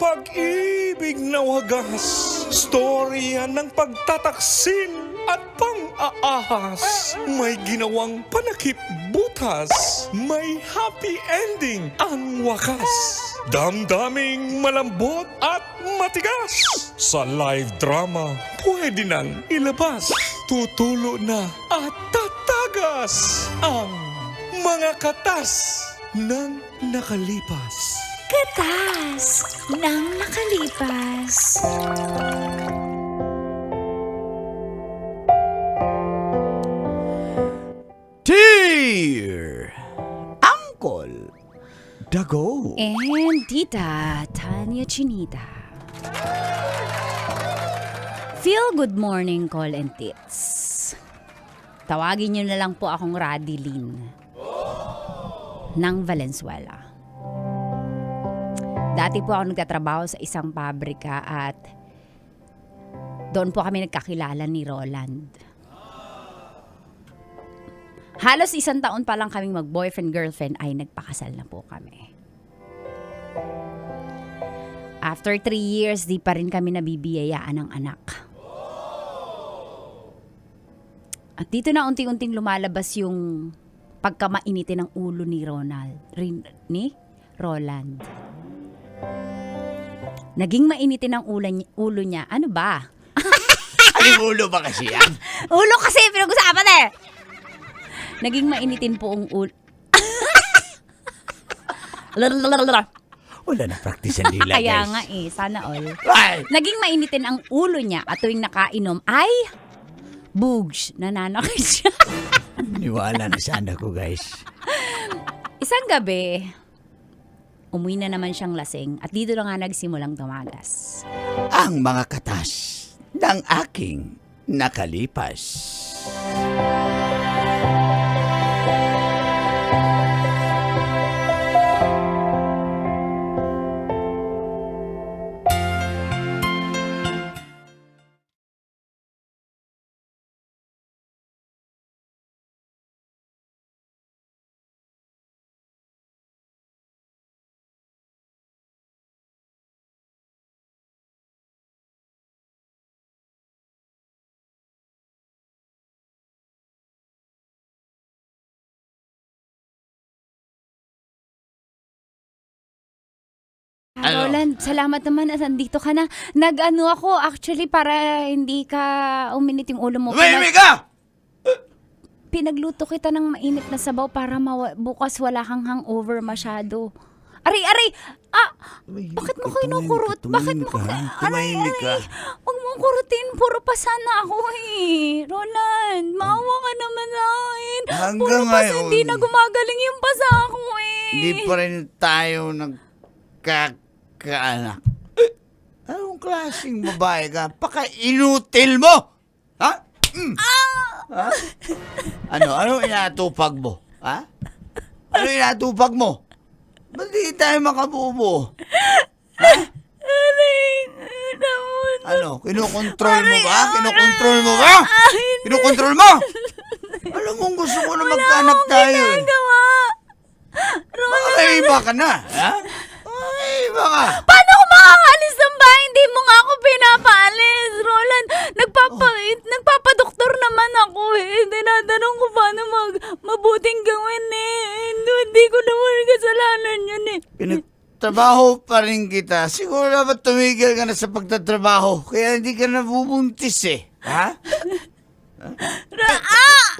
pag-ibig na wagas, storya ng pagtataksil at pang-aahas. May ginawang panakip butas, may happy ending ang wakas. Damdaming malambot at matigas, sa live drama pwede nang ilabas. Tutulo na at tatagas ang mga katas ng nakalipas. Katas ng nakalipas. Dear Uncle Dago. And Tita Tanya Chinita. Feel good morning, call and tits. Tawagin niyo na lang po akong Radilyn ng Valenzuela. Dati po ako nagtatrabaho sa isang pabrika at doon po kami nagkakilala ni Roland. Halos 1 taon pa lang kaming mag-boyfriend-girlfriend ay nagpakasal na po kami. After 3 years, di pa rin kami nabibiyayaan ng anak. At dito na unti-unting lumalabas yung pagkamainitin ng ulo ni Roland. Naging mainitin ang ulo niya. Ano ba? Aling ulo ba kasi yan? Ulo kasi, pinag-usapan eh! Naging mainitin po ang ulo. Wala na practice ang dila, guys. Kaya nga eh, sana all. Ay! Naging mainitin ang ulo niya at tuwing nakainom ay bugs, nananakit siya. Niwala na sana ko, guys. Isang gabi, umuwi na naman siyang lasing at dito na nga nagsimulang tumagas. Ang mga katas ng aking nakalipas. Ano? Roland, salamat naman at nandito ka na. Nag-ano ako actually para hindi ka uminit yung ulo mo. Tumahimik ka! Pinagluto kita ng mainit na sabaw para bukas wala kang hangover masyado. Aray! Bakit mo kinukurot? Bakit mo Tumahimik ka. Huwag mo kurutin. Puro pa sana ako eh. Roland, maawa ka naman sa akin. Hanggang Puro pa ngayon, hindi na gumagaling yung pasa ako eh. Hindi pa rin tayo nagkakaanak. Anong klaseng babae ka? Paka-inutil mo! Ha? Ha? Ano inatupag mo? Ha? Ano inatupag mo? Ba't di tayo makabubo? Ha? Ano? Kinukontrol mo ba? Kinukontrol mo ba? Kinukontrol mo? Alam mo, gusto ko na magkaanak tayo. Baka iba ka na, ha? Iba ka. Paano ako makakaalis ng bahay? Hindi mo nga ako pinapaalis, Roland. Nagpapadoktor naman ako eh. Tinatanong ko paano mabuting gawin eh. Hindi ko naman kasalanan yun eh. Pinagtrabaho pa rin kita. Siguro dapat tumigil ka na sa pagtatrabaho. Kaya hindi ka nabubuntis eh. Ha?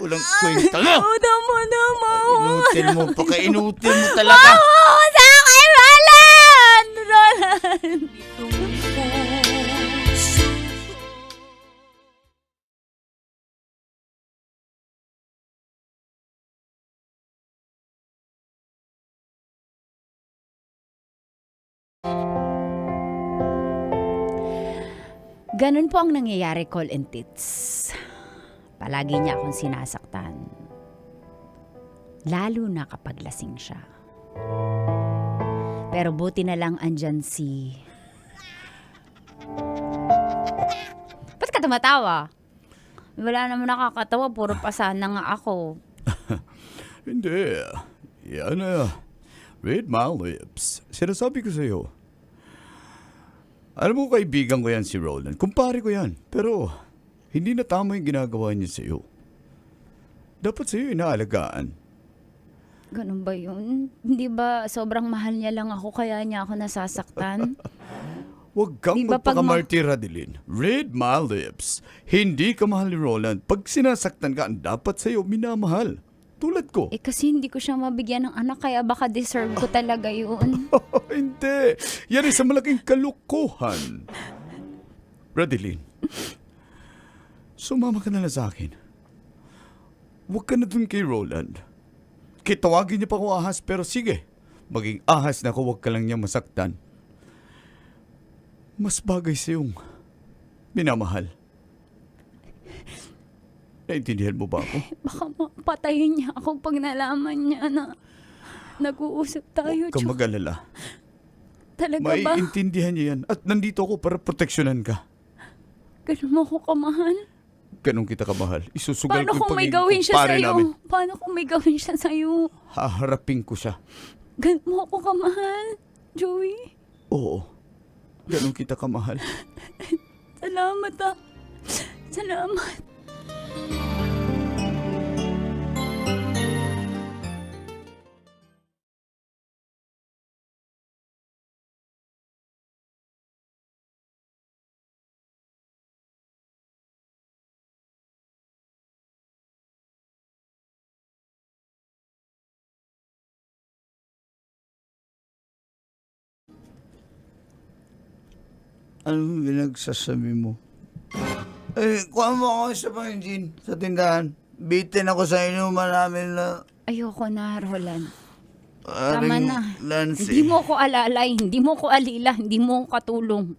Ulang kwenta mo. Tama. Inutil mo. Paka-inutil mo talaga. Maawa sa akin, Roland! Roland! Ganun po ang nangyayari, call and tits. Palagi niya akong sinasaktan. Lalo na kapag lasing siya. Pero buti na lang andyan si... Ba't ka tumatawa? Wala naman nakakatawa, puro pasana nga ako. Hindi. Yan na. Read my lips. Sinasabi ko sa'yo. Alam mo, kaibigan ko yan si Roland. Kumpare ko yan. Pero, hindi na tama yung ginagawa niya sa'yo. Dapat sa'yo inaalagaan. Ganun ba yun? Hindi ba sobrang mahal niya lang ako kaya niya ako nasasaktan? Huwag kang Di ba pag magpakamartir, Adeline. Read my lips. Hindi ka mahal ni Roland. Pag sinasaktan ka, ang dapat sa'yo minamahal. Tulad ko. Eh kasi hindi ko siya mabigyan ng anak kaya baka deserve ko talaga yun. Hindi. Yan ay sa malaking kalukuhan. Adeline, sumama ka na lang sa akin. Huwag ka na dun kay Roland. Kitawagin niya pa ako ahas, pero sige. Maging ahas na ako, huwag ka lang niya masaktan. Mas bagay sa iyong minamahal. Naintindihan mo ba ako? Baka mapatayin niya ako pag nalaman niya na nag-uusap tayo. Huwag kang mag-alala. Talaga ba? Maiintindihan niya yan. At nandito ako para proteksyonan ka. Ganun mo ko kamahal? Ganun kita kamahal. Isusugal Paano ko yung kung may pagiging gawin siya kumpare sa'yo? namin. Paano kung may gawin siya sa'yo? Haharapin ko siya. Ganun mo ko kamahal, Joey? Oo. Ganun kita kamahal. Salamat ah. Salamat. Anong pinagsasabi mo? Eh, kuha mo ako sa pangingin sa tindahan. Bitin ako sa inuman namin na... Ayoko na, Roland. Tama Aring na. Lancy. Hindi mo ko alalay, hindi mo ko alila, hindi mo ko katulong.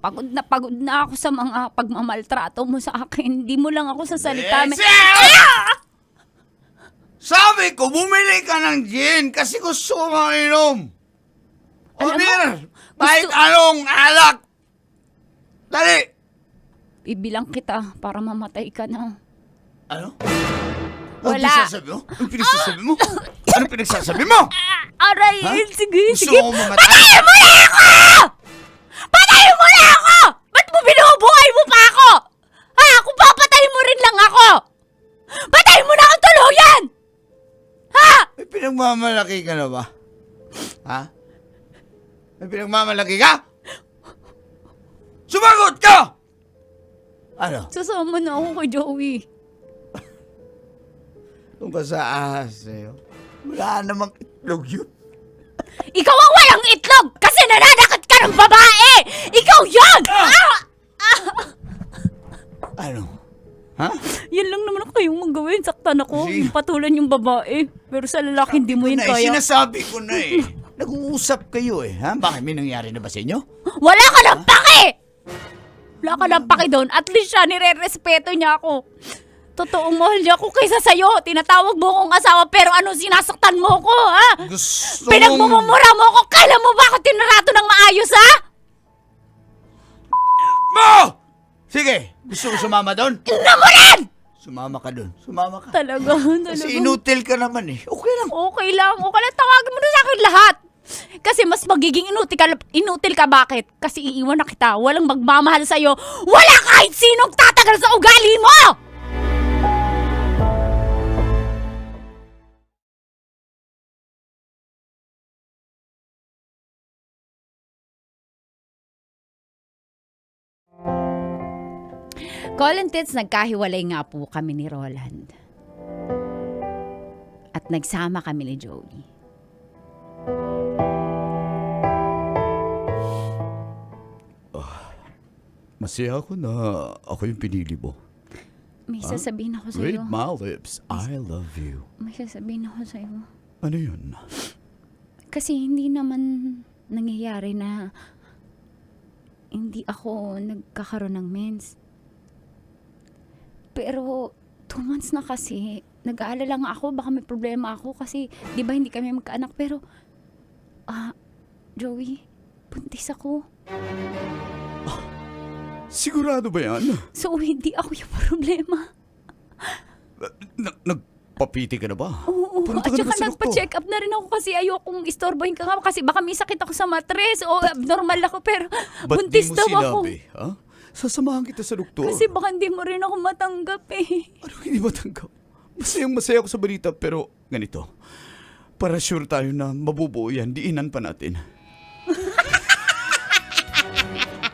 Pagod na ako sa mga pagmamaltrato mo sa akin. Hindi mo lang ako sa salita. Sabi ko, bumili ka ng gin kasi gusto ko mainom. O Alam mo, beer, kahit anong alak. Dali! Ibilang kita para mamatay ka na. Ano? Wala. Ano pinagsasabi mo? Ano pinagsasabi mo? Ano pinagsasabi mo? Aray, Ha? sige, Gusto sige. mo mamatay? Patayin mo na ako! Patayin mo na ako! Ba't mo binubuhay mo pa ako? Ha? Kung papatayin mo rin lang ako! Patayin mo na akong tuluyan! Ha? May pinagmamalaki ka na ba? Ha? May pinagmamalaki ka? Sumagot ka! Ano? Sasama na ako kay Joey. Kung ba sa ahas sa'yo? Wala namang itlog yun. Ikaw ang walang itlog kasi nananakit ka ng babae! Ikaw yun! Ano? Ha? Yan lang naman kayong magawin. Saktan ako. Sige. Patulan yung babae. Pero sa lalaki hindi mo yun kaya. Sinasabi ko na eh. Nag-uusap kayo eh, ha? Bakit may nangyari na ba sa inyo? Wala ka ng pake! Wala ka ng pake doon. At least siya, nire-respeto niya ako. Totoong mahal niya ako kaysa sa'yo. Tinatawag mo akong asawa pero ano sinasaktan mo ko, ha? Gusto Pinagmumura mo ako. Kala mo ba ako tinarato ng maayos, ha? mo! Sige, gusto mo sumama doon? Tingnan mo rin! Sumama ka doon. Sumama ka. Talaga. Kasi inutil ka naman eh. Okay lang. Okay lang. Tawagin mo na sa akin lahat. Kasi mas magiging inutil ka. Bakit? Kasi iiwan na kita. Walang magmamahal sa'yo. Wala kahit sinong tatagal sa ugali mo! Colin Tits, nagkahiwalay nga po kami ni Roland. At nagsama kami ni Joey. Masaya ako na ako yung pinili mo. May sasabihin ako Read sa'yo. my lips. I love you. May sasabihin ako sa'yo. Ano yun? Kasi hindi naman nangyayari na hindi ako nagkakaroon ng mens. Pero 2 months na kasi. Nag-aalala nga ako, baka may problema ako kasi di ba hindi kami magkaanak. Pero, Joey, buntis ako. Sigurado ba yan? So, hindi ako yung problema. Papiti ka na ba? Oo, Punta at ka na ba saka sa doktor? nagpa-check up na rin ako kasi ayokong istorbohin ka nga kasi baka may sakit ako sa matres o abnormal ako pero Ba't buntis di mo daw ako. sinabi, ha? Sasamahan kita sa doktor. Kasi baka hindi mo rin ako matanggap eh. Ano hindi matanggap? Masaya ako sa balita pero ganito. Para sure tayo na mabubuo yan, diinan pa natin.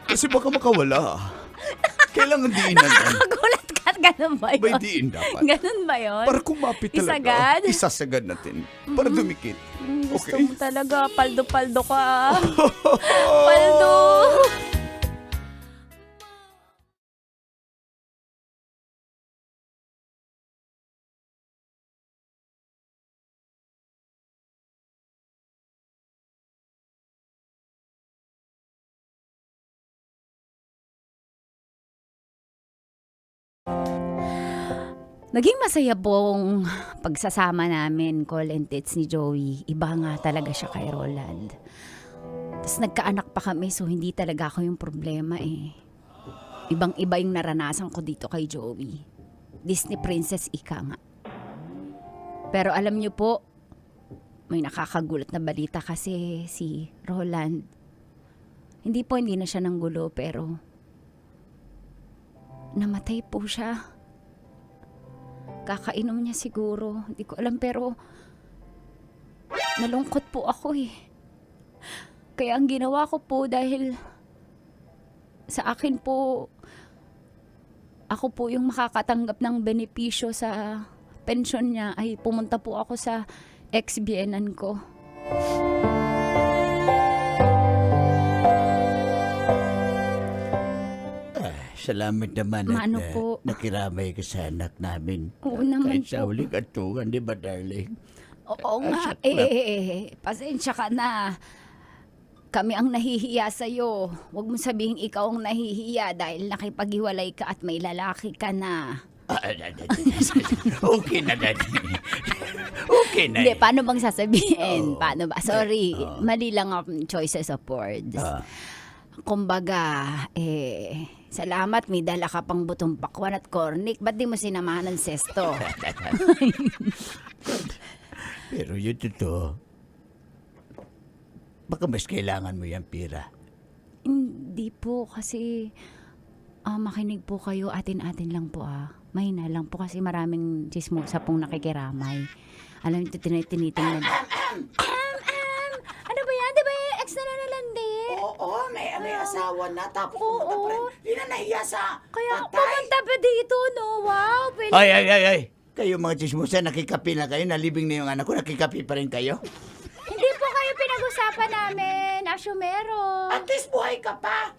Kasi baka makawala. Kailangan diinan yan. Gulat ka, ganun ba yun? May diin dapat. Ganun ba yun? Para kumapit talaga. Isagad? Isasagad natin. Para dumikit. Gusto Okay? mo talaga, paldo-paldo ka. Paldo! Naging masaya pong pagsasama namin, call and tits ni Joey. Iba nga talaga siya kay Roland. Tapos nagkaanak pa kami so hindi talaga ako yung problema eh. Ibang-iba yung naranasan ko dito kay Joey. Disney princess ika nga. Pero alam niyo po, may nakakagulat na balita kasi si Roland. Hindi na siya nanggulo pero namatay po siya. Kakainom niya siguro. Hindi ko alam pero nalungkot po ako eh. Kaya ang ginawa ko po dahil sa akin po, ako po yung makakatanggap ng benepisyo sa pensyon niya ay pumunta po ako sa ex-biyenan ko. Salamat naman Maano at po? nakiramay ka sa anak namin. Oo naman Kahit sa po. huling kantungan, di ba, darling? Oo nga, pasensya ka na. Kami ang nahihiya sa'yo. Huwag mo sabihin ikaw ang nahihiya dahil nakipaghiwalay ka at may lalaki ka na. Okay na, darling. Okay na. Hindi, paano bang sasabihin? Oo. Paano ba? Sorry, mali lang ang choices of words. Kumbaga, salamat, may dala ka pang butong pakwan at cornic. Ba't di mo sinamahan ng sesto? Pero yun totoo. Baka mas kailangan mo yung pira. Hindi po, kasi makinig po kayo, atin-atin lang po Mahina lang po kasi maraming chismosa pong nakikiramay. Alam niyo, tinitingnan. Ano ba yan? Di ba yung ex na nalalandi? Oo, may asawa na. Tapos Oo. pumunta pa rin. Di na nahiya sa Kaya patay. pumunta pa dito, no? Wow! Pwede. Ay. Kayo mga chismosa, nakikapi na kayo. Nalibing na yung anak ko. Nakikapi pa rin kayo. Hindi po kayo pinag-usapan namin, Asyumero. At least buhay ka pa.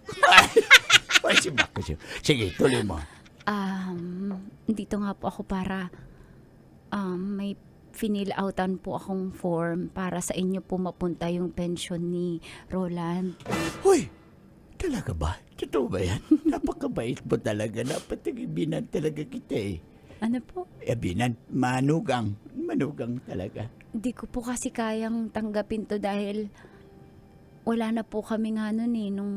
Ay, si Bako. Sige, tuloy mo. Dito nga po ako para may finil outan po akong form para sa inyo po mapunta yung pension ni Roland. Hoy, talaga ba? Totoo ba yan? Napakabait mo talaga. Napatigibinan talaga kita eh. Ano po? Binan, manugang. Manugang talaga. Hindi ko po kasi kayang tanggapin to dahil wala na po kami nga nun eh, nung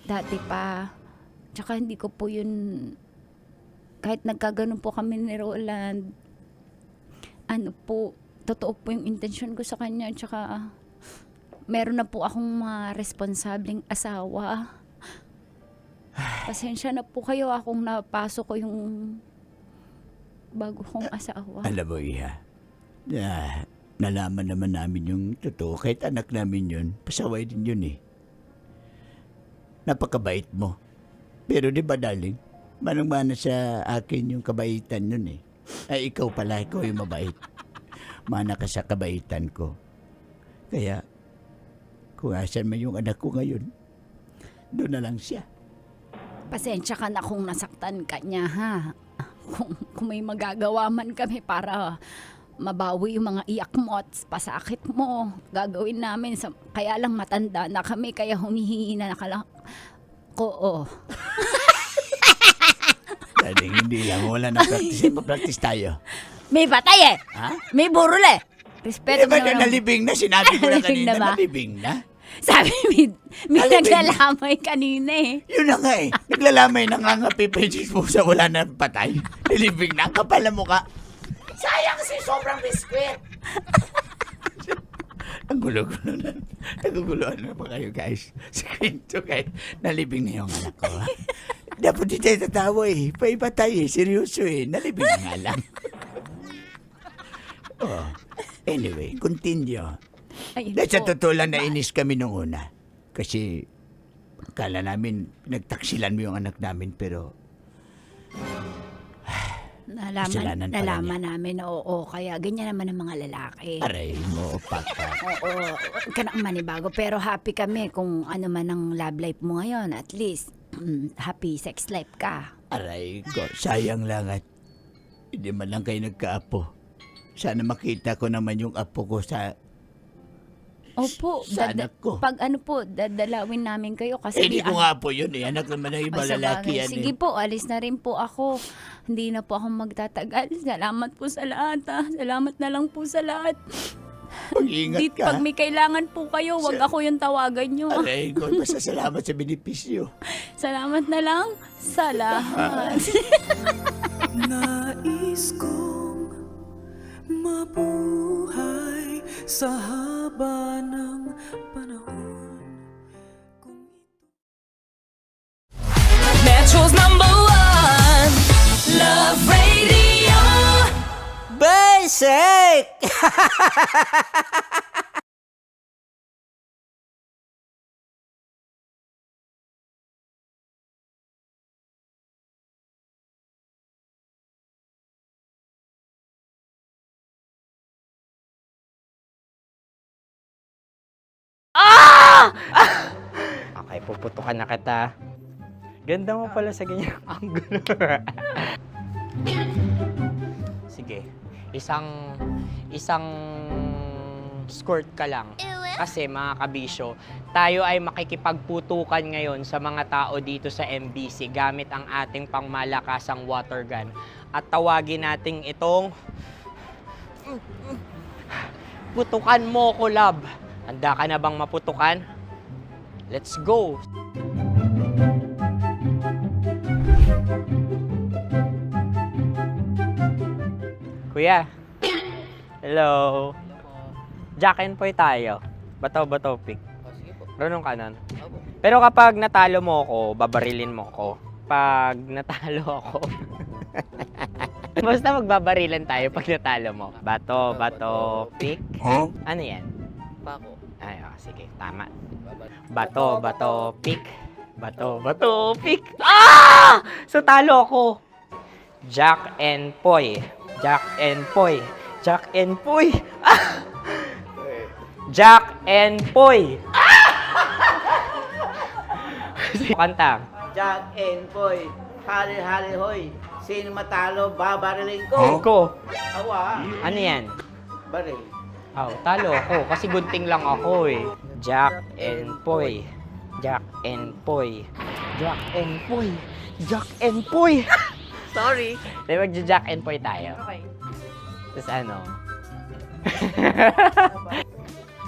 dati pa. Tsaka hindi ko po yun, kahit nagkaganon po kami ni Roland, ano po, totoo po yung intensyon ko sa kanya. Tsaka meron na po akong mga responsableng asawa. Pasensya na po kayo akong napasok ko yung bago kong asawa. Alam mo, Iha, nalaman naman namin yung totoo. Kahit anak namin yun, pasaway din yun eh. Napakabait mo. Pero di ba, darling, manang-mana sa akin yung kabaitan yun eh. Ay, ikaw pala, ikaw yung mabait. Mana ka sa kabaitan ko. Kaya, kung asan man yung anak ko ngayon, doon na lang siya. Pasensya ka na kung nasaktan ka niya, ha? Kung may magagawa man kami para mabawi yung mga iyak mo at pasakit mo, gagawin namin. Kaya lang matanda na kami, kaya humihingi na lang ko. Darling, hindi lang. Wala na practice. Ipa-practice tayo. May batay eh! Ha? May burol eh! Respeto Di ba mo naman. nalibing na? Sinabi ko na Nalibing kanina, na ba? nalibing na. Sabi, may Alipin? naglalamay kanina eh. Yun na nga eh. Naglalamay na nga nga pages mo sa wala na patay. Nilibing na. Kapal na mukha. Sayang si sobrang biskwit. Ang gulo-gulo na. Naguguluhan na ba kayo guys? Sa kwento guys. Nalibing na yung anak ko. Ha? Dapat di tayo tatawa eh. Paiba tayo eh. Seryoso eh. Nalibing na nga lang. Oh. Anyway, continue. Ayun Dahil sa po. totoo lang nainis kami nung una. Kasi akala namin pinagtaksilan mo yung anak namin pero kasalanan pala Nalaman namin na oo, kaya ganyan naman ang mga lalaki. aray mo pagka. Oo, huwag ka na manibago. Pero happy kami kung ano man ang love life mo ngayon. At least, happy sex life ka. Aray ko, sayang lang at hindi man lang kayo nagkaapo. Sana makita ko naman yung apo ko sa Opo, Sa anak ko. pag ano po, dadalawin namin kayo kasi... hindi ko nga po yun eh. Anak naman ng iba Ay, sa lalaki bagay. yan Sige eh. po, alis na rin po ako. Hindi na po ako magtatagal. Salamat po sa lahat ha. Salamat na lang po sa lahat. Mag-iingat ka. Pag may kailangan po kayo, wag ako yung tawagan nyo. Aray ko, basta salamat sa benepisyo. Salamat na lang sa lahat. Nais kong mabuhay sa haba ng panahon. Metro's #1 Love Radio. Basic! Okay, puputukan na kita. Ganda mo pala sa ganyang angulo. Sige, isang skirt ka lang. Kasi mga kabisyo, tayo ay makikipagputukan ngayon sa mga tao dito sa MBC gamit ang ating pangmalakasang water gun. At tawagin natin itong putukan mo ko, love. Handa ka na bang maputukan? Let's go! Kuya. Hello. Jack and Poy tayo. Bato-bato pick. Runong kanan. Pero kapag natalo mo ako, babarilin mo ako. Pag natalo ako, basta magbabarilan tayo pag natalo mo. Bato, pick. Huh? Ano yan? Pako. Ay, sige, tama. Bato, pick. Bato, pick. Ah! So, talo ako. Jack and Poy. Jack and Poy. Jack and Poy. Ah! Jack and Poy. Kanta. Jack and Poy, hali-hali hoy. Sino matalo, babariling ko. Ko. Awa, Ano yan? baril. Oh, talo ako kasi gunting lang ako eh. Jack and Poy. Jack and Poy. Jack and Poy. Jack and Poy. Sorry. Di ba Jack and Poy tayo? Okay. Tapos ano?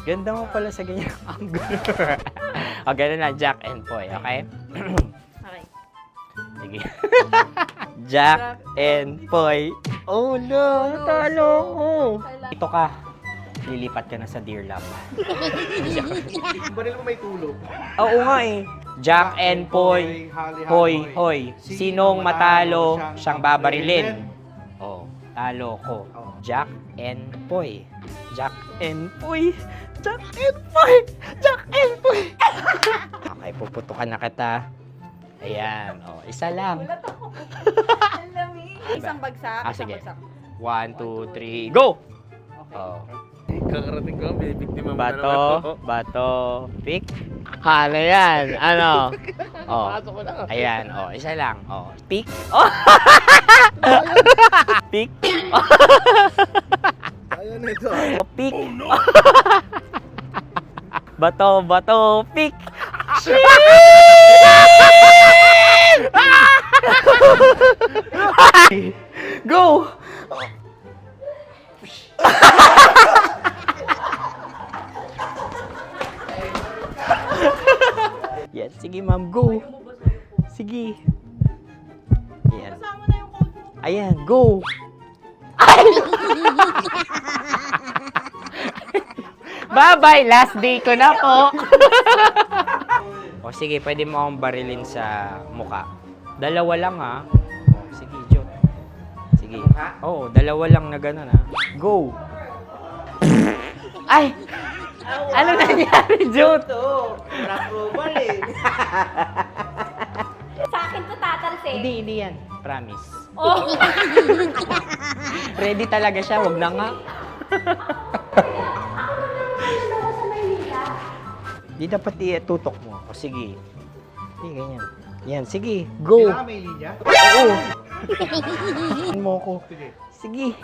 Ganda mo pala sa ganyang angulo. O, ganun lang, Jack and Poy, okay? Okay. Sige. Jack and Poy. Oh no, talo ko. Ito ka. Lilipat ka na sa Dear Love. Baril mo may tulog. Oo nga eh. Jack and Poy. Hoy, hoy. Sinong matalo, siyang babarilin. Oh, talo ko. Jack and Poy. Jack and Poy. Jack and Poy. Jack and Poy. Okay, puputukan na kita. Ayan. Oh, isa lang. Isang bagsak. Ah, sige. 1, 2, 3, go! Oh. Kakarating ko, may biktima mo Bato, pick. Ano yan? Ano? Oh. Ayan, oh, isa lang. Oh, pick. Oh. Pick. Ayaw na ito. Oh, pick. Bato, pick. Go! Yan, sige ma'am, go. Sige. Yan. Ayan, go. Ay! Bye-bye, last day ko na po. O sige, pwede mo akong barilin sa muka. Dalawa lang ha. O, sige, Jot. Sige. Oo, dalawa lang na gano'n ha. Go. Ay! Ano nangyari, Jot? Ito, approval eh. Sa akin to tatalsik. Hindi yan. Promise. Oh. Ready talaga siya, wag na nga. Di dapat itutok mo. O sige. Hindi, ganyan. Yan, sige. Go. Kailangan may linya? Oo. mo ko. Sige.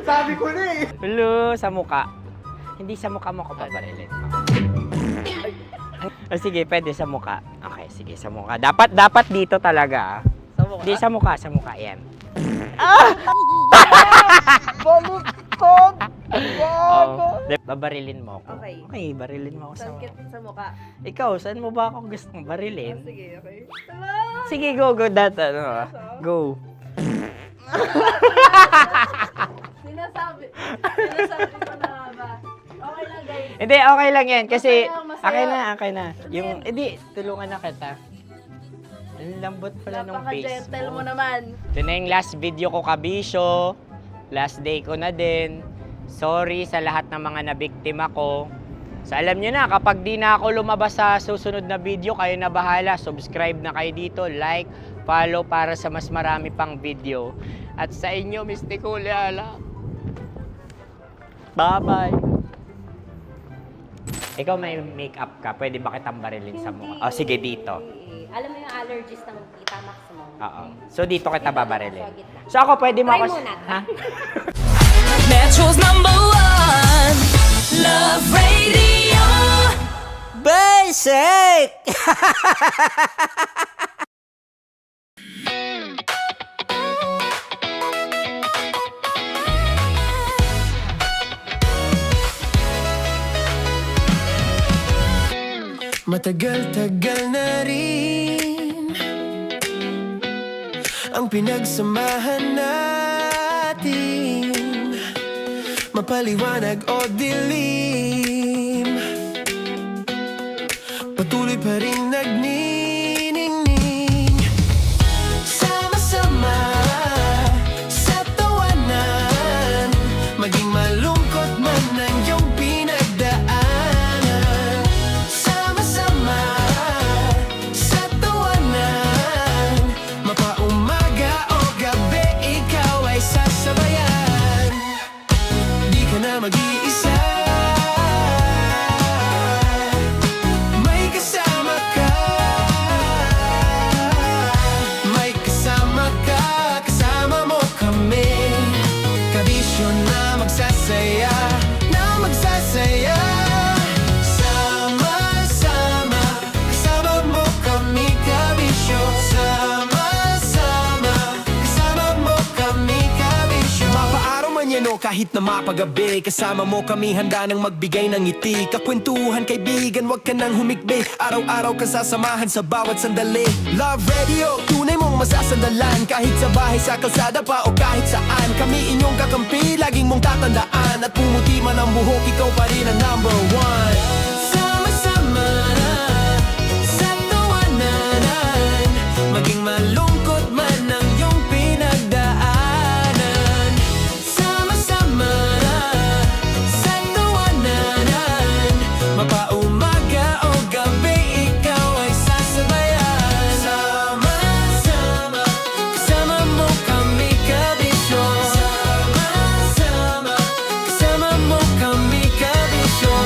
Sabi ko na eh. Hello, sa muka. Hindi sa muka mo ko paparilin. O sige, pwede sa muka. Okay, sige, sa muka. Dapat dito talaga. Sa mukha? Hindi, sa muka, yan. Baluktot! Oh, babarilin mo ako. Okay. Okay, barilin mo ako sa muka. Sa mukha. Ikaw, saan mo ba ako gustong barilin? Sige, okay. Sige, go, go. Sinasabi ko na ba? Okay lang, guys. Hindi, okay lang yan. Kasi, Masaya. okay na. Yung, hindi, tulungan na kita. Ang lambot pala ng face Napaka-gentle mo. mo naman. Ito na yung last video ko, kabisyo. Last day ko na din. Sorry sa lahat ng mga nabiktima ko. So alam nyo na, kapag di na ako lumabas sa susunod na video, kayo na bahala. Subscribe na kayo dito, like, follow para sa mas marami pang video. At sa inyo, Mistiko Leala. Bye-bye. Ikaw may makeup ka, pwede ba kitang barilin sa mukha? O sige, dito. Alam mo yung allergies ng Tita Max mo? Oo. So dito kita babarilin. So ako pwede mo Try ako... muna. Ha? Metro's #1 Love Radio. Basic! Matagal-tagal na rin ang pinagsamahan natin, mapaliwanag o dilim, patuloy pa rin nagniningning. Sama-sama sa tawanan, maging malungkot man ang iyong pinagdaanan. Sama-sama sa tawanan, mapaumaga o gabi, ikaw ay sasabayan. Di ka na mag-iisa, may kasama ka. May kasama ka, kasama mo kami. Kabisyo na magsasaya, na magsasaya. Sama-sama, kasama mo kami, kabisyo. Sama-sama, kasama mo kami, kabisyo. Mapaaraw man yan o kahit na mapagabi, kasama mo kami, handa nang magbigay ng ngiti. Kakwentuhan, kaibigan, wag ka nang humikbi. Araw-araw ka sasamahan sa bawat sandali. Love Radio, tunay mong masasandalan. Kahit sa bahay, sa kalsada pa o kahit saan, kami inyong kakampi, laging mong tatandaan. At pumuti man ang buhok, ikaw pa rin ang #1. Sama-sama sa tawanan, maging malungkot man ang iyong pinagdaanan. Sama-sama sa tawanan, mapaumaga o gabi, ikaw ay sasabayan. Sama-sama, kasama mo kami, kabisyo. Sama-sama, kasama mo kami, kabisyo.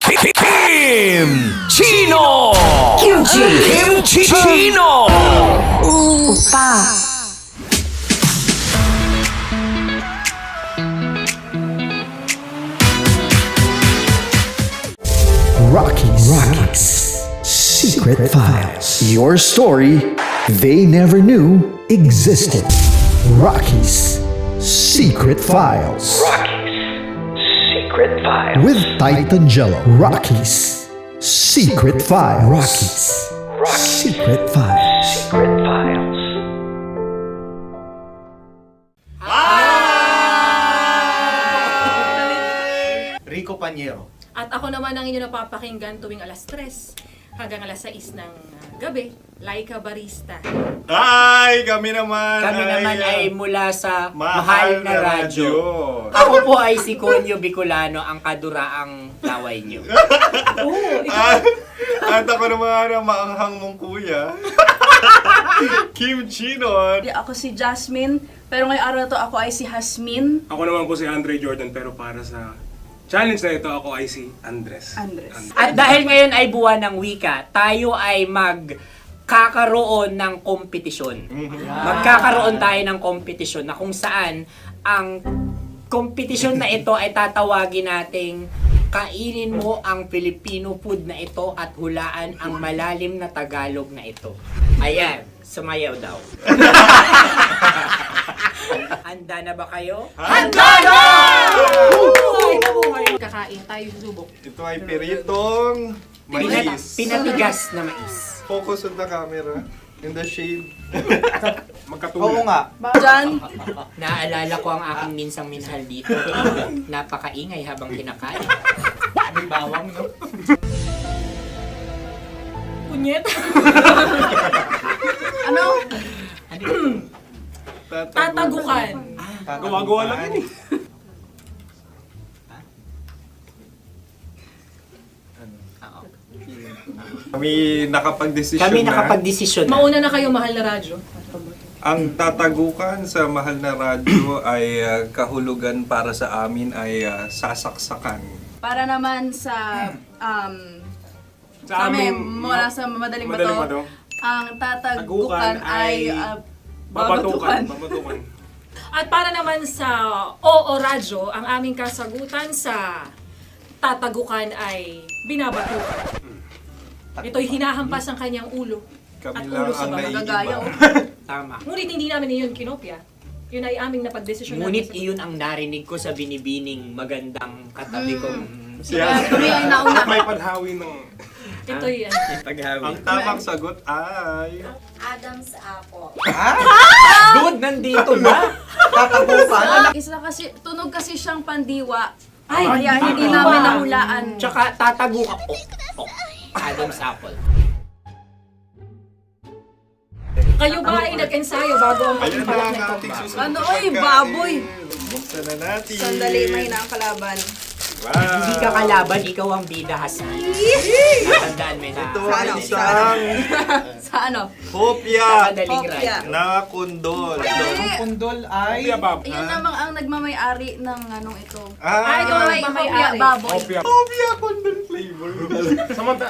Kim Chino! Kimchi Chino! Rocky's Secret Files. Your story they never knew existed. Rocky's Secret Files. Rocky's Secret Secret Files. With Titan Jello. Rockies Secret Files. Rockies Secret Files. Secret Files. Rico Panyero. At ako naman ang inyo napapakinggan tuwing alas 3 hanggang alas 6 ng gabi, Laika Barista. Ay, kami naman. Kami naman ay mula sa Mahal na Radyo. Radyo. Ako po ay si Conyo Bicolano, ang kaduraang laway nyo. At ako naman ang maanghang mong kuya. Kim Chinon. Ako si Jasmine, pero ngayong araw na to ako ay si Hasmin Ako naman po si Andre Jordan, pero para sa challenge na ito, ako ay si Andres. Andres. At dahil ngayon ay buwan ng wika, tayo ay magkakaroon ng kompetisyon. Magkakaroon tayo ng kompetisyon na kung saan ang kompetisyon na ito ay tatawagin nating kainin mo ang Filipino food na ito at hulaan ang malalim na Tagalog na ito. Ayan, sumayaw daw. Handa na ba kayo? Handa na! Kakain tayo subok. Ito ay piritong mais. Pinatigas na mais. Focus on the camera. In the shade. Magkatuloy. Diyan, Naaalala ko ang aking minsang minahal dito. Napakaingay habang kinakain. May bawang, no? Punyet. ano? Tatagukan. Gawa-gawa lang yun eh. Kami nakapag-desisyon Kami na. nakapag-desisyon na. Mauna na kayo, Mahal na Radyo. Ang tatagukan sa Mahal na Radyo ay kahulugan para sa amin ay sasaksakan. Para naman sa Sa amin, mula sa madaling Madaling bato, Bato. ang tatagukan ay babatukan. babatukan. At para naman sa Oo Radyo, ang aming kasagutan sa tatagukan ay binabatukan. Ito'y hinahampas ang kanyang ulo. Kami At lang ulo sa ang baba. Nagagaya, naiiba. Tama. Ngunit hindi namin iyon kinopya. Yun ay aming napagdesisyon Ngunit namin. iyon ang narinig ko sa binibining magandang katabi kong Kaya kami ay nauna. May padhawi ng... Ito'y Ang tamang sagot ay... Adam's apple. Dude, nandito na! Isa kasi, tunog kasi siyang pandiwa. Ay, Kaya hindi namin nahulaan. Tsaka tatago ka. Oh. Adam's apple. kayo ba ay nag-ensayo bago ang Ayan na pagpapalat ang na ito? ating susunod Ano, na oy, pagkain. baboy. Buksan na natin. Sandali, may na ang kalaban. Wow. Hindi ka kalaban, ikaw ang bida, Hasmin. Natandaan mo na. Ito ang isang Sa ano? hopya Madaling Hopya. right. na kundol. Pundol ay... Opia Bob. Yun namang ang nagmamayari ng anong ito. Ay, ito Ah, ay Hopya, may baboy. Opia. hopya kundol flavor. Samanta...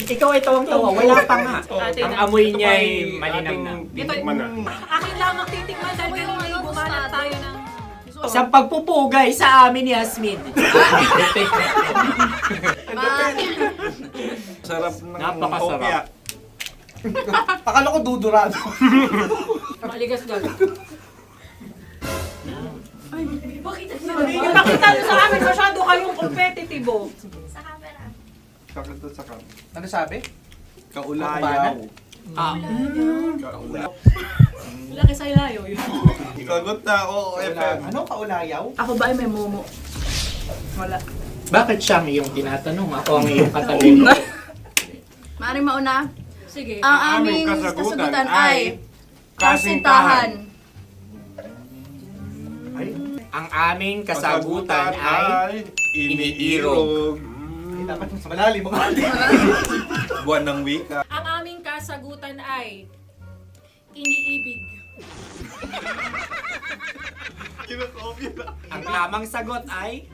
Ikaw ay tawang-tawa, wala pa nga. Atin Ang na. amoy niya ay malinam na. Tinikman na. Akin lamang titikman dahil kayo ay bumalat tayo ng... Sa pagpupugay sa amin ni Hasmin. Sarap ng Napakasarap. hopya. Akala ko dudurado. Maligas gano'n. Yung nakita nyo sa amin, masyado kayong competitive. Oh. Sakit to sakit. Ano sabi? Kaulayaw. Ah, Laki sa ilayo yun. Sagot na, oo, FM. Ano? Kaulayaw? Ako ba ay may momo? Wala. bakit siya ang iyong tinatanong? Ako ang iyong katabi. Maaaring mauna. Sige. Ang aming kasagutan kasagutan ay ay kasintahan. Ang aming kasagutan ay iniirog. Dapat sa malalim. Buwan ng wika. Ang aming kasagutan ay iniibig. Kinakopya na. ang tamang sagot ay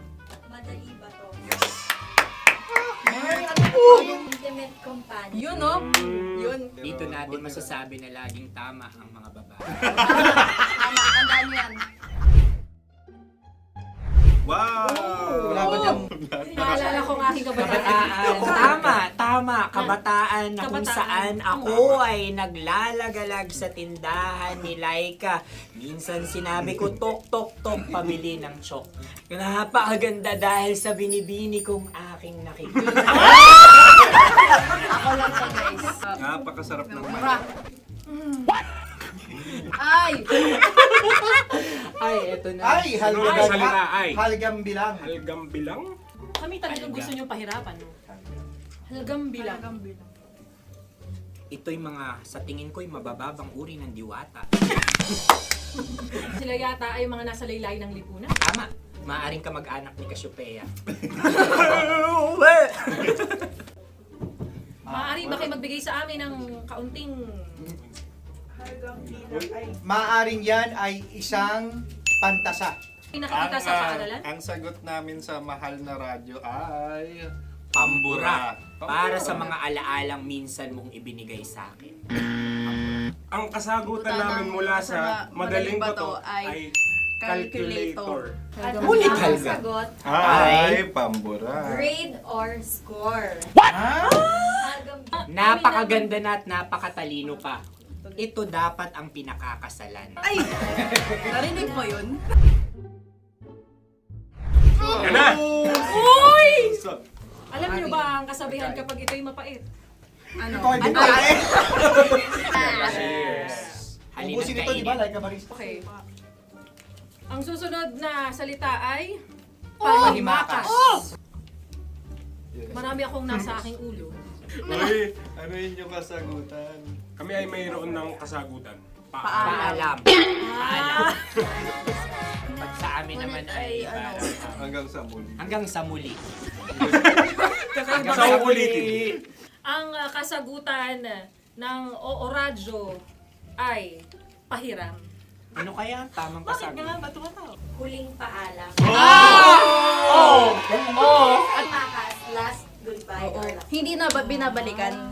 Madali ba to? Intimate companion. Yun, no? Yun. dito natin masasabi na laging tama ang mga babae. Tama, tandaan nyo yan. Wow! Wala ba dyan? Naalala ko ang aking kabataan. Kabataan. Tama. Kabataan na kung Kabataan. saan ako ay naglalagalag sa tindahan ni Laika. Minsan sinabi ko, tok, tok, tok, pabili ng chok. Napakaganda dahil sa binibini kong aking nakikita. Ako lang to, guys. Napakasarap ng Mura. Ay! Ay, eto na. Ay, salita ay. Halgam bilang. Halgam bilang? Kami talagang gusto niyong pahirapan. No? Halagang bilang. Ito'y mga, sa tingin ko'y mabababang uri ng diwata. Sila yata ay mga nasa laylayan ng lipunan. Tama. Maaring ka mag-anak ni Cassiopeia. Maaari ba kayo magbigay sa amin ng kaunting... Maaring yan ay isang pantasa. Nakikita sa paaralan? Ang sagot namin sa mahal na radyo ay... Pambura. Para sa mga alaalang minsan mong ibinigay sa akin. Ang kasagutan namin mula sa madaling bato ay calculator. Ulit halga. Sagot, Ay, pambura. grade or score. Napakaganda na at napakatalino pa. Ito dapat ang pinakakasalan. Ay! Narinig mo yun? Yan na! Uy! Alam niyo ba ang kasabihan kapag ito'y mapait? Ano? Halina't kainin. Okay. Ang susunod na salita ay... Panimakas. Marami akong nasa aking ulo. Uy, ano yun yung kasagutan? Kami ay mayroon ng kasagutan. Paalam. Paalam. Pag sa amin naman ay Hanggang sa muli. hanggang sa muli. Sa ulitin. Ang kasagutan ng Oo Radyo ay pahiram. Ano kaya ang tamang Bakit nga kasagutan? ba tumatawa? Huling paalam. At Makas, last goodbye or last. hindi na ba binabalikan?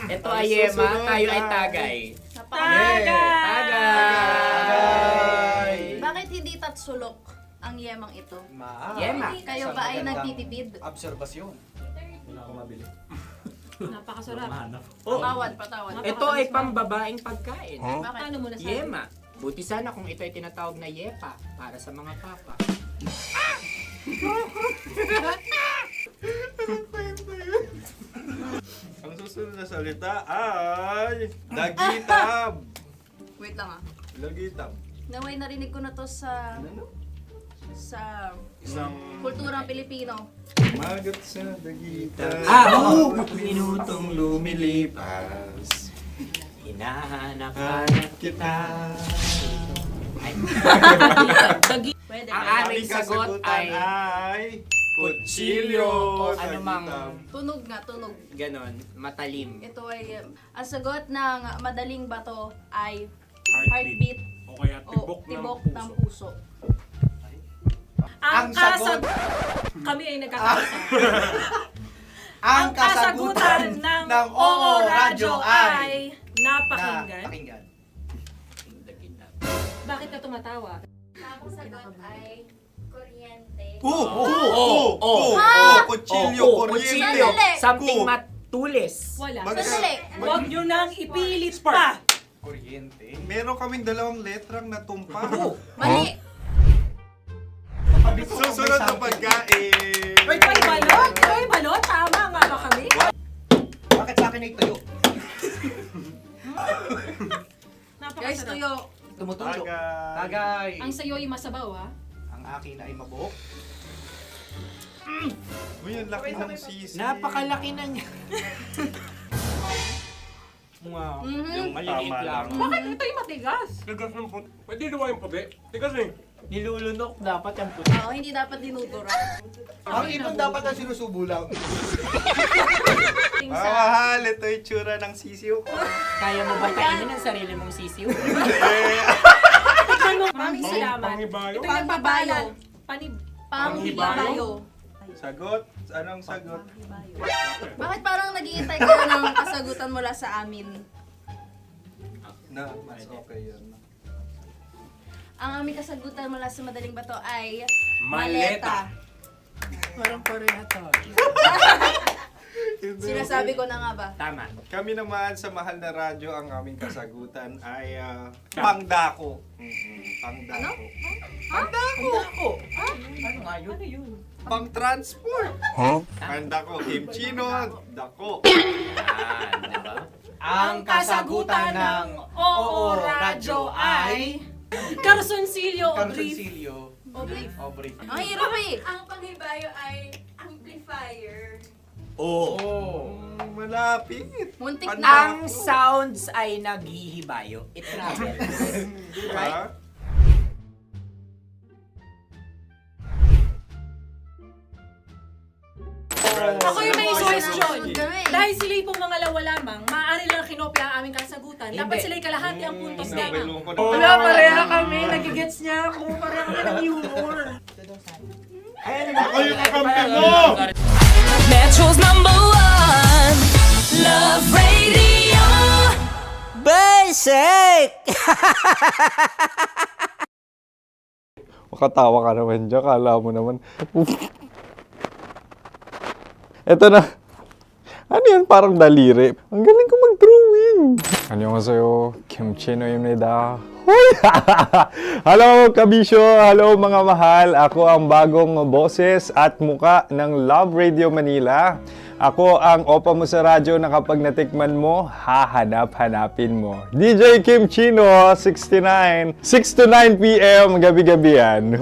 Ito ay Yema, tayo ay Tagay. Tagay! Bakit hindi tatsulok ang yemang ito? Yema. Kayo ba ay nagtitipid? Napakasarap. Patawad. Ito ay pambabaeng pagkain. Bakit? Ano mo nasabi? Yema. Buti sana kung ito ay tinatawag na Yepa para sa mga papa. Ang susunod na salita ay... Dagitab! Wait lang ah. Dagitab. Naway narinig ko na to sa Isang kulturang Pilipino. magat sa dagitab. Oo! Minutong lumilipas. Hinahanap-hanap kita. Ay. Pwede. Ang ba? aming sagot ay kutsilyo o anumang Tunog nga, tunog. ganon, matalim. Ito ay, ang sagot ng madaling bato ay Heartbeat. heartbeat O kaya o tibok ng puso. puso. Ang kasagutan... Kami ay nagkakaisa. Ang kasagutan ng Oo Radyo ay napakinggan. Bakit ka tumatawa? Ang sagot ay kuryente. Kutsilyo, kuryente. Sandali. Something matulis. Wala. Sandali. Huwag nyo nang ipilit pa. Kuryente. Meron kaming dalawang letrang natumpa. Mali. Susunod na pagkain. May balot? May balot? Tama nga ba kami? Bakit sa akin ay tuyo? Guys, Napakasarap. tuyo. Tumutulo. Tagay. Ang sayo ay masabaw ha? Ang akin ay mabuhok. Uy, ang laki ng sisi. Napakalaki na niya. Wow. Yung maliliit Tama lang. lang. Bakit ito'y matigas? Tigas ng puti. Pwede nawa yung puti. Tigas eh. Nilulunok dapat yung puti. Oo, hindi dapat dinudura. Ang ibon dapat ang sinusubo lang. Mahal, ito yung tsura ng sisiw ko. Kaya mo ba kainin ang sarili mong sisiw? Maraming salamat. Panghibayo. Ito yung pabalan. Panghibayo. Sagot? Anong sagot? Bakit parang naghihintay kayo ng kasagutan mula sa amin? Na, mas okay yun. Ang aming kasagutan mula sa Madaling Bato ay Maleta. Parang pareha Sinasabi ko na nga ba? Tama. Kami naman sa Mahal na Radyo, ang aming kasagutan ay pangdako. Pangdako. Pangdako! Ano nga yun? Pang-transport. Pangdako, kimchino, dako. Diba? Ang kasagutan ng Oo Radyo ay Carsoncillo o brief. O brief. Ang hirap eh. Ang panghibayo ay amplifier. Malapit. Muntik Pangdako. na. Ang sounds ay naghihibayo. It travels. Diba? Ako yung may suggestion. Sunod kami. Dahil sila'y pong mga lawa lamang, maaari lang kinopya ang aming kasagutan. Dapat sila'y kalahati ang puntos lamang. Wala, pareha kami. Nagigets niya ako. Pareha kami ng humor. Ako yung kakampi mo! Metro's #1 Love Radio. Basic. Makatawa ka naman dyan. Kala mo naman. Eto na. Ano yan? Parang daliri. Ang galing ko mag-drawing. Annyeonghaseyo. Kimchi-no-imnida. Hoy! Hello, kabisyo! Hello, mga mahal! Ako ang bagong boses at muka ng Love Radio Manila. Ako ang opa mo sa radyo na kapag natikman mo, hahanap-hanapin mo. DJ Kim Chino, 69. 6 to 9 p.m. gabi-gabi yan.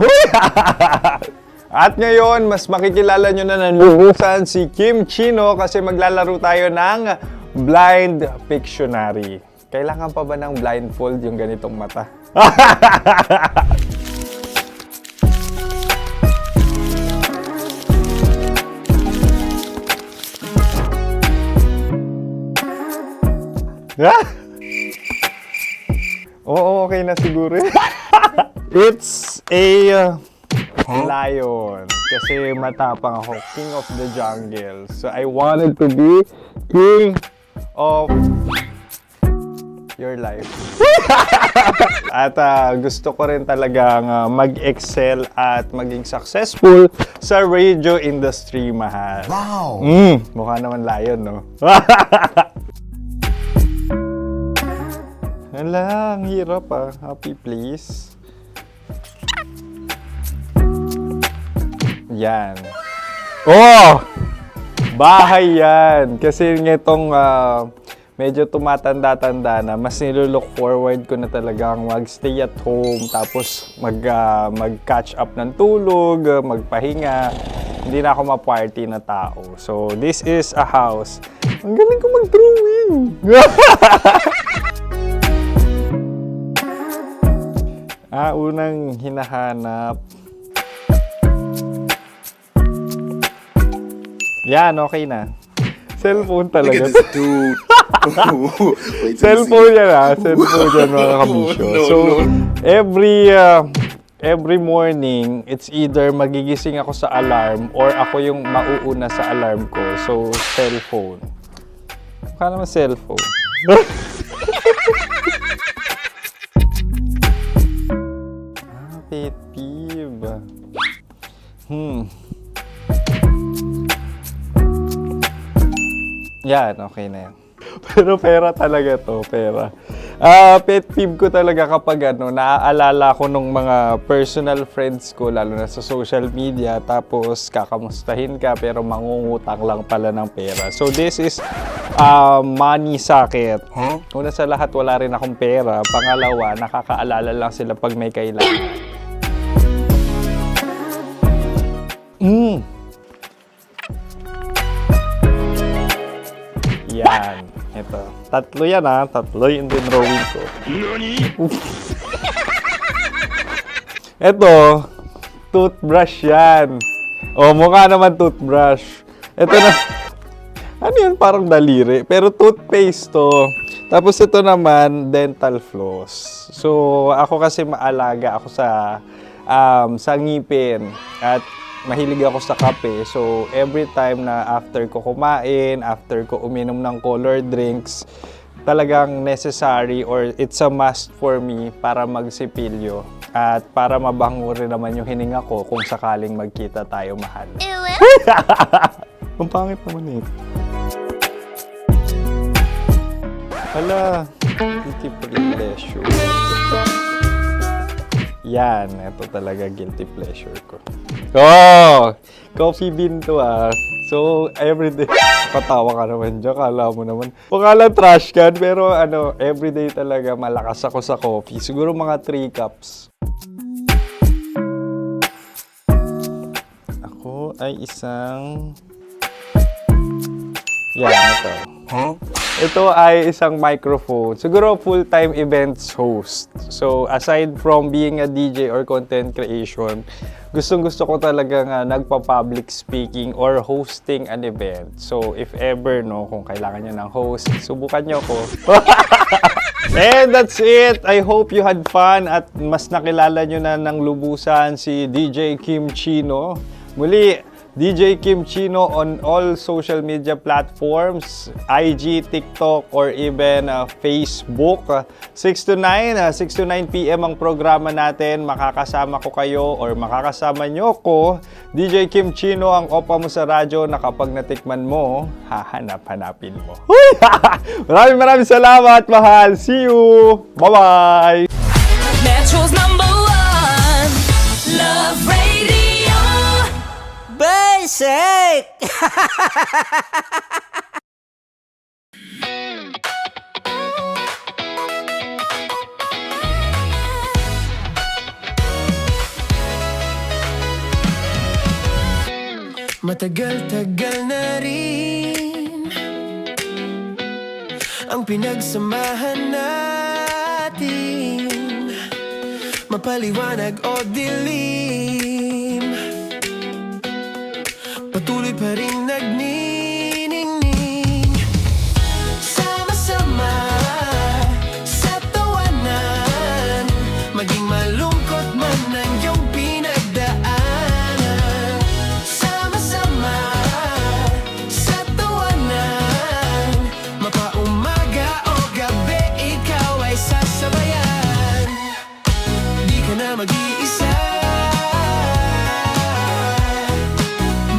At ngayon, mas makikilala nyo na ng luhusan si Kim Chino kasi maglalaro tayo ng Blind Pictionary. Kailangan pa ba ng blindfold yung ganitong mata? Oo, okay na siguro. It's a lion. Kasi matapang ako. King of the jungle. So I wanted to be king of your life. At gusto ko rin talagang mag-excel at maging successful sa radio industry, mahal. Wow! Mukha naman lion, no? Hala, ang hirap Happy, please. Yan. Oh! Bahay yan. Kasi nitong medyo tumatanda-tanda na, mas nilook forward ko na talagang mag-stay at home, tapos mag-catch up ng tulog, magpahinga. Hindi na ako ma-party na tao. So, this is a house. Ang galing ko mag-drawing! Unang hinahanap. Yan, okay na. Cellphone talaga. Cellphone yan Cellphone yan, mga kabisyo. So, every morning, it's either magigising ako sa alarm or ako yung mauuna sa alarm ko. So, cellphone. Mukha naman cellphone. Pet peeve. Yan, okay na yan. Pero pera talaga to, pera. Pet peeve ko talaga kapag naaalala ko nung mga personal friends ko, lalo na sa social media, tapos kakamustahin ka pero mangungutang lang pala ng pera. So this is money sakit. Una sa lahat, wala rin akong pera. Pangalawa, nakakaalala lang sila pag may kailangan. Yan. Ito. Tatlo yan Tatlo yung dinrawing ko. Ito. Toothbrush yan. Mukha naman toothbrush. Ito na. Ano yan? Parang daliri. Pero toothpaste to. Tapos ito naman, dental floss. So, ako kasi maalaga ako sa ngipin. At mahilig ako sa kape. So, every time na after ko kumain, after ko uminom ng colored drinks, talagang necessary or it's a must for me para magsipilyo at para mabango rin naman yung hininga ko kung sakaling magkita tayo, mahal. Ang pangit naman eh. Hala, guilty pleasure. Yan, ito talaga guilty pleasure ko. Oh! Coffee bean to ah. So, everyday. Katawa ka naman dyan, kala mo naman. Pakala trash can, pero ano, everyday talaga malakas ako sa coffee. Siguro mga 3 cups. Ako ay isang... Yan, ito. Huh? Ito ay isang microphone. Siguro full-time events host. So, aside from being a DJ or content creation, gustong-gusto ko talaga nga nagpa-public speaking or hosting an event. So, if ever, no, kung kailangan nyo ng host, subukan nyo ko. And that's it. I hope you had fun at mas nakilala nyo na ng lubusan si DJ Kim Chino. Muli, DJ Kim Chino on all social media platforms, IG, TikTok, or even Facebook. 6 to 9 p.m. ang programa natin. Makakasama ko kayo or makakasama nyo ko. DJ Kim Chino, ang opa mo sa radyo na kapag natikman mo, hahanap-hanapin mo. Maraming salamat, mahal. See you! Bye-bye! Metro's #1 Love Radio. Basic! Matagal-tagal na rin ang pinagsamahan natin, mapaliwanag o dilim, patuloy pa rin nagniningning. Sama-sama sa tawanan, maging malungkot man ang iyong pinagdaanan. Sama-sama sa tawanan, mapaumaga o gabi, ikaw ay sasabayan. Di ka na mag-iisa,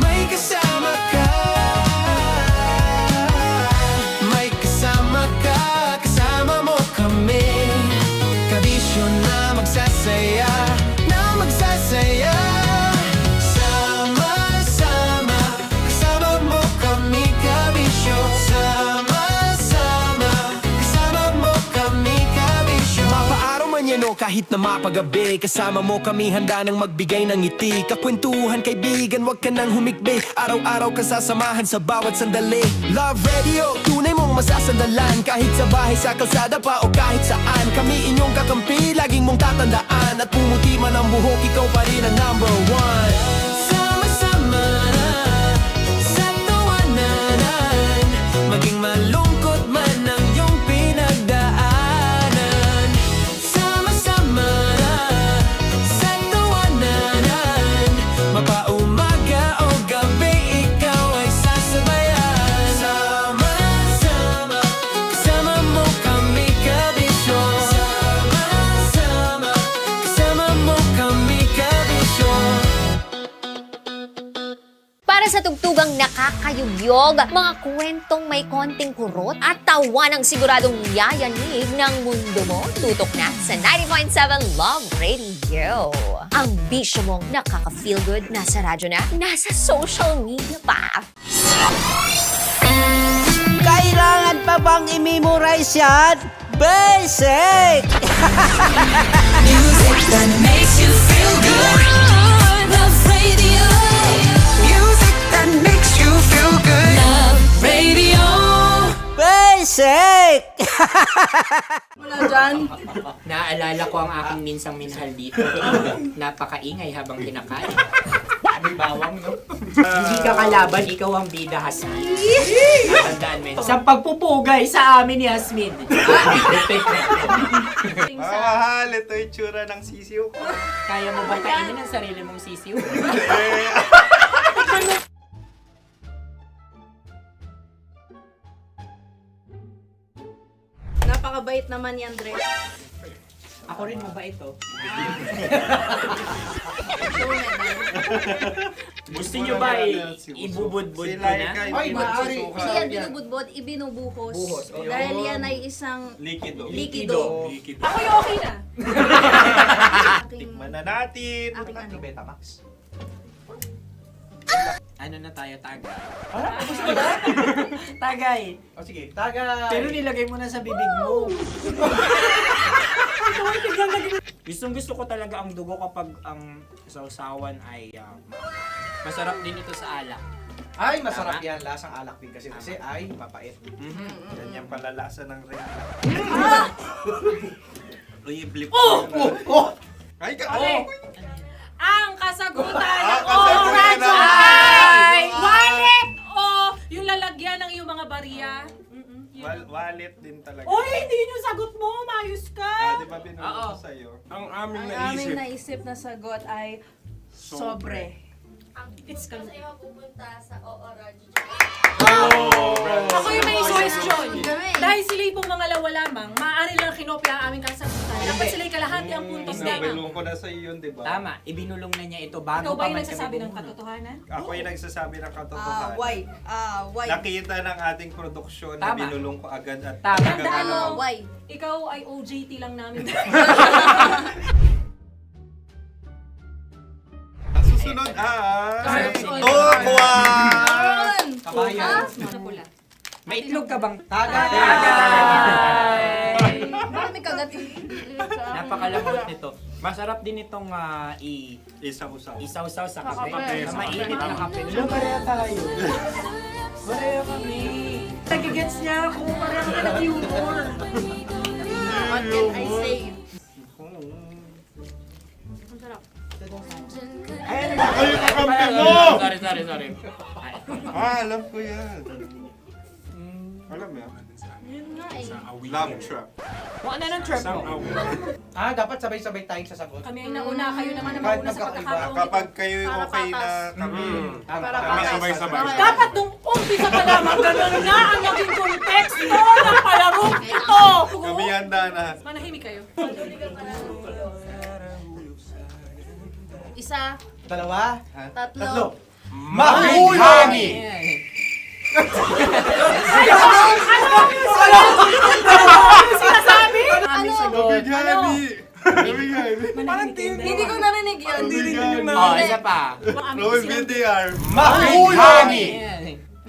may kasama ka. May kasama ka, kasama mo kami. Kabisyo na magsasaya, na magsasaya. Sama-sama, kasama mo kami, kabisyo. Sama-sama, kasama mo kami, kabisyo. Mapaaraw man yan o kahit na mapagabi, kasama mo kami, handa nang magbigay ng ngiti. Kakwentuhan, kaibigan, wag ka nang humikbi. Araw-araw ka sasamahan sa bawat sandali. Love Radio, tunay mong masasandalan. Kahit sa bahay, sa kalsada pa o kahit saan, kami inyong kakampi, laging mong tatandaan. At pumuti man ang buhok, ikaw pa rin ang #1. Sama-sama sa tawanan, maging malungkot man ang iyong pinagdaanan. Sama-sama sa tawanan, mapaumaga o gabi, ikaw ay sasabayan. Sama-sama, kasama mo kami, kabisyo. Sama-sama, kasama mo kami, kabisyo. Para sa tugtugang nakakayugyog, mga kwentong may konting kurot at tawanang siguradong yayanig ng mundo mo, tutok na sa 90.7 Love Radio. Ang bisyo mong nakaka-feel good, nasa radyo na, nasa social media pa. Kailangan pa bang i-memorize yan? Basic! Music that makes you feel good. Love Radio. Music that makes you feel good. Love Radio. Basic! Naaalala ko ang aking minsang minahal dito. Napakaingay habang kinakain. May bawang, no? Hindi ka kalaban, ikaw ang bida, Hasmin. Tandaan mo yun. Sa pagpupugay sa amin ni Hasmin. Mahal, ito yung tsura ng sisiw ko. Kaya mo ba kainin ang sarili mong sisiw? naman yan, Dre. Ako rin mabait oh. Gusto nyo ba ibubudbud ko na? Ay, maaari. Hindi yan binubudbod, ibinubuhos. Buhos, oh. Dahil yan ay isang Likido. likido. Ako yung okay na. Tikman na natin. Aking ano. Betamax. Ano na tayo, tagay? Tagay. O sige, tagay. Pero nilagay mo na sa bibig mo. Gustong gusto ko talaga ang dugo kapag ang sausawan ay masarap din ito sa alak. Ay, masarap Tama. yan. Lasang alak din kasi ay mapait. Yan yung palalasa ng rin. Uy, blip. Ay, Okay. Ang kasagutan Ang o kasagutan radyo ay- ay wallet o yung lalagyan ng iyong mga barya. Wallet din talaga. Oy, hindi yun yung sagot mo. Mayos ka. Di ba binulong ko sa'yo? Ang aming Ang aming naisip na sagot ay sobre. It's Kasi coming. mapupunta sa Oo-Radyo. Ako yung may question. Kami. Dahil sila pong mga lawa lamang, maaari lang kinopya ang aming kasagutan. Dapat sila'y kalahati ang puntos lamang. Binulong ko na sa'yo yun, di ba? Tama, ibinulong na niya ito bago Ikaw ba pa yung man nagsasabi kami ng bumuno. katotohanan? Ako yung nagsasabi ng katotohanan. Why? Nakita ng ating produksyon na Tama. binulong ko agad at Tama. Tandaan mo, Why? ikaw ay OJT lang namin. Ang susunod ay... Sunod. Tokwa! Kabayan. Ano pula? May itlog ka bang? Tagay! Marami kagat. Napakalambot nito. Masarap din itong Isa-usaw. isaw-saw sa kape. kape, Sa sa mainit kape. na kape. Ano, pareha tayo. Pareha kami. Nagigets niya ako. Pareha ka ng humor. What can I say? Ay, ako yung kakampi mo! Sorry. Alam ko yan. Alam mo yan? Yun nga eh. Love trap. Kung ano ng trap mo? Dapat sabay-sabay tayong sasagot. Kami ang nauna, kayo naman ang Kahit mauna sa magkakaiba. pagkakataon. Kapag kayo Para okay na patas. kami, Para kami patas. sabay-sabay. Dapat nung umpisa pa lamang ganun na ang naging konteksto ng palarong ito. kami handa na. Manahimik kayo. Isa, Dalawa? tatlo. Mahulani! Sinasabi? Ano? Hindi ko narinig yun. Oh, isa pa. Roll VTR. Mahulani!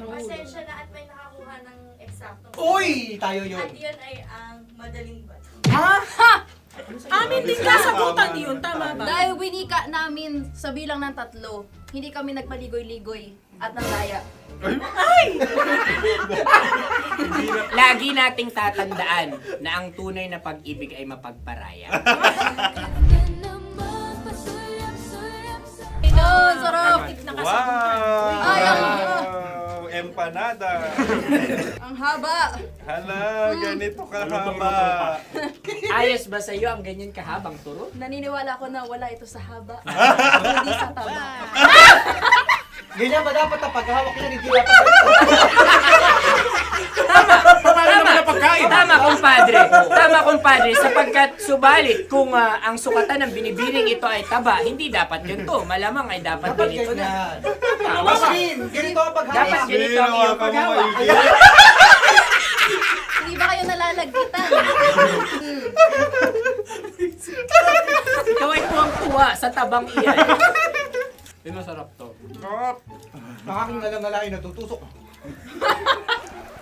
Pasensya na at may nakakuha ng eksakto. Uy! Tayo yun. At yun ay ang madaling bato. Amin din kasagutan yun, tama ba? Dahil winika namin sa bilang ng tatlo, hindi kami nagpaligoy-ligoy at nandaya. Lagi nating tatandaan na ang tunay na pag-ibig ay mapagparaya. Ayun, sarap! Nakasagutan. Ay, Wow! Empanada! ang haba! Hala, ganito kahaba. Ayos ba sa'yo ang ganyan kahabang turo? Naniniwala ko na wala ito sa haba, hindi sa taba. Ganyan ba dapat ang paghahawak niya? Hindi dapat Tama, kumpadre. Sapagkat subalit kung ang sukatan ng binibining ito ay taba, hindi dapat ganito. Malamang ay dapat ganito na. Ganito ang paghahawak. Dapat ganito ang iyong paghawak. Hindi ba kayo nalalagkitan? Ikaw ay tuwang-tuwa sa tabang iyan. Ay, masarap to. Nakaking nalang natutusok.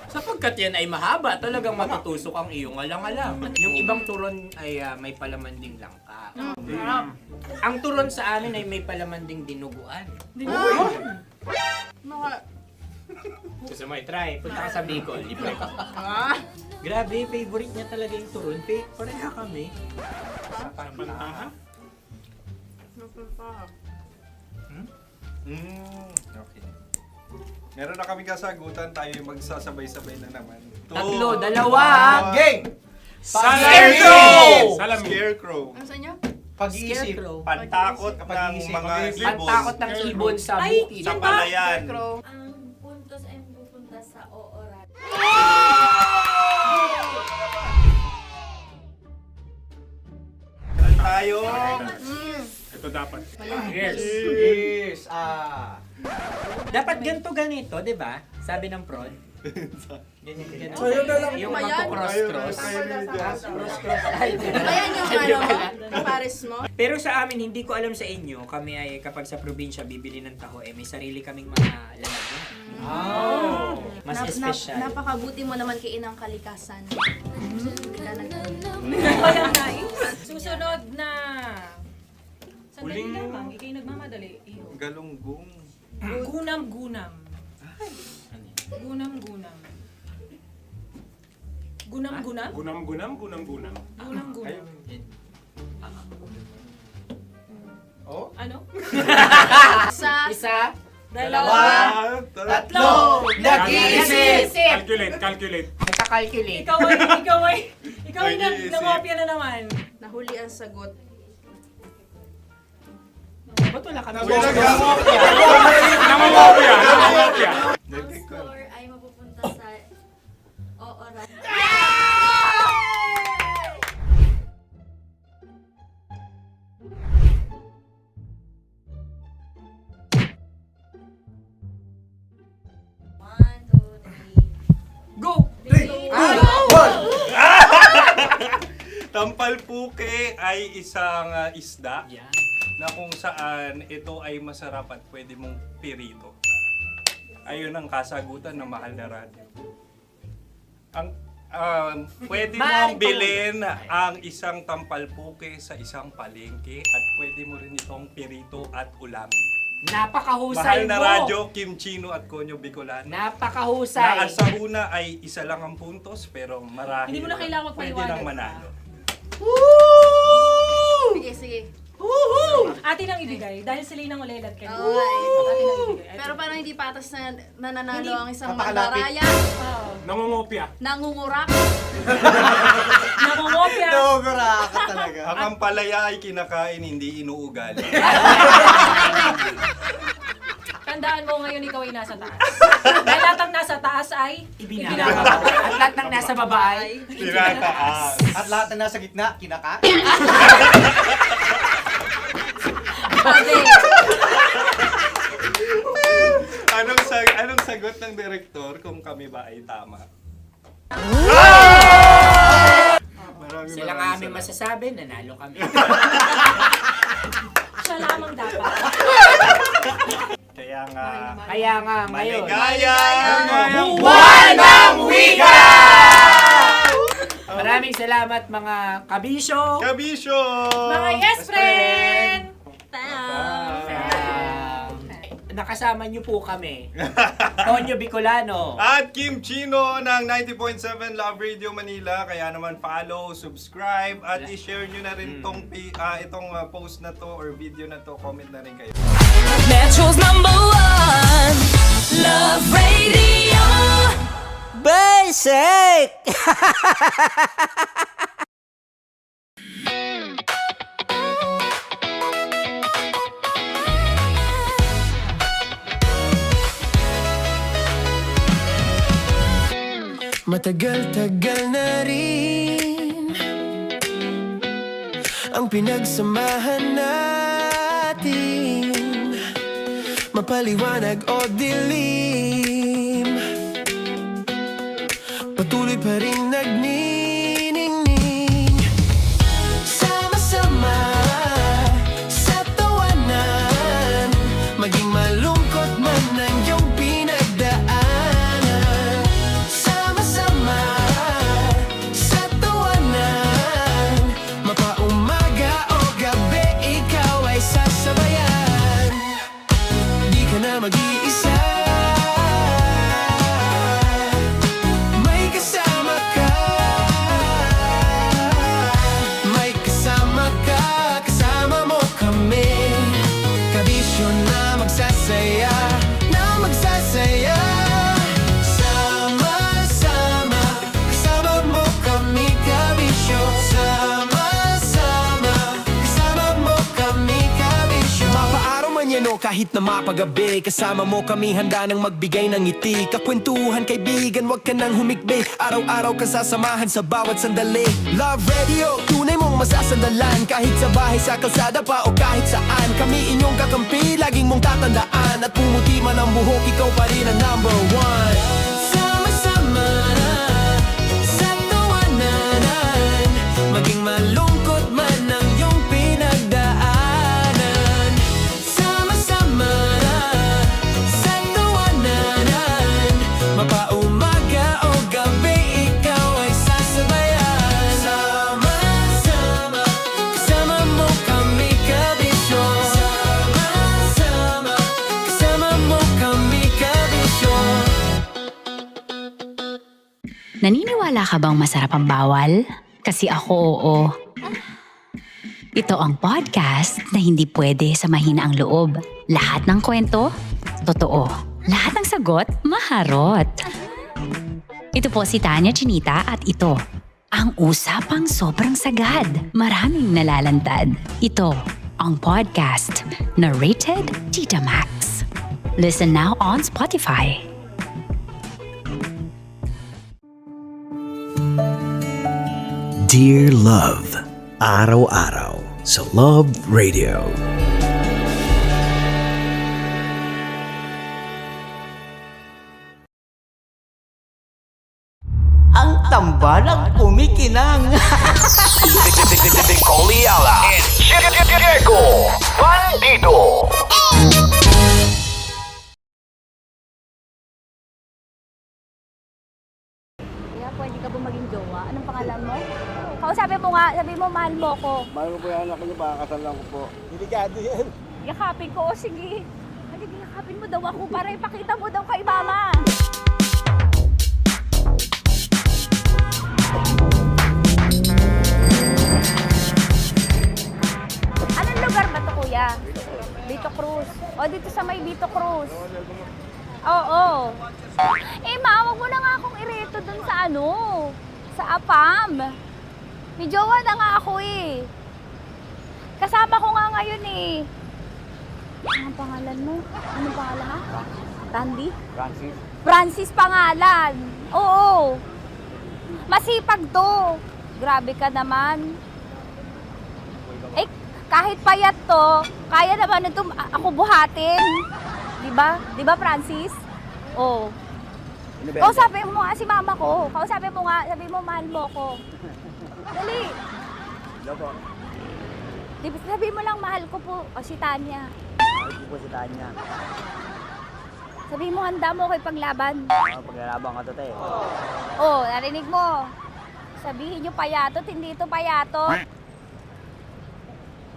Sapagkat yan ay mahaba, talagang matutusok ang iyong alang-alang. Yung ibang turon ay may palaman ding langka. Ang turon sa amin ay may palaman ding dinuguan. Gusto mo i-try? Punta ka sa Bicol, libre ka. Grabe, favorite niya talaga yung turon. Pareha kami. Okay. Meron na kami kasagutan, tayo yung magsasabay-sabay na naman. Tatlo, dalawa. Game! Scarecrow! Scarecrow. Ano sa inyo? Pag-iisip. Scarecrow. Pantakot ng mga ibon. Pantakot ng ibon sa Ay, bukid. Sa palayan. Ang puntos ay pupunta sa Oo-Radyo. tayo. Ito dapat. Yes. Dapat ganito, di ba? Sabi ng prod. Ganyan. Sa'yo na lang. Yung Ayan. magpo-cross-cross. Cross-cross. Ayan yung pares mo. Pero sa amin, hindi ko alam sa inyo, kami ay kapag sa probinsya bibili ng taho, may sarili kaming mga lalagyan. Mas espesyal. Napakabuti mo naman kay Inang Kalikasan. Susunod na. Sandali lamang, ikay nagmamadali. Iyo. Galunggong. Gunam-gunam. Gunam-gunam. Gunam-gunam? Gunam-gunam. Gunam-gunam. Oh? Ano? Isa, Dalawa. Tatlo. Nag-iisip. Calculate. nagka-calculate. Ikaw ay nangopya na naman. Nahuli ang sagot. Ba't wala kami? Nangongopya. Ang score ay mapupunta sa Oora. One, two, three. Go! Tampalpuke ay isang isda Yan. na kung saan ito ay masarap at pwede mong pirito. Ayun ang kasagutan ng mahal na radyo. Ang pwede mong bilhin ang isang tampalpuke sa isang palengke at pwede mo rin itong pirito at ulamin. Napakahusay Mahal na mo. radyo, Kim Chino at Konyo Bicolano. Napakahusay. Na sa una ay isa lang ang puntos pero marahil Hindi mo na kailangan pwede magpaliwanag. nang manalo. Sige, sige. Atin ang ibigay dahil sila yung nangulelat kayo. Okay. Atin ang ibigay. Pero parang hindi patas na nananalo Hindi. ang isang Kapakalapit. mandaraya. Nangongopya. Nangungurak. Nangungopya. ka talaga. Ang ampalaya ay kinakain, hindi inuugali. Tandaan mo ngayon ikaw ay nasa taas. Dahil lahat ng nasa taas ay Ibinababa. At lahat ng nasa baba ay Tinataas. At lahat na nasa gitna, kinaka. Anong sagot ng direktor kung kami ba ay tama? sila nga aming masasabi, nanalo kami. siya lamang dapat. Kaya nga, Kaya nga ngayon. maligaya! Buwan ng Wika! Maraming salamat mga kabisyo. Kabisyo! Mga yes friend! Nakasama niyo po kami. Konyo Bicolano. At Kim Chino ng 90.7 Love Radio Manila. Kaya naman follow, subscribe, at i-share nyo na rin itong post na to or video na to. Comment na rin kayo. Metro's #1 Love Radio. Basic! Matagal-tagal na rin ang pinagsamahan natin, mapaliwanag o dilim, patuloy pa rin nagniningning. Sama-sama sa tawanan, maging malungkot man ang iyong pinagdaanan. Sama-sama sa tawanan, mapaumaga o gabi, ikaw ay sasabayan. Di ka na mag-iisa, may kasama ka. May kasama ka, kasama mo kami. Kabisyo na magsasaya, na magsasaya. Sama-sama, kasama mo kami, kabisyo. Sama-sama, kasama mo kami, kabisyo. Mapaaraw man manyano kahit na mapagabi. Kasama mo kami handa nang magbigay ng ngiti. Kakwentuhan kaibigan, wag ka nang humikbi. Araw-araw ka sasamahan sa bawat sandali. Love Radio, tunay mong masasandalan. Kahit sa bahay, sa kalsada pa o kahit saan. Kami inyong kakampi, laging mong tatandaan. At pumuti man ang buhok, ikaw pa rin ang number one. Sama-sama sa tawanan, maging malungkot man ang iyong pinagdaanan. Sama-sama sa tawanan, mapaumaga o gabi, ikaw ay sasabayan. Sama-sama, kasama mo kami kabisyo. Sama-sama, kasama mo kami kabisyo. Naniniwala ka bang masarap ang bawal? Kasi ako oo. Ito ang podcast na hindi pwede sa mahina ang loob. Lahat ng kwento, totoo. Lahat ng sagot, maharot. Ito po si Tanya Chinita at ito, ang usapang sobrang sagad. Maraming nalalantad. Ito, ang podcast na Rated Tita Max. Listen now on Spotify. Dear Love, araw-araw sa Love Radio. Ang tambalang kumikinang. Coliala and Diego Bandido. Kaya pwede ka ba maging jowa? Anong pangalan mo? Kausapin mo nga, sabi mo mahal mo ko. Mahal ko po yung anak niyo, makakasal lang ko po. Delikado yan. Yakapin ko, o sige. Halika, yakapin mo daw ako para ipakita mo daw kay mama. Anong lugar ba to, kuya? Vito Cruz. O, dito sa may Vito Cruz. Oo. Eh, ma, wag mo na nga akong ireto dun sa ano, sa APAM. May jowa na nga ako eh. Kasama ko nga ngayon eh. Anong pangalan mo? Anong pangalan ha? Randy? Francis. Francis pangalan. Oo. Masipag to. Grabe ka naman. Eh, kahit payat to, kaya naman ito ako buhatin. Diba? Diba, Francis? Oo. Kausapin mo nga si mama ko. Kausapin mo nga, sabi mo mahal mo ko. Dali. Hello po. Sabi mo lang mahal ko po. O si Tanya. Mahal ko po si Tanya. Sabi mo handa mo kay paglaban. Paglalaban ka to, te. Oh, narinig mo. Sabihin nyo payatot, hindi ito payatot.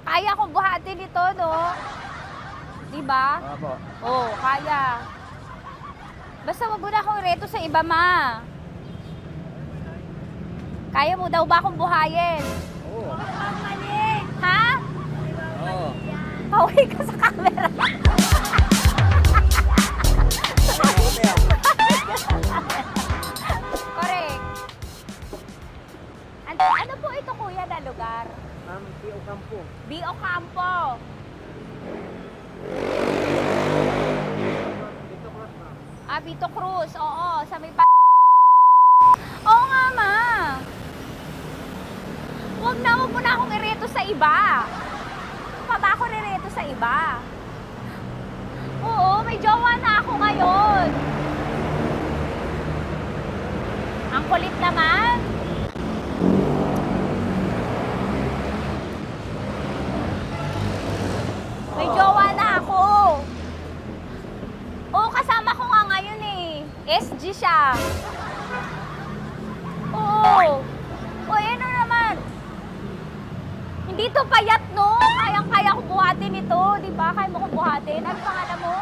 Kaya kong buhatin ito, no? Diba? Opo. Oh, kaya. Basta wag mo na akong reto sa iba, ma. Kaya mo daw ba akong buhayin? Oo. Ha? Oo. Pauwi ka sa camera. Correct. Ano po ito, kuya, na lugar? B.O. Campo. B.O. Campo. Vito Cruz. Oo, sa may Oo nga, ma. Wag mo na akong ireto sa iba. Pa ba ako nireto sa iba? Oo, may jowa na ako ngayon. Ang kulit naman. May jowa na ako. Oo, kasama ko nga ngayon eh. SG siya. Oo. O, ano naman? Hindi to payat, no? Kayang-kaya ko buhatin ito, di ba? Kaya mo kong buhatin. Ano pangalan mo?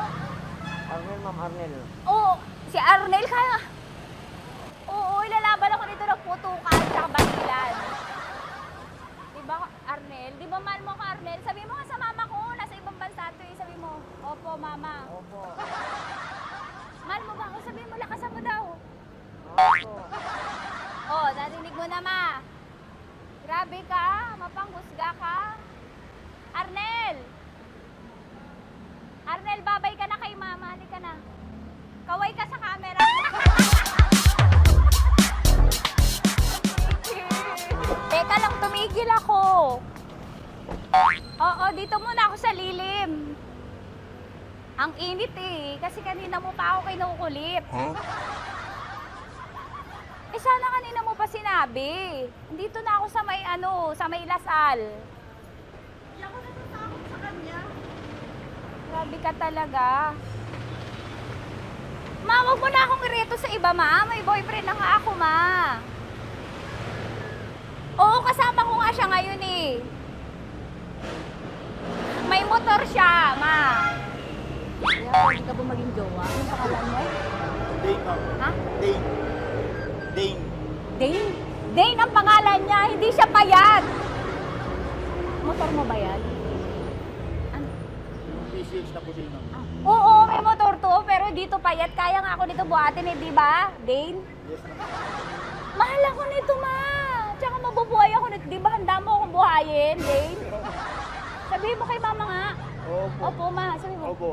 Arnel, ma'am, Arnel. Oo, si Arnel kaya. Oo, ilalaban ako nito ng putukan sa Basilan. Di ba, Arnel? Di ba mahal mo ka, Arnel? Sabi mo nga sa mama ko, nasa ibang bansa to eh. Sabi mo, opo, mama. Opo. Mahal mo ba ako? Sabi mo, lakasan mo daw. Opo. Oh, narinig mo na, ma. Grabe ka, mapanghusga ka. Arnel! Ang init eh. Kasi kanina mo pa ako kinukulit. Eh sana kanina mo pa sinabi. Dito na ako sa may sa may Lasal. Hindi ako natatakot sa kanya. Grabe ka talaga. Ma, wag mo na akong ireto sa iba, ma. May boyfriend na nga ako, ma. Oo, kasama ko nga siya ngayon eh. May motor siya, ma. Kaya pwede ka ba maging jowa? Anong pangalan mo? Dane, ma'am. Ha? Dane. Dane. Dane? Dane ang pangalan niya, hindi siya payat. Motor mo ba yan? Ano? PCH na po din, ma'am. Oo, may motor to, pero dito payat. Kaya nga ako nito buhatin eh, di ba? Dane? Yes, ma'am. Mahal ako nito, ma. Tsaka mabubuhay ako nito. Di ba handa mo akong buhayin, Dane? Sabihin mo kay mama nga. Opo. Opo, ma. Sabi mo. Opo.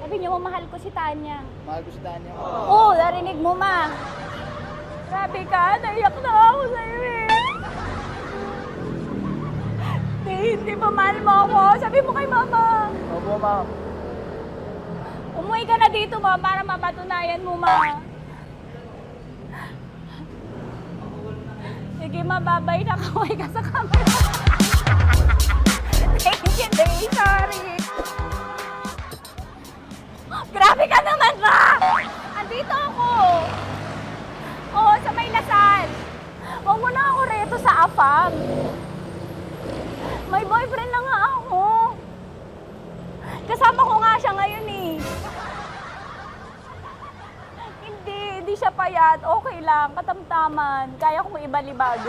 Sabi niyo, mahal ko si Tanya. Mahal ko si Tanya. Oo, narinig mo, ma. Grabe ka, naiyak na ako sa'yo eh. Hindi ba mahal mo ako? Sabi mo kay mama. Opo, ma'am. Umuwi ka na dito, ma, para mapatunayan mo, ma. Sige, ma, babay na. Kaway ka sa camera. Thank you, Day. Sorry. Grabe ka naman, ma! Andito ako. Oo, sa may Lasal. Huwag mo na ako reto sa afam. May boyfriend na nga ako. Kasama ko nga siya ngayon eh. Hindi siya payat. Okay lang, katamtaman. Kaya kong ibalibag.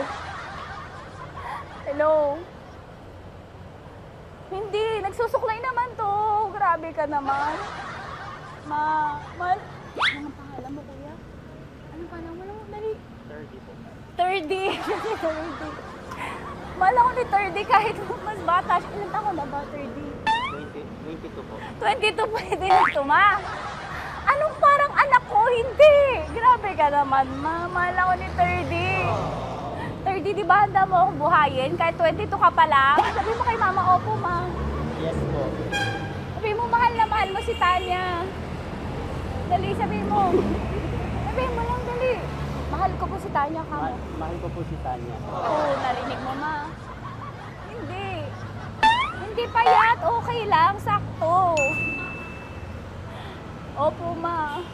Hello? Hindi, nagsusuklay naman to. Grabe ka naman. Anong pangalan mo, kuya? Anong pangalan mo lang? Dali. 30 po. 30? 30. Mahal ako ni 30 kahit mas bata siya. Ilan taon na ba, 30? 22 po. 22 pwede na ito, ma. Anong parang anak ko? Hindi. Grabe ka naman, ma. Mahal ako ni 30. 30, di ba handa mo akong buhayin? Kahit 22 ka pa lang? Sabi mo kay mama, opo, ma. Yes po. Sabi mo, mahal na mahal mo si Tanya. Dali, sabi mo. Sabi mo lang, dali. Mahal ko po si Tanya, ka mo. Mahal ko po si Tanya. Oo, narinig mo, ma. Hindi. Hindi payat. Okay lang, sakto. Opo, ma.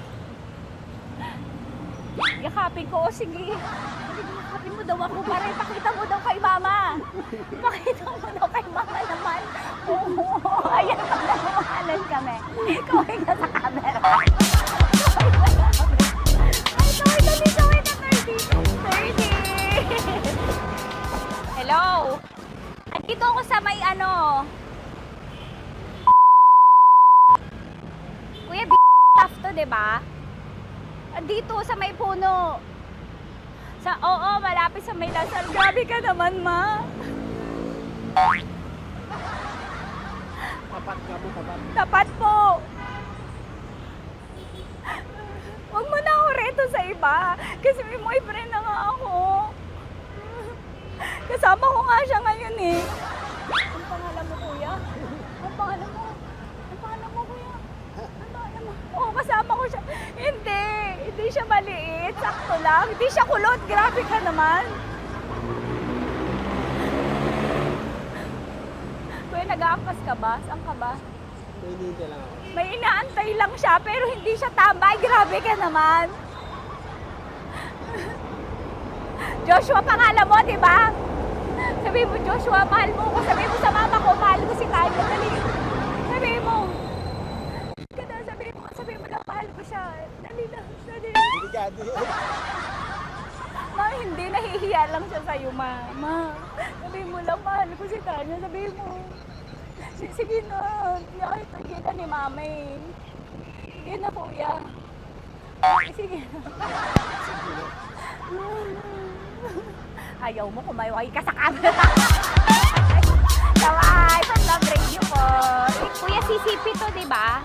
Yakapin ko. O, sige. Yakapin mo daw ako para ipakita mo daw kay mama. Ipakita mo daw kay mama naman. Oo, ayan, pag nagmamahalan kami. Kaway ka sa camera. Ay, kaway na 30. 30. Hello? Andito ako sa may Kuya, tough to, diba? Dito sa may puno. Oo, malapit sa may Lasal. Grabe ka naman, ma. Tapat ka mo, tapat. Tapat po. Huwag mo na ako reto sa iba. Kasi may boyfriend na nga ako. Kasama ko nga siya ngayon eh. Ang pangalan mo, kuya? Ang pangalan mo? Ang pangalan mo, kuya? Ang pangalan mo? Oo, kasama ko siya. Hindi siya maliit. Sakto lang. Hindi siya kulot. Grabe ka naman. Kuya, nag-aampas ka ba? Saan ka ba? Pwede lang ako. May inaantay lang siya, pero hindi siya tambay. Grabe ka naman. Joshua, pangalan mo, di ba? Sabi mo, Joshua, mahal mo ko. Sabi mo sa mama ko, mahal ko si Tanya. Dali. Sabi mo. Sabi mo lang, mahal ko siya. Dali lang. Delikado. Ma, hindi. Nahihiya lang siya sa'yo, ma. Sabi mo lang, mahal ko si Tanya. Sabi mo. Sige na. Sige na ni mama eh. Sige na, kuya. Sige na. Ayaw mo, kumayaway ka sa camera. Kaway, from Love Radio po. Kuya, CCP to, di ba?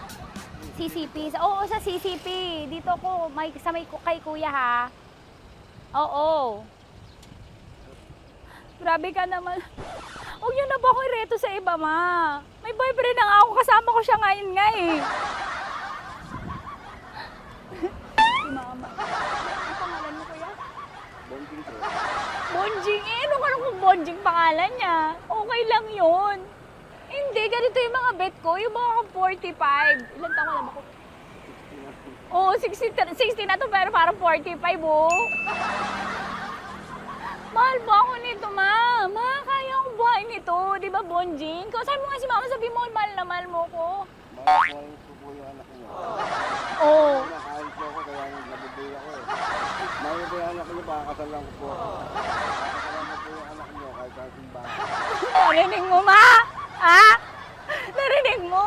CCP. Oo, sa CCP. Dito ko, sa may kay kuya ha. Oo. Grabe ka naman. Huwag niyo na ba akong ireto sa iba, ma? May boyfriend na nga ako. Kasama ko siya ngayon nga eh. Bonjing pangalan niya. Okay lang yun. Hindi, ganito yung mga bet ko. Yung mga 45. Ilan taon alam ako? Oo, 60 na to pero parang 45, oh. Mahal ba ako nito, ma? Ma, kaya akong buhay nito. Di ba, Bonjing? Sabi mo nga si mama, sabi mo, mahal na mahal mo ko. Mahal ko po yung anak niyo. Oo. Nakain po ako kaya nabibigay ako eh. Mahal ko yung anak niyo, baka kasalan ko po. Kakasalan ko po yung anak niyo kahit sa simbahan. Narinig mo, ma? Ha? Narinig mo?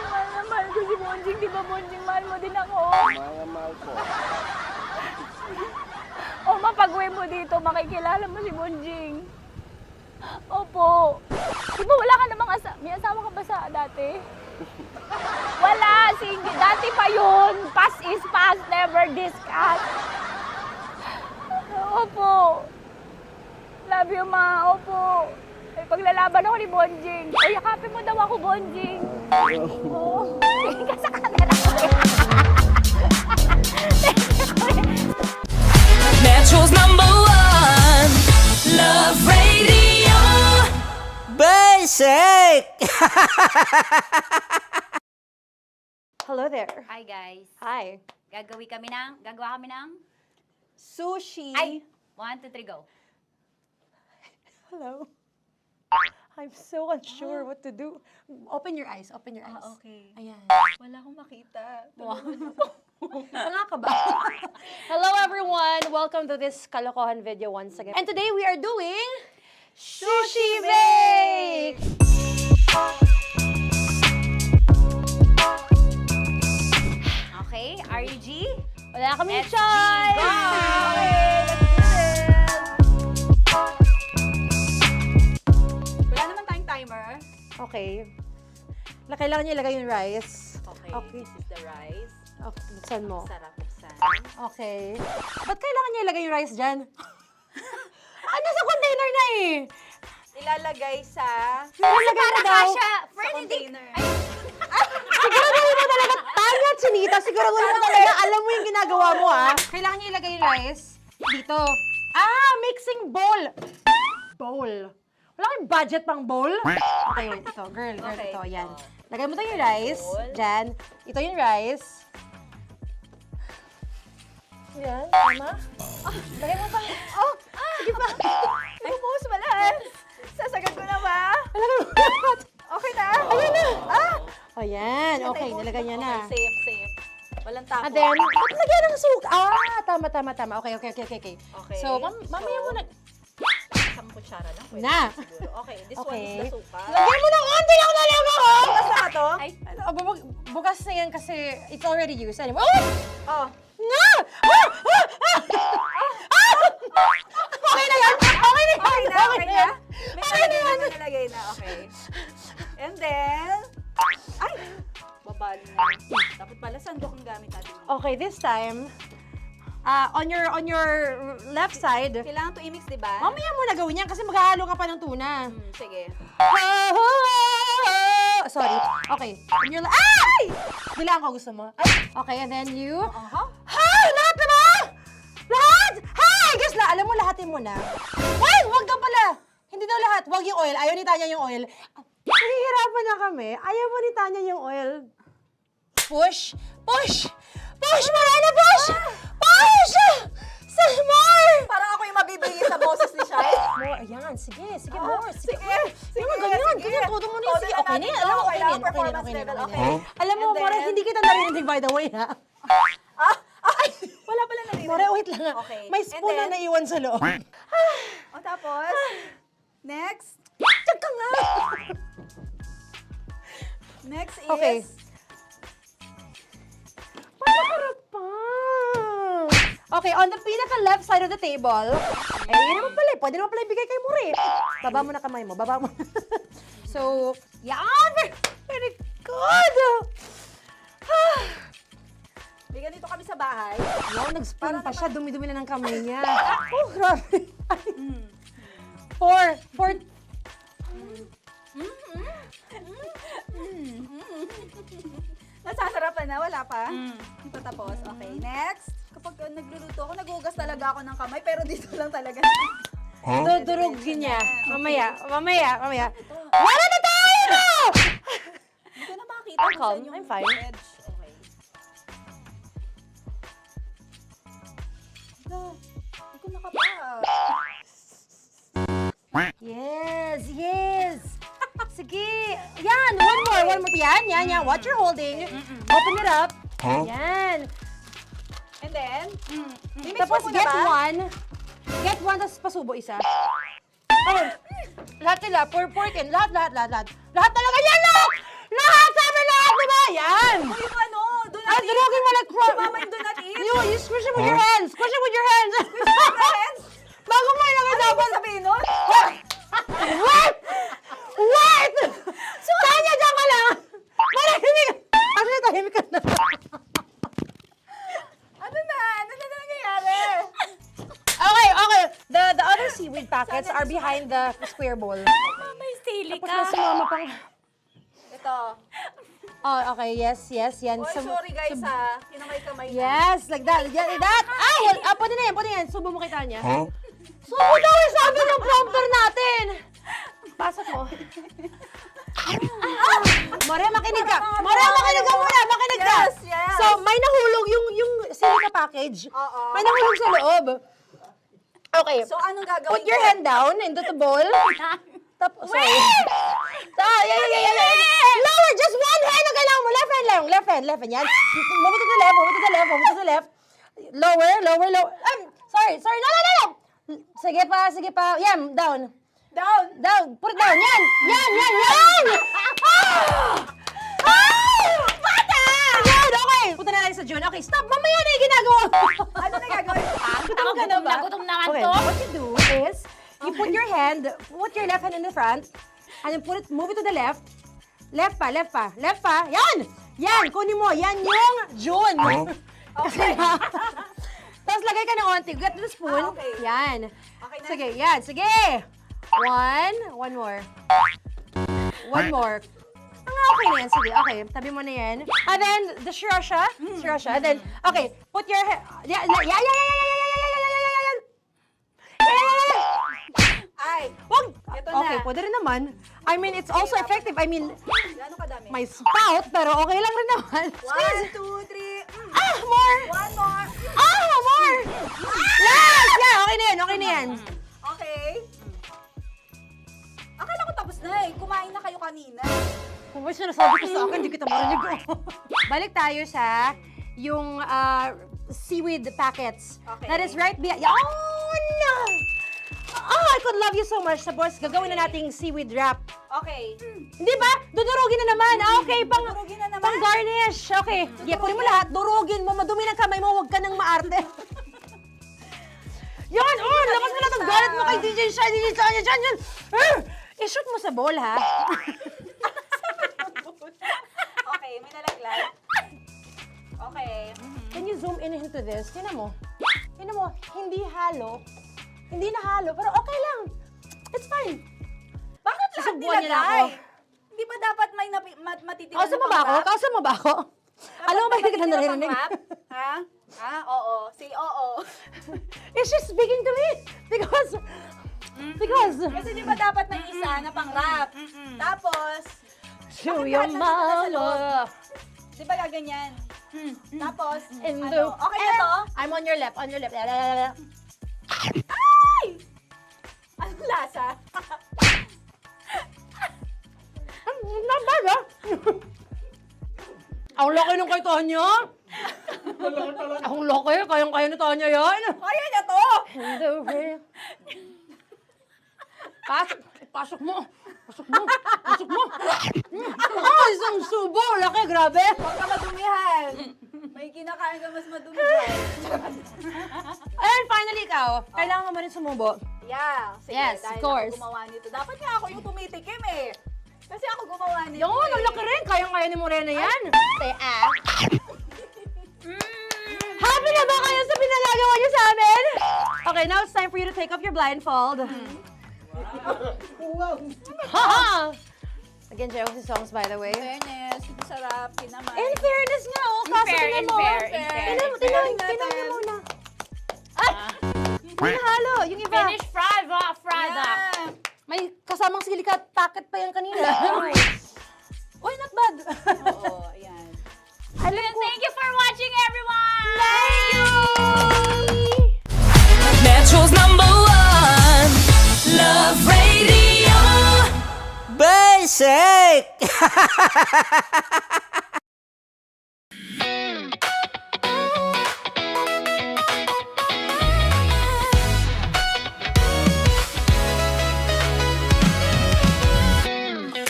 Mahal na mahal ko si Bonjing. Di ba, Bonjing, mahal mo din ako? Mahal po. O, mapag-uwi mo dito, makikilala mo si Bonjing. Opo. Di ba wala ka namang may asawa ka ba sa dati? Wala, single. Dati pa yun. Past is past, never discuss. Opo. Love you, ma. Opo. Ay, paglalaban ako ni Bonjing. O, yakapin mo daw ako, Bonjing. Oo. Sige ka sa camera. Metro's #1 Love Radio. Basic! Hello there. Hi, guys. Hi. Gagawa kami ng... Sushi. Ay! 1, 2, 3, go. Hello. I'm so unsure what to do. Open your eyes. Open your eyes. Okay. Ayan. Wala akong makita. Tanga ka ba? Hello everyone! Welcome to this Kalokohan video once again. And today we are doing Sushi Bake! Okay, RG? Wala kaming SG, choice! go! Okay, let's do this! Wala naman tayong timer. Okay. Kailangan niyo ilagay yung rice. Okay, Okay. this is the rice. Okay, buksan mo. Sarap buksan. Okay. Ba't kailangan niya ilagay yung rice dyan? Nasa container na eh! Ilalagay sa... Ilalagay mo daw. sa container. Siguraduhin mo talaga, Tanya at Sunita, siguraduhin mo talaga, alam mo yung ginagawa mo ah. Kailangan niya ilagay yung rice dito. Mixing bowl. Bowl. Wala kayong budget pang bowl? Okay, wait, ito, girl, Okay. ito, yan. Lagay mo tayo yung rice, dyan. Ito yung rice. Yan, tama? Lagay mo pa. Sige pa. Ubus mo lang. Sasagad ko na ba? Lagay mo. Okay na. Ayan na. Ayan, okay, nilagay niya na. Okay, safe. Walang tapo. And then, ba't lagyan ng suka? Tama. Okay. Okay. So, mamaya mo na. Isang kutsara lang. Pwede Na. siguro. Okay, this one Okay. is the suka. Lagyan mo ng onti lang talaga ko! Bukas na to? Ay, bukas na yan kasi it's already used. Anyway. Oh. Nga! Okay na yan! Okay na yan! May nalagay na. Okay. And then, ay! Babali na. Dapat pala sandok ang gamit natin. Okay, this time, on your left side, Kailangan to i-mix, di ba? mamaya mo na gawin yan kasi maghahalo ka pa ng tuna. Sige. Sorry. Okay. On your ay! Bilang ko gusto mo. Ay! Okay, and then you... Hay! Lahat na ba? Lahat! Hay! Guys, alam mo, lahatin mo na. Ay! Wag daw pala! Hindi daw lahat. Wag yung oil. Ayaw ni Tanya yung oil. Nahihirapan na kami. Ayaw mo ni Tanya yung oil. Push! Push! Push! Marana, push! Push! Say more! Parang ako yung mabibigay sa boses ni Shai. More. Ayan. Sige. Sige, more. Sige. Sige, Ganyan. sige. Ganyan. Todo mo na. Todo Sige. na Okay na natin yan. to. Alam mo, okay na yan. Kailangan performance level, okay. Alam mo, And then- More, hindi kita narinig by the way, ha? Wala pala na rin. More, wait lang. Okay. May And spoon na then- naiwan sa loob. O tapos, next. Tiyag ka nga! Next is... Okay. Paano pa? Okay, on the pinaka-left side of the table, yun naman pala, pwede naman pala ibigay kay More. Baba mo na kamay mo, baba mo. So, yan! Very good! May ganito kami sa bahay. Wow, nag-spoon pa siya, dumi-dumi na ng kamay niya. Oh, grabe. Four. Nasasarapan na, wala pa. Patapos. Okay, next. kapag nagluluto ako, nagugas talaga ako ng kamay, pero dito lang talaga. Dudurugin niya. Mamaya. Wala na tayo! Hindi ko na makita I'm kung calm. saan yung I'm fine. edge. Okay. Hindi ko nakapa. Yes. Sige. Yan, one more. Yan. What you're holding. Open it up. Yan. And then, Tapos get one, tapos pasubo isa. Okay. Lahat sila, pour it in. Lahat. Lahat talaga yan, lahat! Lahat! Sabi lahat, diba? Yan! oh, yung ano, do not Ay, eat. durugin mo like Mama, yung do not eat. You squish it with your hands. Squish it with your hands. Friends, Bago mo ilagay ano dapat. ibig sabihin nun? Wait! Tanya, dyan ka lang! Manahimik! Actually, tahimik ka na. Ano na nangyayari? Okay. The other seaweed packets are behind the square bowl. May sili ka. Tapos sumama pang... Ito. Oh, okay. Yes. Yan. Oy, sorry guys ha. Kinamay-kamay na. Yes, like that. Ay! Pwede na yan. Subo mo kay Tanya. Subo daw yung sabi ng prompter natin. Pasok mo. Maria, makinig ka. Makinig ka. Yes. So, may nahulog yung silica package. Oo. May nahulog sa loob. Okay. So, anong gagawin Put your ko? hand down into the bowl. Tapos, sorry. Yeah. Lower, just one hand ang kailangan mo. Left hand. Yan. Move it to the left. Lower. Sorry. No. Sige pa. Yan, down. Put it down. Yan. Bata! Yan, okay. Punta na lang sa June. Okay, stop. Mamaya na yung ginagawa. Ano na gagawin? Gutom na okay, what you do is, you put your left hand in the front, and then move it to the left. Left pa. Yan, kunin mo. Yan yung June. Okay. Tapos lagay ka ng onti. Get the spoon. Okay. Yan. Okay na. Sige. One more. Okay na yan. Sige, okay. Tabi mo na yan. And then, the sriracha. And then, okay. Put your head. Yan. Ay, Wag! Ito na. Okay, pwede rin naman. I mean, it's also effective. I mean, gano'ng kadami? may spout, pero okay lang rin naman. 1, 2, 3. More! One more. More! Yes! Yeah, okay na yan. Okay. Akala ko tapos na eh. Kumain na kayo kanina. Kung may sinasabi ko sa akin, hindi kita marinig. Balik tayo sa yung seaweed packets. Okay. That is right behind. Yun! Oh, I could love you so much. Tapos, gagawin na nating seaweed wrap. Okay. Hindi ba? Dudurugin na naman. Okay, Dudurugin na naman? pang garnish. Okay. Kunin mo lahat. Durugin mo. Madumi ng kamay mo. Huwag ka nang maarte. Yan! Oh, lakas na lang ang galit mo kay DJ Shania. Yan. I-shoot mo sa bowl, ha? Okay, may nalaglag. Okay. Can you zoom in into this? Tingnan mo. Hindi halo. Hindi na halo, pero okay lang. It's fine. Bakit lahat Susubuan niya na ako. nilagay? Hindi ba dapat may matitira Kausa mo ba ako? Alam mo ba hindi kita naririnig? Ha? Oo. Say oo. Is she speaking to me? Because... Kasi di ba dapat may isa na pang-rap? Tapos, To your mama. di ba gaganyan? Tapos, In ano? the... Okay na to? I'm on your left. Ay! Anong lasa? Not bad, ha? Ang laki nung kay Tonya. Ang laki. Kayang-kaya ni Tonya yan. Kaya niya to! In the rain. Pasok mo. Isang subo. Laki, grabe. Huwag ka madumihan. May kinakain ka mas madumi dyan. And finally, ikaw. Kailangan mo rin sumubo. Yeah. Sige, Yes, dahil of course. ako gumawa nito. Dapat nga ako yung tumitikim eh. Kasi ako gumawa nito. Yun, ang laki rin. Kayang-kaya ni Morena yan. Happy na ba kayo sa pinagagawa niyo sa amin? Okay, now it's time for you to take off your blindfold. Wow! Again, Jay Oxy songs, by the way. Fairness, sarap, kinamay. In fairness nga, oh. Kaso tingnan mo. in fair. Tingnan mo muna. Hindi nahalo. Yung iba. Finish fried, Yeah. May kasamang silica packet pa yan kanina. Uy, not bad. Oo, ayan. Alam ko. Thank you for watching, everyone! Thank you! Metro's #1 Love Radio. Basic!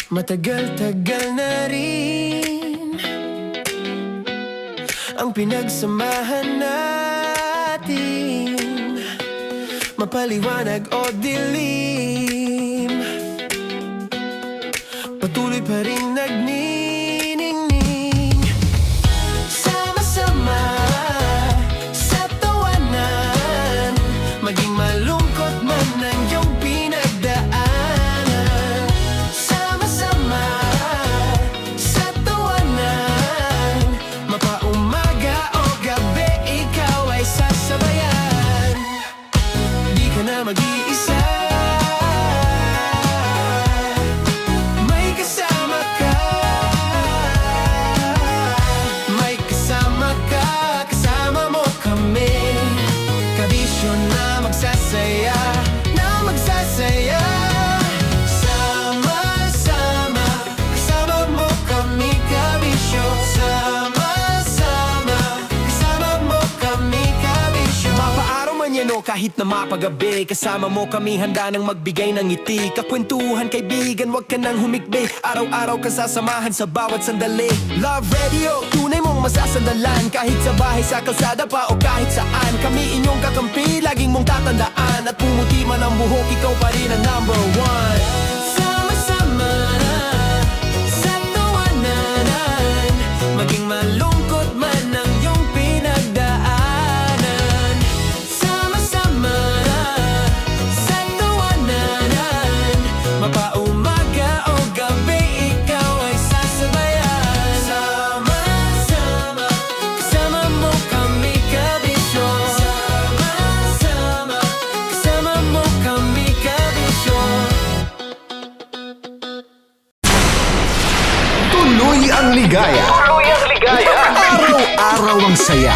Matagal-tagal na rin ang pinagsamahan natin, mapaliwanag o dilim, patuloy pa rin nagniningning. Sama-sama sa tawanan, maging malungkot man ang iyong pinagdaanan. Sama-sama sa tawanan, mapaumaga o gabi, ikaw ay sasabayan. Di ka na mag-iisa, may kasama ka. May kasama ka, kasama mo kami. Kabisyo na magsasaya, na magsasaya. Sama-sama, kasama mo kami, kabisyo. Sama-sama, kasama mo kami, kabisyo. Mapaaraw man yan o kahit na mapagabi, kasama mo kami, handa nang magbigay ng ngiti. Kakwentuhan, kaibigan, wag ka nang humikbi. Araw-araw ka sasamahan sa bawat sandali. Love Radio, tunay mong masasandalan. Kahit sa bahay, sa kalsada pa o kahit saan, kami inyong kakampi, laging mong tatandaan. At pumuti man ang buhok, ikaw pa rin ang #1. Sama-sama sa tawanan, maging malungkot man ang iyong pinagdaanan. Sama-sama sa tawanan, mapaumaga o gabi, ikaw ay sasabayan. Sama-sama, kasama mo kami, kabisyo. Sama-sama, kasama mo kami, kabisyo. Tuloy ang ligaya. Araw-araw ang saya.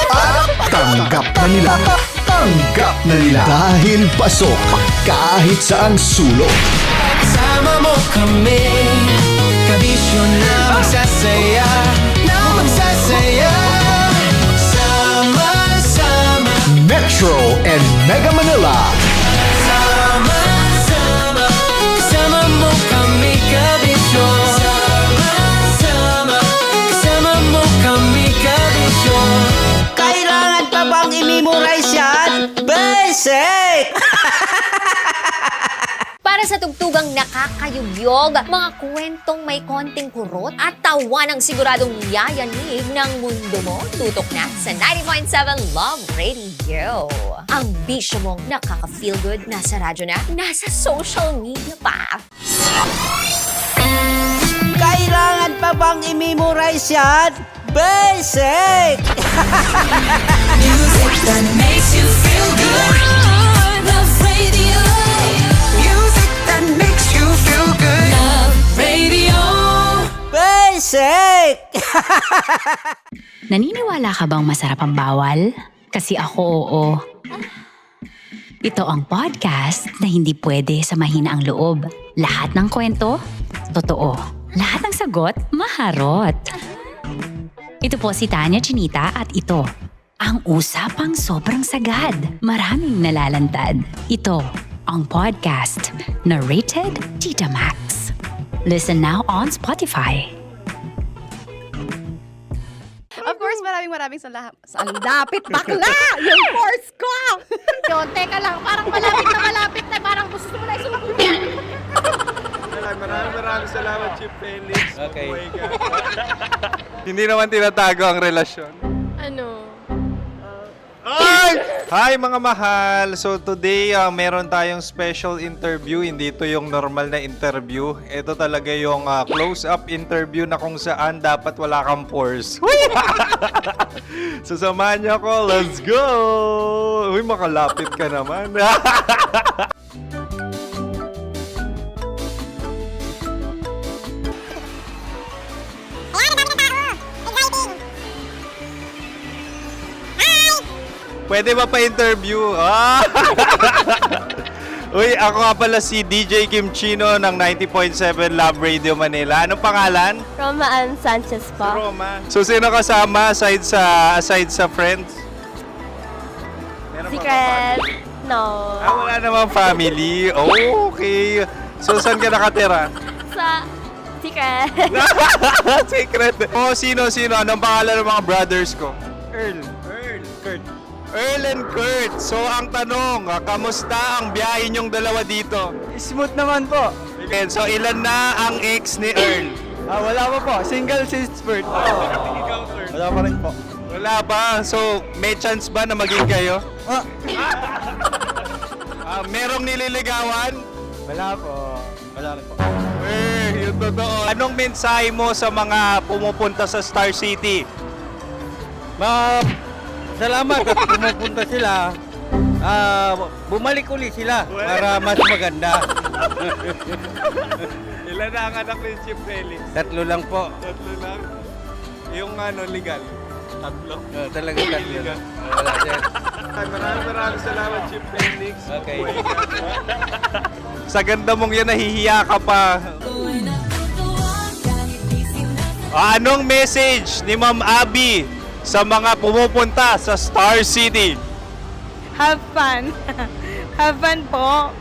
At tanggap na nila. Tanggap na nila. Dahil pasok kahit saang sulok. Kasama mo kami, kabisyo na magsasaya, na magsasaya. Sama-sama, Metro and Mega Manila. sama-sama, kasama mo kami, kabisyo. Sama-sama, kasama mo kami, kabisyo. Kailangan pa bang i-memorize yan? Basic! Para sa tugtugang nakakayugyog, mga kwentong may konting kurot at tawanang siguradong yayanig ng mundo mo, tutok na sa 90.7 Love Radio. Ang bisyo mong nakaka-feel good, nasa radyo na, nasa social media pa. Kailangan pa bang i-memorize yan? Basic! Music that makes you feel good. Love Radio. Music that makes you feel good. Love Radio. Basic! Naniniwala ka bang masarap ang bawal? Kasi ako oo. Ito ang podcast na hindi pwede sa mahina ang loob. Lahat ng kwento, totoo. Lahat ng sagot, maharot. Ito po si Tanya Chinita at ito, ang usapang sobrang sagad. Maraming nalalantad. Ito, ang podcast na Rated Tita Max. Listen now on Spotify. Of course, maraming salamat. Ang lapit bakla! Yung force ko! Yun, teka lang. Parang malapit na. Parang gusto mo na isumakot. Maraming salamat, Chief Felix. Okay. Hindi naman tinatago ang relasyon. Ano? Ay! Hi mga mahal! So today, meron tayong special interview. Hindi ito yung normal na interview. Ito talaga yung close-up interview na kung saan dapat wala kang pores. So samahan niyo ako. Let's go! Uy, makalapit ka naman. Pwede ba pa-interview? Ah! Uy, ako nga pala si DJ Kim Chino ng 90.7 Love Radio Manila. Anong pangalan? Roma Ann Sanchez po. Roma. So, sino kasama aside sa friends? Meron Secret. No. Wala namang family. Oh, okay. So, saan ka nakatira? Sa Secret. Secret. Oh, sino? Anong pangalan ng mga brothers ko? Earl, Kurt. Earl and Kurt. So, ang tanong, kamusta ang biyahe niyong dalawa dito? Smooth naman po. Okay, so, ilan na ang ex ni Earl? Wala pa po. Single since birth. Wala pa rin po. Wala ba? So, may chance ba na maging kayo? Merong nililigawan? Wala po. Wala rin po. Yung totoo. Anong mensahe mo sa mga pumupunta sa Star City? Salamat at pumupunta sila. Bumalik uli sila para mas maganda. Ilan na ang anak ni Chief Felix? 3 lang po. 3 lang? Yung legal? 3? Talaga 3 lang. Wala sir. Maraming salamat, Chief Felix. Okay. Sa ganda mong yan, nahihiya ka pa. Anong message ni Ma'am Abby sa mga pumupunta sa Star City? Have fun. Have fun po.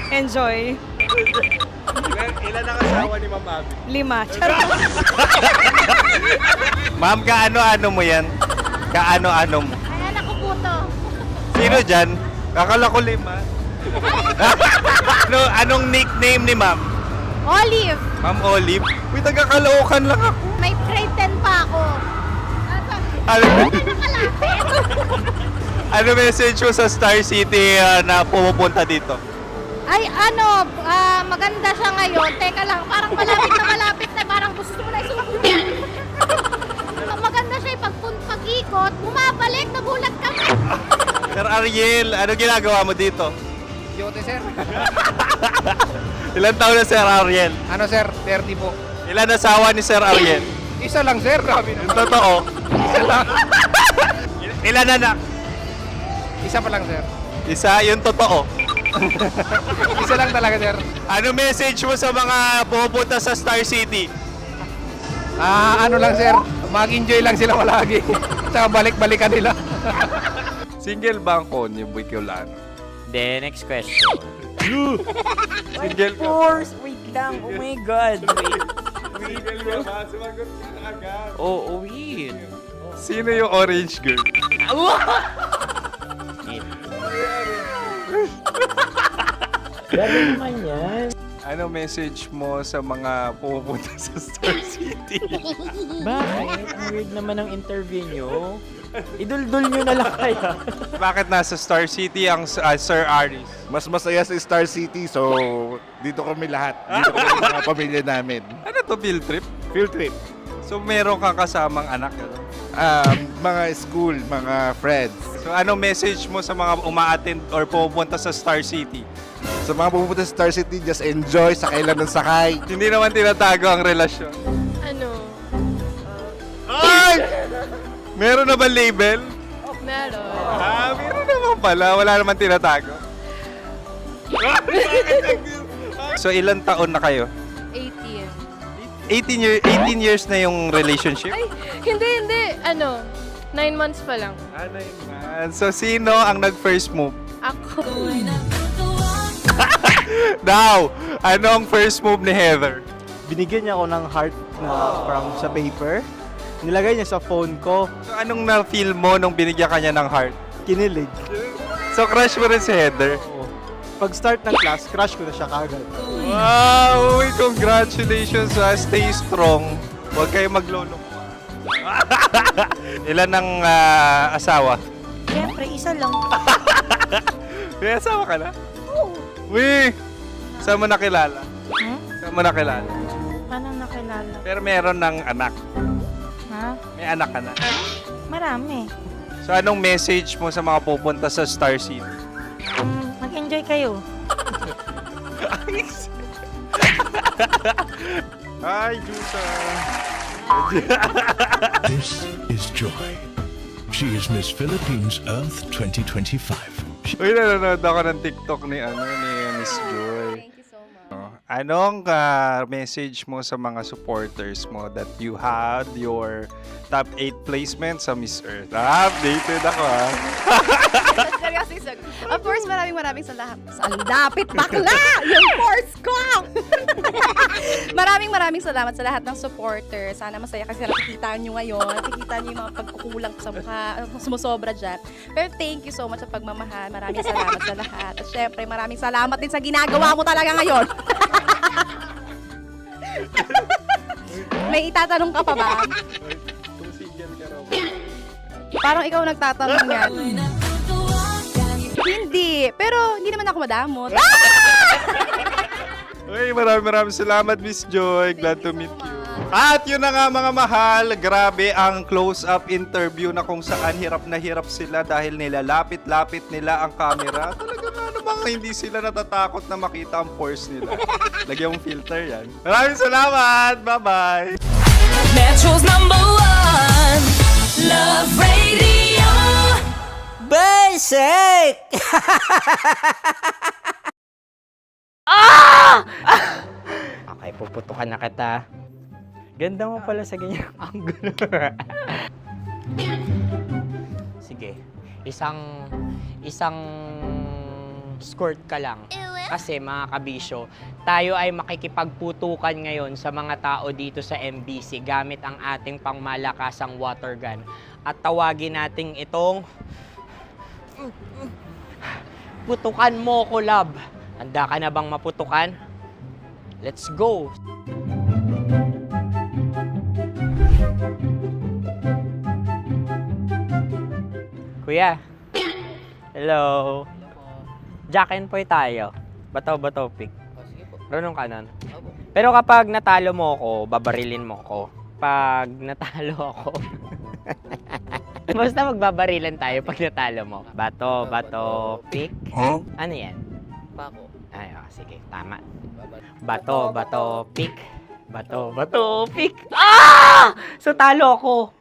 Enjoy. Ilan ang asawa ni Ma'am Abby? 5. Ma'am, kaano-ano mo yan? Kaano-ano mo? Ay, anak ko po to. Sino dyan? Akala ko 5. Anong nickname ni Ma'am? Olive. Ma'am Olive? Uy, taga-Caloocan lang ako. May grade 10 pa ako. Ano message mo sa Star City na pumupunta dito? Ay, maganda siya ngayon. Teka lang, parang malapit na. Parang gusto mo na isuot. Maganda siya pag-ikot, bumabalik, nagulat ka. Sir Ariel, ano ginagawa mo dito? Yote sir. Ilan taon na Sir Ariel? Ano sir? 30 po. Ilan asawa ni Sir Ariel? Isa lang sir. Yung totoo? Isa lang. Ilan anak? Isa pa lang sir. Isa, yung totoo. Isa lang talaga sir. Ano message mo sa mga pumupunta sa Star City? Ano lang sir. Mag-enjoy lang sila palagi. Tsaka balik-balikan nila. Single ba ang konyo, Boy Kiolano? Then, next question. Single ka? Wait lang. Oh my God. Single ka ba? Sumagot ka na agad. Oh, wait. Sino yung orange girl? Grabe naman yan. Ano message mo sa mga pumupunta sa Star City? Bakit? Ang weird naman ang interview nyo. Iduldul nyo na lang kaya. Bakit nasa Star City ang Sir Aris? Mas masaya sa Star City, so dito kami lahat. Dito kami mga pamilya namin. Ano to, field trip? Field trip. So meron kang kasamang anak? Ano? Mga school, mga friends. So ano message mo sa mga uma-attend or pumupunta sa Star City? Sa mga pupunta sa Star City, just enjoy, sakay lang ng sakay. Hindi naman tinatago ang relasyon. Ano? Ay! Meron na ba label? Meron. Meron naman pala. Wala naman tinatago. So ilan taon na kayo? 18. 18 years na yung relationship? Ay, hindi. 9 months pa lang. 9 months. So sino ang nag-first move? Ako. Now, anong first move ni Heather? Binigyan niya ako ng heart na from sa paper. Nilagay niya sa phone ko. So anong na-feel mo nung binigyan ka niya ng heart? Kinilig. So crush mo rin si Heather? Pag start ng class, crush ko na siya kagad. Wow! Uy, congratulations ha. Stay strong. Huwag kayo maglolo. Ilan ang asawa? Jeff Siyempre, isa lang. May asawa ka na? Oo. Uy! Saan mo nakilala? Hmm? Saan mo nakilala? Paano nakilala? Pero meron ng anak. Ha? May anak ka na. Marami. So anong message mo sa mga pupunta sa Star City? Mag-enjoy kayo. Hi, Juta! This is Joy. She is Miss Philippines Earth 2025. Uy, nanonood ako ng TikTok ni Miss Joy. Thank you so much. Anong message mo sa mga supporters mo that you had your top 8 placement sa Miss Earth? Updated ako Of course, maraming salamat. Ang dapit bakla! Yung course ko! maraming salamat sa lahat ng supporters. Sana masaya kasi nakikita nyo ngayon. Nakikita nyo yung mga pagkukulang sa mukha, sumusobra dyan. Pero thank you so much sa pagmamahal. Maraming salamat sa lahat. At syempre, maraming salamat din sa ginagawa mo talaga ngayon. May itatanong ka pa ba? Parang ikaw nagtatanong yan. Hindi. Pero hindi naman ako madamot. Uy, maraming salamat, Miss Joy. Glad to meet you. At yun na nga mga mahal, grabe ang close-up interview na kung saan hirap na hirap sila dahil nilalapit-lapit nila ang camera. Talaga nga namang hindi sila natatakot na makita ang pores nila. Lagyan mong filter yan. Maraming salamat! Bye-bye! Metro's #1 Love Radio. Basic! Ah! Okay, puputukan na kita. Ganda mo pala sa ganyang angulo. Sige, isang skirt ka lang. Kasi mga kabisyo, tayo ay makikipagputukan ngayon sa mga tao dito sa MBC gamit ang ating pangmalakasang water gun. At tawagin natin itong putukan mo ko, love. Handa ka na bang maputukan? Let's go! Kuya. Hello. Jack and Poy tayo. Bato-bato pick. Sige po. Runong kanan. Pero kapag natalo mo ako, babarilin mo ako. Pag natalo ako, basta magbabarilan tayo pag natalo mo. Bato, pick. Huh? Ano yan? Pako. Ay, sige, tama. Bato, pick. Bato, pick. Ah! So talo ako.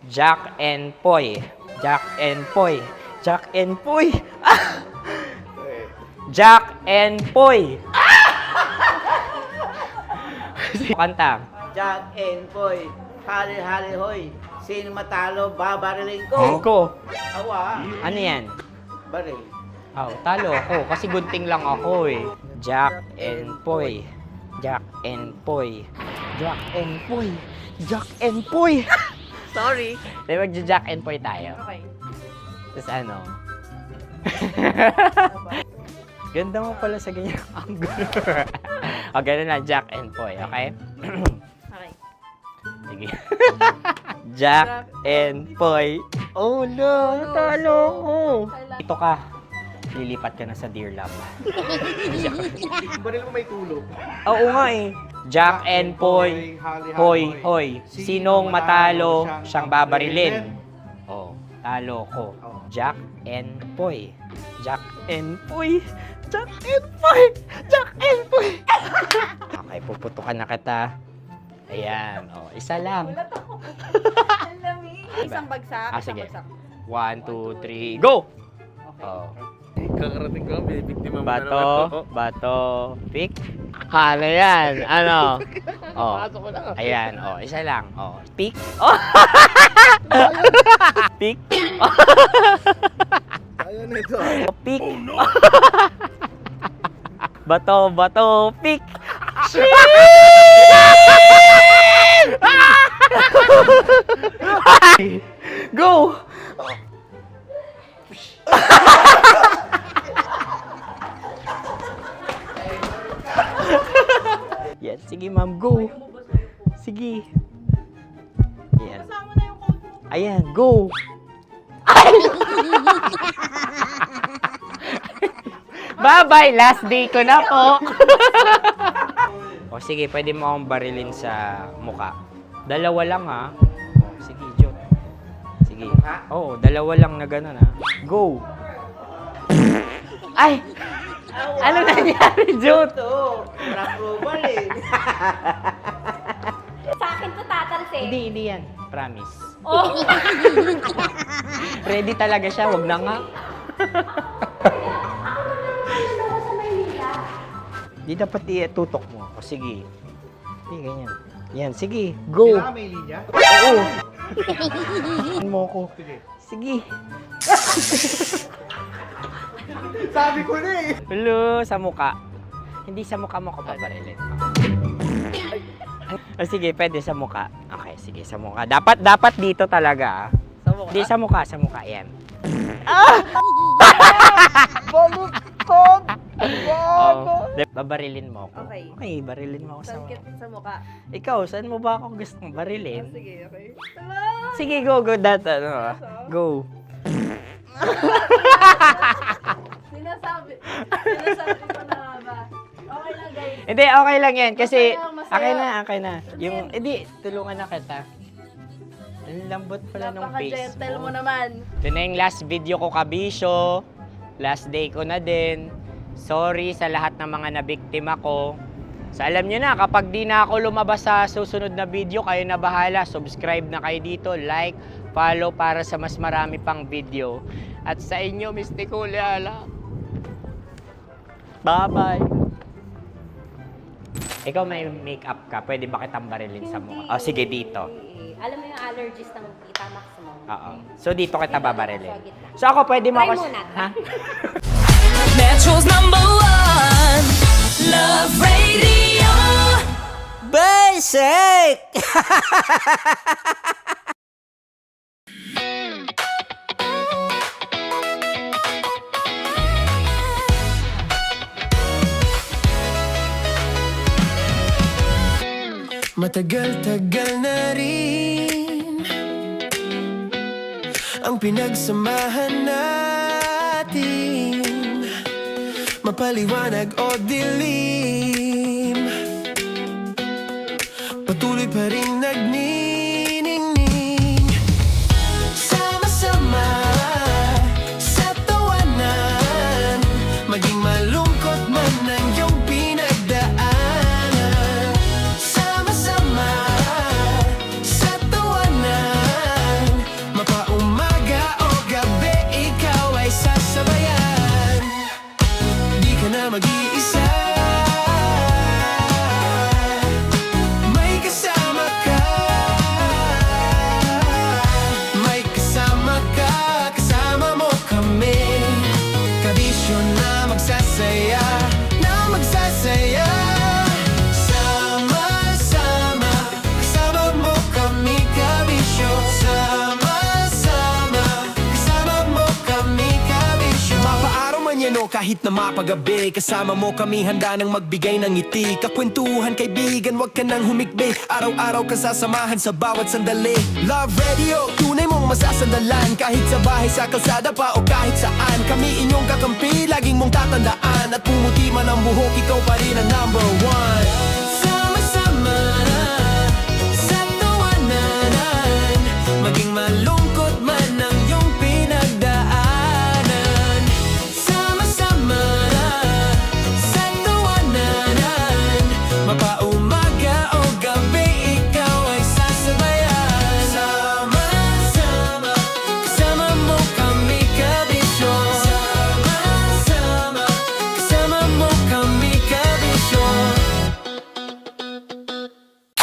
Jack and Poy. Jack and Poy. Jack and Poy. Ah! Jack and Poy. Kanta. Jack and Poy, hali-hali hoy. Sino matalo, babariling ko. Ko. Awa. Ano yan? Baril. Oh, talo ako kasi gunting lang ako eh. Jack and Poy. Jack and Poy. Jack and Poy. Jack and Poy. Sorry. Di magja-Jack and Poy tayo. Okay. Tapos ano? Ganda mo pala sa ganyang angulo. O, ganun na, Jack and Poy, okay? Okay. Sige. Jack and Poy. Oh no, natalo ko. Ito ka. Lilipat ka na sa Dear Love. Baril mo may tulog. Oo nga eh. Jack and Poy. Hoy, hoy. Sinong matalo, siyang babarilin. Oh, talo ko. Jack and Poy. Jack and Poy. Jack and Poy. Jack and Poy. Okay, puputukan na kita. Ayan. Oh, isa lang. Isang bagsak. Sige. 1, 2, 3, go! Oh. Kakarating ko, binibiktima mo Bato, pick. Ano yan? Ano? Oh. Ayan, oh, isa lang. Oh, pick. Oh. Pick. Ayan na ito. Oh, pick. Bato, pick. Go! Yan, sige ma'am, go. Sige. Ayan. Ayan, go. Bye-bye! Last day ko na po! O sige, pwede mo akong barilin sa muka. Dalawa lang ha. O, sige, Jot. Sige. Oo, dalawa lang na gano'n ha. Go! Ay! Ano nangyari, Jot? Approval eh. Sa akin to tatalsik. Hindi yan. Promise. Oh. Ready talaga siya, wag na nga. Di dapat tutok mo. O sige. Hindi, ganyan. Yan, sige. Go. Kailangan may linya? Oo. mo ko. Sige. Sabi ko na eh. Hello, sa muka. Hindi sa muka mo ko babarilin. O sige, pwede sa muka. Okay, sige, sa muka. Dapat dito talaga. Sa muka? Hindi, sa muka. Yan. Ah! Baluktot! Oh, babarilin mo ako. Okay. Okay, barilin mo ako sa muka. Sa mukha. Ikaw, saan mo ba ako gustong barilin? Sige, okay. Sige, go. Go. Sinasabi ko na ba? Okay lang, guys. Hindi, okay lang yan. Kasi, Masaya, masaya. okay na. Yung, hindi, tulungan na kita. Ang lambot pala nung face Napaka-gentle mo. mo naman. Ito na yung last video ko, Kabisyo. Last day ko na din. Sorry sa lahat ng mga nabiktima ko. So alam nyo na, kapag di na ako lumabas sa susunod na video, kayo na bahala. Subscribe na kayo dito, like, follow para sa mas marami pang video. At sa inyo, Mistiko Leala. Bye-bye. Ikaw may makeup ka, pwede ba kitang barilin sa mukha? O sige, dito. Alam mo yung allergies ng Tita Max mo? Oo. So dito kita babarilin. So ako, pwede mo ako... Try muna. Ha? Metro's #1 Love Radio. Basic! Matagal-tagal na rin ang pinagsamahan natin, mapaliwanag o dilim, patuloy pa rin nagniningning. Sama-sama sa tawanan, maging malungkot man ang iyong pinagdaanan. Sama-sama sa tawanan, mapaumaga o gabi, ikaw ay sasabayan. Di ka na mag-iisa, may kasama ka. May kasama ka, kasama mo kami. Kabisyo na magsasaya, na magsasaya. Sama-sama, kasama mo kami, kabisyo. Sama-sama, kasama mo kami, kabisyo. Mapaaraw man yan o kahit na mapagabi, kasama mo kami, handa nang magbigay ng ngiti. Kakwentuhan, kaibigan, wag ka nang humikbi. Araw-araw ka sasamahan sa bawat sandali. Love Radio, tunay mong masasandalan. Kahit sa bahay, sa kalsada pa o kahit saan, kami inyong kakampi, laging mong tatandaan. At pumuti man ang buhok, ikaw pa rin ang #1. Sama-sama sa tawanan, maging malungkot man ang iyong pinagdaanan. Sama-sama sa tawanan, mapaumaga o gabi, ikaw ay sasabayan. Sama-sama, kasama mo kami, kabisyo. Sama-sama, kasama mo kami, kabisyo.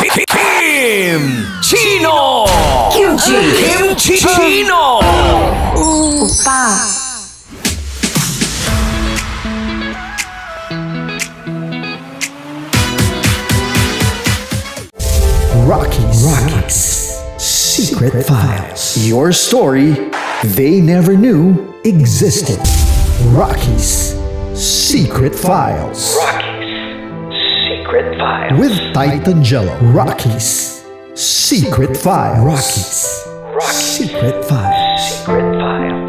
Kim Chino! Kimchi Chino! Upa. Rockies Secret Files. Your story they never knew existed. Rockies Secret Files. Secret Files. With Titan Jello. Rockies Secret Files. Rockies Secret Files. Secret Files.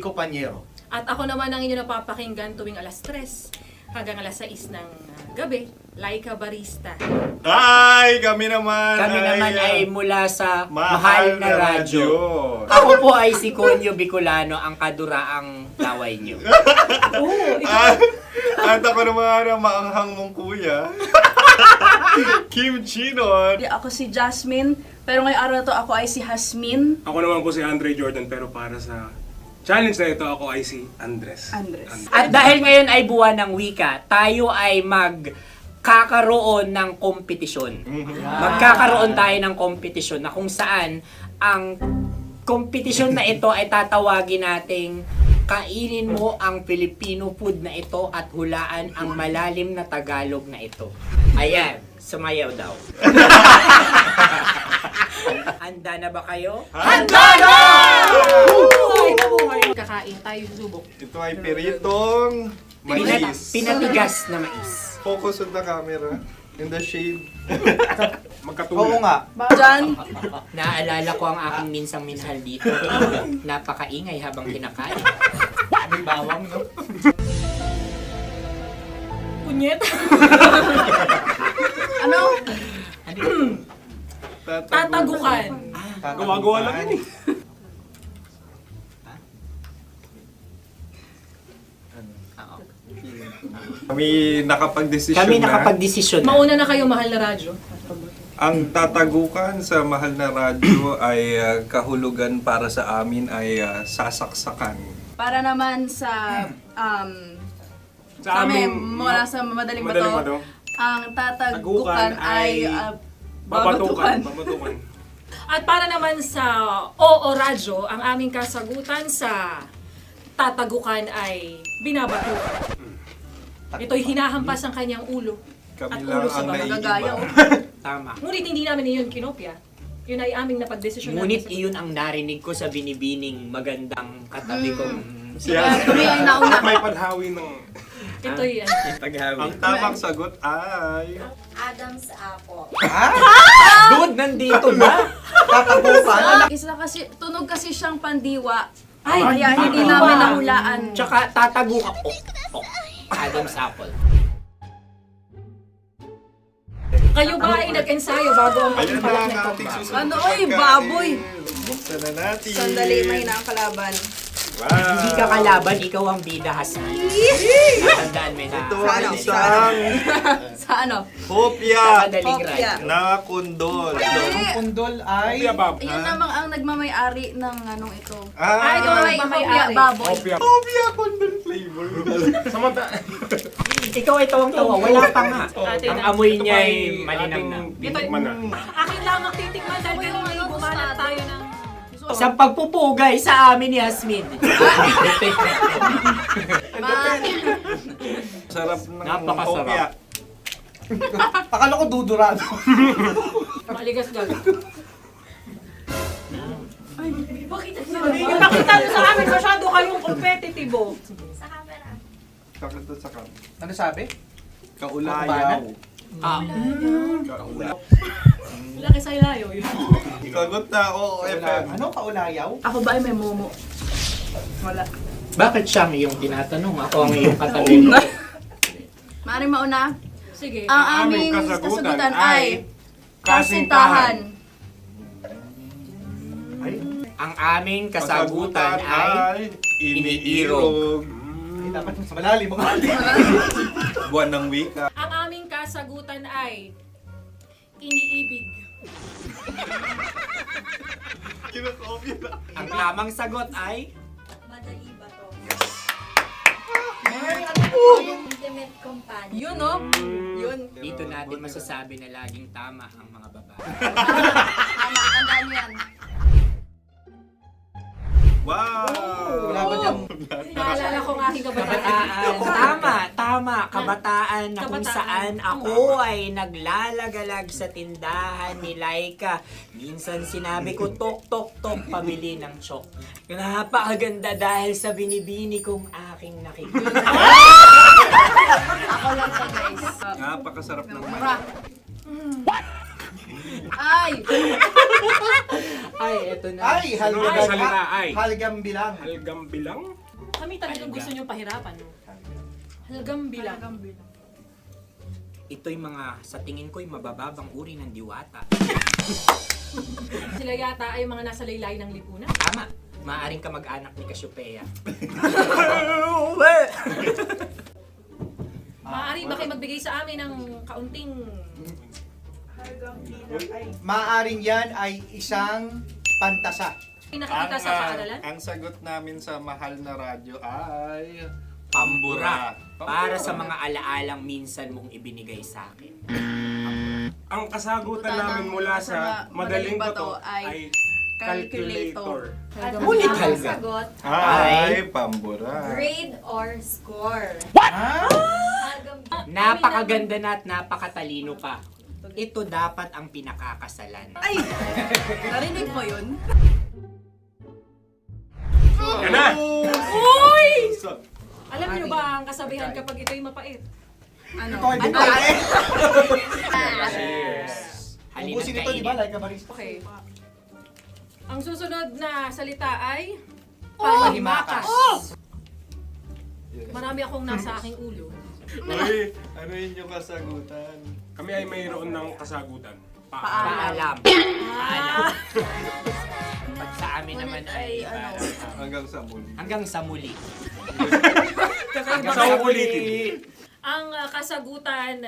Kiko Panyero. At ako naman ang inyo napapakinggan tuwing alas 3 hanggang alas 6 ng gabi, Laika Barista. Ay, kami naman ay mula sa Mahal na Radyo. Ako po ay si Conyo Bicolano, ang kaduraang laway niyo. At ako naman ang maanghang mong kuya. Kim Chinon. Ako si Jasmine, pero ngayong araw na to ako ay si Hasmin. Ako naman po si Andre Jordan, pero para sa challenge na ito, ako ay si Andres. At dahil ngayon ay buwan ng wika, tayo ay magkakaroon ng kompetisyon. Magkakaroon tayo ng kompetisyon na kung saan ang kompetisyon na ito ay tatawagin nating kainin mo ang Filipino food na ito at hulaan ang malalim na Tagalog na ito. Ayan, sumayaw daw. Handa na ba kayo? Handa na! Kakain tayo, susubok. Ito ay peritong mais. Pinatigas na mais. Focus on the camera. In the shade. Magkatulad. Oo nga. Diyan, Naaalala ko ang aking minsang minahal dito. Napakaingay habang kinakain. May bawang, no? Punyet. ano? Tatagukan. Gawa-gawa lang yun eh. Kami nakapag-desisyon Kami nakapag-desisyon na. Mauna na kayo, Mahal na Radyo. Ang tatagukan sa Mahal na Radyo ay kahulugan para sa amin ay sasaksakan. Para naman sa, Sa kami, amin, mula sa madaling madaling bato, bato. ang tatagukan ay babatukan. babatukan. At para naman sa Oo Radyo, ang aming kasagutan sa tatagukan ay binabatukan. Ito'y hinahampas ang kanyang ulo. Kami At lang ulo sa ang mga naiiba. gagaya. Tama. Ngunit hindi namin iyon kinopya. Yun ay aming napagdesisyon Ngunit namin. iyon ang narinig ko sa binibining magandang katabi kong Kami ay nauna. May panhawi ng... Ito'y Ang tamang sagot ay... Adam's apple. Dude, nandito na! Tatagukan. Isa kasi, tunog kasi siyang pandiwa. Kaya hindi namin nahulaan. Tsaka tatagukan. Adam's apple. Kayo ba ay nag-ensayo bago ang Ayan na pagpapalat ang nito? ating susunod Ano, na oy, pagkain. baboy. Buksan na natin. Sandali, may na ang kalaban. Wow. Hindi ka kalaban, ikaw ang bida, Hasmi. Natandaan mo na. Ito ang isang Sa ano? hopya Madaling Hopya. ride. na kundol. Ang pundol ay... Ayun namang ang nagmamay-ari ng anong ito. Ah, Ito may hopya, baboy. hopya kundol flavor. Ikaw ay tawang-tawa, wala pa nga. Ang amoy niya ay Ito malinang na. Binikman na. Akin lamang titikman dahil kayo ngayon bumanat tayo ng... Sa pagpupugay sa amin ni Hasmin. Sarap ng Napakasarap. hopya. Akala ko dudurado. Maligas gaga. Ipakita nyo sa amin, masyado kayong competitive. Sa camera. Sakit sa kam. Ano sabi? Kaulayaw. Laki sa ilayo yun. Sagot na, oo, FM. Ano kaulayaw? Ako ba ay may momo? Wala. Bakit siyang iyong tinatanong? Ako ang iyong katabi. Maaaring mauna. Sige. Ang aming kasagutan ay kasintahan. Ang aming kasagutan ay iniirog. Dapat mas malalim mo. Buwan ng wika. Ang aming kasagutan ay iniibig. Kinakopya na. Ang tamang sagot ay Madali ba to? Ano Intimate companion. Yun, no? Yun. dito natin masasabi na laging tama ang mga babae. Tama, tandaan mo yan. Wow! Wala ba niyang... Naalala ko ang aking kabataan. Tama. Kabataan na kung Kabataan. saan ako ay naglalagalag sa tindahan ni Laika. Minsan sinabi ko, tok, tok, tok, pamili ng chok. Napakaganda dahil sa binibini kong aking nakikita. Ako lang siya, guys. Napakasarap ng Mura. Ay! Ay, eto na. Ay, salita ay. Halgam bilang. Halgam bilang? Kami talagang gusto niyong pahirapan. No? Halgam bilang. Ito'y mga, sa tingin ko'y mabababang uri ng diwata. Sila yata ay mga nasa laylay ng lipunan. Tama. Maaring ka mag-anak ni Cassiopeia. Maaari ba kayo magbigay sa amin ng kaunting... Maaring yan ay isang pantasa. Nakikita sa paaralan? Ang sagot namin sa mahal na radyo ay... Pambura. Para sa mga alaalang minsan mong ibinigay sa akin. Ang kasagutan namin mula sa madaling bato ay calculator. Ulit Ang halga. sagot, Ay, pambura. grade or score. Napakaganda na at napakatalino pa. Ito dapat ang pinakakasalan. Ay! Narinig mo yun? Yan na! Uy! Alam niyo ba ang kasabihan kapag ito'y mapait? Ano? Halina't Ubusin ito, di ba? kainin. Like a barista. Okay. Ang susunod na salita ay panghimakas. Marami akong nasa aking ulo. Uy, ano yun yung kasagutan? Kami ay mayroon ng kasagutan. Paalam. Paalam. Pag sa amin naman ay Hanggang sa muli. hanggang sa muli. Sa ulitin. Ang kasagutan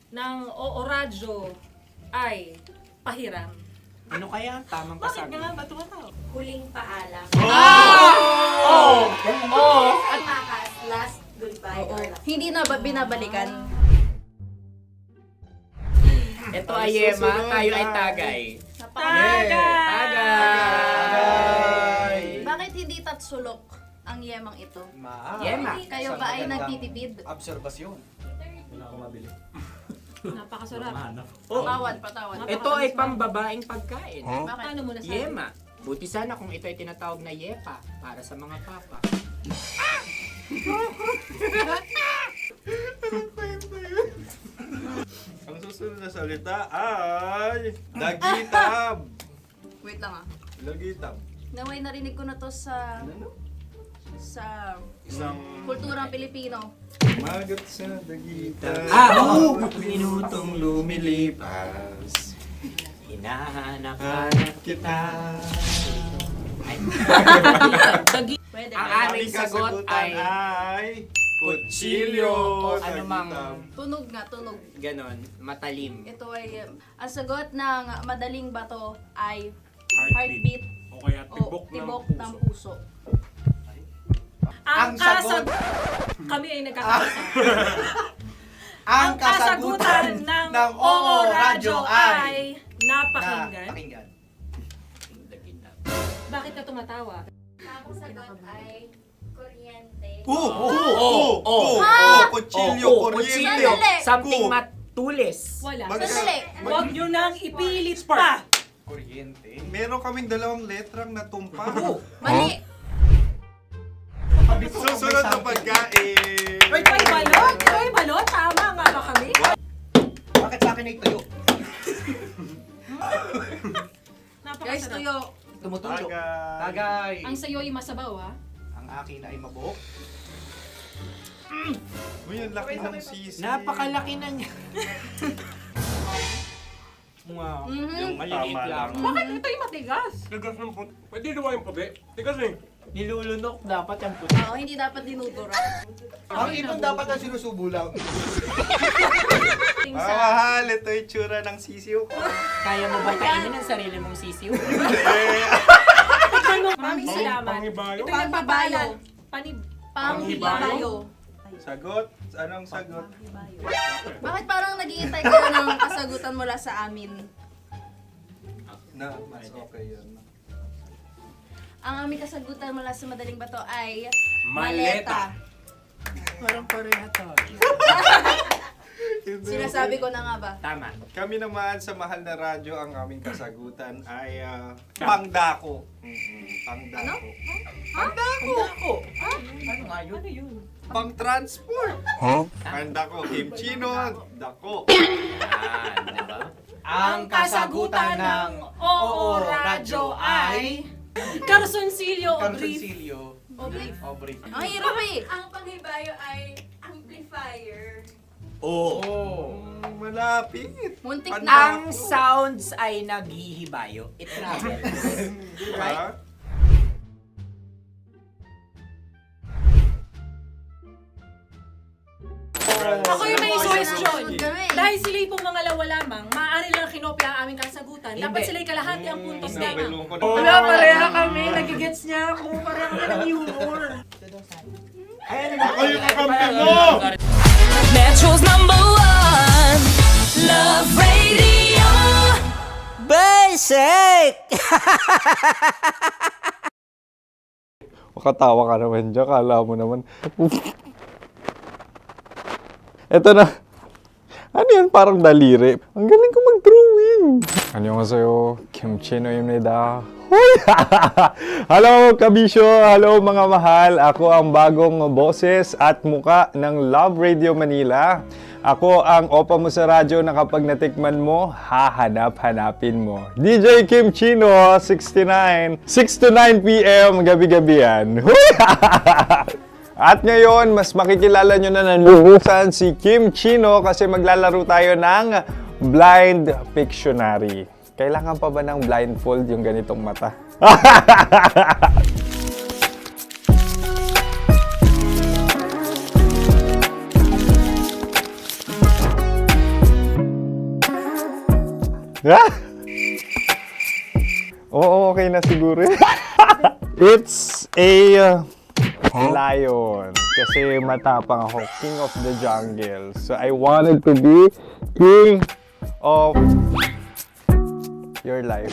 ng Oo Radyo ay pahiram. Ano kaya ang tamang kasagutan? Huling paalam. Oh! Oh! Makas, last goodbye or last. Hindi na ba binabalikan? Ito ay Yema, tayo ay Tagay. Tagay! Bakit hindi tatsulok ang yemang ito? Yema. Kayo ba ay nagtitipid? Obserbasyon. Napakasarap. Patawan. Ito ay pambabaeng pagkain. Paano mo nasabi? Yema. Buti sana kung ito ay tinatawag na Yepa para sa mga papa. Ang susunod na salita ay... Lagitab! Wait lang ah. Lagitab. Naway narinig ko na to sa Isang kulturang Pilipino. magat sa dagitan. Oo! Minutong lumilipas. Hinahanap-hanap kita. Ay. Pwede. Ang ba? aming sagot ay kutsilyo o anumang Tunog nga, tunog. ganon, matalim. Ito ay, ang sagot ng madaling bato ay Heartbeat. heartbeat O kaya o tibok tibok ng ng puso. puso. Ang sagot. Kami ay nagkakasa. Ang kasagutan ng Oo Radyo ay napakinggan. Bakit ka tumatawa? Ang sagot ay kuryente. Kutsilyo, kuryente. Sandali. Something matulis. Wala. Sandali. Huwag nyo nang ipilit pa. Kuryente. Meron kaming dalawang letrang natumpa. Mali. Susunod na pagkain. Ay, balot! Ay, balot! Tama nga ba kami? Bakit sa akin ay tuyo? Guys, Napakasarap. tuyo. Tumutulo. Tagay. Ang sayo ay masabaw, ha? Ang akin ay mabuhok. Uy, ang laki ng sisi. Napakalaki na niya. Wow. Yung maliliit Tama lang. lang. Bakit ito'y matigas? Tigas ng puti. Pwede naman yung puti. Tigas eh. Nilulunok dapat ang puti. Oo, hindi dapat dinudura. Ang ibon dapat ang sinusubo lang. Mga mahal, ito yung tsura ng sisiw ko. Kaya mo ba kainin ang sarili mong sisiw? Maraming salamat. Panghibayo. Ito yung pabalan. Panghibayo. Sagot? Anong sagot? Bakit parang nag-iintay ka na ng kasagutan mula sa amin? Na, mas okay yun. Ang aming kasagutan mula sa madaling bato ay Maleta. Parang pareha tayo. Sinasabi ko na nga ba? Tama. Kami naman sa mahal na radyo, ang aming kasagutan ay pangdako. Pangdako. Pangdako! Ano nga yun? Ano yun? Pang-transport. Pangdako, kimchino, dako. Yan, diba? Ang kasagutan ng Oo Radyo ay Carsoncillo Obrief. Ang hirap eh. Ang panghibayo ay amplifier. Malapit. Muntik Ang sounds ay naghihibayo. It travels. Right? Ako yung may suggestion. Kami. Dahil sila yung mga lawa lamang, maaari lang kinopya ang aming kasagutan. Dapat sila yung kalahati ang puntos lamang. Wala, pareha kami. Nagigets niya ako. Pareha kami ng humor. Ako yung kakampi mo! Metro's #1 Love Radio. Basic! Makatawa ka naman dyan. Kala mo naman. Eto na. Ano yan? Parang daliri. Ang galing ko mag-drawing. 안녕하세요. 김치노입니다. Hello, kabisyo! Hello, mga mahal! Ako ang bagong boses at muka ng Love Radio Manila. Ako ang opa mo sa radyo na kapag natikman mo, hahanap-hanapin mo. DJ Kim Chino, 69. 6 to 9 p.m. gabi-gabi yan. At ngayon, mas makikilala nyo na ng lubusan si Kim Chino kasi maglalaro tayo ng Blind Pictionary. Kailangan pa ba ng blindfold yung ganitong mata? Oo, okay na siguro. It's a lion. Kasi matapang ako. King of the jungle. So I wanted to be king of your life.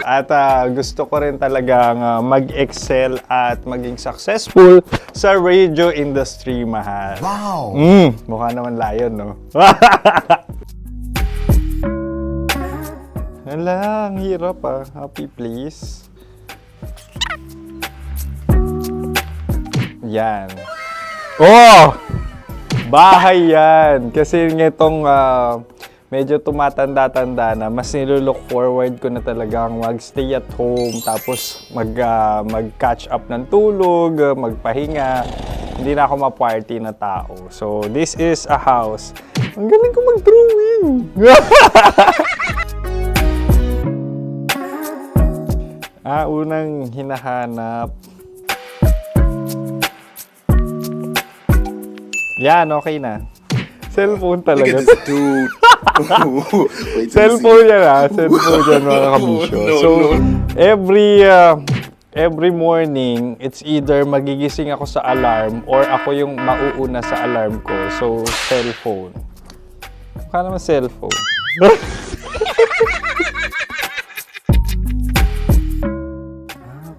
At gusto ko rin talagang mag-excel at maging successful sa radio industry, mahal. Wow! Mukha naman lion, no? Hala, ang hirap Happy, please. Yan. Oh! Bahay yan. Kasi itong medyo tumatanda-tanda na, mas nilook forward ko na talagang mag-stay at home, tapos mag-catch up ng tulog, magpahinga. Hindi na ako ma-party na tao. So, this is a house. Ang galing ko mag-drawing! Unang hinahanap. Yan, okay na. Cellphone talaga. Look at this dude. Cellphone yan Cellphone yan, mga kabisyo. So, every morning, it's either magigising ako sa alarm or ako yung mauuna sa alarm ko. So, cellphone. Mukha naman cellphone.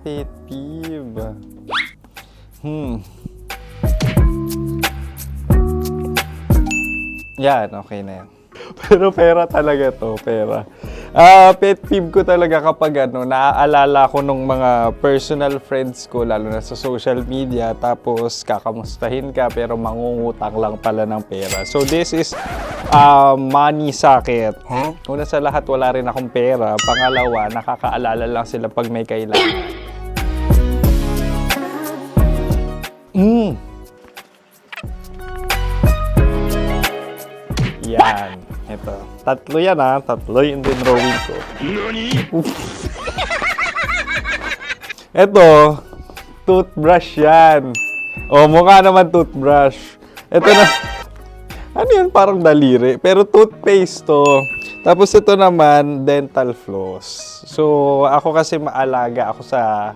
Pet peeve. Yan, okay na yan. Pero pera talaga to, pera. Pet peeve ko talaga kapag naaalala ko nung mga personal friends ko, lalo na sa social media, tapos kakamustahin ka pero mangungutang lang pala ng pera. So this is money sakit. Una sa lahat, wala rin akong pera. Pangalawa, nakakaalala lang sila pag may kailangan. Yan. Ito. Tatlo yan Tatlo yung dinrawing ko. Ito. Toothbrush yan. Mukha naman toothbrush. Ito na. Ano yan? Parang daliri. Pero toothpaste to. Tapos ito naman, dental floss. So, ako kasi maalaga ako sa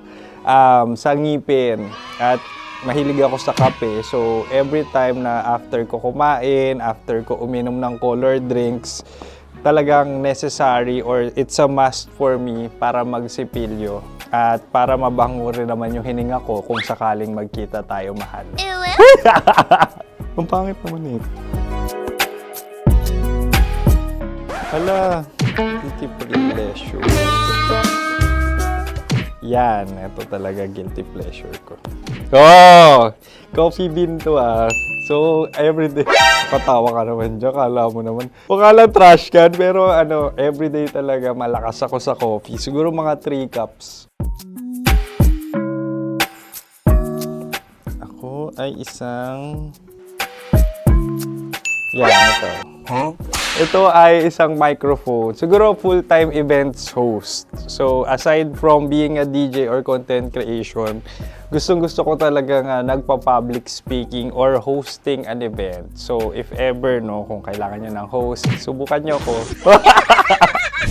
ngipin. At mahilig ako sa kape. So, every time na after ko kumain, after ko uminom ng colored drinks, talagang necessary or it's a must for me para magsipilyo. At para mabango rin naman yung hininga ko kung sakaling magkita tayo, mahal. Ang pangit naman Hala, guilty pleasure. Yan, ito talaga guilty pleasure ko. Oh, coffee bean to ah. So, everyday. Patawa ka naman dyan. Kala mo naman. Pakala trash can, pero ano, everyday talaga malakas ako sa coffee. Siguro mga 3 cups. Ako ay isang... Yan, ito. Huh? Ito ay isang microphone. Siguro full-time events host. So, aside from being a DJ or content creation, gustong-gusto ko talaga nga nagpa-public speaking or hosting an event. So, if ever, no, kung kailangan nyo ng host, subukan nyo ko.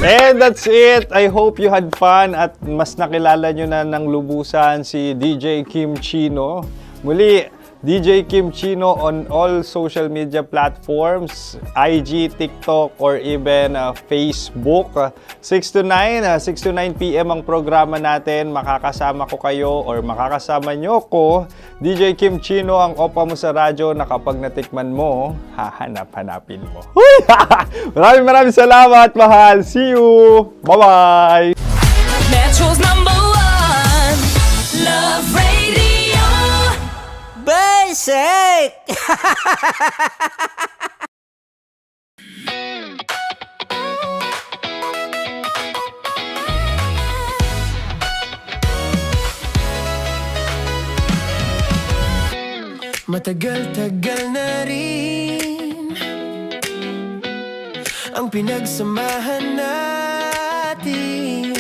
And that's it! I hope you had fun at mas nakilala nyo na ng lubusan si DJ Kim Chino. Muli, DJ Kim Chino on all social media platforms, IG, TikTok, or even Facebook. 6 to 9 p.m. ang programa natin. Makakasama ko kayo or makakasama nyo ko. DJ Kim Chino, ang opa mo sa radyo na kapag natikman mo, hahanap-hanapin mo. Maraming salamat, mahal. See you! Bye-bye! Metro's #1 Love Radio. Basic! Matagal-tagal na rin ang pinagsamahan natin,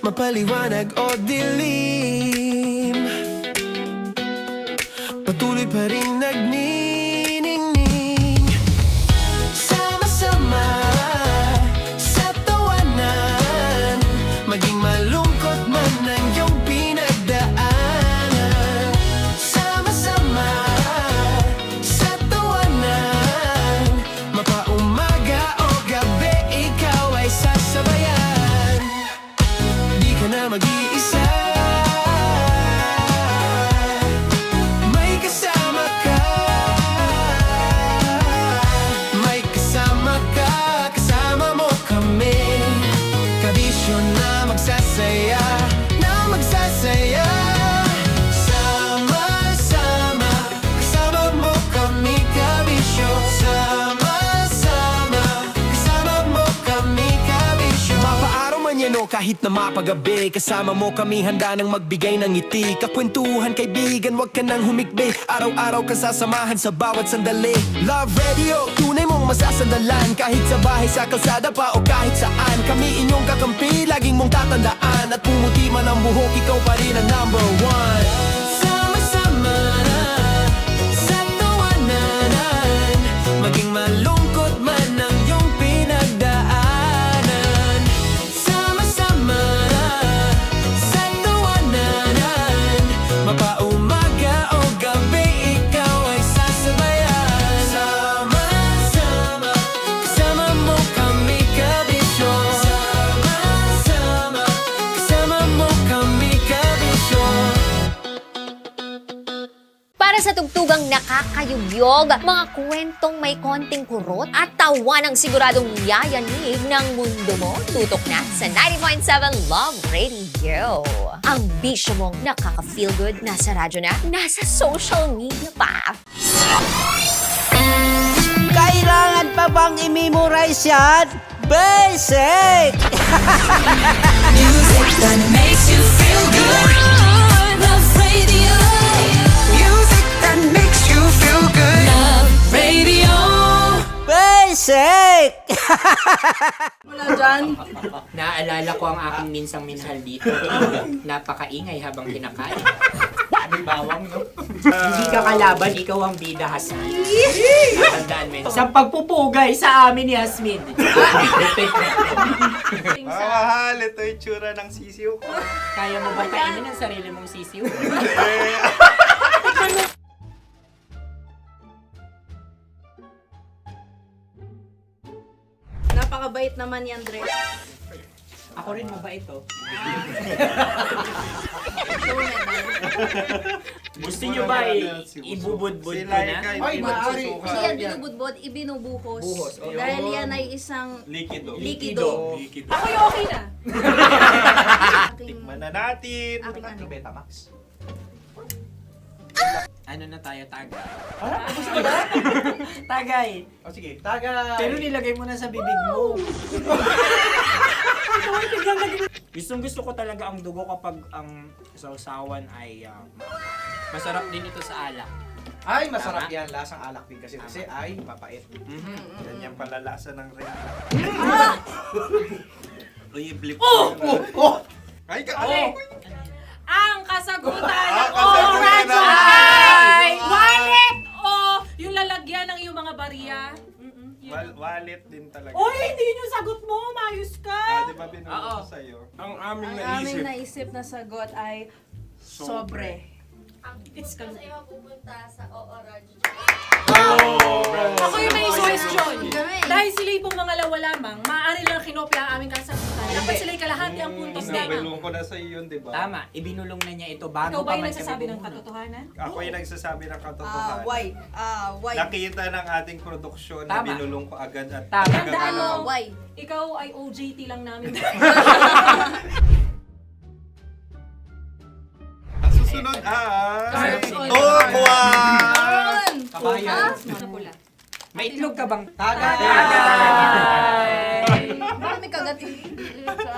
mapaliwanag o dilim, patuloy pa rin nagniningning. Sama-sama sa tawanan, maging malungkot man ang iyong pinagdaanan. Sama-sama sa tawanan, mapaumaga o gabi, ikaw ay sasabayan. Di ka na mag-iisa, kahit na mapagabi, kasama mo kami handa nang magbigay ng ngiti. Kakwentuhan kaibigan, wag ka nang humikbi. Araw-araw kasasamahan sa bawat sandali. Love Radio, tunay mong masasandalan. Kahit sa bahay, sa kalsada pa o kahit saan, kami inyong kakampi, laging mong tatandaan. At pumuti man ang buhok, ikaw pa rin ang #1. Sama-sama sa tawanan, maging malungkot man ang iyong pinagdaanan. Mapaumaga o gabi, ikaw ay sasabayan. Sama-sama, kasama mo kami kabisyo. Sama-sama, kasama mo kami kabisyo. Para sa tugtugang nakakayugyog, mga kwentong may konting kurot at tawa ng siguradong yayanig ng mundo mo, tutok na sa 90.7 Love Radio. Ang bisyo mong nakaka-feel good, nasa radyo na, nasa social media pa. Kailangan pa bang i-memorize yan? Basic! Music that makes you feel good. Love Radio. Music that makes you feel good. Love Radio. Basic! Wala dyan. Naaalala ko ang aking minsang minahal dito. Napakaingay habang kinakain. May bawang, no? Hindi ka kalaban, ikaw ang bida, Hasmin. Natandaan mo yun. Sa pagpupugay sa amin ni Hasmin. Mahal, ito yung tsura ng sisiw ko. Kaya mo ba kainin ang sarili mong sisiw? Napakabait naman yan, Dre. Ako rin mabait, oh. Gusto nyo ba ibubudbud ko na? Ay, maaari. Kasi yan binubudbod, ibinubuhos. Buhos, okay. Dahil yan ay isang Likido. likido. Ako yung okay na. Tikman na natin. Aking ano? Betamax. Ano na tayo, tagay? Gusto na? Tagay! O sige, tagay. Pero nilagay mo na sa bibig mo. Gustong gusto ko talaga ang dugo kapag ang sausawan ay masarap din ito sa alak. Ay, masarap Tama? yan. Lasang alak din kasi ay mapait. Ganyan pala lasa ng rin. Blip. Ay, Ang kasagutan Ang o kasagutan radyo ay- ay wallet o yung lalagyan ng iyong mga barya. Wallet din talaga. Oy, hindi yun yung sagot mo. Mayos ka. Di ba binulong ko sa'yo? Ang aming Ang aming naisip na sagot ay sobre. It's Sa iyo pupunta sa OORADIO. Ako yung may question. Dahil sila pong mga lawa lamang, maaari lang kinopya ang aming kasagutan. Dapat sila'y kalahati ang puntos lamang. Binulong ko na sa'yo yun, di ba? Tama, ibinulong na niya ito bago Ikaw ba pa yung man nagsasabi kami ng bumuno. katotohanan? Ako yung nagsasabi ng katotohanan. Why? Nakita ng ating produksyon na Tama. binulong ko agad at Tama. Tandaan mo, Why? ikaw ay OJT lang namin. Ang susunod ay... Turquoise! Kabayan. Kabayan. May itlog ka bang? Tagay! Marami kagat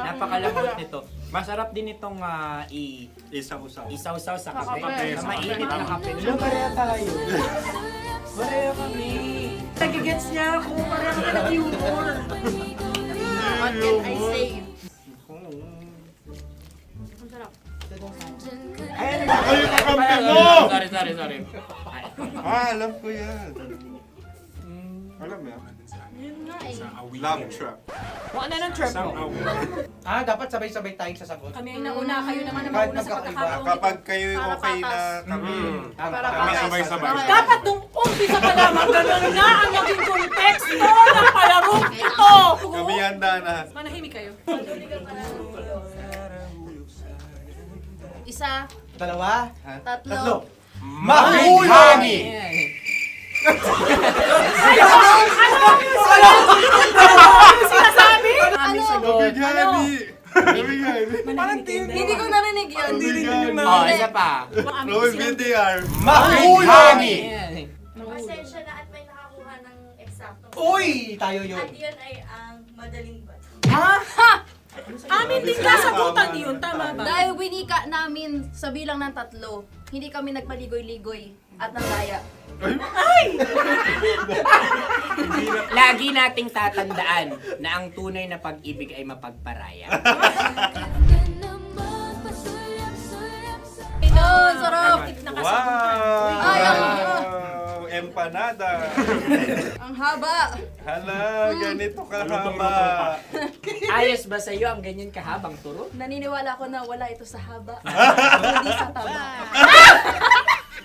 Napakalambot nito. Masarap din itong Isaw-saw. isaw-saw sa kape. Kape. Sa mainit na kape. Wala, pareha tayo. Pareha kami. Nagigets niya ako. Pareha kami ng humor. What can I say? Sorry. Alam ko yan. Alam mo yan? Yun nga eh. Love trap. Kung ano ng trap mo? Dapat sabay-sabay tayong sasagot. Kami ang nauna, kayo naman ang Kahit mauna sa magkakaiba. pagkakataon. Kapag kayo Para okay na patas. kami, Para kami patas. sabay-sabay. Dapat nung umpisa pa lamang, ganun na ang naging konteksto ng palarong ito. Kami handa na. Manahimik kayo. Isa, Dalawa. tatlo. Mahulami! Ano sinasabi? Ano? Hindi ko narinig yun. Oh, isa pa. Roy BTR. Mahulami! Pasensya na at may nakakuha ng eksaktong. Uy! Tayo yun. At yun ay ang madaling bato. Amin din kasagutan yun, tama ba? Dahil winika namin sa bilang ng 3, hindi kami nagpaligoy-ligoy at nangaya. Lagi nating tatandaan na ang tunay na pag-ibig ay mapagparaya. Oh, sarap! Wow! Empanada. Ang haba! Hala, ganito kahaba. Ayos ba sa'yo ang ganyan kahabang turo? Naniniwala ko na wala ito sa haba. Hindi sa taba.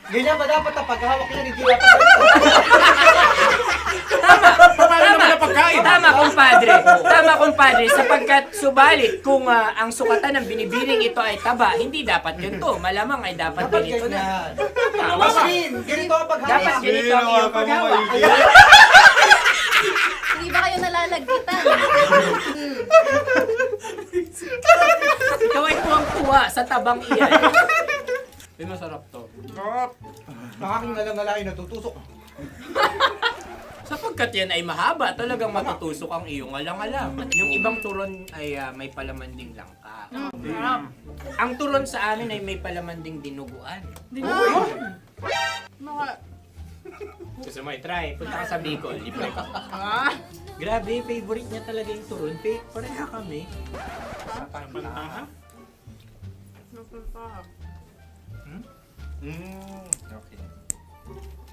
Ganyan ba dapat ang paghawak niya? Hindi dapat Tama, kumpadre. Sapagkat subalit kung ang sukatan ng binibining ito ay taba, hindi dapat ganito. Malamang ay dapat ganito na. Ganito ang paghawak. Dapat ganito ang iyong paghawak. Hindi ba kayo nalalagkitan? Ikaw ay tuwang-tuwa sa tabang iyan. Masarap to. Nakaking nalang-nalain natutusok. Sapagkat yan ay mahaba, talagang matutusok ang iyong alang-alang. Yung ibang turon ay may palaman ding langka. Ang turon sa amin ay may palaman ding dinuguan. Gusto mo i-try? Punta ka sa Bicol, libre ka. Grabe, favorite niya talaga yung turon. Pareha kami. Okay.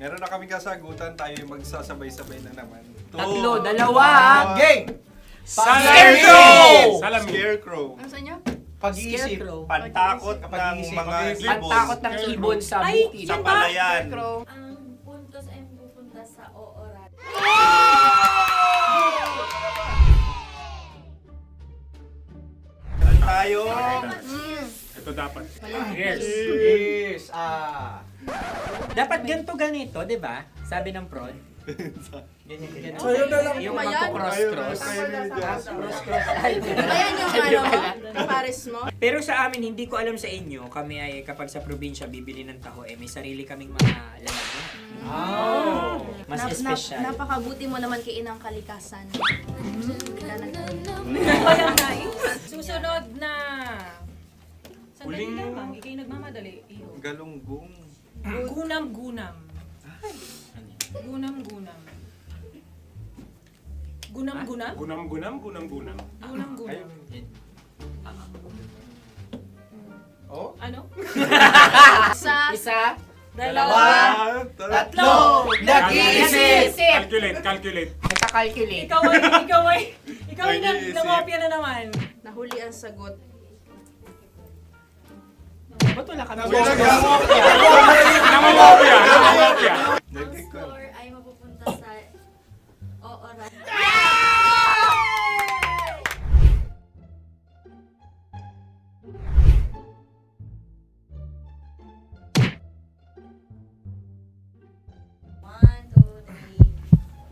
Meron na kami kasagutan, tayo yung magsasabay-sabay na naman. 3, 2. Game! Scarecrow! Scarecrow. Ano sa inyo? Pag-iisip. Pantakot ng mga ibon. Pantakot ng ibon sa Ay, bukid. Sa palayan. Ang puntos ay pupunta sa OORADIO. Tayo. Ito dapat. Yes. Dapat ganito ganito, di ba? Sabi ng prod. Sa'yo na lang. Yung magko-cross-cross. Ayan yung pares mo. Pero sa amin, hindi ko alam sa inyo, kami ay kapag sa probinsya bibili ng taho, may sarili kaming mga lalagyan. Mas espesyal. Napakabuti mo naman kay Inang Kalikasan. Susunod na. Sandali Huling- lamang, ikay nagmamadali. Iyo. Galunggong. Gunam-gunam. Gunam-gunam. Gunam-gunam? Gunam-gunam. Gunam-gunam. Oh? Ano? Isa. Dalawa. Tatlo. Nag-iisip. Calculate. Nagka-calculate. Ikaw ay Nag-iisip. nangopya na naman. Nahuli ang sagot. Ba't wala kami? Nangongopya. Ang score ay mapupunta sa Ooradio.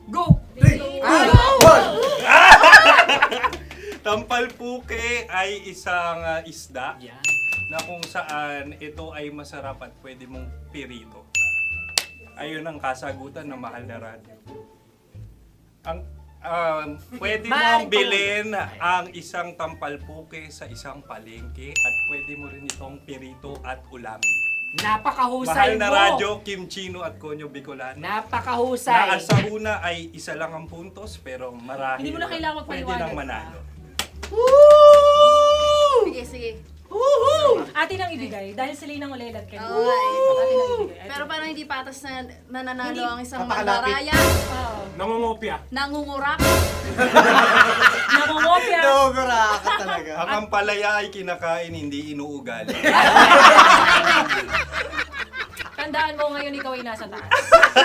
Go! Tampalpuke ay isang isda na kung saan ito ay masarap at pwede mong pirito. Ayun ang kasagutan ng Mahal na Radyo. Ang pwede mong bilhin ang isang tampalpuke sa isang palengke at pwede mo rin itong pirito at ulamin. Napakahusay Mahal na mo. Radyo, Kim Chino at Konyo Bicolano. Napakahusay. Na sa una ay isa lang ang puntos pero marahil Hindi mo na kailangan pwede magpaliwanag. nang manalo. Sige. Atin ang ibigay dahil sila yung nangulelat kayo. Oo nga eh. Atin ang ibigay. Pero parang hindi patas na nananalo Hindi. ang isang Napakalapit. mandaraya. Nangongopya. Nangungurak. Nangungopya. ka talaga. Ang ampalaya ay kinakain, hindi inuugali. Tandaan mo ngayon ikaw ay nasa taas.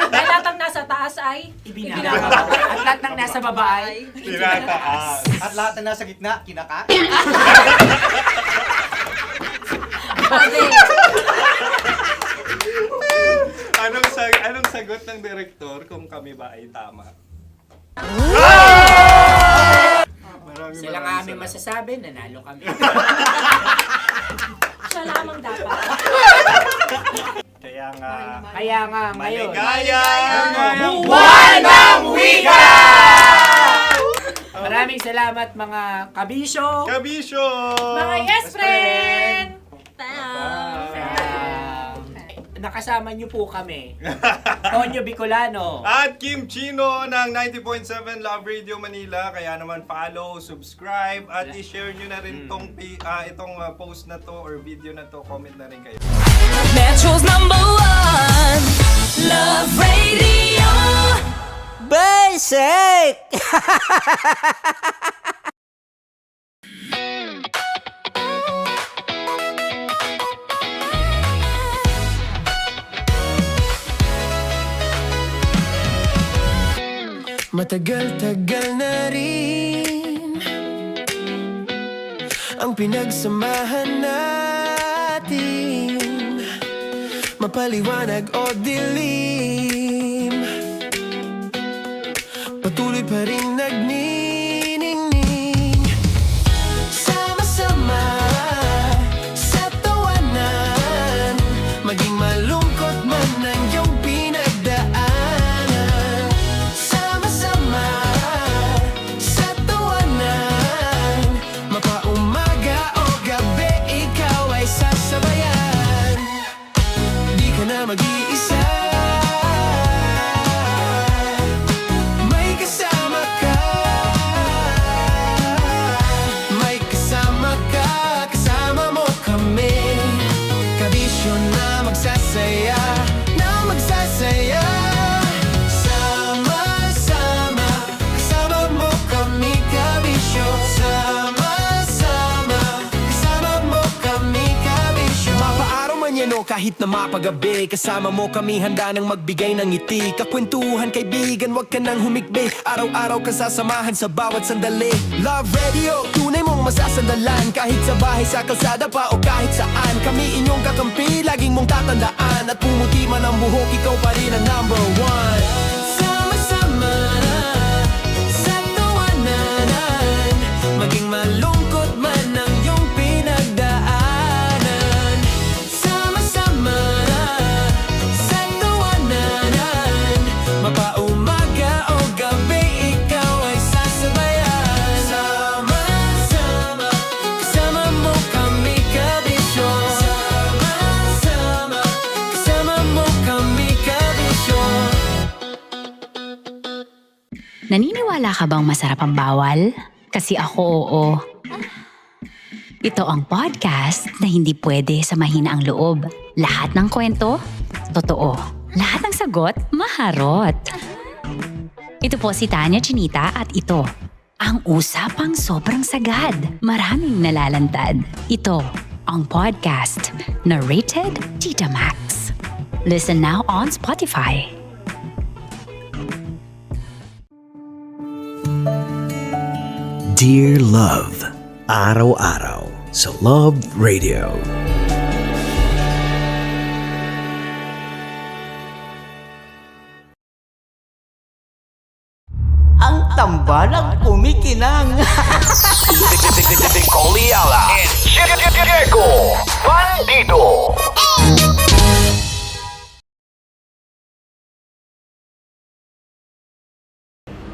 Dahil lahat ng nasa taas ay Ibinababa. At lahat ng nasa baba ay Tinataas. At lahat na nasa gitna, kinaka. Anong sagot ng direktor kung kami ba ay tama? sila nga aming masasabi, nanalo kami. siya lamang dapat. Kaya nga, ngayon. maligayang Buwan ng Wika! Maraming salamat mga kabisyo. Kabisyo! Mga yes friend! Nakasama niyo po kami. Tonyo Bicolano. At Kim Chino ng 90.7 Love Radio Manila. Kaya naman follow, subscribe, at i-share nyo na rin itong post na to or video na to. Comment na rin kayo. Metro's #1 Love Radio. Basic! Matagal-tagal na rin ang pinagsamahan natin, mapaliwanag o dilim, patuloy pa rin nagniningning. Sama-sama sa tawanan, maging malungkot man ang iyong pinagdaanan. Sama-sama sa tawanan, mapaumaga o gabi, ikaw ay sasabayan. Di ka na mag-iisa, may kasama ka. May kasama ka, kasama mo kami. Kabisyo na magsasaya, na magsasaya. Sama-sama, kasama mo kami, kabisyo. Sama-sama, kasama mo kami, kabisyo. Mapaaraw man yan o kahit na mapagabi, kasama mo kami, handa nang magbigay ng ngiti. Kakwentuhan, kaibigan, wag ka nang humikbi. Araw-araw ka sasamahan sa bawat sandali. Love Radio, tunay mong masasandalan. Kahit sa bahay, sa kalsada pa o kahit saan, kami inyong kakampi, laging mong tatandaan. At pumuti man ang buhok, ikaw pa rin ang #1. Sama Naniniwala ka bang masarap ang bawal? Kasi ako oo. Ito ang podcast na hindi pwede sa mahina ang loob. Lahat ng kwento, totoo. Lahat ng sagot, maharot. Ito po si Tanya Chinita at ito, ang usapang sobrang sagad. Maraming nalalantad. Ito, ang podcast na rated Tita Max. Listen now on Spotify. Dear Love, araw-araw sa Love Radio. Ang tambalang kumikinang. Coliala and Diego Bandido.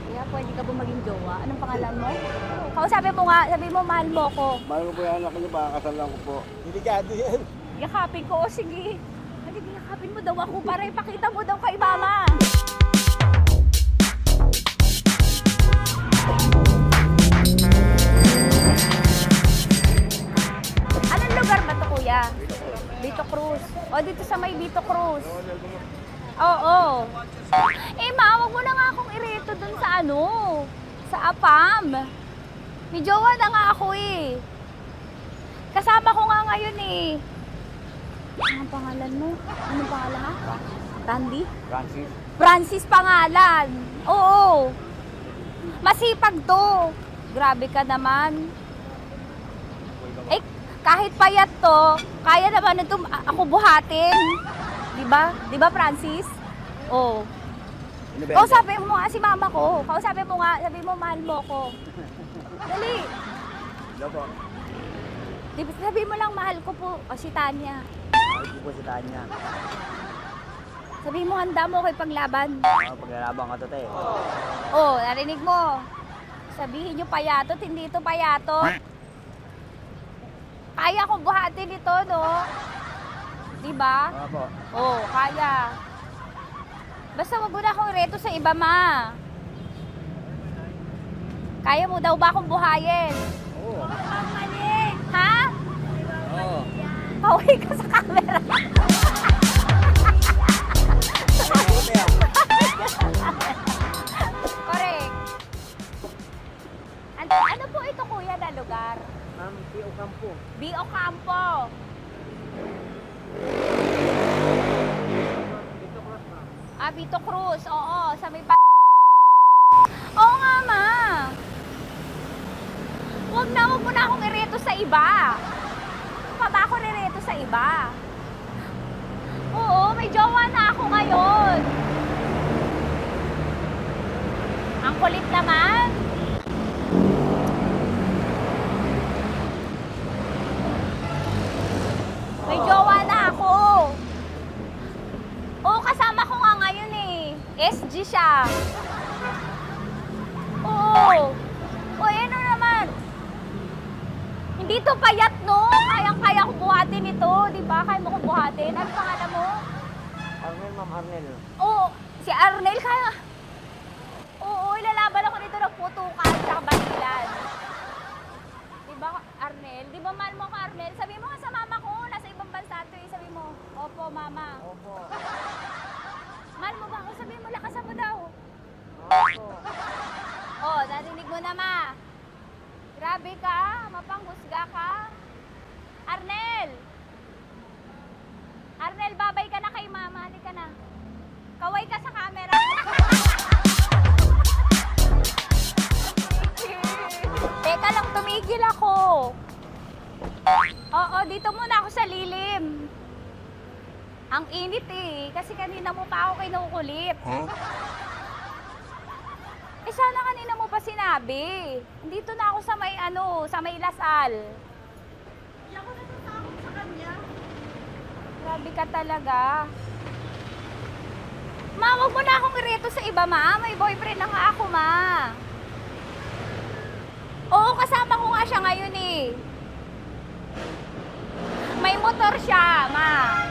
Kaya pwede ka ba maging jowa? Anong pangalan mo? Kausapin mo nga, sabi mo mahal mo ko. Mahal ko po yung anak niyo, baka kasal lang ko po. Delikado yan. Yakapin ko, o sige. Sige, yakapin mo daw ako para ipakita mo daw kay mama. Anong lugar ba to, kuya? Vito Cruz. O, dito sa may Vito Cruz. Oo. Eh, ma, wag mo na nga akong ireto dun sa ano, sa APAM. May jowa na nga ako eh. Kasama ko nga ngayon eh. Anong pangalan mo? Anong pangalan ha? Randy? Francis. Francis pangalan. Oo. Masipag to. Grabe ka naman. Eh, kahit payat to, kaya naman ito ako buhatin. Diba? Diba, Francis? Oo. Kausapin mo nga si mama ko. Kausapin mo nga, sabi mo mahal mo ko. Dali. Hello po. Sabi mo lang mahal ko po. O si Tanya. Mahal ko po si Tanya. Sabi mo handa mo kay paglaban. Paglalaban ka to, te. Oh, narinig mo. Sabihin nyo payatot, hindi ito payatot. Kaya kong buhatin ito, no? Diba? Opo. Oh, kaya. Basta wag mo na akong reto sa iba, ma. Kaya mo daw ba akong buhayin? Oo. Ha? Oo. Pauwi ka sa camera. Correct. Ano po ito, kuya, na lugar? Ma'am, P.O. Campo. B.O. Campo. Ah, Vito Cruz. Oo, sa may Oo nga, ma. Wag mo na akong ireto sa iba. Pa ba ako rireto sa iba? Oo, may jowa na ako ngayon. Ang kulit naman. May jowa na ako. Oo, kasama ko nga ngayon eh. SG siya. Oo. O, ano naman? Hindi to payat, no? Kayang-kaya ko buhatin ito. Di ba? Kaya mo ko buhatin. Ano pangalan mo? Arnel, ma'am, Arnel. Oo. Si Arnel, kaya... Oo, ilalaban ako dito ng putukan sa basilan. Di ba, Arnel? Di ba mahal mo ako, Arnel? Sabi mo nga sa mama ko, nasa ibang bansa ito eh. Sabi mo, opo, mama. Opo. Mahal mo ba ako? Sabi mo, lakasan mo daw. Opo. Oh, narinig mo na, ma. Grabe ka, mapanghusga ka. Arnel! Arnel, babay ka na kay mama. Halika na. Kaway ka sa camera. Teka lang, tumigil ako. Oo, dito muna ako sa lilim. Ang init eh, kasi kanina mo pa ako kinukulit. Eh sana kanina mo pa sinabi. Dito na ako sa may sa may Lasal. Hindi ako natatakot sa kanya. Grabe ka talaga. Ma, wag mo na akong ireto sa iba, ma. May boyfriend na nga ako, ma. Oo, kasama ko nga siya ngayon eh. May motor siya, ma.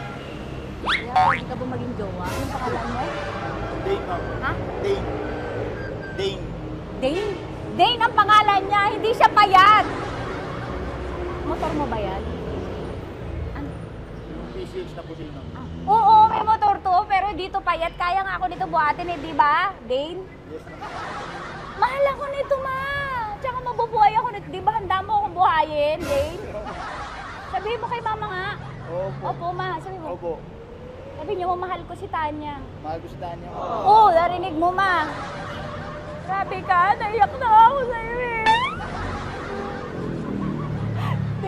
Kaya pwede ka ba maging jowa? Anong pangalan mo? Dane, ma'am. Ha? Dane. Dane. Dane? Dane ang pangalan niya, hindi siya payat. Motor mo ba yan? PCH na po din ma'am. Oo, may motor to, pero dito payat. Kaya nga ako nito buhatin eh, di ba? Dane? Yes ma'am. Mahal ako nito, ma. Tsaka mabubuhay ako nito. Di ba handa mo akong buhayin, Dane? Sabihin mo kay mama nga. Opo. Opo, ma. Sabihin mo. Opo. Sabi niyo mo, mahal ko si Tanya. Mahal ko si Tanya. Oo, narinig mo, ma. Grabe ka, naiyak na ako sa'yo eh.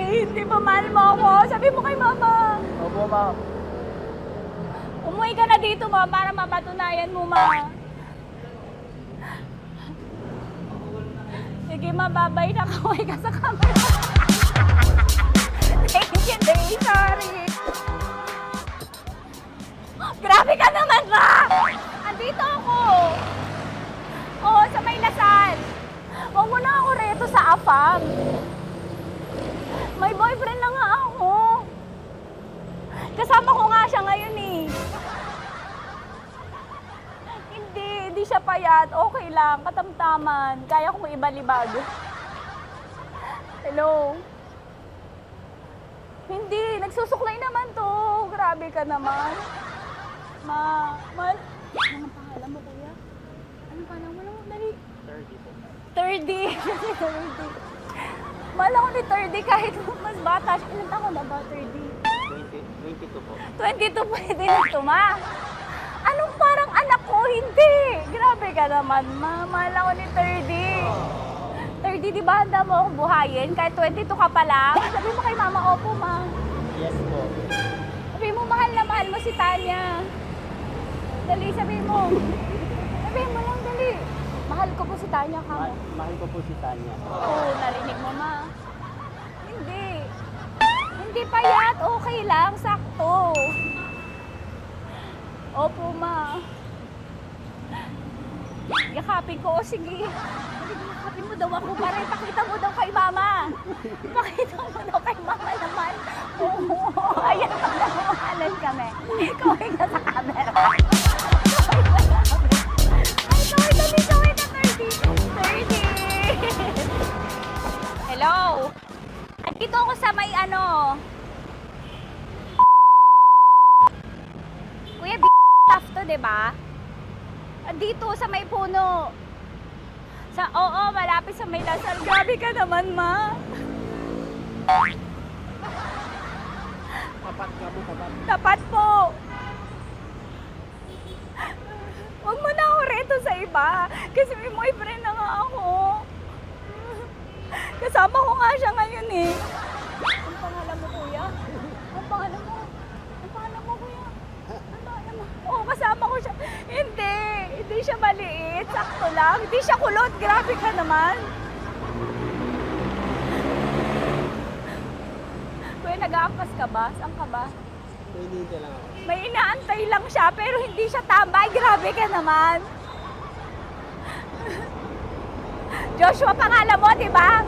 Hindi ba mahal mo ako? Sabi mo kay mama. Opo ma'am. Umuwi ka na dito, ma, para mapatunayan mo, ma. Sige, ma, babay na. Kaway ka sa camera. Thank you, Day. Sorry. Grabe ka naman, ma! Andito ako. Oo, sa may Lasal. Huwag mo na ako reto sa AFAM. May boyfriend na nga ako. Kasama ko nga siya ngayon eh. Hindi siya payat. Okay lang, katamtaman. Kaya kong ibalibag. Hello? Hindi, nagsusuklay naman to. Grabe ka naman. Anong pangalan mo, kuya? Anong pangalan mo? Dali. 30 po. 30. 30. Mahal ako ni 30 kahit mas bata siya. Ilan taon na ba, 30? 22 po. 22 pwede na ito, ma. Anong parang anak ko? Hindi. Grabe ka naman, ma. Mahal ako ni 30. 30, di ba handa mo akong buhayin? Kahit 22 ka pa lang. Sabi mo kay mama, opo, ma. Yes po. Sabi mo, mahal na mahal mo si Tanya. Dali, sabi mo. Sabi mo lang, dali. Mahal ko po si Tanya ka mo. Mahal ko po si Tanya. Oo, narinig mo, ma. Hindi. Hindi payat. Okay lang. Sakto. Opo, ma. Yakapin ko. O, sige. Yakapin mo daw ako para ipakita mo daw kay mama. Ipakita mo daw kay mama naman. Oo. Ayan, nagmamahalan kami. Kaway ka sa camera. Kaway ka, 30. Hello? Andito ako sa may ano. Kuya, tough to, diba? Andito sa may puno. Oo, malapit sa may Lasal. Grabe ka naman, ma. Tapat ka po, tapat. Tapat po. Huwag mo na ako reto sa iba. Kasi may boyfriend na nga ako. Kasama ko nga siya ngayon eh. Ang pangalan mo, kuya? Ang pangalan mo? Ang pangalan mo, kuya? Ang pangalan mo? Oo, kasama ko siya. Hindi. Hindi siya maliit. Sakto lang. Hindi siya kulot. Grabe ka naman. Kuya, nag-aampas ka ba? Saan ka ba? Pinita lang ako. May inaantay lang siya, pero hindi siya tambay. Grabe ka naman. Joshua, pangalan mo, di ba?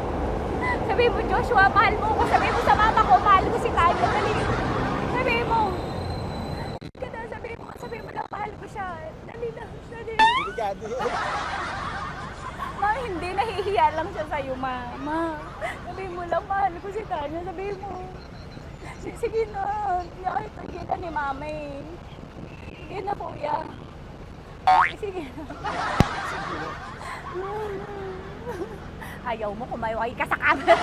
Sabi mo, Joshua, mahal mo ko. Sabi mo sa mama ko, mahal ko si Tanya. Dali. Sabi mo. Sabi mo na, mahal ko siya. Dali na. Dali. Delikado yun. Ma, hindi. Nahihiya lang siya sa'yo, ma. Sabi mo lang, mahal ko si Tanya. Sabi mo. Sige na. Nakita kita ni mama eh. Sige na, kuya. Sige na. Ayaw mo, kumayway ka sa camera.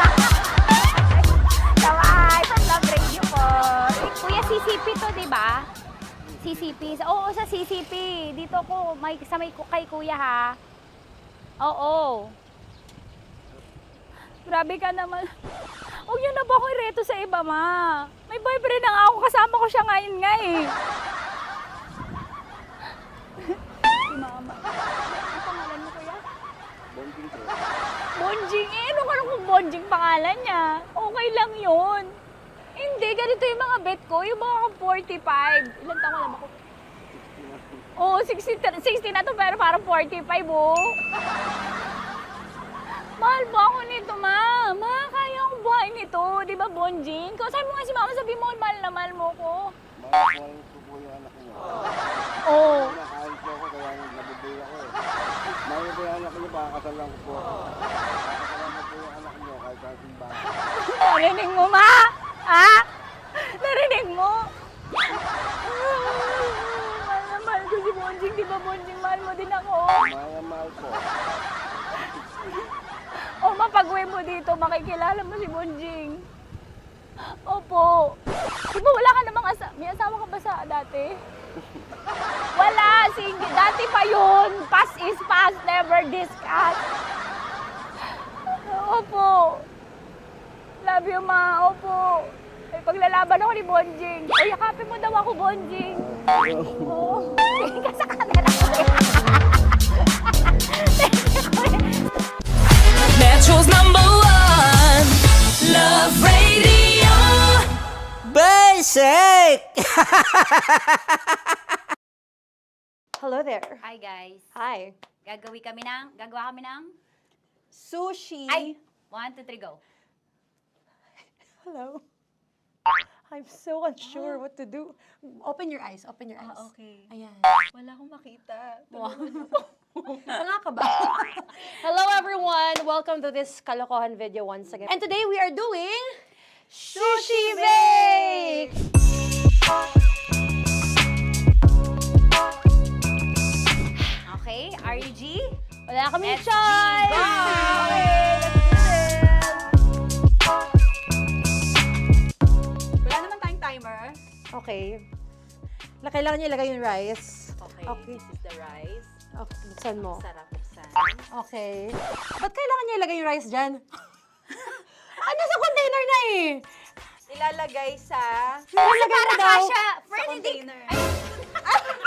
Kaway, from Love Radio po. Kuya, CCP to, di ba? CCP. Oo, sa CCP. Dito ko, kay kuya ha. Oo. Grabe ka naman. Huwag yun na ba akong reto sa iba, ma? May boyfriend na nga ako. Kasama ko siya ngayon nga eh. Si mama. Ang pangalan mo, kuya? Bonjing po. Bonjing eh. Ano ka kung Bonjing pangalan niya? Okay lang yun. Hindi, ganito yung mga bet ko. Yung mga 45. Ilan taon alam ako? Oo, 60 na to pero parang 45, oh. Mahal ba ako nito, ma? Ma, kaya akong buhay nito. Di ba, Bonjing? Sabi mo nga si mama, sabi mo, mahal na mahal mo ko. Mahal ko po yung anak niyo. Oo. Nakahal po ako, kaya nabubuhay ako eh. Mahal ko yung anak niyo niyo, pakakasalan ko po. Pakakasalan ko po yung anak niyo kahit sa simbahan. Narinig mo, ma? Ha? Narinig mo? Mahal na mahal ko si Bonjing. Di ba, Bonjing? Mahal mo din ako. Mahal po. O, mapag-uwi mo dito, makikilala mo si Bonjing. Opo. Di ba wala ka namang may asawa ka ba sa dati? Wala, single. Dati pa yun. Past is past, never discuss. Opo. Love you, ma. Opo. May paglalaban ako ni Bonjing. O, yakapin mo daw ako, Bonjing. Oo. Tingin ka sa camera. Metro's #1 Love Radio. Basic! Hello there. Hi guys. Hi. Gagawa kami ng Sushi. Ay! 1, 2, 3, go. Hello. I'm so unsure what to do. Open your eyes. Open your eyes. Okay. Ayan. Wala akong makita. Tanga ka ba? Hello everyone! Welcome to this kalokohan video once again. And today we are doing Sushi Bake! Okay, are you G? Wala kami Let's choice! Go! Okay, let's do this! Wala naman tayong timer. Okay. Kailangan niya ilagay yung rice. Okay, this is the rice. Okay, buksan mo. Sarap buksan. Okay. Ba't kailangan niya ilagay yung rice dyan? Nasa container na eh! Ilalagay sa... Ilalagay na daw. Sa container.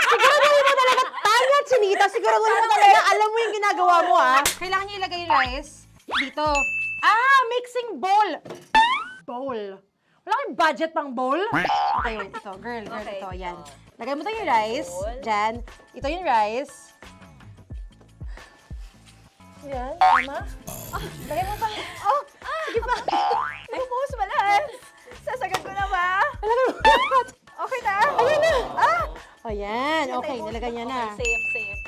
Siguraduhin mo talaga, Tanya at Chinita, siguraduhin mo talaga, alam mo yung ginagawa mo ah. Kailangan niya ilagay yung rice dito. Mixing bowl. Bowl. Wala kayong budget pang bowl? Okay, wait, ito. Girl, Okay, ito, yan. ito. Lagay mo tayo yung rice. Dyan. Ito yung rice. Yan, tama. Lagay mo pang... sige pa. Ibubuhos mo lahat. Sasagad ko na ba? Lagay mo lahat. Okay na. Ayun na. Ayan, okay, nilagay niya na. Okay, safe.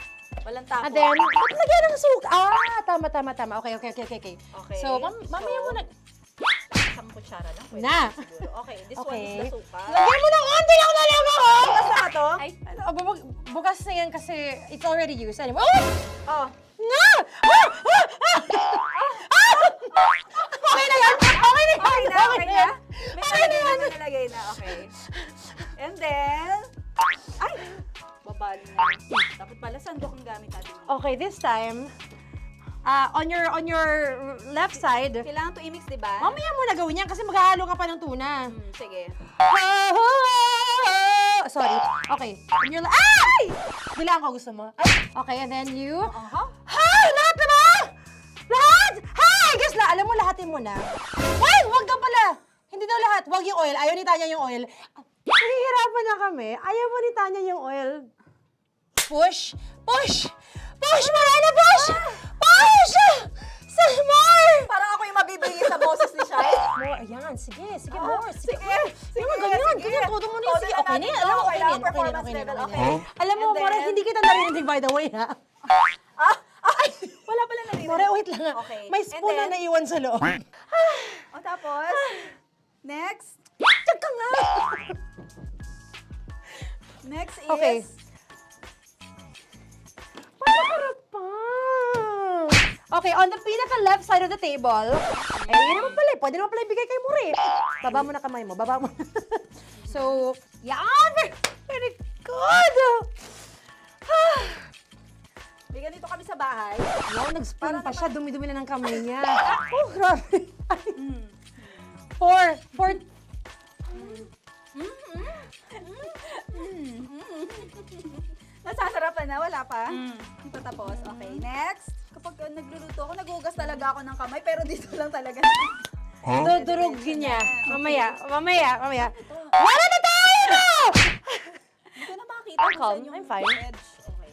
Walang tapon. And then, ba't lagyan ng suka? Tama. Okay. Okay. So, mamaya mo na... Isang kutsara lang. Pwede Na. siguro. Okay, this one Okay. is the suka. Lagyan mo ng onti lang talaga ko! Bukas na to? Ay, bukas na yan kasi it's already used. Anyway, Oh. Nga! Okay na yan! Okay na yan! Okay na. Okay na yan! May nalagay na. Okay. And then... Ay! Babali na. Dapat pala sandok ang gamit natin. Okay, this time, on your left side, Kailangan to i-mix, di ba? mamaya mo na gawin yan kasi maghahalo ka pa ng tuna. Sige. Sorry. Okay. On your ay! Bilang ko gusto mo. Ay! Okay, and then you... Hay! Lahat na ba? Lahat? Hay! Guys, alam mo, lahatin mo na. Wait! Wag ka pala! Hindi daw lahat. Wag yung oil. Ayaw ni Tanya yung oil. Nahihirapan na kami. Ayaw mo ni Tanya yung oil. Push! Push! Push! Marana! Push! Push! Some more! Parang ako yung mabibigay sa boses ni Shai. More. Ayan. Sige. Sige, more. Sige. Ganyan. Todo mo na yun. Sige, okay na yan. Alam mo, okay na yan. Performance level, okay. Alam mo, And More, then- hindi kita narinig, by the way, ha? Ay! Wala pala narinig. More, wait lang. Okay. May And spoon na then- naiwan sa loob. O tapos, next. Tiyag ka nga! Next is... Okay. Panakarap pa! Okay, on the pinaka-left side of the table, yun naman pala, pwede naman pala ibigay kay More. Baba mo na kamay mo, baba mo. So, yan! Very good! May ganito kami sa bahay. Wow, nag-spoon pa siya, dumi-dumi na ng kamay niya. Oh, grabe. Four. Nasasarapan na, wala pa? Hindi pa tapos. Okay, next. Kapag nagluluto ako, nagugas talaga ako ng kamay, pero dito lang talaga. Dudurugin niya. Mamaya. Wala na tayo! Hindi ko na makita I'm kung calm. saan yung I'm fine. edge. Okay.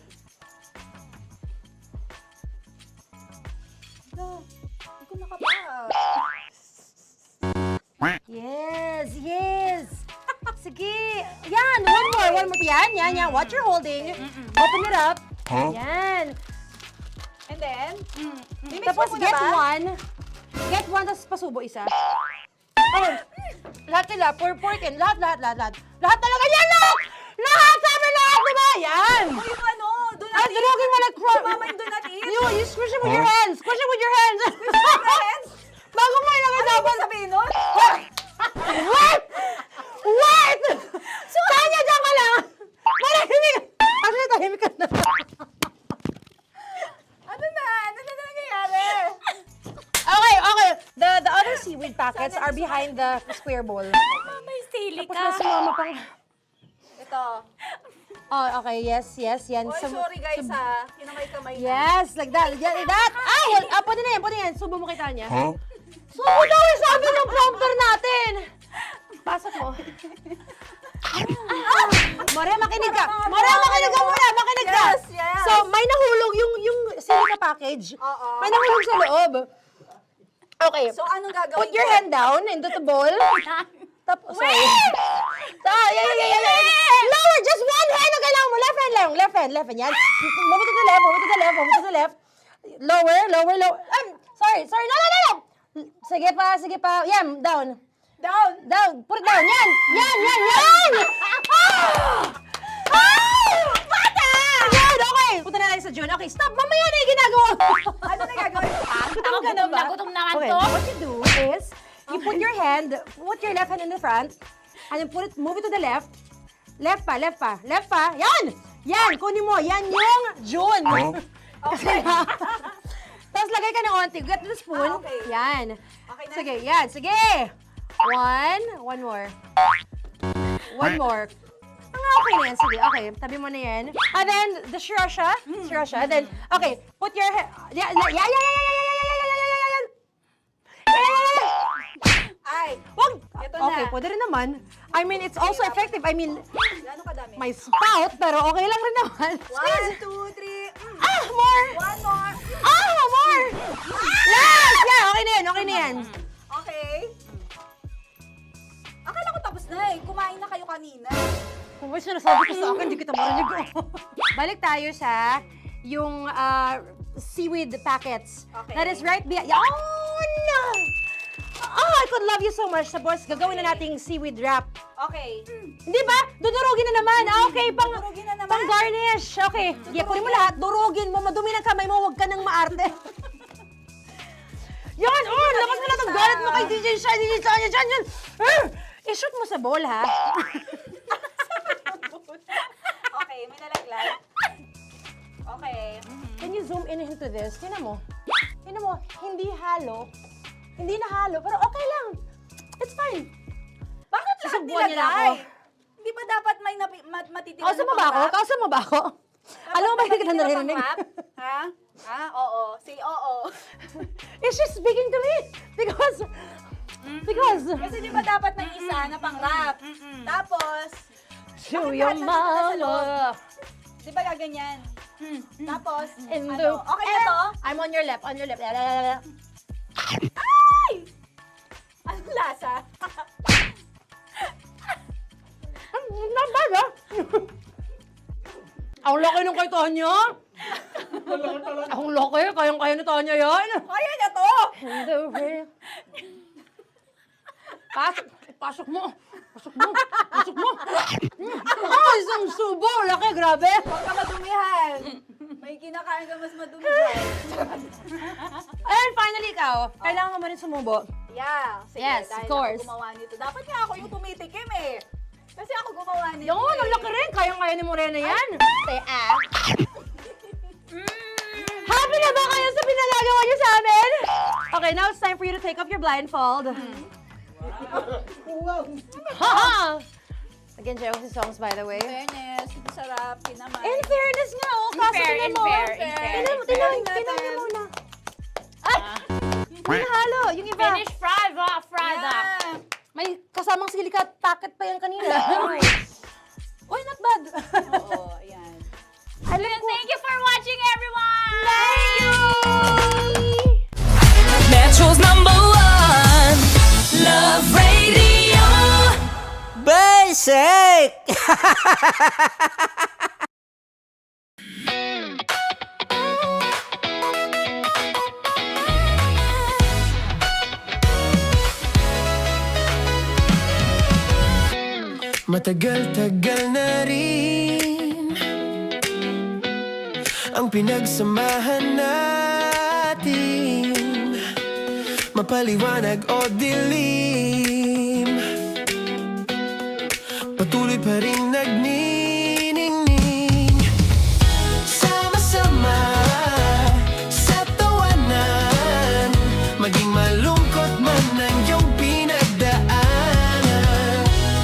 Hindi ko makapa. Yes. Sige. Yan, one more. Yan. What you're holding. Open it up. Yan. And then, Tapos get one, tapos pasubo isa. Okay. Lahat nila, pour it in. Lahat. Lahat talaga yan, lahat! Lahat! Sabi lahat, diba? Yan! o yung ano, do not Ay, eat. durugin mo like crap. Mama, yung do not eat. You squish it with your hands. Squish it with your hands. Bago mo ilagay dapat. Ano sabihin nun? Wait! Tanya, dyan ka lang. Marahimik. Actually, tahimik ka na. Ano na nangyayari? Okay. The other seaweed packets are behind the square bowl. May sili Tapos ka. na si mama pang... Ito. Oh, okay. Yes. Yan. Oy, sorry guys ha. Kinamay-kamay na. Yes, like that. Ay, pwede na yan. Subo mo kita niya. Subo daw yung sabi ng prompter natin. Pasok mo. Maria, makinig ka. Makinig ka. Yes. So, may nahulog yung silica package. Oo. May nahulog sa loob. Okay. So, anong gagawin Put your ko? hand down into the bowl. Tapos, sorry. Yeah. Lower, just one hand ang kailangan mo. Left hand. Yan. Move it to the left. Lower. Sorry. No. Sige pa. Yan, down. Put it down. Yan. Bata! Yan, okay. Punta na lang sa June. Okay, stop. Mamaya na yung ginagawa. Ano na gagawin? Gutom ka na ba? Gutom naman Okay, to. what you do is, you put your left hand in the front, and then move it to the left. Left pa. Yan, kunin mo. Yan yung June. Okay. Tapos lagay ka ng onti. Get the spoon. Okay. Yan. Okay na. Sige. One more. One more. Okay na yan. Sige, okay. Tabi mo na yan. And then, the sriracha. And then, okay. Put your head. Yan. Ay, Wag! Ito na. Okay, pwede rin naman. I mean, it's also effective. I mean, gano'ng kadami? may spout, pero okay lang rin naman. 1, 2, 3. More! One more. More! Yes! Yeah, okay na yan. Okay. Akala ko tapos na eh. Kumain na kayo kanina. Kung may sinasabi ko sa akin, hindi kita marinig ko. Balik tayo sa yung seaweed packets. Okay. That is right behind. Yun! Oh, I could love you so much. Tapos, gagawin na nating seaweed wrap. Okay. Hindi ba? Dudurugin na naman. Okay, Dudurugin na naman? pang garnish. Okay. Yeah, kunin mo lahat. Durugin mo. Madumi ng kamay mo. Huwag ka nang maarte. Yan! Oh, lakas mo na itong galit mo kay DJ Shania dyan. I-shoot mo sa bowl, ha? Okay, may nalaglag. Okay. Can you zoom in into this? Tingnan mo. Hindi halo. Hindi na halo, pero okay lang. It's fine. Bakit lahat Susubuan niya na ako. nilagay? Hindi ba dapat may matitira Kausa mo ba ako? Alam mo ba hindi kita naririnig? Ha? Oo. Say oo. Is she speaking to me? Because... Kasi di ba dapat may isa na pang-rap? Tapos, To your mama. di ba gaganyan? Tapos, In ano? the... Okay na to? I'm on your left. Ay! Anong lasa? Not bad, ha? Ang laki nung kay Tonya. Ang laki. Kayang-kaya ni Tonya yan. Kaya na to! In the rain. Pasok mo. Isang subo. Laki, grabe. Huwag ka madumihan. May kinakain ka mas madumi dyan. And finally, ikaw. Kailangan mo rin sumubo. Yeah. Sige, Yes, dahil of course. ako gumawa nito. Dapat nga ako yung tumitikim eh. Kasi ako gumawa nito. Yung ang laki rin. Kayang-kaya ni Morena yan. Happy na ba kayo sa pinagagawa niyo sa amin? Okay, now it's time for you to take off your blindfold. Again, Jay si songs, by the way. Fairness, sarap, kinamay. In fairness nga, oh. Kaso tingnan mo. Tingnan mo muna. Hindi nahalo. Yung iba. Finish fried up. May kasamang silika at packet pa yan kanina. Uy, not bad. Oo, ayan. Thank you for watching, everyone! Thank you! Metro's #1 Love Radio Basic! Matagal-tagal na rin ang pinagsamahan natin, mapaliwanag o dilim, patuloy pa rin nagniningning. Sama-sama sa tawanan, maging malungkot man ang iyong pinagdaanan.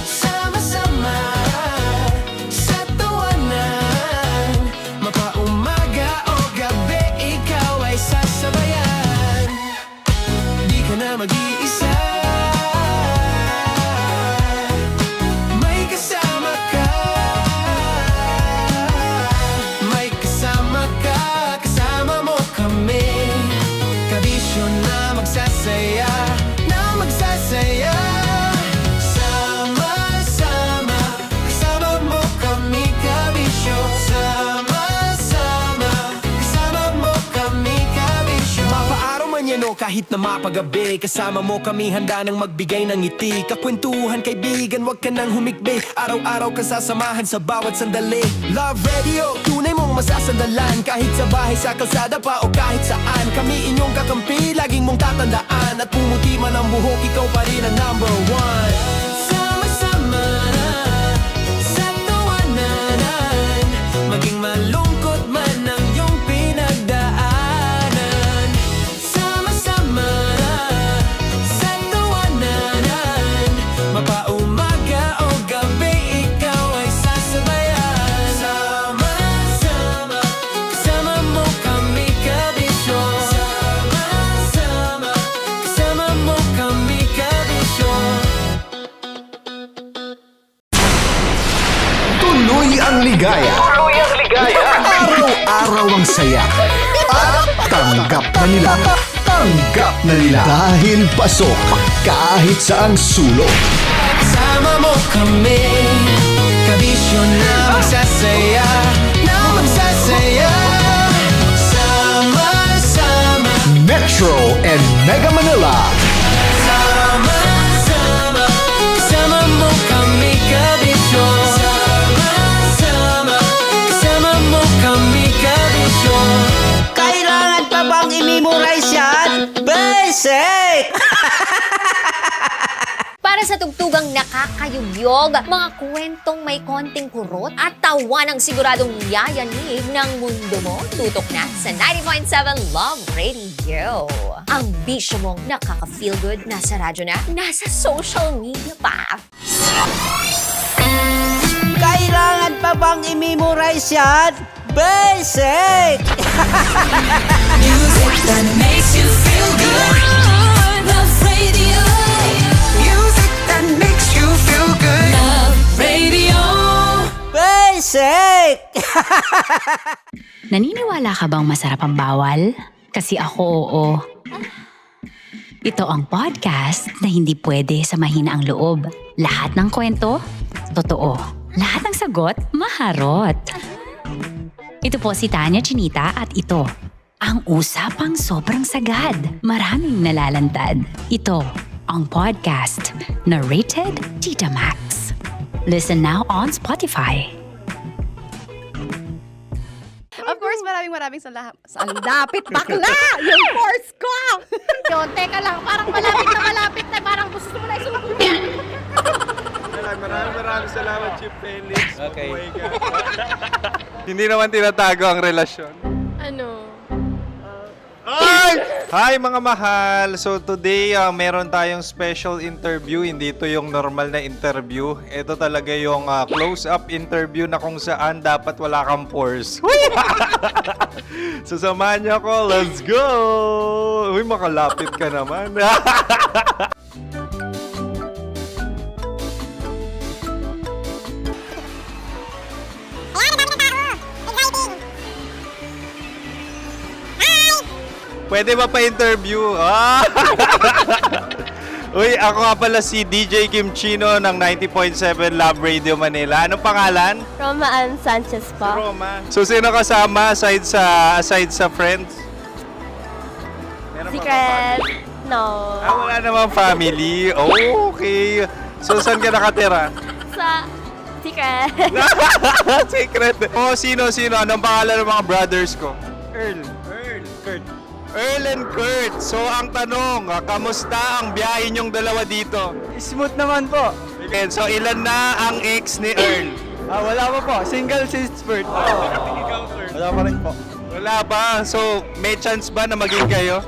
Sama-sama sa tawanan, mapaumaga o gabi, ikaw ay sasabayan. Di ka na mag-iisa, may kasama ka. May kasama ka, kasama mo kami. Kabisyo na magsasaya, na magsasaya. Sama-sama, kasama mo kami, kabisyo. Sama-sama, kasama mo kami, kabisyo. Mapaaraw man yan o kahit na mapagabi, kasama mo kami, handa nang magbigay ng ngiti. Kakwentuhan, kaibigan, wag ka nang humikbi. Araw-araw ka sasamahan sa bawat sandali. Love Radio, tunay mong masasandalan. Kahit sa bahay, sa kalsada pa o kahit saan, kami inyong kakampi, laging mong tatandaan. At pumuti man ang buhok, ikaw pa rin ang number one. Sama-sama sa tawanan, maging malungkot man ang iyong pinagdaanan. Sama-sama sa tawanan, mapaumaga o gabi, ikaw ay sasabayan. Sama-sama, kasama mo kami, kabisyo. Sama-sama, kasama mo kami, kabisyo. Tuloy ang ligaya. Araw-araw ang saya. At tanggap na nila. Tanggap na nila. Dahil pasok kahit saang sulok. Kasama mo kami, kabisyo na magsasaya, na magsasaya. Sama-sama, Metro and Mega Manila. sama-sama, kasama mo kami, kabisyo. Sama-sama, kasama mo kami, kabisyo. Kailangan pa bang i-memorize yan? Basic! Para sa tugtugang nakakayugyog, mga kwentong may konting kurot at tawa ng siguradong yayanig ng mundo mo, tutok na sa 90.7 Love Radio. Ang bisyo mong nakaka-feel good, nasa radyo na, nasa social media pa. Kailangan pa bang i-memorize yan? Basic! Music that makes you feel good. Love Radio. Music that makes you feel good. Love Radio. Basic! Naniniwala ka bang masarap ang bawal? Kasi ako oo. Ito ang podcast na hindi pwede sa mahina ang loob. Lahat ng kwento, totoo. Lahat ng sagot, maharot. Ito po si Tanya Chinita at ito, ang usapang sobrang sagad. Maraming nalalantad. Ito, ang podcast na Rated Tita Max. Listen now on Spotify. Of course, maraming salamat. Ang lapit bakla! Yung force ko! Yun, teka lang, parang malapit na, parang gusto mo na isulat. Maraming salamat, Chief Felix. Okay. Hindi naman tinatago ang relasyon. Ano? Hi mga mahal! So today, meron tayong special interview. Hindi ito yung normal na interview. Ito talaga yung close-up interview na kung saan dapat wala kang pores. So samahan niyo ako. Let's go! Uy, makalapit ka naman. Pwede ba pa-interview? Uy, ako nga pala si DJ Kim Chino ng 90.7 Love Radio Manila. Anong pangalan? Roma Ann Sanchez po. Roma. So, sino kasama aside sa friends? Meron Secret. No. Wala namang family. Oh, okay. So, saan ka nakatira? Sa Secret. Secret. Oh, sino? Anong pangalan ng mga brothers ko? Earl, Kurt. Earl and Kurt. So, ang tanong, kamusta ang biyahe niyong dalawa dito? Smooth naman po. And so, ilan na ang ex ni Earl? Wala pa po. Single since birth. Wala pa rin po. Wala ba? So, may chance ba na maging kayo?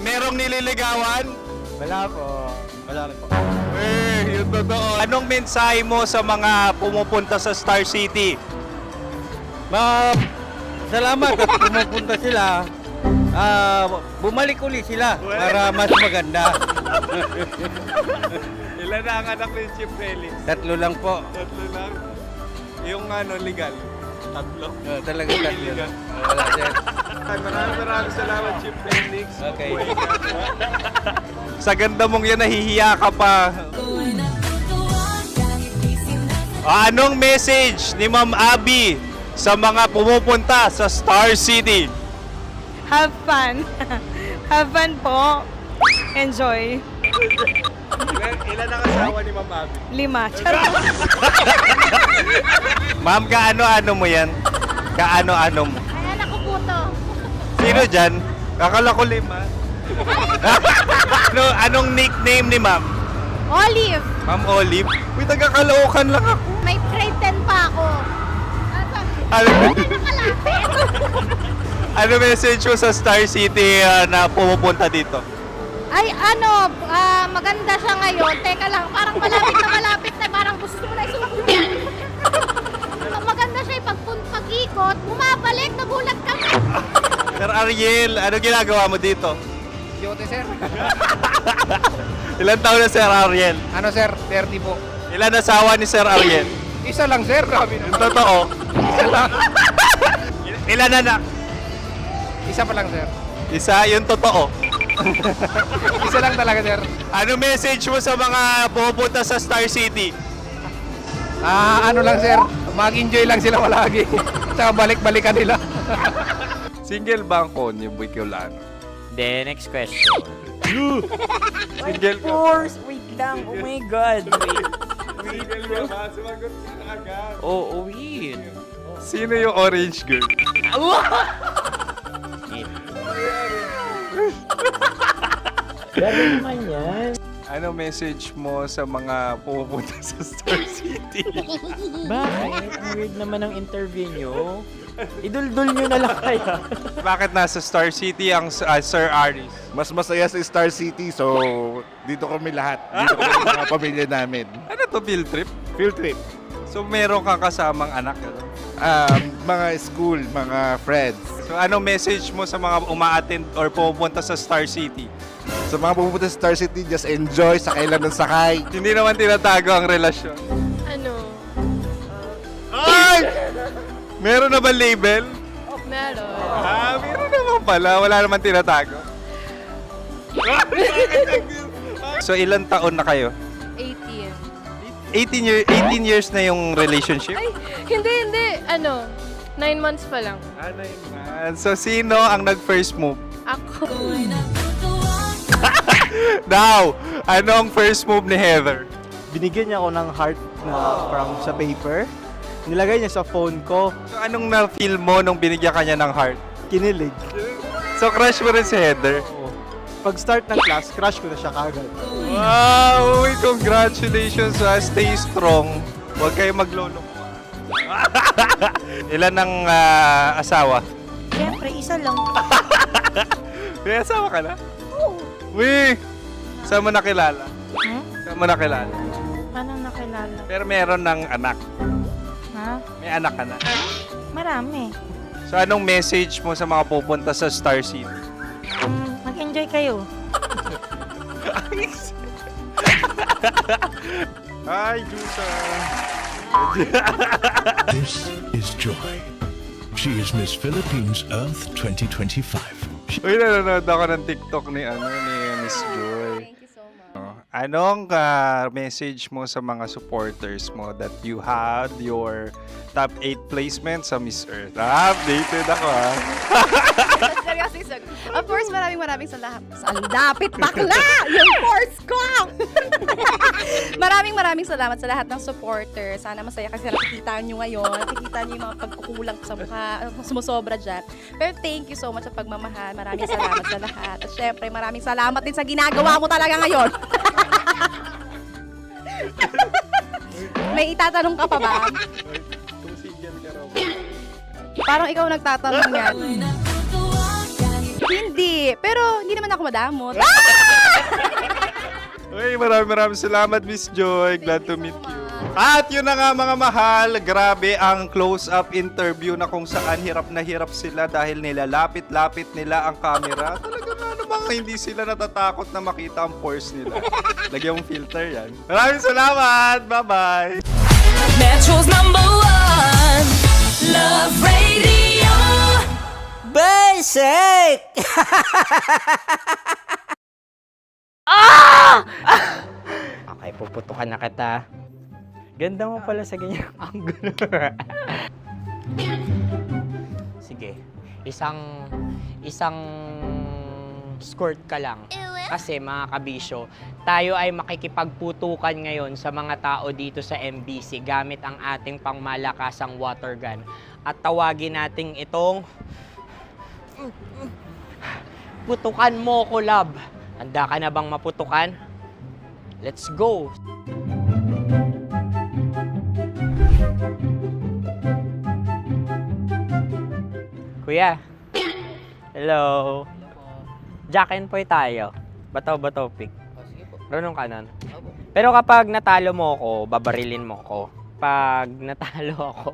Merong nililigawan? Wala po. Wala rin po. Yung totoo. Anong mensahe mo sa mga pumupunta sa Star City? Salamat at pumupunta sila. Bumalik uli sila para mas maganda. Ilan na ang anak ni Chief Felix? 3 lang po. 3 lang? Yung legal? 3? Talaga 3 lang. Wala sir. Maraming salamat, Chief Felix. Okay. Sa ganda mong yan, nahihiya ka pa. Anong message ni Ma'am Abby sa mga pumupunta sa Star City? Have fun. Have fun po. Enjoy. Ilan ang asawa ni Ma'am Abby? 5. Ma'am, kaano-ano mo yan? Kaano-ano mo? Ay, anak ko po to. Sino dyan? Akala ko 5. Anong nickname ni Ma'am? Olive. Ma'am Olive? Uy, taga-Caloocan lang ako. May grade 10 pa ako. Ano message mo sa Star City na pumupunta dito? Ay, maganda siya ngayon. Teka lang, parang malapit na, parang gusto mo na isulat. Maganda siya pag-ikot, bumabalik, nagulat ka. Sir Ariel, ano ginagawa mo dito? Yote sir. Ilan taon na Sir Ariel? Ano sir? 30 po. Ilan asawa ni Sir Ariel? Isa lang sir. Yung totoo? Isa lang. Ilan anak? Isa pa lang sir. Isa, yung totoo. Isa lang talaga sir. Ano message mo sa mga pumupunta sa Star City? Ano lang sir. Mag-enjoy lang sila palagi. Tsaka balik-balikan nila. Single ba ang konyo, Boy Kiolano? Then, next question. Single ka? Wait lang. Oh my God. Single ka ba? Sumagot ka na agad. Oo, wait. Sino yung orange girl? Grabe naman yan. Ano message mo sa mga pumupunta sa Star City? Bakit? Ang weird naman ang interview nyo. Idul-dul nyo na lang kaya. Bakit nasa Star City ang Sir Aris? Mas masaya sa Star City, so dito kami lahat. Dito kami mga pamilya namin. Ano to, field trip? Field trip. So meron kang kasamang anak? Mga school, mga friends. So anong message mo sa mga uma-attend or pumupunta sa Star City? Sa mga pupunta sa Star City, just enjoy, sakay lang ng sakay. Hindi naman tinatago ang relasyon. Ano? Ay! Meron na ba label? Meron. Meron naman pala. Wala naman tinatago. So ilan taon na kayo? 18. 18 years na yung relationship? Ay, hindi. 9 months pa lang. 9 months. So sino ang nag-first move? Ako. Now, anong first move ni Heather? Binigyan niya ako ng heart na from sa paper. Nilagay niya sa phone ko. So anong na-feel mo nung binigyan ka niya ng heart? Kinilig. So crush mo rin si Heather? Pag start ng class, crush ko na siya kagad. Wow! Uy, congratulations! Stay strong. Huwag kayo maglolo. Ilan ang asawa? Siyempre, isa lang. May asawa ka na? Oo. Uy! Saan mo nakilala? Saan mo nakilala? Paano nakilala? Pero meron ng anak. Ha? May anak ka na. Marami. So anong message mo sa mga pupunta sa Star City? Mag-enjoy kayo. Hi, Juta! This is Joy. She is Miss Philippines Earth 2025. Uy, nanonood ako ng TikTok ni Miss Joy. Thank you so much. Anong message mo sa mga supporters mo that you had your top 8 placement sa Miss Earth? Updated ako ha. Of course, maraming salamat. Sa lapit bakla! Yung course ko! maraming salamat sa lahat ng supporters. Sana masaya kasi nakikita nyo ngayon. Nakikita nyo yung mga pagkukulang sa mukha, sumusobra dyan. Pero thank you so much sa pagmamahal. Maraming salamat sa lahat. At syempre, maraming salamat din sa ginagawa mo talaga ngayon. May itatanong ka pa ba? Parang ikaw nagtatanong yan. Hindi. Pero hindi naman ako madamot. Uy, maraming salamat, Miss Joy. Glad to meet you. At yun na nga mga mahal, grabe ang close-up interview na kung saan hirap na hirap sila dahil nilalapit-lapit nila ang camera. Talaga nga namang hindi sila natatakot na makita ang pores nila. Lagyan mong filter yan. Maraming salamat! Bye-bye! Metro's #1 Love Radio Basic! Okay, puputukan na kita. Ganda mo pala sa ganyang angulo. Sige, isang skirt ka lang. Kasi mga kabisyo, tayo ay makikipagputukan ngayon sa mga tao dito sa MBC gamit ang ating pangmalakasang water gun. At tawagin natin itong putukan mo ko, love. Handa ka na bang maputukan? Let's go! Kuya. Hello. Jack and Poy tayo. Bato-bato pick. Runong kanan. Pero kapag natalo mo ako, babarilin mo ako. Pag natalo ako,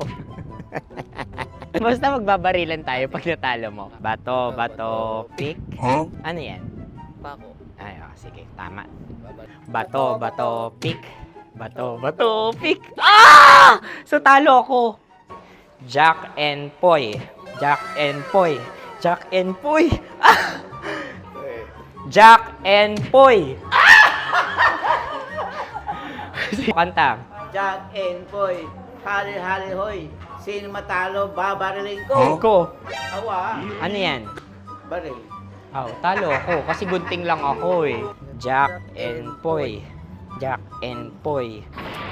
basta magbabarilan tayo pag natalo mo. Bato, pick. Huh? Ano yan? Bako. Ay, oh, sige, tama. Bato, pick. Bato, pick. Ah! So talo ako. Jack and Poy. Jack and Poy. Jack and Poy. Ah! Jack and Poy. Kanta. Jack and Poy, hali-hali hoy. Sino matalo, babariling ko. Ko. Awa. Ano yan? Baril. Oh, talo ako kasi gunting lang ako eh. Jack and Poy. Jack and Poy.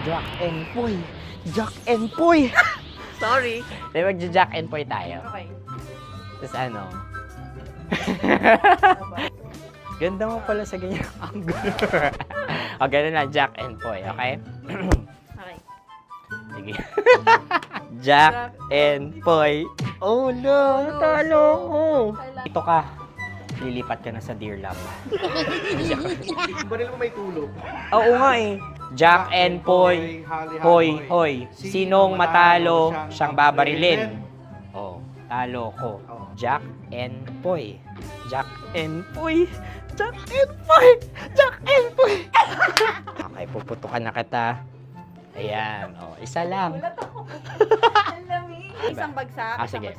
Jack and Poy. Jack and Poy. Sorry. Di magja-Jack and Poy tayo. Okay. Tapos ano? Ganda mo pala sa ganyang angulo. O, ganun lang, Jack and Poy, okay? Okay. Sige. Jack and Poy. Oh no, natalo ko. Ito ka. Lilipat ka na sa Dear Love. Baril mo may tulog. Oo nga eh. Jack and Poy. Hoy. Sinong matalo, siyang babarilin. Oh, talo ko. Jack and Poy. Jack and Poy. Jack and Poy. Jack and Poy. Okay, puputukan na kita. Ayan. Oh, isa lang. Isang bagsak. Ah, sige.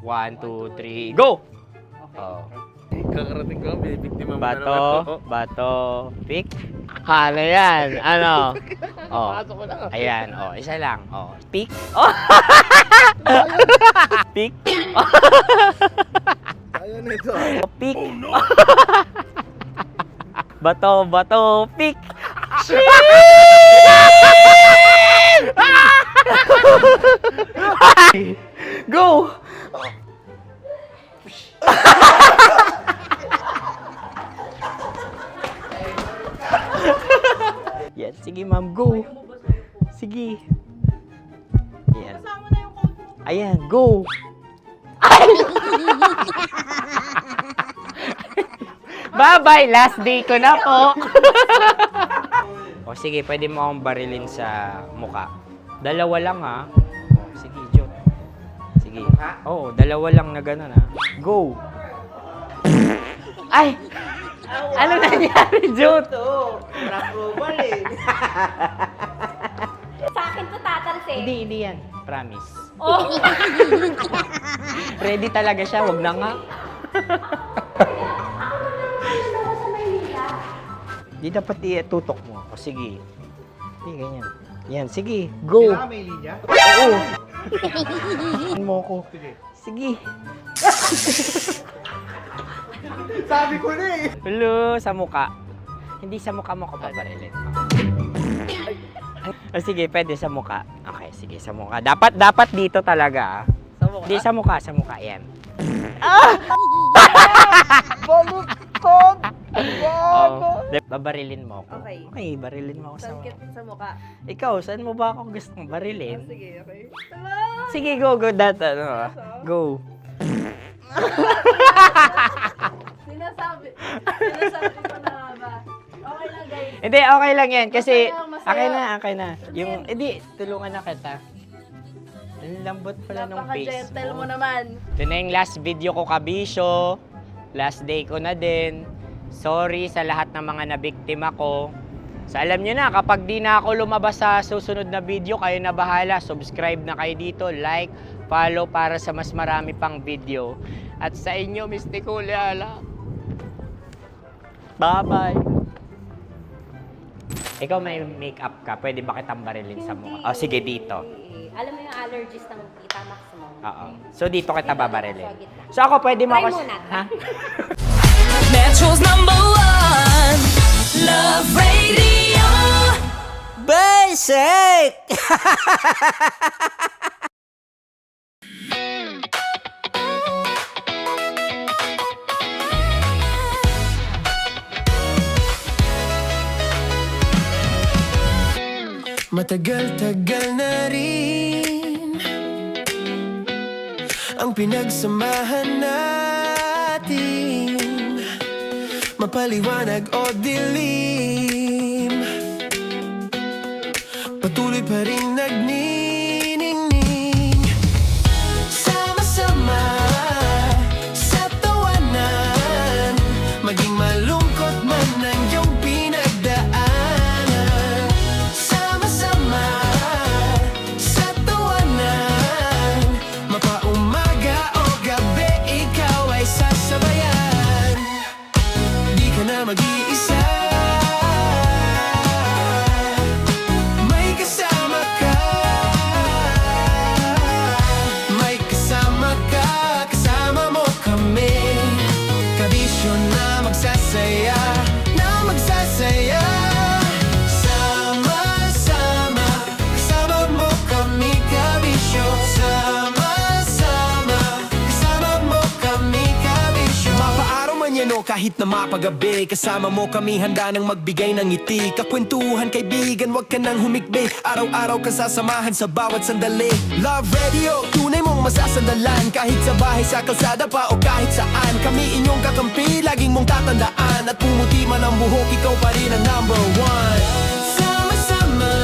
1, 2, 3, go! Oh. Kakarating ko, may biktima mo na naman to. Bato, pick. Ano yan? Ano? Oh. Ayan, oh, isa lang. Oh, pick. Oh. Pick. Ayan ito. Pick. Oh, no. Bato, pick. Go! Yan, sige ma'am, go. Sige. Yan. Ayan, go. Bye-bye, last day ko na po. O sige, pwede mo akong barilin sa muka. Dalawa lang ha. O, sige, Jot. Sige. Oo, dalawa lang na gano'n ha. Go. Ay! Ano nangyari, Jot? Approval eh. Sa akin to tatalsin. Hindi yan. Promise. Oh. Ready talaga siya, wag na nga. Di dapat itutok mo. O sige. Hindi, ganyan. Yan, sige. Go. Kailangan may linya? Oo. mo ko. Sige. Sabi ko na eh. Hello, sa muka. Hindi sa muka mo ko babarilin. O sige, pwede sa muka. Okay, sige, sa muka. Dapat dito talaga. Sa mukha? Hindi, sa muka, yan. Baluktot! Babarilin mo ako. Okay. Okay, barilin mo ako sa Sakit sa mukha. Ikaw, saan mo ba ako gustong barilin? Sige, okay. Sige, go. Go. Sinasabi ko na ba? Okay lang, guys. Hindi, okay lang yan. Kasi, Masaya, masaya. okay na. Yung, hindi, tulungan na kita. Ang lambot pala ng face Napaka-gentle mo. mo naman. Ito na yung last video ko, Kabisyo. Last day ko na din. Sorry sa lahat ng mga nabiktima ko. So, alam nyo na, kapag di na ako lumabas sa susunod na video, kayo na bahala. Subscribe na kayo dito, like, follow para sa mas marami pang video. At sa inyo, Mistiko Leala. Bye-bye. Ikaw may makeup ka, pwede ba kitang barilin sa mukha? O, sige, dito. Alam mo yung allergies ng tita Max mo? Oo. So, dito kita babarilin. So, ako pwede mo Try ako... muna. Ha? Metro's #1 Love Radio Basic! Matagal-tagal na rin ang pinagsamahan natin, mapaliwanag o dilim, patuloy pa rin nagniningning, sama-sama sa tawanan, maging malungkot man ang iyong pinagdaanan, sama-sama sa tawanan, mapaumaga o gabi ikaw ay sasabayan, di ka na mag-iisa. May kasama ka, may kasama ka, kasama mo kami, kabisyo na magsasaya, sama-sama, kasama mo kami, kabisyo, sama-sama, kasama mo kami, kabisyo. Mapaaraw man yan o kahit na mapagabi, kasama mo kami, handa nang magbigay ng ngiti, kakwentuhan kaibigan, wag ka nang humikbi, araw-araw ka sasamahan sa bawat sandali. Love Radio, tunay mong masasandalan, kahit sa bahay, sa kalsada pa o kahit saan, kami inyong kakampi, laging mong tatandaan, at pumuti man ang buhok, ikaw pa rin ang #1. Sama-sama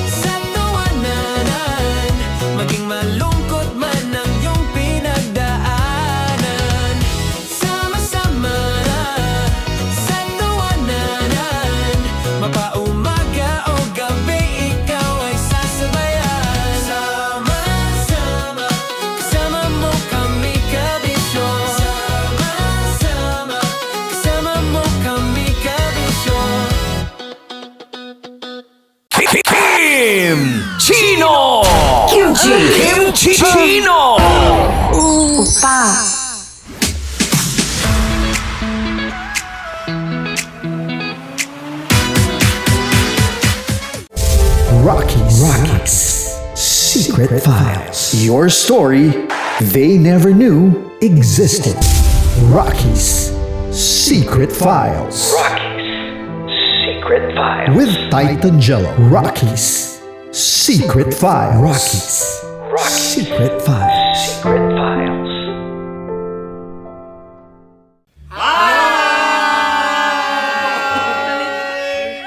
sa tawanan, maging malungkot man ang iyong pinagdaanan, sama-sama sa tawanan, mapaumaga o gabi ikaw ay sasabayan, sama-sama, kasama mo kami, kabisyo, sama-sama, kasama mo kami, kabisyo. Kim Chino! Kim Chino! Upa! Rockies Secret Files. Your story they never knew existed. Rockies Secret Files. Secret Files. With Titan Jello. Rockies Secret Files. Rockies Secret Files. Secret Files.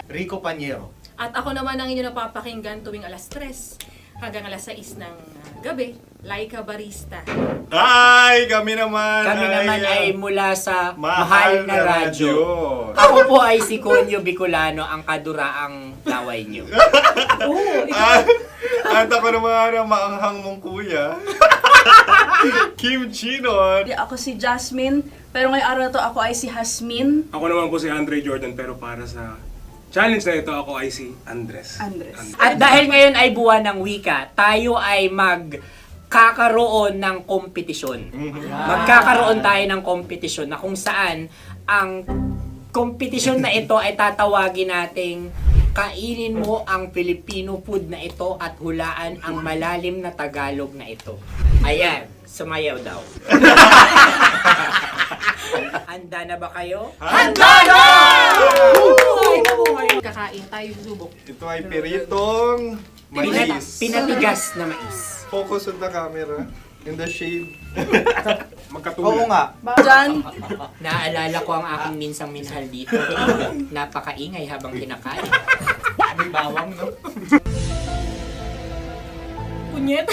Rico Panyero. At ako naman ang inyo napapakinggan tuwing alas 3 hanggang alas 6 ng gabi, Laika Barista. Hi! Kami naman ay mula sa Mahal na Radyo. Ako po ay si Conyo Bicolano, ang kaduraang laway nyo. At ako naman ang maanghang mong kuya. Kim Chinon. Ako si Jasmine, pero ngayong araw na to ako ay si Hasmin. Ako naman po si Andre Jordan, pero para sa challenge na ito, ako ay si Andres. At dahil ngayon ay buwan ng wika, tayo ay magkakaroon ng kompetisyon. Magkakaroon tayo ng kompetisyon na kung saan ang kompetisyon na ito ay tatawagin nating kainin mo ang Filipino food na ito at hulaan ang malalim na Tagalog na ito. Ayan, sumayaw daw. Handa na ba kayo? Handa na! Kakain tayo subok. Ito ay piritong mais. Pinatigas na mais. Focus on the camera. In the shade. Magkatulad. Oo nga. Diyan. Naalala ko ang aking minsang minahal dito. Napakaingay habang kinakain. May bawang, no? Punyet.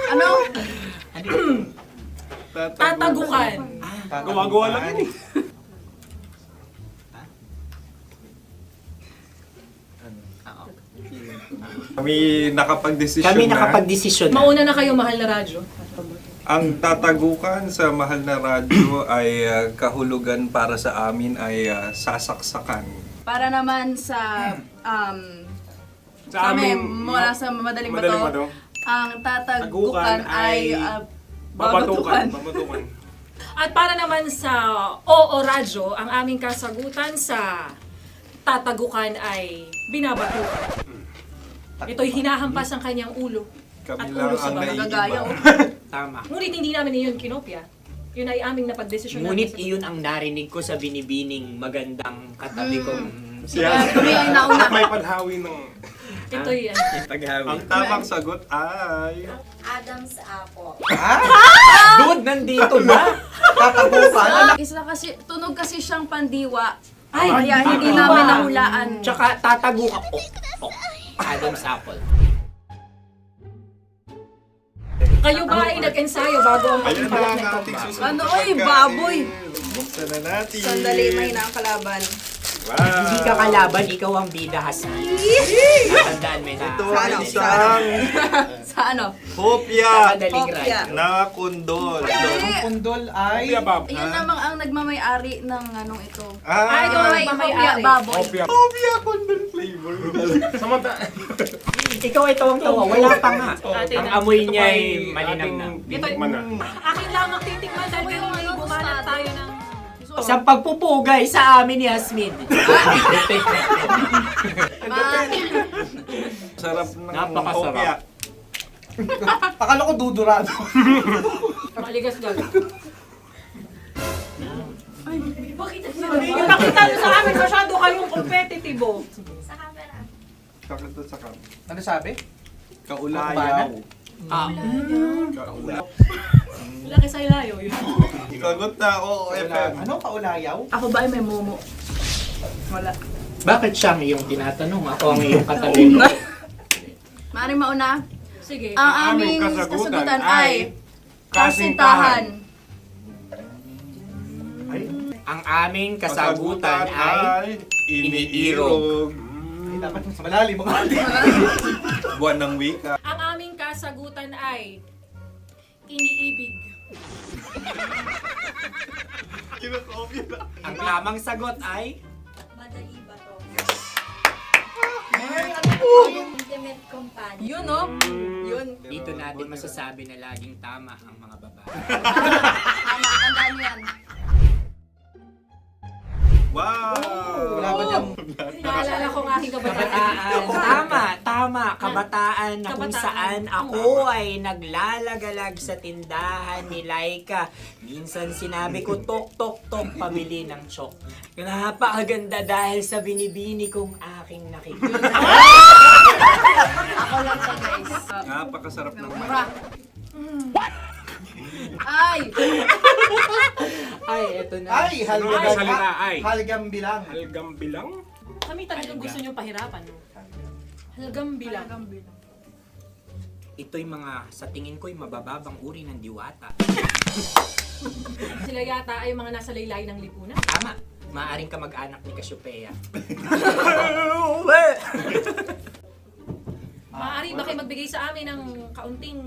Ano? Tatagukan. Gawa-gawa lang yun eh. Kami nakapag-desisyon Kami nakapag-desisyon na. Mauna na kayo, mahal na radyo. Ang tatagukan sa mahal na radyo ay kahulugan para sa amin ay sasaksakan. Para naman sa Sa amin, amin, mula sa madaling Madaling bato, bato. ang tatagukan ay babatukan. babatukan. At para naman sa Oo Radyo, ang aming kasagutan sa tatagukan ay binabatukan. Ito'y hinahampas ang kanyang ulo. Kami At lang ulo sa ang magagaya. Tama. Ngunit hindi namin iyon kinopya. Yun ay aming napagdesisyon Ngunit namin. iyon ang narinig ko sa binibining magandang katabi kong May panhawi ng... Ito'y Ang tamang sagot ay... Adam's apple. Dude, nandito ba? Tatagukan? Isa kasi, tunog kasi siyang pandiwa. Ay, Kaya hindi namin nahulaan. Tsaka tatagukan. Adam's apple. Kayo ba ay nag-ensayo bago ang Ayun na pagpapalat ang nito? ating susunod Ano, na oy, pagkain. baboy. Buksan na natin. Sandali, may na ang kalaban. Wow. Hindi ka kalaban, ikaw ang bida, Hasmi. Natandaan mo na. Ito ay isang Sa ano? hopya Madaling Hopya. ride. na kundol. Hindi. Kundol ay... Yan namang ang nagmamay-ari ng anong ito. Ah, ito ay hopya baboy. hopya kundol flavor. Ikaw ay tawang-tawa, wala pa nga. Ang amoy niya ay malinam na. Titikman na. Akin lamang titikman dahil kayo ay bumanat tayo ng... Sa pagpupugay sa amin ni Hasmin. Sarap ng Napakasarap. hopya. Akala ko dudurado. Maligas gal. Ay, bakit? Ipakita nyo sa amin, masyado kayong competitive. Sakit sa kam. Ano sabi? Kaulayaw. Kaulayaw. Laki sa ilayo yun. Sagot na, oo, FM. Ano kaulayaw? Ako ba ay may momo? Wala. Bakit siya ang iyong tinatanong? Ako ang iyong katabi. Maaaring mauna. Sige. Ang aming kasagutan ay kasintahan. Ang aming kasagutan ay iniirog. Dapat mas malalim mo. Buwan ng wika. Ang aming kasagutan ay iniibig. Ang tamang sagot ay Madali ba to? Intimate companion. Yun, no? Yun. dito natin masasabi na laging tama ang mga babae. Tama, tandaan nyo yan. Wow! Wala ba dyan? Naalala ko ang aking kabataan. Tama. Kabataan na kung Kabataan. saan ako ay naglalagalag sa tindahan ni Laika. Minsan sinabi ko, tok, pamili ng chok. Napakaganda dahil sa binibini kong aking nakikita. Ako lang siya, guys. Napakasarap ng Mura. Ay! Ay, eto na. Ay, salita, ay. halgam bilang. Halgam bilang? Kami talagang gusto nyo pahirapan. No? Halgam bilang. Ito'y mga, sa tingin ko'y mabababang uri ng diwata. Sila yata ay mga nasa laylay ng lipunan. Tama. Maaring ka mag-anak ni Cassiopeia. Maaari ba kayo magbigay sa amin ng kaunting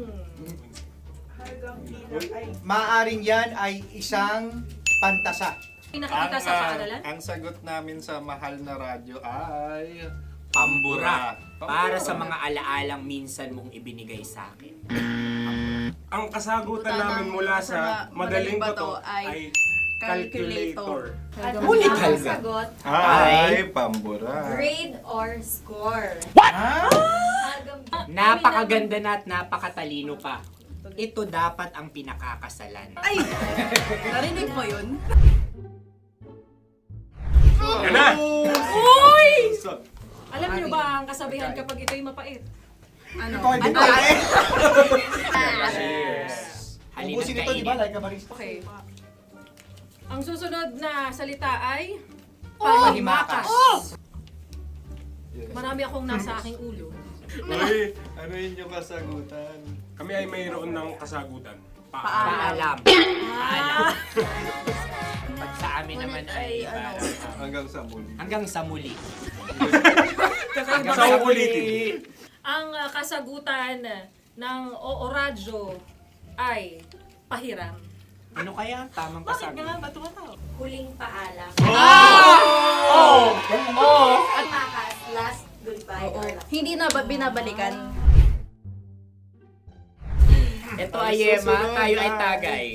Maaring yan ay isang pantasa. Nakikita sa paaralan? Ang sagot namin sa mahal na radyo ay... Pambura. Para sa mga alaalang minsan mong ibinigay sa akin. Ang kasagutan namin mula sa madaling bato ay calculator. Ulit halga. Sagot, Ay, pambura. grade or score. Napakaganda na at napakatalino pa. Ito dapat ang pinakakasalan. Ay! Narinig mo yun? Yan na! Uy! Alam niyo ba ang kasabihan kapag ito'y mapait? Ano? Ubusin ito, di ba? Like a barista. Okay. Ang susunod na salita ay Panghimakas. Marami akong nasa aking ulo. Uy, ano yun yung kasagutan? Kami ay mayroon ng kasagutan. Paalam. Pag sa amin naman ay Hanggang sa muli. hanggang sa muli. Sa ulitin. Ang kasagutan ng Oo Radyo ay pahiram. Ano kaya ang tamang kasagutan? Ba't tumatawa? Huling paalam. At Makas, last goodbye or last. Hindi na ba binabalikan? Ito ay Yema, tayo ay Tagay.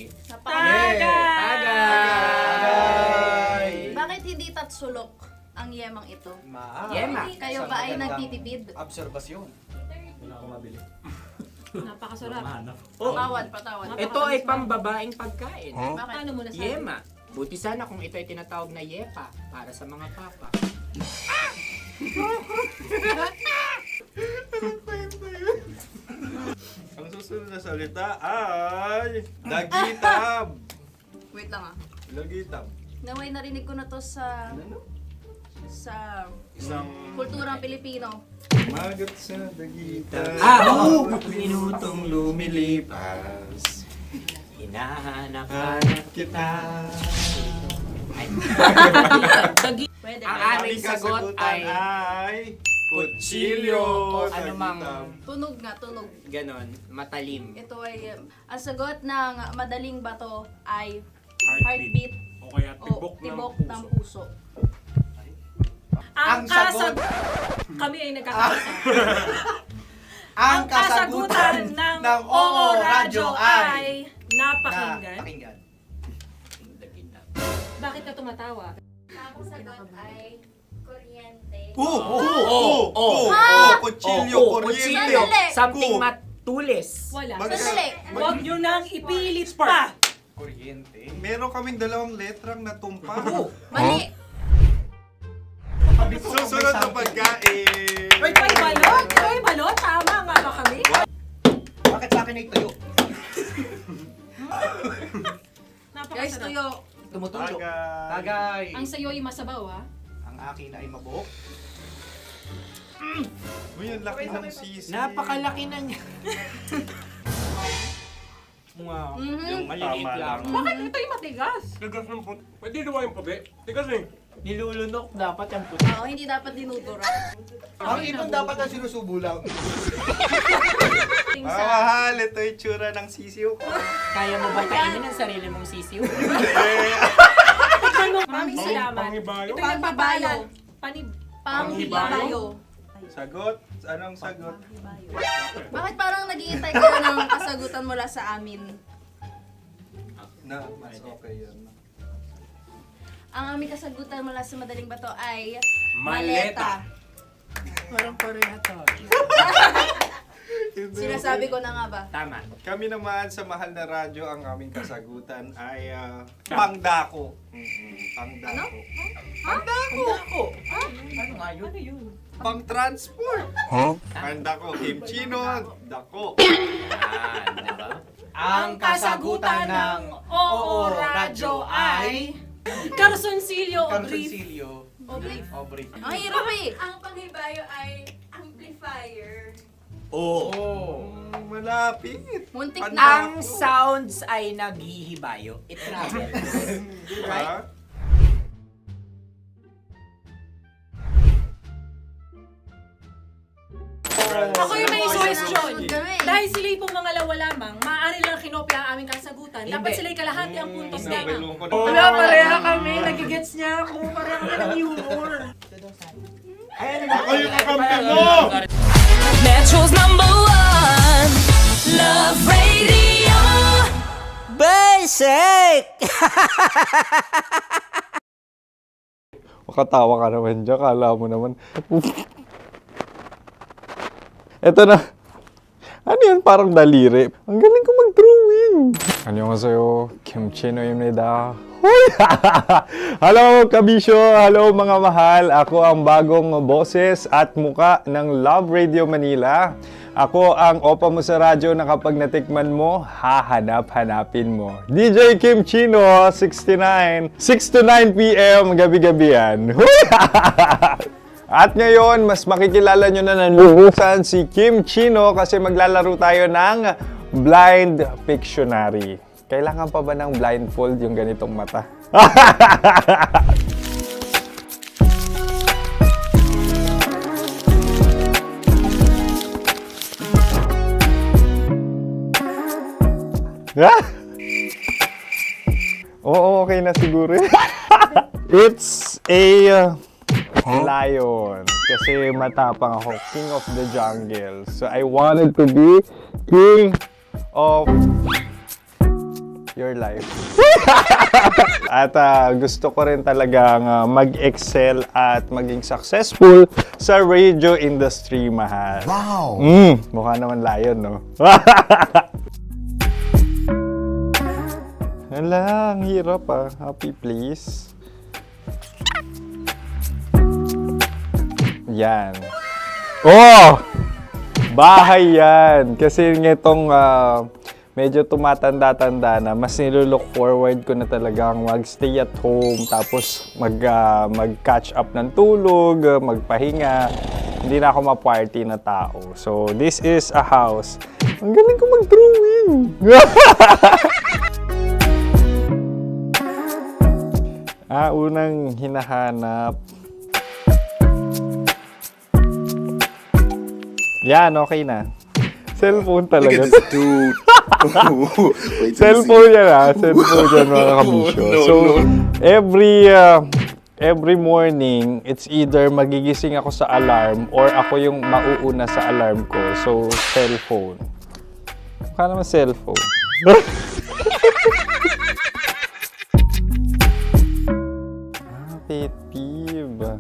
Tagay! Bakit hindi tatsulok ang yemang ito? Yema. Kayo ba ay nagtitipid? Obserbasyon. napakasarap. Patawad. Ito ay pambabaeng pagkain. Bakit? Ano mo nasabi? Yema. Buti sana kung ito ay tinatawag na Yepa para sa mga papa. Ang susunod na salita ay... Dagitab! Wait lang ah. Dagitab. Naway narinig ko na to sa Isang... kulturang Pilipino. Magat sa dagitab. Oo! Minutong lumilipas. Hinahanap-hanap kita. Pwede. Ang aming sagot ay kutsilyo o anumang Tunog nga, tunog. ganon, matalim. Ito ay, ang sagot ng madaling bato ay Heartbeat. heartbeat O kaya o tibok tibok ng ng puso. puso. Ang sagot- Kami ay nagkakaisa. Ang Ang kasagutan ng Oo Radyo ay napakinggan. Napakinggan. Bakit ka tumatawa? Ang sagot ay kuryente. Kutsilyo, Kutsilyo, Sandali. something matulis. Wala. Sandali. Huwag nyo nang ipilit pa. Kuryente. Meron kaming dalawang letrang natumpa. Mali. Susunod na pagkain. May balot? May balot? Tama nga ba kami? Bakit sa akin ay tuyo? Guys, Napakasarap. tuyo. Tumutulo. Tagay. Tagay. Ang sayo ay masabaw ah. Ang akin ay mabuhok. Uy, ang laki ng sisi. Napakalaki na niya. Wow. Yung maliliit Tama lang. lang. Bakit ito'y matigas? Tigas ng puti. Pwede nawa yung puti. Tigas eh. Nilulunok dapat yung puti. Oo, hindi dapat dinudura. Ang ibon dapat ang sinusubo lang. Mahal, ito yung tsura ng sisiw ko. Kaya mo ba kainin ang sarili mong sisiw? Maraming salamat. Panghibayo. Ito yung pabalan. Panghibayo. Sagot? Anong sagot? Bakit parang naghihintay kayo ng kasagutan mula sa amin? Na, mas okay yan. Ang aming kasagutan mula sa madaling bato ay Maleta. Parang Korea to. Sinasabi ko na nga ba? Tama. Kami naman sa mahal na radyo, ang aming kasagutan ay pangdako. Pangdako. Pangdako. Ano nga yun? Ano yun? Pang-transport. Pangdako, kimchino, dako. Yan, diba? Ang kasagutan ng Oo Radyo ay Carsoncillo o brief. Carsoncillo. O brief. Ang hirap eh. Ang panghibayo ay amplifier. Oh, malapit. Muntik na. Ang sounds ay naghihibayo. It travels. Diba? Ako yung may suggestion. Sunod kami. Dahil sila yung mga lawa lamang, maaari lang yan. Dapat sila'y kalahati ang puntos lamang. Wala, pareha kami. Nagigets niya ako. Pareha kami ng humor. Ako yung kakampi mo! Metro's #1 Love Radio Basic! Makatawa ka naman dyan, kala mo naman. Eto na. Ano yan? Parang daliri. Ang galing ko mag-drawing. 안녕하세요. 김치노입니다. Hello, kabisyo! Hello, mga mahal! Ako ang bagong boses at muka ng Love Radio Manila. Ako ang opa mo sa radyo na kapag natikman mo, hahanap-hanapin mo. DJ Kim Chino, 69. 6 to 9 p.m. gabi-gabi yan. At ngayon, mas makikilala nyo na ng lubusan si Kim Chino kasi maglalaro tayo ng Blind Pictionary. Kailangan pa ba ng blindfold yung ganitong mata? Oo, okay na siguro. It's a lion. Kasi matapang ako. King of the jungle. So, I wanted to be king of your life. At gusto ko rin talagang mag-excel at maging successful sa radio industry, mahal. Wow! Mukha naman lion, no? Hala, ang hirap Happy place. Yan. Oh! Bahay yan. Kasi nitong medyo tumatanda-tanda na, mas nilulook forward ko na talagang mag-stay at home, tapos mag-catch up ng tulog, magpahinga. Hindi na ako ma-party na tao. So, this is a house. Ang galing ko mag-drawing! Unang hinahanap. Yan, okay na. Cellphone talaga. Look at this dude. Wait till you Cellphone see. yan Cellphone yan, mga kabisyo. So, every morning, it's either magigising ako sa alarm or ako yung mauuna sa alarm ko. So, cellphone. Mukha naman cellphone. Pet peeve.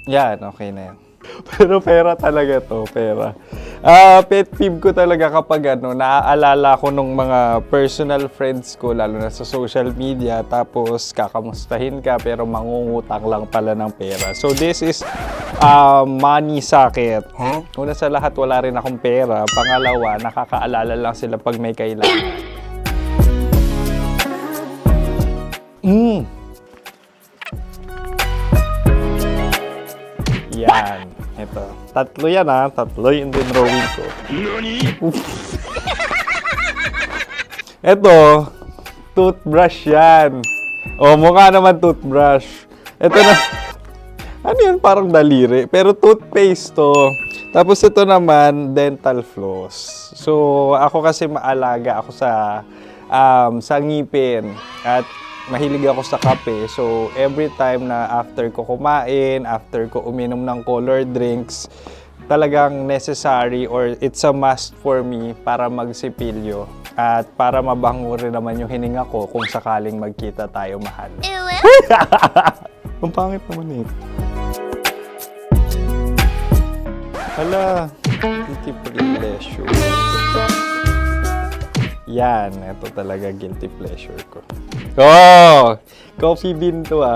Yan, okay na yan. Pero pera talaga to, pera. Pet peeve ko talaga kapag naaalala ko nung mga personal friends ko, lalo na sa social media, tapos kakamustahin ka pero mangungutang lang pala ng pera. So this is money sakit. Una sa lahat, wala rin akong pera. Pangalawa, nakakaalala lang sila pag may kailangan. Yan. Ito. Tatlo yan Tatlo yung drawing ko. Ito. Toothbrush yan. Mukha naman toothbrush. Ito na. Ano yan? Parang daliri. Pero toothpaste to. Tapos ito naman, dental floss. So, ako kasi maalaga ako sa ngipin. At mahilig ako sa kape. So, every time na after ko kumain, after ko uminom ng colored drinks, talagang necessary or it's a must for me para magsipilyo. At para mabango rin naman yung hininga ko kung sakaling magkita tayo, mahal. Ang pangit naman Hala, guilty pleasure. Yan, ito talaga guilty pleasure ko. Coffee bean to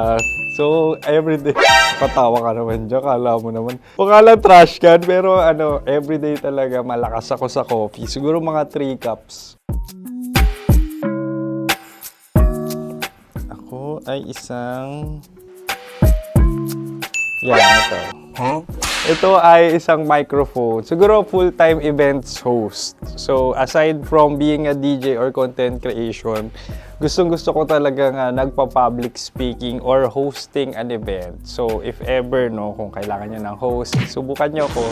So, everyday, patawa ka naman dyan, kala mo naman. Pakala trash can, pero everyday talaga malakas ako sa coffee. Siguro mga 3 cups. Ako ay isang... Yan, ito. Ito ay isang microphone. Siguro full-time events host. So, aside from being a DJ or content creation, gustong-gusto ko talagang nagpa-public speaking or hosting an event. So, if ever, no, kung kailangan nyo ng host, subukan nyo ko.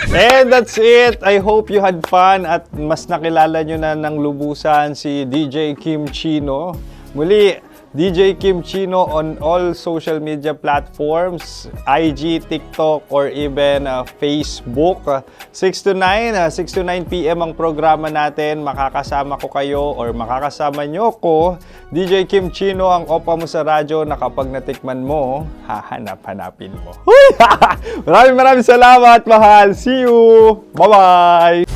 And that's it. I hope you had fun at mas nakilala nyo na ng lubusan si DJ Kim Chino. Muli, DJ Kim Chino on all social media platforms, IG, TikTok, or even Facebook. 6 to 9 p.m. ang programa natin. Makakasama ko kayo or makakasama nyo ko. DJ Kim Chino, ang opa mo sa radyo na kapag natikman mo, hahanap-hanapin mo. Maraming salamat, mahal. See you! Bye-bye!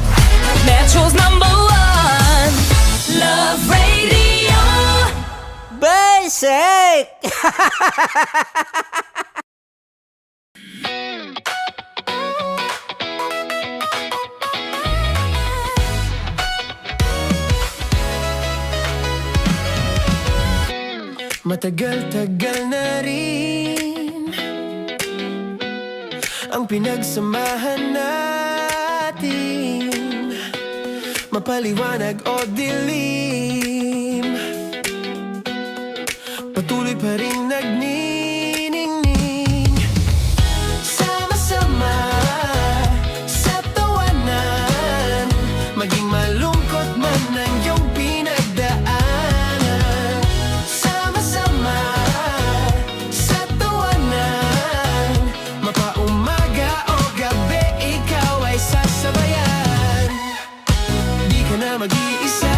Metro's #1 Love Radio Basic! Matagal-tagal na rin ang pinagsamahan natin, mapaliwanag o dilim, patuloy pa rin nagniningning. Sama-sama sa tawanan, maging malungkot man ang iyong pinagdaanan. Sama-sama sa tawanan, mapaumaga o gabi, ikaw ay sasabayan. Di ka na mag-iisa,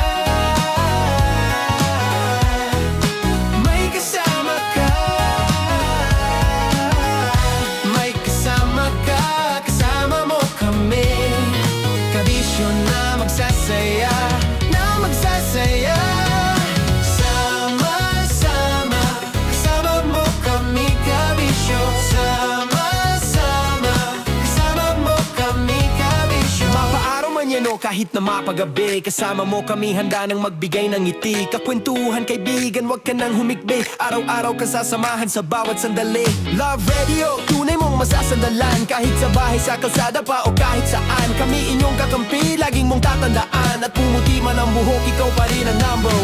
kahit na mapagabi, kasama mo kami handa nang magbigay ng ngiti. Kakwentuhan kaibigan, wag ka nang humikbi, araw-araw kasasamahan sa bawat sandali. Love Radio, tunay mong masasandalan, kahit sa bahay, sa kalsada pa o kahit saan. Kami inyong kakampi, laging mong tatandaan, at pumuti man ang buhok, ikaw pa rin ang #1.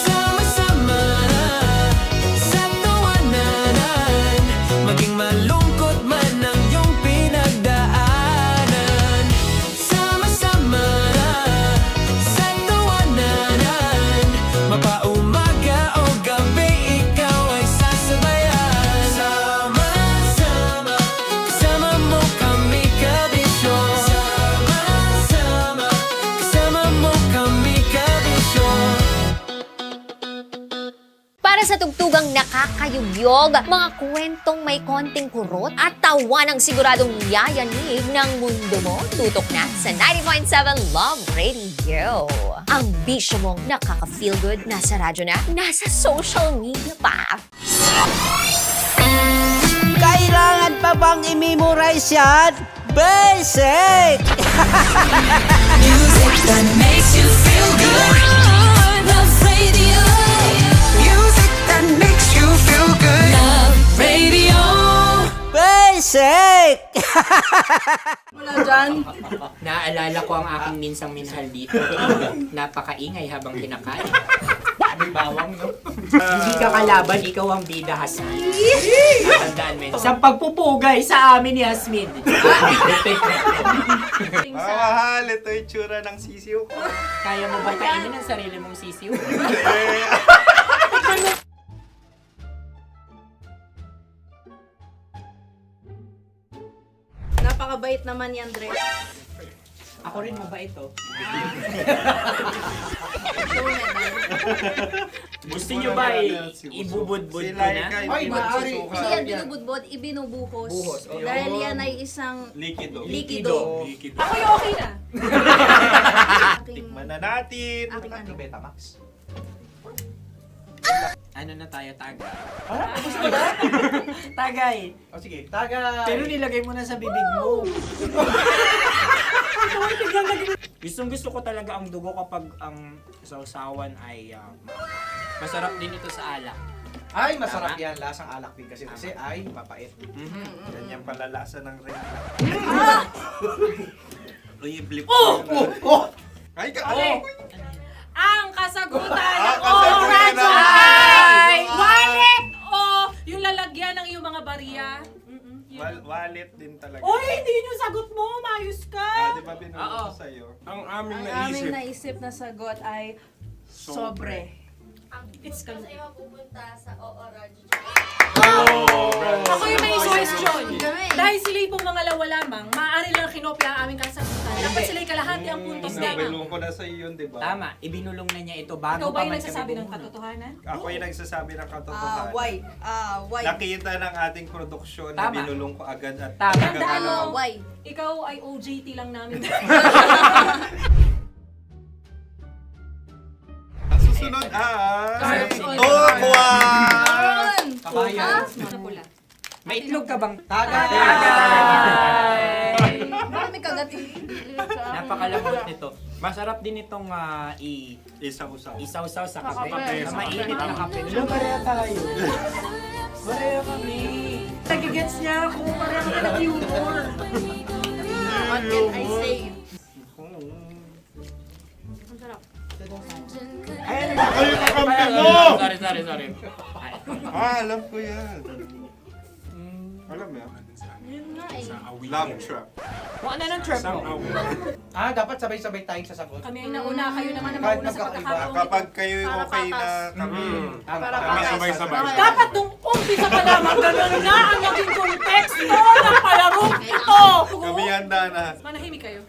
Sama-sama sa tawanan, maging malungkot man ang iyong pinagdaanan. Sama-sama sa tawanan, mapaumaga o gabi, ikaw ay sasabayan. Sama-sama, kasama mo kami kabisyo. Sama-sama, kasama mo kami kabisyo. Para sa tugtugang nakakayugyog, mga kwentong may konting kurot at tawa ng siguradong yayanig ng mundo mo, tutok na sa 90.7 Love Radio. Ang bisyo mong nakaka-feel good, nasa radyo na, nasa social media pa. Kailangan pa bang i-memorize yan? Basic! Music that makes you feel good. Love Radio. Music that makes you feel good. Love Radio. Basic! Wala dyan. Naaalala ko ang aking minsang minahal dito. Napakaingay habang kinakain. May bawang, no? Hindi ka kalaban, ikaw ang bida, Hasmin. Natandaan mo yun. Sa pagpupugay sa amin ni Hasmin. Mahal, ito yung tsura ng sisiw ko. Kaya mo ba kainin ang sarili mong sisiw? Napakabait naman yan, Dre. Ako rin mabait, oh. Gusto nyo ba ibubudbud ko na? Ay, maaari. Hindi yan binubudbod, ibinubuhos. Buhos, oh. Dahil yan ay isang Likido. likido. Ako yung okay na. Tikman na natin. Aking ano? Betamax. Ano na tayo, tagay? Gusto na? Tagay! O sige, tagay. Pero nilagay mo na sa bibig mo. Gustong-gusto ko talaga ang dugo kapag ang sausawan ay masarap din ito sa alak. Ay, masarap yan. Lasang alak din kasi ay mapait. Yan yung palalasa ng rin. Uy, blip. Oh! Ay, ka! Ang kasagutan Ah, ng kasagutan Radyo ng- ay wallet o yung lalagyan ng iyong mga barya. Wallet din talaga. Oy, hindi yun yung sagot mo. Mayos ka. Di ba binulong ko sa'yo? Ang aming Ang naisip. aming naisip na sagot ay sobre. It's kalu. pupunta sa Oo Radyo. Ako yung may question. Dahil sila'y pong mga lawa lamang, maaari lang kinopya ang aming kasagutan. Dapat sila'y kalahati ang puntos lamang. Binulong ko na sa iyo, di ba? Tama, ibinulong na niya ito bago Ikaw ba pa yung man nagsasabi kami ng bumulong. katotohanan? Ako yung nagsasabi ng katotohanan. Why? Why? Nakita ng ating produksyon na Tama. binulong ko agad at Tama. talagang Tandaan mo, ano. Why? ikaw ay OJT lang namin. Ang susunod ay... Cards. Tukwan! Kabayan. Na pula. May itlog ka bang? Tagay! Bakit may kagat? Napakalambot nito. Masarap din itong Isaw-saw. isaw-saw sa kape. Kape. Sa mainit na kape. Alam, pareha tayo. Pareha kami. Nagigets niya ako. Pareho ka ng humor. What can I say? Ang sarap. Ay, kayo kakampi mo! Sorry. Alam ko yan. Alam mo yan? Yun nga eh. Love trap. Kung ano ng trap mo? Dapat sabay-sabay tayong sasagot. Kami ay nauna. Kayo naman ang Kahit mauna sa magkakaiba. pagkakataon. Kapag kayo okay na kami, Para kami patas. sabay-sabay. Dapat nung umpisa pa lamang, ganun na ang naging konteksto ng palarong ito. kami handa na. Manahimik kayo.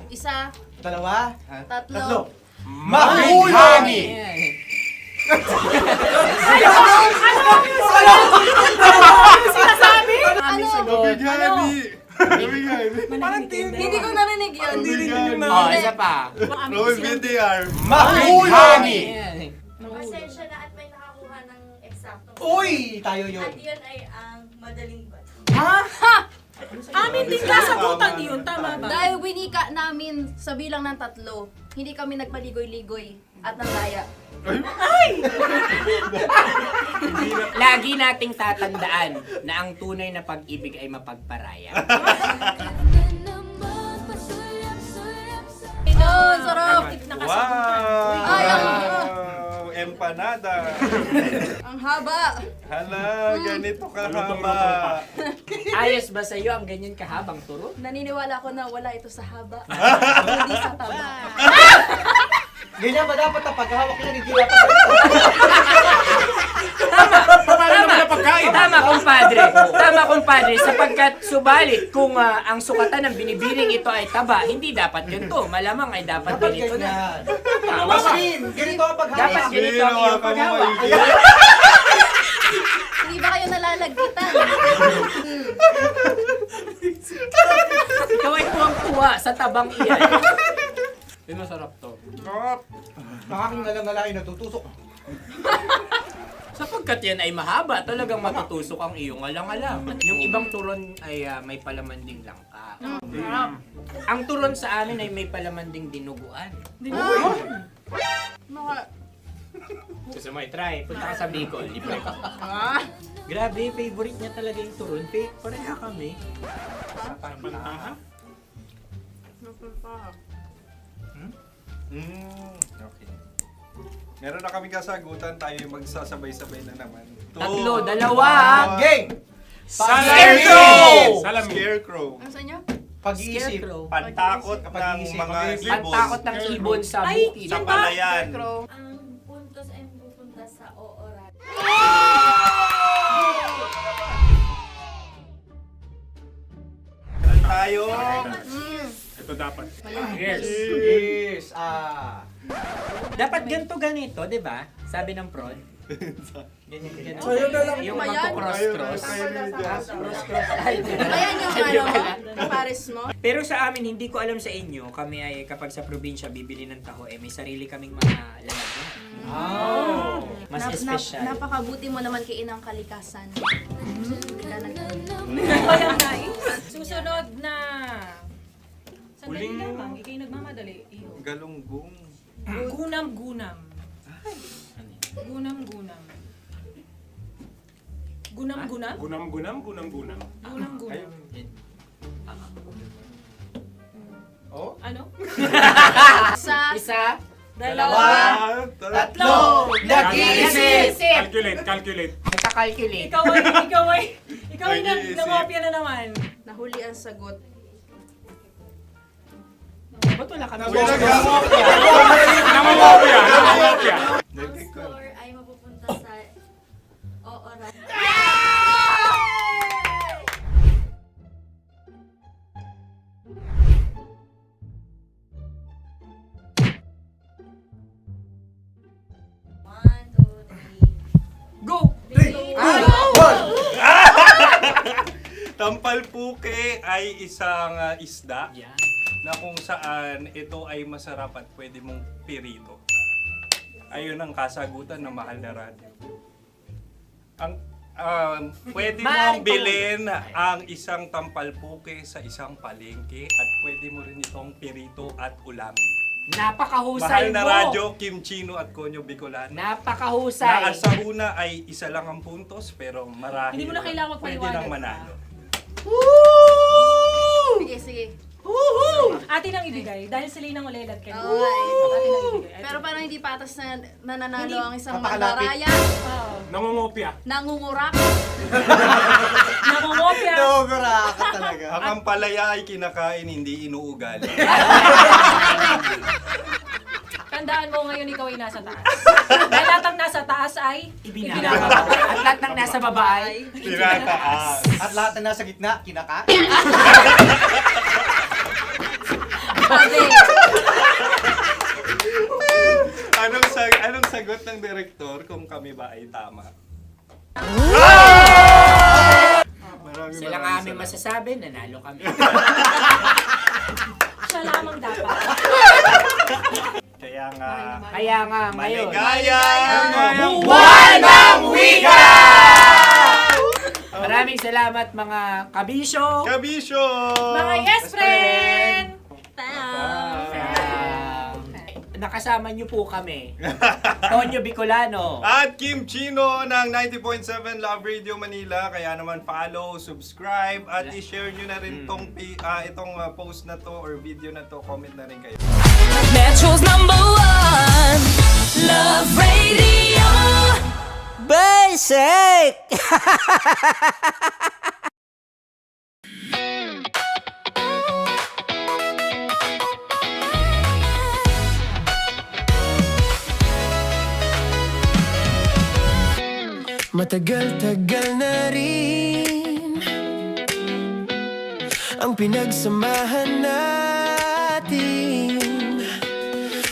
Isa, Dalawa. tatlo. Mahulog! Sinasabi? Gabigani! Gabigani! Hindi ko narinig yun. Oh, isa pa. Roll VTR! Mahulog! Pasensya na at may nakakuha ng eksakto. Uy! Tayo yun. At yun ay ang madaling ba? Amin din kasagutan yun, tama ba? Dahil winika namin sa bilang ng tatlo, hindi kami nagpaligoy-ligoy at nandaya. Lagi nating tatandaan na ang tunay na pag-ibig ay mapagparaya. Ayun, sarap! Wow! Ay, Empanada! Ang haba! Hala, ganito kahaba! Ayos ba sa'yo ang ganyan kahabang turo? Naniniwala ko na wala ito sa haba. Hindi sa taba. Ganyan ba dapat ang paghawak niya? Hindi dapat ganito. Tama, kumpadre. Sapagkat subalit kung ang sukatan ng binibining ito ay taba, hindi dapat ganito. Malamang ay dapat ganito na. Mas Rin, ganito ang paghawak. Dapat ganito ang iyong paghawak. Hindi ba kayo nalalagkitan? Ikaw ay tuwang-tuwa sa tabang iyan. Hindi masarap to. Nakaking nalang natutusok. Sapagkat yan ay mahaba, talagang matutusok ang iyong alang-alang. Yung ibang turon ay may palaman ding langka. Ang turon sa amin ay may palaman ding dinuguan. Gusto mo i-try? Punta ka sa Bicol, libre ka. Grabe, favorite niya talaga yung turon. Pareha kami. Okay. Meron na kaming kasagutan, tayo yung magsasabay-sabay na naman. Tatlo, dalawa. Game! Scarecrow! Scarecrow! Ano sa inyo? Pag-iisip. Pantakot ng mga ibon. Pantakot ng ibon sa Ay, bukid. Sa palayan. Ang puntos ay pupunta sa Oo Radyo. Meron tayo. Ito dapat. Yes. Dapat ganito, di ba? Sabi ng prod. Ganyan. Yung Ayan. magpo-cross-cross. Cross-cross. Ay, Ayan yung pares mo. Pero sa amin, hindi ko alam sa inyo, kami ay kapag sa probinsya bibili ng taho, may sarili kaming mga lalagyan. Mas espesyal. Napakabuti mo naman kay Inang Kalikasan. Ayan, nice. Susunod na. Sandali lamang, ikay nagmamadali. Iyo. Galunggong. Gunam-gunam. Gunam-gunam. Gunam-gunam? Gunam-gunam. Gunam-gunam. Ano? Isa. Dalawa. Tatlo. Nag-iisip. Calculate. Nagka-calculate. Ikaw ay nangopya na naman. Nahuli ang sagot. Ba't wala kami? Namangopya. Ang score ay mapupunta sa oras. Go! Tampalpuke ay isang isda na kung saan ito ay masarap at pwede mong pirito. Ayun ang kasagutan ng Mahal na Radyo. Pwede mong bilhin ang isang tampalpuke sa isang palengke at pwede mo rin itong pirito at ulamin. Napakahusay Mahal na mo. Radyo, Kim Chino at Konyo Bicolano. Napakahusay. Na sa una ay isa lang ang puntos pero marahil Hindi mo na kailangan pwede magpaliwanag nang manalo. Sige, sige. Atin ang ibigay dahil sila yung ulelat kayo. Oo nga eh. Atin ang ibigay. Pero parang hindi patas na nananalo ang isang Napakalapit. mandaraya. Nangungopya. Nangungurak. Nangungopya. Nagugura ka talaga. Ang ampalaya ay kinakain, hindi inuugali. Tandaan mo ngayon ikaw ay nasa taas. Dahil lahat ng nasa taas ay Ibinababa. At lahat ng nasa baba ay Tinataas. At lahat na nasa gitna, kinakain. Anong sagot ng direktor kung kami ba ay tama? Sila nga aming masasabi, nanalo kami. siya lamang dapat. Kaya nga, ngayon. maligayang Buwan ng Wika! Maraming salamat mga kabisyo. Kabisyo! Mga yes friend! Nakasama niyo po kami. Tonyo Bicolano. At Kim Chino ng 90.7 Love Radio Manila. Kaya naman follow, subscribe, at i-share nyo na rin itong post na to or video na to. Comment na rin kayo. Metro's #1 Love Radio Basic! Matagal-tagal na rin ang pinagsamahan natin,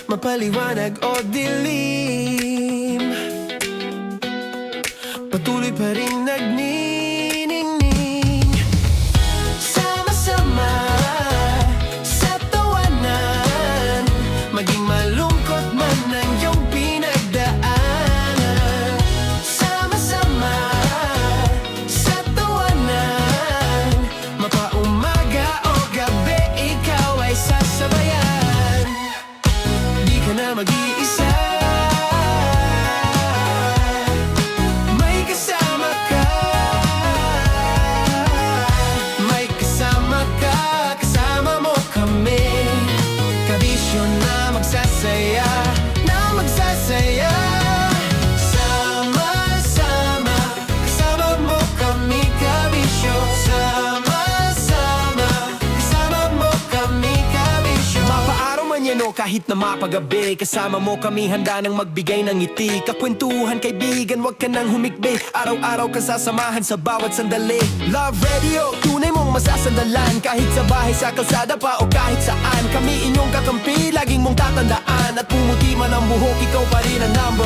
mapaliwanag o dilim, patuloy pa rin nagniningning. Sama-sama sa tawanan, maging malungkot man ang iyong pinagdaanan. Sama-sama sa tawanan, mapaumaga o gabi, ikaw ay sasabayan. Di ka na mag-iisa, may kasama ka. May kasama ka, kasama mo kami. Kabisyo na magsasaya, na magsasaya. Sama-sama, kasama mo kami, kabisyo. Sama-sama, kasama mo kami, kabisyo. Mapaaraw man yan o kahit na mapagabi, kasama mo kami, handa nang magbigay ng ngiti. Kakwentuhan, kaibigan, wag ka nang humikbi. Araw-araw ka sasamahan sa bawat sandali. Love Radio, tunay mong masasandalan. Kahit sa bahay, sa kalsada pa o kahit saan, kami inyong kakampi, laging mong tatandaan. At pumuti man ang buhok, ikaw pa rin ang #1.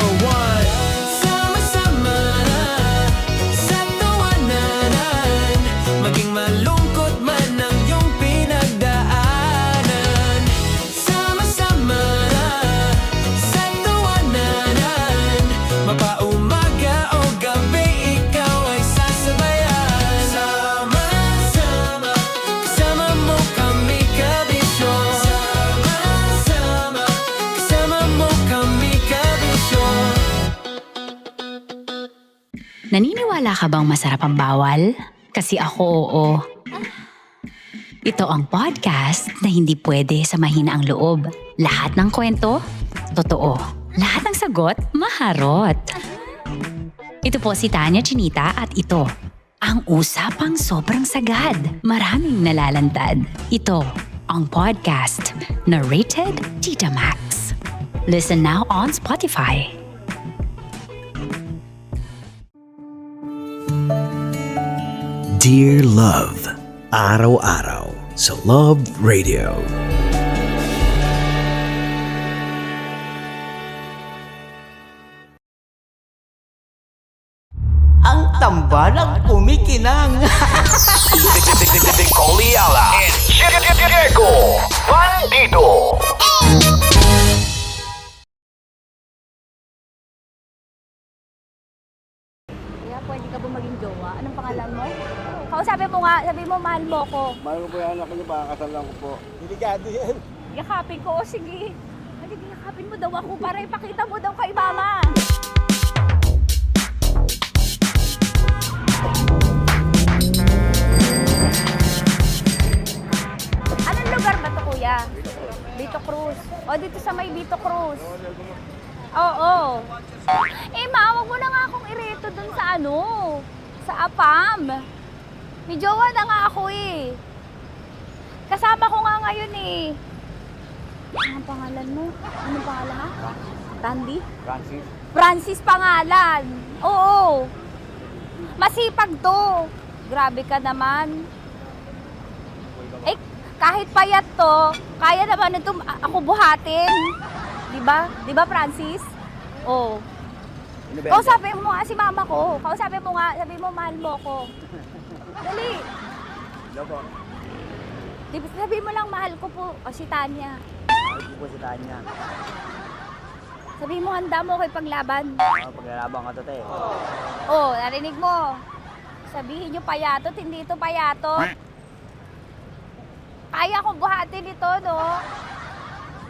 Sama-sama sa tawanan, maging malungkot man ang iyong pinagdaanan. Sama-sama sa tawanan, mapaumaga o gabi, ikaw ay sasabayan. Sama-sama, kasama mo kami, kabisyo. Sama-sama, kasama mo kami, kabisyo. Naniniwala ka bang masarap ang bawal? Kasi ako oo. Ito ang podcast na hindi pwede sa mahina ang loob. Lahat ng kwento, totoo. Lahat ng sagot, maharot. Ito po si Tanya Chinita at ito, ang usapang sobrang sagad. Maraming nalalantad. Ito, ang podcast na rated Tita Max. Listen now on Spotify. Dear Love, araw-araw sa Love Radio. Ang tambalang kumikinang. Coliala and Diego Bandido. Kaya pwede ka ba maging jowa? Anong pangalan mo? Kausapin mo nga, sabi mo mahal mo ko. Mahal ko po yung anak niyo, pakakasal lang ko po. Delikado yan. Yakapin ko, o sige. Halika, yakapin mo daw ako para ipakita mo daw kay mama. Anong lugar ba to, kuya? Vito Cruz. O, dito sa may Vito Cruz. Oo. Eh, ma, wag mo na nga akong ireto dun sa ano, sa APAM. May jowa na nga ako eh. Kasama ko nga ngayon eh. Anong pangalan mo? Anong pangalan ha? Randy? Francis. Francis pangalan. Oo. Masipag to. Grabe ka naman. Eh, kahit payat to, kaya naman ito ako buhatin. Diba? Diba, Francis? Oo. Kausapin mo nga si mama ko. Kausapin mo nga, sabi mo mahal mo ko. Dali. Hello po. Sabi mo lang mahal ko po. O si Tanya. Mahal ko po si Tanya. Sabi mo handa mo kay paglaban. Paglalaban ka to, te. Oh, narinig mo. Sabihin nyo payatot, hindi ito payatot. Kaya kong buhatin ito, no?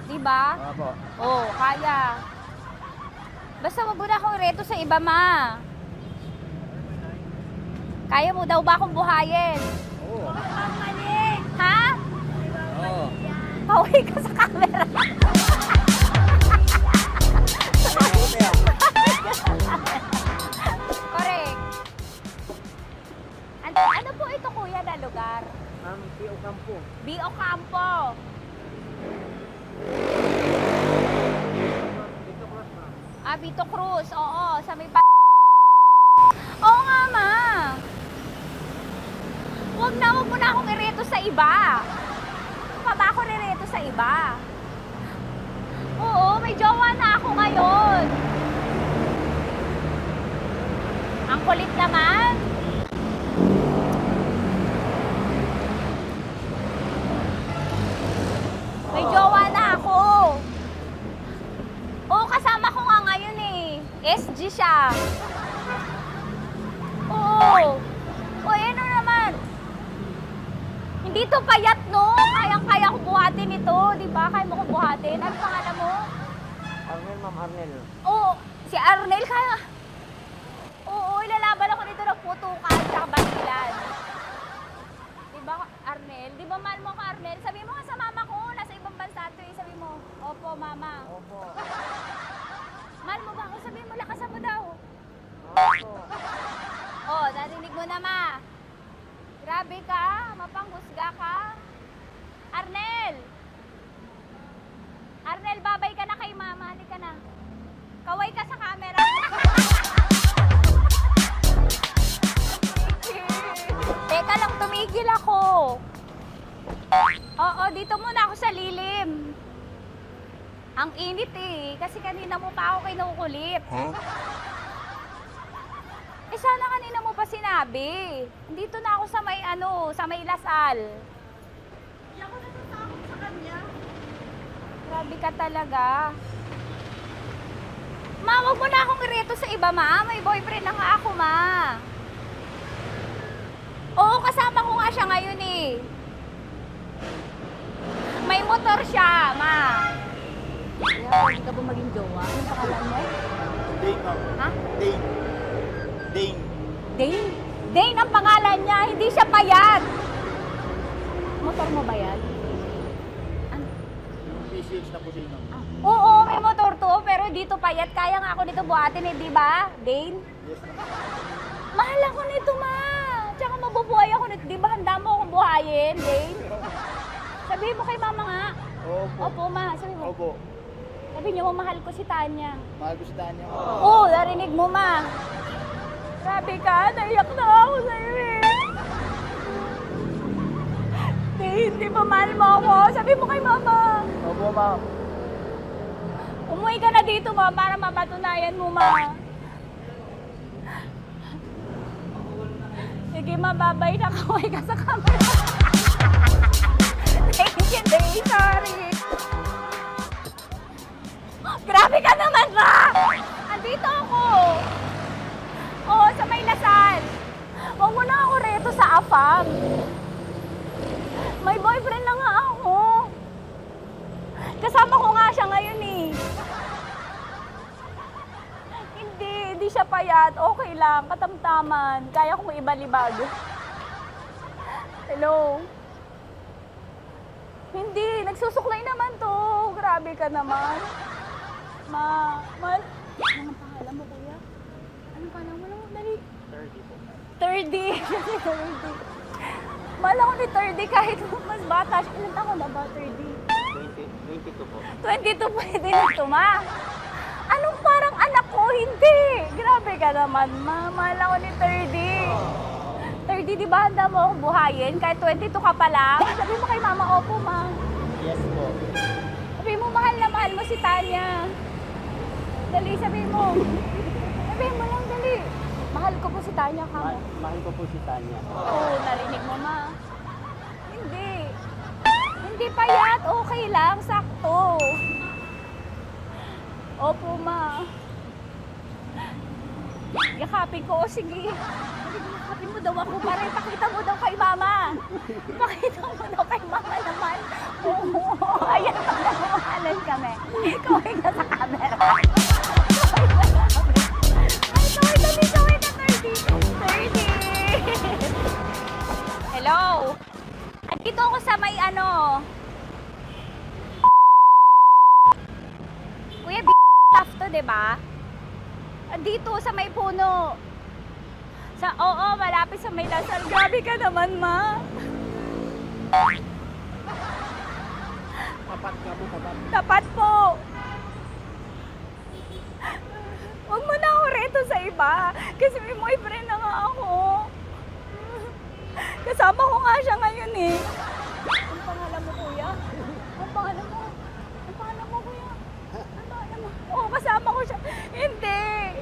Diba? Opo. Oh, kaya. Basta wag mo na akong reto sa iba, ma. Kaya mo daw ba akong buhayin? Oo. Ha? Oo. Pauwi ka sa camera. Correct. Ano po ito, kuya, na lugar? B.O. Campo. B.O. Campo. Vito Cruz. Oo, sa may Oo nga, ma. Wag mo na akong ireto sa iba. Pa ba ako rireto sa iba? Oo, may jowa na ako ngayon. Ang kulit naman. May jowa na ako. Oo, kasama ko nga ngayon eh. SG siya. Oo. O, ano naman? Hindi to payat, no? Kayang-kaya ko buhatin ito, di ba? Kaya mo ko buhatin. Ano pangalan mo? Arnel, ma'am, Arnel. Oo, si Arnel kaya. Oo, ilalaban ako dito ng putukan sa basilan. Di ba, Arnel? Di ba mahal mo ka, Arnel? Sabi mo nga sa mama ko, nasa ibang bansa ito eh. Sabi mo, opo, mama. Opo. Mahal mo ba ako? Sabi mo, lakasan mo daw. Opo. Oh, narinig mo na, ma. Grabe ka, mapanghusga ka. Arnel! Arnel, babay ka na kay mama. Halika na. Kaway ka sa camera. Teka lang, tumigil ako. Oo, dito muna ako sa lilim. Ang init eh, kasi kanina mo pa ako kinukulit. Huh? Eh sana kanina mo pa sinabi. Dito na ako sa may sa may Lasal. Hindi ako natatakot sa kanya. Grabe ka talaga. Ma, wag mo na akong ireto sa iba, ma. May boyfriend na nga ako, ma. Oo, kasama ko nga siya ngayon eh. May motor siya, ma. Kaya pwede ka ba maging jowa? Anong pangalan mo? Dane, ma'am. Ha? Dane. Dane. Dane? Dane ang pangalan niya, hindi siya payat. Motor mo ba yan? Yung PCH na pusino. Oo, may motor to, pero dito payat. Kaya nga ako nito buhatin eh, di ba, Dane? Yes, ma'am. Mahal ako nito, ma. Tsaka mabubuhay ako nito. Di ba handa mo akong buhayin, Dane? Sabihin mo kay mama nga. Opo. Opo, ma. Sabihin mo. Opo. Sabihin niyo mo, mahal ko si Tanya. Mahal ko si Tanya. Oo, narinig mo, ma. Grabe ka, naiyak na ako sa'yo eh. Hindi ba mahal mo ako? Sabi mo kay mama. Opo, ma'am. Umuwi ka na dito, ma, para mapatunayan mo, ma. Sige, ma, babay na. Kaway ka sa camera. Thank you, Day. Sorry. Grabe ka naman, ma! Andito ako. Oo, sa may Lasal. Huwag mo na ako reto sa AFAM. May boyfriend na nga ako. Kasama ko nga siya ngayon eh. Hindi siya payat. Okay lang, katamtaman. Kaya kong ibalibag. Hello? Hindi, nagsusuklay naman to. Grabe ka naman. Anong pangalan mo, kuya? Anong pangalan mo lang? Dali. 30 po. 30. Mahal ako ni 30 kahit mas bata siya. Ilan taon na ba, 30? 22 po. 22 pwede na ito, ma. Anong parang anak ko? Hindi. Grabe ka naman, ma. Mahal ako ni 30. 30, di ba handa mo akong buhayin? Kahit 22 ka pa lang. Sabi mo kay mama, opo, ma. Yes po. Sabi mo, mahal na mahal mo si Tanya. Dali, sabi mo. Sabi mo lang, dali. Mahal ko po si Tanya, ka mo. Mahal ko po si Tanya. Oo, narinig mo, ma. Hindi. Hindi payat. Okay lang. Sakto. Opo, ma. Yakapin ko. O, sige. Yakapin mo daw ako para ipakita mo daw kay mama. Ipakita mo daw kay mama naman. Oo. Ayan, nagmamahalan kami. Kaway ka sa camera. Kaway ka, 30. Hello? Andito ako sa may Kuya, tough to, diba? Andito sa may puno. Oo, malapit sa may Lasal. Grabe ka naman, ma. Tapat ka po, tapat. Tapat po. Huwag mo na ako reto sa iba. Kasi may boyfriend na nga ako. Kasama ko nga siya ngayon eh. Ang pangalan mo, kuya? Ang pangalan mo? Ang pangalan mo, kuya? Ang pangalan mo? Oo, kasama ko siya.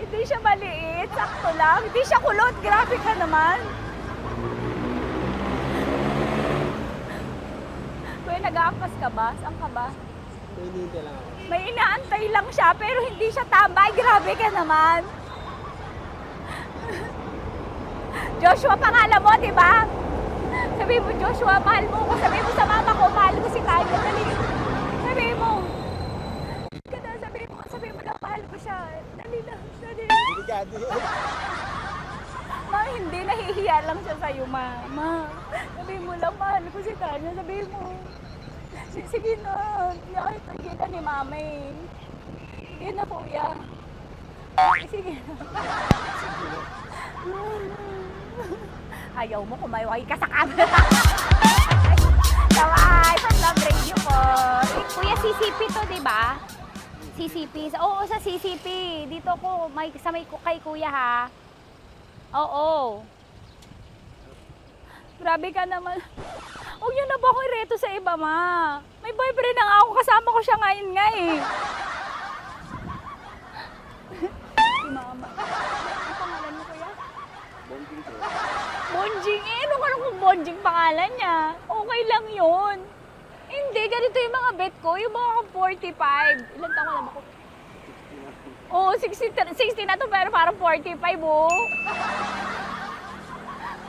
Hindi siya maliit. Sakto lang. Hindi siya kulot. Grabe ka naman. Kuya, nag-aangkas ka ba? Saan ka ba? Hindi lang ako. May inaantay lang siya, pero hindi siya tambay. Grabe ka naman. Joshua, pangalan mo, di ba? Sabi mo, Joshua, mahal mo ko. Sabi mo sa mama ko, mahal ko si Tanya. Dali. Sabi mo. Sabi mo na, mahal ko siya. Dali lang. Dali. Ma, hindi. Nahihiya lang siya sa'yo, ma. Sabi mo lang, mahal ko si Tanya. Sabi mo. Sige na. Nakita kita ni mama eh. Sige na, kuya. Sige na. Ayaw mo kumayway ka sa camera. Kaway, Love Radio po. Kuya, CCP to, di ba? CCP. Oo, sa CCP. Dito ko, sa may kay kuya ha. Oo. Grabe ka naman. Huwag niyo na ba akong ireto sa iba, ma? May boyfriend na nga ako. Kasama ko siya ngayon nga eh. Si mama. Ang pangalan mo, kuya? Bonjing po. Bonjing? Ano kung Bonjing pangalan niya? Okay lang yun. Hindi, ganito yung mga bet ko. Yung mga 45. Ilan taon na ba ako? Oo, 60 na to, pero parang 45, oh.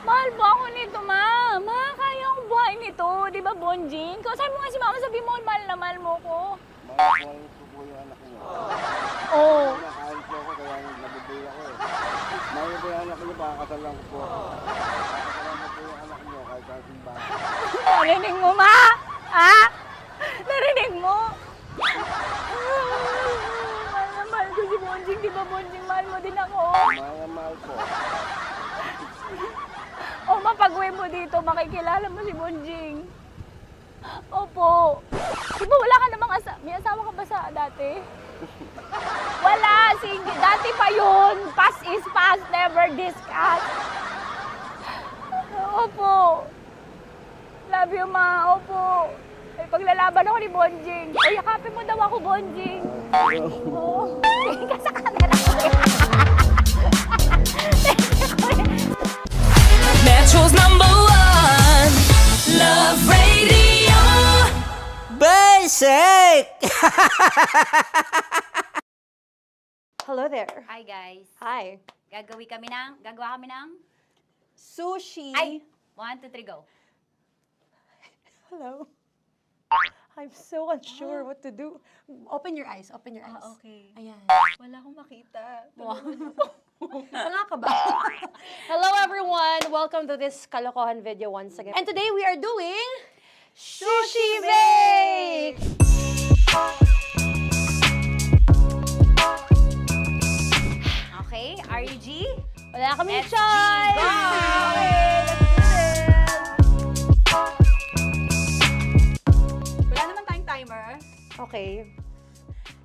Mahal ba ako nito, ma? Ma, kaya akong buhay nito. Di ba, Bonjing? Sabi mo nga si mama, sabi mo, mahal na mahal mo ko. Mahal ko po yung anak niyo. Oo. Nakain po ako, kaya nabibili ako eh. Mahal po yung anak niyo, baka kasal lang ko po. Baka kasal lang po yung anak niyo, kahit sa simbahan. Narinig mo, ma? Ha? Narinig mo? Mahal ko si Bonjing. Di ba, Bonjing? Mahal mo din ako. Mahal po. O, mapag-uwi mo dito, makikilala mo si Bonjing. Opo. Di ba wala ka namang may asawa ka ba sa dati? Wala, sige. Dati pa yun. Past is past, never discuss. Opo. Love you, ma. Opo. Ay, paglalaban ako ni Bonjing. O, yakapin mo daw ako, Bonjing. Oo. Tingin ka sa camera. Metro's #1 Love Radio. Basic! Hello there. Hi, guys. Hi. Gagawa kami ng Sushi. Ay! 1, 2, 3, go. Hello. I'm so unsure what to do. Open your eyes. Open your eyes. Okay. Ayan. Wala akong makita. Tanga ka ba? Hello everyone! Welcome to this kalokohan video once again. And today we are doing Sushi Bake! Okay, are you G? Wala kaming Let's choice! Go! Okay, let's do this! Wala naman tayong timer. Okay.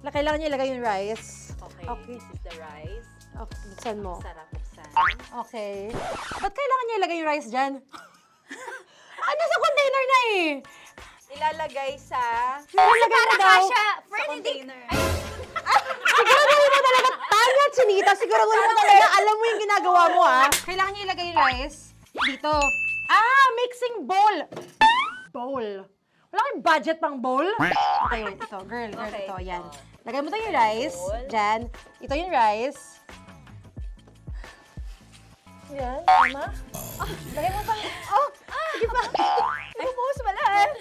Kailangan niya ilagay yung rice. Okay, this is the rice. Okay, buksan mo. Sarap buksan. Okay. Ba't kailangan niya ilagay yung rice dyan? Nasa container na eh! Ilalagay sa... Ilalagay mo daw. container. Siguraduhin mo talaga, Tanya at Chinita, siguraduhin mo talaga, alam mo yung ginagawa mo ah. Kailangan niya ilagay yung rice dito. Mixing bowl. Bowl. Wala kayong budget pang bowl? Okay, wait, ito, girl, Okay. ito, yan. Lagay mo tayo yung rice, dyan. Ito yung rice. Yan, tama. Lagay mo tayo. Sige pa. Ay, buhos malas.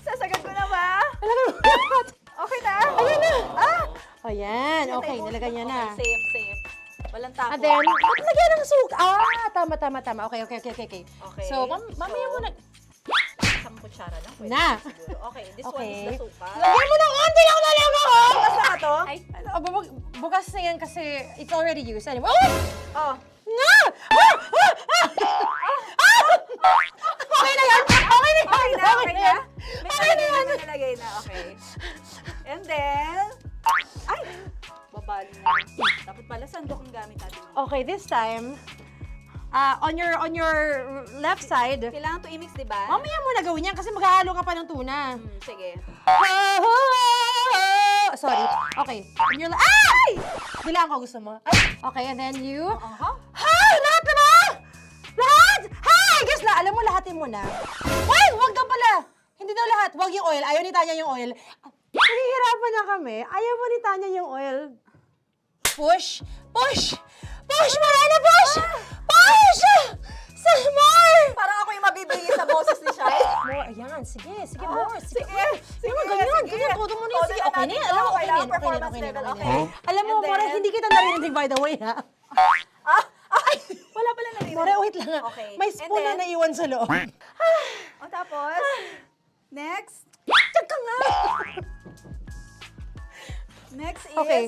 Sasagat ko na ba? Lagay mo. Okay na? Ayan na. Ayan, okay, nilagay niya na. Okay, safe. Walang tapon. And then, ba't lagyan ng suka? Tama. Okay. Okay. So, mamaya mo na. Isang kutsara lang. Pwede Na. siguro. Okay, this one Okay. is the suka. Lagyan mo ng konti lang talaga ko! Bukas na to? Ay, bukas na yan kasi it's already used. Anyway, Oh. nga! Okay na yan! Okay na yan! Okay na? May Okay na yan! nalagay na. Okay. And then... Ay! Babali na. Dapat pala sandok ang gamit natin. Okay, this time, on your left side, Kailangan to i-mix, di ba? mamaya mo na gawin yan kasi maghahalo ka pa ng tuna. Sige. Sorry. Okay. On your ay! Bilang ko gusto mo. Okay, and then you... Hi! Lahat na ba? Lahat! Hi! Guess na, alam mo, lahatin mo na. Wait! Wag daw pala! Hindi daw lahat. Wag yung oil. Ayaw ni Tanya yung oil. Nahihirapan na kami. Ayaw mo ni Tanya yung oil. Push! Push! Push! Marana! Push! Push! Some more! Parang ako yung mabibigay sa boses ni Shai. More, ayan. Sige, more. Sige. Sige, Ganyan. Todo mo na yun. Sige, okay na yan. Alam mo, okay na yan. Alam mo, More, hindi kita narinig by the way, ha? Wala pala narinig. More, wait lang ha. Okay. May spoon na naiwan sa loob. O tapos, next. Tiyag ka nga! Next is... Okay.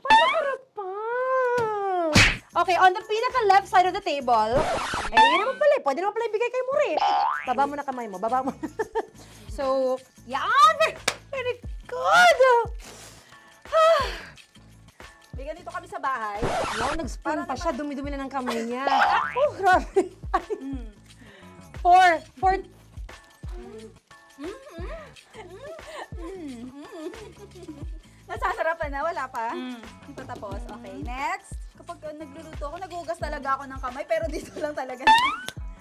Panakarap pa! Okay, on the pinaka-left side of the table, yun naman pala, pwede naman pala ibigay kay More. Baba mo na kamay mo, baba mo. So, yan! Very good! May ganito kami sa bahay. Wow, nag-spoon pa siya, dumi-dumi na ng kamay niya. Oh, grabe. Four. Nasasarapan na, wala pa? Hindi pa tapos. Okay, next. Kapag nagluluto ako, nagugas talaga ako ng kamay, pero dito lang talaga.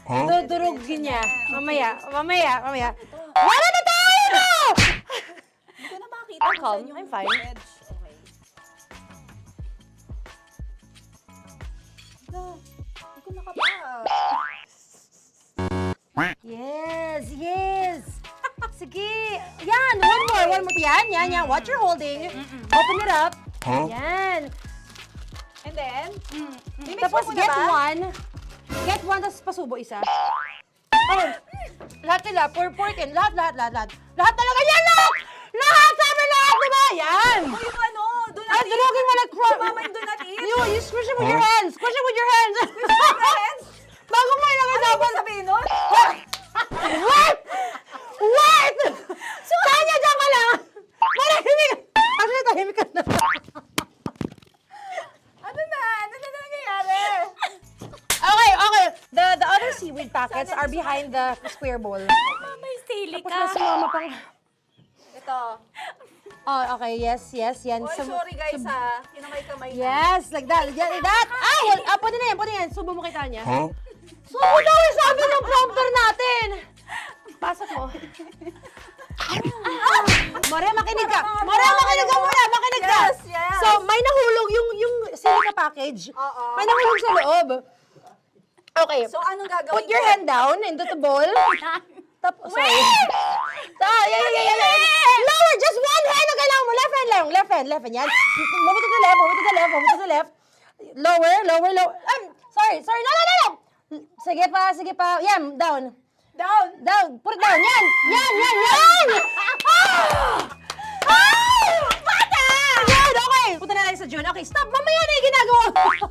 Dudurugin niya. Mamaya. Wala na tayo! Hindi ko na makita I'm kung calm. saan yung I'm fine. edge. Okay. Hindi ko nakapa. Yes. Sige. Yan, one more. Yan. What you're holding. Open it up. Yan. And then, Tapos get one, tapos pasubo isa. Okay. Lahat sila, purpurkin. Lahat. Lahat talaga yan, lahat! Lahat! Sabi lahat, diba? Yan! Uy, yung ano, do not Ay, eat. durugin mo like Mama, yung do not eat. You squish it with your hands. Squish it with your hands. Bago mo ilagay Ano dapat. yung sabihin nun? Wait! Wait! Tanya, dyan ka lang. Marahimik. Actually, tahimik ka na. Ano na nangyayari? Okay. The other seaweed packets are behind the square bowl. May sili Tapos ka. na si mama pang... Ito. Oh, okay. Yes. Yan. Oy, sorry guys ha. Kinamay-kamay na. Yes, like that. Like that. Pwede na yan. Subo mo kay Tanya. Subo daw yung sabi ng prompter natin. Pasok mo. More, makinig ka. Makinig ka muna. Makinig ka. Yes. So, may nahulog yung silica package. Oo. May nahulog sa loob. Okay. So, anong gagawin Put your ko? hand down into the bowl. Tapos, sorry. Yeah. Lower, just one hand ang kailangan mo. Left hand lang. Left hand. Yan. Move to the left. Lower. Sorry. No. Sige pa. Yan, down. Put it down. Yan. Bata! Yan, okay. Punta na lang sa June. Okay, stop. Mamaya na yung ginagawa.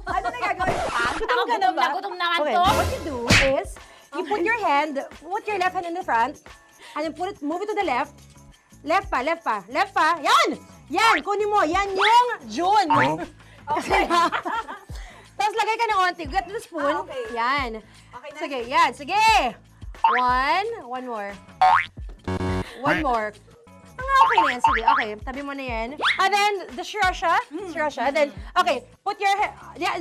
Ano na gagawin? Gutom naman Okay, to. what you do is, you put your left hand in the front, and then move it to the left. Left pa. Yan, kunin mo. Yan yung June. Okay. Tapos lagay ka ng onti. Get the spoon. Okay. Yan. Okay na? Sige. One more. Okay na yan. Sige, okay. Tabi mo na yan. And then, the sriracha. And then, okay. Put your hand. Yeah.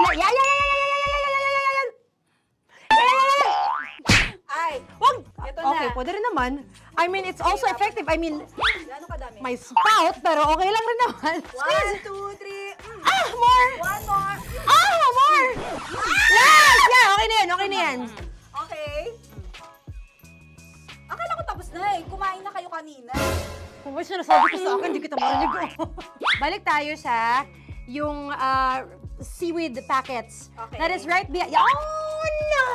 Ay, Wag! Ito na. Okay, pwede rin naman. I mean, it's also effective. I mean, gano'ng kadami? may spout, pero okay lang rin naman. 1, 2, 3. More! One more. More! Yes! Yeah, okay na yan. Okay. Akala ko tapos na eh. Kumain na kayo kanina. Kung may sinasabi ko sa akin, hindi kita marinig. Balik tayo sa yung seaweed packets. Okay. That is right behind. Oh, no!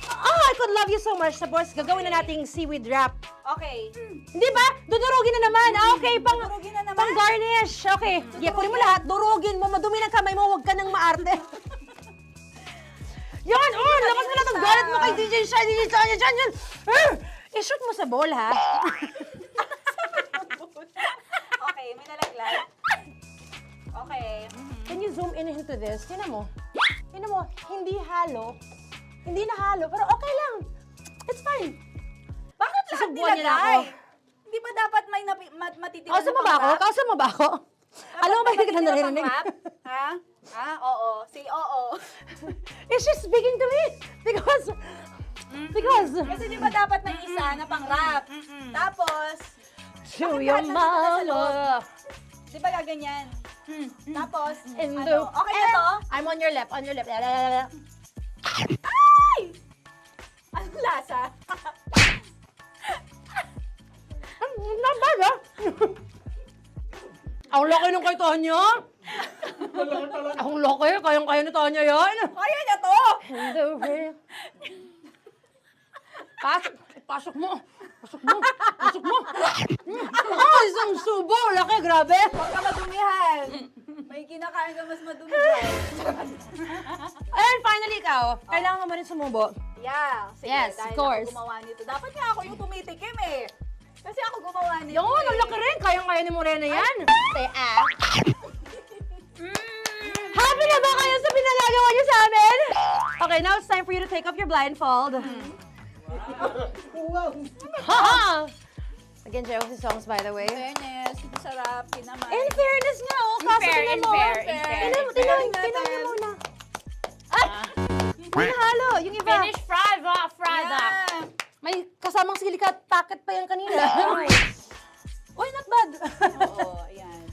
Oh, I could love you so much. Tapos, gagawin na nating seaweed wrap. Okay. Hindi ba? Dudurugin na naman. Okay, Durugin na naman. pang garnish. Okay. Yeah, kunin mo lahat. Durugin mo. Madumi ng kamay mo. Huwag ka nang maarte. Yan! Oh, lakas mo na itong galit mo kay DJ Shine. Yan. I-shoot mo sa bowl, ha? Okay, may nalaglag. Okay. Can you zoom in into this? Tingnan mo. Hindi halo. Hindi na halo, pero okay lang. It's fine. Bakit lahat Susubuan niya na nilagay? ako. Hindi ba dapat may matitira Kausa mo ba ako? Alam mo ba hindi kita naririnig? Ha? Oo. Say oo. Is she speaking to me? Because... Kasi di ba dapat may isa na pang-rap? Tapos, To bakit your lahat nandun sa loob? mama. Di ba gaganyan? Tapos, In ano? the... Okay na to? I'm on your left. Ay! Anong lasa? Not bad, ah. Ang laki nung kay Tonya. Ang laki. Kayang-kaya ni Tonya yan. Kaya niya to! Pasok mo. Isang subo. Laki, grabe. Huwag ka madumihan. May kinakain ka mas madumi dyan. And finally, ikaw. Kailangan mo rin sumubo. Yeah. Sige, Yes, dahil of course. ako gumawa nito. Dapat nga ako yung tumitikim eh. Kasi ako gumawa nito Yung ang laki rin. Kayang-kaya ni Morena yan. Happy na ba kayo sa pinagagawa niyo sa amin? Okay, now it's time for you to take off your blindfold. Haha! Nag-enjoy ako si songs, by the way. Fairness, masarap, kinamay. In fairness nga, oh. Kaso tingnan mo. Tingnan mo muna. May nahalo, yung iba. Finish fried up. May kasamang silika at packet pa yan kanina. Uy, not bad. Oo, ayan.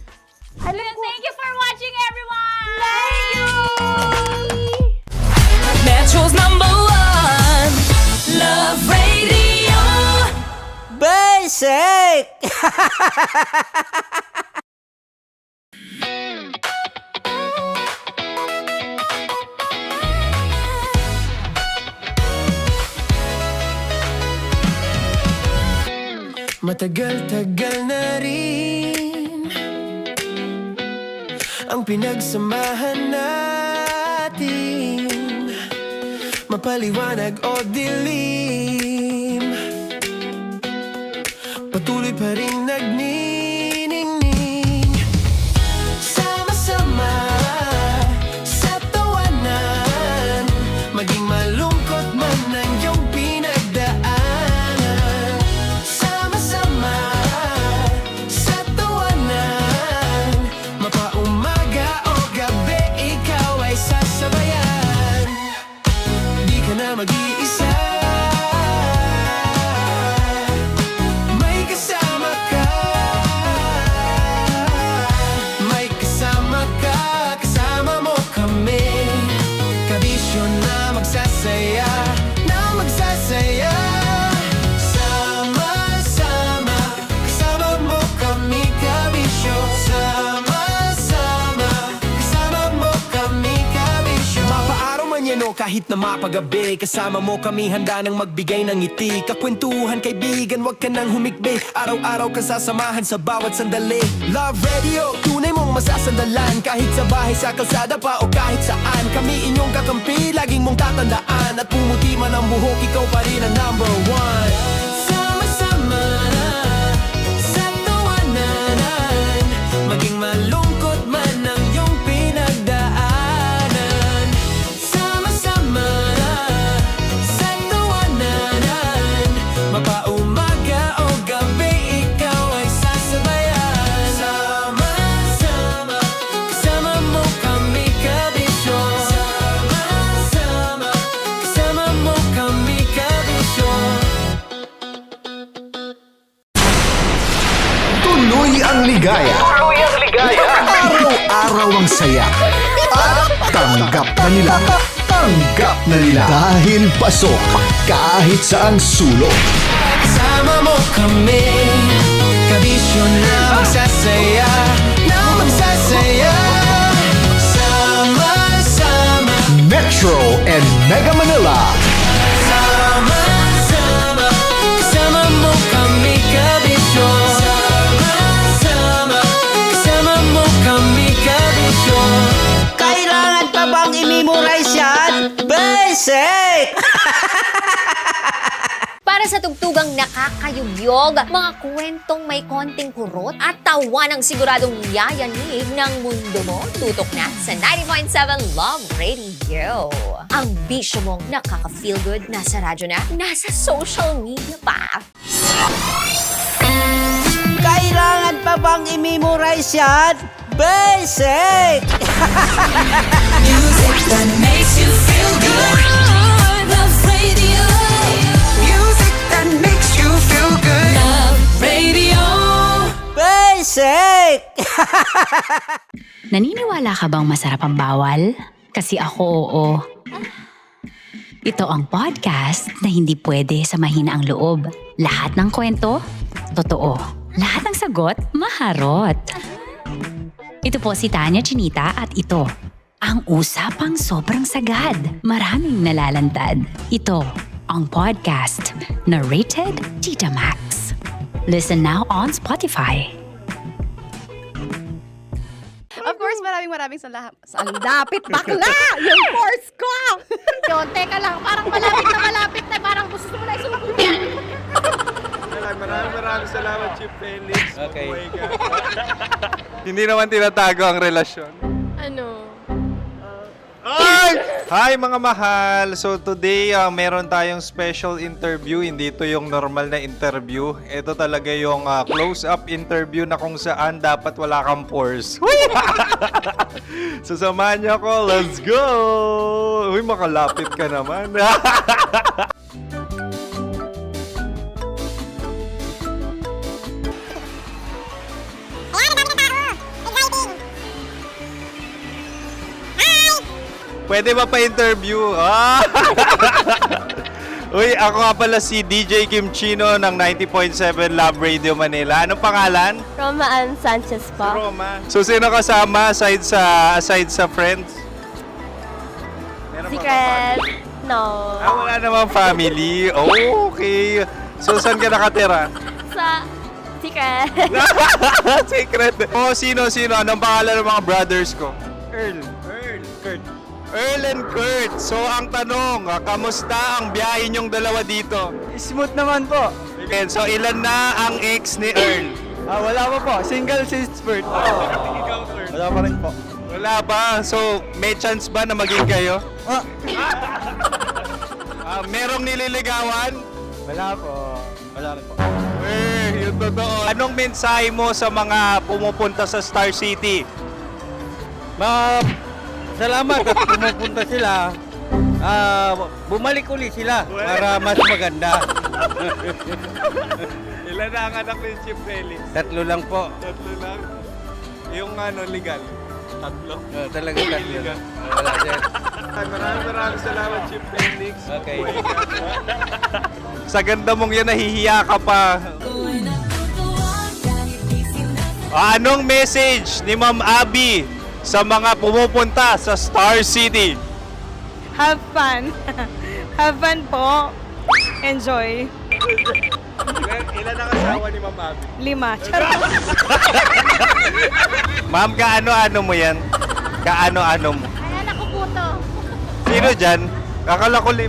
Thank you for watching, everyone! Thank you! Metro's #1 Love Radio Basic! Matagal-tagal na rin ang pinagsamahan natin, mapaliwanag o dilim, patuloy pa rin nagniningning. Sama-sama sa tawanan, maging malungkot man ang iyong pinagdaanan. Sama-sama sa tawanan, mapaumaga o gabi, ikaw ay sasabayan. Di ka na mag-iisa, may kasama ka. May kasama ka, kasama mo kami. Kabisyo na magsasaya, na magsasaya. Sama-sama, kasama mo kami, kabisyo. Sama-sama, kasama mo kami, kabisyo. Mapaaraw man yan o kahit na mapagabi, kasama mo kami, handa nang magbigay ng ngiti. Kakwentuhan, kaibigan, wag ka nang humikbi. Araw-araw ka sasamahan sa bawat sandali. Love Radio, tunay mong masasandalan. Kahit sa bahay, sa kalsada pa o kahit saan, kami inyong kakampi, laging mong tatandaan. At pumuti man ang buhok, ikaw pa rin ang number one. Sama-sama sa tawanan, maging malungkot man ang iyong pinagdaanan. Sama-sama sa tawanan, mapaumaga o gabi, ikaw ay sasabayan. Sama-sama, kasama mo kami, kabisyo. Sama-sama, kasama mo kami, kabisyo. Tuloy ang ligaya. Araw-araw ang saya. At tanggap na nila. Tanggap na nila. Dahil pasok kahit saang sulok. Kasama mo kami, kabisyo na magsasaya, na magsasaya. Sama-sama, Metro and Mega Manila. sama-sama, kasama mo kami, kabisyo. Sama-sama, kasama mo kami, kabisyo. Kailangan pa bang i-memorize yan? Basic! Para sa tugtugang nakakayugyog, mga kwentong may konting kurot at tawa ng siguradong yayanig ng mundo mo, tutok na sa 90.7 Love Radio. Ang bisyo mong nakaka-feel good, nasa radyo na, nasa social media pa. Kailangan pa bang i-memorize yan? Basic! Music that makes you feel good. Love Radio. Music that makes you feel good. Love Radio. Basic! Naniniwala ka bang masarap ang bawal? Kasi ako oo. Ito ang podcast na hindi pwede sa mahina ang loob. Lahat ng kwento, totoo. Lahat ng sagot, maharot. Ito po si Tanya Chinita at ito, ang usapang sobrang sagad. Maraming nalalantad. Ito, ang podcast na Rated Tita Max. Listen now on Spotify. Of course, maraming salamat. Ang dapit bakla! Yung course ko! Yun, teka lang, parang malapit na, parang gusto mo na isulat. Maraming salamat, Chief Felix. Okay. Oh my God. Hindi naman tinatago ang relasyon. Ano? Ay! Hi mga mahal! So today, meron tayong special interview. Hindi ito yung normal na interview. Ito talaga yung close-up interview na kung saan dapat wala kang pores. So samahan niyo ako. Let's go! Uy, makalapit ka naman. Pwede ba pa-interview? Uy, ako nga pala si DJ Kim Chino ng 90.7 Love Radio Manila. Anong pangalan? Roma Ann Sanchez po. Roma. So, sino kasama aside sa friends? Meron ba Secret. No. wala namang family. Oh, okay. So, saan ka nakatira? Sa Secret. Secret. Oh, sino? Anong pangalan ng mga brothers ko? Earl and Kurt. So, ang tanong, kamusta ang biyahe niyong dalawa dito? Smooth naman po. Okay, so ilan na ang ex ni Earl? Wala pa po. Single since birth. Wala pa rin po. Wala pa. So, may chance ba na maging kayo? Merong nililigawan? Wala po. Wala rin po. Yung totoo. Anong mensahe mo sa mga pumupunta sa Star City? Salamat at pumupunta sila. Bumalik uli sila para mas maganda. Ilan na ang anak ni Chief Felix? 3 lang po. 3 lang? Yung legal? 3? Talaga 3 lang. Wala sir. Maraming salamat, Chief Felix. Okay. Sa ganda mong yan, nahihiya ka pa. Anong message ni Ma'am Abby sa mga pumupunta sa Star City? Have fun. Have fun po. Enjoy. Ilan ang asawa ni Ma'am Abby? 5. Charot. Ma'am, kaano-ano mo yan? Kaano-ano mo? Ay, anak ko po to. Sino dyan? Kakala ko 5.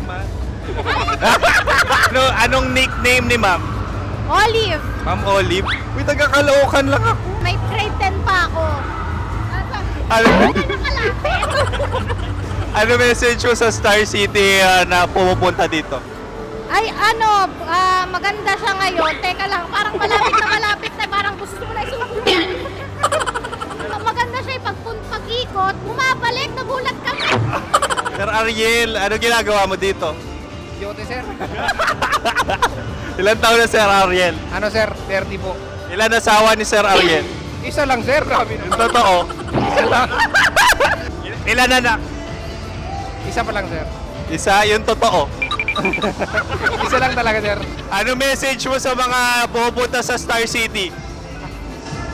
Anong nickname ni Ma'am? Olive. Ma'am Olive? Uy, taga-Caloocan lang ako. May grade 10 pa ako. Ano message mo sa Star City na pumupunta dito? Ay, maganda siya ngayon. Teka lang, parang malapit na, parang gusto mo na isulat. Maganda siya pag-ikot, bumabalik, nagulat kami. Sir Ariel, ano ginagawa mo dito? Yote sir. Ilan taon na Sir Ariel? Ano sir? 30 po. Ilan asawa ni Sir Ariel? Isa lang sir. Grabe Yung totoo? Isa lang. Ilan anak? Isa pa lang sir. Isa, yung totoo. Isa lang talaga sir. Ano message mo sa mga pupunta sa Star City?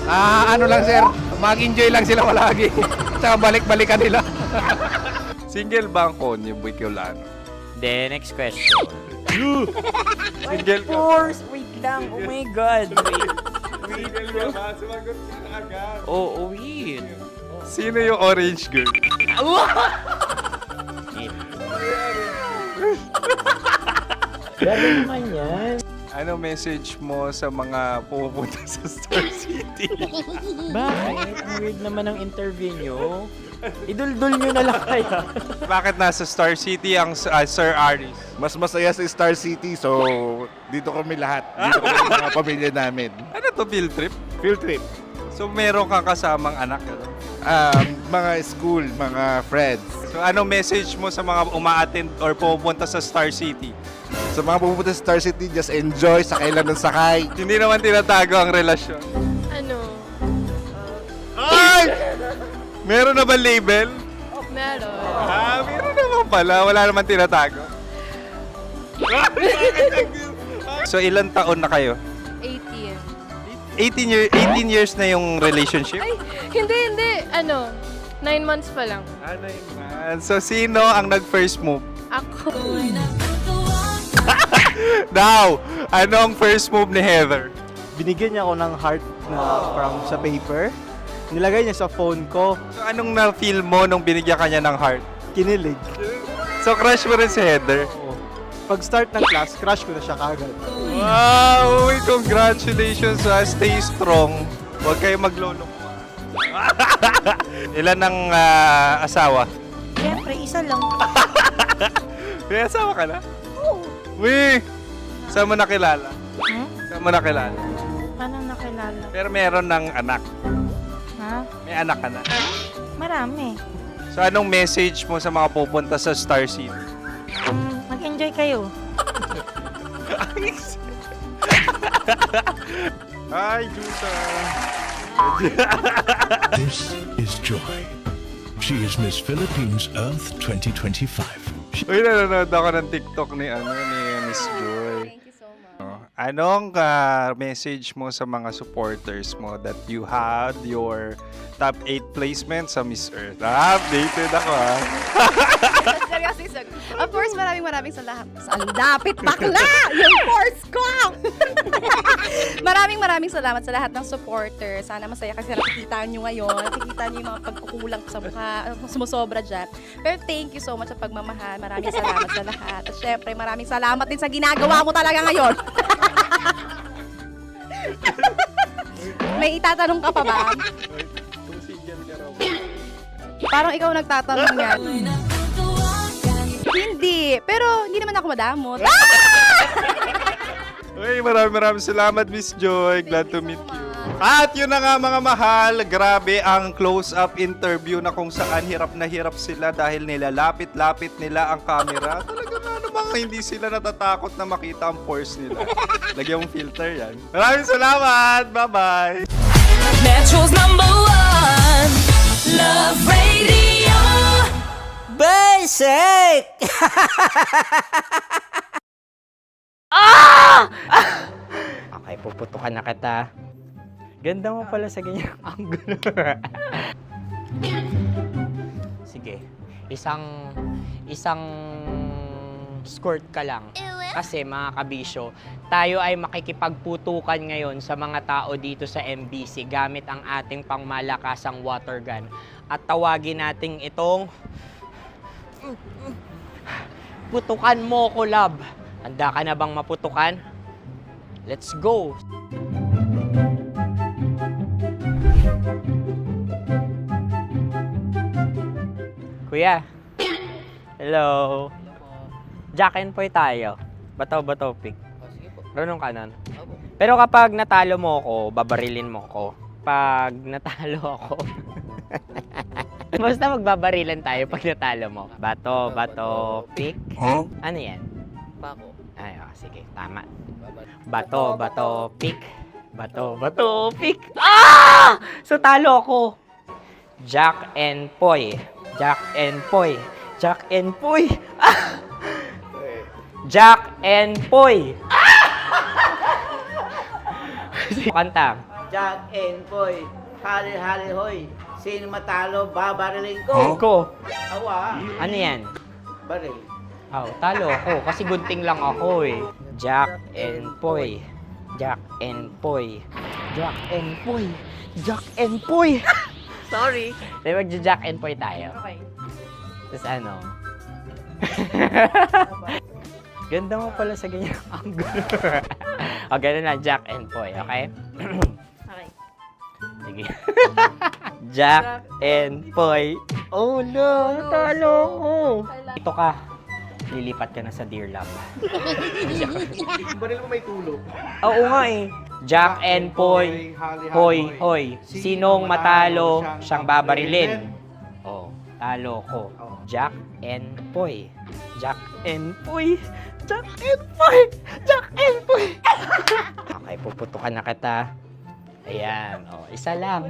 Ano lang sir. Mag-enjoy lang sila palagi. Tsaka balik-balikan nila. Single ba ang Connie Bicolano? Then, next question. Single ka? Wait lang. Oh my God. Single ka ba? Sumagot ka na agad. Oh, wait. Sino yung orange girl? Gano'n naman yan. Ano message mo sa mga pupunta sa Star City? Bakit? Ang weird naman ang interview nyo. Idul-dul nyo na lang kaya. Bakit nasa Star City ang Sir Aris? Mas masaya sa Star City, so dito kami lahat. Dito kami mga pamilya namin. Ano to, field trip? Field trip. So meron kang kasamang anak? Mga school, mga friends. So anong message mo sa mga uma-attend or pupunta sa Star City? Sa mga pupunta sa Star City, just enjoy, sakay lang ng sakay. Hindi naman tinatago ang relasyon. Ano? Ay! Meron na ba label? Meron. Meron naman pala. Wala naman tinatago. So ilan taon na kayo? 18. 18 years na yung relationship? Ay, hindi. 9 months pa lang. 9 months. So sino ang nag-first move? Ako. Now, anong first move ni Heather? Binigyan niya ako ng heart na from sa paper. Nilagay niya sa phone ko. So anong na-feel mo nung binigyan ka niya ng heart? Kinilig. So crush mo rin si Heather? Pag start ng class, crush ko na siya kagad. Wow! Uy, congratulations! Stay strong. Huwag kayo maglolok. Ilan ang asawa? Siyempre, isa lang. May asawa ka na? Oo. Uy! Saan mo nakilala? Saan mo nakilala? Paano nakilala? Pero meron ng anak. Ha? May anak ka na. Marami. So anong message mo sa mga pupunta sa Star City? Mag-enjoy kayo. Hi, Juta! This is Joy. She is Miss Philippines Earth 2025. Uy, nanonood ako ng TikTok ni Miss Joy. Thank you so much. Anong message mo sa mga supporters mo that you had your top 8 placement sa Miss Earth? Updated ako seryoso. Of course, maraming salamat. Ang lapit bakla! Yung force ko! maraming salamat sa lahat ng supporter. Sana masaya kasi nakikita nyo ngayon. Nakikita nyo yung mga pagkukulang sa mukha. Sumusobra dyan. Pero thank you so much sa pagmamahal. Maraming salamat sa lahat. At syempre, maraming salamat din sa ginagawa mo talaga ngayon. May itatanong ka pa ba? Parang ikaw nagtatanong yan. Hindi. Pero hindi naman ako madamot. Uy, maraming salamat, Miss Joy. Glad to meet you. At yun na nga mga mahal, grabe ang close-up interview na kung saan hirap na hirap sila dahil nilalapit-lapit nila ang camera. Talaga nga namang hindi sila natatakot na makita ang pores nila. Lagyan mong filter yan. Maraming salamat! Bye-bye! Metro's #1 Love Radio Basic! Okay, puputukan na kita. Ganda mo pala sa ganyang angulo. Sige, isang skirt ka lang. Kasi mga kabisyo, tayo ay makikipagputukan ngayon sa mga tao dito sa MBC gamit ang ating pangmalakasang water gun. At tawagin natin itong putukan mo ko, love. Handa ka na bang maputukan? Let's go! Kuya. Hello. Jack and Poy tayo. Bato-bato pick. Runong kanan. Pero kapag natalo mo ako, babarilin mo ako. Pag natalo ako, basta magbabarilan tayo pag natalo mo. Bato, pick. Huh? Ano yan? Bako. Ay, sige, tama. Bato, pick. Bato, pick. Ah! So talo ako. Jack and Poy. Jack and Poy. Jack and Poy. Ah! Jack and Poy. Kanta. Jack and Poy, hali-hali hoy. Sino matalo, babariling ko. Ko. Awa. Ano yan? Baril. Talo ako kasi gunting lang ako eh. Jack and Poy. Jack and Poy. Jack and Poy. Jack and Poy. Sorry. Di mag-Jack and Poy tayo. Okay. Tapos ano? Ganda mo pala sa ganyang angulo. O, ganun na, Jack and Poy, okay? Okay. Sige. Jack and Poy. Oh no, talo ko. Ito ka. Lilipat ka na sa Dear Love. Baril mo may tulo. Oo nga eh. Jack and Poy. Hoy, hoy. Sinong matalo, siyang babarilin. Oh, talo ko. Jack and Poy. Jack and Poy. Jack and Poy. Jack and Poy. Okay, puputukan na kita. Ayan. Oh, isa lang.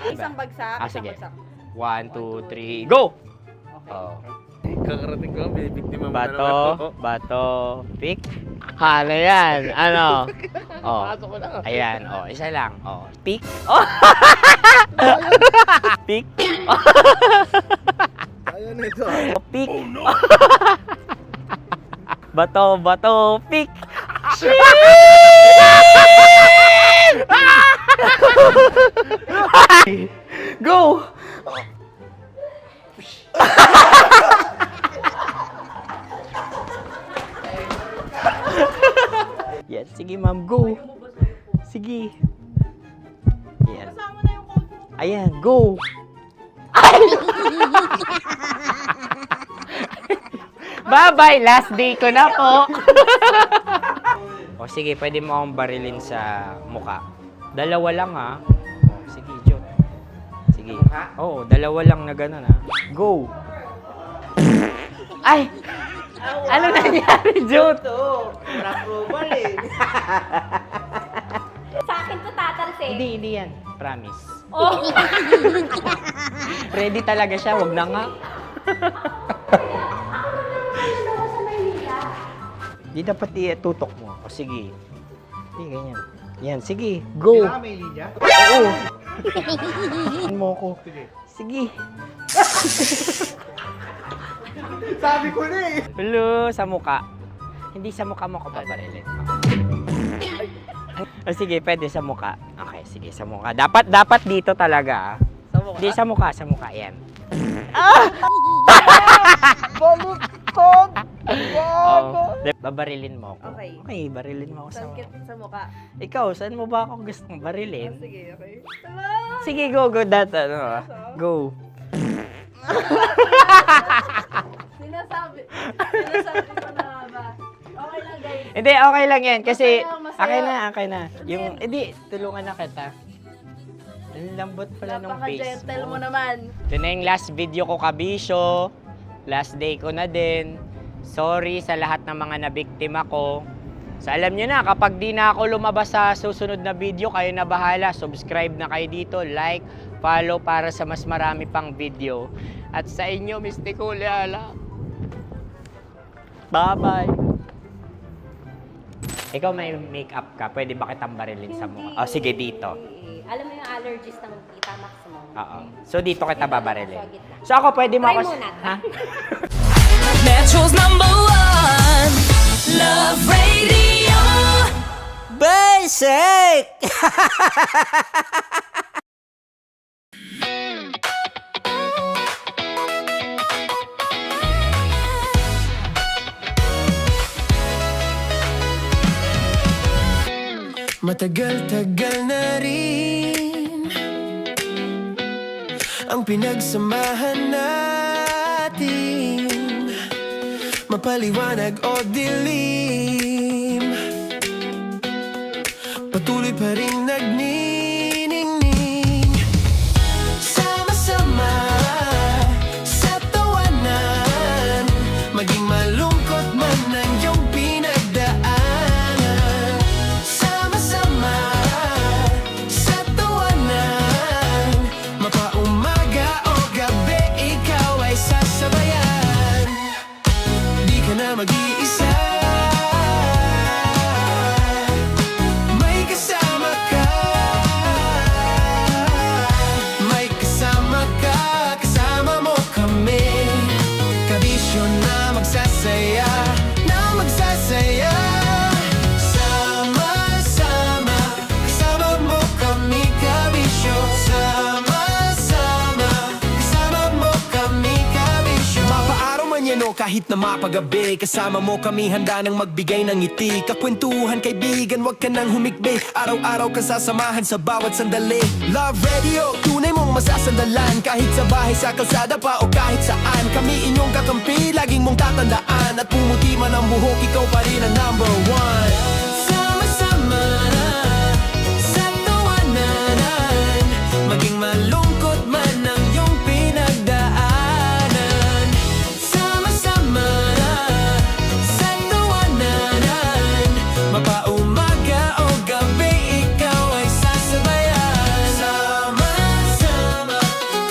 Isang bagsak. Sige. 1, 2, 3, go! Oh. Kakarating ko, binibiktima mo Bato, pick. Ano yan? Ano? Oh. Ayan, oh, isa lang. Oh, pick. Oh. Pick. Ayaw na ito. Oh, pick. Bato, pick. Go! Yan, sige ma'am, go. Sige. Ayan. Ayan, go. Bye-bye, last day ko na po. O sige, pwede mo akong barilin sa mukha. Dalawa lang ha. O, sige, Jot. Sige. Oo, dalawa lang na gano'n ha. Go. Ay! Ano nangyari, Jot? Approval eh. Sa akin to tatalsik. Hindi yan. Promise. Oh. Ready talaga siya, wag na nga. Di dapat itutok mo. O sige. Hindi, ganyan. Yan, sige. Go. Kailangan may linya? Oo. mo ko. Sige. Sabi ko na eh. Hello, sa muka. Hindi sa muka mo ko babarilin. O sige, pwede sa muka. Okay, sige, sa muka. Dapat dito talaga. Sa muka? Hindi, sa muka. Yan. Baliktad! Babarilin mo ako. Okay. Okay, barilin mo ako sa Saan muka. sa mukha? Ikaw, saan mo ba ako gustong barilin? Sige, okay. Sige, go. Go. Sinasabi ko na nga ba? Okay lang, guys. Hindi, okay lang yan. Kasi, Masaya. okay na. Yung, hindi, tulungan na kita. Ang lambot pala ng face Napaka-gentle mo. mo naman. Ito na yung last video ko, Kabisyo. Last day ko na din. Sorry sa lahat ng mga nabiktima ko. So alam nyo na, kapag di na ako lumabas sa susunod na video, kayo na bahala. Subscribe na kayo dito, like, follow para sa mas marami pang video. At sa inyo, Mistiko Leala. Bye-bye. Ikaw may makeup ka, pwede ba kitang barilin sa mukha? O sige, dito. Alam mo yung allergies ng Tita Max mo? Oo. So dito kita babarilin. So ako pwede mo Try ako... muna. Ha? Metro's #1 Love Radio Basic! Matagal-tagal na rin ang pinagsamahan natin, mapaliwanag o dilim, patuloy pa rin nagniningning, sama-sama sa tawanan, maging malungkot man ang iyong pinagdaanan, sama-sama sa tawanan, mapaumaga o gabi ikaw ay sasabayan, di ka na mag-iisa, may kasama ka, kasama mo kami, kabisyo na magsasaya, sama-sama, kasama mo kami, kabisyo, sama-sama, kasama mo kami, kabisyo. Mapaaraw man yan o kahit na mapagabi, kasama mo kami handa nang magbigay ng ngiti, kakwentuhan kaibigan, wag ka nang humikbi, araw-araw ka sasamahan sa bawat sandali. Love Radio, tunay mong masasandalan, kahit sa bahay, sa kalsada pa o kahit saan, kami inyong kakampi, laging mong tatandaan, at pumuti man ang buhok, ikaw pa rin ang #1. Sama-sama sa tawanan, maging malungkot man ang iyong pinagdaanan, sama-sama sa tawanan, mapaumaga o gabi ikaw ay sasabayan, sama-sama,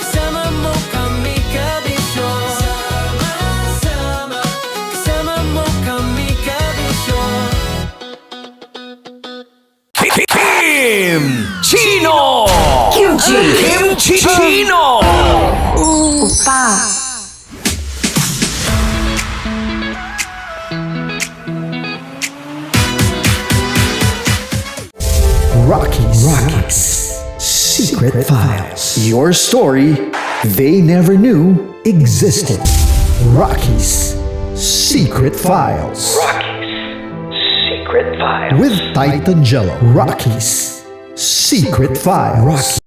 kasama mo kami, kabisyo, sama-sama, kasama mo kami, kabisyo. Kim Chino! Kimchi Chino! Opa! Rockies Secret Files. Your story they never knew existed. Rockies Secret Files. Secret Files. With Titan Jello. Rockies Secret Files.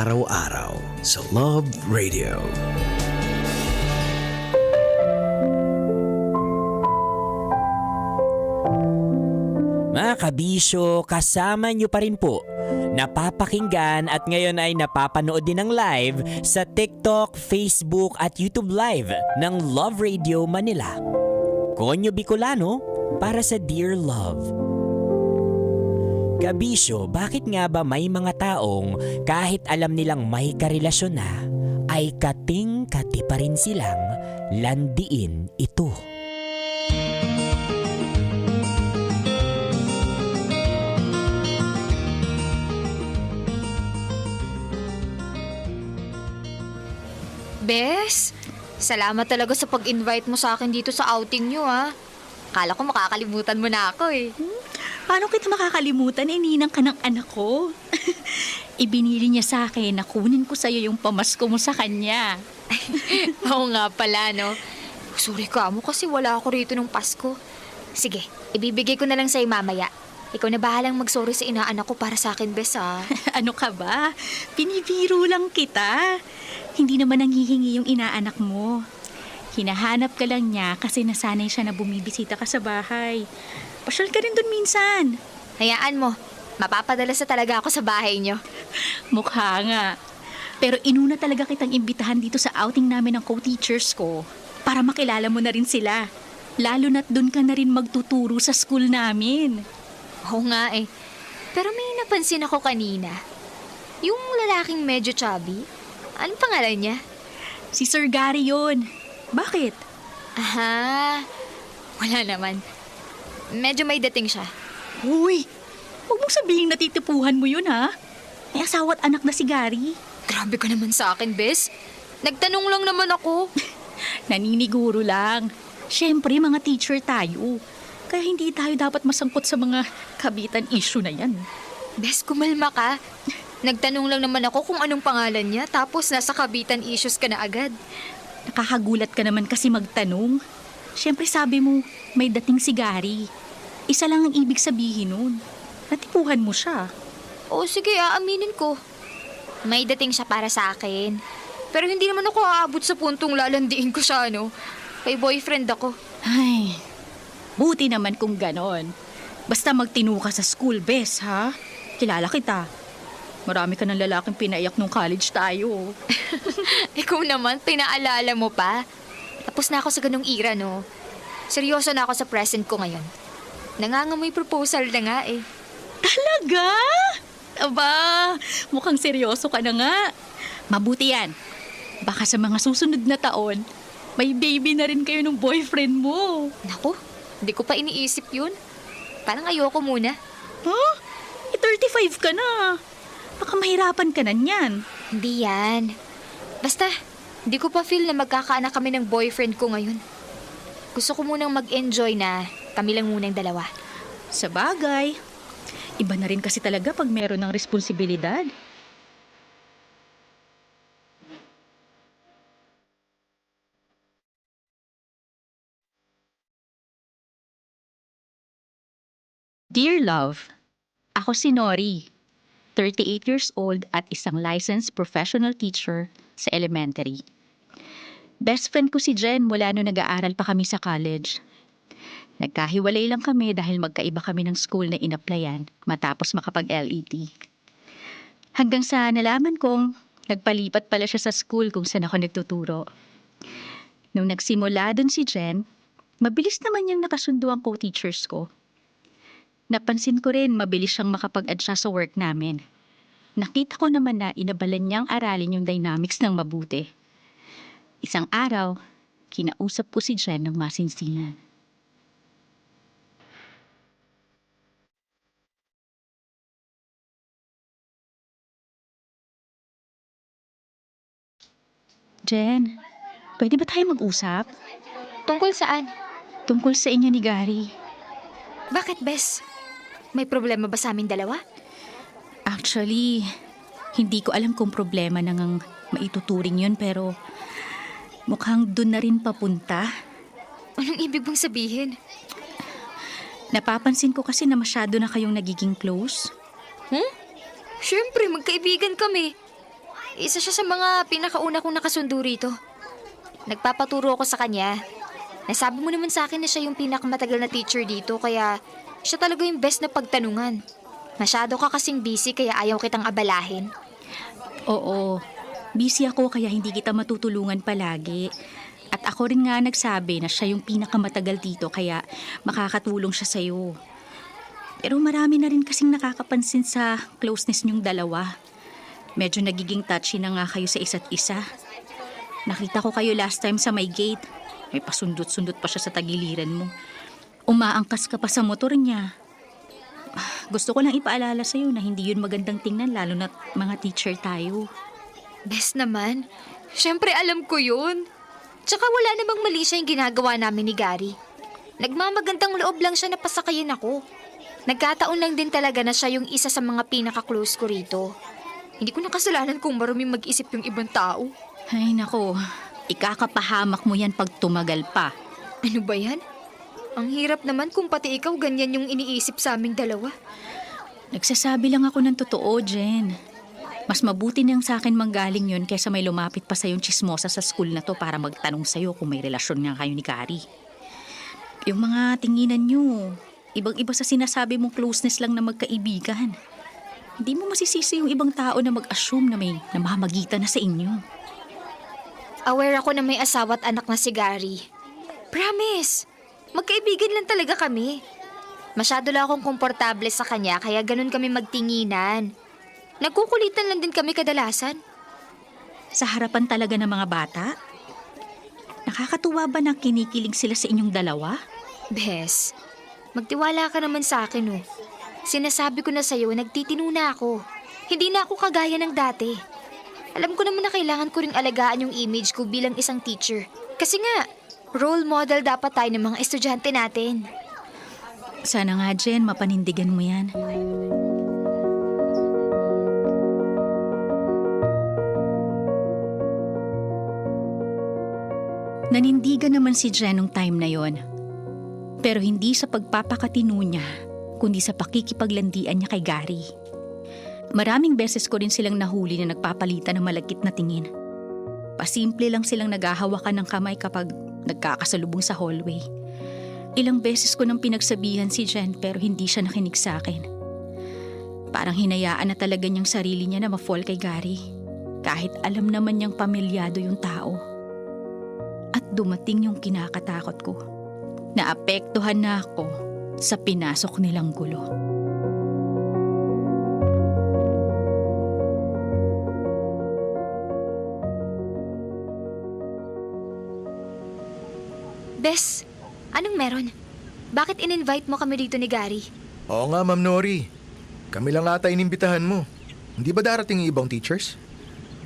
araw-araw sa Love Radio. Mga kabisyo, kasama nyo pa rin po. Napapakinggan at ngayon ay napapanood din ng live sa TikTok, Facebook at YouTube Live ng Love Radio Manila. Konyo Bicolano para sa Dear Love. Kabisyo, bakit nga ba may mga taong kahit alam nilang may karelasyon na, ay kating-kati pa rin silang landiin ito? Bes, salamat talaga sa pag-invite mo sa akin dito sa outing nyo, ha. Kala ko makakalimutan mo na ako, eh. Paano kita makakalimutan? Ninang ka ng anak ko. Ibinili niya sa akin na kunin ko sa'yo yung pamasko mo sa kanya. Oo nga pala, no? Sorry ka mo kasi wala ako rito nung Pasko. Sige, ibibigay ko na lang sa'yo mamaya. Ikaw na bahalang mag-sorry sa inaanak ko para sa akin, Bes, ha? Ano ka ba? Pinibiro lang kita. Hindi naman nanghihingi yung inaanak mo. Hinahanap ka lang niya kasi nasanay siya na bumibisita ka sa bahay. Pasyal ka rin dun minsan. Hayaan mo, mapapadala sa talaga ako sa bahay niyo. Mukha nga. Pero inuna talaga kitang imbitahan dito sa outing namin ng co-teachers ko para makilala mo na rin sila. Lalo na't dun ka na rin magtuturo sa school namin. Oo nga eh. Pero may napansin ako kanina. Yung lalaking medyo chubby, anong pangalan niya? Si Sir Gary yun. Bakit? Aha, wala naman. Medyo may dating siya. Uy, huwag mong sabihin natitipuhan mo yun, ha? May asawa at anak na si Gary. Grabe ka naman sa akin, Bes. Nagtanong lang naman ako. Naniniguro lang. Siyempre, mga teacher tayo. Kaya hindi tayo dapat masangkot sa mga kabitan issue na yan. Bes, kumalma ka. Nagtanong lang naman ako kung anong pangalan niya, tapos nasa kabitan issues ka na agad. Nakakagulat ka naman kasi magtanong. Siyempre sabi mo, may dating si Gary. Isa lang ang ibig sabihin nun. Natipuhan mo siya. Oo, sige, aaminin ko. May dating siya para sa akin. Pero hindi naman ako aabot sa puntong lalandiin ko siya, no? Kay boyfriend ako. Ay, buti naman kung ganon. Basta magtinu ka sa school, Bes, ha? Kilala kita. Marami ka ng lalaking pinaiyak nung college tayo. Ikaw naman, pinaalala mo pa. Tapos na ako sa ganung era, no? Seryoso na ako sa present ko ngayon. Nangangamoy proposal na nga, eh. Talaga? Aba, mukhang seryoso ka na nga. Mabuti yan. Baka sa mga susunod na taon, may baby na rin kayo ng boyfriend mo. Naku, hindi ko pa iniisip yun. Parang ayoko muna. Huh? 35 ka na. Baka mahirapan ka na niyan. Hindi yan. Basta, hindi ko pa feel na magkakaanak kami ng boyfriend ko ngayon. Gusto ko munang mag-enjoy na kami lang munang dalawa. Sa bagay, iba na rin kasi talaga pag meron ng responsibilidad. Dear Love, ako si Nori, 38 years old at isang licensed professional teacher sa elementary. Best friend ko si Jen mula nung nag-aaral pa kami sa college. Nagkahiwalay lang kami dahil magkaiba kami ng school na in-applyan matapos makapag-LET. Hanggang sa nalaman kong nagpalipat pala siya sa school kung saan ako nagtuturo. Nung nagsimula dun si Jen, mabilis naman niyang nakasundo ang co-teachers ko. Napansin ko rin mabilis siyang makapag-adjust sa work namin. Nakita ko naman na inabalan niyang aralin yung dynamics ng mabuti. Isang araw, kinausap ko si Jen ng masinsinan. Jen, pwede ba tayo mag-usap? Tungkol saan? Tungkol sa inyo ni Gary. Bakit, Bes? May problema ba sa aming dalawa? Actually, hindi ko alam kung problema nang maituturing yun pero mukhang dun na rin papunta. Anong ibig mong sabihin? Napapansin ko kasi na masyado na kayong nagiging close. Siyempre, magkaibigan kami. Isa siya sa mga pinakauna kong nakasundo rito. Nagpapaturo ako sa kanya. Nasabi mo naman sa akin na siya yung pinakamatagal na teacher dito, kaya siya talaga yung best na pagtanungan. Masyado ka kasing busy kaya ayaw kitang abalahin. Oo, busy ako kaya hindi kita matutulungan palagi. At ako rin nga nagsabi na siya yung pinakamatagal dito kaya makakatulong siya sa'yo. Pero marami na rin kasing nakakapansin sa closeness niyong dalawa. Medyo nagiging touchy na nga kayo sa isa't isa. Nakita ko kayo last time sa may gate. May pasundot-sundot pa siya sa tagiliran mo. Umaangkas ka pa sa motor niya. Gusto ko lang ipaalala sa'yo na hindi yun magandang tingnan lalo na mga teacher tayo. Best naman. Siyempre alam ko yun. Tsaka wala namang mali siya yung ginagawa namin ni Gary. Nagmamagandang loob lang siya na pasakayin ako. Nagkataon lang din talaga na siya yung isa sa mga pinaka-close ko rito. Hindi ko nakasalanan kung maruming mag-isip yung ibang tao. Ay nako, ikakapahamak mo yan pag tumagal pa. Ano ba yan? Ang hirap naman kung pati ikaw ganyan yung iniisip sa aming dalawa. Nagsasabi lang ako ng totoo, Jen. Mas mabuti nang sa akin manggaling yun kaysa may lumapit pa sa yung chismosa sa school na to para magtanong sa'yo kung may relasyon nga kayo ni Gary. Yung mga tinginan nyo, ibang-iba sa sinasabi mong closeness lang na magkaibigan. Hindi mo masisisi yung ibang tao na mag-assume na may namamagitan na sa inyo. Aware ako na may asawa at anak na si Gary. Promise! Magkaibigan lang talaga kami. Masyado lang akong komportable sa kanya kaya ganun kami magtinginan. Nagkukulitan lang din kami kadalasan. Sa harapan talaga ng mga bata? Nakakatuwa ba na kinikilig sila sa inyong dalawa? Bes, magtiwala ka naman sa akin oh. Sinasabi ko na sa'yo, nagtitino na ako. Hindi na ako kagaya ng dati. Alam ko naman na kailangan ko ring alagaan yung image ko bilang isang teacher. Kasi nga, role model dapat tayo ng mga estudyante natin. Sana nga, Jen, mapanindigan mo yan. Nanindigan naman si Jen nung time na yon. Pero hindi sa pagpapakatino niya, kundi sa pakikipaglandian niya kay Gary. Maraming beses ko rin silang nahuli na nagpapalitan ng malagkit na tingin. Pasimple lang silang naghahawakan ng kamay kapag nagkakasalubong sa hallway. Ilang beses ko nang pinagsabihan si Jen pero hindi siya nakinig sa akin. Parang hinayaan na talaga niyang sarili niya na ma-fall kay Gary. Kahit alam naman niyang pamilyado yung tao. At dumating yung kinakatakot ko. Naapektuhan na ako sa pinasok nilang gulo. Bes, anong meron? Bakit in-invite mo kami dito ni Gary? Oo nga, Ma'am Nori. Kami lang ata inimbitahan mo. Hindi ba darating yung ibang teachers?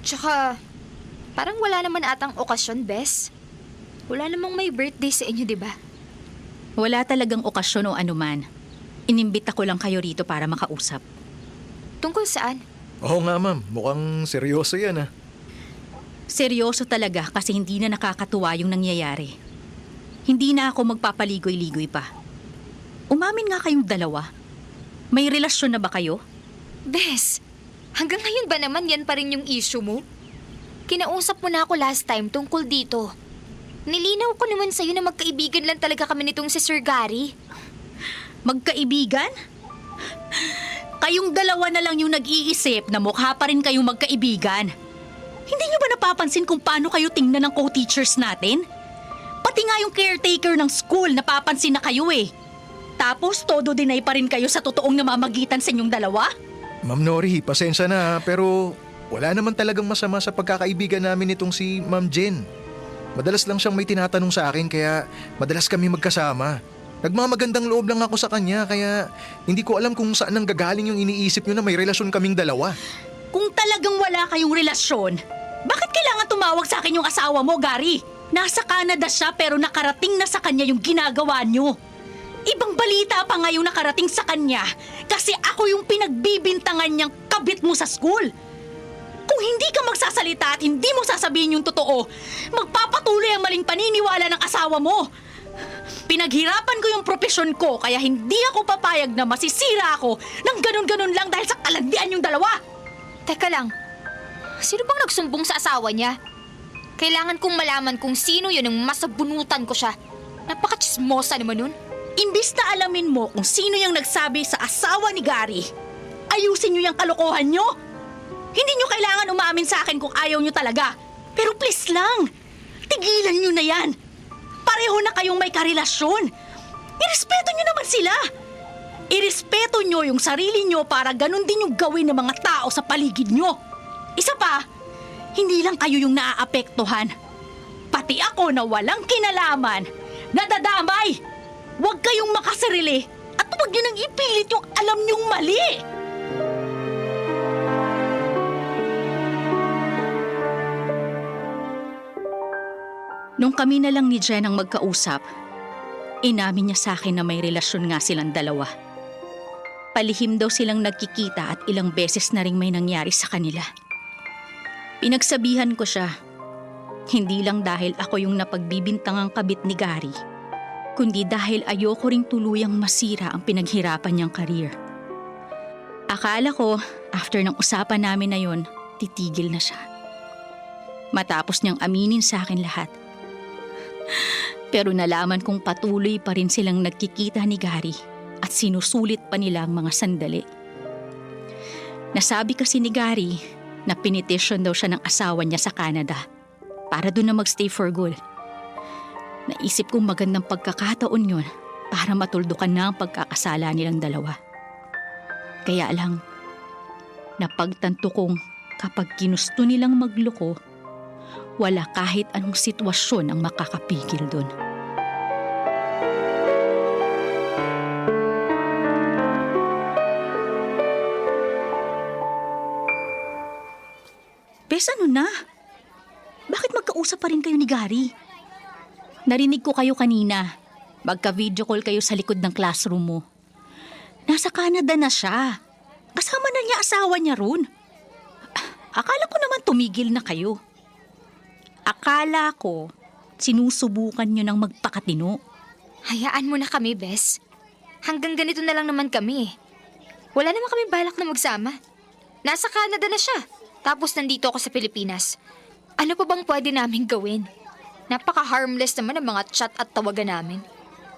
Tsaka, parang wala naman atang okasyon, Bes. Wala namang may birthday sa inyo, di ba? Wala talagang okasyon o anuman. Inimbita ko lang kayo rito para makausap. Tungkol saan? Oo nga, Ma'am. Mukhang seryoso yan, ah. Seryoso talaga kasi hindi na nakakatuwa yung nangyayari. Hindi na ako magpapaligoy-ligoy pa. Umamin nga kayong dalawa. May relasyon na ba kayo? Bes, hanggang ngayon ba naman yan pa rin yung issue mo? Kinausap mo na ako last time tungkol dito. Nilinaw ko naman sa'yo na magkaibigan lang talaga kami nitong si Sir Gary. Magkaibigan? Kayong dalawa na lang yung nag-iisip na mukha pa rin kayong magkaibigan. Hindi niyo ba napapansin kung paano kayo tingnan ng co-teachers natin? Pati nga yung caretaker ng school napapansin na kayo eh. Tapos todo deny pa rin kayo sa totoong namamagitan sa inyong dalawa? Ma'am Nori, pasensya na, pero wala naman talagang masama sa pagkakaibigan namin itong si Ma'am Jen. Madalas lang siyang may tinatanong sa akin kaya madalas kami magkasama. Nagmamagandang loob lang ako sa kanya kaya hindi ko alam kung saan nang gagaling yung iniisip niyo na may relasyon kaming dalawa. Kung talagang wala kayong relasyon, bakit kailangan tumawag sa akin yung asawa mo, Gary? Nasa Canada siya pero nakarating na sa kanya yung ginagawa niyo. Ibang balita pa nga yung nakarating sa kanya kasi ako yung pinagbibintangan niyang kabit mo sa school. Kung hindi ka magsasalita at hindi mo sasabihin yung totoo, magpapatuloy ang maling paniniwala ng asawa mo. Pinaghirapan ko yung propesyon ko kaya hindi ako papayag na masisira ako ng ganun-ganun lang dahil sa kalandian yung dalawa. Teka lang, Sino bang nagsumbong sa asawa niya? Kailangan kong malaman kung sino yun ang masabunutan ko siya. Napaka-chismosa naman nun. Imbis na alamin mo kung sino yung nagsabi sa asawa ni Gary, ayusin niyo yung kalokohan niyo. Hindi niyo kailangan umamin sa akin kung ayaw niyo talaga. Pero please lang, tigilan niyo na yan. Pareho na kayong may karelasyon. Irespeto niyo naman sila. Irespeto niyo yung sarili niyo para ganun din yung gawin ng mga tao sa paligid niyo. Isa pa, hindi lang kayo yung naaapektuhan. Pati ako na walang kinalaman, nadadamay. Huwag kayong makasarili at huwag niyo nang ipilit yung alam niyong mali. Nung kami na lang ni Jen ang magkausap, inamin niya sa akin na may relasyon nga silang dalawa. Palihim daw silang nagkikita at ilang beses na ring may nangyari sa kanila. Pinagsabihan ko siya, hindi lang dahil ako yung napagbibintangang kabit ni Gary, kundi dahil ayoko ring tuluyang masira ang pinaghirapan niyang career. Akala ko, after ng usapan namin na yon, titigil na siya. Matapos niyang aminin sa akin lahat. Pero nalaman kong patuloy pa rin silang nagkikita ni Gary at sinusulit pa nila ang mga sandali. Nasabi kasi ni Gary na pinitisyon daw siya ng asawa niya sa Canada para doon na magstay for good. Naisip kong magandang pagkakataon yun para matuldukan na ang pagkakasala nilang dalawa. Kaya lang, napagtanto kong kapag ginusto nilang magloko, wala kahit anong sitwasyon ang makakapigil doon. Bes, ano na? Bakit magkausap pa rin kayo ni Gary? Narinig ko kayo kanina. Magka-video call kayo sa likod ng classroom mo. Nasa Canada na siya. Kasama na niya asawa niya ron. Akala ko naman tumigil na kayo. Akala ko, sinusubukan niyo ng magpakatino. Hayaan mo na kami, Bes. Hanggang ganito na lang naman kami. Wala naman kami balak na magsama. Nasa Canada na siya. Tapos nandito ako sa Pilipinas. Ano pa bang pwede namin gawin? Napaka-harmless naman ang mga chat at tawagan namin.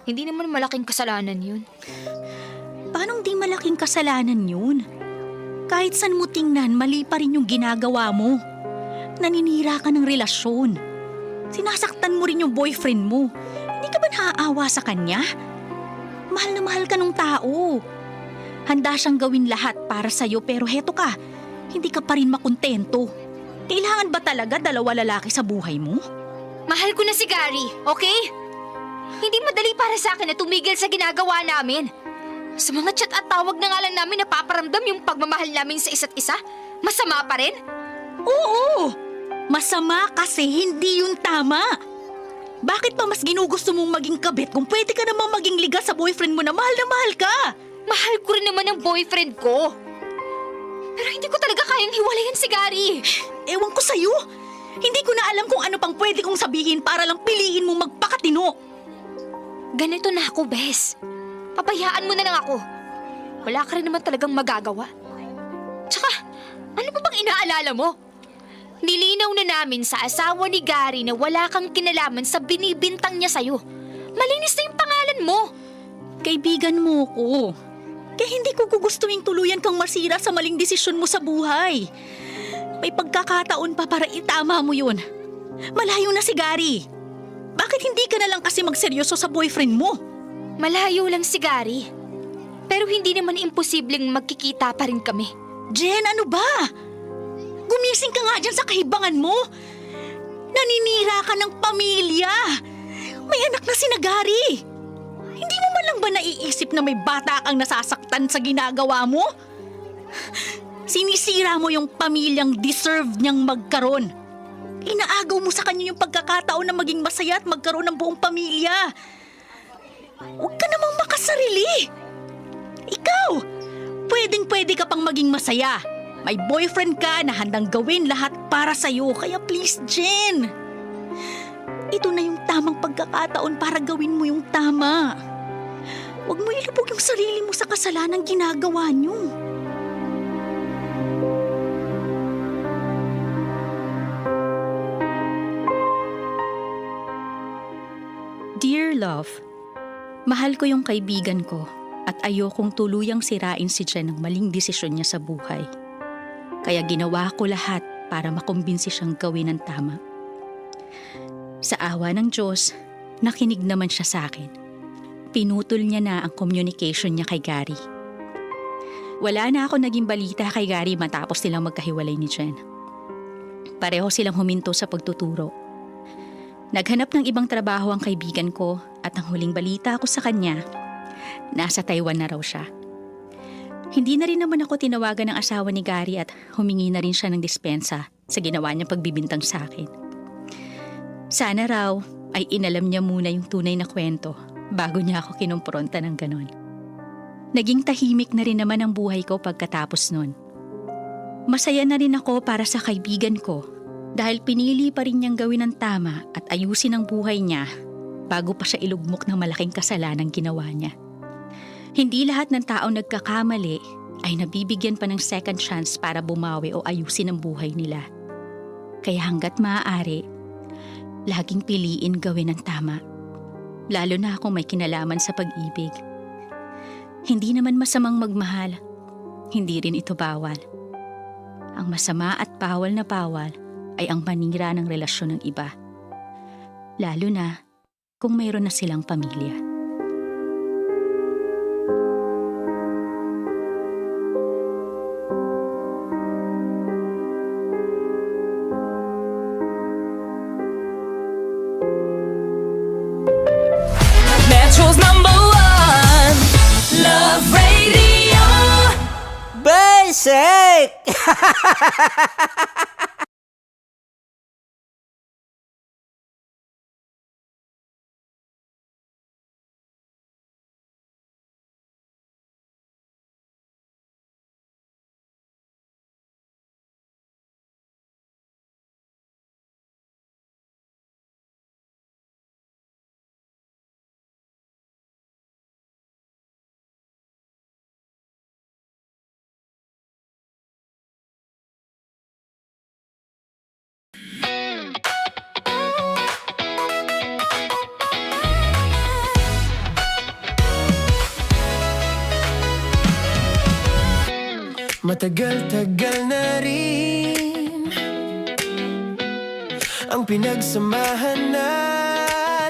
Hindi naman malaking kasalanan yun. Paano di malaking kasalanan yun? Kahit saan mo tingnan, mali pa rin yung ginagawa mo. Naninira ka ng relasyon. Sinasaktan mo rin yung boyfriend mo. Hindi ka ba naaawa sa kanya? Mahal na mahal ka ng tao. Handa siyang gawin lahat para sa'yo pero heto ka, hindi ka pa rin makontento. Kailangan ba talaga dalawa lalaki sa buhay mo? Mahal ko na si Gary, okay? Hindi madali para sa akin na tumigil sa ginagawa namin. Sa mga chat at tawag na nga lang namin napaparamdam yung pagmamahal namin sa isa't isa. Masama pa rin? Oo! Masama kasi hindi yun tama. Bakit pa mas ginugusto mong maging kabit kung pwede ka namang maging liga sa boyfriend mo na mahal ka? Mahal ko rin naman ang boyfriend ko. Pero hindi ko talaga kayang hiwalayan si Gary. Ewan ko sa'yo. Hindi ko na alam kung ano pang pwede kong sabihin para lang piliin mo magpakatino. Ganito na ako, Bes. Pabayaan mo na lang ako. Wala ka rin naman talagang magagawa. Tsaka, ano pa bang inaalala mo? Nilinaw na namin sa asawa ni Gary na wala kang kinalaman sa binibintang niya sa'yo. Malinis na yung pangalan mo. Kaibigan mo ko. Kaya hindi ko gugustuhin tuluyan kang masira sa maling desisyon mo sa buhay. May pagkakataon pa para itama mo yun. Malayo na si Gary. Bakit hindi ka na lang kasi magseryoso sa boyfriend mo? Malayo lang si Gary. Pero hindi naman imposibleng magkikita pa rin kami. Jen, ano ba? Gumising ka nga dyan sa kahibangan mo. Naninira ka ng pamilya. May anak na si Gary. Hindi mo man lang ba naiisip na may bata kang nasasaktan sa ginagawa mo? Sinisira mo yung pamilyang deserve niyang magkaroon. Inaagaw mo sa kanya yung pagkakataon na maging masaya at magkaroon ng buong pamilya. Huwag ka namang makasarili. Ikaw, pwedeng-pwede ka pang maging masaya. May boyfriend ka na handang gawin lahat para sa'yo. Kaya please, Jen. Ito na yung tamang pagkakataon para gawin mo yung tama. Huwag mo ilubog yung sarili mo sa kasalanang ginagawa niyo. Dear Love, mahal ko yung kaibigan ko at ayokong tuluyang sirain si Jen ng maling desisyon niya sa buhay. Kaya ginawa ko lahat para makumbinsi siyang gawin ang tama. Sa awa ng Diyos, nakinig naman siya sa akin. Pinutol niya na ang communication niya kay Gary. Wala na ako naging balita kay Gary matapos nilang magkahiwalay ni Jen. Pareho silang huminto sa pagtuturo. Naghanap ng ibang trabaho ang kaibigan ko at ang huling balita ko sa kanya, nasa Taiwan na raw siya. Hindi na rin naman ako tinawagan ng asawa ni Gary at humingi na rin siya ng dispensa sa ginawa niyang pagbibintang sa akin. Sana raw ay inalam niya muna yung tunay na kwento bago niya ako kinumpronta ng ganon. Naging tahimik na rin naman ang buhay ko pagkatapos nun. Masaya na rin ako para sa kaibigan ko dahil pinili pa rin niyang gawin ang tama at ayusin ang buhay niya bago pa siya ilugmok ng malaking kasalanan ginawa niya. Hindi lahat ng tao nagkakamali ay nabibigyan pa ng second chance para bumawi o ayusin ang buhay nila. Kaya hanggat maaari, laging piliin gawin ang tama. Lalo na kung may kinalaman sa pag-ibig. Hindi naman masamang magmahal. Hindi rin ito bawal. Ang masama at bawal na bawal ay ang manira ng relasyon ng iba. Lalo na kung mayroon na silang pamilya. Metro's #1 Love Radio. Basic! Matagal-tagal na rin ang pinagsamahan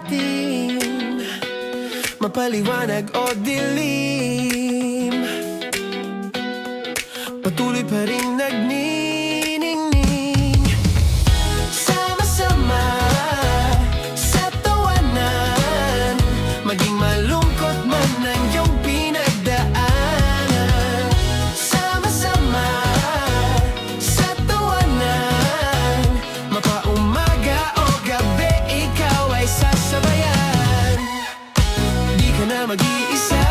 natin, mapaliwanag o dilim, patuloy pa rin nagniningning. Sama-sama sa tawanan, maging malungkot man ang iyong pinagdaanan. Sama-sama sa tawanan, mapaumaga o gabi, ikaw ay sasabayan. Di ka na mag-iisa,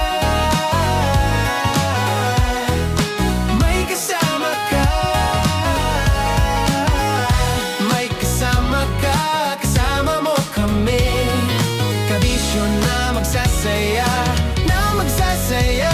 may kasama ka. May kasama ka, kasama mo kami. Kabisyo na magsasaya, na magsasaya.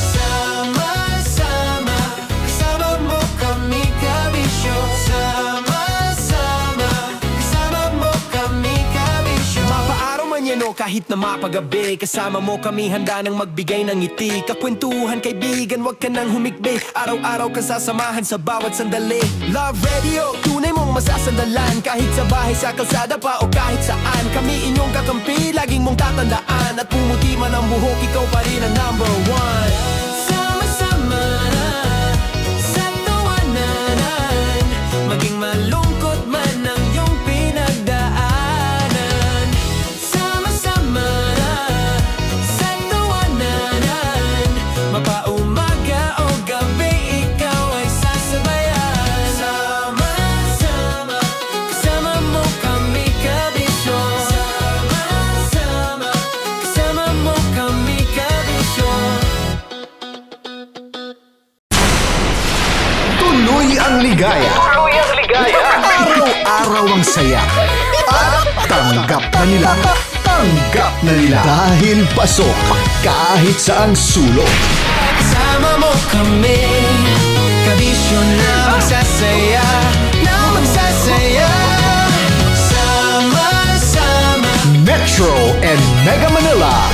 Sama-sama, kasama mo kami, kabisyo. Sama-sama, kasama mo kami, kabisyo. Mapaaraw man yan o kahit na mapagabi, kasama mo kami, handa nang magbigay ng ngiti. Kakwentuhan, kaibigan, wag ka nang humikbi. Araw-araw ka sasamahan sa bawat sandali. Love Radio, tunay mong masasandalan. Kahit sa bahay, sa kalsada pa o kahit saan, kami inyong kakampi, laging mong tatandaan. At pumuti man ang buhok, ikaw pa rin ang #1. Sama-sama sa tawanan, maging malungkot man ang iyong pinagdaanan. Sama-sama sa tawanan, mapaumaga o gabi, ikaw ay sasabayan. Sama-sama, kasama mo kami, kabisyo. Sama-sama, kasama mo kami, kabisyo. Tuloy ang ligaya. Araw-araw ang saya. At tanggap na nila. Tanggap na nila. Dahil pasok kahit saang sulok. Kasama mo kami, kabisyo na magsasaya, na magsasaya. Sama-sama, Metro Metro and Mega Manila.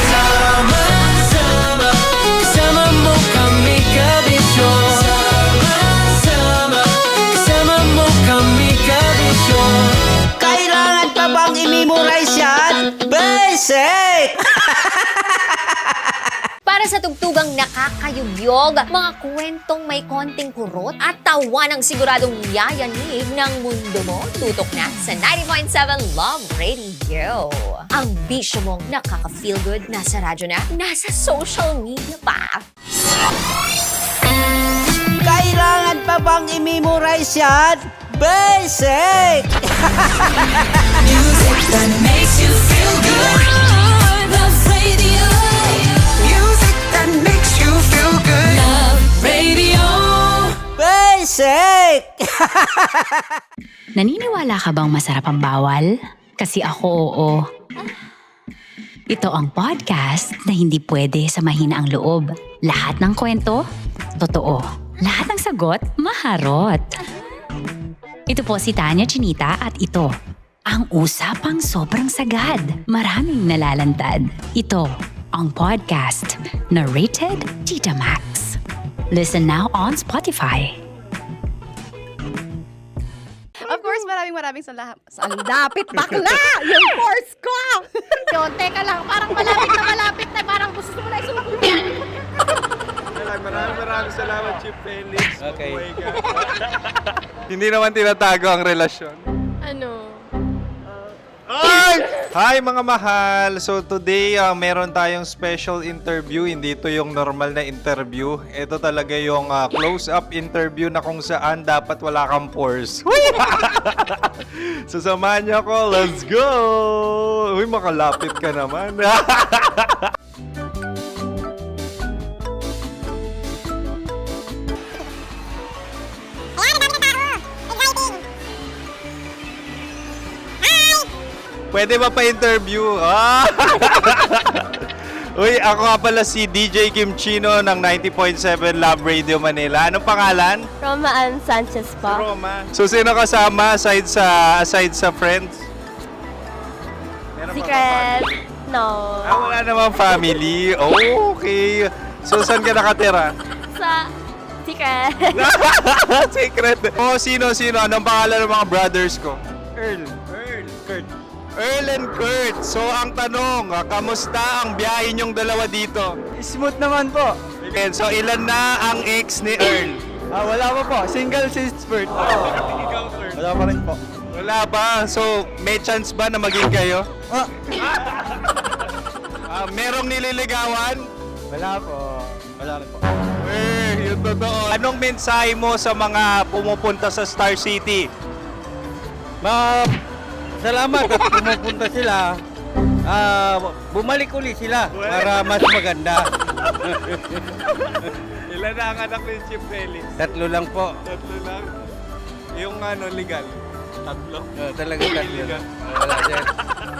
Sama-sama, kasama mo kami kabisyo. Sama-sama, kasama mo kami kabisyo. Kailangan pa bang i-memorize yan? Basic! Para sa tugtugang nakakayubyog, mga kwentong may konting kurot at tawa ng siguradong yayanig ng mundo mo, tutok na sa 90.7 Love Radio. Ang bisyo mong nakaka-feel good, nasa radyo na, nasa social media pa. Kailangan pa bang i-memorize yan? Basic! Music that makes you feel good. Love Radio. Music that makes you feel good. Love Radio. Basic! Naniniwala ka bang masarap ang bawal? Kasi ako oo. Ito ang podcast na hindi pwede sa mahina ang loob. Lahat ng kwento, totoo. Lahat ng sagot, maharot. Ito po si Tanya Chinita at ito, ang usapang sobrang sagad. Maraming nalalantad. Ito, ang podcast na rated Tita Max. Listen now on Spotify. Of course, maraming salamat. Ang dapit bakla! Yung force ko! Yun, teka lang, parang malapit na, parang gusto mo na isumakit. Maraming salamat, Chief Felix. Okay. Oh my God. Hindi naman tinatago ang relasyon. Ano? Hi mga mahal! So today, meron tayong special interview. Hindi ito yung normal na interview. Ito talaga yung close-up interview na kung saan dapat wala kang pores. So samahan niyo ako. Let's go! Uy, makalapit ka naman. Pwede ba pa-interview? Uy, ako nga pala si DJ Kim Chino ng 90.7 Love Radio Manila. Anong pangalan? Roma Ann Sanchez po. Roma. So, sino kasama aside sa friends? Meron ba Secret. No. wala namang family. Oh, okay. So, saan ka nakatira? Sa secret. Secret. Oh, sino? Anong pangalan ng mga brothers ko? Earl, Kurt. Earl and Kurt. So, ang tanong, kamusta ang biyahe niyong dalawa dito? Smooth naman po. Okay, so, ilan na ang ex ni Earl? Wala pa po. Single since birth. Wala pa rin po. Wala ba? So, may chance ba na maging kayo? Merong nililigawan? Wala po. Wala rin po. Yung totoo. Anong mensahe mo sa mga pumupunta sa Star City? Salamat at pumupunta sila. Bumalik uli sila para mas maganda. Ilan na ang anak ni Chief Felix? 3 lang po. 3 lang? Yung legal? 3? Talaga 3. Wala sir.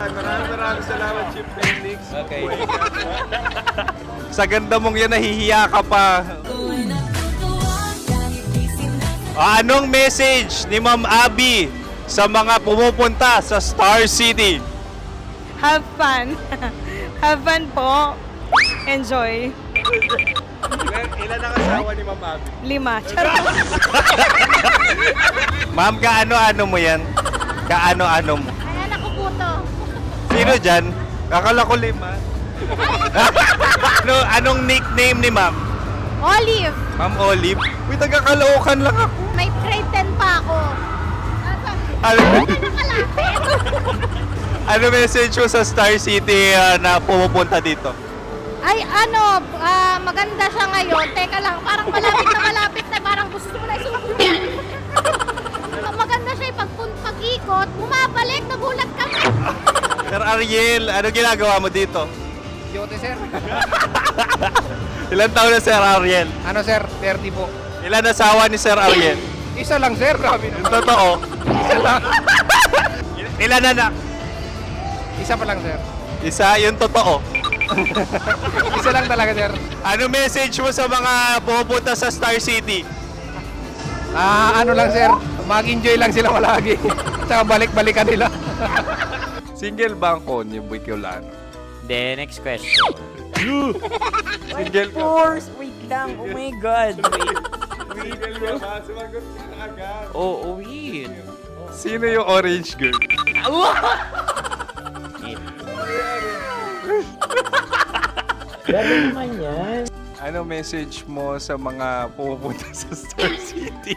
Maraming salamat, Chief Felix. Okay. Sa ganda mong yan, nahihiya ka pa. Anong message ni Ma'am Abby sa mga pumupunta sa Star City? Have fun. Have fun po. Enjoy. Ilan ang asawa ni Ma'am Abby? 5. Charot. Ma'am, kaano-ano mo yan? Kaano-ano mo? Ay, anak ko po to. Sino dyan? Akala ko 5. Anong nickname ni Ma'am? Olive. Ma'am Olive? Uy, taga-Caloocan lang ako. May grade 10 pa ako. Ano message mo sa Star City na pumupunta dito? Ay, maganda siya ngayon. Teka lang, parang malapit na, parang gusto mo na isumakit. Maganda siya pag-ikot, bumabalik, nagulat ka. Sir Ariel, ano ginagawa mo dito? Yote sir. Ilan taon na Sir Ariel? Ano sir? 30 po. Ilan asawa ni Sir Ariel? Isa lang sir. Grabe na. Yung totoo. Isa lang. Ilan anak? Isa pa lang sir. Isa, yung totoo. Isa lang talaga sir. Ano message mo sa mga pumupunta sa Star City? Ano lang sir. Mag-enjoy lang sila palagi. Tsaka balik-balikan nila. Single ba ang Konyo, Boy Kiolano? Then, next question. Single Of ka? course! Wait lang. Oh my God. Wait. Single ka ba? Sumagot ka na agad. Oo, wait. Sino yung orange girl? Grabe naman yan. Ano message mo sa mga pupunta sa Star City?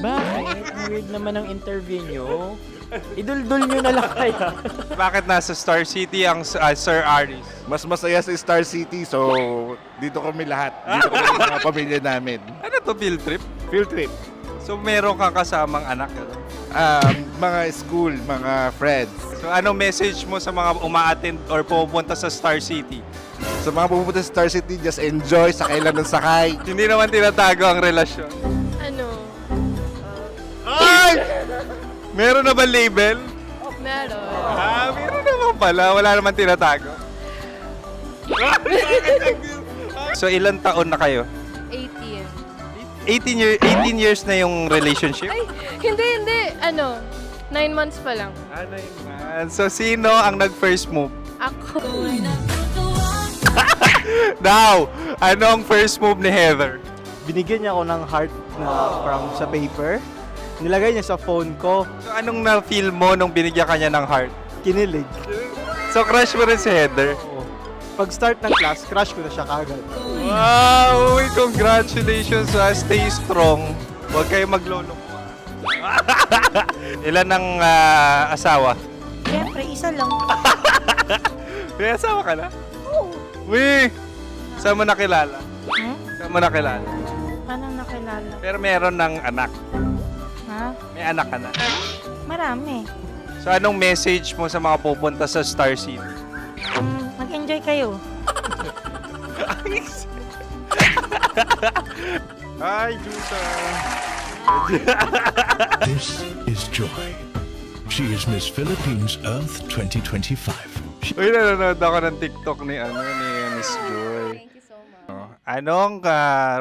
Bakit? Ang weird naman ang interview nyo. Idul-dul nyo na lang kaya. Bakit nasa Star City ang Sir Aris? Mas masaya sa Star City, so dito kami lahat. Dito kami sa mga pamilya namin. Ano to, field trip? Field trip. So meron kang kasamang anak? Ano? Mga school, mga friends. So anong message mo sa mga uma-attend or pupunta sa Star City? Sa mga pupunta sa Star City, just enjoy, sakay lang ng sakay. Hindi naman tinatago ang relasyon. Ano? Ay! Meron na ba label? Meron. Meron naman pala. Wala naman tinatago. So ilan taon na kayo? 18. 18 years na yung relationship? Ay, hindi. 9 months pa lang. 9 months. So sino ang nag-first move? Ako. Now, ano ang first move ni Heather? Binigyan niya ako ng heart na from sa paper. Nilagay niya sa phone ko. So anong na-feel mo nung binigyan ka niya ng heart? Kinilig. So crush mo rin si Heather? Oo. Pag start ng class, crush ko na siya kagad. Wow! Uy, congratulations ha. Stay strong. Huwag kayo maglolo. Ilan ang asawa? Siyempre, isa lang. May asawa ka na? Oo. Uy! Saan mo nakilala? Saan mo nakilala? Paano nakilala? Pero meron ng anak. Ha? May anak ka na. Marami. So anong message mo sa mga pupunta sa Star City? Mag-enjoy kayo. Hi, Juta! This is Joy. She is Miss Philippines Earth 2025. Uy, nanonood ako ng TikTok ni Miss Joy. Thank you so much. Anong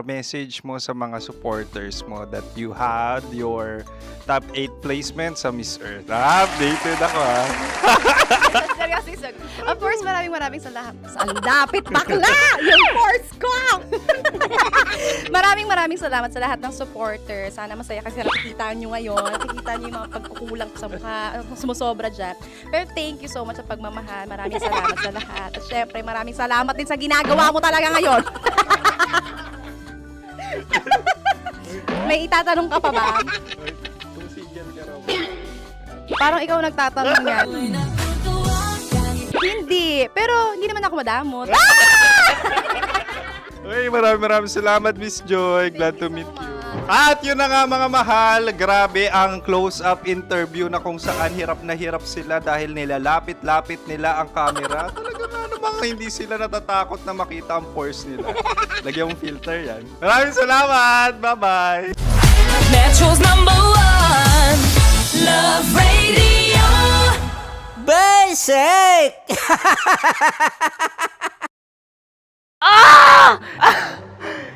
message mo sa mga supporters mo that you had your top 8 placement sa Miss Earth? Updated ako ha. Seryoso. Of course, maraming salamat. Ang dapit bakla! Yung course ko! maraming salamat sa lahat ng supporters. Sana masaya kasi nakikita nyo ngayon. Nakikita nyo yung mga pagkukulang sa mukha, sumusobra dyan. Pero thank you so much sa pagmamahal. Maraming salamat sa lahat. At syempre, maraming salamat din sa ginagawa mo talaga ngayon. May itatanong ka pa ba? Parang ikaw nagtatanong yan. Hindi. Pero hindi naman ako madamot. Uy, maraming salamat, Miss Joy. Glad to meet you. At yun na nga mga mahal, grabe ang close-up interview na kung saan hirap na hirap sila dahil nilalapit-lapit nila ang camera. Talaga nga namang hindi sila natatakot na makita ang pores nila. Lagyan mong filter yan. Maraming salamat! Bye-bye! Metro's #1 Love Radio Basic!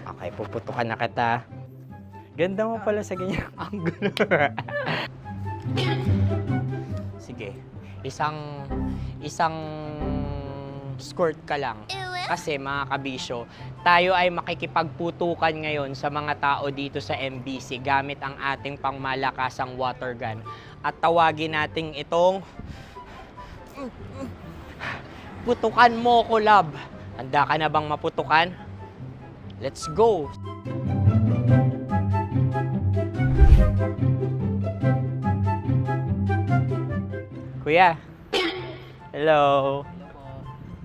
Okay, puputukan na kita. Ganda mo pala sa ganyang angulo. Sige, isang skirt ka lang. Kasi mga kabisyo, tayo ay makikipagputukan ngayon sa mga tao dito sa MBC gamit ang ating pangmalakasang water gun. At tawagin natin itong putukan mo ko, love. Handa ka na bang maputukan? Let's go! Kuya. Hello.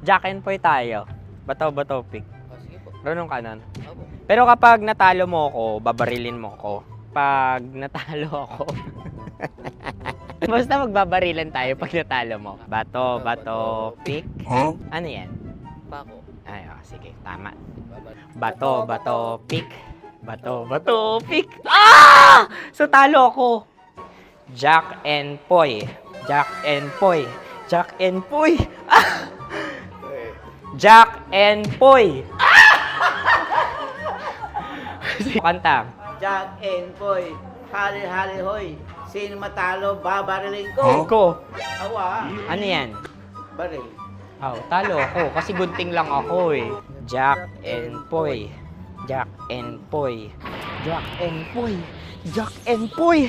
Jack and Poy tayo. Bato-bato pick. Sige po. Runong kanan. Pero kapag natalo mo ako, babarilin mo ako. Pag natalo ako, basta magbabarilan tayo pag natalo mo. Bato, pick. Huh? Ano yan? Bako. Ay, sige, tama. Bato, pick. Bato, pick. Ah! So talo ako. Jack and Poy. Jack and Poy. Jack and Poy. Ah! Jack and Poy. Ah! Kanta. Jack and Poy, hali-hali hoy. Sino matalo, babariling ko. Ko. Awa. Ano yan? Baril. Oh, talo ako kasi gunting lang ako eh. Jack and Poy. Jack and Poy. Jack and Poy. Jack and Poy.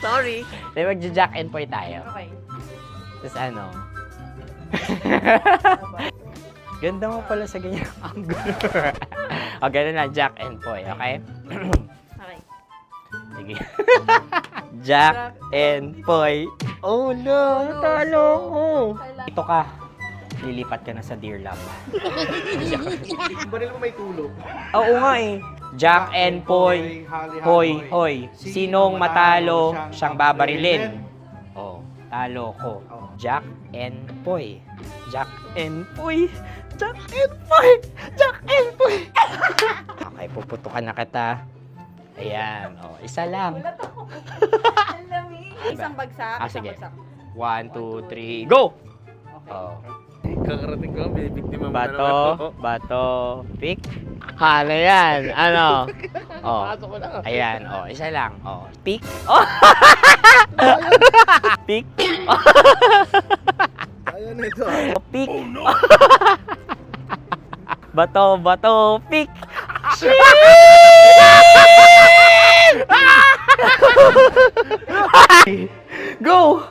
Sorry. Di magja-Jack and Poy tayo. Okay. Tapos ano? Ganda mo pala sa ganyan angle. O, ganun na, Jack and Poy, okay? Okay. Sige. Jack and Poy. Oh no, natalo ko. Ito ka. Lilipat ka na sa Dear Lab. Baril mo may tulog. Oo nga eh. Jack and Poy. Hoy, hoy. Sinong matalo, siyang babarilin. Oh, talo ko. Jack and Poy. Jack and Poy. Jack and Poy. Jack and Poy. Okay, puputukan na kita. Ayan. Oh, isa lang. Isang bagsak. Sige. 1, 2, 3, go! Oh. Kakarating ko, binibiktima mo Bato, pick. Ano yan? Ano? Oh. Ayan, oh, isa lang. Oh, pick. Oh. Pick. Kaya na ito. Oh, pick. Oh, no. Bato, pick. Go!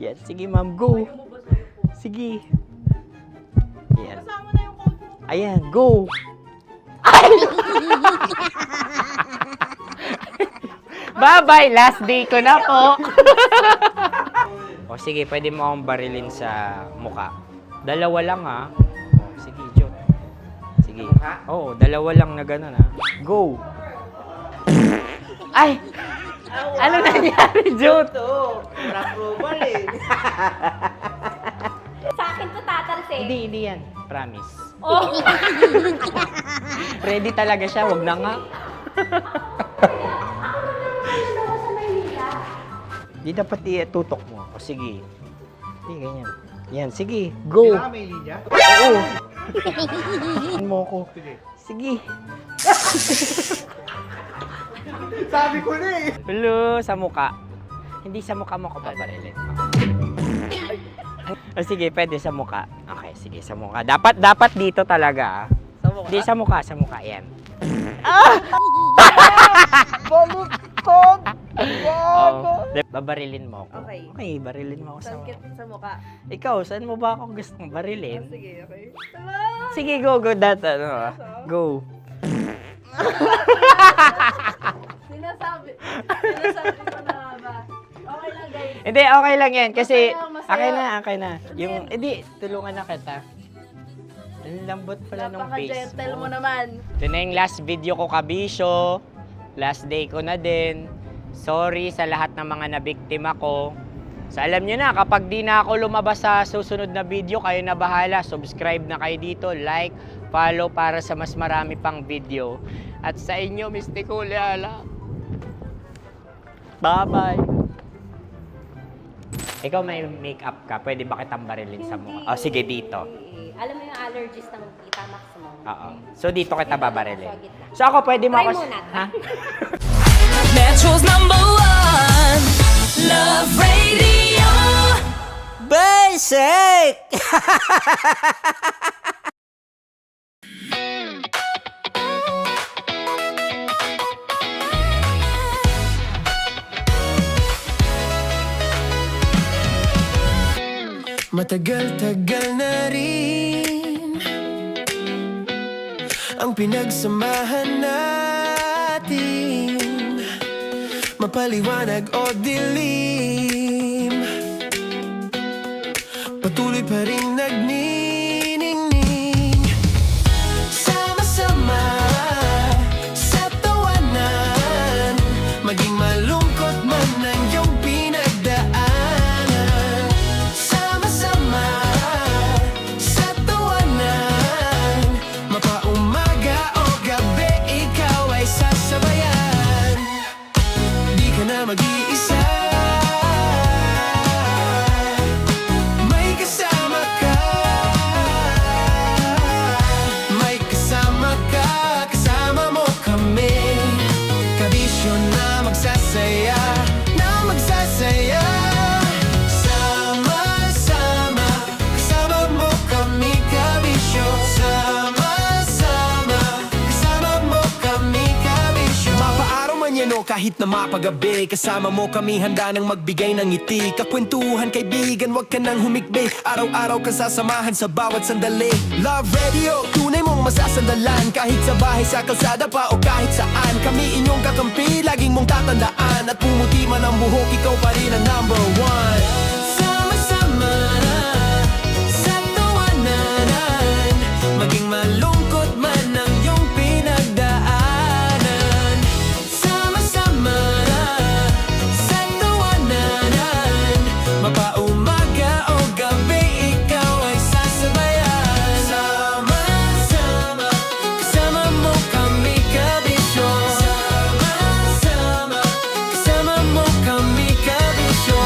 Yan, sige ma'am, go. Sige. Ayan. Ayan, go. Bye-bye, last day ko na po. O sige, pwede mo akong barilin sa muka. Dalawa lang ha. O, sige, Jot. Sige. Oo, dalawa lang na gano'n ha. Go. Ay! Ano nangyari, Jot? Approval eh. Sa akin to tatalsik. Hindi yan. Promise. Oh. Ready talaga siya, wag na nga. Di dapat itutok mo. O sige. Hindi, ganyan. Yan, sige. Go. Kailangan may linya? Oo. Mo ko. Sige. Sabi ko na eh. Hello, sa muka. Hindi sa muka mo ko babarilin. O sige, pwede sa muka. Okay, sige, sa muka. Dapat dito talaga. Hindi sa muka, yan. Ah! Baluktot! Oh, babarilin mo ako. Okay. Okay, barilin mo ako sa Sakit sa mukha. Ikaw, saan mo ba ako gustong barilin? Sige, okay. Sige, go. Go. Sinasabi ko na ba? Okay lang, guys. Hindi, okay lang yan. Kasi, Masaya. okay na. Yung, hindi, tulungan na kita. Ang lambot pala nung face Napaka-gentle mo. mo naman. Ito na yung last video ko, kabisyo. Last day ko na din. Sorry sa lahat ng mga nabiktima ko. So alam nyo na, kapag di na ako lumabas sa susunod na video, kayo na bahala. Subscribe na kayo dito, like, follow para sa mas marami pang video. At sa inyo, Mistiko Leala. Bye-bye. Ikaw may makeup ka, pwede ba kitang barilin sa mukha? O sige, dito. Alam mo yung allergies ng Tita Max mo? Oo. So dito kita babarilin. So ako, pwede mo Try ako... muna. Ha? Metro's #1 Love Radio Basic! Matagal-tagal na rin ang pinagsamahan natin, mapaliwanag o dilim, patuloy pa rin nagniningning, sama-sama sa tawanan, maging malungkot man ang iyong pinagdaanan. Sama-sama sa tawanan, mapaumaga o gabi, ikaw ay sasabayan. Di ka na mag-iisa, may kasama ka. manyano kahit na mapagabi. Kasama mo kami handa nang magbigay ng ngiti. Kakwentuhan kaibigan, wag ka nang humikbi. Araw-araw ka sasamahan sa bawat sandali. Love Radio, tunay mong masasandalan. Kahit sa bahay, sa kalsada pa o kahit saan. Kami inyong kakampi, laging mong tatandaan. At pumuti man ang buhok, ikaw pa rin ang number one. Sama-sama na sa tawanan, maging malungkot man ang iyong pinagdaanan. Sama-sama na sa tawanan, mapaumaga o gabi, ikaw ay sasabayan. Sama-sama, kasama mo kami kabisyo. Sama-sama, kasama mo kami kabisyo.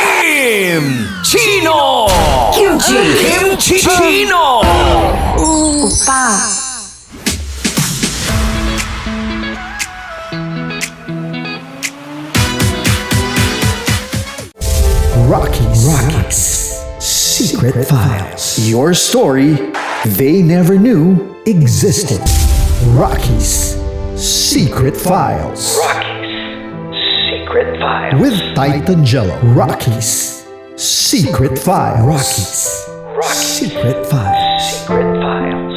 Kim Chino! Kim Chino! Opa! Rockies Secret Files. Your story they never knew existed. Rockies Secret Files. Secret Files. With Titan Jello. Rockies Secret Files. Rockies Secret Files. Secret Files.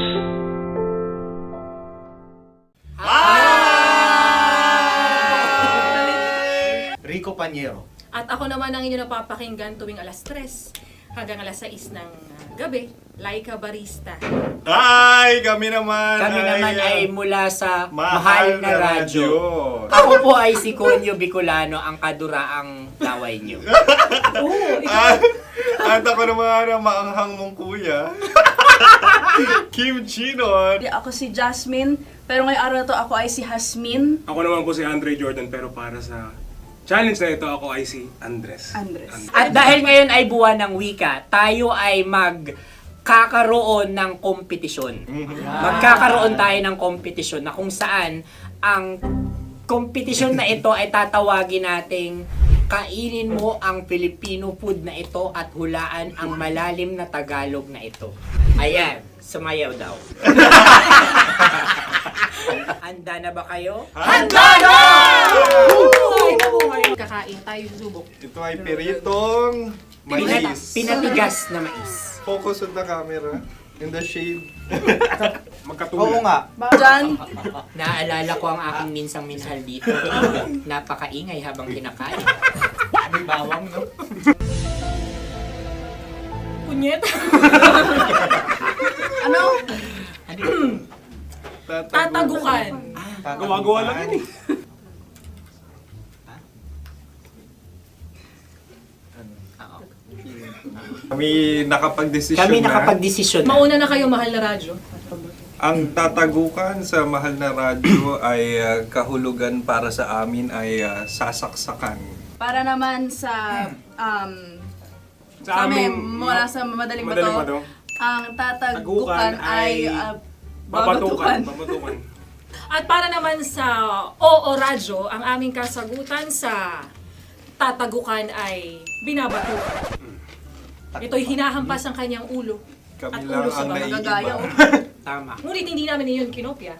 Rico Panyero. At ako naman ang inyo napapakinggan tuwing alas 3 hanggang alas 6 ng gabi, Laika Barista. Ay, kami naman. Kami naman ay mula sa Mahal na Radyo. Ako po ay si Conyo Bicolano, ang kaduraang laway nyo. At ako naman ang maanghang mong kuya. Kim Chino. Ako si Jasmine, pero ngayong araw na to ako ay si Hasmin. Ako naman po si Andre Jordan, pero para sa challenge na ito, ako ay si Andres. At dahil ngayon ay buwan ng wika, tayo ay magkakaroon ng kompetisyon. Magkakaroon tayo ng kompetisyon na kung saan ang kompetisyon na ito ay tatawagin nating kainin mo ang Filipino food na ito at hulaan ang malalim na Tagalog na ito. Ayan, sumayaw daw. Handa na ba kayo? Handa na! Kakain tayo subok. Ito ay piritong mais. Pinatigas na mais. Focus on the camera. In the shade. Oo nga. Diyan. Naaalala ko ang aking minsang minahal dito. Napakaingay habang kinakain. May bawang, no? Punyet. Ano? Tatagukan. Gawa-gawa lang yun eh. Kami nakapag-desisyon na. Mauna na kayo, Mahal na Radyo. Ang tatagukan sa Mahal na Radyo ay kahulugan para sa amin ay sasaksakan. Para naman sa Sa amin, amin, mula sa madaling Madaling bato, Bato. ang tatagukan ay babatukan. At para naman sa Oo Radyo, ang aming kasagutan sa tatagukan ay binabatukan. Ito'y hinahampas ang kanyang ulo. Kami At lang ulo sa ang magagaya. Tama. Ngunit hindi namin iyon kinopya.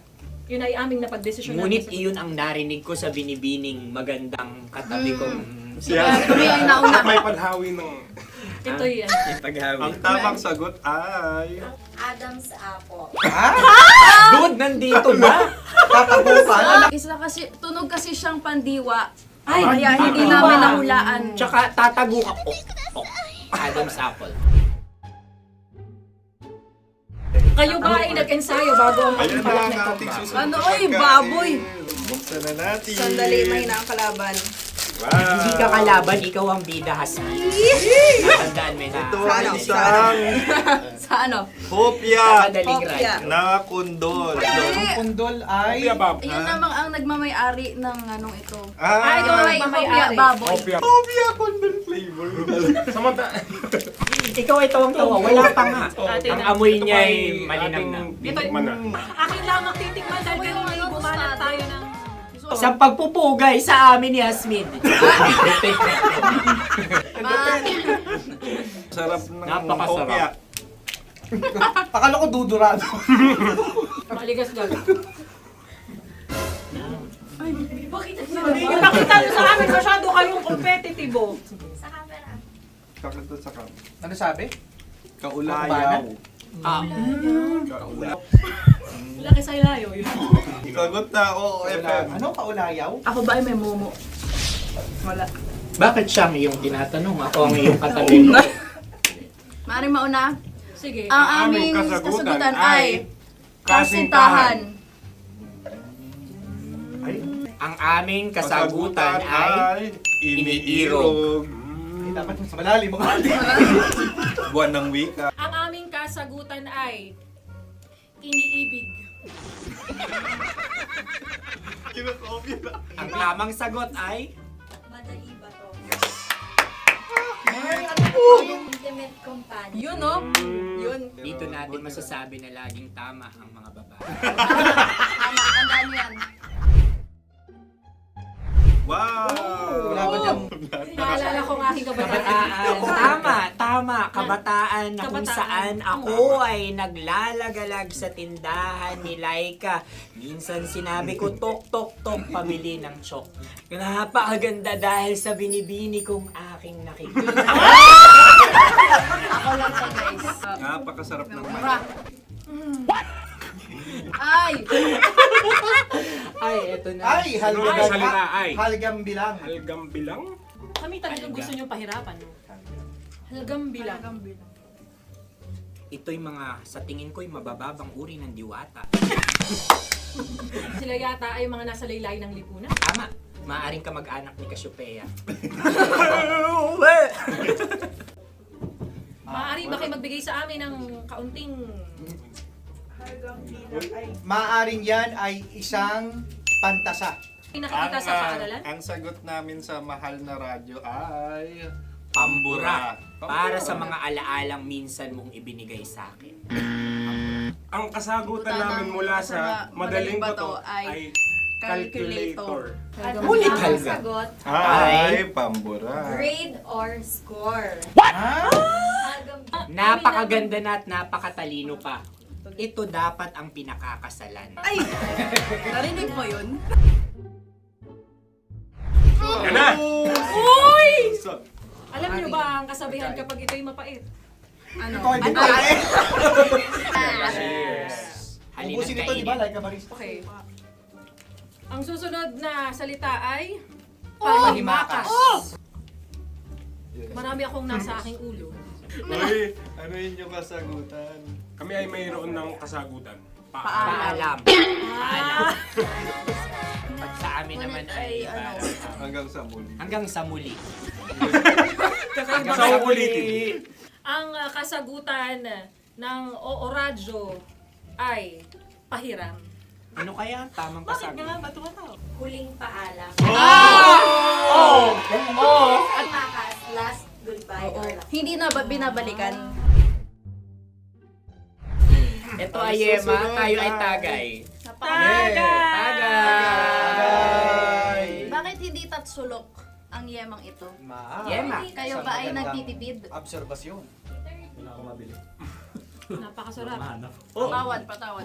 Yun ay aming napagdesisyon. Ngunit iyon ang narinig ko sa binibining magandang katabi kong Kami ay nauna. May paghawi ng... Ito'y Ang tamang sagot ay... Adam's apple. Dude, nandito ba? Tatagukan? Isa kasi, tunog kasi siyang pandiwa. Kaya hindi namin nahulaan. Tsaka tatagukan. Adam's apple. Kayo ba ay nag-ensayo bago ang Ayun na pagpalat ang na ito? ating susunod Ano, na oy, pagkain. baboy. Buksan na natin. Sandali, may nakakalaban. Wow. Hindi ka kalaban, ikaw ang bida, Hasmi. Tandaan mo na. Ito ay isang Sa ano? hopya Madaling Hopya. radyo. na kundol. Ang pundol ay... Ayun namang ang nagmamay-ari ng anong ito. Ah, ito may may-ari. baboy. hopya kundol flavor. Ikaw ay tawang-tawa, wala pa nga. Atin Ang na. amoy niya ay malinamnam. Ito'y akin lamang titikman dahil kayo ay bumanat tayo ng... Sa pagpupugay sa amin ni Hasmin. Sarap ng Napakasarap. hopya. Akala ko dudurado. Maligas lang. Ipakita nyo sa amin, masyado kayong competitive. Sa camera. Kakanto sa kam. Ano sabi? Kaulayaw. Kaulayaw. Laki sa ilayo yun. Sagot na, oo, FM. Ano kaulayaw? Ako ba ay may momo? Wala. Bakit siya ang iyong tinatanong? Ako ang iyong katabi. Maaaring mauna. Sige. Ang aming kasagutan ay kasintahan. Ang aming kasagutan ay iniirog. Dapat sa malalim mga Buwan ng wika. Ang aming kasagutan ay iniibig. Ang tamang sagot ay Intimate companion. Yun, no? Yun. dito natin masasabi na laging tama ang mga babae. Tama, tandaan mo yan. Wow! Wala ba dyan? Naalala ko ang aking kabataan. Tama. Kabataan na kung Kabataan. saan ako ay naglalagalag sa tindahan ni Laika. Minsan sinabi ko, tok, pamili ng chok. Napakaganda dahil sa binibini kong aking nakikita. Ako lang to, guys. Napakasarap ng Mura. Ay! Ay, eto na. Ay, salita ay. halgam bilang. Halgam bilang? Kami talagang gusto nyo pahirapan. No? Halagang bilang. Ito'y mga, sa tingin ko'y mabababang uri ng diwata. Sila yata ay mga nasa laylay ng lipunan. Tama. Maaring ka mag-anak ni Cassiopeia. Maaari ba kayo magbigay sa amin ng kaunting... Maaring yan ay isang pantasa. Pinakikita sa paaralan? Ang sagot namin sa mahal na radyo ay... Pambura. Para sa mga alaalang minsan mong ibinigay sa akin. Ang kasagutan namin mula sa madaling bato ay calculator. Ulit Ang halga. sagot, Ay, pambura. grade or score. Napakaganda na at napakatalino pa. Ito dapat ang pinakakasalan. Ay! Narinig mo yun? Yan na! Uy! Alam niyo ba ang kasabihan kapag ito'y mapait? Ano? Ito ay bigay. Cheers! Halina't Ubusin ito, di ba? kainin. Like a barista. Okay. Ang susunod na salita ay panghimakas. Marami akong nasa aking ulo. Uy, ano yun yung kasagutan? Kami ay mayroon ng kasagutan. Paalam. Pag sa amin naman ay Hanggang sa muli. hanggang sa muli. Sa ulitin. Ang kasagutan ng Oo Radyo ay pahiram. Ano kaya ang tamang kasagutan? Huling paalam. Oh! At makas, last goodbye or last. Hindi na ba binabalikan? Ito ay Yema, tayo ay tagay. Tagay! Bakit hindi tatsulok ang yemang ito? Yema. Kayo ba ay nagtitipid? Obserbasyon. Napakasarap. Patawad.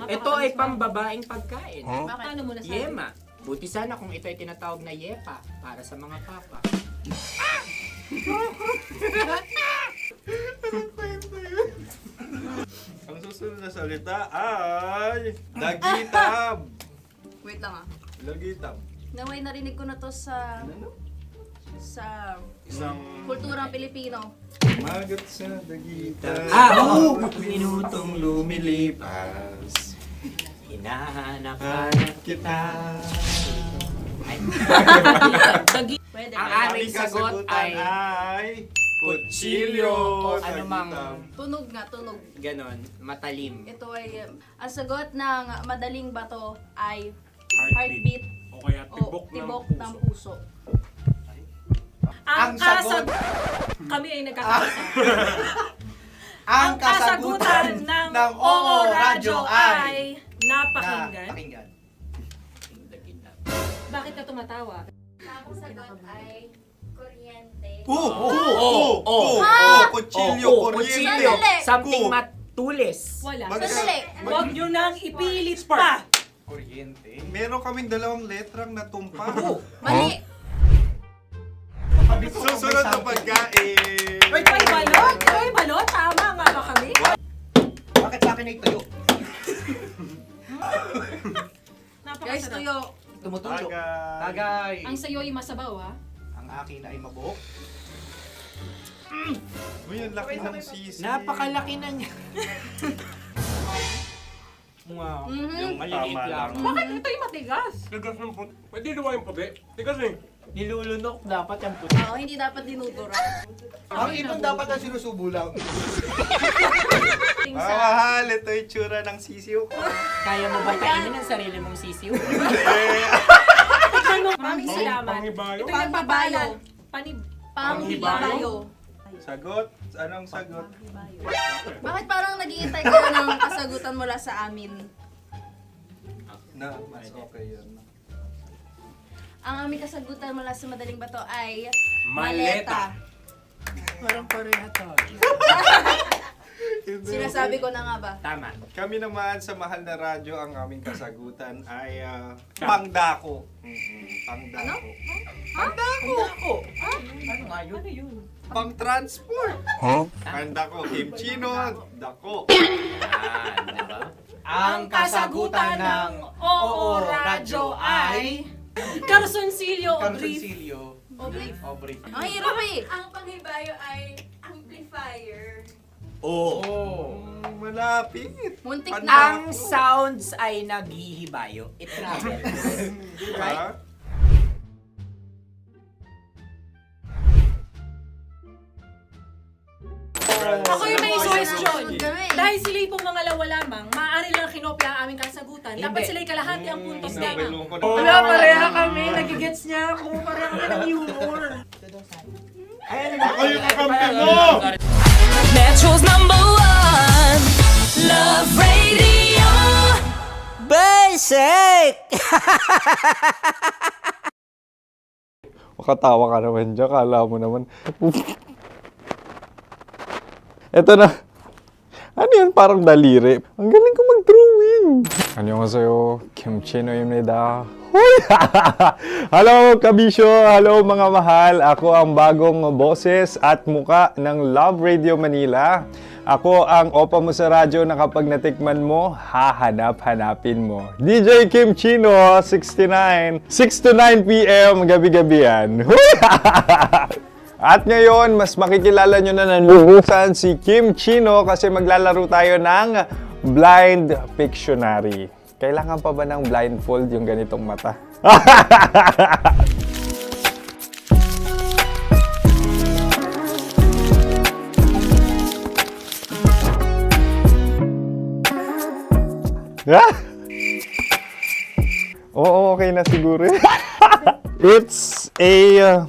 Ito ay pambabaeng pagkain. Bakit? Paano mo nasabi? Yema. Buti sana kung ito ay tinatawag na yepa para sa mga papa. Ang susunod na salita ay... Dagitab! Wait lang ah. Dagitab. Naway narinig ko na to sa Isang... kulturang Pilipino. Magat sa dagitab. Oo! Minutong lumilipas. Hinahanap-hanap kita. Pwede. Ang aming sagot ay kutsilyo. ano mang Tunog nga, tunog. ganon, matalim. Ito ay, ang sagot ng madaling bato ay Heartbeat. heartbeat O kaya o tibok ng puso. Ang sagot- Kami ay nagkakasa. Ang kasagutan ng Oo Radyo ay napakinggan. Pakinggan. Bakit ka tumatawa? Ang sagot ay kuryente. Kutsilyo, Kutsilyo, Sandali. something matulis. Wala. Sandali. Huwag nyo nang ipilit pa. Kuryente. Meron kaming dalawang letrang natumpa. Mali. Susunod na pagkain. Wait, may balot? May balot? Tama nga ba kami? Bakit sa akin ay tuyo? Guys, tuyo. Tumutulo. Tagay. Ang sayo ay masabaw, ha? Ang akin ay mabuhok. Uy, ang laki ng sisi. Napakalaki na niya. Yung maliliit lang. Bakit ito yung matigas? Tigas ng puti. Pwede luwa yung puti. Tigas eh. Nilulunok dapat yung puti. Oo, hindi dapat dinudura. Ang ibang dapat ang sinusubo lang. Mahal, ito yung tsura ng sisiw ko. Kaya mo ba kainin ang sarili mong sisiw? Maraming salamat. Panghibayo. Ito yung nagpapalan. Panghibayo. Sagot? Anong sagot? Bakit parang nag-iintay ka ng kasagutan mula sa amin? Na, mas okay yun. Ang aming kasagutan mula sa Madaling Bato ay Maleta. Parang pareha tayo. Sinasabi ko na nga ba? Tama. Kami naman sa Mahal na Radyo, ang aming kasagutan ay pangdako. Pangdako. Pangdako! Ano nga yun? Ano yun? Pang-transport. Pangdako, kimchino, dako. Diba? Ang kasagutan ng Oo Radyo ay Carsoncillo Oblique. Obrick. Ang hirap eh! Ang panghibayo ay amplifier. Malapit. Muntik Panda- na. Ang sounds ay naghihibayo. It travels. Diba? Ako yung may question. Kami. Dahil sila pong mga lawa lamang, maaari lang kinopya ang aming kasagutan. Dapat sila'y kalahati ang puntos lamang. Wala, pareha kami. Nagigets niya ako. Pareha kami ng humor. Ako yung kakampi mo! Metro's #1 Love Radio. Basic. Makatawa ka naman dyan. Kala mo naman. Eto na. Ano yun? Parang daliri. Ang galing ko mag-drawing. 안녕하세요. 김치노입니다. Hello, kabisyo! Hello, mga mahal! Ako ang bagong boses at muka ng Love Radio Manila. Ako ang opa mo sa radyo na kapag natikman mo, hahanap-hanapin mo. DJ Kim Chino, 69. 6 to 9 p.m. gabi-gabi yan. At ngayon, mas makikilala nyo na ng lubusan si Kim Chino kasi maglalaro tayo ng Blind Pictionary. Kailangan pa ba ng blindfold yung ganitong mata? Oo, okay na siguro. It's a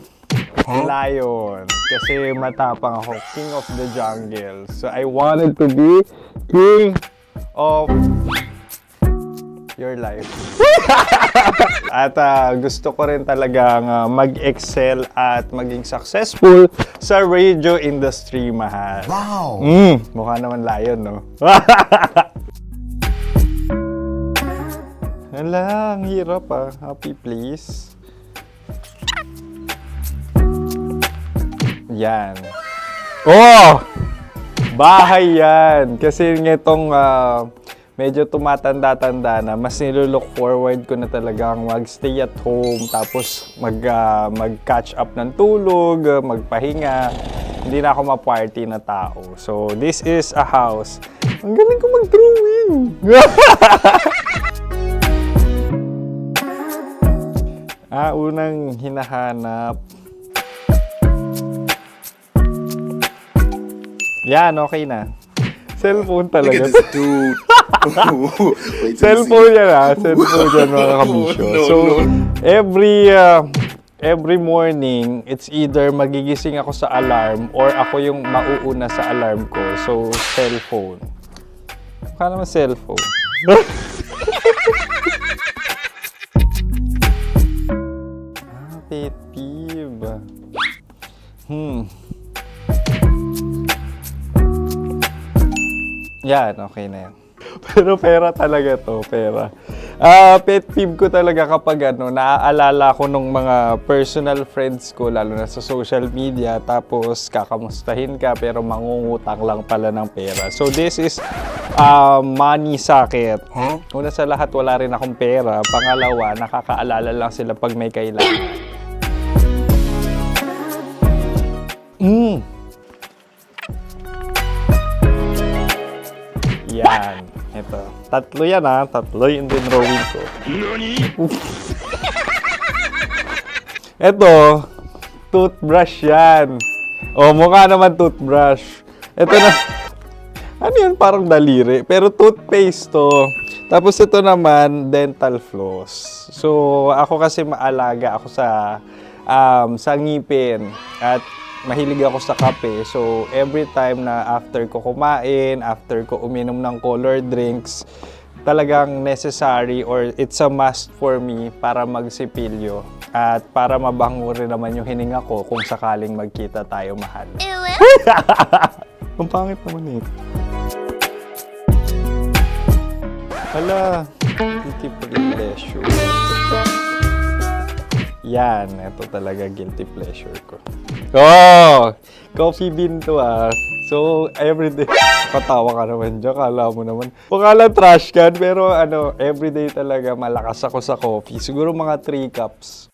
lion. Kasi matapang ako. King of the jungle. So I wanted to be king of your life. At gusto ko rin talagang mag-excel at maging successful sa radio industry, mahal. Wow! Mukha naman lion, no? Hala, ang hirap Happy, please. Yan. Oh! Bahay yan. Kasi nitong medyo tumatanda-tanda na, mas nilook forward ko na talagang mag-stay at home, tapos mag-catch up ng tulog, magpahinga. Hindi na ako ma-party na tao. So, this is a house. Ang galing ko mag-drawing! Unang hinahanap. Yan, okay na. Cellphone talaga. Look at this dude. Wait till you Cellphone see. yan Cellphone yan, mga kabisyo. So, every morning, it's either magigising ako sa alarm or ako yung mauuna sa alarm ko. So, cellphone. Mukha naman cellphone. Pet peeve. Yan, okay na yan. Pero pera talaga to, pera. Pet peeve ko talaga kapag naaalala ko nung mga personal friends ko, lalo na sa social media, tapos kakamustahin ka pero mangungutang lang pala ng pera. So this is money sakit. Una sa lahat, wala rin akong pera. Pangalawa, nakakaalala lang sila pag may kailangan. Yan. Ito. Tatlo yan Tatlo yung dinrawing ko. Ito. Toothbrush yan. Mukha naman toothbrush. Ito na. Ano yun? Parang daliri. Pero toothpaste to. Tapos ito naman, dental floss. So, ako kasi maalaga ako sa ngipin. At mahilig ako sa kape. So, every time na after ko kumain, after ko uminom ng colored drinks, talagang necessary or it's a must for me para magsipilyo. At para mabango rin naman yung hininga ko kung sakaling magkita tayo, mahal. Ang pangit naman Hala, guilty pleasure. Yan, ito talaga guilty pleasure ko. Coffee bean to So, everyday, patawa ka naman dyan, kala mo naman. Pakala trash can, pero everyday talaga malakas ako sa coffee. Siguro mga 3 cups.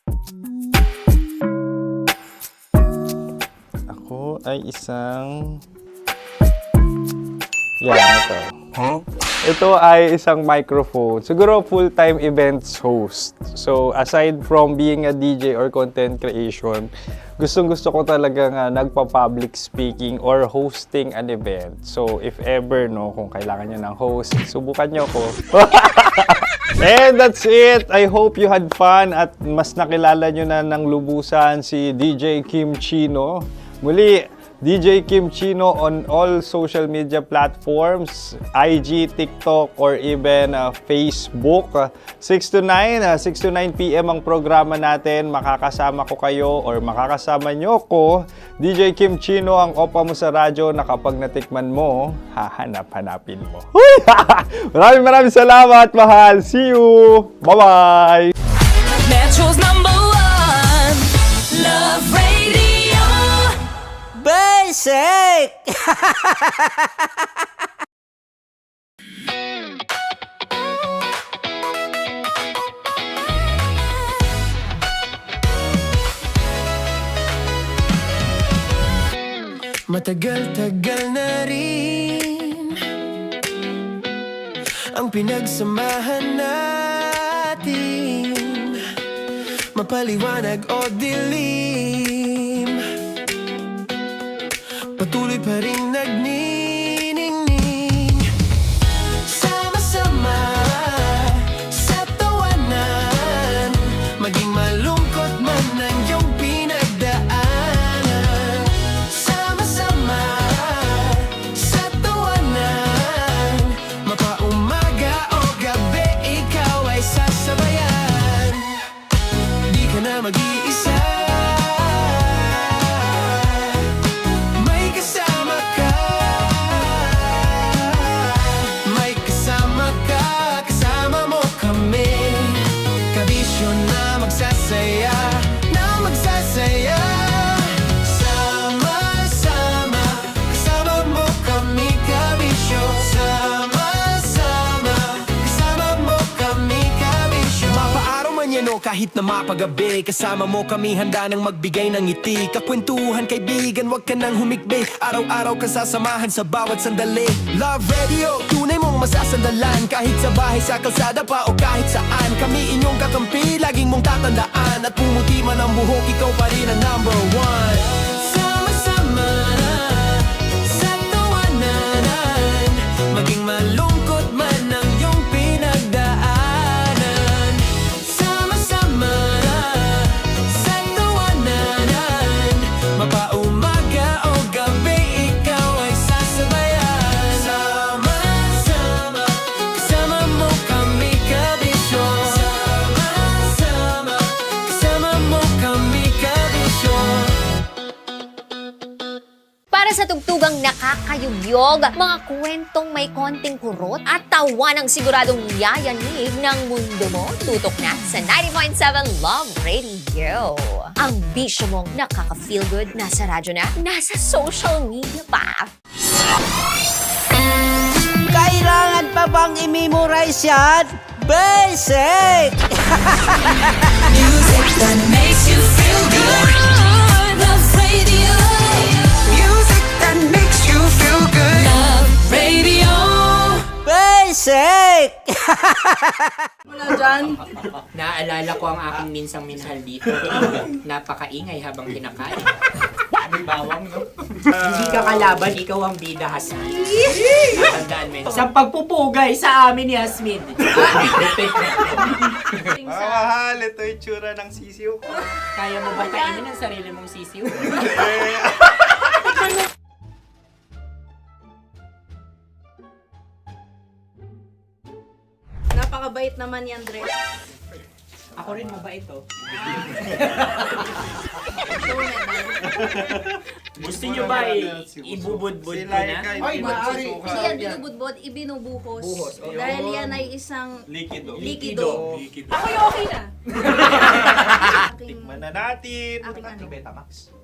Ako ay isang... Yan, ito. Ito ay isang microphone. Siguro full-time events host. So, aside from being a DJ or content creation, gustong-gusto ko talaga nagpa-public speaking or hosting an event. So, if ever, kung kailangan nyo ng host, subukan nyo ko. And that's it! I hope you had fun at mas nakilala nyo na ng lubusan si DJ Kim Chino. Muli, DJ Kim Chino on all social media platforms, IG, TikTok, or even Facebook. 6 to 9 p.m. ang programa natin. Makakasama ko kayo or makakasama nyo ko. DJ Kim Chino, ang opa mo sa radyo na kapag natikman mo, hahanap-hanapin mo. Maraming salamat, mahal. See you! Bye-bye! Metro's #1 Love Radio Basic! Matagal-tagal na rin ang pinagsamahan natin, mapaliwanag o dilim, patuloy pa rin nagniningning. Sama-sama sa tawanan, maging malungkot man ang iyong pinagdaanan. Sama-sama sa tawanan, mapaumaga o gabi, ikaw ay sasabayan. Di ka na mag-iisa, kahit na mapagabi, kasama mo kami handa nang magbigay ng ngiti. Kakwentuhan kaibigan, wag ka nang humikbi. Araw-araw kasasamahan sa bawat sandali. Love Radio, tunay mong masasandalan. Kahit sa bahay, sa kalsada pa o kahit saan, kami inyong kakampi, laging mong tatandaan. At pumuti man ang buhok, ikaw pa rin ang #1. Sama-sama sa tawanan, maging malungkot man ang iyong pinagdaanan. Mapaumaga o gabi, ikaw ay sasabayan. Sama-sama, kasama mo kami kabisyo. Sama-sama, kasama mo kami kabisyo. tugtugang nakakayugyog, mga kwentong may konting kurot at tawa ng siguradong yayanig ng mundo mo. Tutok na sa 90.7 Love Radio. Ang bisyo mong nakaka-feel good, nasa radyo na, nasa social media pa. Kailangan pa bang i-memorize yan? Basic! Music that makes you feel good. Love Radio. Music that makes you feel good. Love Radio. Basic! Wala dyan. Naaalala ko ang aking minsang minahal dito. Napakaingay habang kinakain. May bawang, no? Hindi ka kalaban, ikaw ang bida, Hasmin. Tandaan mo yun. Sa pagpupugay sa amin ni Hasmin. Mahal, ito yung tsura ng sisiw ko. Kaya mo ba kainin ang sarili mong sisiw? Napakabait naman ni Andres. Ako rin mabait, oh. Gusto nyo ba ibubudbud ko na? Ay, maaari. Kasi yan binubudbod, ibinubuhos. Buhos, oh. Dahil yan ay isang Likido. likido. Ako yung okay na. Tikman na natin. Aking ano? Betamax.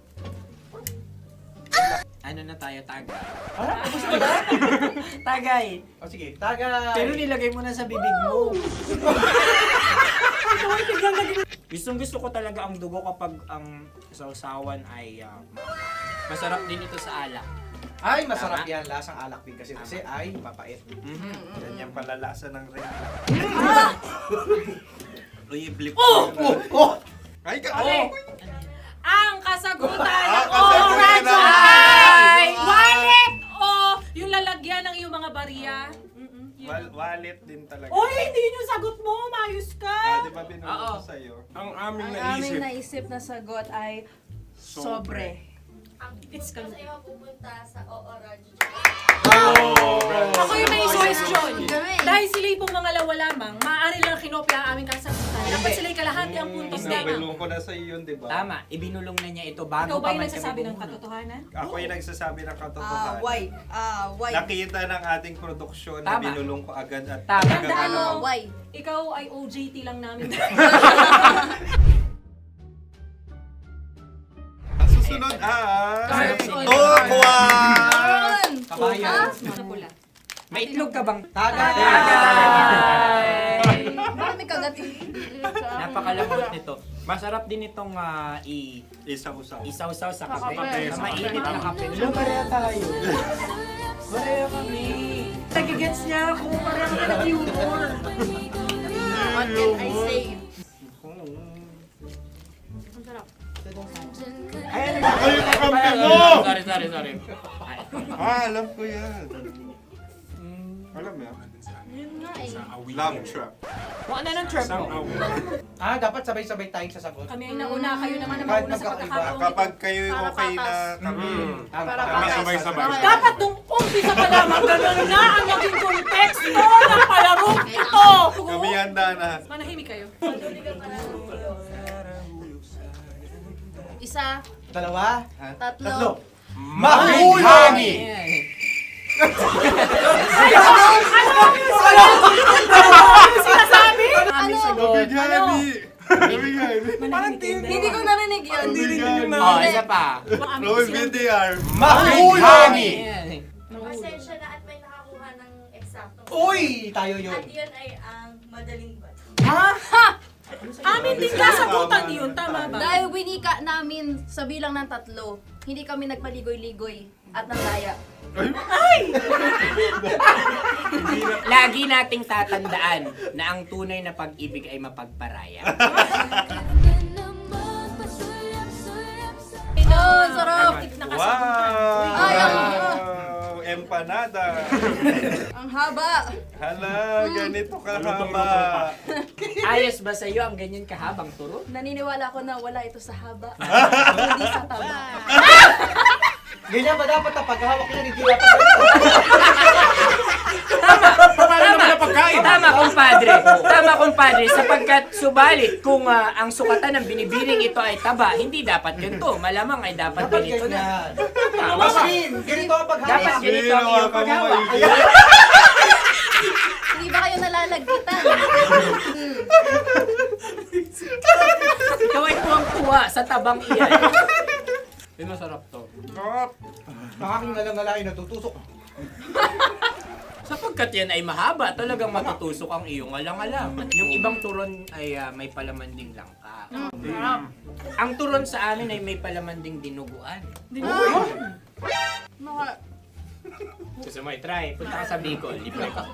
Ano na tayo, tagay? Gusto mo na? Tagay! O sige, tagay! Pero nilagay mo na sa bibig mo. Gustong gusto ko talaga ang dugo kapag ang sausawan ay masarap din ito sa alak. Ay, masarap yan. Lasang alak din kasi ay mapait. Yan yung palalasa ng rin. Uy, blip. Ay, Okay. Ang kasagutan kasagutan ay wallet o yung lalagyan ng iyong mga barya. Wallet din talaga. Oy, hindi yun yung sagot mo. Mayos ka. Di ba binulong ko sa'yo? Ang aming Ang aming naisip na sagot ay sobre. It's ka. pupunta sa OORAJ. Ako yung may question. Dahil sila pong mga lawa lamang, maaari lang kinopya ang aming kasagutan. Dapat sila'y kalahati ang puntos lamang. Binulong ko na sa'yo yun, di ba? Tama, ibinulong na niya ito bago Ikaw ba pa yung man nagsasabi kami ng bumuno. katotohanan? Ako yung nagsasabi ng katotohanan. Why? Why? Nakita ng ating produksyon na Tama. binulong ko agad at Tama. Tandaan mo, Why? ikaw ay OJT lang namin. Ang susunod ay... Cards. Tukwan! Kabayan. Sa pula. May itlog ka bang? Tagay! Marami kagat. Napakalambot nito. Masarap din itong Isaw-saw. isaw-saw sa kape. kape. Sa mainit na kape. Wala, pareha tayo. Pareha kami. Nagigets niya ako. Pareha kami ng humor. What can I say? Ang sarap. Ay, Ay, kakampi mo! Sorry. Alam ko yan. Alam mo yan? Yun nga eh. Love trap. Kung ano ng trap mo? Dapat sabay-sabay tayong sasagot. Kami ang nauna, kayo naman ang Kahit mauna sa magkakaiba. pagkakataon. Kapag kayo Para okay na patas. kami. Kami sabay-sabay. Dapat nung umpisa pa lamang ganun na ang naging konteksto ng palarong ito. Kami handa na. Manahimik kayo. Isa, Dalawa. tatlo. Mahulani! Sinasabi? Ano? Hindi ko narinig yun. Oh, isa pa. Roll VTR. Mahulani! Pasensya na at may nakakuha ng eksakto. Uy! Tayo yun. At yun ay ang madaling bato. Amin din kasagutan yun, tama ba? Dahil winika namin sa bilang ng 3, hindi kami nagpaligoy-ligoy at nandaya. Lagi nating tatandaan na ang tunay na pag-ibig ay mapagparaya. Oh, sarap! Wow! Empanada! Ang haba! Hala, ganito kahaba. Ayos ba sa'yo ang ganyan kahabang turo? Naniniwala ko na wala ito sa haba, hindi sa taba. Ganyan ba dapat ang paghahawak niya? Hindi dapat Tama, kumpadre. Tama, kumpadre. Sapagkat subalit kung ang sukatan ng binibining ito ay taba, hindi dapat ganito. Malamang ay dapat ganito na. Ganito ang paghahawak. Dapat ganito ang iyong paghawak. Hindi ba kayo nalalagkitan? Ikaw ay tuwang-tuwa sa tabang iyan. Masarap to. Nakakingalain natutusok. Sapagkat yan ay mahaba, talagang matutusok ang iyong alang-alang. Yung ibang turon ay may palaman ding langka. Ang turon sa amin ay may palaman ding dinuguan. Gusto mo i-try? Punta ka sa Bicol. Libre ko.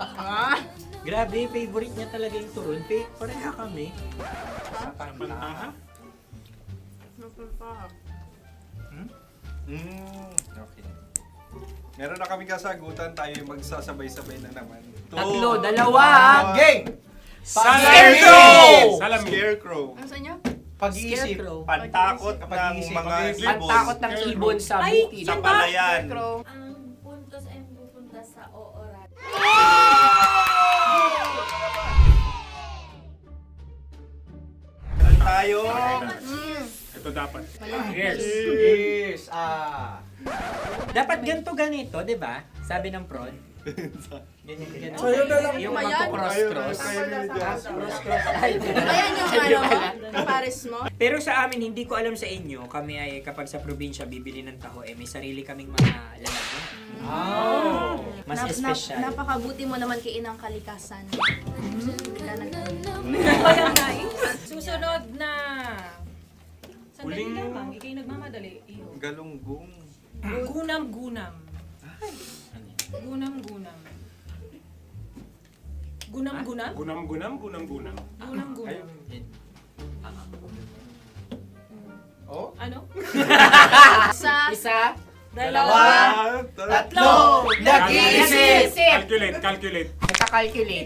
Grabe, favorite niya talaga yung turon. Pareha kami. Okay. Meron na kami kasagutan, tayo yung magsasabay-sabay na naman. Tatlo, dalawa. Game! Scarecrow! Scarecrow. Ano sa inyo? Pag-iisip. Pantakot ng mga ibon. Pantakot ng ibon sa bukid. Sa palayan. Ang puntos ay pupunta sa ooran. Tayo. Ito dapat. Yes. Dapat ganito, di ba? Sabi ng prod. Ganyan. Sa'yo na lang. Yung magpo-cross-cross. Cross-cross. Ayan yung pares mo. Pero sa amin, hindi ko alam sa inyo, kami ay kapag sa probinsya bibili ng taho, may sarili kaming mga lalagyan. Mas espesyal. Napakabuti mo naman kay Inang Kalikasan. Susunod na. Sandali lamang, ikay nagmamadali. Iyo. Galunggong. Gunam-gunam. Gunam-gunam. Gunam-gunam? Gunam-gunam. Gunam-gunam. Oh? Ano? Isa. Dalawa. Tatlo. Nag-iisip. Calculate. Nagka-calculate.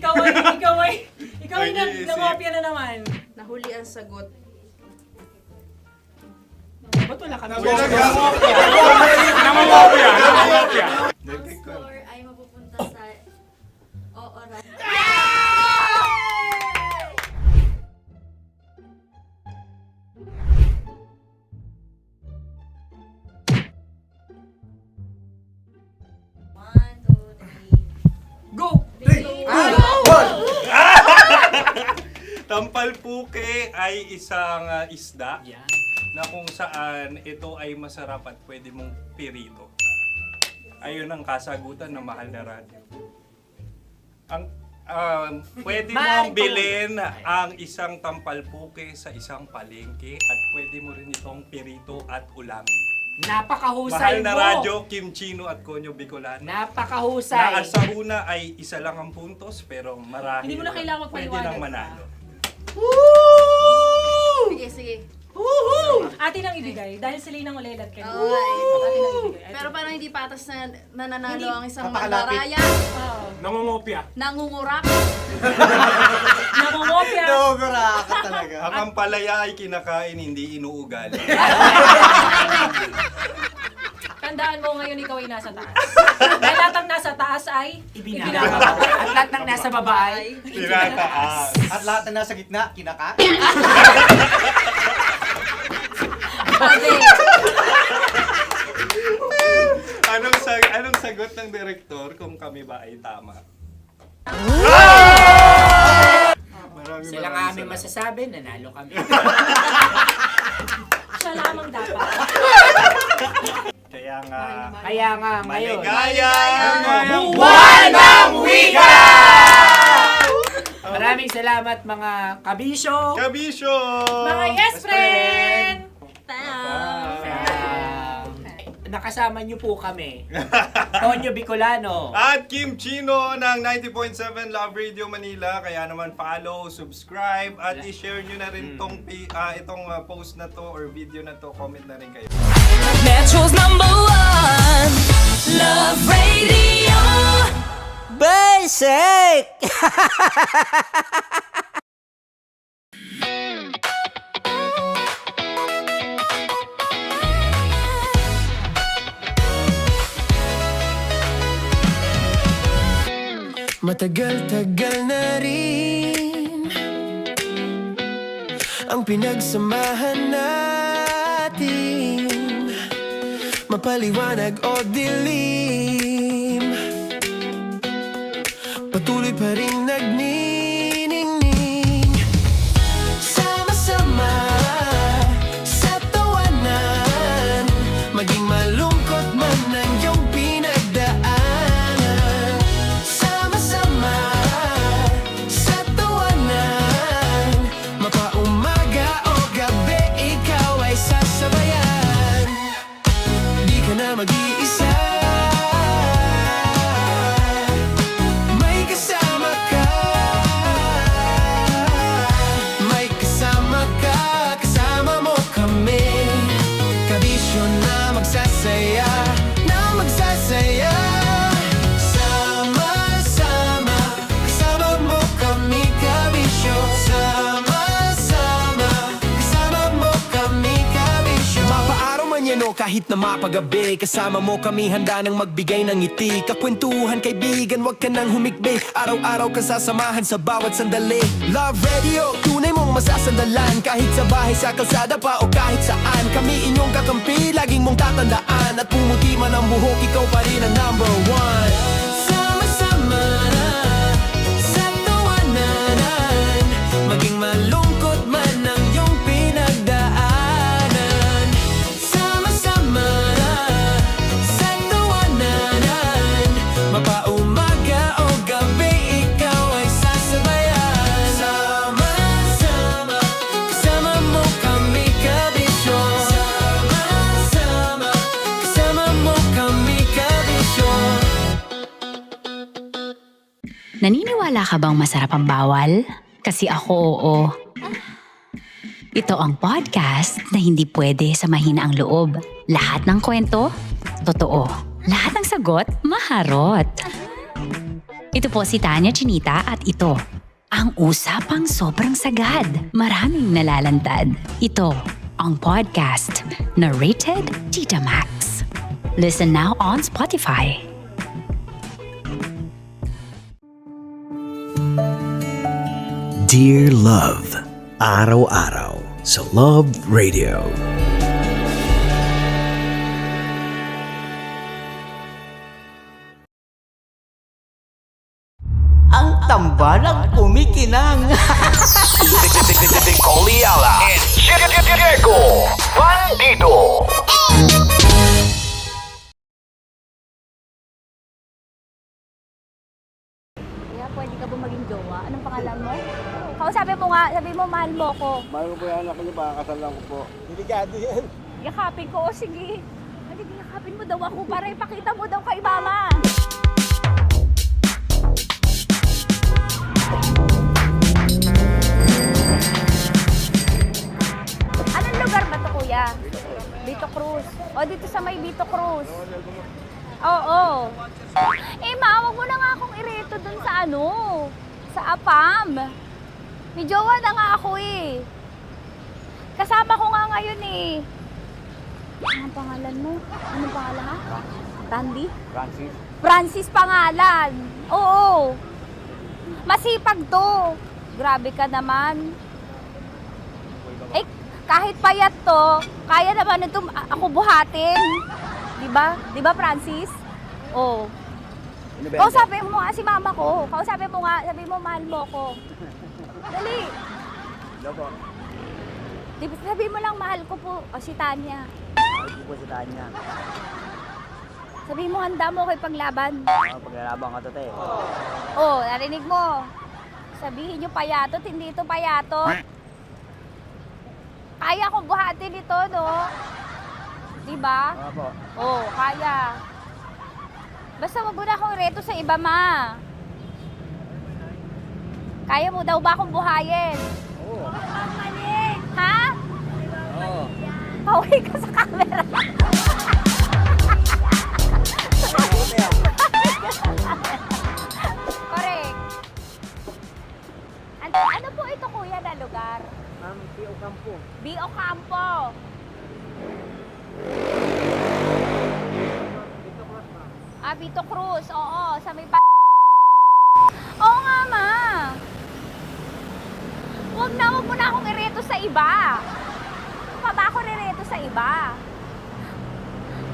Ikaw ay nangopya na naman. Nahuli ang sagot. Ba't wala kami? Namangopya. Ang score ay mapupunta sa ooran. Go! Tampalpuke ay isang isda na kung saan ito ay masarap at pwede mong pirito. Ayun ang kasagutan ng Mahal na Radio. Ang pwede mong bilhin ang isang tampalpuke sa isang palengke at pwede mo rin itong pirito at ulamin. Napakahusay Mahal na mo. Radyo, Kim Chino at Konyo Bicolano. Napakahusay. Na sa una ay isa lang ang puntos pero marahil Hindi mo na kailangan pwede magpaliwanag nang manalo. Sige. Atin ang ibigay dahil sila yung nangulelat kayo. Okay. Atin ang ibigay. Pero parang hindi patas na nananalo Hindi. ang isang Napakalapit. mandaraya. Nangungopya. Nangungurak. Nangungopya. Dobra ka talaga. Ang ampalaya ay kinakain, hindi inuugali. Tandaan mo ngayon ikaw ay nasa taas. Dahil lahat ng nasa taas ay Ibinababa. At lahat ng nasa baba ay Tinataas. At lahat na nasa gitna, kinaka. Anong sagot ng direktor kung kami ba ay tama? Sila nga aming masasabi, nanalo kami. siya lamang dapat. Kaya nga, ngayon. maligayang Buwan ng Wika! Maraming salamat mga kabisyo. Kabisyo! Mga yes friend! Nakasama niyo po kami. Tonyo Bicolano. At Kim Chino ng 90.7 Love Radio Manila. Kaya naman follow, subscribe, at i-share nyo na rin itong post na to or video na to. Comment na rin kayo. Metro's #1 Love Radio Basic! Matagal-tagal na rin ang pinagsamahan natin, mapaliwanag o dilim, patuloy pa rin nagniningning. Sama-sama sa tawanan, maging malungkot man ang iyong pinagdaanan. Sama-sama sa tawanan, mapaumaga o gabi, ikaw ay sasabayan. Di ka na mag-iisa, may kasama ka. May kasama ka, kasama mo kami. Kabisyo na magsasaya, na magsasaya. Sama-sama, kasama mo kami, kabisyo. Sama-sama, kasama mo kami, kabisyo. Mapaaraw man yan o kahit na mapagabi, kasama mo kami, handa nang magbigay ng ngiti. Kakwentuhan, kaibigan, wag ka nang humikbi. Araw-araw ka sasamahan sa bawat sandali. Love Radio, tunay mong masasandalan. Kahit sa bahay, sa kalsada pa o kahit saan, kami inyong kakampi, laging mong tatandaan. At pumuti man ang buhok, ikaw pa rin ang number one. Sama-sama sa tawanan, maging malungkot man ang iyong pinagdaanan. Sama-sama sa tawanan, mapaumaga o gabi, ikaw ay sasabayan. Sama-sama, kasama mo kami, kabisyo. Sama-sama, kasama mo kami, kabisyo. Naniniwala ka bang masarap ang bawal? Kasi ako oo. Ito ang podcast na hindi pwede sa mahina ang loob. Lahat ng kwento, totoo. Lahat ng sagot, maharot. Ito po si Tanya Chinita at ito, ang usapang sobrang sagad. Maraming nalalantad. Ito, ang podcast na rated Tita Max. Listen now on Spotify. Dear Love, araw-araw sa Love Radio. Ang tambalang kumikinang. Coliala and Diego Bandido. Kaya pwede ka ba maging jowa? Anong pangalan mo? Kausapin mo nga, sabi mo mahal mo ko. Mahal ko po yung anak niyo, pakakasal lang ko po. Delikado yan. Yakapin ko, o sige. Halika, yakapin mo daw ako para ipakita mo daw kay mama. Anong lugar ba to, kuya? Vito Cruz. O, dito sa may Vito Cruz. Oo. Eh, ma, wag mo na nga akong ireto dun sa ano, sa APAM. May jowa na nga ako eh. Kasama ko nga ngayon eh. Anong pangalan mo? Anong pangalan ha? Randy? Francis. Francis pangalan. Oo. Masipag to. Grabe ka naman. Eh, kahit payat to, kaya naman ito ako buhatin. Diba? Diba, Francis? Oo. Kausapin mo nga si mama ko. Kausapin mo nga, sabi mo mahal mo ko. Dali. Loko. Sabi mo lang mahal ko po. O si Tanya. Mahal ko po si Tanya. Sabi mo handa mo kay paglaban. Paglalaban ka to, te. Oh, narinig mo. Sabihin nyo payatot, hindi ito payatot. Kaya kong buhatin ito, no? Diba? Opo. Oh, kaya. Basta wag mo na akong reto sa iba, ma. Kaya mo daw ba akong buhayin? Oo. Ha? Oo. Pauwi ka sa camera. Correct. Ano po ito, kuya, na lugar? B.O. Campo. B.O. Campo. Vito Cruz, oo, sa may Huwag mo na akong ireto sa iba. Pa ba ako rireto sa iba?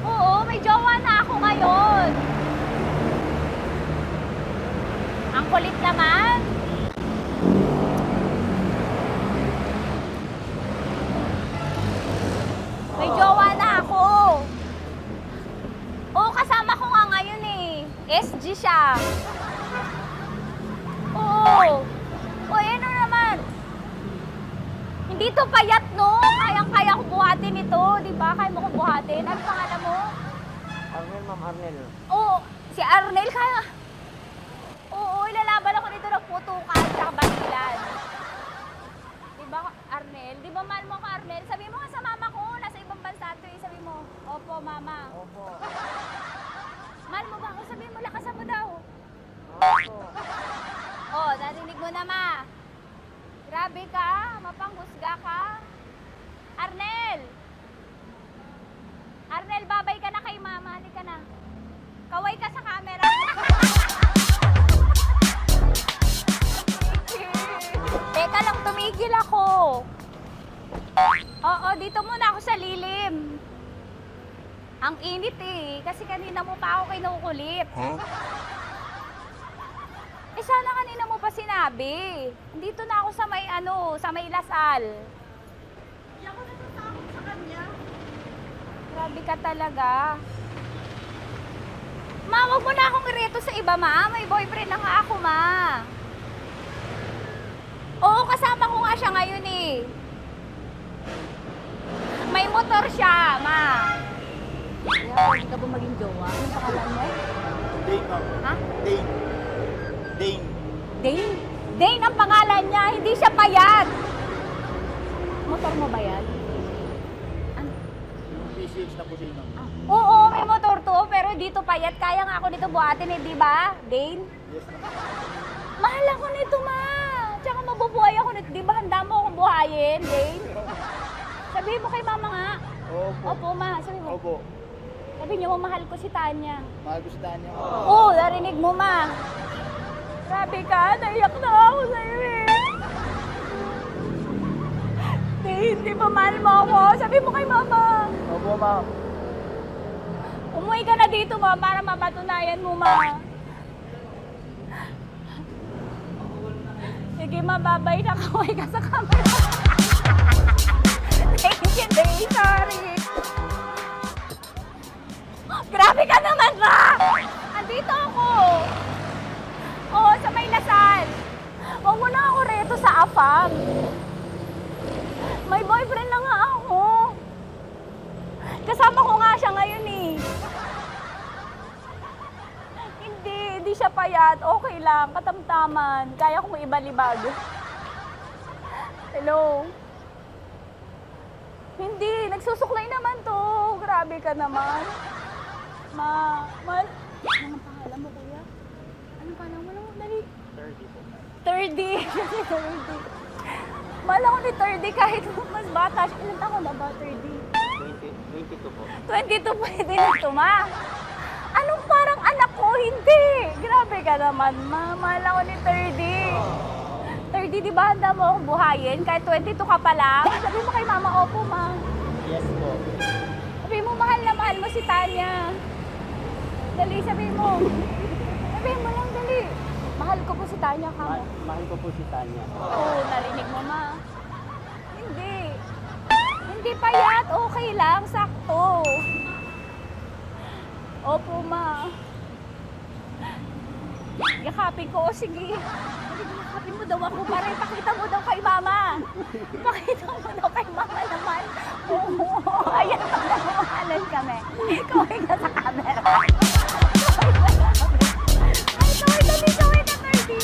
Oo, may jowa na ako ngayon. Ang kulit naman. May jowa na ako. Oo, kasama ko nga ngayon eh. SG siya. Oo. O, ano naman? Hindi to payat, no? Kayang-kaya ko buhatin ito. Di ba? Kaya mo ko buhatin. Ano pangalan mo? Arnel, Ma'am Arnel. Oo, si Arnel kaya. Oo, ilalaban ako dito ng putukan sa basilan. Di ba, Arnel? Di ba mahal mo ako, Arnel? Sabi mo nga sa mama ko, nasa ibang bansa ito eh. Sabi mo, opo, mama. Opo. Mahal mo ba ako? Sabi mo, lakasan mo daw. Opo. Oh, narinig mo na, ma. Grabe ka, mapanghusga ka. Arnel! Arnel, babay ka na kay mama. Halika na. Kaway ka sa camera. Teka lang, tumigil ako. Oo, dito muna ako sa lilim. Ang init eh, kasi kanina mo pa ako kinukulit. Eh sana kanina mo pa sinabi. Dito na ako sa may sa may Lasal. Hindi ako natatakot sa kanya. Grabe ka talaga. Ma, wag mo na akong ireto sa iba, ma. May boyfriend na nga ako, ma. Oo, kasama ko nga siya ngayon eh. May motor siya, ma. Kaya, hindi ka ba maging jowa? Anong pangalan mo? Dane, ma'am. Ha? Dane. Dane. Dane? Dane ang pangalan niya, hindi siya payat. Motor mo ba yan? Yung PCX na po siya, ma'am. Oo, may motor to, pero dito payat. Kaya nga ako nito buhatin eh, di ba? Dane? Yes, ma'am. Mahal ako nito, ma. Tsaka mabubuhay ako nito. Di ba handa mo akong buhayin, Dane? Sabihin mo kay mama nga. Opo. Opo, ma. Sabihin mo. Opo. Sabi niyo, mahal ko si Tanya. Mahal ko si Tanya. Oo, narinig mo, ma. Grabe ka, naiyak na ako sa'yo eh. Hindi ba mahal mo ako? Sabi mo kay mama. Opo, ma'am. Umuwi ka na dito, ma, para mapatunayan mo, ma. Sige, mababay na kaway ka sa camera. Thank you, Day. Sorry. Grabe ka naman, ma! Andito ako. Oo, sa may Lasal. Huwag mo na ako reto sa AFAM. May boyfriend na nga ako. Kasama ko nga siya ngayon eh. Hindi siya payat. Okay lang, katamtaman. Kaya kong ibalibag. Hello? Hindi, nagsusuklay naman to. Grabe ka naman. Anong pangalan mo, kuya? Anong pangalan mo? Dali. 30 po. 30. 30. Mahal ako ni 30 kahit mas bata siya. Ilan taon na ba, 30? 22 po. 22 pwede na ito, ma. Anong parang anak ko? Hindi. Grabe ka naman, ma. Mahal ako ni 30. 30, di ba handa mo akong buhayin? Kahit 22 ka pa lang. Sabi mo kay mama, opo, ma. Yes po. Sabi mo, mahal na mahal mo si Tanya. Dali, sabi mo. Sabi mo lang, dali. Mahal ko po si Tanya, ka mo. Mahal ko po si Tanya. Oo, narinig mo, ma. Hindi. Hindi payat. Okay lang. Sakto. Opo, ma. Yakapin ko. O, sige. Yakapin mo daw ako para ipakita mo daw kay mama. Ipakita mo daw kay mama naman. Oo. Ayan, magmamahalan kami. Kaway ka sa camera. Kaway na 30.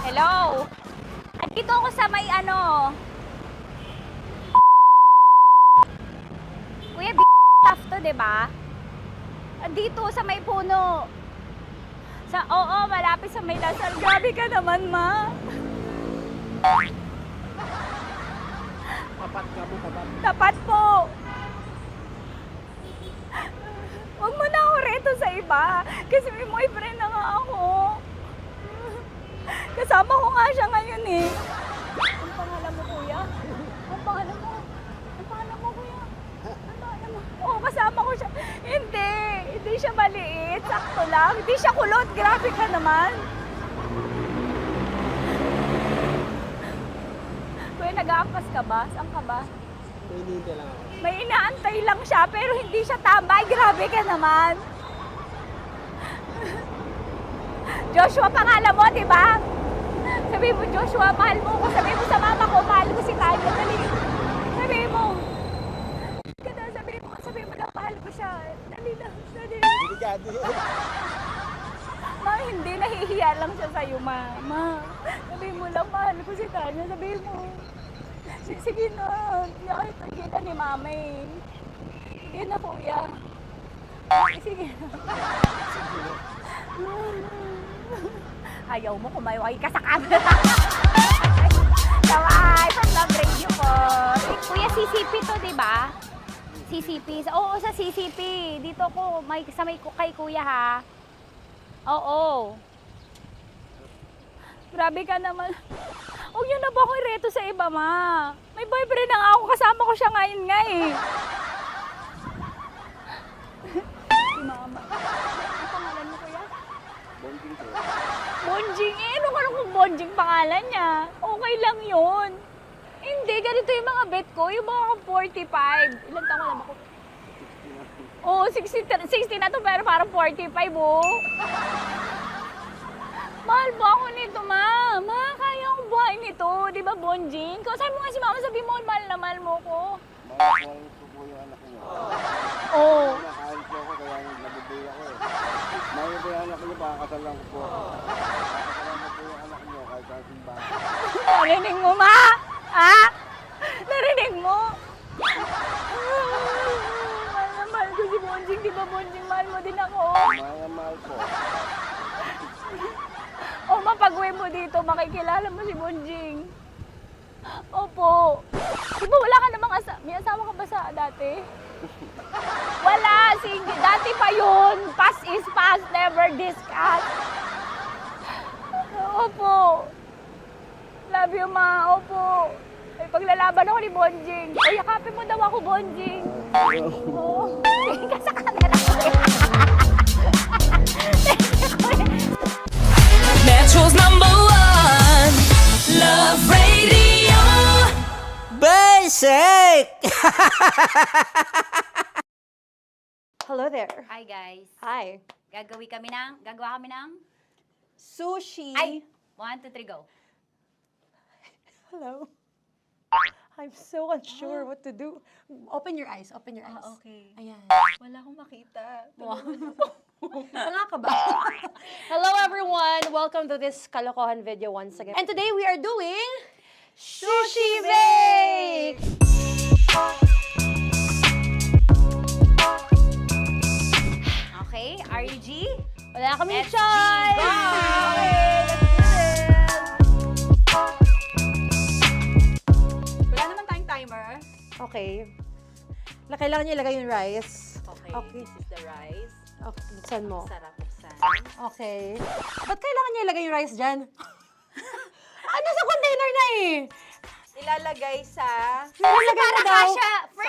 Hello? Andito ako sa may Kuya, tough to, diba? Andito sa may puno. Oo, malapit sa may Lasal. Grabe ka naman, ma. Tapat ka po, tapat. Tapat po. Huwag mo na ako reto sa iba. Kasi may boyfriend na nga ako. Kasama ko nga siya ngayon eh. Ang pangalan mo, kuya? Ang pangalan mo? Ang pangalan mo, kuya? Ang pangalan mo? Oo, kasama ko siya. Hindi siya maliit. Sakto lang. Hindi siya kulot. Grabe ka naman. Kuya, nag-aangkas ka ba? Saan ka ba? May inaantay lang siya, pero hindi siya tambay. Grabe ka naman. Joshua, pangalan mo, di ba? Sabi mo, Joshua, mahal mo ko. Sabi mo sa mama ko, mahal ko si Tanya. Dali. Sabi mo. Sabi mo lang, mahal ko siya. Dali lang. Ma, hindi. Nahihiya lang siya sa'yo, ma. Sabi mo lang, mahal ko si Tanya. Sabi mo. Sige na. Hindi ako nakikita ni mama eh. Sige na, kuya. Sige na. Ayaw mo, kumayaway ka sa camera. Taway, from Love Radio po. Kuya, CCP to, di ba? CCP. Oo, sa CCP. Dito ko, kay kuya ha. Oo. Grabe ka naman. Huwag niyo na ba ako ireto sa iba, ma? May boyfriend na nga ako. Kasama ko siya ngayon nga eh. Si mama. Ang pangalan mo, kuya? Bonjing eh. Ano kung Bonjing pangalan niya? Okay lang yun. Hindi, ganito yung mga bet ko. Yung mga 45. Ilan taon alam ako? Oo, 60 na to pero parang 45 oh. Mahal ba ako nito, ma? Ma, kaya akong buhayin nito. Di ba, Bonjing? Sabi mo nga si mama, sabi mo, mahal na mahal mo ko. Mahal ko po yung anak niyo. Oo. Nakahal po ako, kaya nabibigay ako eh. Mahal ko yung anak niyo, pakakasal lang ko po. Pakakasal po yung anak niyo, kahit saan simbahan. Narinig mo, ma? Ha? Narinig mo? Mahal na mahal ko si Bonjing. Di ba, Bonjing, mahal mo din ako? Mahal na mahal po. O, mapag-uwi mo dito, makikilala mo si Bonjing. Opo. Di ba wala ka namang may asawa ka ba sa dati? Wala, dati pa yun. Past is past, never discuss. Opo. Love you, ma. Opo. May paglalaban ako ni Bonjing. O, yakapin mo daw ako, Bonjing. Oo. Tingin ka sa camera. Metro's #1 Love Radio Basic. Hello there. Hi guys. Hi. Gagawa kami ng Sushi. Ay! 1, 2, 3, go. Hello. I'm so unsure what to do. Open your eyes. Open your eyes. Okay. Ayan. Wala akong makita. Tanga ka ba? Hello everyone! Welcome to this kalokohan video once again. And today we are doing Sushi Bake! Okay, RG? Wala kaming SG, choice! go! Okay, let's do this! Wala naman tayong timer. Okay. Kailangan niyo ilagay yung rice. Okay, this is the rice. Okay, buksan mo. Sarap buksan. Okay. Ba't kailangan niya ilagay yung rice dyan? Sa container na eh! Ilalagay sa... Nilalagay mo daw.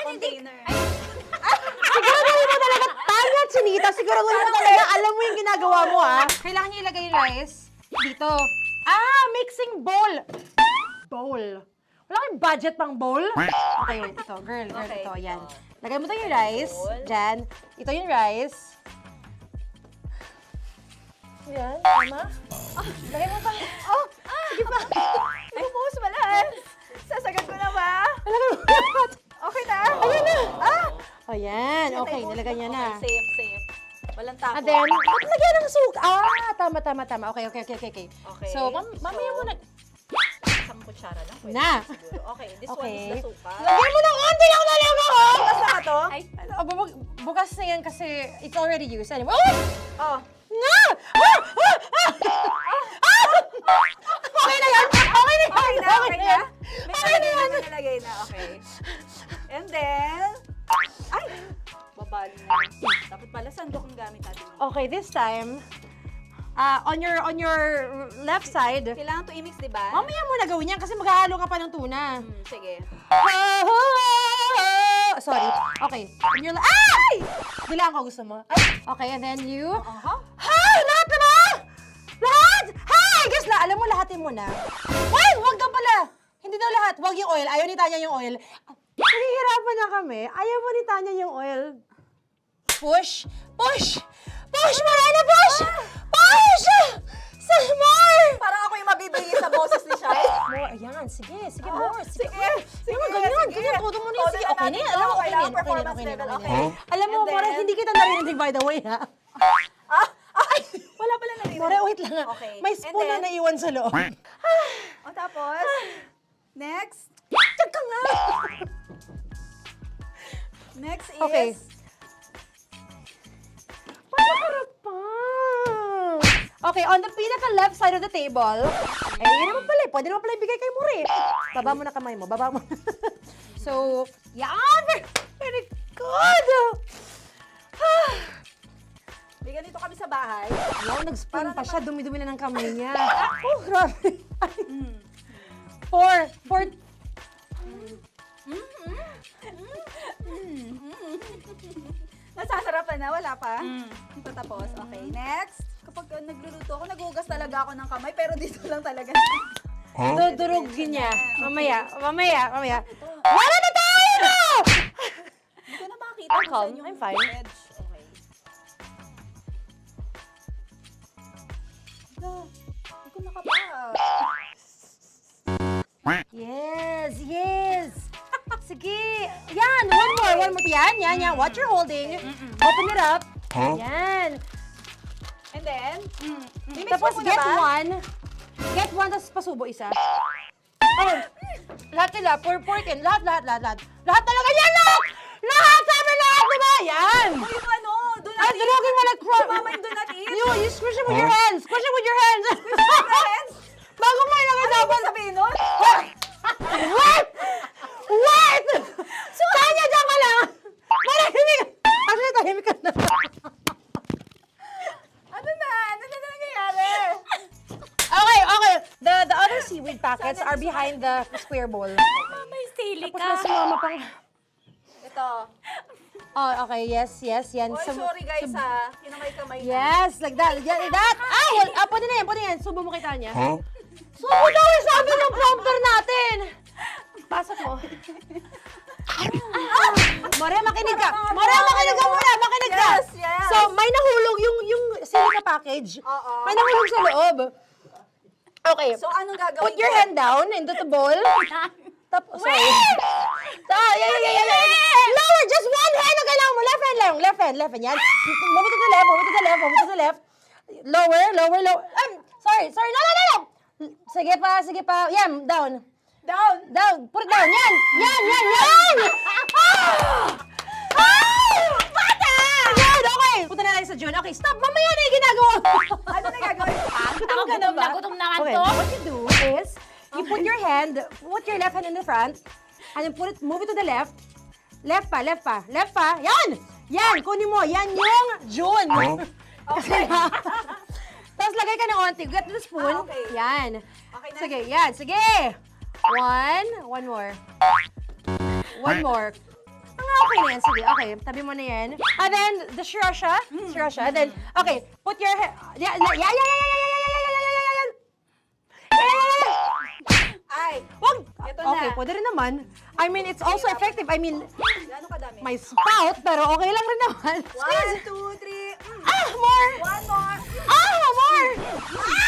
container. Siguraduhin mo talaga, Tanya at Chinita, siguraduhin mo talaga, alam mo yung ginagawa mo ah. Kailangan niya ilagay yung rice dito. Mixing bowl. Bowl. Wala kayong budget pang bowl? Okay, ito, girl, Okay. ito, yan. Lagay mo tayo yung rice, dyan. Ito yung rice. Yan, tama? Lagay mo pang, sige pa. Bumuhos malas. Sasagat ko na ba? Lagay mo. Okay na? Ayan na. Ayan, okay, nilagay niya na. Okay, safe. Walang tapo. And then, ba't lagyan ng suka? Tama. Okay. Okay. So, mamaya mo na. Isang kutsara lang. Pwede Na. siguro. Okay, this one Okay. is the suka. Lagyan mo ng onti lang talaga ko! Bukas na to? Ay, bukas na yan kasi it's already used anyway. Oh. Nga! Okay na yan! Okay na yan! May nalagay na. Okay. And then, ay! Babali. Dapat pala sandok ang gamit natin. Okay, this time, on your left side. Kailangan to i-mix, di ba? Mamaya mo na gawin yan kasi maghahalo ka pa ng tuna. Sige. Sorry. Okay. On your ay! Bilang ko gusto mo. Ay, okay, and then you... Hi! Lahat na ba? Lahat? Hi! Guys, alam mo, lahatin mo na. Why? Wag daw pala. Hindi daw lahat. Wag yung oil. Ayaw ni Tanya yung oil. Nahihirapan na kami. Ayaw mo ni Tanya yung oil. Push! Push! Push! Marana, push! Push! Some more! Parang ako yung mabibigay sa boses ni Shai. More, ayan. Sige, sige, more. Sige. Sige, ganyan. Ganyan, todo mo na yun. Sige, okay na yan. Alam mo, okay na yan. Okay na yan. Alam mo, More, hindi kita narinig, by the way, ha? Wala pala narinig. More, wait lang. Okay. May spoon na naiwan sa loob. O tapos, next. Tsaka nga. Next is... Okay. Panakarap pa. Okay, on the pinaka-left side of the table, yun naman pala, pwede naman pala ibigay kay More. Baba mo na kamay mo, baba mo. So, yan! Very good! May ganito kami sa bahay. Wow, nag-spoon pa siya, dumi-dumi na ng kamay niya. Oh, grabe. Four. Nasasarapan na, wala pa? Patapos. Okay, next. Kapag nagluluto ako, nagugas talaga ako ng kamay, pero dito lang talaga. Dudurugin niya. Mamaya. Wala na tayo! Hindi ko na makita kung saan yung I'm fine. edge. Okay. Hindi ko nakapa. Yes. Sige. Yan, one more. Yan. What you're holding. Open it up. Yan. And then, Tapos get one. Get one, tapos pasubo isa. Oh, lahat sila. Pour it in. Lahat. Lahat talaga yan, lahat! Lahat! Sabi lahat, diba? Yan! o yung ano, do not Ay, eat. durugin mo like crap. Mama yung do not eat. You squish it with your hands. Squish it with your hands. Friends, Bago mo ilagay ano dapat. yung sabihin nun? What? Tanya, dyan ka lang! Marahimik! Actually, tahimik ka na. Ano na nangyayari? Okay. The other seaweed packets are behind the square bowl. Mama, sili Tapos na si Mama pang... Ito. Oh, okay. Yes. Yan. Oy, sorry guys ha. Kinamay-kamay na. Yes, like that. Ay, pwede na yan. Subo mo kay Tanya. Subo daw eh, sabi ng prompter natin. Pasok mo. More, makinig ka. Makinig ka. Yes. So, may nahulog yung silica package. Oo. May nahulog sa loob. Okay. So, anong gagawin Put your ko? hand down into the bowl. Tapos, sorry. Yeah. Lower, just one hand. Ang kailangan mo. Left hand. Yan. Move it to the left. Lower. Sorry. No. Sige pa. Yan, down. Put it down. Yan. Bata! Yan, okay. Punta na tayo sa June. Okay, stop. Mamaya na yung ginagawa. Ano na gagawin? Gutom na nga to. What you do is, you put your left hand in the front, and then move it to the left. Left pa. Yan, kunin mo. Yan yung June. Okay. Tapos lagay ka ng onti. Get the spoon. Okay. Yan. Okay na. Sige. One more. Okay na yan. Sige, okay. Tabi mo na yan. And then, the sriracha. And then, okay. Put your head. Yan. Ay, Wag! Ito na. Okay, pwede rin naman. I mean, it's also effective. I mean, gano'ng kadami? may spout, pero okay lang rin naman. 1, 2, 3. More! One more. More!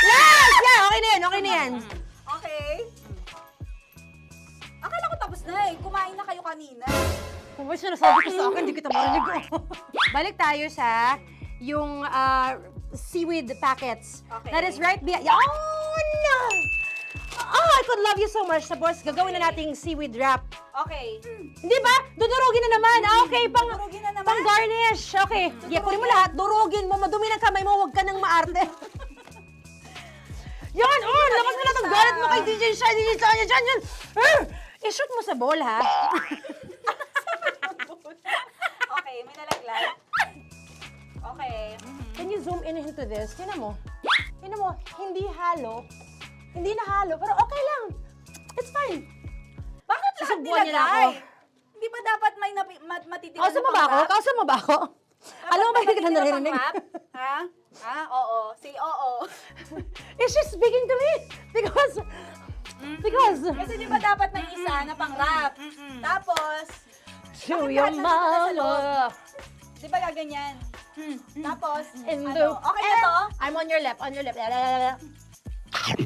Yes! Yeah, okay na yan. Okay. Akala ko tapos na eh. Kumain na kayo kanina. Kung may sinasabi ko sa akin, hindi kita marinig ko. Balik tayo sa yung seaweed packets. Okay. That is right behind. Yawn! Oh, I could love you so much. Tapos, gagawin na nating seaweed wrap. Okay. Hindi ba? Dudurugin na naman. Okay, Dudurugin na naman? pang garnish. Okay. Kunin mo lahat. Durugin mo. Madumi ng kamay mo. Huwag ka nang maarte. Yan! Lakas mo na itong galit mo kay DJ Shai. Yan. I-shoot mo sa bowl, ha? Okay, may nalaglag. Okay. Can you zoom in into this? Tingnan mo. mo, hindi halo. Hindi na halo, pero okay lang. It's fine. Bakit lahat Susubuan niya na nilagay? ako. Di ba dapat may matitira Kausa mo ba ako? Kausa mo ba ako? Alam mo ba hindi kita naririnig? Ha? Ha? Oo. Si oo. Is she speaking to me? Because... Kasi di ba dapat may isa na pang-rap? Tapos, To bakit your lahat nandun ka sa loob? mama. Di ba gaganyan? Tapos, In ano? the... Okay na to? I'm on your left, on your left.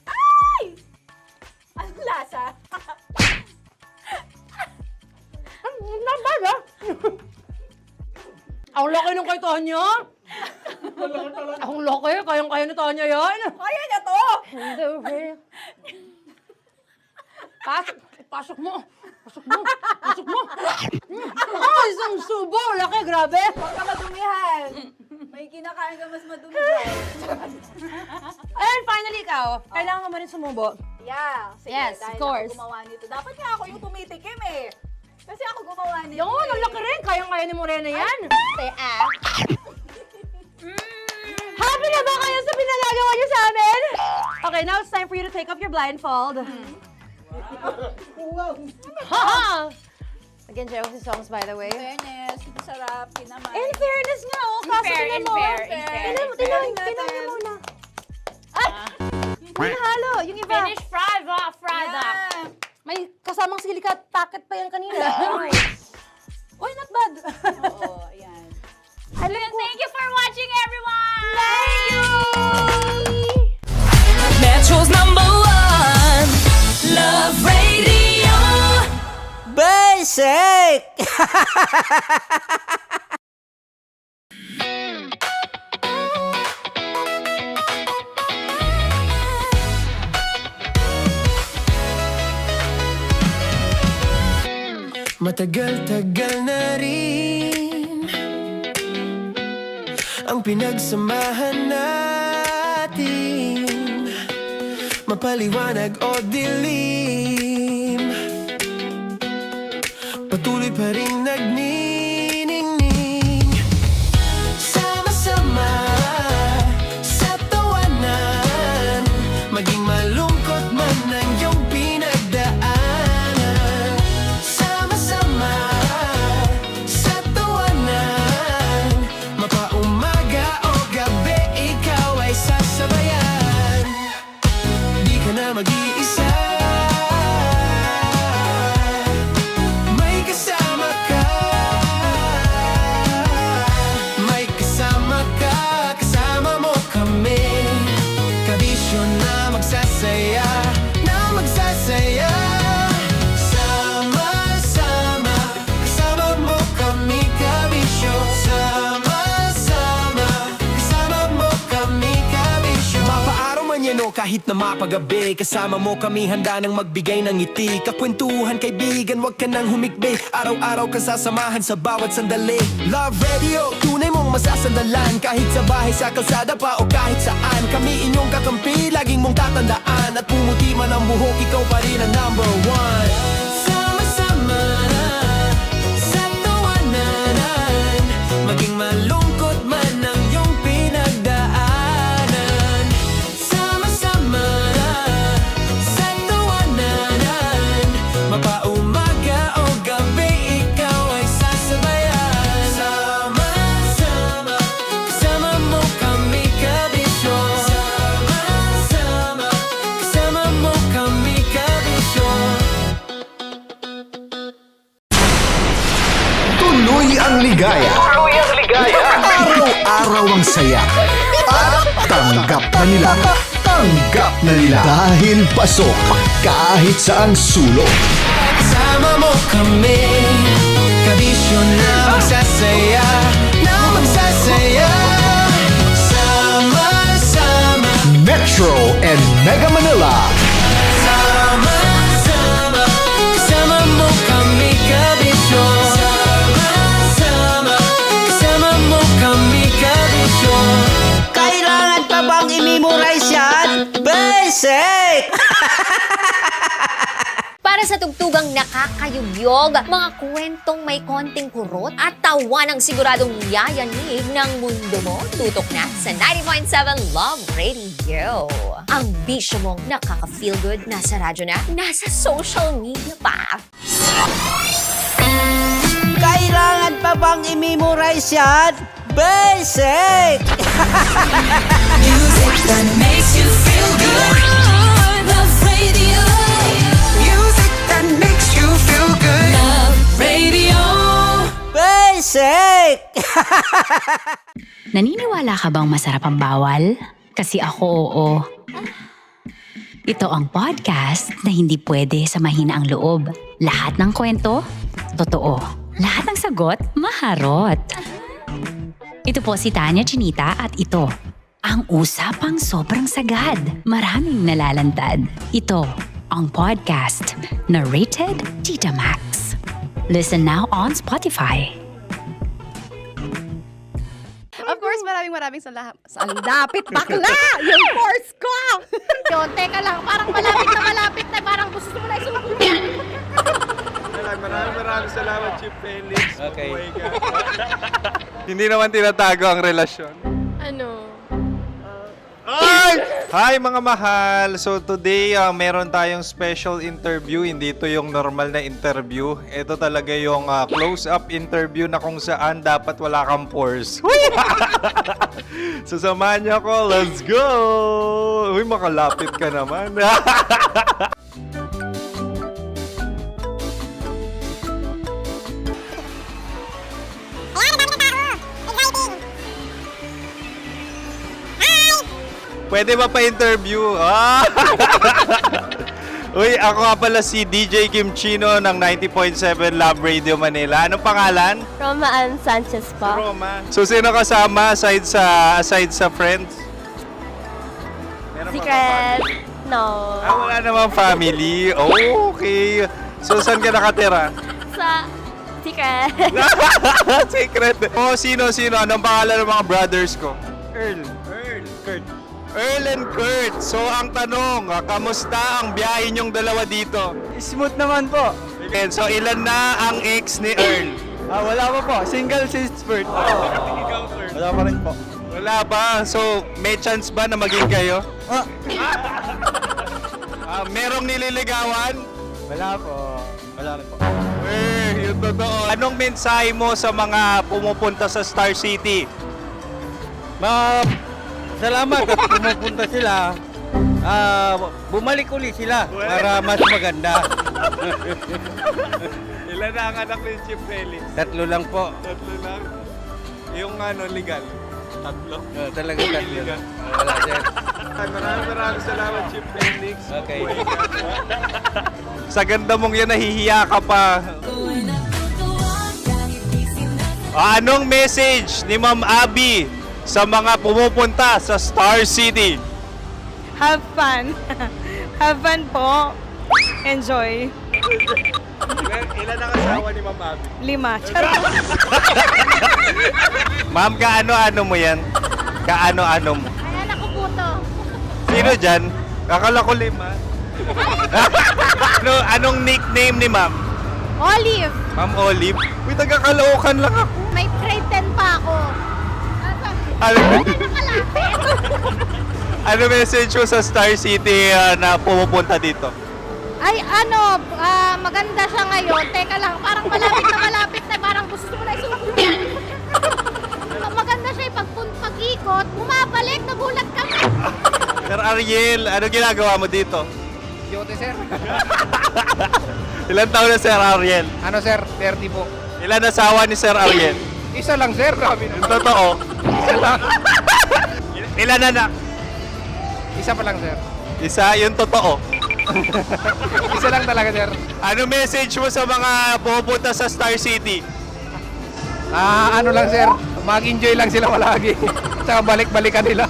Ay! Anong lasa? Not bad, ah. Ang laki nung kay Tonya. Ang laki, kayang-kaya ni Tonya yan. Kaya niya to! Pasok mo. Pasok mo. Pasok mo. Isang subo. Laki, grabe. Huwag ka madumihan. May kinakain ka mas madumi dyan. And finally, ikaw. Kailangan mo rin sumubo. Yeah. Sige, Yes, dahil of course. ako gumawa nito. Dapat nga ako yung tumitikim eh. Kasi ako gumawa nito. Yun, ang laki rin. Kayang-kaya ni Morena yan. Happy na ba kayo sa pinagagawa niyo sa amin? Okay, now it's time for you to take off your blindfold. Ha! Again, Jero, si songs, by the way. Fairness, sarap, kinamay. In fairness nga, oh. Kaso tingnan mo. Tingnan niyo muna. Ah! Pinahalo, yung iba. Finished product. Yeah. May kasamang silikat packet pa yan kanina. Uy, not bad. Oo, ayan. Thank you for watching, everyone! Thank you! Metro's #1 Love Radio. Basic! Matagal-tagal na rin ang pinagsamahan natin, mapaliwanag o dilim, patuloy pa rin nagniningning. Sama-sama sa tawanan, maging malungkot man ang iyong pinagdaanan. Sama-sama sa tawanan, mapaumaga o gabi, ikaw ay sasabayan. Di ka na mag-iisa, may kasama ka. May kasama ka, kasama mo kami. Kabisyo na magsasaya, na magsasaya. Sama-sama, kasama mo kami, kabisyo. Sama-sama, kasama mo kami, kabisyo. Mapaaraw man yan o kahit na mapagabi, kasama mo kami, handa nang magbigay ng ngiti. Kakwentuhan, kaibigan, wag ka nang humikbi. Araw-araw ka sasamahan sa bawat sandali. Love Radio, tunay mong masasandalan. Kahit sa bahay, sa kalsada pa o kahit saan, kami inyong kakampi, laging mong tatandaan. At pumuti man ang buhok, ikaw pa rin ang #1. Sama-sama sa tawanan, maging malungkot man ang iyong pinagdaanan. Sama-sama sa tawanan, mapaumaga o gabi, ikaw ay sasabayan. Sama-sama, kasama mo kami, kabisyo. Sama-sama, kasama mo kami, kabisyo. Tuloy ang ligaya. Araw-araw ang saya. At tanggap na nila. Tanggap na nila. Dahil pasok kahit saang sulok. Kasama mo kami, kabisyo na magsasaya, na magsasaya. Sama-sama, Metro and Mega Manila. sama-sama, kasama mo kami, kabisyo. Sama-sama, kasama mo kami, kabisyo. Kailangan pa bang i-memorize yan? Basic! Para Para sa tugtugang nakakayugyog, mga kwentong may konting kurot at tawa ng siguradong yayanig ng mundo mo, tutok na sa 90.7 Love Radio. Ang bisyo mong nakaka-feel good, nasa radyo na, nasa social media pa. Kailangan pa bang i-memorize yan? Basic! Music that makes you feel good. Love Radio. Music that makes you feel good. Love Radio. Basic! Naniniwala ka bang masarap ang bawal? Kasi ako oo. Ito ang podcast na hindi pwede sa mahina ang loob. Lahat ng kwento, totoo. Lahat ng sagot, maharot. Ito po si Tanya Chinita at ito, ang usapang sobrang sagad. Maraming nalalantad. Ito, ang podcast na Rated Tita Max. Listen now on Spotify. Of course, maraming salamat. Ang dapit bakla! Yung course ko! Yun, teka lang, parang malapit na, parang gusto mo na isulat. Maraming salamat, Chief Felix. Okay. Oh my God. Hindi naman tinatago ang relasyon. Ano? Hi mga mahal! So today, meron tayong special interview. Hindi ito yung normal na interview. Ito talaga yung close-up interview na kung saan dapat wala kang pores. So samahan niyo ako. Let's go! Uy, makalapit ka naman. Pwede ba pa-interview? Uy, ako nga pala si DJ Kim Chino ng 90.7 Love Radio Manila. Anong pangalan? Roma Ann Sanchez po. Roma. So, sino kasama aside sa friends? Meron ba Secret. No. wala namang family. Oh, okay. So, saan ka nakatira? Sa Secret. Secret. Oh, sino? Anong pangalan ng mga brothers ko? Earl, Kurt. Earl and Kurt. So, ang tanong, kamusta ang biyahe niyong dalawa dito? Smooth naman po. And so, ilan na ang ex ni Earl? Wala pa po. Single since birth. Wala pa rin po. Wala pa. So, may chance ba na maging kayo? Merong nililigawan? Wala po. Wala rin po. Yung totoo. Anong mensahe mo sa mga pumupunta sa Star City? Salamat at pumupunta sila. Bumalik uli sila para mas maganda. Ilan na ang anak ni Chief Felix? 3 lang po. 3 lang. Yung legal? 3? Talaga 3 lang. Wala sir. Maraming salamat, Chief Felix. Okay. Sa ganda mong yan, nahihiya ka pa. Anong message ni Ma'am Abby sa mga pumupunta sa Star City? Have fun. Have fun po. Enjoy. Ilan ang asawa ni Ma'am Abby? 5. Charot. Ma'am, kaano-ano mo yan? Kaano-ano mo? Ay, anak ko po to. Sino dyan? Kakala ko 5. Anong nickname ni Ma'am? Olive. Ma'am Olive? Uy, taga-Caloocan lang ako. May grade 10 pa ako. Ano message mo sa Star City na pumupunta dito? Ay, maganda siya ngayon. Teka lang, parang malapit na, parang gusto mo na isulat. Maganda siya pag-ikot, bumabalik, nagulat ka. Sir Ariel, ano ginagawa mo dito? Yote sir. Ilan taon na Sir Ariel? Ano sir? 30 po. Ilan asawa ni Sir Ariel? Isa lang sir. Grabe Yung totoo. Isa lang. Ilan anak? Isa pa lang sir. Isa, yung totoo. Isa lang talaga sir. Ano message mo sa mga pumupunta sa Star City? Ano lang sir. Mag-enjoy lang sila palagi. Tsaka balik-balikan nila.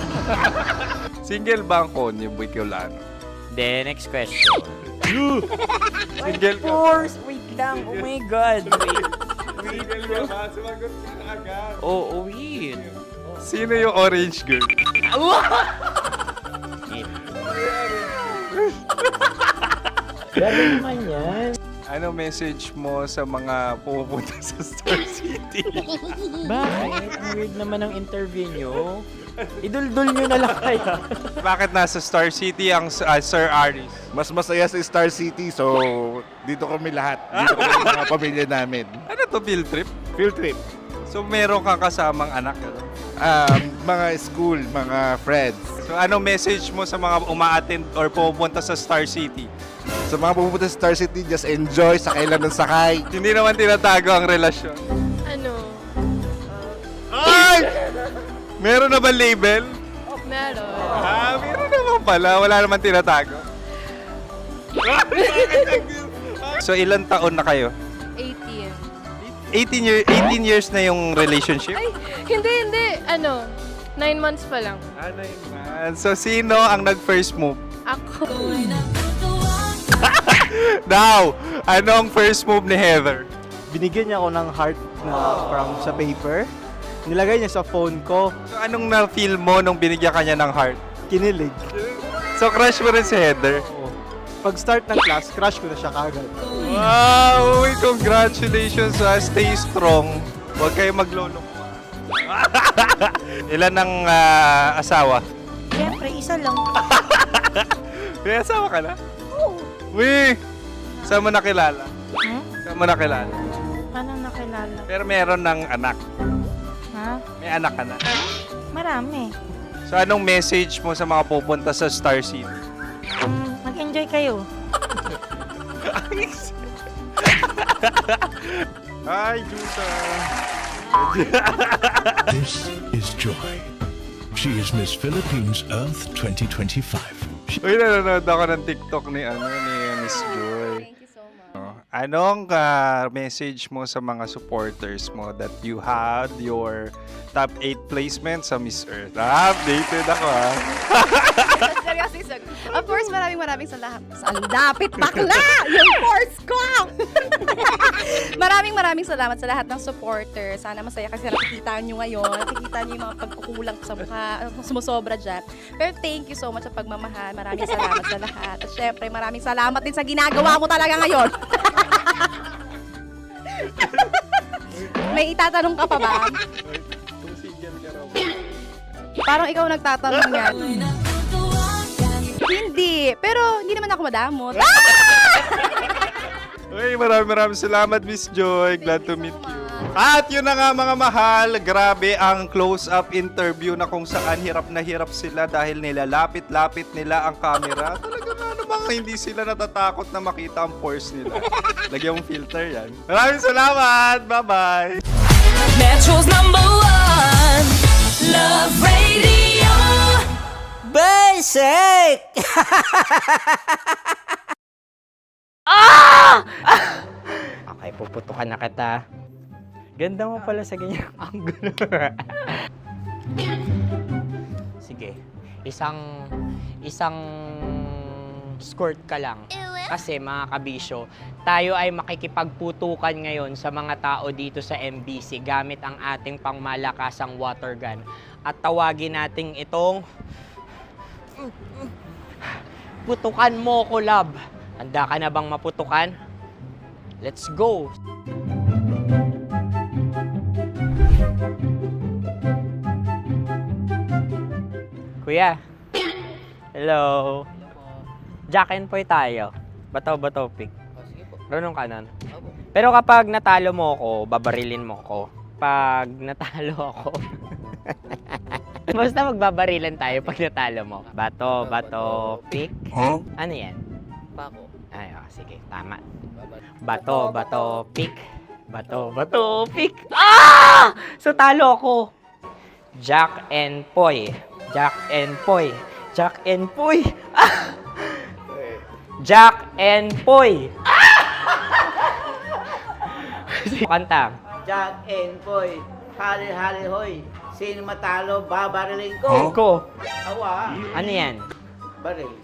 Single ba ang Connie Bicolano? Then, next question. Single ka? Wait lang. Oh my God. Single ka ba? Sumagot ka agad. Oo, wait. Sino yung orange girl? Gano'n naman yan. Ano message mo sa mga pupunta sa Star City? Bakit? Ang weird naman ng interview nyo. Idul-dul nyo na lang kaya. Bakit nasa Star City ang Sir Aris? Mas masaya sa Star City, so dito kami lahat. Dito kami mga pamilya namin. Ano to, field trip? Field trip. So meron kang kasamang anak? Mga school, mga friends. So anong message mo sa mga uma-attend or pupunta sa Star City? Sa mga pupunta sa Star City, just enjoy, sakay lang ng sakay. Hindi naman tinatago ang relasyon. Ano? Ay! Meron na ba label? Meron. Meron naman pala. Wala naman tinatago. So ilang taon na kayo? 18. 18 years na yung relationship? Ay, hindi. 9 months pa lang. 9 months. So sino ang nag-first move? Ako. Now, anong first move ni Heather? Binigyan niya ako ng heart na from sa paper. Nilagay niya sa phone ko. So anong na-feel mo nung binigyan ka niya ng heart? Kinilig. So crush mo rin si Heather? Pag start ng class, crush ko na siya kagad. Wow! Uy, congratulations! Stay strong. Huwag kayo magloloko. Ilan ang asawa? Siyempre, isa lang. May asawa ka na? Oo. Uy! Saan mo nakilala? Saan mo nakilala? Paano nakilala? Pero meron ng anak. Ha? May anak ka na. Marami. So anong message mo sa mga pupunta sa Star City? Mag-enjoy kayo. Hi, Jusa! This is Joy. She is Miss Philippines Earth 2025. Uy, nanonood ako ng TikTok ni Miss Joy. Thank you so much. Anong message mo sa mga supporters mo that you had your top 8 placement sa Miss Earth? Updated ako Seryoso. Of course, maraming salamat. Sa lapit bakla! Yung force ko! maraming salamat sa lahat ng supporters. Sana masaya kasi nakikita nyo ngayon. Nakikita nyo yung mga pagkukulang sa mukha. Sumusobra dyan. Pero thank you so much sa pagmamahal. Maraming salamat sa lahat. At syempre, maraming salamat din sa ginagawa mo talaga ngayon. May itatanong ka pa ba? Parang ikaw nagtatanong yan. Hindi. Pero hindi naman ako madamot. Uy, maraming salamat, Miss Joy. Glad to meet you. At yun na nga mga mahal, grabe ang close-up interview na kung saan hirap na hirap sila dahil nilalapit-lapit nila ang camera. Talaga ano bang hindi sila natatakot na makita ang pores nila. Lagyan mong filter yan. Maraming salamat! Bye-bye! Metro's #1 Love Radio Basic! Okay, puputukan na kita. Ganda mo pala sa ganyang angulo. Sige, isang skirt ka lang. Kasi mga kabisyo, tayo ay makikipagputukan ngayon sa mga tao dito sa MBC gamit ang ating pangmalakasang water gun. At tawagin natin itong putukan mo ko, love. Handa ka na bang maputukan? Let's go! Kuya. Hello. Jack and Poy tayo. Bato-bato pick. Runong ka nun. Pero kapag natalo mo ako, babarilin mo ako. Pag natalo ako, basta magbabarilan tayo pag natalo mo. Bato, pick. Huh? Ano yan? Bako. Ay, sige, tama. Bato, pick. Bato, pick. Ah! So talo ako. Jack and Poy. Jack and Poy. Jack and Poy. Ah! Jack and Poy. Kanta. Jack and Poy, hali-hali hoy. Sino matalo, babariling ko. Ko. Awa. Ano yan? Baril.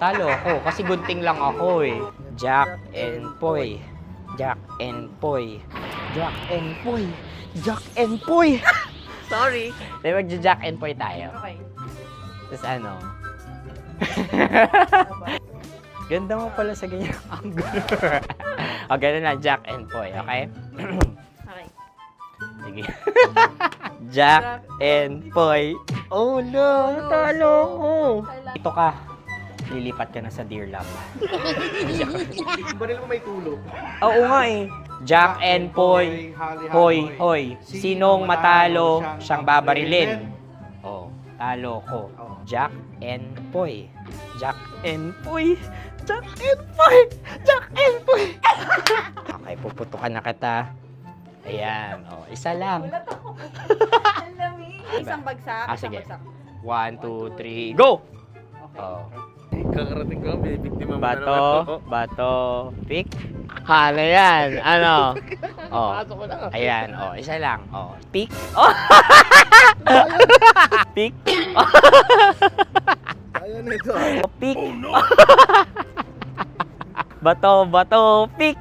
Talo ako kasi gunting lang ako eh. Jack and Poy. Jack and Poy. Jack and Poy. Jack and Poy. Sorry. Dahil magja-Jack and Poy tayo. Okay. Tapos ano? Ganda mo pala sa ganyan angle. O, ganun na, Jack and Poy, okay? Okay. Sige. Jack and Poy. Oh no, talo ko. Ito ka. Lilipat ka na sa Dear Love. Baril mo may tulo. Oo nga eh. Jack and Poy. Hoy, hoy. Sinong matalo, siyang babarilin. Oh, talo ko. Jack and Poy. Jack and Poy. Jack and Poy. Jack and Poy. Okay, puputukan na kita. Ayan. Oh, isa lang. Isang bagsak. Sige. 1, 2, 3, go! Oh. Kakarating ko, binibiktima mo Bato, pick. Ano yan? Ano? Oh. Ayan, oh, isa lang. Oh, pick. Oh. Pick. Ayaw na ito. Oh, pick. Bato, pick.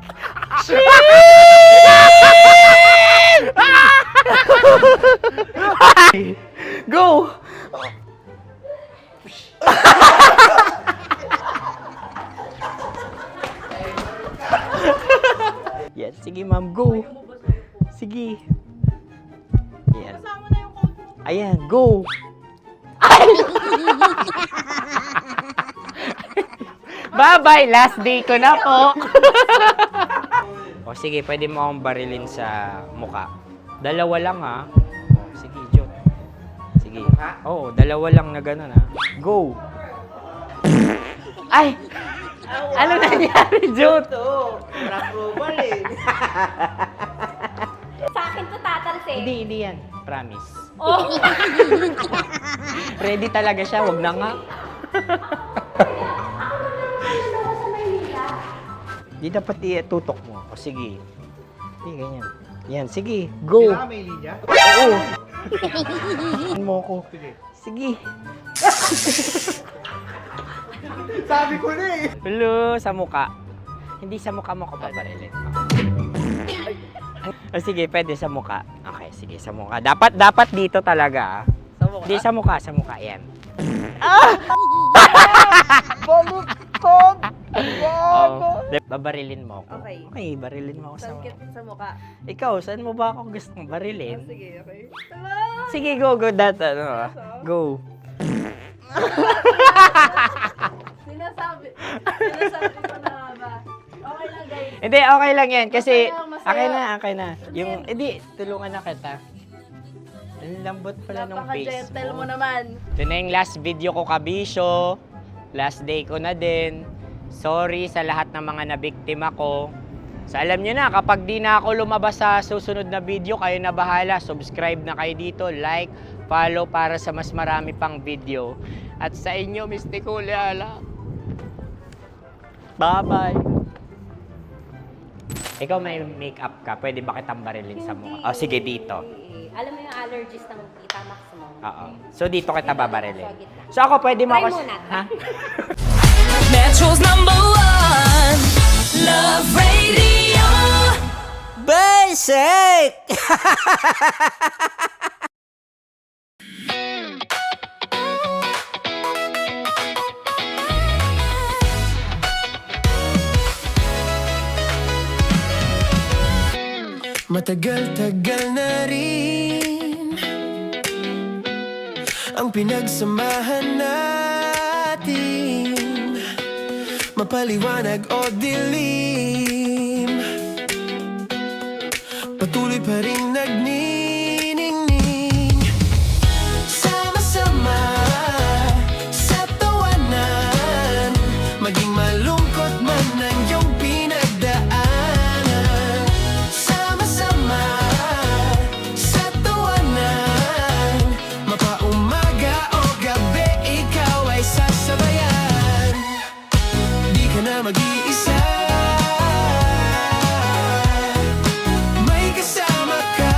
Go! Yan, sige ma'am, go. Sige. Ayan. Ayan, go. Bye-bye, last day ko na po. O sige, pwede mo akong barilin sa muka. Dalawa lang ha. O, sige, Jot. Sige. Oo, dalawa lang na gano'n ha. Go. Ay! Ano nangyari, Jot? Approval eh. Sa akin to tatalsik. Hindi yan. Promise. Oh. Ready talaga siya, wag na nga. Di dapat tutok mo. O sige. Hindi, ganyan. Yan, sige. Go. Kailangan may linya? Oo. Mo ko. Sige. Sabi ko na eh. Hello, sa muka. Hindi sa muka mo ko babarilin. O sige, pwede sa muka. Okay, sige, sa muka. Dapat dito talaga. Sa muka? Hindi, sa muka, yan. Ah! Baluktot! Oh, babarilin mo ako. Okay. Okay, barilin mo ako sa muka. Sa mukha. Ikaw, saan mo ba ako gustong barilin? Sige, okay. Sige, go. Go. Sinasabi ko na ba? Okay lang, guys. Hindi, okay lang yan. Kasi, Masaya. okay na. Yung, hindi, tulungan na kita. Ang lambot pala ng face Napaka-gentle mo. mo naman. Ito na yung last video ko, kabisyo. Last day ko na din. Sorry sa lahat ng mga nabiktima ko. So alam nyo na, kapag di na ako lumabas sa susunod na video, kayo na bahala. Subscribe na kayo dito, like, follow para sa mas marami pang video. At sa inyo, Mistiko Leala. Bye-bye. Ikaw may makeup ka, pwede ba kitang barilin sa mukha? O sige, dito. Alam mo yung allergies ng Tita Max mo? Oo. So dito kita babarilin. So ako pwede mo Try ako... muna. Ha? Metro's #1 Love Radio Basic! Matagal-tagal na rin ang pinagsamahan natin, mapaliwanag o dilim, patuloy pa rin nagniningning, sama-sama sa tawanan, maging malungkot man ang iyong pinagdaanan, sama-sama sa tawanan, mapaumaga o gabi ikaw ay sasabayan, di ka na mag-iisa, may kasama ka.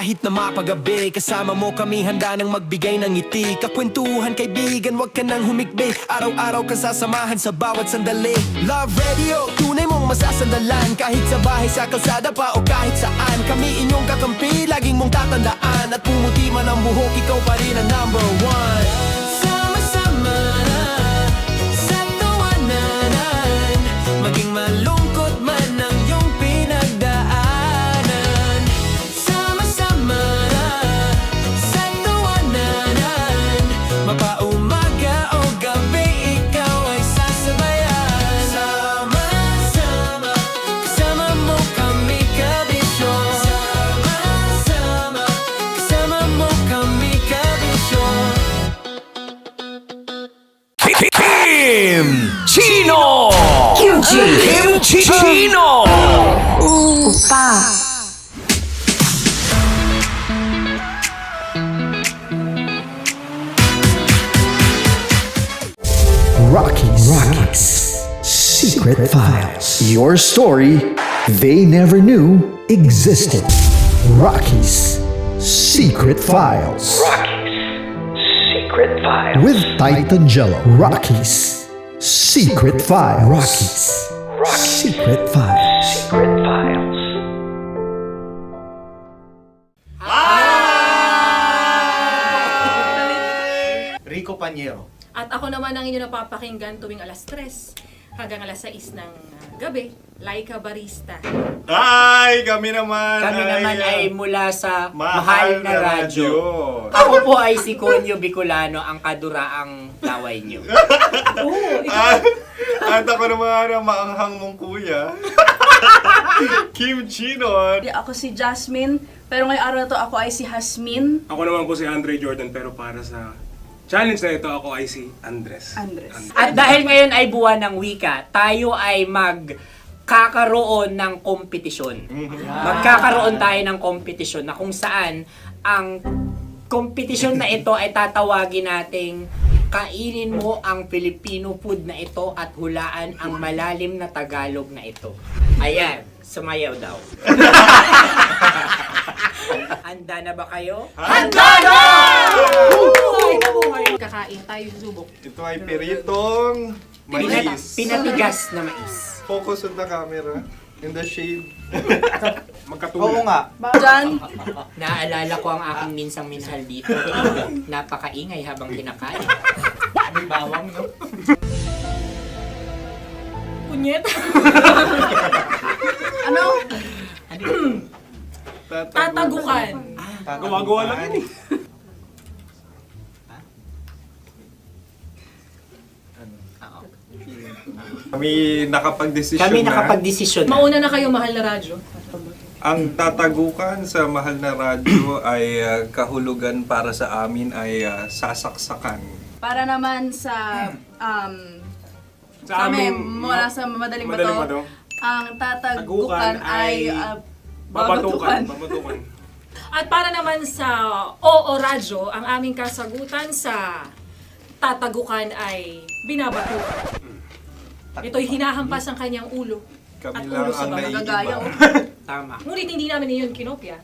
kahit na mapagabi. Kasama mo kami handa nang magbigay ng ngiti. Kakwentuhan kaibigan, wag ka nang humikbi. Araw-araw ka sasamahan sa bawat sandali. Love Radio, tunay mong masasandalan. Kahit sa bahay, sa kalsada pa o kahit saan. Kami inyong kakampi, laging mong tatandaan. At pumuti man ang buhok, ikaw pa rin ang number one. Sama-sama na sa tawanan, maging malungkot man ang iyong pinagdaanan. Sama-sama na sa tawanan, mapaumaga o gabi, ikaw ay sasabayan. Sama-sama, kasama mo kami kabisyon. Sama-sama, kasama mo kami kabisyon. Chino! Kimchi Chino! Opa! Rockies Secret Files. Your story they never knew existed. Rockies Secret Files. Secret Files. With Titan Jello. Rockies Secret Files. Rockies Secret Files. Secret Files. Rico Panyero. At ako naman ang inyo napapakinggan tuwing alas 3 hanggang alas 6 ng gabi, Laika Barista. Ay, kami naman ay mula sa Mahal na Radyo. Ako po ay si Conyo Bicolano, ang kaduraang laway nyo. At ako naman ang maanghang mong kuya. Kim Chino. Ako si Jasmine, pero ngayong araw na to ako ay si Hasmin. Ako naman po si Andre Jordan, pero para sa challenge na ito, ako ay si Andres. At dahil ngayon ay buwan ng wika, tayo ay magkakaroon ng kompetisyon. Magkakaroon tayo ng kompetisyon na kung saan ang kompetisyon na ito ay tatawagin nating kainin mo ang Filipino food na ito at hulaan ang malalim na Tagalog na ito. Ayan, sumayaw daw. Handa na ba kayo? Handa na! Kakain tayo subok. Ito ay piritong mais. Pinatigas na mais. Focus on the camera. In the shade. Oo nga. Diyan. Naaalala ko ang aking minsang minahal dito. Napakaingay habang kinakain. May bawang, no? Punyet. Ano? Tatagukan. Gawa-gawa lang yun eh. Kami nakapag-desisyon na. Mauna na kayo, Mahal na Radyo. Ang tatagukan sa Mahal na Radyo ay kahulugan para sa amin ay sasaksakan. Para naman sa Sa amin, mula sa madaling Madaling bato, Bato. ang tatagukan ay babatukan. At para naman sa Oo Radyo, ang aming kasagutan sa tatagukan ay binabatukan. Ito'y hinahampas ang kanyang ulo. Kami at lang ulo sa ang gagaya. Tama. Ngunit hindi namin iyon kinopya.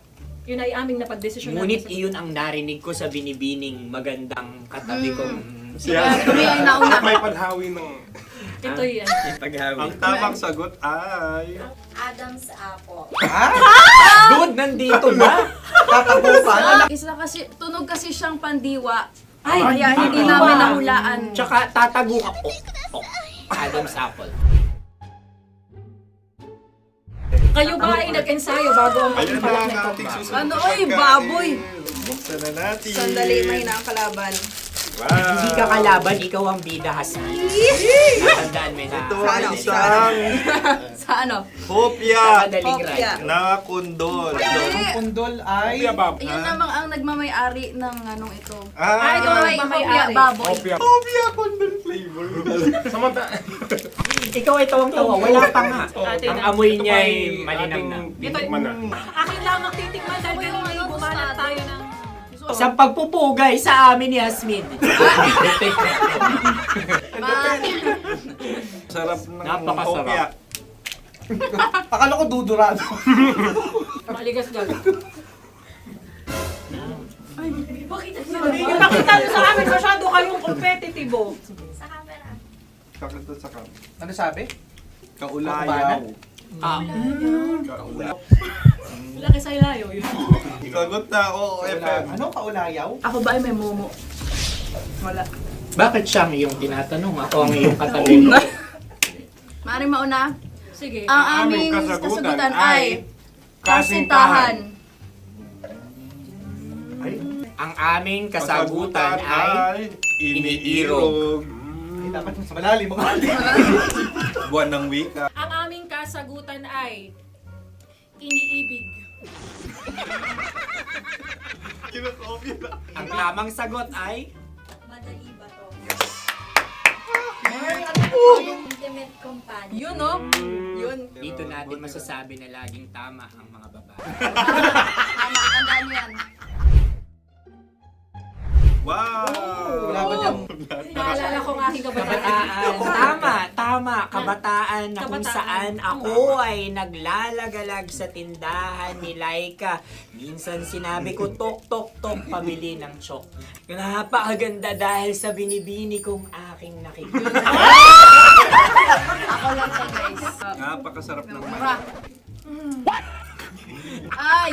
Yun ay aming napagdesisyon. Ngunit iyon ang narinig ko sa binibining magandang katabi kong kami ay nauna. May paghawi ng... Ito'y Ang tamang sagot ay... Adam's apple. Dude, nandito na! Tatagukan. Isa kasi, tunog kasi siyang pandiwa. Kaya hindi namin nahulaan. Tsaka tatagukan. Adam's apple. Kayo ba ay nag-ensayo bago ang Ayan pagpapalat na nito? ang ating susunod Ano, na oy, pagkain. baboy. Buksan na natin. Sandali, may nakakalaban. Wow. Hindi ka kalaban, ikaw ang bida, Hasmin. Natandaan mo na. Ito ay isang Sa ano? hopya Madaling Hopya. ride. na kundol. Ang pundol ay... Yun namang ang nagmamay-ari ng anong ito. Ah, Ito ay hopya baboy. hopya kundol flavor. Ikaw ay tawang-tawa, wala pa nga. Ang amoy niya ay malinang na. Titikman na. Akin lang magtitikman dahil kayo ngayon bumanat tayo ng... Sa pagpupugay sa amin ni Hasmin. Sarap ng Napakasarap. hopya. Akala ko dudurado. Maligas gag. Ipakita nyo sa amin, masyado kayong competitive. Sa camera. Kakanta sa kam. Ano sabi? Kaulayaw. Kaulayaw. Laki sa ilayo yun. Ikagot na, oo, FM. Ano kaulayaw? Ako ba ay may momo? Wala. Bakit siyang iyong tinatanong? Ako ang iyong katabi. Maaaring mauna. Sige. Ang aming kasagutan ay kasintahan. Ang aming kasagutan ay iniirog. Dapat mas malalim mo. Buwan ng wika. Ang aming kasagutan ay iniibig. Ang tamang sagot ay Madali ba to? Intimate companion. Yun, no? Yun. dito natin masasabi na laging tama ang mga babae. Tama, tandaan nyo yan. Wow! Naalala ko ang aking kabataan. Tama. Kabataan na kung Kabataan. saan ako ay naglalagalag sa tindahan ni Laika. Minsan sinabi ko, tok, pamili ng chok. Napakaganda dahil sa binibini kong aking nakikita. Ako lang siya, guys. Napakasarap ng Ay!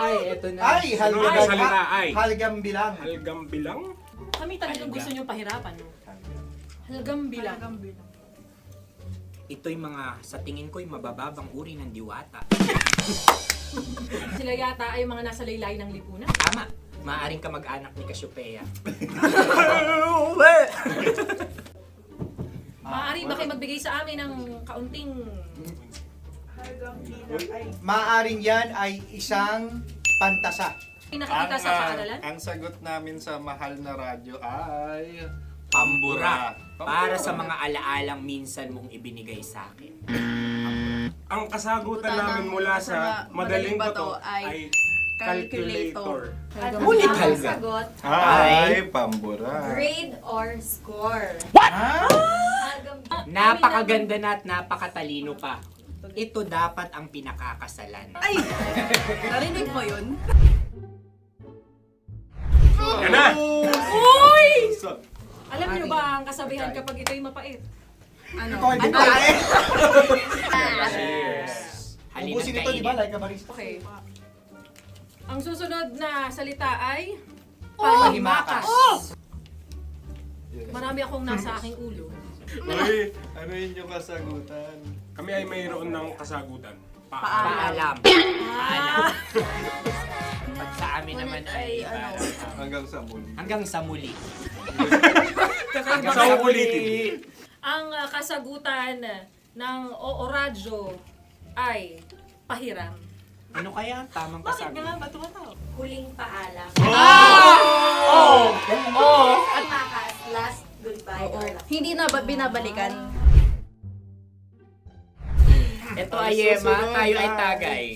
Ay, eto na. Ay, halgam salita, ay. Halgam bilang. Halgam bilang? Kami talagang gusto niyong pahirapan. No? Halgam bilang. Ito'y mga, sa tingin ko'y mabababang uri ng diwata. Sila yata ay mga nasa laylay ng lipunan. Tama. Maaring ka mag-anak ni Cassiopeia. Maaari ba kayo magbigay sa amin ng kaunting... Maaring yan ay isang pantasa. Nakikita sa paaralan? Ang sagot namin sa mahal na radyo ay... Pambura. Para sa mga alaalang minsan mong ibinigay sa akin. Ang kasagutan namin mula sa madaling bato ay calculator. Ulit, Halga. Sagot, Ay, pambura. grade or score. Napakaganda na at napakatalino pa. Ito dapat ang pinakakasalan. Ay! Narinig mo yun? Yan na! Uy! Alam niyo ba ang kasabihan kapag ito'y mapait? Ano? Ubusin ito, di ba? Like a barista. Okay. Ang susunod na salita ay panghimakas. Marami akong nasa aking ulo. Uy, ano yun yung kasagutan? Kami ay mayroon ng kasagutan. Paalam. Pag sa amin naman ay Hanggang sa muli. hanggang sa muli. Sa ulitin. Ang kasagutan ng Oo Radyo ay pahiram. Ano kaya ang tamang kasagutan? Ba't tumatawa? Huling paalam. At makas, last goodbye or last. Hindi na ba binabalikan? Ito ay Yema, tayo ay Tagay.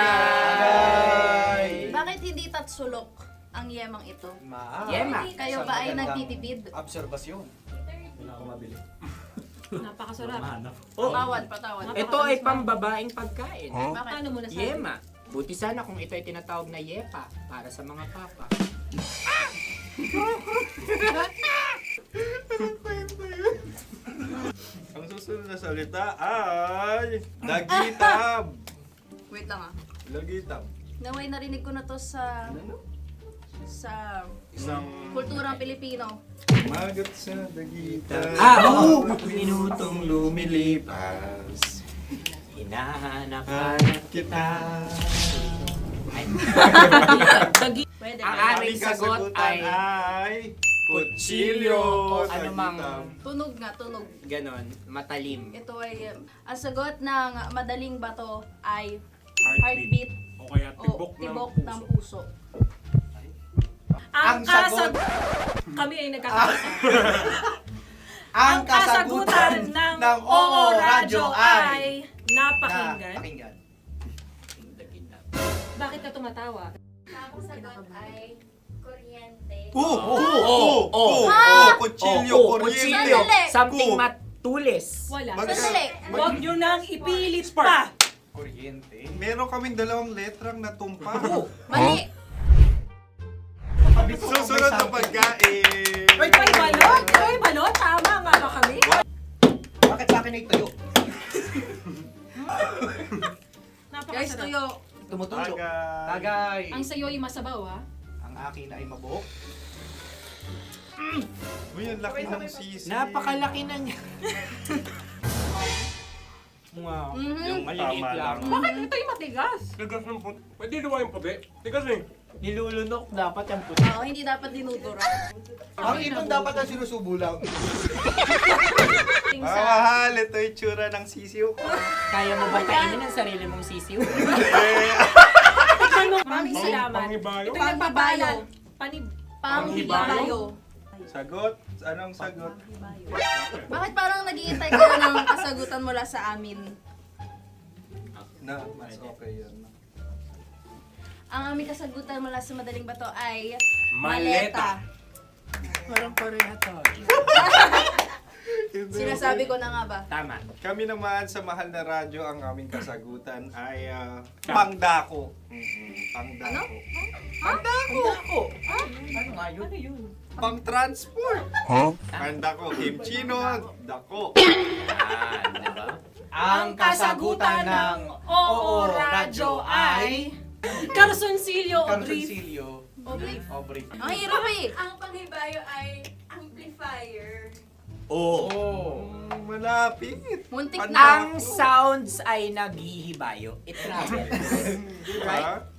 Tagay! Bakit hindi tatsulok ang yemang ito? Yema. Kayo ba ay nagtitipid? Obserbasyon. Napakasarap. Patawad. Ito ay pambabaeng pagkain. Paano mo nasabi? Yema. Buti sana kung ito ay tinatawag na Yepa para sa mga papa. Ang susunod na salita ay... Lagitab! Wait lang ah. Lagitab. Naway narinig ko na to sa Isang... kulturang Pilipino. Magat sa dagitan. Minutong lumilipas. Hinahanap-hanap kita. Pwede. Ang aming sagot ay kutsilyo o anumang Tunog nga, tunog. ganon, matalim. Ito ay, ang sagot ng madaling bato ay Heartbeat. heartbeat O kaya o tibok ng puso. Ang sagot- Kami ay nagkakasa. Ang kasagutan ng Oo Radyo ay napakinggan. Pakinggan. Bakit ka tumatawa? Ang sagot ay kuryente. Kutsilyo, kuryente. Sandali. Something matulis. Wala. Sandali. Huwag nyo nang ipilit pa. Kuryente. Meron kaming dalawang letrang natumpa. Mali! Susunod na pagkain. Wait, may balot? May balot? Tama nga ba kami? Bakit sa akin ay tuyo? Guys, tuyo. Tumutulo. Ang sayo ay masabaw, ha? Ang akin ay mabuhok. Uy, ang laki ng sisi. Napakalaki na niya. Wow. Yung maliliit lang. Bakit ito yung matigas? Tigas ng puti. Pwede luwa yung puti. Tigas eh. Nilulunok dapat yung puti. Oo, hindi dapat dinudura. Ang ibon dapat ang sinusubo lang. Mahal, ito yung tsura ng sisiw ko. Kaya mo ba kainin ang sarili mong sisiw? Maraming salamat. Panghibayo. Ito yung papalan. Panghibayo. Sagot? Anong sagot? Bakit parang nag-iintay ka na ng kasagutan mula sa amin? Na, mas okay yun. Ang aming kasagutan mula sa Madaling Bato ay Maleta. Parang pareha to. Sinasabi ko na nga ba? Tama. Kami naman sa Mahal na Radyo, ang aming kasagutan ay pangdako. Pangdako. Pangdako! Ano nga yun? Ano yun? Pang-transport. Pangdako, kimchino, dako. Diba? Ang kasagutan ng Oo Radyo ay Carsoncillo o Brief. Obrief. Ang hirap eh. Ang panghibayo ay amplifier. Malapit. Muntik Pangdako. na. Ang sounds ay naghihibayo. It travels. Diba?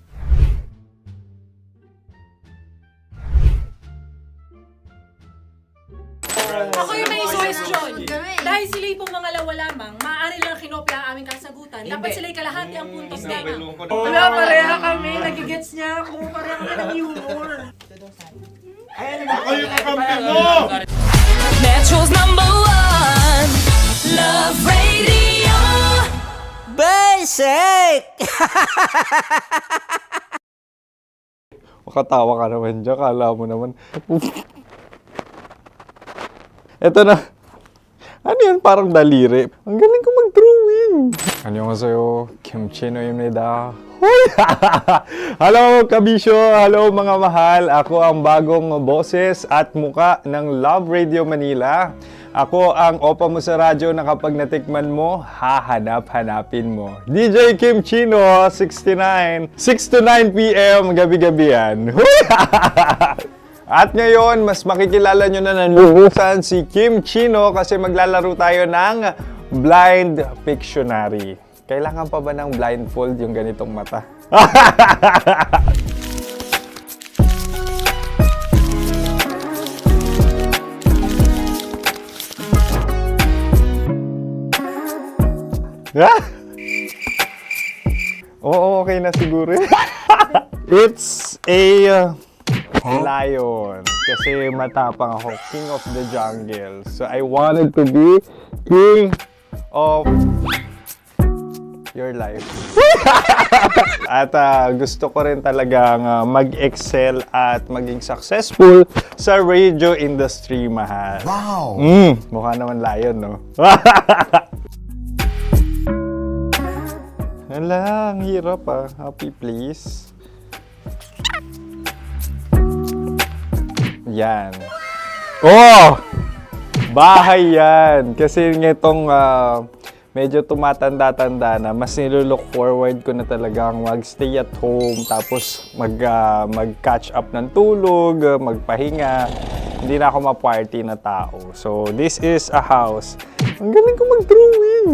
Ako yung may suggestion. Kami. Dahil sila yung mga lawa lamang, maaari lang kinopya ang aming kasagutan. Dapat Hindi. sila yung kalahati ang puntos lamang. Wala, pareha kami. Nagigets niya ako. Pareha kami ng humor. Ako yung kakampi mo! Metro's #1 Love Radio. Basic! Makatawa ka naman dyan, kala mo naman. Eto na. Ano yan? Parang daliri. Ang galing ko mag-drawing. Annyeonghaseyo. Kimchi-no-imnida. Hoy! Hello, kabisyo! Hello, mga mahal! Ako ang bagong boses at muka ng Love Radio Manila. Ako ang opa mo sa radyo na kapag natikman mo, hahanap-hanapin mo. DJ Kim Chino, 69. 6 to 9 p.m. gabi-gabi yan. At ngayon, mas makikilala nyo na ng luhusan si Kim Chino kasi maglalaro tayo ng Blind Pictionary. Kailangan pa ba ng blindfold yung ganitong mata? Oo, okay na siguro. It's a lion. Kasi matapang ako. King of the jungle. So I wanted to be king of your life. At gusto ko rin talagang mag-excel at maging successful sa radio industry, mahal. Wow! Mukha naman lion, no? Hala, ang hirap ah. Happy, please. Yan. Oh! Bahay yan. Kasi nitong medyo tumatanda-tanda na, mas nilulook forward ko na talagang mag-stay at home, tapos mag-catch up ng tulog, magpahinga. Hindi na ako ma-party na tao. So, this is a house. Ang galing ko mag-drawing!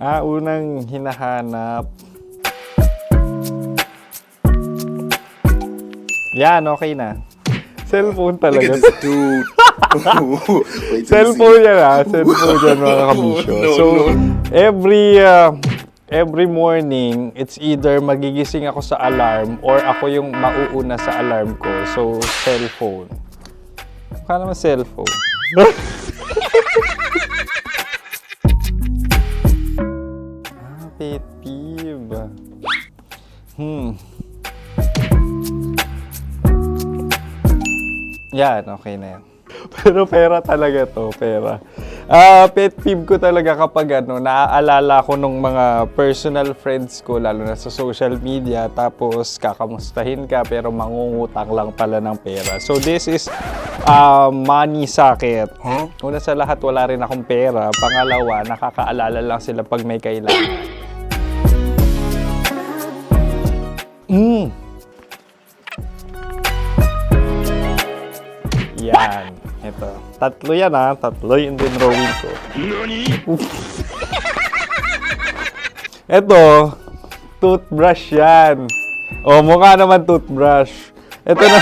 Unang hinahanap. Yan, okay na. Cellphone talaga. Dude. Cellphone yan ha. Cellphone yan, mga kabisyo. So, every morning, it's either magigising ako sa alarm or ako yung mauuna sa alarm ko. So, cellphone. Mukha naman cellphone. Pet peeve. Yan, okay na yan. Pero pera talaga to, pera. Pet peeve ko talaga kapag naaalala ko nung mga personal friends ko, lalo na sa social media, tapos kakamustahin ka pero mangungutang lang pala ng pera. So this is money sakit. Una sa lahat, wala rin akong pera. Pangalawa, nakakaalala lang sila pag may kailangan. Yan. Ito. Tatlo yan Tatlo yung dinrawing ko. Ito. Toothbrush yan. O, mukha naman toothbrush. Ito na.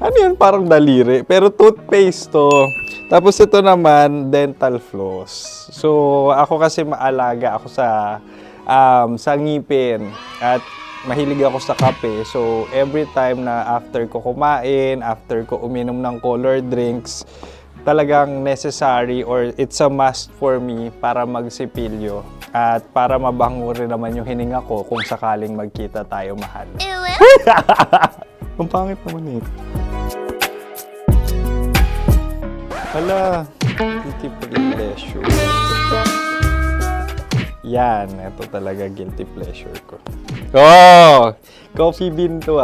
Ano yan? Parang daliri. Pero toothpaste to. Tapos ito naman, dental floss. So, ako kasi maalaga ako sa ngipin. At mahilig ako sa kape. So, every time na after ko kumain, after ko uminom ng colored drinks, talagang necessary or it's a must for me para magsipilyo. At para mabango rin naman yung hininga ko kung sakaling magkita tayo, mahal. Ang pangit naman Hala, guilty pleasure. Yan, ito talaga guilty pleasure ko. Oh! Coffee bean to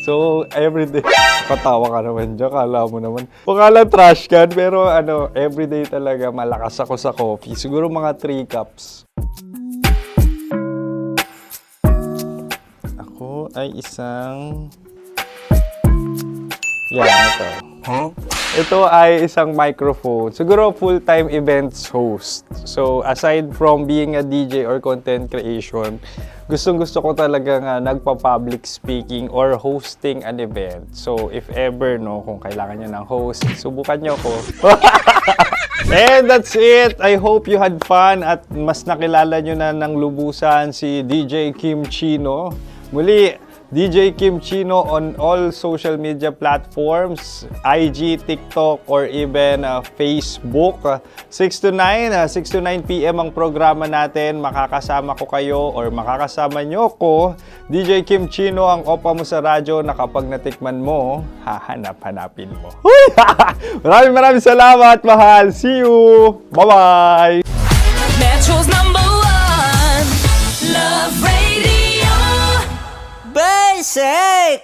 So, everyday. Katawa ka naman dyan, kala mo naman. Pakala trash can, pero everyday talaga malakas ako sa coffee. Siguro mga 3 cups. Ako ay isang... Yan, ito. Ito ay isang microphone. Siguro full-time events host. So, aside from being a DJ or content creation, gustong-gusto ko talaga nagpa-public speaking or hosting an event. So, if ever, kung kailangan nyo ng host, subukan nyo ko. And that's it. I hope you had fun at mas nakilala nyo na ng lubusan si DJ Kim Chino. Muli, DJ Kim Chino on all social media platforms, IG, TikTok, or even Facebook. 6 to 9 p.m. ang programa natin. Makakasama ko kayo or makakasama nyo ko. DJ Kim Chino, ang opa mo sa radyo na kapag natikman mo, hahanap-hanapin mo. Maraming salamat, mahal. See you! Bye-bye! Metro's #1 Love Radio Basic!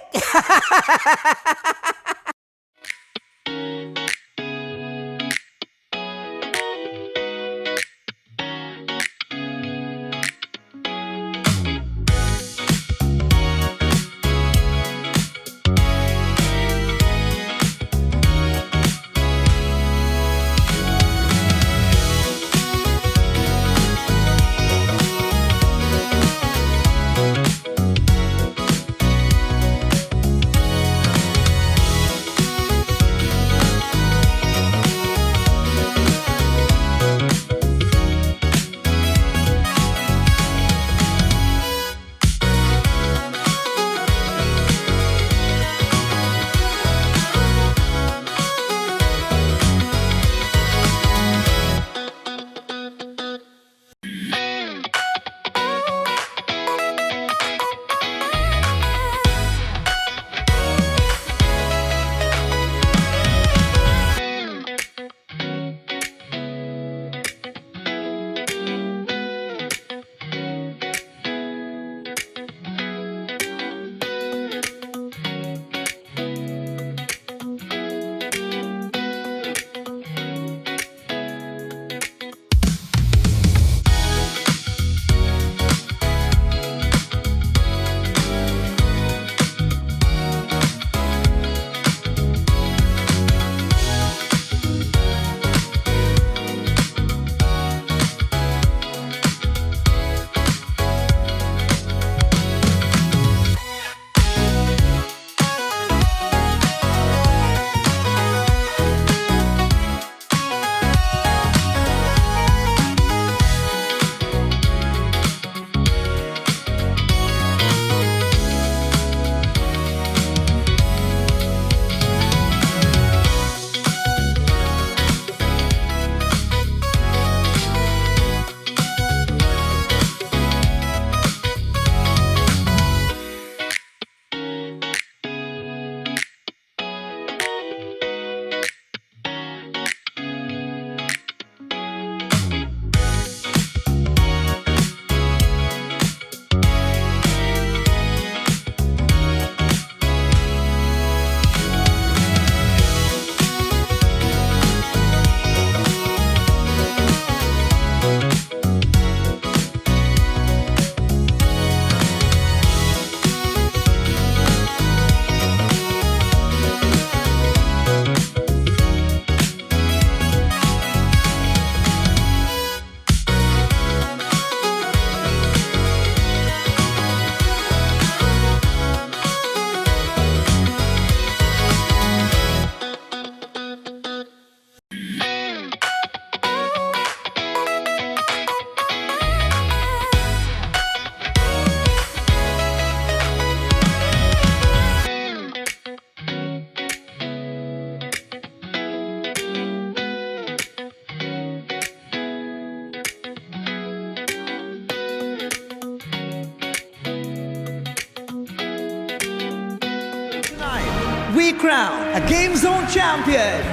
crowned a Game Zone champion.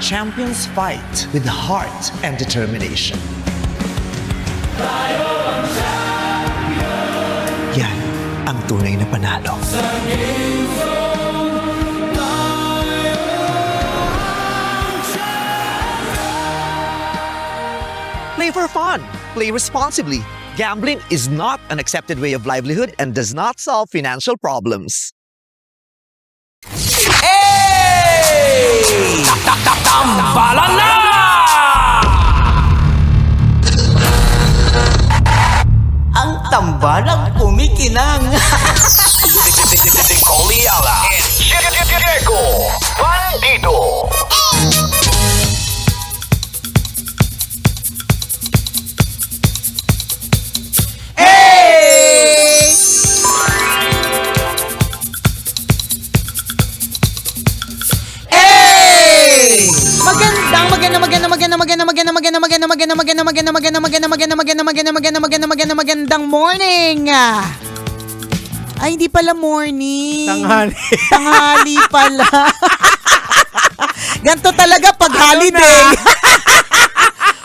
Champions fight with heart and determination. Yan ang tunay na panalo. Play for fun. Play responsibly. Gambling is not an accepted way of livelihood and does not solve financial problems. Tambalan na! Ang tambalang kumikinang. Nicole Ayala and Diego Bandido. Magandang morning. Ay, hindi pala morning. Tanghali. Tanghali pala. Ganto talaga pag holiday.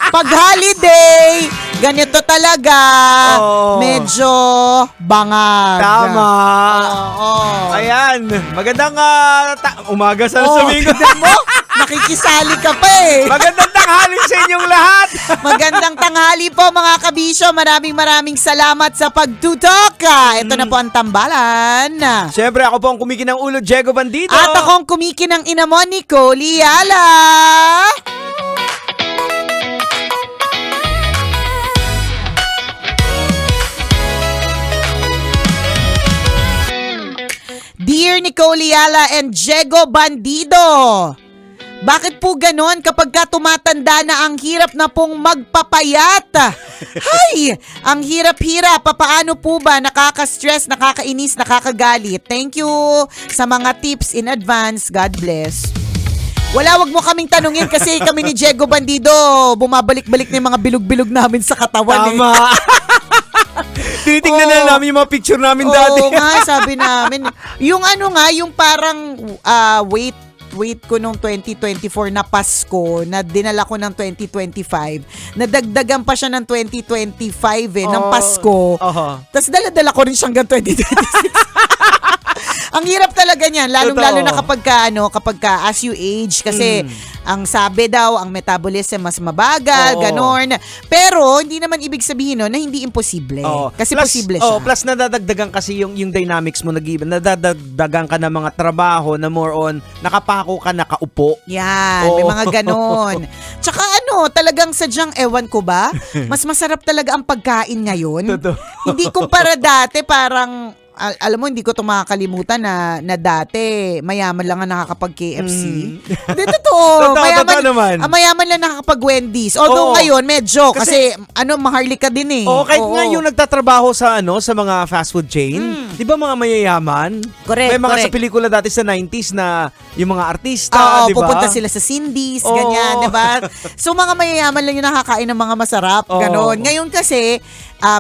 Pag holiday, ganito talaga. Medyo bangag. Tama. Oo. Ayan. Magandang umaga sa Domingo. Mo, nakikisali ka pa eh. Magandang tanghali sa inyong lahat. Magandang tanghali po mga kabisyo. Maraming salamat sa pagtutok. Ito na po ang tambalan. Siyempre ako po ang kumikinang ulo, Diego Bandido. At ako ang kumikinang ina mo, Nicole Ayala. Dear Nicole Ayala and Diego Bandido, bakit po ganon kapag ka tumatanda na ang hirap na pong magpapayat? Hay! Ang hirap-hirap. Paano po ba? Nakaka-stress, nakakainis, nakakagalit. Thank you sa mga tips in advance. God bless. Wag mo kaming tanungin kasi kami ni Diego Bandido, bumabalik-balik na yung mga bilog-bilog namin sa katawan. Tama. Tinitingnan na namin yung mga picture namin dati. Oo nga, sabi namin. Yung yung parang weight ko nung 2024 na Pasko, na dinala ko ng 2025, nadagdagan pa siya ng 2025 ng Pasko. Tapos dala-dala ko rin siya hanggang 2026. Ang hirap talaga niyan, lalong-lalo na kapag ka as you age, kasi ang sabi daw, ang metabolism mas mabagal, ganon. Pero hindi naman ibig sabihin na hindi imposible. Kasi plus, posible siya. Plus nadadagdagan kasi yung dynamics mo, nadadagdagan ka ng mga trabaho na more on nakapako ka, nakaupo. Yan, may mga ganon. Tsaka talagang sadyang ewan ko ba, mas masarap talaga ang pagkain ngayon. Hindi kumpara dati, parang alam mo, hindi ko ito makakalimutan na dati, mayaman lang ang nakakapag-KFC. Hindi, totoo. Mayaman lang nakakapag-Wendy's. Although ngayon, medyo, kasi maharlika din eh. Kahit nga yung nagtatrabaho sa mga fast food chain, di ba mga mayayaman? Correct, may mga sa pelikula dati sa 90s na yung mga artista, di ba? Pupunta sila sa Cindy's, ganyan, di ba? So, mga mayayaman lang yung nakakain ng mga masarap, ganon. Ngayon kasi,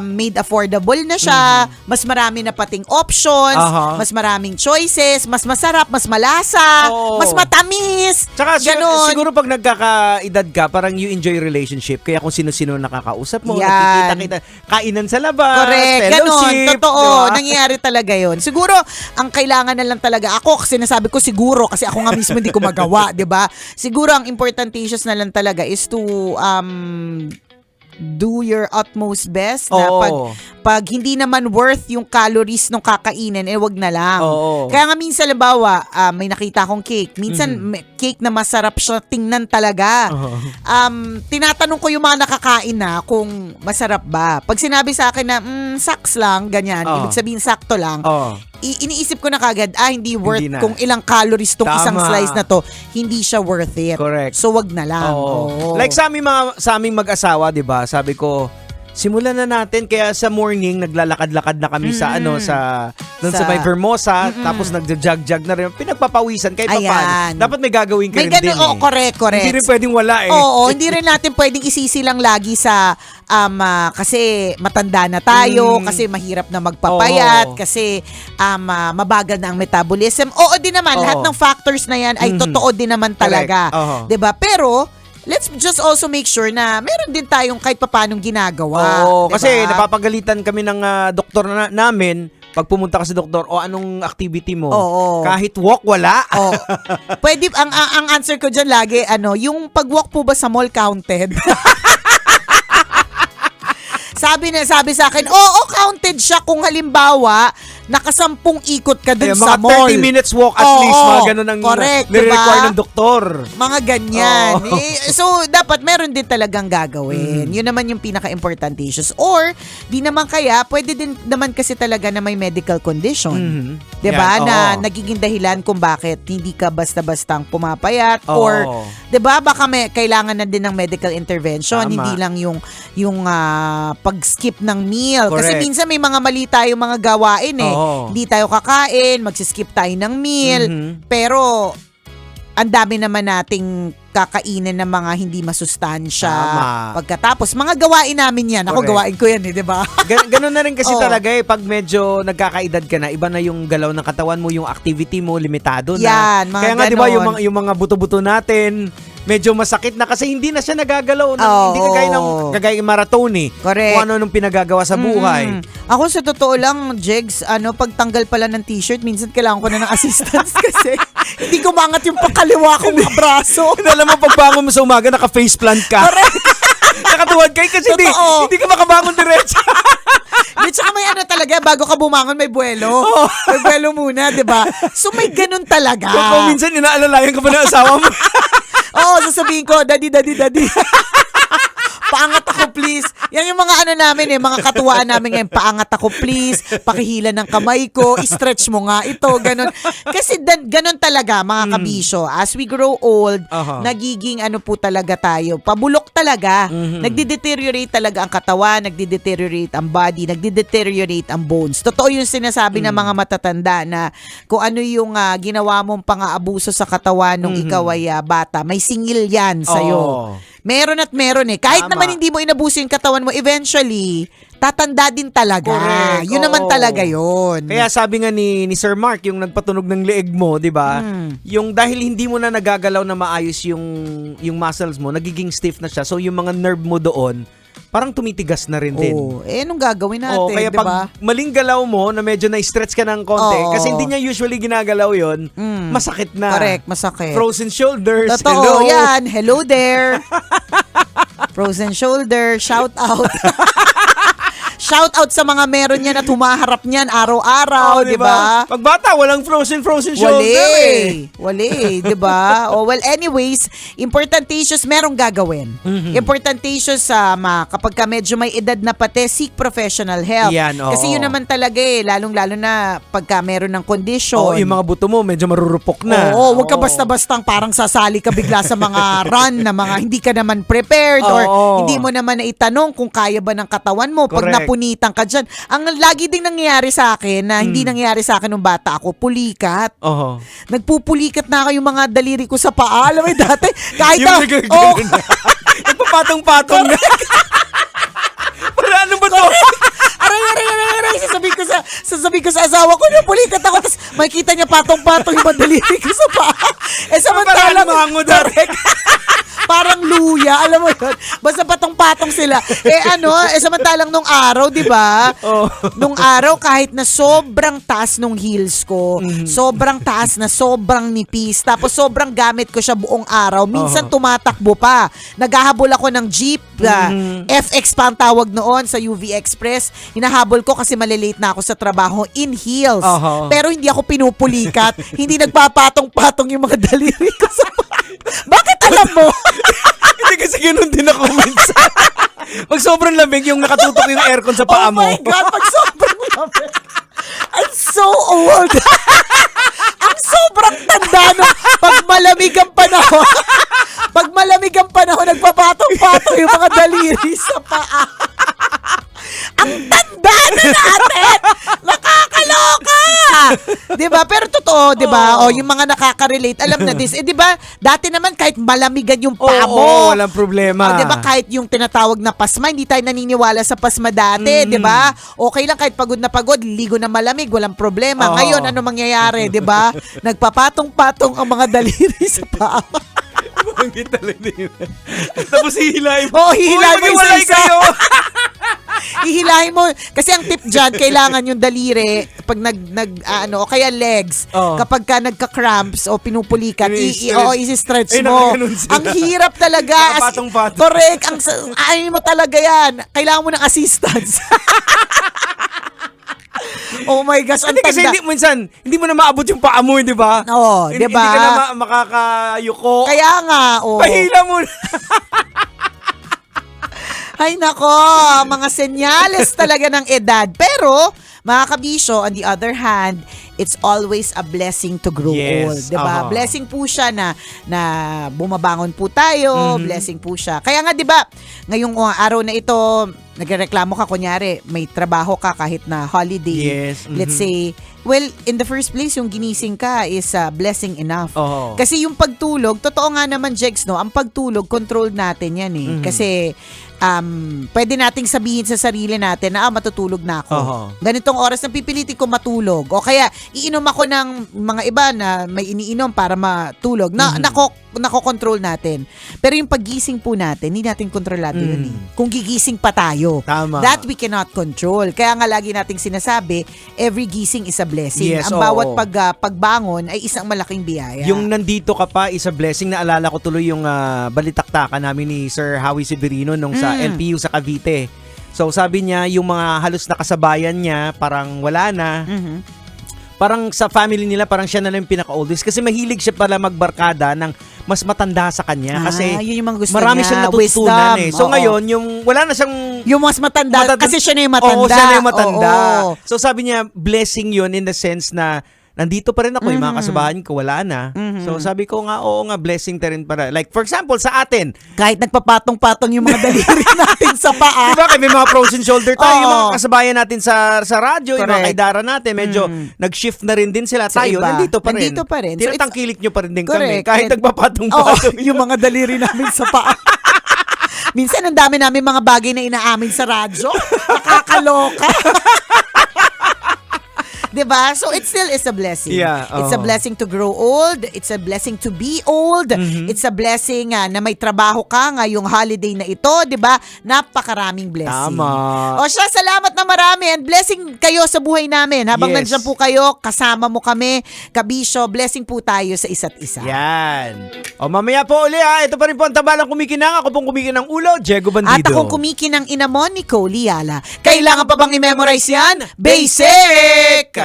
made affordable na siya, mas marami na pating options, mas maraming choices, mas masarap, mas malasa, mas matamis. Tsaka siguro pag nagkakaedad ka, parang you enjoy relationship, kaya kung sino-sino nakakausap mo, nakikita-kita, kainan sa labas, correct, fellowship. Ganon, totoo, diba? Nangyayari talaga yon. Siguro, ang kailangan na lang talaga, ako kasi nasabi ko siguro, kasi ako nga mismo hindi ko magawa, di ba? Siguro, ang importantious na lang talaga is to do your utmost best na pag hindi naman worth yung calories nung kakainin, wag na lang. Kaya nga minsan, halimbawa, may nakita akong cake. Minsan, cake na masarap siya tingnan talaga. Tinatanong ko yung mga nakakain na kung masarap ba. Pag sinabi sa akin na, saks lang, ganyan, ibig sabihin sakto lang, iniisip ko na kagad, hindi worth hindi kung ilang calories tong isang slice na to, hindi siya worth it. Correct. So, wag na lang. Like sa aming mag-asawa, 'di ba? Sabi ko, simulan na natin, kaya sa morning naglalakad-lakad na kami sa Doon sa may Vermosa, tapos nagja-jog-jog na rin. Pinagpapawisan kahit pa paano. Dapat may gagawin ka rin din. Correct. Hindi rin pwedeng wala eh. Oo, hindi rin natin pwedeng isisi lang lagi sa kasi matanda na tayo, kasi mahirap na magpapayat, kasi mabagal na ang metabolism. Oo din naman, lahat ng factors na yan ay totoo din naman talaga. 'Di ba? Pero let's just also make sure na meron din tayong kahit papanong ginagawa. Oo, diba? kasi napapagalitan kami ng doktor namin pag pumunta ka sa doktor, anong activity mo? Oo. Kahit walk, wala. Oo. Pwede, ang answer ko dyan lagi, yung pag-walk po ba sa mall counted? Sabi sa akin, oo, counted siya kung halimbawa, nakasampung ikot ka dun sa mall. Mga 30 minutes walk at least, mga ganun ang nire-require ng doktor. Mga ganyan. So, dapat meron din talagang gagawin. Yun naman yung pinaka-importante issues. Or, di naman kaya, pwede din naman kasi talaga na may medical condition. Diba? Na nagiging dahilan kung bakit hindi ka basta-bastang pumapayat. Or, diba, baka kailangan na din ng medical intervention. Hindi lang yung pag-skip ng meal. Correct. Kasi minsan may mga mali tayong mga gawain eh. Hindi tayo kakain, magsiskip tayo ng meal, pero ang dami naman nating kakainin ng mga hindi masustansya. Pagkatapos, mga gawain namin yan. Ako, gawain ko yan di ba? Ganun na rin kasi talaga pag medyo nagkakaedad ka na, iba na yung galaw ng katawan mo, yung activity mo, limitado na. Yan, mga Kaya nga di ba yung mga buto-buto natin, medyo masakit na kasi hindi na siya nagagalaw. Hindi kagaya ng marathon eh. Correct. Kung ano pinagagawa sa buhay. Ako sa totoo lang, Jegs, pagtanggal pala ng t-shirt, minsan kailangan ko na ng assistance kasi hindi ko mangat yung pangkaliwa kong braso. Alam mo, pagbangon mo sa umaga, naka-faceplant ka. Correct. Nakatuwad ka kasi hindi ka makabangon diretso. Di, tsaka may talaga, bago ka bumangon, may buwelo. May buwelo muna, di ba? So may ganun talaga. Kung minsan, inaalalayan ka pa ng asawa mo. Oo, sasabihin ko, daddy. Paangat ako please. Yan yung mga namin mga katuwaan namin ngayon. Paangat ako please. Pakihila ng kamay ko. I-stretch mo nga ito. Ganun. Kasi ganun talaga mga kabisyo. As we grow old, nagiging po talaga tayo. Pabulok talaga. Nagde-deteriorate talaga ang katawan. Nagde-deteriorate ang body. Nagde-deteriorate ang bones. Totoo yung sinasabi ng mga matatanda na kung ano yung ginawa mong pang-aabuso sa katawan nung ikaw ay bata, may singil yan sa'yo. Meron at meron eh. Kahit naman hindi mo inabuso yung katawan mo, eventually, tatanda din talaga. Correct. Yun naman talaga yun. Kaya sabi nga ni Sir Mark, yung nagpatunog ng leeg mo, di ba? Yung dahil hindi mo na nagagalaw na maayos yung muscles mo, nagiging stiff na siya. So yung mga nerve mo doon, parang tumitigas na rin din. Anong gagawin natin, kaya diba? pag maling galaw mo, na medyo na-stretch ka ng konti, kasi hindi niya usually ginagalaw yon, masakit na. Correct, masakit. Frozen shoulders. Totoo, yan. Hello there. Frozen shoulder, shout out. Shout out sa mga meron niyan at humaharap niyan araw-araw, di ba? Pag bata, walang frozen shoulder Wali, di ba? Well, anyways, importantatious merong gagawin. Importantatious kapag ka medyo may edad na pati, seek professional help. Yan, kasi yun naman talaga lalong-lalo na pagka meron ng condition. Yung mga buto mo, medyo marurupok na. Huwag ka basta-bastang parang sasali ka bigla sa mga run na mga hindi ka naman prepared or hindi mo naman naitanong kung kaya ba ng katawan mo. Pag napunitan ka dyan. Ang lagi ding nangyayari sa akin na hindi nangyayari sa akin nung bata ako, pulikat. Nagpupulikat na ako yung mga daliri ko sa paa. Alam mo dati, kahit nagpapatong-patong na. Para ano ba to? Aray, sasabihin ko sa asawa ko na pulikat ako, tapos makikita niya patong-patong yung mga daliri ko sa paa. Samantalang mango direct. Parang luya, alam mo yun. Basta patong-patong sila. Samantalang nung araw, di ba? Nung araw, kahit na sobrang taas nung heels ko, sobrang taas na sobrang nipis, tapos sobrang gamit ko siya buong araw, minsan tumatakbo pa. Naghahabol ako ng jeep, FX pa ang tawag noon sa UV Express. Hinahabol ko kasi malilate na ako sa trabaho in heels. Pero hindi ako pinupulikat. Hindi nagpapatong-patong yung mga daliri ko sa Bakit alam mo? Hindi kasi ganun din ako minsan. Pag sobrang lamig, yung nakatutok yung aircon sa paa mo. Oh my God, pag sobrang lamig. I'm so old. Ang sobrang tanda nung pag malamig ang panahon. Pag malamig ang panahon, nagpapatong-patong yung mga daliri sa paa. Ang tanda na natin! Nakakaloka! Oo, 'di ba? O yung mga nakaka-relate, alam na this. Eh 'di ba? Dati naman kahit malamigan yung paa mo. walang problema. 'Di ba? Kahit yung tinatawag na pasma, hindi tayo naniniwala sa pasma dati, 'di ba? Okay lang kahit pagod na pagod, ligo na malamig, walang problema. Oo. Ngayon ano mangyayari, 'di ba? Nagpapatong-patong ang mga daliri sa paa. Bangit talaga yun. Tapos hihilahin mo. Oo, hihilahin mo maghiwalay isa-isa. kayo. Hihilahin mo. Kasi ang tip dyan, kailangan yung daliri, pag o kaya legs, kapag ka nagka-cramps o pinupulikat, isi-stretch mo. Ang hirap talaga. Nakapatong-patong. Correct. Ayaw mo talaga yan. Kailangan mo ng assistance. Oh my gosh, ang Hindi kasi tanda. hindi mo na maabot yung paa mo, di ba? Oo, di ba? Hindi ka na makakayuko. Kaya nga, Pahila mo na. Ay nako, mga senyales talaga ng edad. Pero, mga kabisyo, on the other hand, it's always a blessing to grow old. Diba? Blessing po siya na bumabangon po tayo. Blessing po siya. Kaya nga, diba, ngayong araw na ito, nagreklamo ka, kunyari, may trabaho ka kahit na holiday. Yes. Let's say, well, in the first place, yung ginising ka is blessing enough. Kasi yung pagtulog, totoo nga naman, Jex, no? Ang pagtulog, controlled natin yan eh. Kasi, pwede nating sabihin sa sarili natin na matutulog na ako. Ganitong oras na pipilitin ko matulog. O kaya, iinom ako ng mga iba na may iniinom para matulog. Nako-control natin. Pero yung paggising po natin, hindi natin kontrolado yun eh. Kung gigising pa tayo. Tama. That we cannot control. Kaya nga lagi nating sinasabi, every gising is a blessing. Yes, Ang bawat pagbangon ay isang malaking biyaya. Yung nandito ka pa is a blessing. Naalala ko tuloy yung balitaktakan namin ni Sir Howie Severino nung sa LPU sa Cavite. So sabi niya, yung mga halos nakasabayan niya, parang wala na. Parang sa family nila, parang siya na lang yung pinaka-oldest. Kasi mahilig siya pala magbarkada ng mas matanda sa kanya. Kasi yun yung mga gusto marami niya. siyang natutunan Wisdom. eh. So ngayon, yung wala na siyang... Yung mas matanda, kasi siya na yung matanda. Oo, siya na yung matanda. Oo. So sabi niya, blessing yun in the sense na nandito pa rin ako, yung mga kasabahan ko, wala na. So sabi ko nga, oo nga, blessing ta rin para. Like for example, sa atin. Kahit nagpapatong-patong yung mga daliri natin sa paa. Diba, may mga frozen shoulder tayo, yung mga kasabayan natin sa radyo, yung mga Correct. kaidara natin, medyo nag-shift na rin din sila. Sa Tayo, iba. nandito pa rin. Nandito pa rin. So, Tinatangkilik nyo pa rin din Correct. kami. Kahit And- nagpapatong-patong. yung mga daliri namin sa paa. Minsan, ang dami namin mga bagay na inaamin sa radyo. Nakakaloka. Diba? So, it still is a blessing. Yeah, It's a blessing to grow old. It's a blessing to be old. It's a blessing na may trabaho ka ngayong holiday na ito. Diba? Napakaraming blessing. Tama. O siya, salamat na marami. And blessing kayo sa buhay namin. Habang Yes. nandiyan po kayo, kasama mo kami. Kabisyo, blessing po tayo sa isa't isa. Yan. O mamaya po uli ha. Ito pa rin po ang tabalang kumikinang. Ako pong kumikinang ulo, Diego Bandido. At akong kumikinang ina mo, Nicole Liala. Kailangan pa bang i-memorize yan? Basic!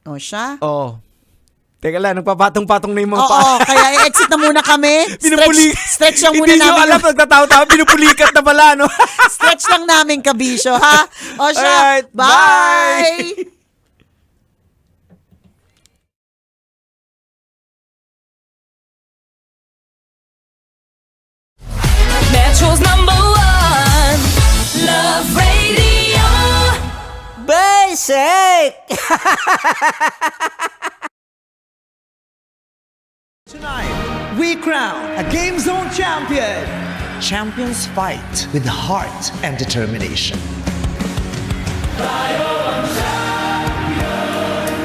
O siya? Oo. Teka lang, nagpapatong-patong na yung mga Oo, paa. kaya i-exit na muna kami. Pinupuli- Stretch lang muna Hindi nyo namin. alam, nagtatawa-tawa, pinupulikat na pala, no? Stretch lang namin, kabisyo, ha? O siya, Alright, bye! Metro's #1 Love Radio. Basic! Tonight, we crown a Game Zone champion. Champions fight with heart and determination.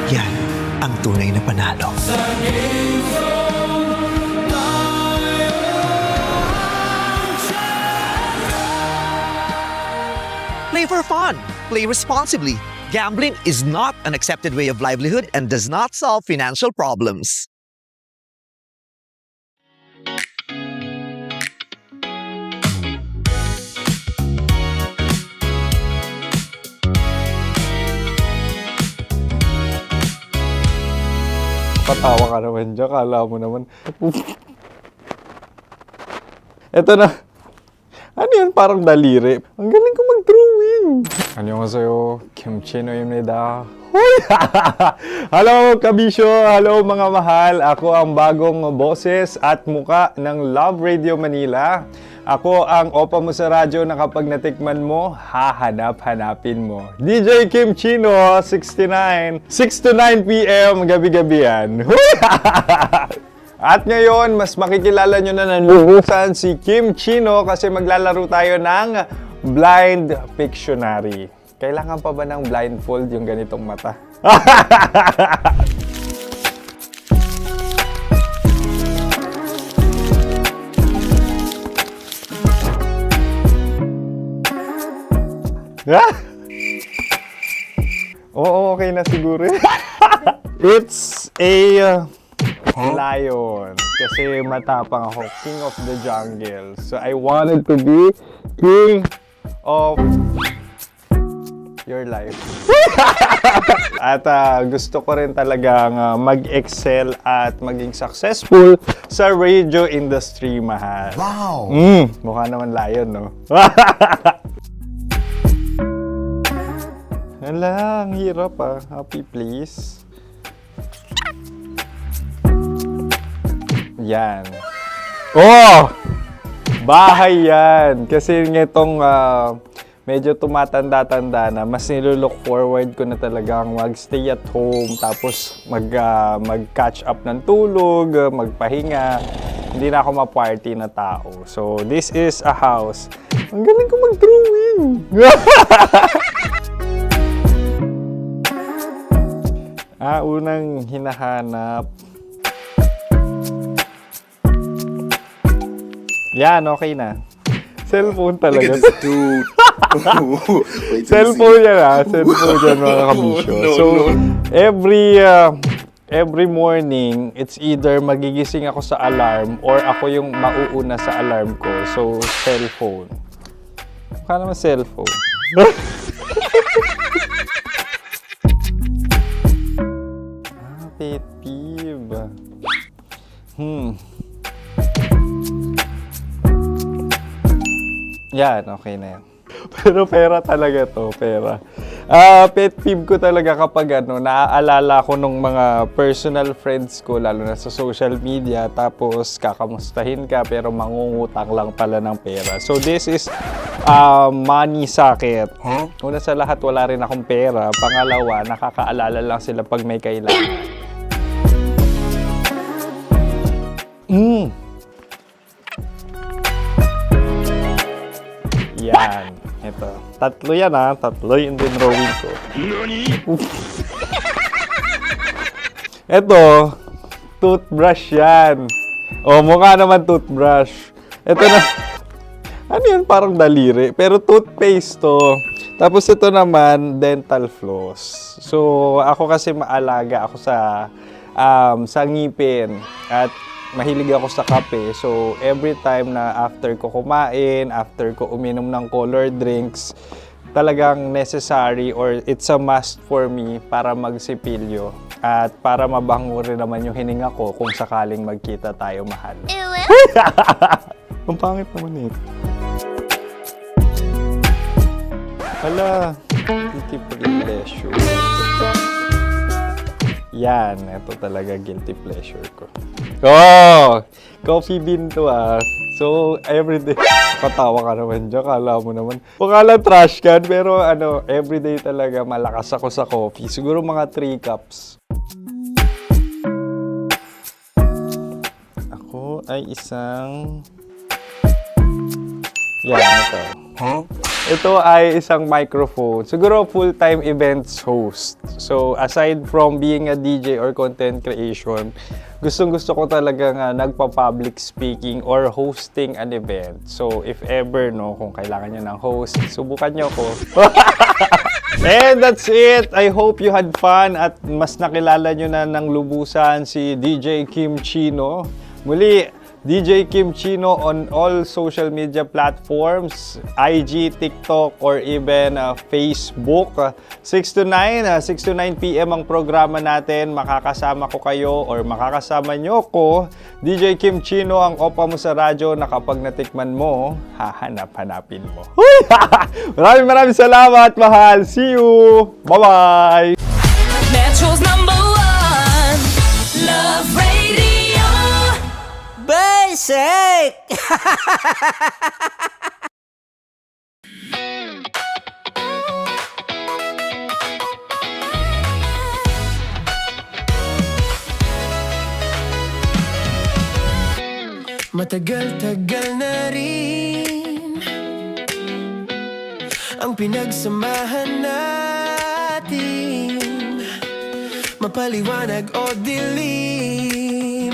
Yan ang tunay na panalo. Play for fun. Play responsibly. Gambling is not an accepted way of livelihood and does not solve financial problems. Patawa ka naman dyan. Kala mo naman. Eto na. Ano yan? Parang daliri. Ang galing ko mag-drawing. 안녕하세요. 김치노입니다. Hello, kabisyo. Hello, mga mahal. Ako ang bagong boses at muka ng Love Radio Manila. Ako ang opa mo sa radyo na kapag natikman mo, hahanap-hanapin mo. DJ Kim Chino, 69. 6 to 9 p.m. gabi-gabi yan. At ngayon, mas makikilala nyo na ng lubusan si Kim Chino kasi maglalaro tayo ng Blind Pictionary. Kailangan pa ba ng blindfold yung ganitong mata? Oo, okay na siguro. It's a lion. Kasi matapang ako. King of the jungle. So I wanted to be king of your life. At gusto ko rin talagang mag-excel at maging successful sa radio industry, mahal. Wow! Mukha naman lion, no? Hala, ang hirap Happy, please. Yan. Oh! Bahay yan. Kasi itong medyo tumatanda-tanda na, mas nilook forward ko na talagang mag-stay at home, tapos mag-catch up ng tulog, magpahinga. Hindi na ako ma-party na tao. So, this is a house. Ang galing ko mag-drawing! Unang hinahanap. Yan, okay na. Cellphone talaga. Look at this dude. Cellphone yan Cellphone yan, mga kabisyo. So, every morning, it's either magigising ako sa alarm or ako yung mauuna sa alarm ko. So, cellphone. Mukha naman cellphone. Pet peeve. Yan, okay na yan. Pero pera talaga to, pera. Pet peeve ko talaga kapag naaalala ko nung mga personal friends ko, lalo na sa social media, tapos kakamustahin ka pero mangungutang lang pala ng pera. So this is money sakit. Una sa lahat, wala rin akong pera. Pangalawa, nakakaalala lang sila pag may kailangan. Yan. Ito. Tatlo yan Tatlo yung dinrawing ko. Ito. Toothbrush yan. Mukha naman toothbrush. Ito na. Ano yan? Parang daliri. Pero toothpaste to. Tapos ito naman, dental floss. So, ako kasi maalaga ako sa ngipin. At mahilig ako sa kape. So, every time na after ko kumain, after ko uminom ng colored drinks, talagang necessary or it's a must for me para magsipilyo. At para mabango rin naman yung hininga ko kung sakaling magkita tayo, mahal. Ang pangit naman ito. Hala, guilty pleasure. Yan, ito talaga guilty pleasure ko. Coffee bean to So, everyday. Katawa ka naman dyan, kala mo naman. Pakala trash can, pero everyday talaga malakas ako sa coffee. Siguro mga 3 cups. Ako ay isang... Yan, ito. Ito ay isang microphone. Siguro full-time events host. So, aside from being a DJ or content creation, gustong-gusto ko talaga nagpa-public speaking or hosting an event. So, if ever, kung kailangan nyo ng host, subukan nyo ko. And that's it. I hope you had fun at mas nakilala nyo na ng lubusan si DJ Kim Chino. Muli, DJ Kim Chino on all social media platforms, IG, TikTok, or even Facebook. 6 to 9 p.m. ang programa natin. Makakasama ko kayo or makakasama nyo ko. DJ Kim Chino, ang opa mo sa radyo na kapag natikman mo, hahanap-hanapin mo. Maraming salamat, mahal. See you! Bye-bye! Metro's #1 Love Radio. Bye! Basic! Matagal-tagal na rin ang pinagsamahan natin, mapaliwanag o dilim,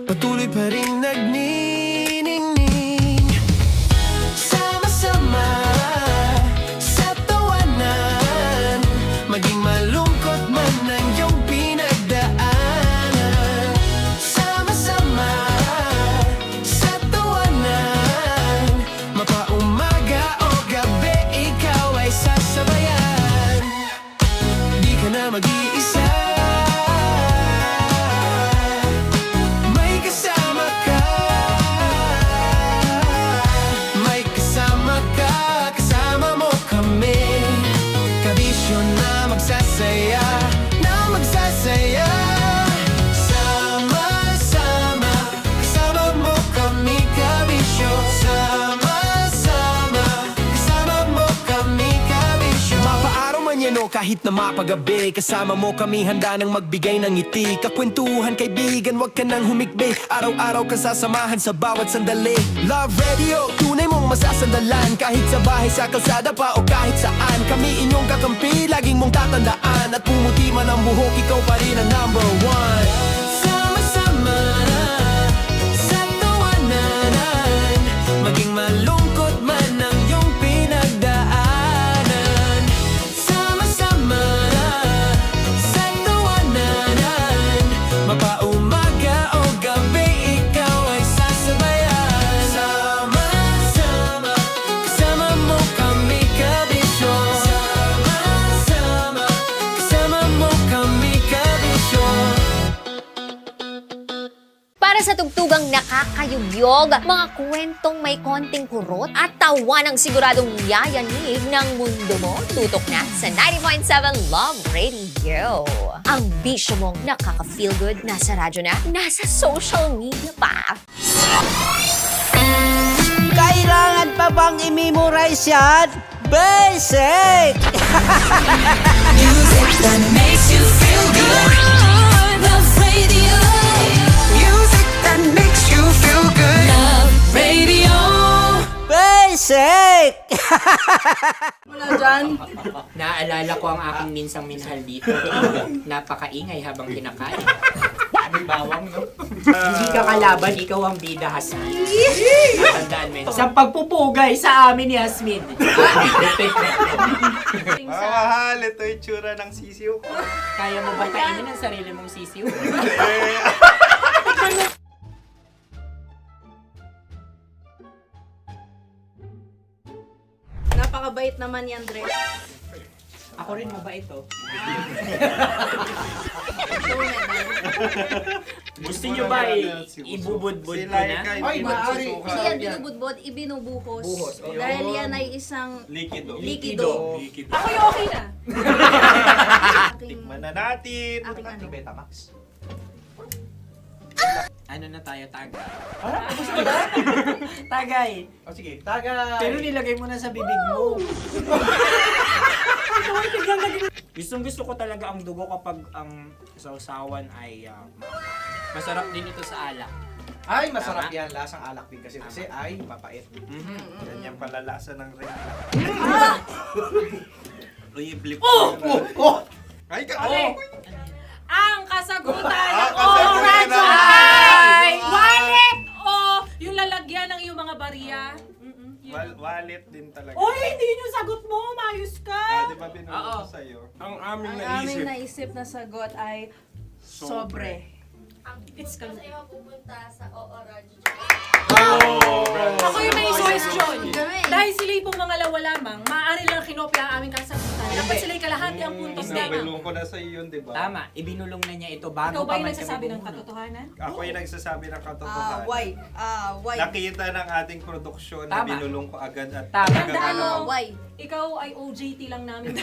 patuloy pa rin nagniningning. Sama-sama sa tawanan, maging malungkot man ang iyong pinagdaanan. Sama-sama sa tawanan, mapaumaga o gabi, ikaw ay sasabayan. Di ka na mag-iisa, may kasama ka. May kasama ka, kasama mo kami. Kabisyo na magsasaya, na magsasaya. Sama-sama, kasama mo kami, kabisyo. Sama-sama, kasama mo kami, kabisyo. Mapaaraw man yan o kahit na mapagabi, kasama mo kami, handa nang magbigay ng ngiti. Kakwentuhan, kaibigan, wag ka nang humikbi. Araw-araw ka sasamahan sa bawat sandali. Love Radio, tunay mong masasandalan. Kahit sa bahay, sa kalsada pa o kahit saan, kami inyong kakampi, laging mong tatandaan. At pumuti man ang buhok, ikaw pa rin ang number one. Sama-sama sa tawanan, maging malungkot man ang iyong pinagdaanan. Sama-sama sa tawanan, mapaumaga o gabi, ikaw ay sasabayan. Sama-sama, kasama mo kami, kabisyo. Sama-sama, kasama mo kami, kabisyo. Para sa tugtugang nakakayugyog, mga kwentong may konting kurot at tawa ng siguradong yayanig ng mundo mo, tutok na sa 90.7 Love Radio. Ang bisyo mong nakaka-feel good, nasa radyo na, nasa social media pa. Kailangan pa bang i-memorize yan? Basic! Music that makes you feel good. Love Radio. Music that makes you feel good. Love Radio. Basic! Wala dyan. Naaalala ko ang aking minsang minahal dito. Napakaingay habang kinakain. May bawang, no? Hindi ka kalaban, ikaw ang bida, Hasmin. Natandaan mo yun. Sa pagpupugay sa amin ni Hasmin. Mahal, ito yung tsura ng sisiw ko. Kaya mo ba kainin ang sarili mong sisiw? Napakabait naman yan, Dre. Ako rin mabait, oh. Gusto nyo ba ibubudbud ko na? Ay, maaari. Hindi yan binubudbod, ibinubuhos. Buhos, oh. Dahil yan ay isang Likido. likido. Ako yung okay na. Tikman na natin. Aking ano? Betamax. Ano na tayo, tagay? Gusto ba? Tagay. O sige, tagay. Pero nilagay mo na sa bibig mo. Gusto ko talaga ang dugo kapag ang sausawan ay masarap din ito sa alak. Ay, masarap yan. Lasang alak din kasi ay papait. Yan yung palalasa ng rin. Uy, blip. Ay, Ang kasagutan ng kasagutan oras ay wallet o yung lalagyan ng iyong mga bariya. Wallet din talaga. Oy, hindi yun yung sagot mo. Mayos ka. Di ba binulong ko sa'yo? Ang aming Ang aming naisip na sagot ay sobre. It's Kasi mapupunta sa OORADIO. Ako yung may suggestion. Dahil sila'y pong mga lawa lamang, maaari lang kinopya ang aming kasagutan. Dapat sila'y kalahati ang puntos na. Binulong ko na sa'yo yun, di ba? Tama, ibinulong na niya ito bago Ikaw ba pa yung man nagsasabi kami ng bumuno. katotohanan? Ako yung nagsasabi ng katotohanan. Why? Nakita ng ating produksyon na Tama. binulong ko agad at Tama. Tandaan mo, Why? ikaw ay OJT lang namin.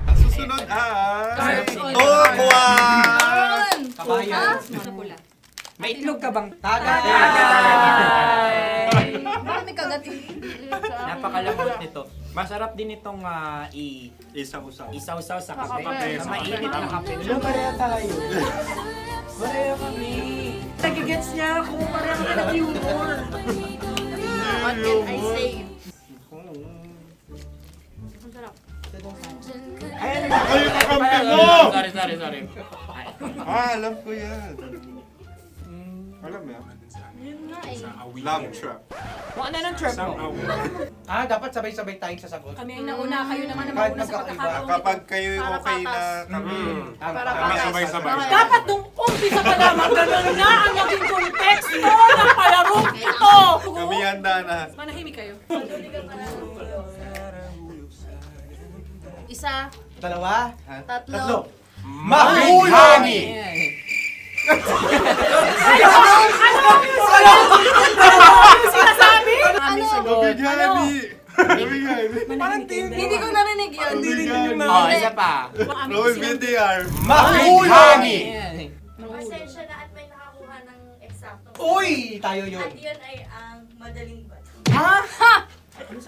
Ang susunod ay... Cards on Oh, Ayan. Sa pula. May itlog ka bang? Tagay! Bakit may kagat Napakalambot nito. Masarap din itong Isaw-saw isaw-saw sa kape. Kape. Sa mainit na kape. Alam, pareha tayo. Pareha kami. Nagigets niya ako. Pareha kami ng humor. What can I say? Ang sarap. Ayan. Ay, kakampi mo! Sorry. Alam ko yan. Alam mo yan? Yun nga eh. Love trap. Kung ano ng trap mo? Dapat sabay-sabay tayong sasagot. Kami ay nauna, kayo naman ang Kahit mauna sa magkakaiba. pagkakataon. Kapag kayo okay na kami. Kami sabay-sabay. Dapat nung umpisa pa lamang, ganun na ang naging konteksto ng palarong ito. Kami handa na. Manahimik kayo. Isa, Dalawa. tatlo. Mahulog! Sinasabi? Hindi ko narinig yun. Oh, isa pa. Roll VTR. Mahulog! Pasensya na at may nakakuha ng eksakto. Uy! Tayo yun. At yun ay ang madaling bato.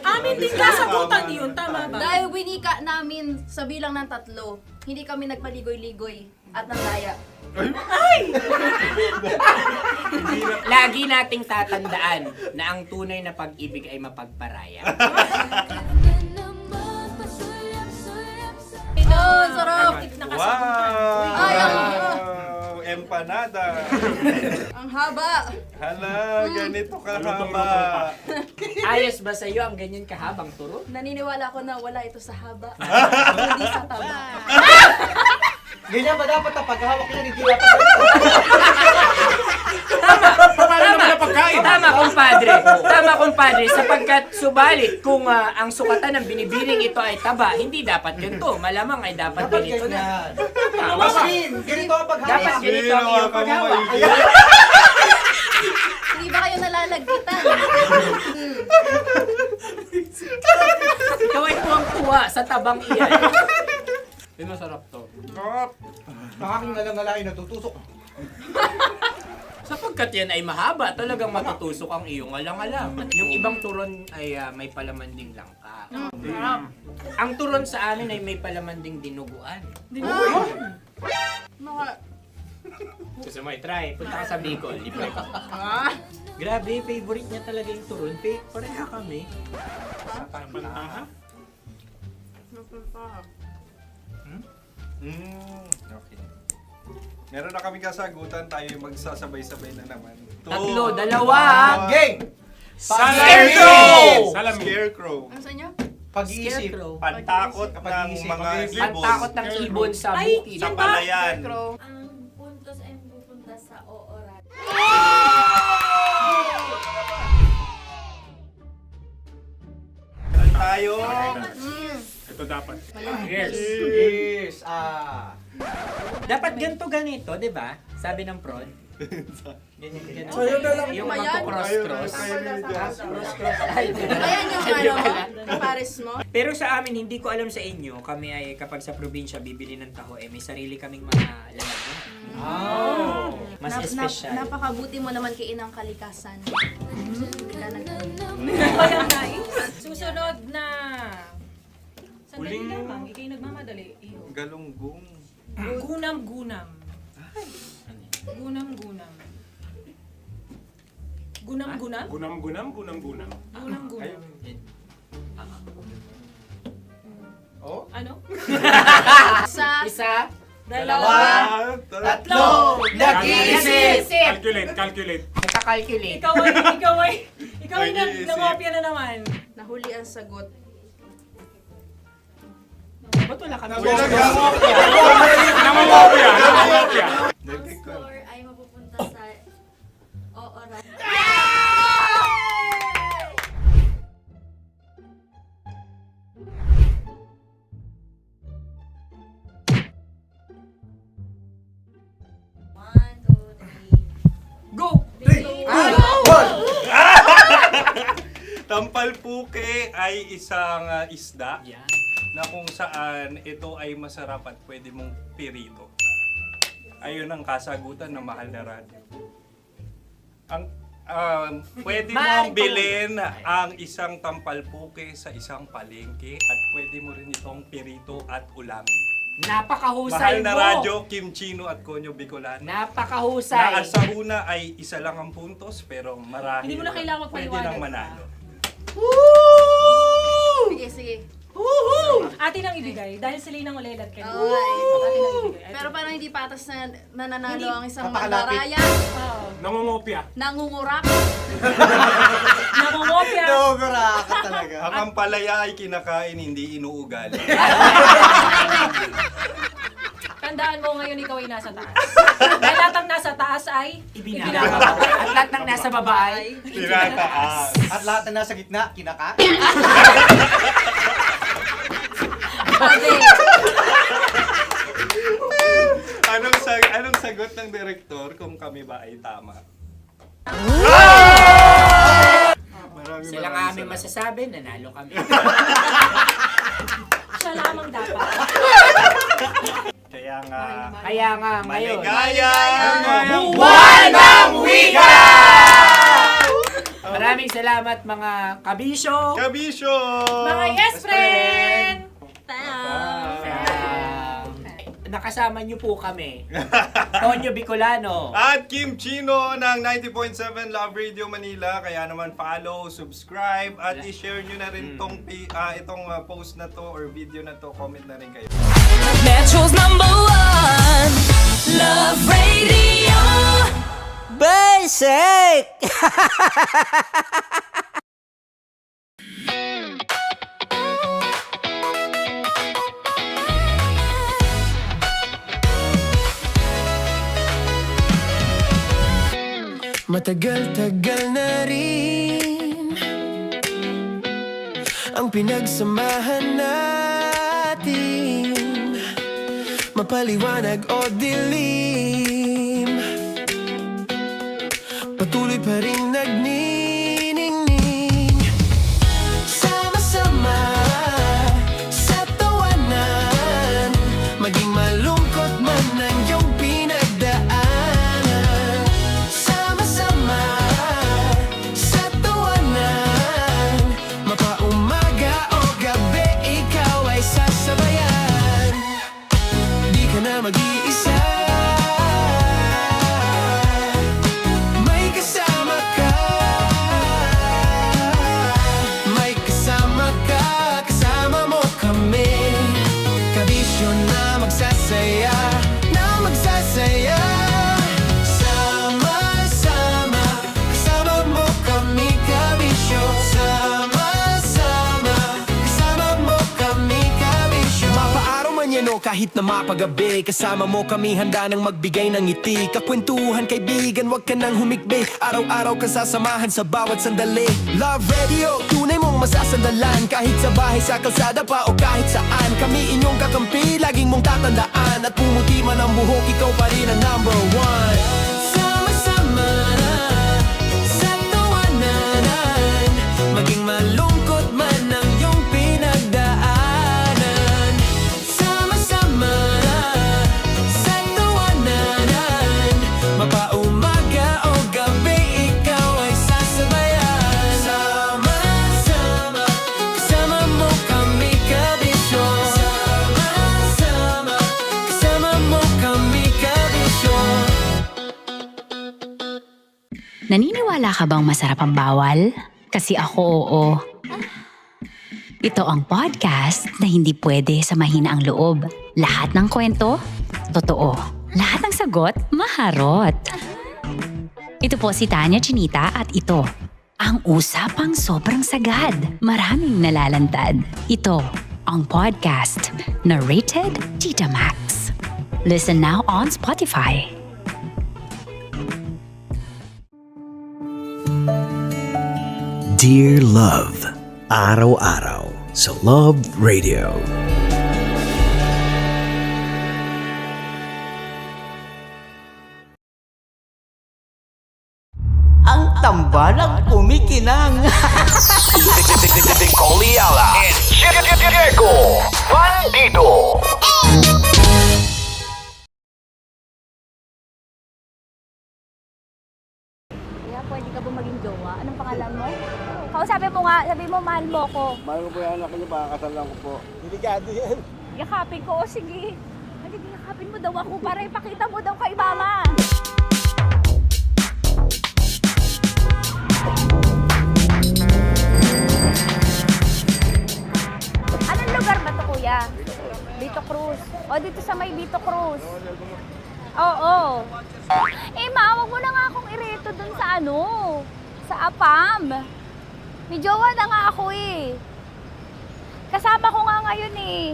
Amin din kasagutan yun, tama ba? Dahil winika namin sa bilang ng 3, hindi kami nagpaligoy-ligoy at nandaya. Lagi nating tatandaan na ang tunay na pag-ibig ay mapagparaya. Ito, sarap! Wow! Ay, Empanada. ang haba! Hala, ganito kahaba. Ayos ba sa'yo ang ganyan kahabang turo? Naniniwala ko na wala ito sa haba. Hindi sa taba. Ganyan ba dapat ang paghawak na hindi dapat Tama, kumpadre. Sapagkat subalit kung ang sukatan ng binibining ito ay taba, hindi dapat ganito. Malamang ay dapat ganito na. Ganito ang paghawak. Dapat ganito ang iyong paghawak. Hindi ba kayo nalalagkitan? Ikaw ay tuwang-tuwa sa tabang iyan. Masarap to. Nakaking nalang-nalain natutusok. Sapagkat yan ay mahaba, talagang matutusok ang iyong alang-alang. At yung ibang turon ay may palaman ding langka. Ang turon sa amin ay may palaman ding dinuguan. Gusto mo i-try? Punta ka sa Bicol, libre ko. Grabe, favorite niya talaga yung turon. Pareha kami. Okay. Meron na kami kasagutan, tayo yung magsasabay-sabay na naman. 3, 2. Gang! Scarecrow! Scarecrow. Ano sa inyo? Pag-iisip. Pantakot ng mga ibon. Pantakot ng ibon sa bukid. Sa palayan. Ang puntos ay pupunta sa oorat. Meron tayo. Ito dapat. Yes. Dapat ganito, di ba? Sabi ng prod. Ganyan. Yung Ayan. magpo-cross-cross. Cross-cross. Ay, Ayan yung pares mo. Pero sa amin, hindi ko alam sa inyo, kami ay kapag sa probinsya bibili ng taho, may sarili kaming mga lalagyan. Mas espesyal. Napakabuti mo naman kay Inang Kalikasan. Ayan, nice. Susunod na. Sandali lamang, ikay nagmamadali. Iyo. Galunggong. Gunam-gunam. Gunam-gunam. Gunam-gunam? Gunam-gunam. Gunam-gunam. Oh? Ano? Isa. Dalawa. Tatlo. Nag-iisip. Calculate. Nakakalculate. Ikaw ay nangopya na naman. Nahuli ang sagot. Ba't wala kami? Namangopya. Ang score ay mapupunta sa oorat. Go! Tampalpuke ay isang isda na kung saan ito ay masarap at pwede mong pirito. Ayun ang kasagutan ng mahal na radyo. Ang pwede mo Mahal bilhin ang isang tampalpuke sa isang palengke at pwede mo rin itong pirito at ulamin. Napakahusay Mahal na mo. radyo, Kim Chino at Konyo Bicolano. Napakahusay. Na sa una ay isa lang ang puntos pero marahil Hindi mo na kailangan pwede magpaliwanag nang manalo. Sige, sige. Atin ang ibigay dahil sila yung ulelat kayo. Oo nga eh. Atin ang ibigay. Pero parang hindi patas na nananalo Hindi. ang isang Napakalapit. mandaraya. Nangungopia. Nangungurak. Namumopya. Nogura ka talaga. Ang ampalaya ay kinakain, hindi inuugali. Tandaan mo ngayon ikaw ay nasa taas. Dahil lahat ng nasa taas ay Ibinababa. At lahat ng nasa baba ay Tinataas. At lahat na nasa gitna, kinakain. Anong sagot ng direktor kung kami ba ay tama? Sila nga aming masasabi, nanalo kami. siya lamang dapat. Kaya nga, ngayon. maligaya! Buwan ng Wika! Maraming salamat mga kabisyo. Kabisyo! Mga yes friend! Nakasama niyo po kami. Konyo Bicolano. At Kim Chino ng 90.7 Love Radio Manila. Kaya naman follow, subscribe, at i-share nyo na rin itong post na to or video na to. Comment na rin kayo. Metro's #1 Love Radio. Basic! Matagal-tagal na rin ang pinagsamahan natin, mapaliwanag o dilim, patuloy pa rin nagniningning, sama-sama sa tawanan, maging malungkot man ang iyong pinagdaanan. Sama-sama sa tawanan, mapaumaga o gabi, ikaw ay sasabayan. Di ka na mag-iisa, may kasama ka. May kasama ka, kasama mo kami. Kabisyo na magsasaya, na magsasaya. Sama-sama, kasama mo kami, kabisyo. Sama-sama, kasama mo kami, kabisyo. Mapaaraw man yan o kahit na mapagabi, kasama mo kami, handa nang magbigay ng ngiti. Kakwentuhan, kaibigan, wag ka nang humikbi. Araw-araw ka sasamahan sa bawat sandali. Love Radio, tunay mong masasandalan. Kahit sa bahay, sa kalsada pa o kahit saan, kami inyong kakampi, laging mong tatandaan. At pumuti man ang buhok, ikaw pa rin ang #1. Sama-sama sa tawanan, maging malungkot man ang iyong pinagdaanan. Sama-sama sa tawanan, mapaumaga o gabi, ikaw ay sasabayan. Sama-sama, kasama mo kami, kabisyo. Sama-sama, kasama mo kami, kabisyo. Naniniwala ka bang masarap ang bawal? Kasi ako oo. Ito ang podcast na hindi pwede sa mahina ang loob. Lahat ng kwento, totoo. Lahat ng sagot, maharot. Ito po si Tanya Chinita at ito, ang usapang sobrang sagad. Maraming nalalantad. Ito, ang podcast na rated Tita Max. Listen now on Spotify. Dear Love, araw-araw sa Love Radio. Ang tambalang kumikinang. Coliala and Diego Bandido. pangalan mo? Kausapin mo nga, sabi mo mahal mo ko. Mahal ko po yung anak niyo, pakakasal lang ko po. Delikado yan. Yakapin ko, o sige. Hindi, yakapin mo daw ako para ipakita mo daw kay mama. Anong lugar ba to, kuya? Vito Cruz. O, dito sa may Vito Cruz. Oo. Eh, ma, wag mo na nga akong ireto dun sa ano, sa APAM. May jowa na nga ako eh. Kasama ko nga ngayon eh.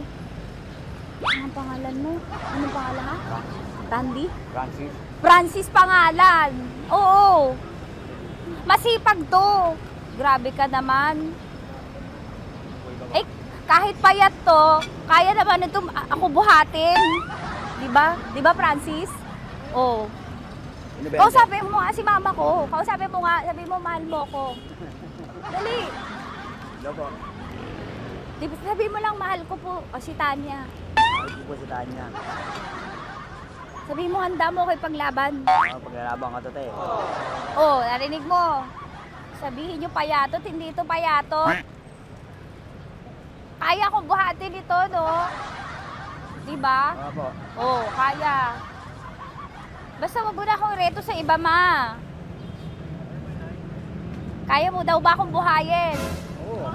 Anong pangalan mo? Anong pangalan ha? Tandy? Francis. Francis pangalan. Oo. Masipag to. Grabe ka naman. Eh, kahit payat to, kaya naman ito ako buhatin. Diba? Diba, Francis? Oo. Kausapin mo nga si mama ko. Kausapin mo nga, sabi mo mahal mo ko. Dali. Loko. Sabi mo lang mahal ko po. O si Tanya. Mahal ko po si Tanya. Sabi mo handa mo kay paglaban. Paglalaban ka to, te. Oh, narinig mo. Sabihin nyo payatot, hindi ito payatot. Kaya kong buhatin ito, no? Diba? Opo. Oh, kaya. Basta wag mo na akong reto sa iba, ma. Kaya mo daw ba akong buhayin? Oo.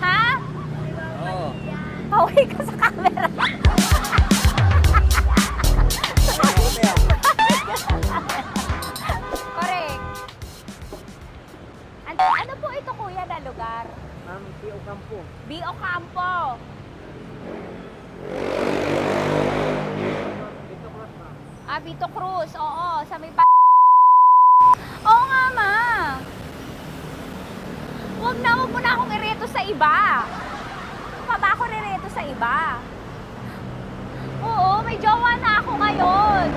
Ha? Oo. Pauwi ka sa camera. Correct. Ano po ito, kuya, na lugar? P.O. Campo. B.O. Campo. Vito Cruz. Oo, sa may Oo nga, ma. Huwag mo na akong ireto sa iba. Pa ba ako nireto sa iba? Oo, may jowa na ako ngayon.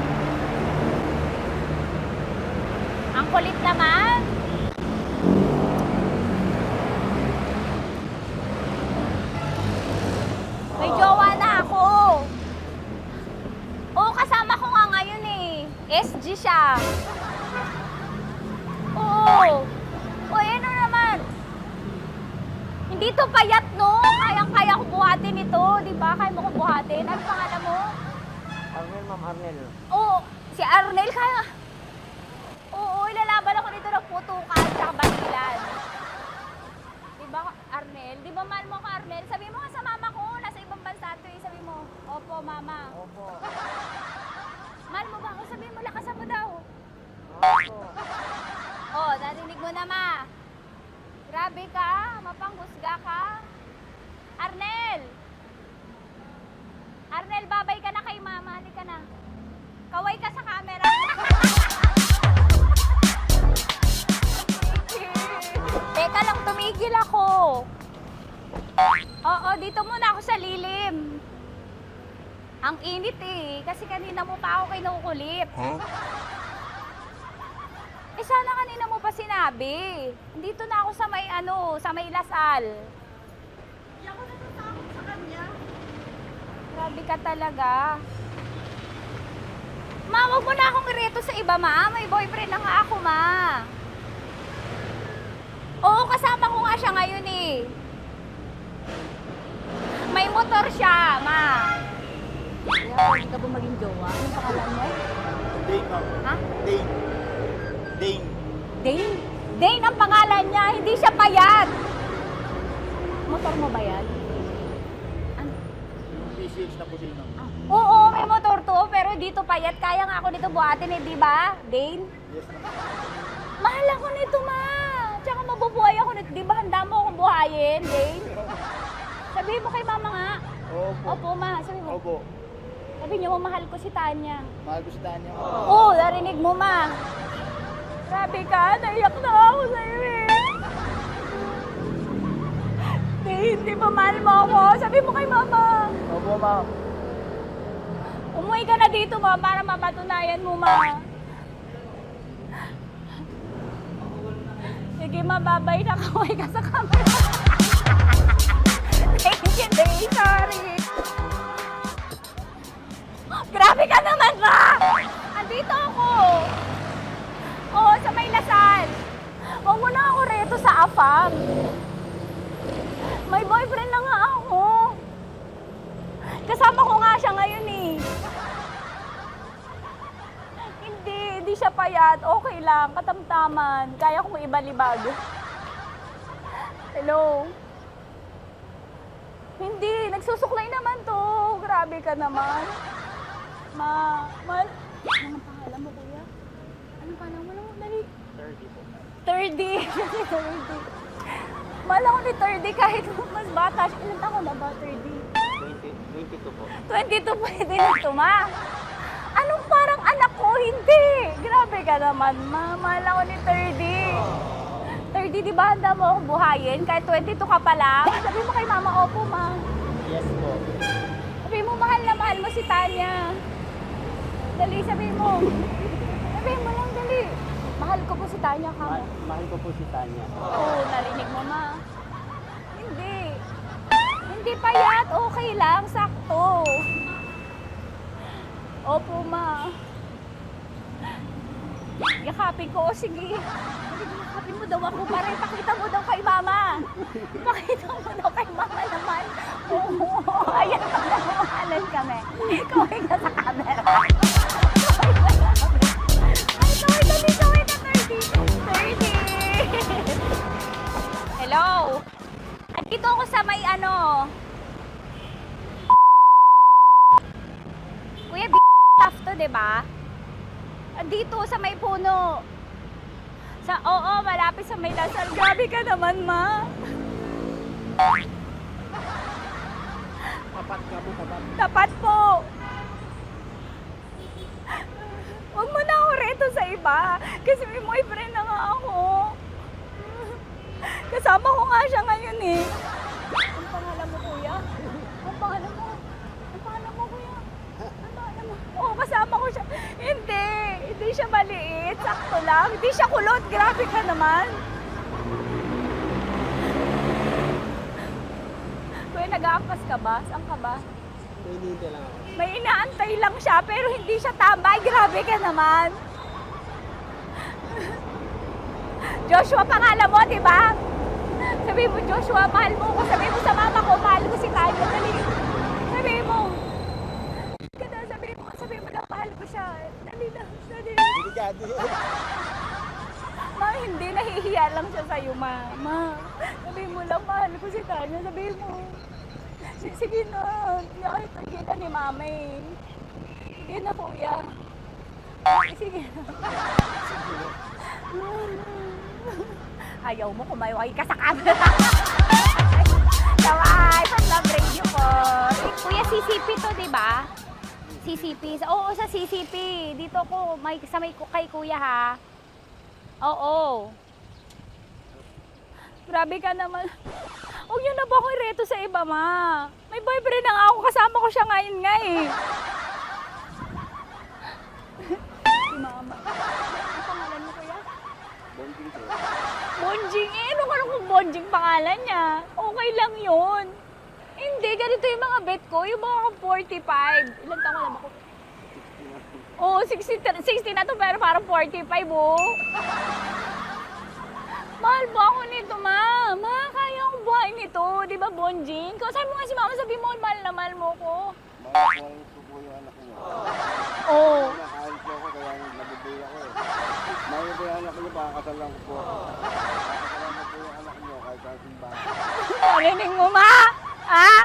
Ang kulit naman. May jowa na ako. Oo, kasama ko nga ngayon eh. SG siya. Oo. O, ano naman? Hindi to payat, no? Kayang-kaya ko buhatin ito, di ba? Kaya mo ko buhatin. Ano pangalan mo? Arnel, ma'am, Arnel. Oo, si Arnel kaya. Oo, ilalaban ako dito ng putukan sa batilan. Di ba, Arnel? Di ba mahal mo ka, Arnel? Sabi mo nga sa mama ko, nasa ibang bansa ito eh. Sabi mo, opo, mama. Opo. Mahal mo ba ako? Sabi mo, lakasan mo daw. Opo. Oh, narinig mo na, ma. Grabe ka, mapanghusga ka. Arnel! Arnel, babay ka na kay mama. Halika na. Kaway ka sa camera. Teka lang, tumigil ako. Oo, dito muna ako sa lilim. Ang init eh, kasi kanina mo pa ako kinukulit. Huh? Eh sana kanina mo pa sinabi. Dito na ako sa may sa may Lasal. Hindi ako natatakot sa kanya. Grabe ka talaga. Ma, wag mo na akong ireto sa iba, ma. May boyfriend na nga ako, ma. Oo, kasama ko nga siya ngayon eh. May motor siya, ma. Hindi ka ba maging jowa? Anong pangalan mo? Dane, ma'am. Ha? Dane. Dane. Dane? Dane ang pangalan niya, hindi siya payat. Motor mo ba yan? Yung PCX na po sila. Oo, may motor to, pero dito payat. Kaya nga ako nito buhatin eh, di ba? Dane? Yes, ma'am. Mahal ako nito, ma. Tsaka mabubuhay ako nito. Di ba handa mo akong buhayin, Dane? Sabihin mo kay mama nga. Opo. Opo, ma. Sabi mo. Opo. Sabi niyo, mahal ko si Tanya. Mahal ko si Tanya. Oo, narinig mo, ma. Grabe ka, naiyak na ako sa'yo eh. Hindi ba mahal mo ako? Sabi mo kay mama. Opo, ma'am. Umuwi ka na dito, ma, para mapatunayan mo, ma. Sige, mababay na kaway ka sa camera. Thank you, Day. Sorry. Grabe ka naman, ma! Andito ako. Oo, sa may Lasal. Huwag mo na ako reto sa afam. May boyfriend na nga ako. Kasama ko nga siya ngayon eh. Hindi siya payat. Okay lang, katamtaman. Kaya kong ibalibag. Hello? Hindi, nagsusuklay naman to. Grabe ka naman. Anong pangalan mo, kuya? Anong pangalan mo? Dali. 30 po. 30. 30. Mahal ako ni 30 kahit mas bata. Ilan taon na ba, 30? 22 po. 22 pwede na ito, ma. Anong parang anak ko? Hindi. Grabe ka naman, ma. Mahal ako ni 30. 30, di ba handa mo akong buhayin? Kahit 22 ka pa lang. Sabi mo kay mama, opo, ma. Yes po. Sabi mo, mahal na mahal mo si Tanya. Dali, sabi mo. Sabi mo lang, dali. Mahal ko po si Tanya, ka mo. Mahal ko po si Tanya. Oo, narinig mo, ma. Hindi. Hindi payat, okay lang, sakto. Opo, ma. Yakapin ko, o sige. Yakapin mo daw ako para ipakita mo daw kay mama. Ipakita mo daw kay mama naman. Oo, ayan, nagmamahalan kami. Kaway ka sa camera. Ay, kaway na 30. Hello? Andito ako sa may Kuya, tough to, diba? Andito sa may puno. Oo, malapit sa may Lasal. Grabe ka naman, ma. Tapat ka po, tapat. Tapat po. Huwag mo na ako reto sa iba. Kasi may boyfriend na nga ako. Kasama ko nga siya ngayon eh. Ang pangalan mo, kuya? Ang pangalan mo? Ang pangalan mo, kuya? Ang pangalan mo? Oo, kasama ko siya. Hindi siya maliit. Sakto lang. Hindi siya kulot. Grabe ka naman. Kuya, nag-aangkas ka ba? Saan ka ba? Hinihintay lang ako. May inaantay lang siya, pero hindi siya tambay. Grabe ka naman. Joshua, pangalan mo, di ba? Sabi mo, Joshua, mahal mo ko. Sabi mo sa mama ko, mahal ko si Tanya. Dali. Sabi mo. Sabi mo na, mahal ko siya. Dali na. Delikado. Ma, hindi. Nahihiya lang siya sa'yo, ma. Sabi mo lang, mahal ko si Tanya. Sabi mo. Sige na. Hindi ako kita ni mama eh. Sige na, kuya. Sige na. Ayaw mo, kumayaway ka sa camera. Kawai, from Love Radio po. Kuya, CCP to, di ba? CCP. Oo, sa CCP. Dito ko, kay kuya ha. Oo. Grabe ka naman. Huwag niyo na ba akong ireto sa iba, ma? May boyfriend na nga ako. Kasama ko siya ngayon nga eh. Si mama. Ang pangalan mo, kuya? Bonjing po. Bonjing eh. Ano kung Bonjing pangalan niya? Okay lang yun. Hindi, ganito yung mga bet ko. Yung mga 45. Ilan taon alam ako? Oo, 60 na to pero parang 45, oh. Mahal ba ako nito, ma? Ma, kaya akong buhayin nito. Di ba, Bonjing? Sabi mo nga si mama, sabi mo, mahal na mahal mo ko. Mahal ko po yung anak niyo. Oo. Nakahal po ako kaya nabibay ako eh. Mahal ko yung anak niyo, pakakasal lang ko po ako. Pakakasal po yung anak niyo kahit saan simbahan. Narinig mo, ma? Ha?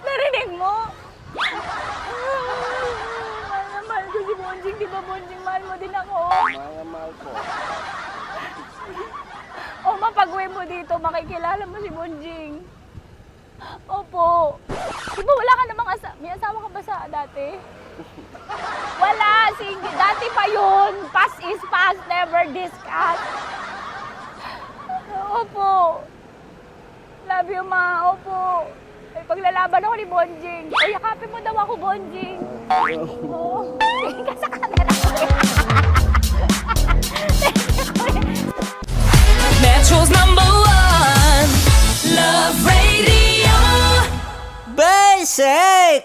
Narinig mo? Mahal na mahal ko si Bonjing. Di ba, Bonjing, mahal mo din ako? Mahal na mahal po. O, mapag-uwi mo dito, makikilala mo si Bonjing. Opo. Di ba wala ka namang may asawa ka ba sa dati? Wala, dati pa yun. Past is past, never discuss. Opo. Love you, ma. Opo. Ay, paglalaban ako ni Bonjing. O, yakapin mo daw ako, Bonjing. Oo. Tingin ka sa camera. Metro's #1 Love Radio. Basic!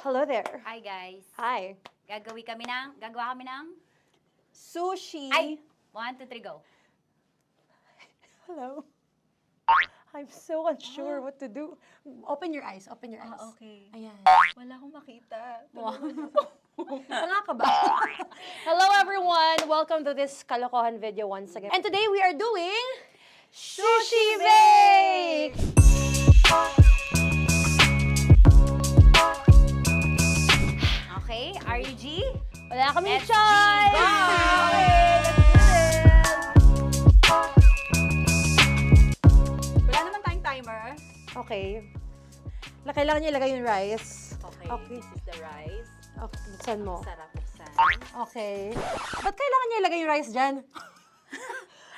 Hello there. Hi guys. Hi. Gagawa kami ng Sushi. Ay! 1, 2, 3, go. Hello. I'm so unsure what to do. Open your eyes. Open your eyes. Okay. Ayan. Wala akong makita. Tanga ka ba? Hello everyone! Welcome to this kalokohan video once again. And today we are doing Sushi Bake! Okay, RG? Wala kaming Let's choice! Go! Okay, let's do this! Wala naman tayong timer. Okay. Kailangan niya ilagay yung rice. Okay, this is the rice. Okay, buksan mo. Sarap buksan. Okay. Ba't kailangan niya ilagay yung rice dyan?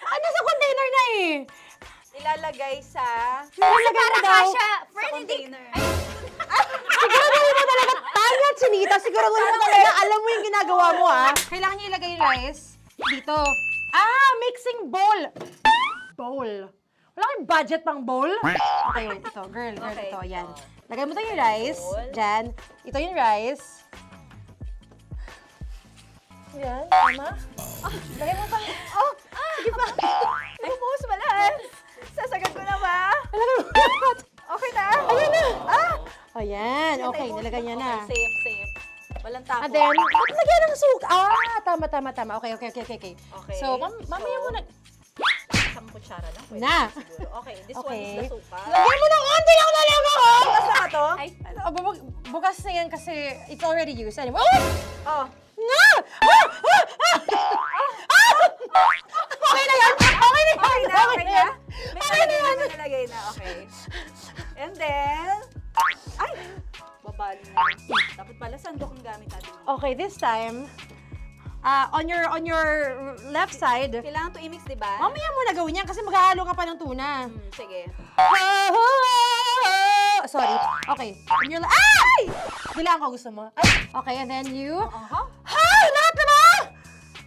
Nasa container na eh! Ilalagay sa... Ilalagay mo daw. container. Siguraduhin mo talaga, Tanya at Chinita, siguraduhin mo talaga, alam mo yung ginagawa mo ha. Kailangan niya ilagay yung rice dito. Mixing bowl. Bowl. Wala kayong budget pang bowl? Okay, wait, ito. Girl, Okay, ito, yan. ito. Lagay mo tayo yung rice. Dyan. Ito yung rice. Yan, tama. Lagay mo pa. Sige pa. Ibubuhos mo lahat. Sasagat ko na ba? Lagay mo lahat. Okay na. Ayun na. Ayan, okay, nilagay niya na. Okay, safe. Walang tapon. And then, ba't lagyan ng suka? Tama. Okay. Okay. So, mamaya mo na. Isang kutsara lang. Pwede Na. siguro. Okay, this one Okay. is the suka. Lagyan mo ng konti lang talaga ko! Bukas na ka to? Ay, bukas na yan kasi it's already used anyway. Oh. Nga! Okay na yan! Okay na yan! Okay na? Okay na yan! May nalagay na, okay. And then, ay! Babali na. Dapat pala sandok ang gamit natin. Okay, this time, on your left side, Kailangan to i-mix, di ba? mamaya mo na gawin yan kasi maghahalo ka pa ng tuna. Sige. Sorry. Okay. And you're like, ay! Dilaan ko gusto mo. Ay! Okay, and then you... Hay! Lahat na ba?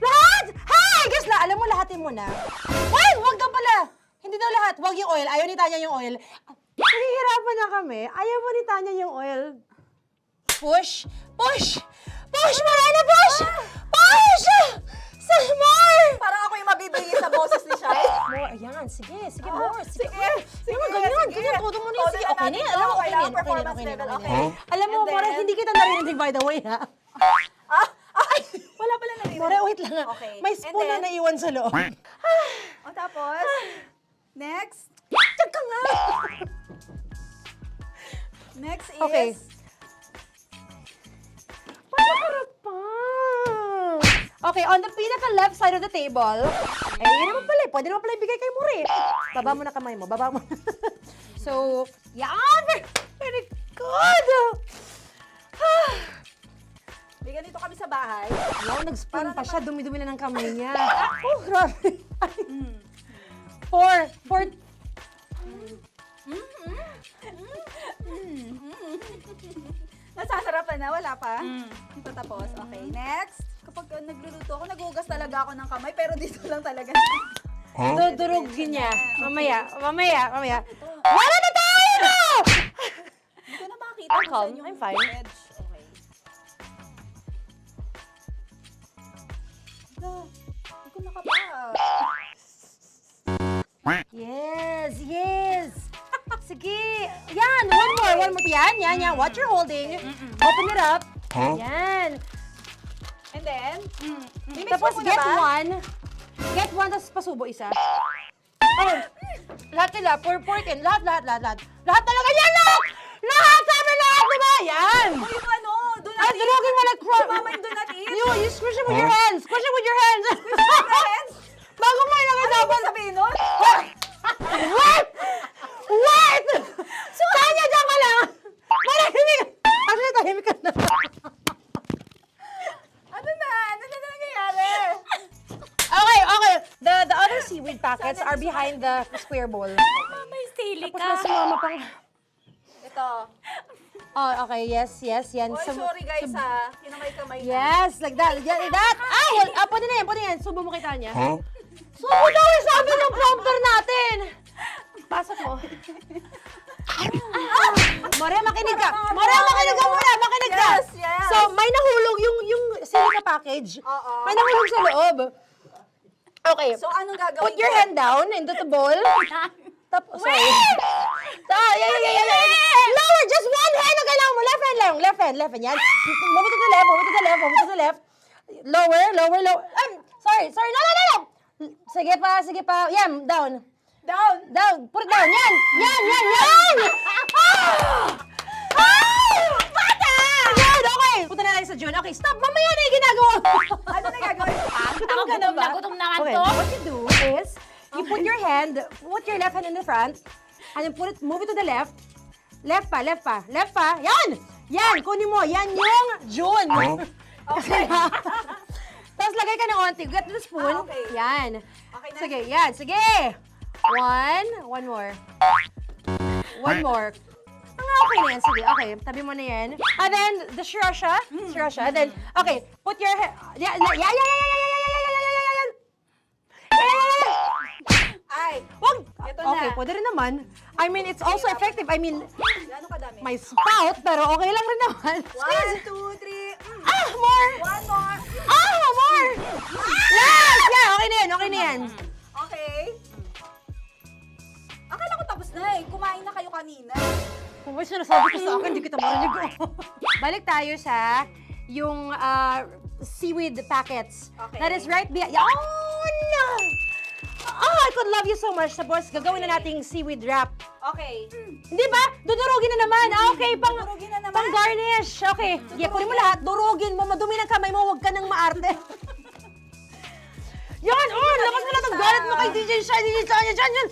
Lahat? Hay! Guess na, alam mo, lahatin mo na. Ay! Huwag ka pala! Hindi daw lahat. Huwag yung oil. Ayaw ni Tanya yung oil. Nahihirapan na kami. Ayaw mo ni Tanya yung oil. Push! Push! Push! Marana! Push! Push! Some more! Parang ako yung mabibigay sa boses ni Shai. More, ayan. Sige, more. Sige. Sige, Ganyan, todo mo na yun. Sige, okay na yan. Alam mo, okay na yan. Performance level, okay. Alam mo, And More, then- hindi kita narinig by the way, ha? Wala pala narinig. More, wait lang, ha? Okay. May And spoon na then- naiwan sa loob. O tapos, next. Tiyag ka nga! Next is... Okay. Panakarap pa! Okay, on the pinaka-left side of the table, yun naman pala, pwede naman pala ibigay kay More. Baba mo na kamay mo, baba mo. So, yan! Very good! May ganito kami sa bahay. Wow, nag-spoon pa siya, dumi-dumi na ng kamay niya. Oh, grabe. Four. Nasasarapan na, wala pa? Ito tapos. Okay, next. Kapag nagluluto ako, nagugas talaga ako ng kamay, pero dito lang talaga. Dudurugin niya. Mamaya. Wala na tayo! Hindi ko na makita I'm kung calm. saan yung I'm fine. edge. Okay. Hindi ko nakapa. Yes. Sige. Yan, one more. Yan. What you're holding. Open it up. Yan. And then, mimix Tapos mo get na ba? one. Get one, tapos pasubo isa. Okay. Lahat nila, pour it in. Lahat. Lahat talaga yan, lahat! Lahat! Sabi lahat, diba? Yan! O yung ano, do not Ay, eat. durugin mo like crap. Si Mama yung do not eat. You squish it with your hands. Squish it with your hands. Bago mo ilagay Ano dapat. ba sabihin nun? Wait! Tanya, dyan ka lang! Marahimik! Actually, tahimik ka na. Ano na nangyayari? Okay. The other seaweed packets are behind the square bowl. May sili Tapos na si Mama pang... Ito. Oh, okay. Yes. Yan. Oy, sorry guys ha. Kinamay-kamay na. Yes, like that. Ay, pwede na yan. Subo mo kay Tanya. Subo daw sabi ng prompter natin. Pasok mo. More, makinig ka. More, makinig ka muna. Makinig ka. Yes. So, may nahulog yung silica package. May nahulog sa loob. Okay. So, anong gagawin Put your hand down into the bowl. Tapos, sorry. Lower, just one hand ang kailangan mo. Left hand lang. Left hand. Yan. Move it to the left. Lower. Sorry. No. Sige pa. Yan, down. Put it down. Yan. Bata! Yan, okay. Punta na lang sa June. Okay, stop. Mamaya na yung ginagawa mo. Ano na gagawin? Gutom ka na ba? Gutom na nga Okay, to. what you do is, you put your left hand in the front, and then move it to the left. Left pa. Yan, kunin mo. Yan yung June. Okay. Tapos lagay ka ng onti. Get the spoon. Okay. Yan. Okay na. Sige, yan. Sige. One more. One more. Okay na yan. Sige, okay. Tabi mo na yan. And then, the sriracha. And then, okay. Put your head. Yan. Ay, Wag. Ito na. Okay, pwede rin naman. I mean, it's also effective. I mean, gano'ng kadami? may spout, pero okay lang rin naman. 1, 2, 3. More. One more. More. Yes! Yeah, okay na yan. Okay. Akala ko tapos na eh. Kumain na kayo kanina. Kung may sinasabi ko sa akin, hindi kita marinig ko. Balik tayo sa yung seaweed packets. Okay. That is right behind. No! Oh, I could love you so much. Tapos, gagawin na nating seaweed wrap. Okay. Hindi ba? Dudurugin na naman. Okay, Dudurugin na naman? pang garnish. Okay. Yeah, kunin mo lahat. Durugin mo. Madumi ng kamay mo. Huwag ka nang maarte. Yan! Lakas mo lang ang galit mo kay DJ Shania dyan.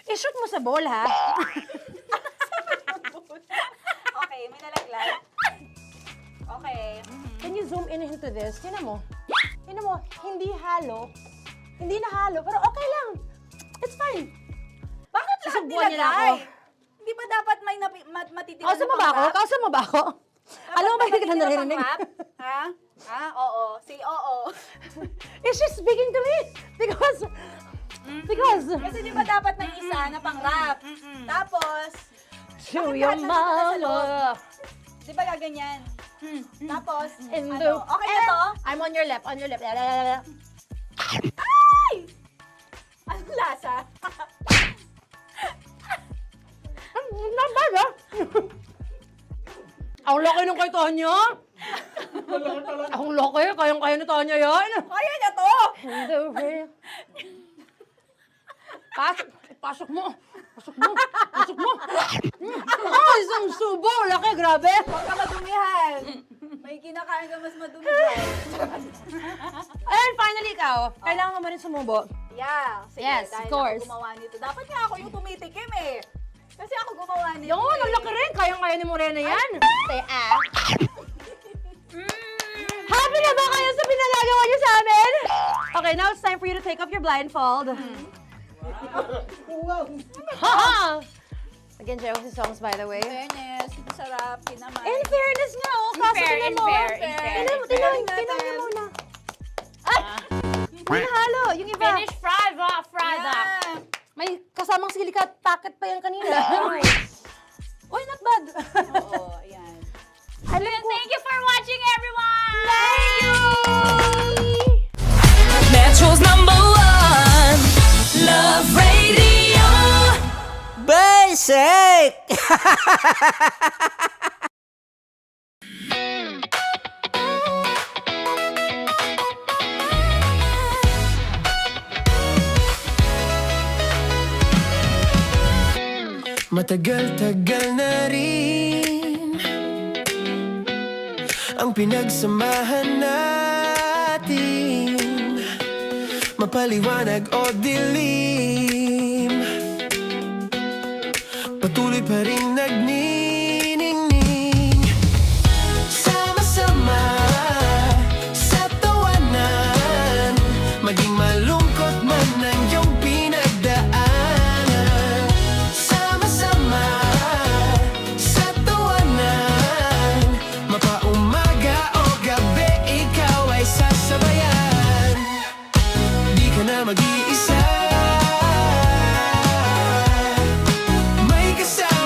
I-shoot mo sa bowl, ha? Okay, may nalaglag. Okay. Can you zoom in into this? Tingnan mo. Hindi halo. Hindi na halo, pero okay lang. It's fine. Bakit lahat Susubuan niya na ako. nilagay? Hindi ba dapat may matitira Kausa mo ba ako? Alam mo ba hindi kita naririnig? Ha? Oo. Say oo. Is she speaking to me? Because... Kasi di ba dapat may isa na pang-rap? Tapos, To your mama. di ba gaganyan? Tapos, In ano? the... Okay na to? I'm on your left. Ay! Anong lasa? Not bad, ha? Ang laki ng kay Tonya. Ang laki. Kayang-kaya ni Tonya yan. Kaya niya to! Pasok mo. Isang subo. Laki, grabe. Huwag ka madumihan. May kinakain ka mas madumi dyan. And finally, ikaw. Kailangan mo rin sumubo. Yeah. Sige, Yes, dahil of course. ako gumawa nito. Dapat nga ako yung tumitikim eh. Kasi ako gumawa nito. Yun, ang laki rin. Kayang-kaya ni Morena yan. Happy na ba kayo sa pinagagawa niyo sa amin? Okay, now it's time for you to take off your blindfold. Again, Jay si songs, by the way. Fairness, sarap, kinamay. In fairness nga, kaso tingnan mo. Tingnan mo muna. Hindi nahalo. Yung iba. Finish fried up. May kasamang silika at packet pa yan kanina. Uy, not bad. Oo, ayan. Thank you for watching, everyone! Thank you! Metro's #1 Love Radio. Basic! Matagal-tagal na rin ang pinagsamahan natin, mapaliwanag o dilim, patuloy pa rin nagniningning. Sama-sama sa tawanan, maging malungkot man ang iyong pinagdaanan. Sama-sama sa tawanan, mapaumaga o gabi, ikaw ay sasabayan. Di ka na mag-iisa, may kasama.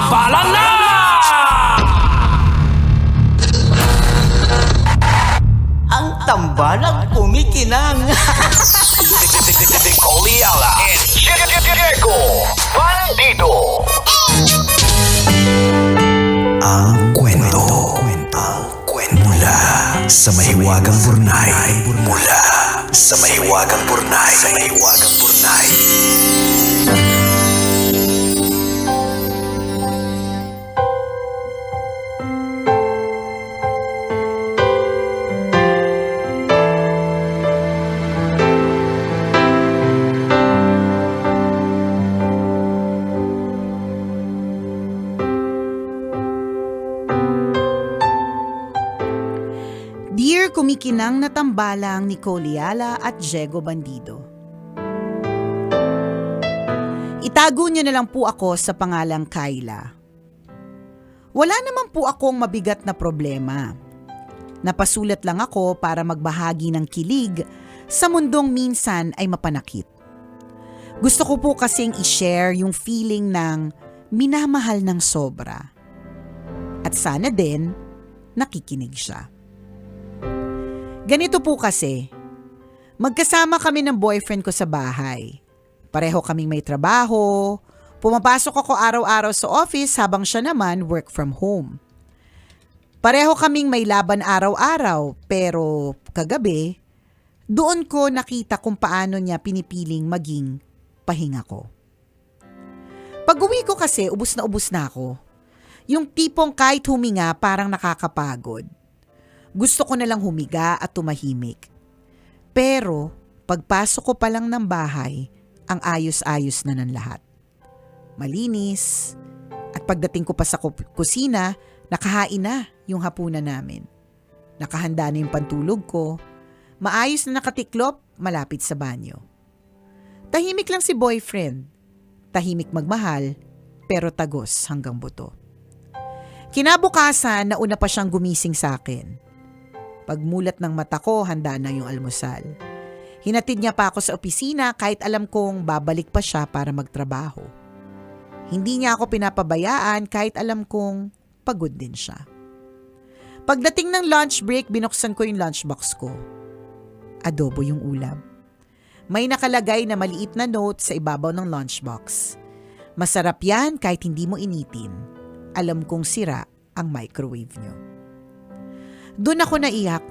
Tambalan na! Ang tambalang kumikinang. Coliala and Diego Bandido. Ang kwento. Mula sa mahiwagang burnay. Mula sa mahiwagang burnay. Dear kumikinang na tambalang ni Coliala at Diego Bandido. Itago niyo na lang po ako sa pangalang Kayla. Wala naman po akong mabigat na problema. Napasulat lang ako para magbahagi ng kilig sa mundong minsan ay mapanakit. Gusto ko po kasing i-share yung feeling ng minamahal ng sobra. At sana din nakikinig siya. Ganito po kasi, magkasama kami ng boyfriend ko sa bahay. Pareho kaming may trabaho, pumapasok ako araw-araw sa office habang siya naman work from home. Pareho kaming may laban araw-araw pero kagabi, doon ko nakita kung paano niya pinipiling maging pahinga ko. Pag-uwi ko kasi, ubus na ako. Yung tipong kahit huminga parang nakakapagod. Gusto ko na lang humiga at tumahimik. Pero pagpasok ko pa lang ng bahay, ang ayos-ayos na ng lahat. Malinis. At pagdating ko pa sa kusina, nakahain na yung hapunan namin. Nakahanda na yung pantulog ko. Maayos na nakatiklop, malapit sa banyo. Tahimik lang si boyfriend. Tahimik magmahal, pero tagos hanggang buto. Kinabukasan, nauna pa siyang gumising sa akin. Pagmulat ng mata ko, handa na yung almusal. Hinatid niya pa ako sa opisina kahit alam kong babalik pa siya para magtrabaho. Hindi niya ako pinapabayaan kahit alam kong pagod din siya. Pagdating ng lunch break, binuksan ko yung lunchbox ko. Adobo yung ulam. May nakalagay na maliit na note sa ibabaw ng lunchbox. Masarap yan kahit hindi mo initin. Alam kong sira ang microwave niyo. Doon ako naiyak.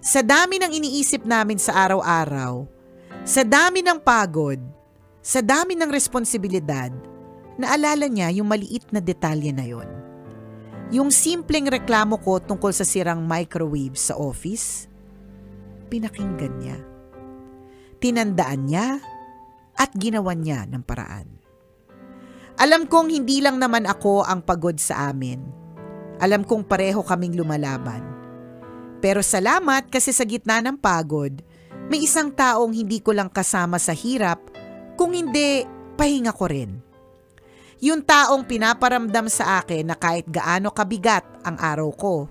Sa dami ng iniisip namin sa araw-araw, sa dami ng pagod, sa dami ng responsibilidad, naalala niya yung maliit na detalye na yon. Yung simpleng reklamo ko tungkol sa sirang microwave sa office, pinakinggan niya. Tinandaan niya at ginawan niya ng paraan. Alam kong hindi lang naman ako ang pagod sa amin. Alam kong pareho kaming lumalaban. Pero salamat kasi sa gitna ng pagod, may isang taong hindi ko lang kasama sa hirap, kung hindi, pahinga ko rin. Yung taong pinaparamdam sa akin na kahit gaano kabigat ang araw ko,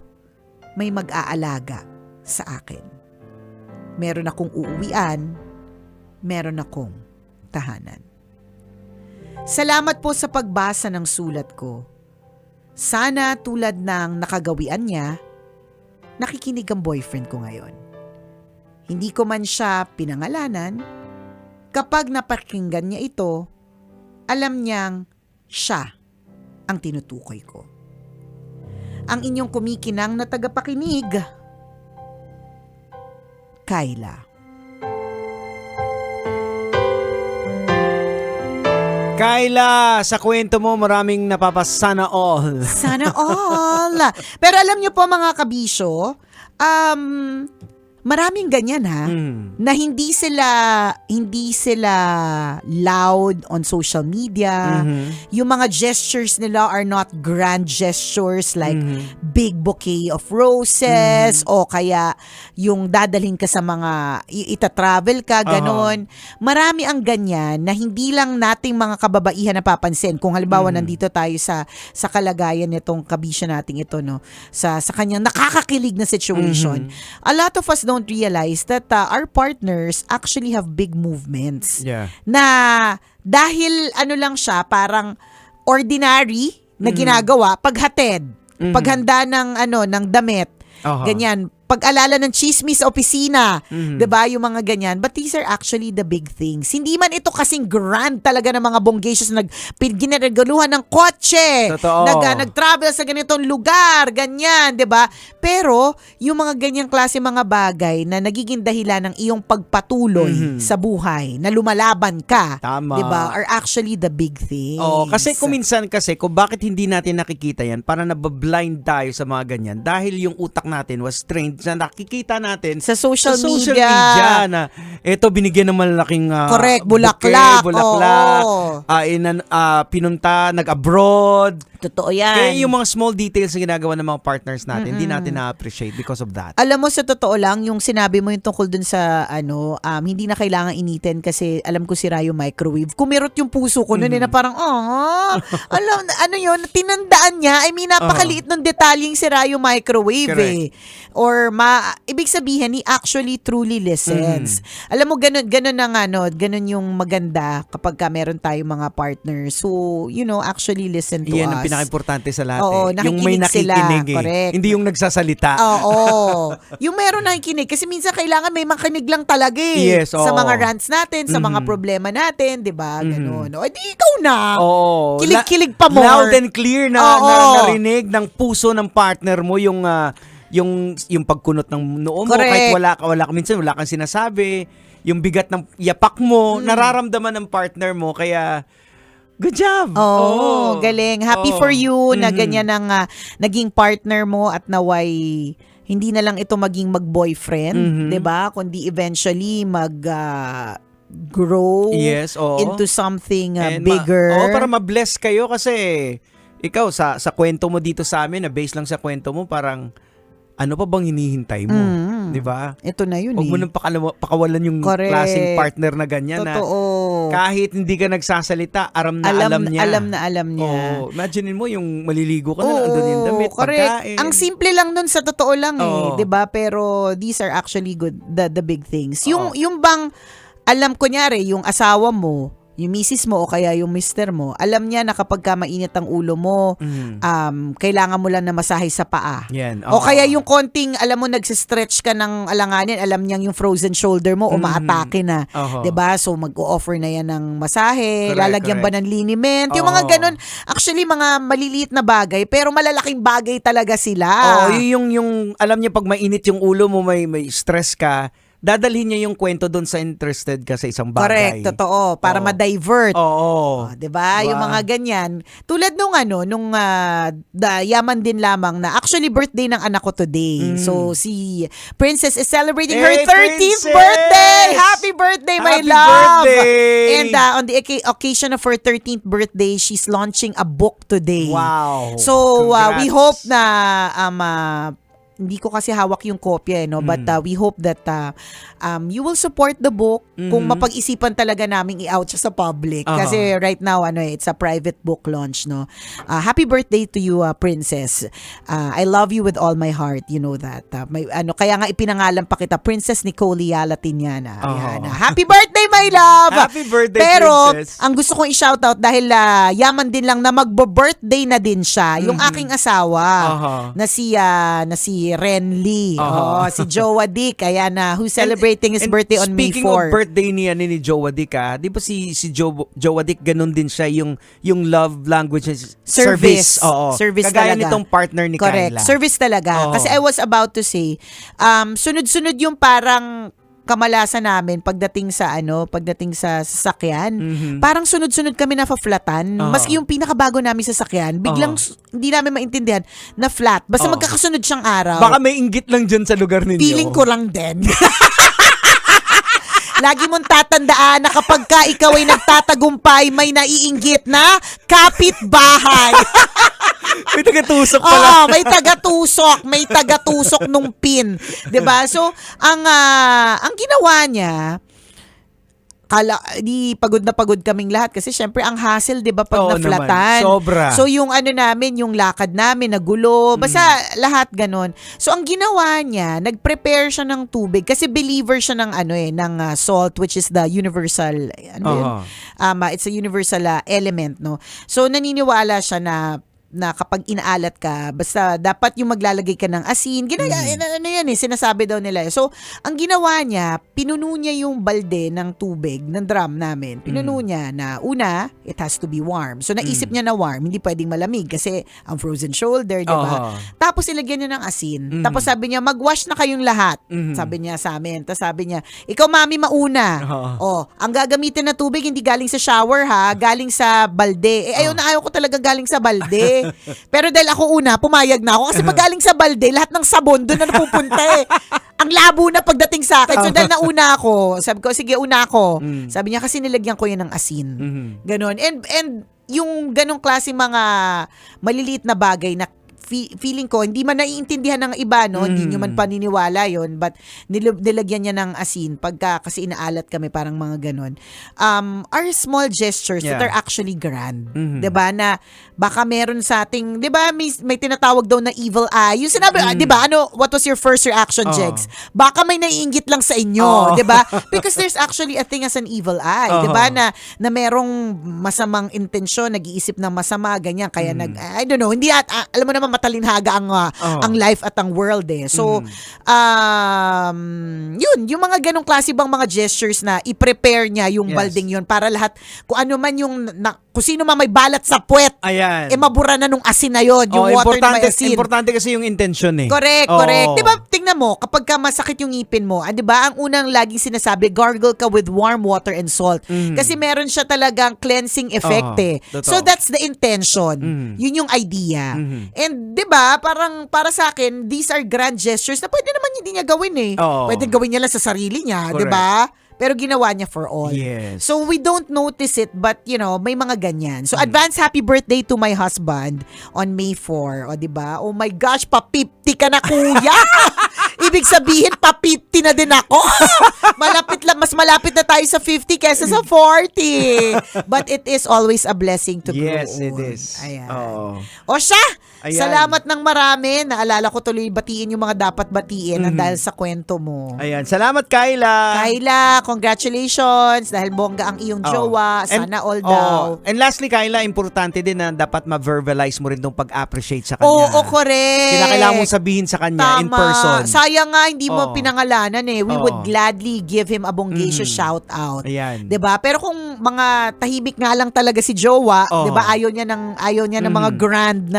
may mag-aalaga sa akin. Meron akong uuwian, meron akong tahanan. Salamat po sa pagbasa ng sulat ko. Sana tulad ng nakagawian niya, nakikinig ang boyfriend ko ngayon. Hindi ko man siya pinangalanan, kapag napakinggan niya ito, alam niyang siya ang tinutukoy ko. Ang inyong kumikinang na tagapakinig, Kayla. Kayla, sa kwento mo maraming napapasana all. Sana all. Pero alam niyo po mga kabisyo, maraming ganyan ha, na hindi sila loud on social media. Yung mga gestures nila are not grand gestures like big bouquet of roses o kaya yung dadalhin ka sa mga ita-travel ka, ganon. Marami ang ganyan na hindi lang nating mga kababaihan napapansin. Kung halimbawa nandito tayo sa kalagayan nitong kabisya nating ito, no, sa kanyang nakakakilig na situation. A lot of us don't realize that our partners actually have big movements. Yeah. Na dahil ano lang siya, parang ordinary na ginagawa, paghatid, paghanda ng damit, ganyan, pag-alala ng chismis sa opisina, 'di ba? Yung mga ganyan. But these are actually the big things. Hindi man ito kasing grand talaga ng mga bonggacious na ginagaluhan ng kotse, nag-travel sa ganitong lugar, ganyan, 'di ba? Pero yung mga ganyang klase mga bagay na nagiging dahilan ng iyong pagpatuloy sa buhay, na lumalaban ka, 'di ba? Are actually the big things. Oo, kasi kuminsan kung bakit hindi natin nakikita yan, para nabablind tayo sa mga ganyan dahil yung utak natin was trained na nakikita natin sa social media na eto binigyan ng malaking correct, bulaklak, pinunta, nag-abroad. Totoo yan. Kaya yung mga small details na ginagawa ng mga partners natin, hindi natin na-appreciate because of that. Alam mo, sa totoo lang, yung sinabi mo yung tungkol dun sa hindi na kailangan initin kasi alam ko sira yung microwave. Kumirot yung puso ko noon na parang, alam, ano yun, tinandaan niya. I mean, napakaliit ng detalyeng sira yung microwave. Correct. Or ibig sabihin, he actually truly listens. Alam mo, ganun yung maganda kapag meron tayong mga partners. So, actually listen to us. Yan ang pinaka-importante sa lahat. Oo, yung may nakikinig sila. Correct. Hindi yung nagsasalita. Oo. Yung meron nakikinig. Kasi minsan kailangan may makinig lang talaga Yes, sa mga rants natin, sa mga problema natin, di ba? Ganun. O, di ikaw na. Oo. Kilig-kilig pa more. Loud and clear na narinig ng puso ng partner mo yung pagkunot ng noo mo. Correct. Kahit minsan wala kang sinasabi. Yung bigat ng yapak mo, nararamdaman ng partner mo. Kaya, good job! Oo, galing. Happy for you na ganyan ang naging partner mo at naway hindi na lang ito maging mag-boyfriend, 'di ba? Kundi eventually grow into something bigger. Para ma-bless kayo kasi ikaw sa kwento mo dito sa amin, na base lang sa kwento mo, parang ano pa bang hinihintay mo? 'Di ba? Ito na yun. Huwag mo nang pakawalan yung klaseng partner na ganyan. Totoo. Na kahit hindi ka nagsasalita, alam niya. Alam niya. Imagine mo yung maliligo ka na lang, andun yung damit, pagkain. Ang simple lang nun, sa totoo lang 'di ba? Pero these are actually good, the big things. Yung bang alam ko nyari, yung asawa mo, yung misis mo o kaya yung mister mo, alam niya na kapag ka mainit ang ulo mo, kailangan mo lang na masahe sa paa. Yan. O kaya yung konting, alam mo, nagsistretch ka ng alanganin, alam niyang yung frozen shoulder mo, umaatake na. 'Di ba? So mag-o-offer na yan ng masahe, lalagyan ba ng liniment, yung mga ganun. Actually, mga maliliit na bagay, pero malalaking bagay talaga sila. Yung alam niya pag mainit yung ulo mo, may stress ka, dadalhin niya yung kwento doon sa interested ka sa isang bagay. Correct, totoo. Para ma-divert. Oo. Diba? Yung mga ganyan. Tulad nung yaman din lamang na actually birthday ng anak ko today. So, si Princess is celebrating her 13th birthday! Happy birthday, my love! Birthday! And on the occasion of her 13th birthday, she's launching a book today. Wow! So, we hope na hindi ko kasi hawak yung kopya but we hope that you will support the book kung mapag-isipan talaga naming i-out siya sa public kasi right now it's a private book launch happy birthday to you, Princess. I love you with all my heart, you know that. Kaya nga ipinangalan pa kita Princess Nicole Yala Tiñana. Happy birthday, my love. Happy birthday, pero Princess. ang gusto kong i-shoutout dahil yaman din lang na magbo-birthday na din siya yung aking asawa na si Ren Lee. Si Jowa Dick. Ayan na, who's celebrating his birthday on May 4. Speaking of birthday ni Jowa Dick, di ba si Jowa Dick, ganun din siya yung love language service. Service Kagaya talaga. nitong partner ni Correct. Kyla. Service talaga. Kasi I was about to say, sunod-sunod yung parang kamalasan namin pagdating sa sasakyan. Parang sunod-sunod kami na fa-flatan. Maski yung pinakabago namin sasakyan, biglang hindi namin maintindihan na flat. Basta magkakasunod siyang araw. Baka may inggit lang dyan sa lugar ninyo. Feeling ko lang din. Lagi mong tatandaan na kapag ka ikaw ay nagtatagumpay, may naiinggit na kapitbahay. May taga-tusok pala. May taga-tusok nung pin. 'Di ba? So, ang ginawa niya, di pagod na pagod kaming lahat kasi syempre ang hassle, 'di ba, pag Oo na-flatan. naman. Sobra. So yung ano namin, yung lakad namin nagulo, basta lahat ganon. So ang ginawa niya, nag-prepare siya ng tubig kasi believer siya ng ng salt, which is the universal it's a universal element, no. So naniniwala siya na kapag inaalat ka, basta dapat yung maglalagay ka ng asin. Sinasabi daw nila. So, ang ginawa niya, pinuno niya yung balde ng tubig, ng drum namin. Pinuno niya na una, it has to be warm. So, naisip niya na warm, hindi pwedeng malamig kasi ang frozen shoulder, di ba? Tapos, ilagyan niya ng asin. Tapos, sabi niya, mag-wash na kayong lahat. Sabi niya sa amin. Tapos, sabi niya, ikaw, mami, mauna. Ang gagamitin na tubig, hindi galing sa shower, ha? Galing sa balde. Ayaw ko talaga galing sa balde. Pero dahil ako una, pumayag na ako. Kasi pag galing sa balde, lahat ng sabon doon na napupunta eh. Ang labo na pagdating sa akin. So dahil nauna ako, sabi ko, sige, una ako. Sabi niya, kasi nilagyan ko yan ng asin. Ganon. And yung ganong klase mga maliliit na bagay na feeling ko, hindi man naiintindihan ng iba, no? Hindi nyo man paniniwala yon, but nilagyan niya ng asin pagka kasi inaalat kami, parang mga ganon. Are small gestures that are actually grand. 'Di ba? Na baka meron sa ating, 'di ba, may tinatawag daw na evil eye. Yung sinabi, 'di ba? What was your first reaction, Jegs? Baka may naiinggit lang sa inyo, 'di ba? Because there's actually a thing as an evil eye, 'di ba? Na merong masamang intensyon, nag-iisip ng masama, ganyan, kaya I don't know, hindi alam mo naman matalinhaga ang life at ang world eh. So, yun, yung mga ganong klase bang mga gestures na i-prepare niya yung balding yun para lahat, kung ano man yung, kung sino man may balat sa puwet, mabura na nung asin na yun, yung water na may asin. Importante kasi yung intention eh. Correct. Diba, tingnan mo, kapag ka masakit yung ngipin mo, diba, ang unang laging sinasabi, gargle ka with warm water and salt. Kasi meron siya talagang cleansing effect eh. So, that's the intention. Yun yung idea. And, diba, parang para sa akin, these are grand gestures na pwede naman hindi niya gawin eh. Pwede gawin niya lang sa sarili niya, diba? Pero ginawa niya for all. Yes. So, we don't notice it, but, may mga ganyan. So, advance happy birthday to my husband on May 4. O, diba? Oh my gosh, pa-50 ka na, kuya! Ibig sabihin, pa-50 na din ako. Mas malapit na tayo sa 50 kesa sa 40. But it is always a blessing to grow old. Yes, it is. Ayan. O siya, salamat ng marami. Naalala ko tuloy batiin yung mga dapat batiin dahil sa kwento mo. Ayan, salamat Kyla. Kyla, congratulations dahil bongga ang iyong jowa. Sana all daw. And lastly, Kyla, importante din na dapat ma-verbalize mo rin tong pag-appreciate sa kanya. Oo, correct. Kinakailangan mong sabihin sa kanya in person. Sayang nga hindi mo pinangalanan eh. We would gladly give him a bonggacious shout out. Ayan. 'Di ba? Pero kung mga tahimik nga lang talaga si jowa, 'di ba? Ayaw niya ng mga grand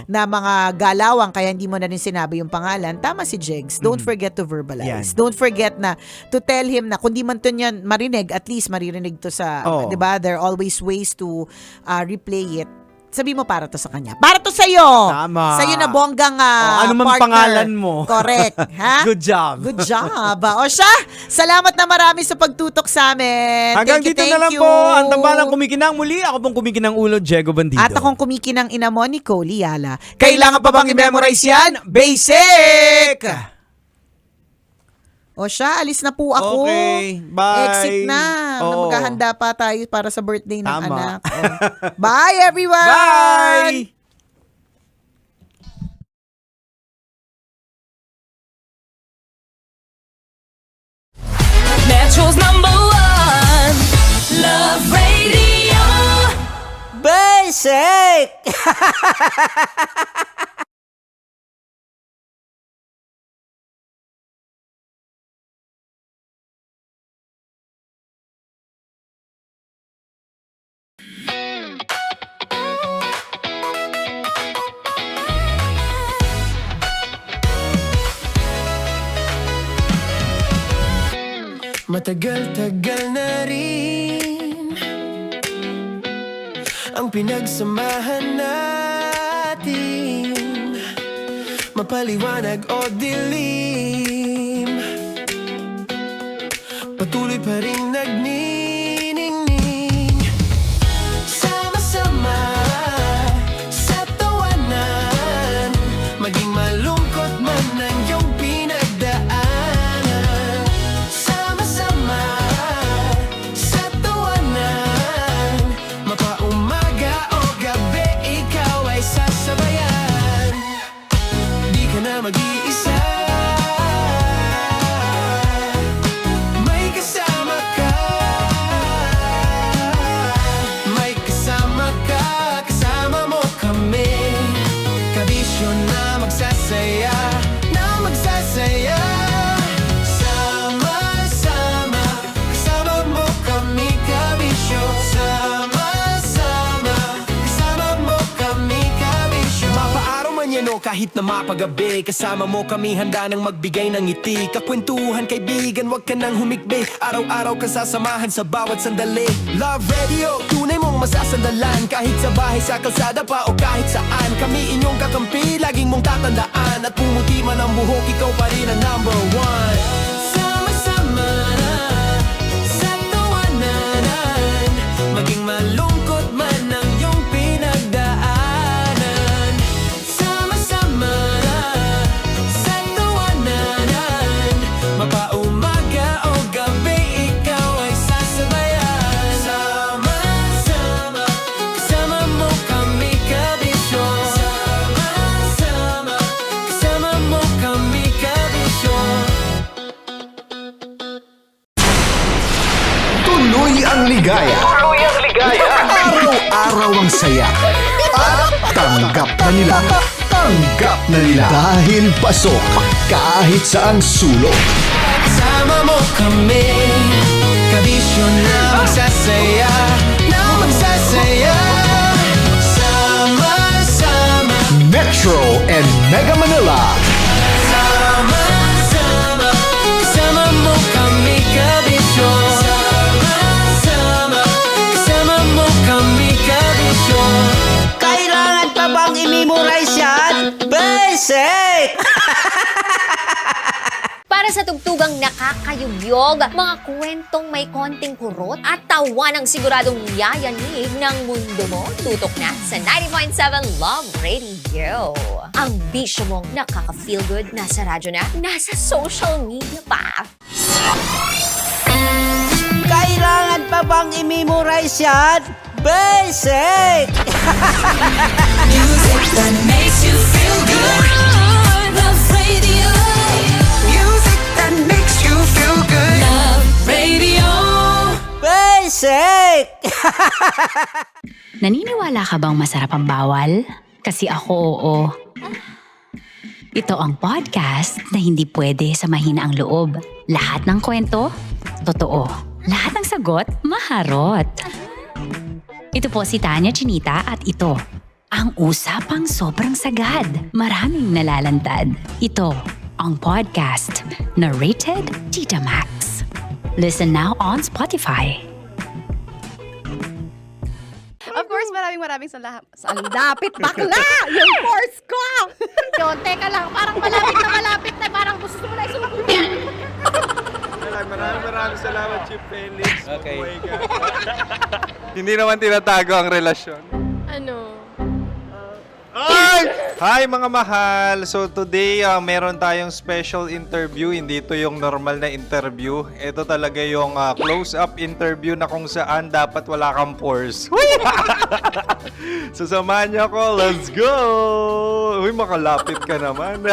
na mga galawang, kaya hindi mo na rin sinabi yung pangalan. Tama si Jegs. Don't forget to verbalize. Don't forget na to tell him na kung di man to niya marinig, at least maririnig to sa, 'di ba? There are always ways to replay it. Sabi mo, para to sa kanya. Para to sa'yo. Tama. Sa'yo na bonggang ano man partner. pangalan mo. Correct. Ha? Good job. Good job. O siya, salamat na marami sa pagtutok sa amin. Hanggang Thank dito you, na lang thank po. you. Ang tambalang kumikinang muli. Ako pong kumikinang ulo, Diego Bandido. At akong kumikinang ina mo, Nicole Liala. Kailangan pa bang i-memorize yan? Basic! O siya, alis na po ako. Okay, bye. Exit na. Oo. Maghahanda pa tayo para sa birthday ng Tama. anak. Bye, everyone! Bye! Metro's #1 Love Radio. Basic! Matagal-tagal na rin ang pinagsamahan natin, mapaliwanag o dilim, patuloy pa rin nagniningning. Sama-sama sa tawanan, maging malungkot man ang iyong pinagdaanan. Sama-sama sa kahit na mapagabi. Kasama mo kami handa nang magbigay ng ngiti. Kakwentuhan kaibigan, wag ka nang humikbi. Araw-araw ka sasamahan sa bawat sandali. Love Radio, tunay mong masasandalan. Kahit sa bahay, sa kalsada pa o kahit saan. Kami inyong kakampi, laging mong tatandaan. At pumuti man ang buhok, ikaw pa rin ang number one. Sama-sama na sa tawanan, maging malungkot man ang iyong pinagdaanan. Sama-sama na sa tawanan, mapaumaga o gabi, ikaw ay sasabayan. Sama-sama, kasama mo kami kabisyon. Sama-sama, kasama mo kami kabisyon. Tuloy ang ligaya. Tuloy ang ligaya. Araw-araw ang saya. At tanggap na nila. Tanggap na nila. Dahil pasok kahit saang sulok. Sama mo kami, kabisyon na magsasaya, na magsasaya. Sama-sama, Metro and Mega Manila. sama-sama, kasama mo kami kabisyon. Sama-sama, kasama mo kami kabisyon. Kailangan pa bang i-memorize yan? Basic! Para sa tugtugang nakakayugyog, mga kwentong may konting kurot at tawa ng siguradong yayanig ng mundo mo, tutok na sa 90.7 Love Radio. Ang bisyo mong nakaka-feel good, nasa radyo na, nasa social media pa. Kailangan pa bang i-memorize yan? Basic! Music that makes you feel good. Love Radio. Music that makes you feel good. Love Radio. Basic! Naniniwala ka bang masarap ang bawal? Kasi ako oo. Ito ang podcast na hindi pwede sa mahina ang loob. Lahat ng kwento, totoo. Lahat ng sagot, maharot. Ito po si Tanya Chinita at ito, ang usapang sobrang sagad. Maraming nalalantad. Ito, ang podcast na Rated Tita Max. Listen now on Spotify. Of course, maraming salamat. Ang lapit bakla! Yung course ko! Yun, teka lang, parang malapit na, parang gusto mo na isulat. Maraming salamat, Chief Felix. Okay. Oh my God. Hindi naman tinatago ang relasyon. Ano? Ay! Hi mga mahal! So today, meron tayong special interview. Hindi ito yung normal na interview. Ito talaga yung close-up interview na kung saan dapat wala kang pores. So samahan niyo ako. Let's go! Uy, makalapit ka naman.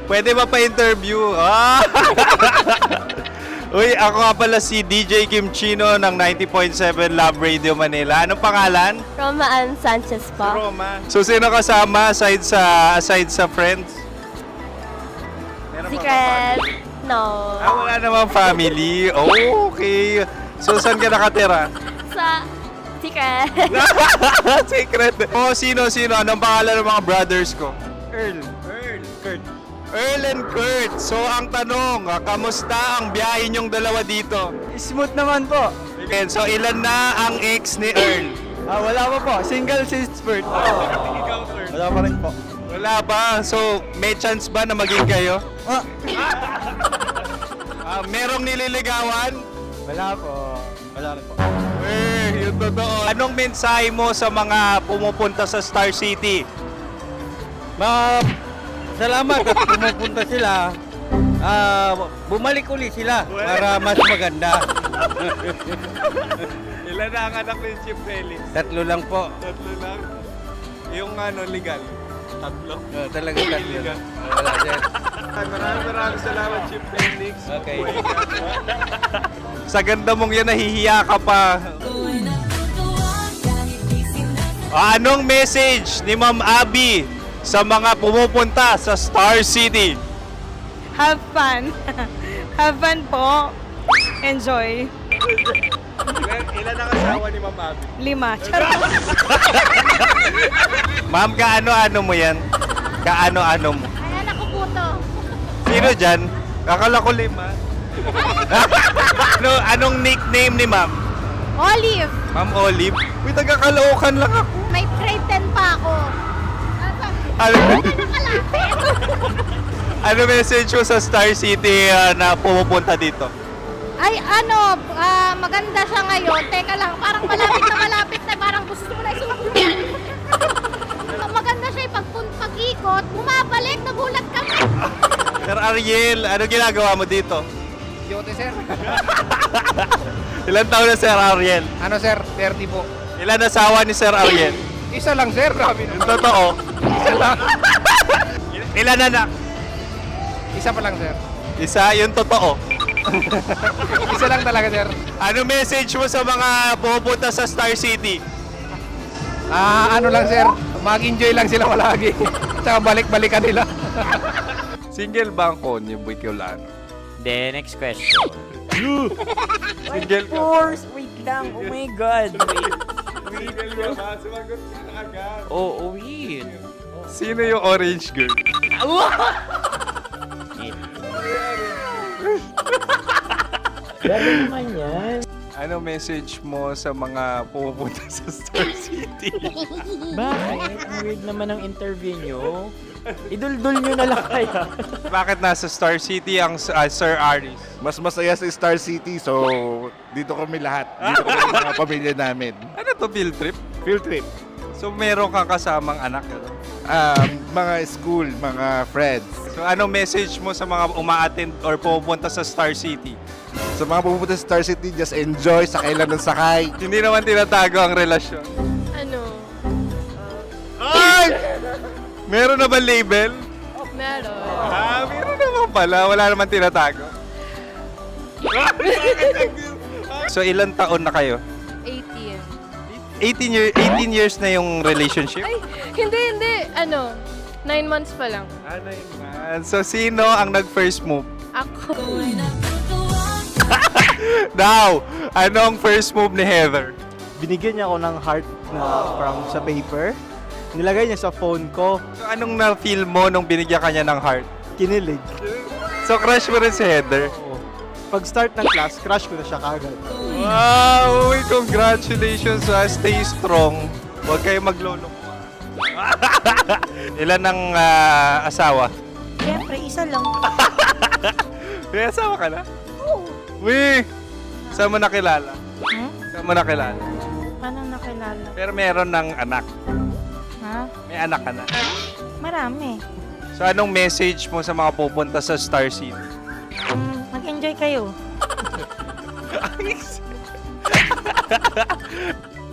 Pwede ba pa-interview? Uy, ako nga pala si DJ Kim Chino ng 90.7 Love Radio Manila. Anong pangalan? Roma Ann Sanchez po. Roma. So, sino kasama aside sa friends? Meron ba Secret. family? No. Wala namang family. Oh, okay. So, saan ka nakatira? Sa secret. Secret. Oh, sino? Anong pangalan ng mga brothers ko? Earl, Kurt. Earl and Kurt. So, ang tanong, kamusta ang biyahe niyong dalawa dito? Smooth naman po. Okay, so ilan na ang ex ni Earl? Wala pa po. Single since birth. Wala pa rin po. Wala ba? So, may chance ba na maging kayo? Merong nililigawan? Wala po. Wala rin po. Yung totoo. Anong mensahe mo sa mga pumupunta sa Star City? Salamat at pumupunta sila. Bumalik uli sila para mas maganda. Ilan na ang anak ni Chief Felix? 3 lang po. 3 lang? Yung legal? 3? Talaga 3 lang. Wala din. Maraming salamat, Chief Felix. Okay. Sa ganda mong yan, nahihiya ka pa. Anong message ni Ma'am Abby sa mga pumupunta sa Star City? Have fun. Have fun po. Enjoy. Ilan ang asawa ni Ma'am Abby? 5. Charot. Ma'am, kaano-ano mo yan? Kaano-ano mo? Ay, anak ko po to. Sino dyan? Akala ko 5. Anong nickname ni Ma'am? Olive. Ma'am Olive? Uy, taga-Caloocan lang ako. May grade 10 pa ako. Ano, Nakalapit. ano message mo sa Star City na pumupunta dito? Ay, maganda siya ngayon. Teka lang, parang malapit na. Parang gusto mo na isumakit. Maganda siya pag-ikot. Bumabalik, nagulat kami. Sir Ariel, ano ginagawa mo dito? Yote, sir. Ilan taon na Sir Ariel? Ano, sir? 30 po. Ilan asawa ni Sir Ariel? Isa lang, sir. Grabe Yung totoo? Isa lang. Ilan anak? Isa pa lang, sir. Isa, yung totoo. Isa lang talaga, sir. Ano message mo sa mga pupunta sa Star City? Ano lang, sir. Mag-enjoy lang sila palagi. Tsaka balik-balikan nila. Single ba ang Konyo, Boy Kiolano? Then, next question. Single ka? Wait lang. Oh my God. Single ka ba? Sumagot ka na agad. Oh, wait. Sino yung orange girl? Gano'n naman yan. Ano message mo sa mga pupunta sa Star City? Bakit? Ang weird naman ang interview nyo. Idul-dul nyo na lang kaya. Bakit nasa Star City ang Sir Aris? Mas masaya sa Star City, so dito kami lahat. Dito kami mga pamilya namin. Ano to, field trip? Field trip. So meron kang kasamang anak? Ano? Mga school, mga friends. So anong message mo sa mga uma-attend or pupunta sa Star City? Sa mga pupunta sa Star City, just enjoy, sakay lang ng sakay. Hindi naman tinatago ang relasyon. Ano? Ay! Meron na ba label? Meron. Meron naman pala. Wala naman tinatago. So ilan taon na kayo? 18. 18 years na yung relationship? Ay, hindi. 9 months pa lang. So sino ang nag-first move? Ako. Now, anong first move ni Heather? Binigyan niya ako ng heart na from sa paper. Nilagay niya sa phone ko. So anong na-feel mo nung binigyan ka niya ng heart? Kinilig. So crush mo rin si Heather? Pag-start ng class, crush ko na siya kagad. Wow! Uy, congratulations! Stay strong. Huwag kayo maglolo. Ilan ang asawa? Siyempre, isa lang. May asawa ka na? Oo. Uy! Saan mo nakilala? Saan mo nakilala? Paano nakilala? Pero meron ng anak. Ha? May anak ka na. Marami. So anong message mo sa mga pupunta sa Star City? Mag-enjoy kayo.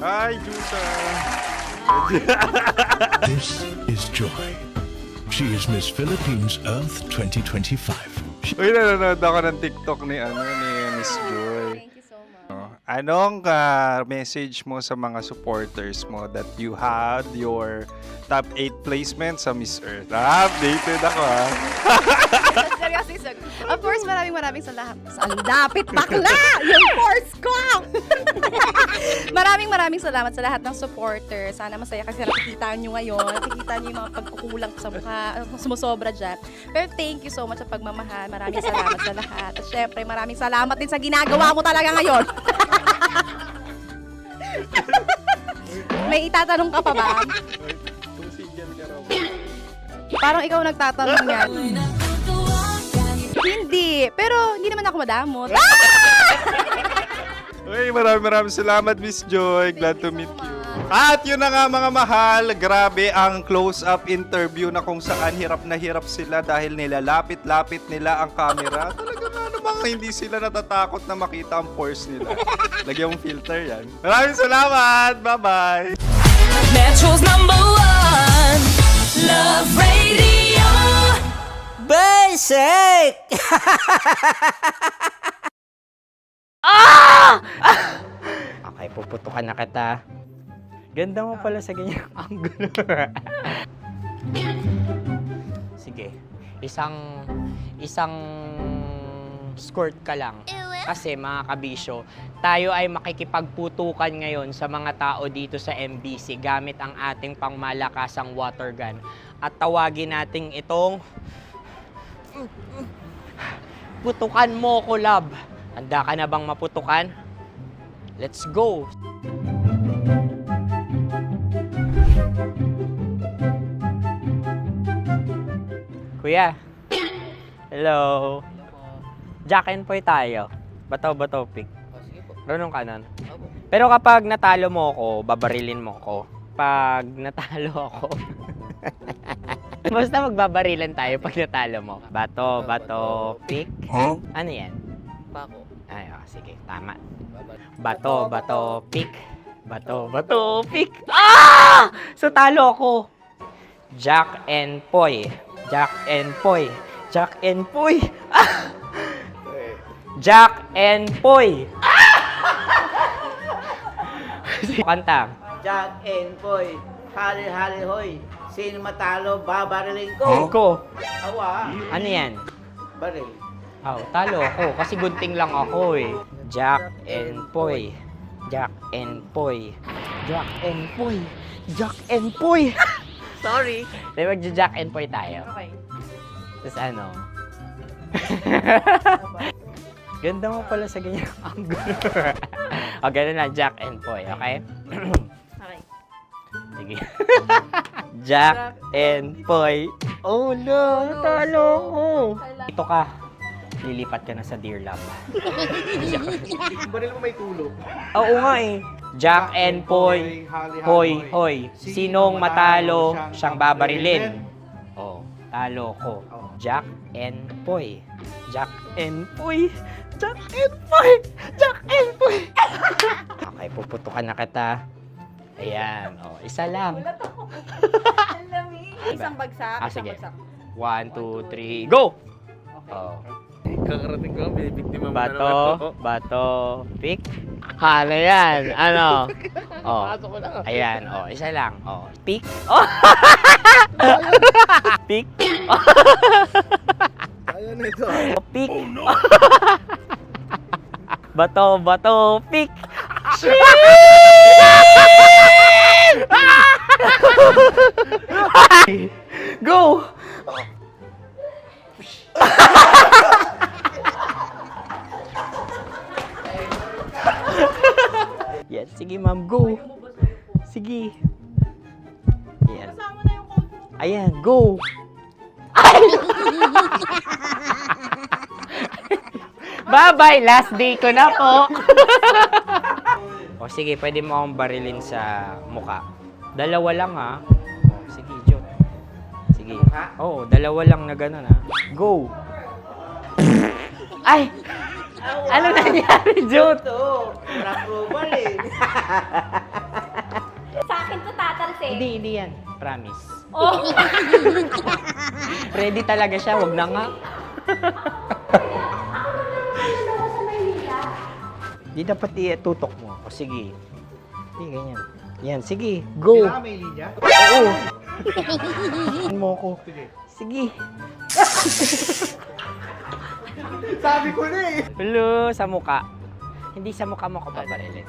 Hi, Jusa! This is Joy. She is Miss Philippines Earth 2025. Uy, nanonood ako ng TikTok ni Miss Joy. Thank you so much. Anong message mo sa mga supporters mo that you had your top 8 placement sa Miss Earth? Updated ako Seryoso. Of course, maraming salamat. Sa lapit bakla! Yung course ko! maraming salamat sa lahat ng supporters. Sana masaya kasi nakikita nyo ngayon. Nakikita nyo yung mga pagkukulang sa mukha. Sumusobra dyan. Pero thank you so much sa pagmamahal. Maraming salamat sa lahat. At syempre, maraming salamat din sa ginagawa mo talaga ngayon. May itatanong ka pa ba? Parang ikaw nagtatanong yan. Hindi. Pero hindi naman ako madamot. Uy, maraming salamat, Miss Joy. Glad to meet you. At yun na nga mga mahal, grabe ang close-up interview na kung saan hirap na hirap sila dahil nilalapit-lapit nila ang camera. Talaga nga namang hindi sila natatakot na makita ang pores nila. Lagyan mong filter yan. Maraming salamat! Bye-bye! Metro's #1 Love Radio. Basic! Okay, puputukan na kita. Ganda mo pala sa ganyang angulo. Sige, isang skirt ka lang. Kasi mga kabisyo, tayo ay makikipagputukan ngayon sa mga tao dito sa MBC gamit ang ating pangmalakasang water gun. At tawagin natin itong putukan mo ko, love. Handa ka na bang maputukan? Let's go! Kuya. Hello. Jack and Poy tayo. Bato-bato pick. Runong ka nun. Pero kapag natalo mo ako, babarilin mo ako. Pag natalo ako, basta magbabarilan tayo pag natalo mo. Bato, pick. Huh? Ano yan? Bako. Ay, sige, tama. Bato, pick. Bato, pick. Ah! So, talo ako. Jack and Poy. Jack and Poy. Jack and Poy. Ah! Jack and Poy. Kanta. Jack and Poy, hali-hali hoy. Sino matalo, babariling ko. Ko. Awa. Ano yan? Baril. Oh, talo ako kasi gunting lang ako eh. Jack and Poy. Jack and Poy. Jack and Poy. Jack and Poy. Sorry. Di mag-Jack and Poy tayo. Okay. Tapos ano? Ganda mo pala sa ganyang angle. O, ganun na, Jack and Poy, okay? Okay. Sige. Jack and Poy. Oh, no, talo ko. Ito ka. Lilipat ka na sa Dear Love. Baril mo may tulog. Oo nga eh. Jack and Poy. Hoy, hoy. Sinong matalo, siyang babarilin. Oh, talo ko. Jack and Poy. Jack and Poy. Jack and Poy. Jack and Poy. Okay, puputukan na kita. Ayan. Oh, isa lang. Ang lamig. Isang bagsak. Sige. Isang bagsak. 1, 2, 3, go! Oh. Kakarating ko, binibiktima mo Bato, pick. Ano yan? Ano? Oh. Pasok ko lang. Ayan, oh, isa lang. Oh, pick. Oh. Pick. Ayaw na ito. Oh, pick. Bato, pick. Go! Yan, sige ma'am, go. Sige. Ayan. Ayan, go. Bye-bye, last day ko na po. O sige, pwede mo akong barilin sa muka. Dalawa lang ha. O, sige, Jot. Sige. Oo, dalawa lang na gano'n ha. Go. Ay! Ano nangyari, Jot? Ito, approval eh. Sa akin to tatalsik. Hindi yan. Promise. Oh. Ready talaga siya, wag na nga. Di dapat tutok mo. O sige. Hindi, ganyan. Yan, sige. Go. Kailangan may linya? Oo. Mo ko. Sige. Sabi ko na eh. Hello, sa muka. Hindi sa muka mo ko babarilin.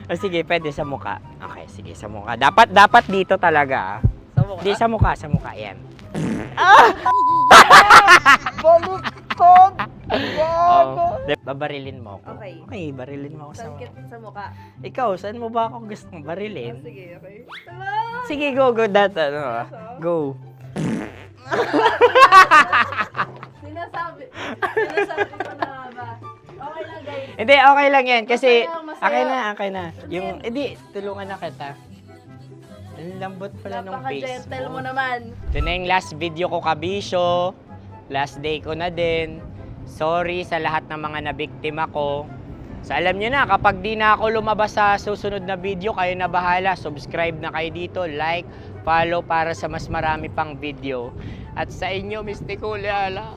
O sige, pwede sa muka. Okay, sige, sa muka. Dapat dito talaga. Sa mukha? Hindi, sa muka. Yan. Baluktot! Oh, babarilin mo ako. Okay. Okay, barilin mo ako sa Sakit sa mukha. Ikaw, saan mo ba ako gustong barilin? Sige, okay. Sige, go. Go. Sinasabi ko na nga ba? Okay lang, guys. Hindi, okay lang yan. Kasi, Masaya, masaya. okay na. Yung, hindi, tulungan na kita. Ang lambot pala ng face Napaka-gentle mo. mo naman. Ito na yung last video ko, kabisyo. Last day ko na din. Sorry sa lahat ng mga nabiktima ko. So alam nyo na, kapag di na ako lumabas sa susunod na video, kayo na bahala. Subscribe na kayo dito, like, follow para sa mas marami pang video. At sa inyo, Mistiko Leala.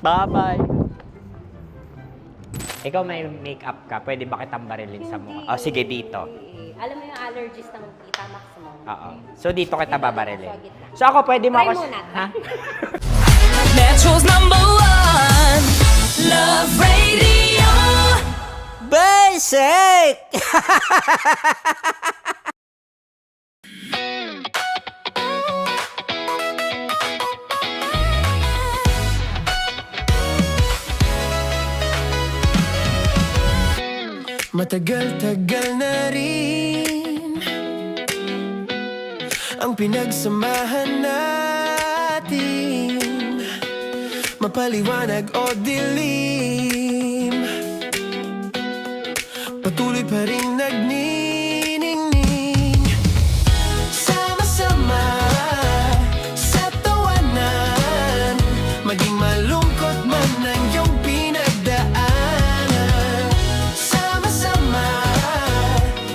Bye-bye. Ikaw may makeup ka, pwede ba kitang barilin sa mukha? O sige, dito. Alam mo yung allergies ng Tita Max mo? Oo. So dito kita babarilin. So ako pwede mo ako... Try muna. Ha? Metro's #1 Love Radio. Basic! Matagal-tagal na rin ang pinagsamahan natin, mapaliwanag o dilim, patuloy pa rin nagniningning. Sama-sama sa tawanan, maging malungkot man ang iyong pinagdaanan. Sama-sama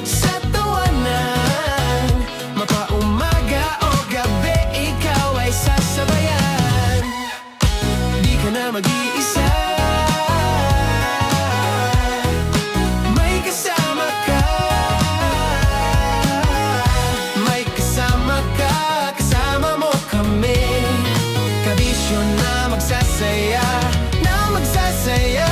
sa tawanan, mapaumaga o gabi, ikaw ay sasabayan. Di ka na mag-iisa, may kasama ka. May kasama ka, kasama mo kami. Kabisyo na magsasaya, na magsasaya.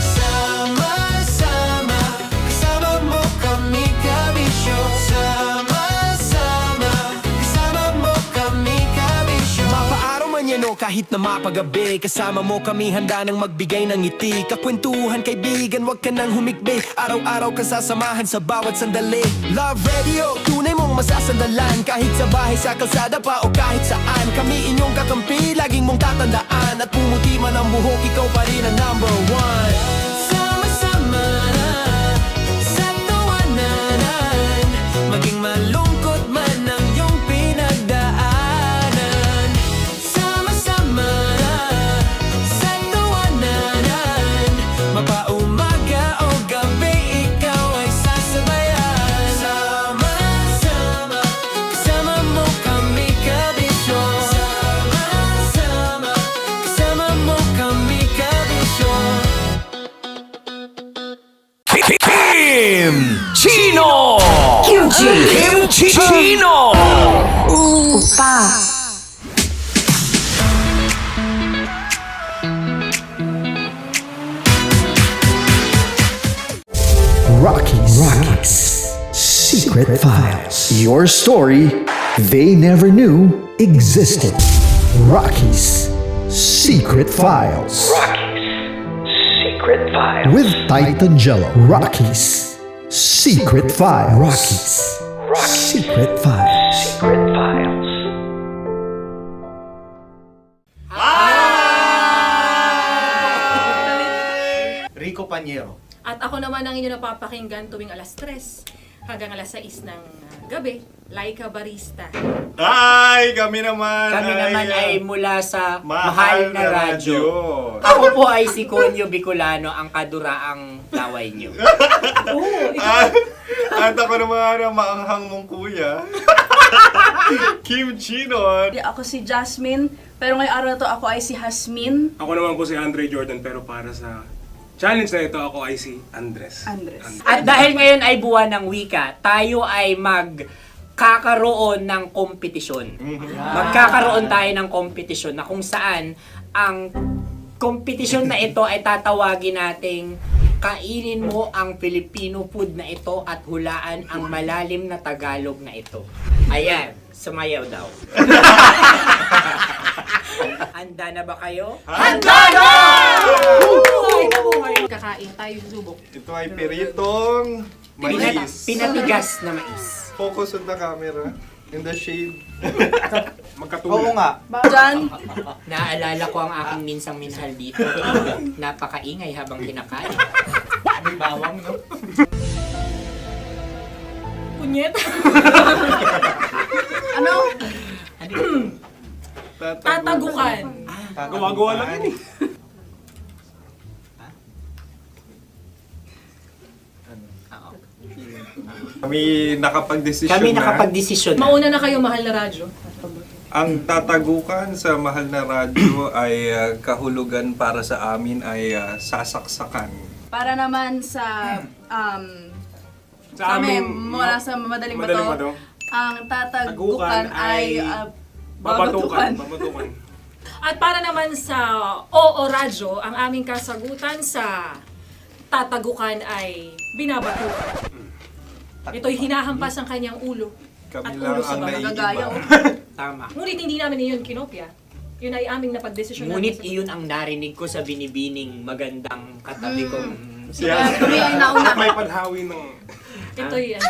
Sama-sama, kasama mo kami, kabisyo. Sama-sama, kasama mo kami, kabisyo. Mapaaraw man yan o kahit na mapagabi, kasama mo kami, handa nang magbigay ng ngiti. Kakwentuhan, kaibigan, wag ka nang humikbi. Araw-araw ka sasamahan sa bawat sandali. Love Radio, tunay mong masasandalan. Kahit sa bahay, sa kalsada pa o kahit saan, kami inyong kakampi, laging mong tatandaan. At pumuti man ang buhok, ikaw pa rin ang #1. Sama-sama sa tawanan, maging malungkot man ang iyong pinagdaanan. Sama-sama sa tawanan, mapaumaga o gabi, ikaw ay sasabayan. Sama-sama, kasama mo kami, kabisyo. Sama-sama, kasama mo kami, kabisyo. Kim Chino! Kim Chino! Upa! Rockies Secret Files. Your story they never knew existed. Rockies Secret Files. Secret Files. With Titan Jello. Rockies Secret Files. Rockies Secret Files. Secret Files. Rico Pañero. At ako naman ang inyo napapakinggan tuwing alas 3 hanggang alas 6 ng gabi, Laika Barista. Ay, kami naman. Kami naman ay mula sa Mahal Mahal na na Radyo. Radyo. Ako po ay si Conyo Bicolano, ang kaduraang laway niyo. At ako naman ang maanghang mong kuya. Kim Chino. Ako si Jasmine, pero ngayong araw na to ako ay si Hasmin. Ako naman po si Andre Jordan, pero para sa challenge na ito, ako ay si Andres. At dahil ngayon ay buwan ng wika, tayo ay magkakaroon ng kompetisyon. Magkakaroon tayo ng kompetisyon na kung saan ang kompetisyon na ito ay tatawagin nating kainin mo ang Filipino food na ito at hulaan ang malalim na Tagalog na ito. Ayan, sumayaw daw. Handa na ba kayo? Handa na! Buhay na buhay! Kakain tayo, subok. Ito ay piritong mais. Pinatigas na mais. Focus on the camera. In the shade. Oo nga. Diyan. Naalala ko ang aking minsang minahal dito. Napakaingay habang kinakain. May bawang, no? Punyet. Ano? Tatagukan. Gawa-gawa lang yun eh. Kami nakapag-desisyon Kami nakapag-desisyon na. Mauna na kayo, Mahal na Radyo. Ang tatagukan sa mahal na radyo ay kahulugan para sa amin ay sasaksakan. Para naman sa Sa amin, mula sa madaling Madaling bato, Bato, ang tatagukan tagukan ay babatukan. At para naman sa Oo Radyo, ang aming kasagutan sa tatagukan ay binabatukan. Ito'y hinahampas ang kanyang ulo. Kami At lang ulo sa ang mga naiiba. gagayaw. Tama. Ngunit hindi namin iyon kinopya. Yun ay aming napagdesisyon. Ngunit iyon ang narinig ko sa binibining magandang katabi kong Kami ay nauna. May panhawi ng... Ito'y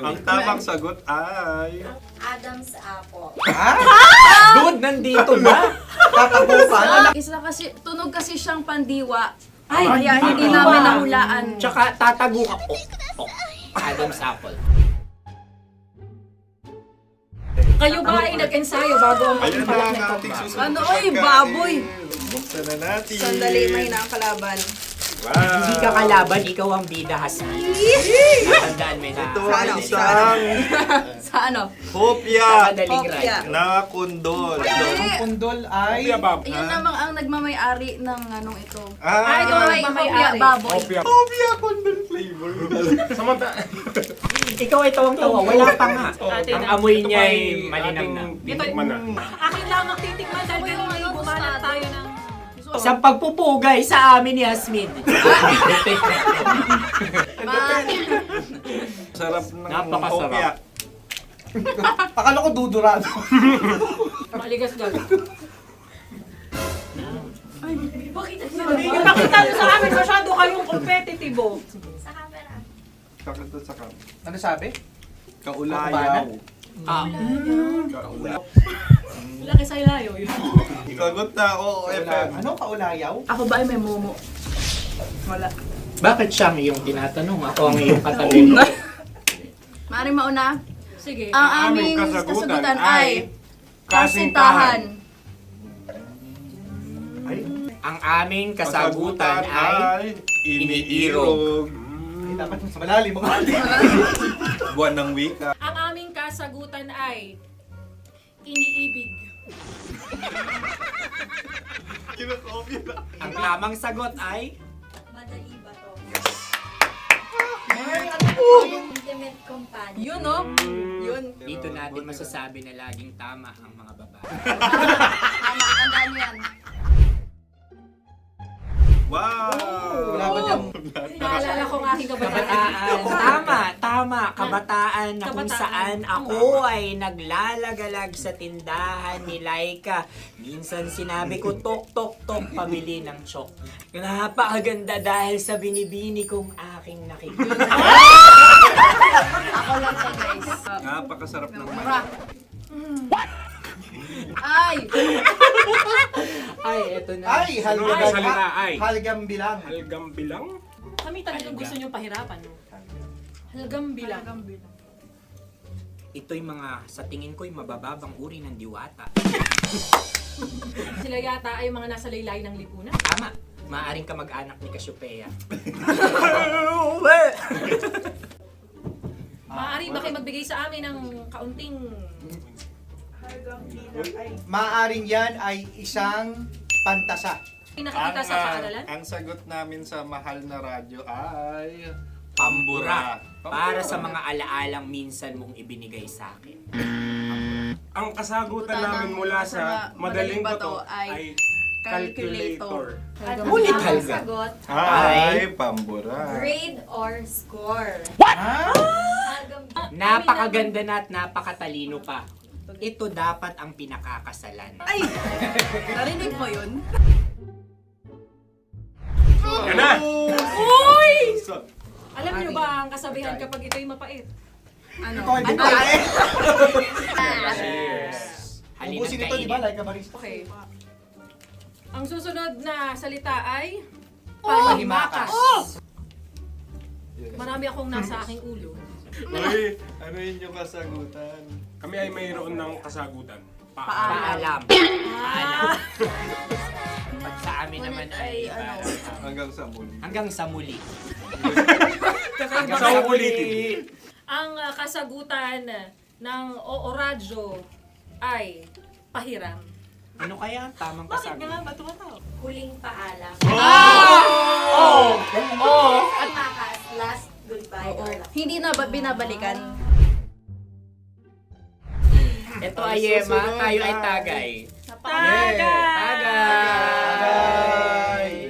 Ang tamang sagot ay... Adam's apple. Dude, nandito ba? Tatagukan? Isa kasi, tunog kasi siyang pandiwa. Kaya hindi namin nahulaan. Tsaka tatagukan. Adam's apple. Kayo ba ay nag-ensayo bago ang Ayun pagbalak na na ang ito? ating susunod Ano, na oy, pagkain. baboy. Buksan na natin. Sandali, may na ang kalaban. Wow. Hindi ka kalaban, ikaw ang bida, Hasmi. Natandaan mo na. Ito ang isang Sa ano? hopya Madaling Hopya. ride. na kundol. Ang pundol ay... Yun namang ang nagmamay-ari ng anong ito. Ah, Ito ay hopya baboy. hopya kundol flavor. Ikaw ay tawang-tawa, wala pa nga. Ang amoy niya ay malinam na. Titikman na. Akin lamang titikman dahil kayo ay bumanat tayo ng... Sa pagpupugay sa amin ni Hasmin. Sarap ng Napakasarap. hopya. Akala ko dudurado. Maligas gal. Ay, bakit? Ipakita nyo sa amin masyado kayong competitive. Sa camera. Kakanta sa kam. Ano sabi? Kaulayaw. Wala kay Saylayo yun. Sagot na, oo, FM. Ano kaulayaw? Ako ba ay may momo? Wala. Bakit siyang iyong tinatanong? Ako ang iyong katabi. Maaaring mauna. Sige. Ang aming kasagutan ay kasintahan. Ang aming kasagutan ay iniirog. Dapat mas malalim mga Buwan ng wika. Ang aming kasagutan ay iniibig. Kinakopya na. ang tamang sagot ay Madali ba to? Intimate companion. Yun, no? Yun. dito natin masasabi na laging tama ang mga babae. Tama, tandaan nyo yan. Wow! Wala ba dyan? Naalala ko ang aking kabataan. Kabataan. Tama. Kabataan na kung Kabataan. saan ako ay naglalagalag sa tindahan ni Laika. Minsan sinabi ko, tok, tok, tok, pamili ng chok. Napakaganda dahil sa binibini kong aking nakikita. Ako lang siya, guys. Napakasarap ng Mura. Ay! Ay, eto na. Ay, Ay, salita, ay. halgam bilang. Halgam bilang? Kami talagang gusto nyo pahirapan. No? Halagang bilang. Ito'y mga, sa tingin ko'y mabababang uri ng diwata. Sila yata ay mga nasa laylay ng lipunan. Tama. Maaring ka mag-anak ni Cassiopeia. Maaari ba kayo magbigay sa amin ng kaunting... Maaring yan ay isang pantasa. Nakikita sa paaralan? Ang sagot namin sa mahal na radyo ay... Pambura. Para sa mga alaalang minsan mong ibinigay sa akin. Ang kasagutan namin mula sa madaling bato ay calculator. Ulit, Ang Halga. sagot, Ay, pambura. grade or score. Napakaganda na at napakatalino pa. Ito dapat ang pinakakasalan. Ay! Narinig mo yun? Yan na! Uy! Alam niyo ba ang kasabihan kapag ito'y mapait? Ano? Ano? Cheers! Halina't Ubusin ito, di ba? kainin. Like a barista. Okay. Ang susunod na salita ay Panghimakas. Marami akong nasa aking ulo. Uy, ano yun yung kasagutan? Kami ay mayroon ng kasagutan. Paalam. Paalam. At sa amin naman ay Hanggang sa muli. hanggang sa muli. Kakaiba Sa kayo. ulitin. Ang kasagutan ng Oo Radyo ay pahiram. Ano kaya ang tamang Bakit nga ba tumatawa? Huling paalam. At makas, last goodbye. Hindi na ba binabalikan? Ito ay Yema, tayo ay Tagay.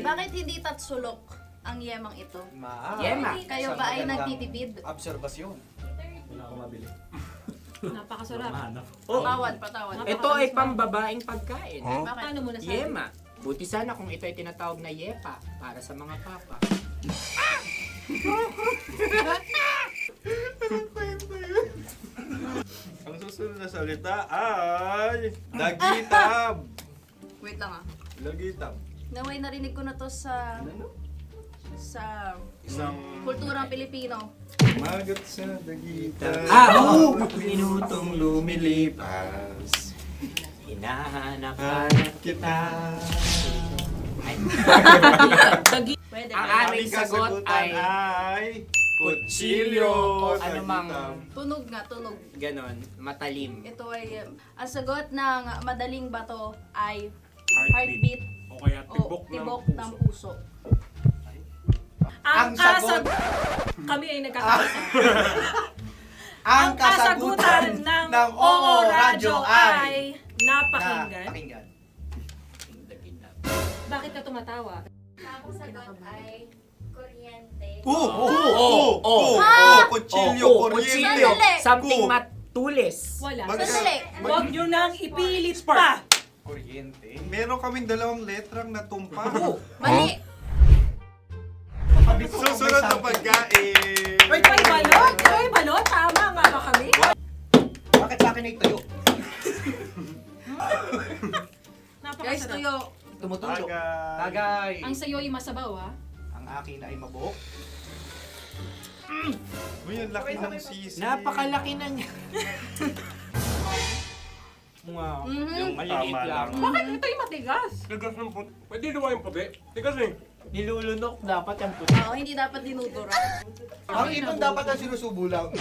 Bakit hindi tatsulok ang yemang ito? Yema. Kayo ba ay nagtitipid? Obserbasyon. Napakasarap. Patawad. Ito ay pambabaeng pagkain. Bakit? Paano mo nasabi? Yema. Buti sana kung ito ay tinatawag na Yepa para sa mga papa. Ang susunod na salita ay Dagitab. Wait lang Dagitab. Naway narinig ko na to sa Isang kulturang Pilipino. magat sa Dagitab. Minutong lumilipas. Hinahanap kita. Pwede. Ang aming sagot ay kutsilyo o anumang Tunog nga, tunog. ganon, matalim. Ito ay, ang sagot ng madaling bato ay Heartbeat. heartbeat O kaya o tibok tibok ng ng puso. puso. Ang sagot- Kami ay nagkakaisa. Ang kasagutan ng Oo Radyo ay napakinggan. Bakit ka tumatawa? Ang sagot ay kuryente. Kutsilyo, kuryente. Sandali. Something matulis. Wala. Sandali. Huwag nyo nang ipilit pa. Kuryente. Meron kaming dalawang letrang natumpa. Mali. Susunod na pagkain. May balot? May balot? Tama nga ba kami? Bakit sa akin ay tuyo? Guys, tuyo. Tumutulo. Tagay. Tagay. Ang sayo ay masabaw, ha? Ang akin ay mabuhok. Uy, ang laki ng sisi. Napakalaki na niya. Wow. Yung maliliit Tama lang. lang. Bakit ito'y matigas? Tigas ng puti. Pwede luwa yung puti. Tigas eh. Nilulunok dapat yung puti. Oo, hindi dapat dinudura. Ang ibon dapat ang sinusubo lang.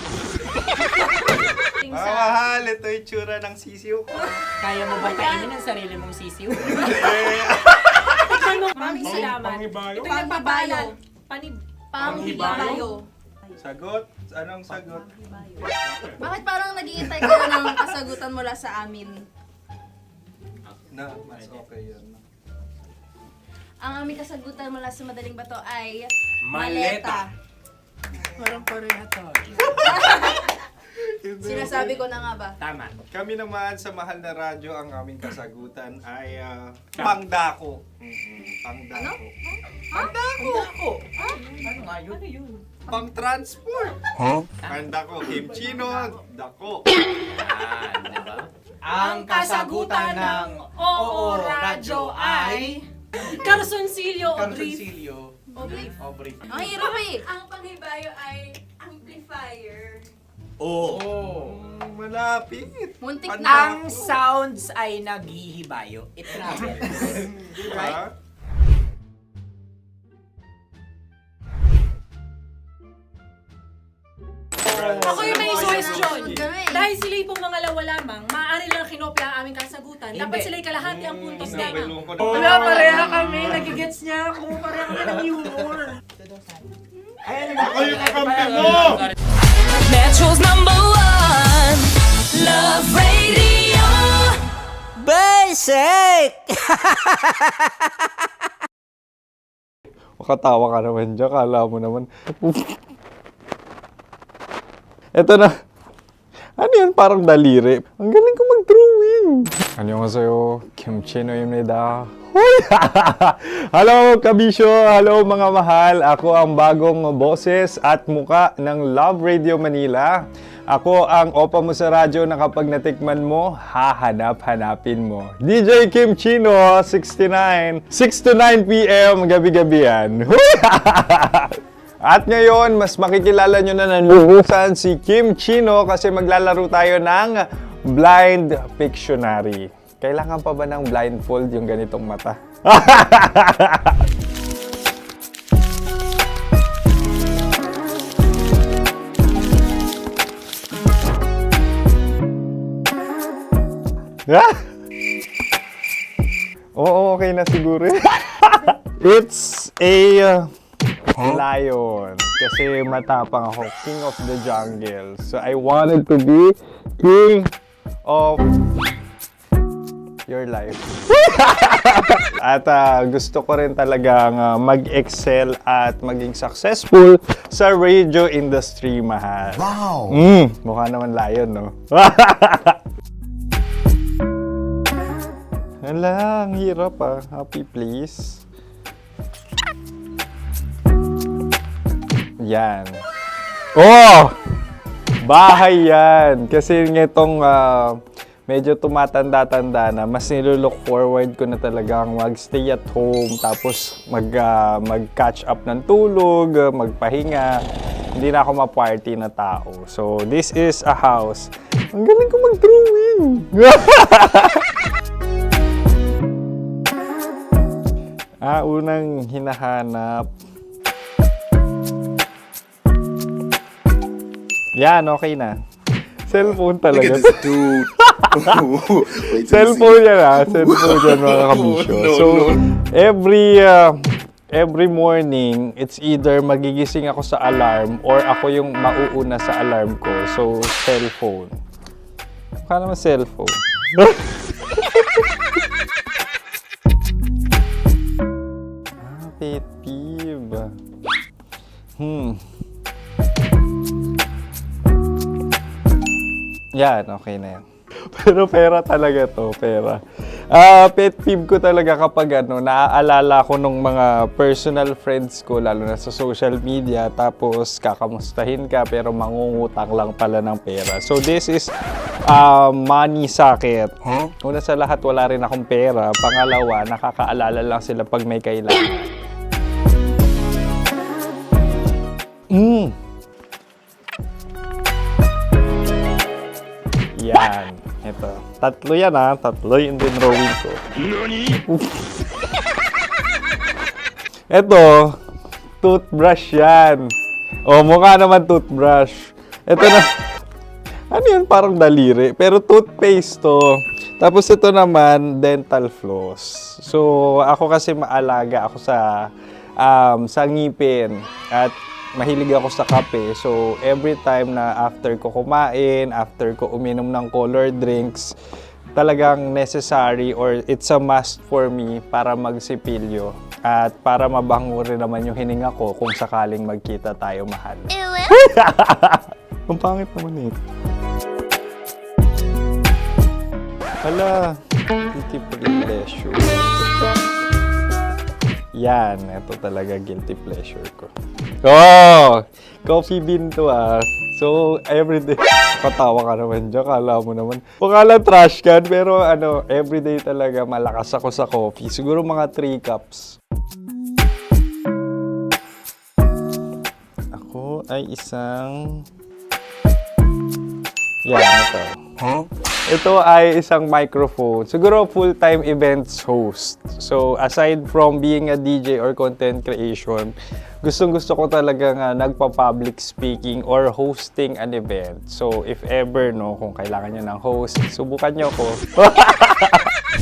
Mahal, ito yung tsura ng sisiw ko. Kaya mo ba kainin ang sarili mong sisiw? Maraming salamat. Panghibayo. Ito yung nagpapalan. Panghibayo. Sagot? Anong sagot? Bakit parang naghihintay kayo ng kasagutan mula sa amin? Na, mas okay yan. Ang aming kasagutan mula sa madaling bato ay Maleta. Parang pareha tayo. Sinasabi ko na nga ba? Tama. Kami naman sa mahal na radyo, ang aming kasagutan ay pangdako. Pangdako. Pangdako! Ano nga yun? Ano yun? Pang-transport. Pangdako, kimchino, dako. Diba? Ang kasagutan ng Oo Radyo ay Carsoncillo o brief. Carsoncillo. O brief. O brief. Ang hirap eh. Ang panghibayo ay amplifier. Oh. Malapit. Muntik na. Ang sounds ay naghihibayo. It travels. Diba? Ako yung may suggestion. Sunod kami. Dahil sila yung mga lawa lamang, maaari lang kinopya ang aming kasagutan. Dapat sila yung kalahati ang puntos lamang. Wala, pareha kami. Nagigets niya ako. Pareha kami ng humor. Ako yung kakampi mo! Metro's #1 Love Radio. Basic! Makatawa ka naman dyan. Kala mo naman. Eto na. Ano yan? Parang daliri. Ang galing ko mag-drawing. 안녕하세요. 김치노입니다. Hello, kabisyo! Hello, mga mahal! Ako ang bagong boses at muka ng Love Radio Manila. Ako ang opa mo sa radyo na kapag natikman mo, hahanap-hanapin mo. DJ Kim Chino, 69. 6 to 9 p.m. gabi-gabi yan. At ngayon, mas makikilala nyo na ng lubusan si Kim Chino kasi maglalaro tayo ng Blind Pictionary. Kailangan pa ba ng blindfold yung ganitong mata? Oo, okay na siguro. It's a lion. Kasi matapang ako. King of the jungle. So I wanted to be king of your life. At gusto ko rin talagang mag-excel at maging successful sa radio industry, mahal. Wow! Mukha naman lion, no? Hala, ang hirap Happy, please. Yan. Oh! Bahay yan. Kasi nitong medyo tumatanda-tanda na, mas nilulook forward ko na talagang mag-stay at home, tapos mag-catch up ng tulog, magpahinga. Hindi na ako ma-party na tao. So, this is a house. Ang galing ko mag-drawing! Unang hinahanap. Yan, okay na. Cellphone talaga. Look at this dude. Wait till Cellphone you see. yan Cellphone yan, mga kabisyo. So, every morning, it's either magigising ako sa alarm or ako yung mauuna sa alarm ko. So, cellphone. Mukha naman cellphone. Pet peeve. Yan, okay na yan. Pero pera talaga to, pera. Pet peeve ko talaga kapag naaalala ko nung mga personal friends ko, lalo na sa social media, tapos kakamustahin ka pero mangungutang lang pala ng pera. So this is money sakit. Una sa lahat, wala rin akong pera. Pangalawa, nakakaalala lang sila pag may kailangan. Yan. Ito. Tatlo yan Tatlo yung dinrawing ko. Ito. Toothbrush yan. Mukha naman toothbrush. Ito na. Ano yun? Parang daliri. Pero toothpaste to. Tapos ito naman, dental floss. So, ako kasi maalaga ako sa ngipin. At mahilig ako sa kape. So, every time na after ko kumain, after ko uminom ng colored drinks, talagang necessary or it's a must for me para magsipilyo. At para mabango rin naman yung hininga ko kung sakaling magkita tayo, mahal. Ang pangit naman Hala, guilty pleasure. Yan, ito talaga guilty pleasure ko. Coffee bean to So, everyday. Katawa ka naman dyan, kala mo naman. Pakala trash can, pero everyday talaga malakas ako sa coffee. Siguro mga 3 cups. Ako ay isang... Yan, ito. Ito ay isang microphone. Siguro full-time events host. So, aside from being a DJ or content creation, gustong-gusto ko talaga nagpa-public speaking or hosting an event. So, if ever, kung kailangan nyo ng host, subukan nyo ko.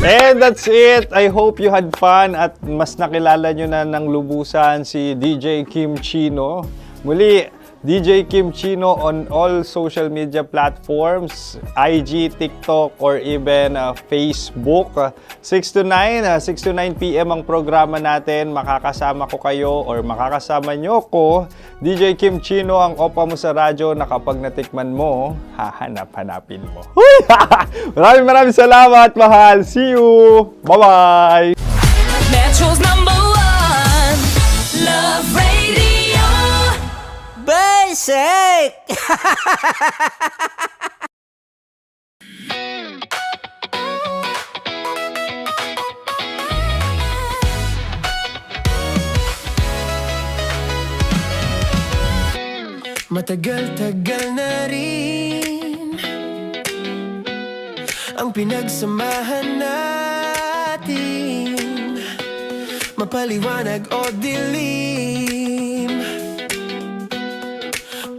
And that's it. I hope you had fun at mas nakilala nyo na ng lubusan si DJ Kim Chino. Muli, DJ Kim Chino on all social media platforms, IG, TikTok, or even Facebook. 6 to 9 p.m. ang programa natin. Makakasama ko kayo or makakasama nyo ko. DJ Kim Chino, ang opa mo sa radyo na kapag natikman mo, hahanap-hanapin mo. Maraming salamat, mahal. See you! Bye-bye! Metro's #1 Love Radio. Basic! Matagal-tagal na rin ang pinagsamahan natin, mapaliwanag o dilim,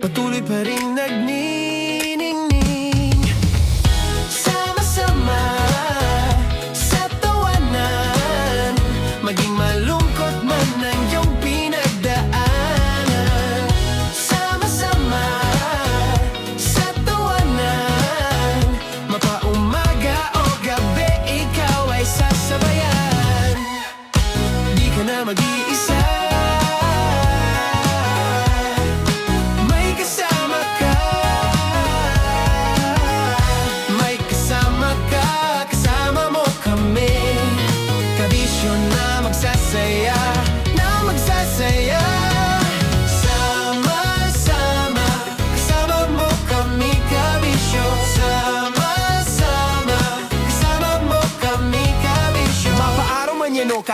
patuloy pa rin nagniningning. Sama-sama sa tawanan,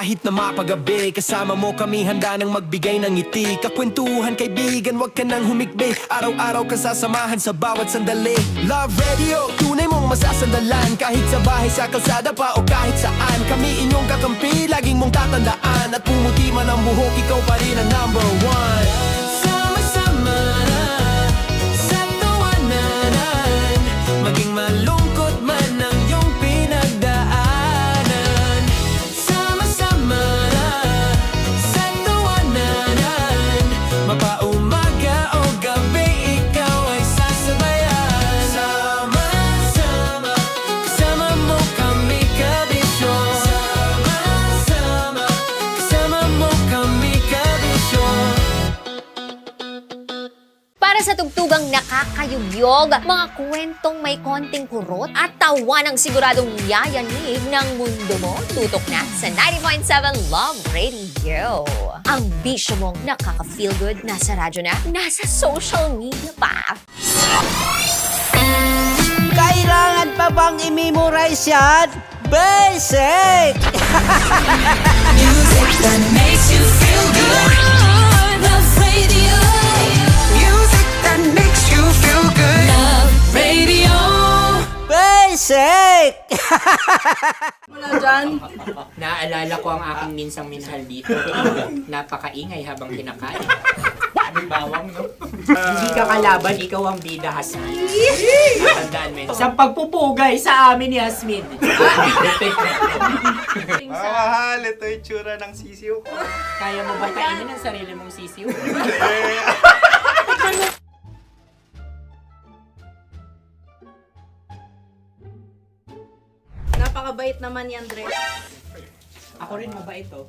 kahit na mapagabi. Kasama mo kami handa nang magbigay ng ngiti. Kakwentuhan kaibigan, wag ka nang humikbi. Araw-araw ka sasamahan sa bawat sandali. Love Radio, tunay mong masasandalan. Kahit sa bahay, sa kalsada pa o kahit saan. Kami inyong kakampi, laging mong tatandaan. At pumuti man ang buhok, ikaw pa rin ang number one. Sama-sama na sa tawanan, maging malungkot man ang iyong pinagdaanan. Sama-sama na sa tawanan, mapaumaga o gabi, ikaw ay sasabayan. Sama-sama, kasama mo kami kabisyo. Sama-sama, kasama mo kami kabisyo. Para sa tugtugang nakakayugyog, mga kwentong may konting kurot at tawa ng siguradong yayanig ng mundo mo, tutok na sa 90.7 Love Radio. Ang bisyo mong nakaka-feel good, nasa radyo na, nasa social media pa. Kailangan pa bang i-memorize yan? Basic! Music that makes you feel good. Love Radio. Music that makes you feel good. Love Radio. Basic! Wala dyan. Naaalala ko ang aking minsang minahal dito. Napakaingay habang kinakain. May bawang, no? Hindi ka kalaban, ikaw ang bida, Hasmin. Natandaan mo yun. Sa pagpupugay sa amin ni Hasmin. Mahal, ito yung tsura ng sisiw ko. Kaya mo ba kainin ang sarili mong sisiw? Napakabait naman yan, Dre. Ako rin mabait, oh.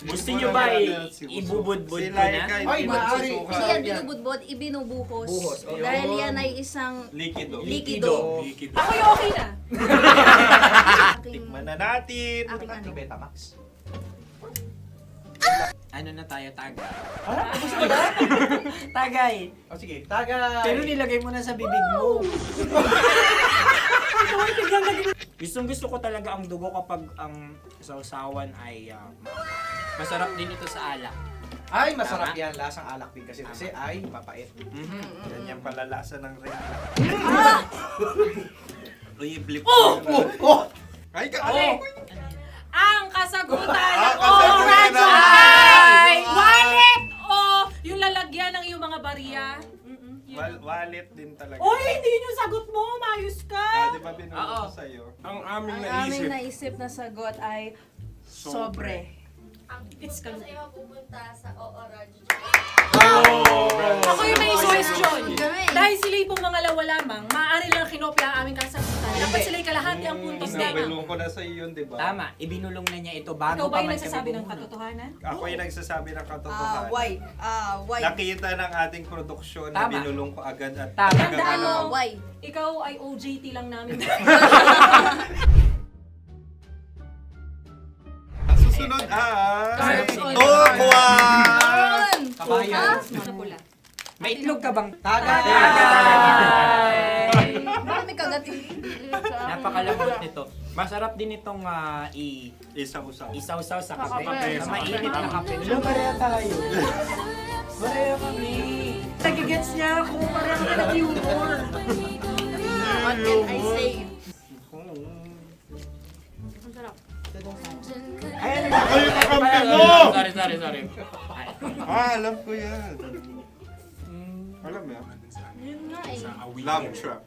Gusto nyo ba ibubudbud ko na? Ay, maaari. Hindi yan binubudbod, ibinubuhos. Buhos. Dahil yan ay isang Likido. likido. Ako yung okay na. Tikman na natin. Aking ano? Betamax. Ano na tayo, tagay? Gusto mo na? Tagay. O sige, tagay. Pero nilagay mo na sa bibig mo. Gustong-gusto ko talaga ang dugo kapag ang sausawan ay masarap din ito sa alak. Ay, masarap yan. Lasang alak din kasi ay mapait. Yan yung palalasa ng rin. Uy, blip. Ay, ka! Ang kasagutan ng kasagutan oradyo ay wallet o yung lalagyan ng iyong mga barya. Wallet din talaga. Oy, hindi yun yung sagot mo. Mayos ka. Di ba binulong ko sa'yo? Ang aming Ang aming naisip na sagot ay sobre. It's Kasi mapupunta sa Orange. Ako yung may question. Dahil sila'y pong mga lawa lamang, maaari lang kinopya ang aming kasagutan. Dapat sila'y kalahati ang puntos na. Binulong ko na sa'yo yun, di ba? Tama, ibinulong na niya ito bago Ikaw ba pa yung man nagsasabi kami ng katotohanan? Ako yung nagsasabi ng katotohanan. Why? Nakita ng ating produksyon na Tama. binulong ko agad at Tama. talagang Tandaan mo, ano. ikaw ay OJT lang namin. Ang susunod ay... Tokwa! Kabayan. Sa pula. May itlog ka bang? Tagay! Marami kagat Napakalambot nito. Masarap din itong isaw-saw sa kape. Kape. Sa mainit na kape. Wala, pareha tayo. Pareha kami. Nagigets niya ako. Pareha kami ng humor. What can I say? Ang sarap. Ako yung kakampi mo! Sorry. Alam ko yan. Alam mo yan? Yun nga eh. Love trap.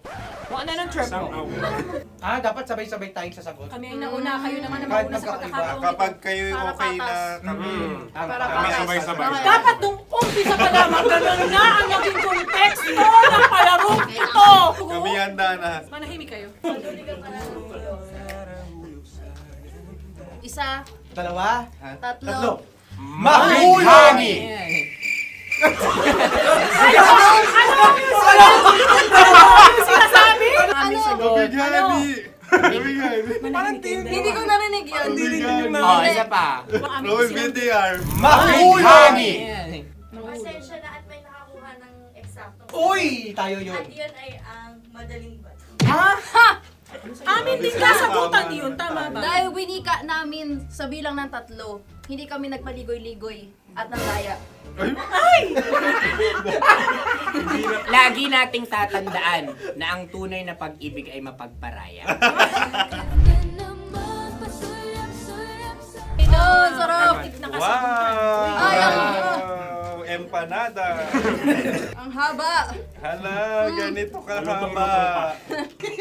Kung ano ng trap mo? Dapat sabay-sabay tayong sasagot. Kami ay nauna. Kayo naman ang Kahit mauna sa magkakaiba. pagkakataon. Kapag kayo okay na kami, kami sabay-sabay. Dapat nung umpisa pa lamang, ganun na ang naging konteksto ng palarong ito. Kami handa na. Manahimik kayo. Isa, Dalawa. tatlo. Mahulog! Sinasabi? Ano? Hindi ko narinig yun. Isa pa. Roll VTR. Mahulog! Pasensya na at may nakakuha ng eksakto. Uy! Tayo yun. At yun ay ang madaling bato. Ha? Amin din kasagutan yun, tama ba? Dahil winika namin sa bilang ng 3, hindi kami nagpaligoy-ligoy at nandaya. Lagi nating tatandaan na ang tunay na pag-ibig ay mapagparaya. Sarap! Wow! Empanada! Ang haba! Hala, ganito kahaba.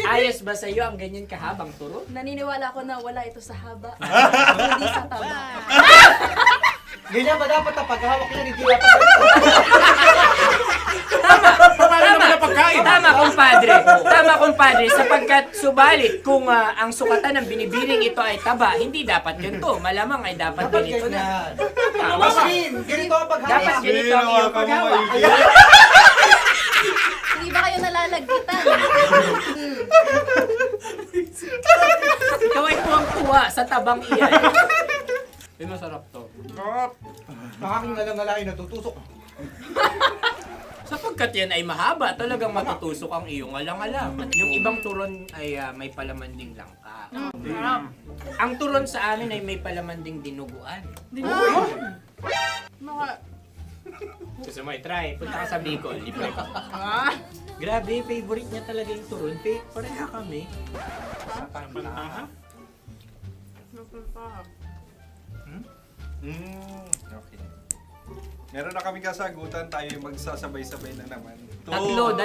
Ayos ba sa'yo ang ganyan kahabang turo? Naniniwala ko na wala ito sa haba. Hindi sa taba. Ganyan ba dapat ang paghawak niya, hindi dapat Tama, kumpadre. Tama, kumpadre. Sapagkat subalit kung ang sukatan ng binibining ito ay taba, hindi dapat ganito. Malamang ay dapat ganito na. Ganito ang paghawak. Dapat ganito ang iyong paghawak. Hindi ba kayo nalalagkitan? Ikaw ay tuwang-tuwa sa tabang iyan. Masarap to. Nakaking nalang-alaki natutusok. Sapagkat yan ay mahaba, talagang matutusok ang iyong alang-alang. Yung ibang turon ay may palaman ding langka. Ang turon sa amin ay may palaman ding dinuguan. Gusto mo i-try? Punta ka sa Bicol, libre ko. Grabe, favorite niya talaga yung turon. Pareha kami. Okay. Meron na kami kasagutan, tayo magsasabay-sabay na naman. 3, 2.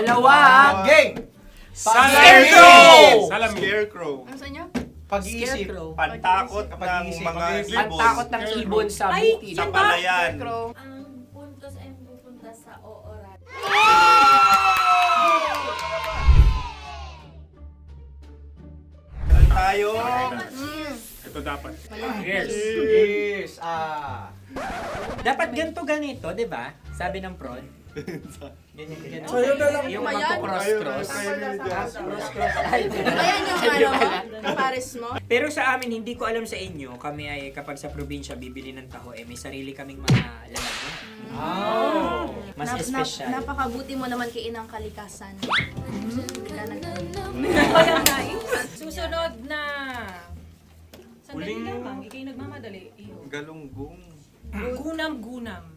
Game! Scarecrow! Scarecrow. Ano sa inyo? Pag-iisip. Pantakot ng mga ibon. Pantakot ng ibon sa bukid. Sa palayan. Ang puntos ay pupunta sa oorat. Tayo. Ito dapat. Yes. Dapat ganito, di ba? Sabi ng prod. Ganyan. Yung magko-cross-cross. Cross-cross. Ayan yung kapares mo. Pero sa amin, hindi ko alam sa inyo, kami ay kapag sa probinsya bibili ng taho, may sarili kaming mga lalagyan. Mas espesyal. Napakabuti mo naman kay Inang Kalikasan. Susunod na... Sandali lamang, ikay nagmamadali. Galunggong. Gunam-gunam.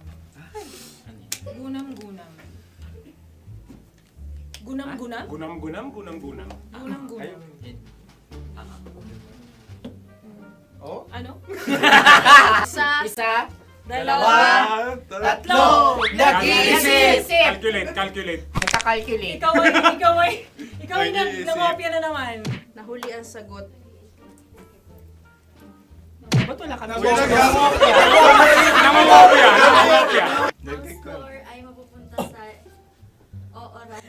Gunam-gunam. Gunam-gunam? Gunam-gunam, gunam-gunam. Gunam-gunam. Oh? Ano? Isa. Dalawa. Tatlo. Nag-iisip! Calculate. Nagka-calculate. Ikaw ay nangopya na naman. Nahuli ang sagot. Ba't wala kami? Nangungopia. Ang score ay mapupunta sa oorat.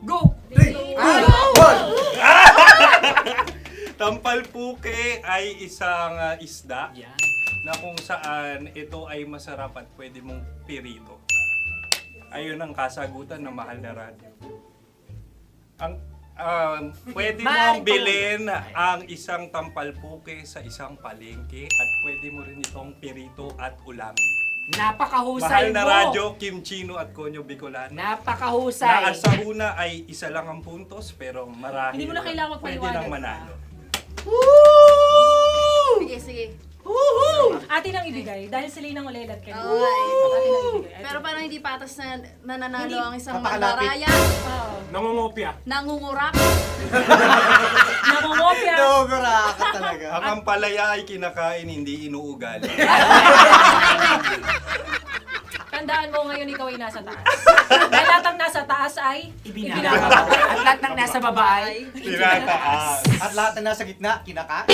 Go! Tampalpuke ay isang isda na kung saan ito ay masarap at pwede mong pirito. Ayun ang kasagutan ng Mahal na Radyo. Pwede mong bilhin ang isang tampalpuke sa isang palengke at pwede mo rin itong pirito at ulamin. Napakahusay Mahal na mo! Radyo, Kim Chino at Konyo Bicolano. Napakahusay! Na sa una ay isa lang ang puntos pero marahil Hindi mo na kailangan pwede magpaliwanag nang manalo. Sige. Atin ang ibigay dahil sila yung ulelat kayo. Oo nga eh. Atin ang ibigay. Pero parang hindi patas na nananalo ang isang Napakalapit. mandaraya. Nangungopia. Nangungurak. Nangungopia. Dogora ka talaga. Ang ampalaya ay kinakain, hindi inuugali. Tandaan mo ngayon ikaw ay nasa taas. Dahil lahat ng nasa taas ay Ibinababa. At lahat ng nasa baba ay Tinataas. At lahat na nasa gitna, kinaka.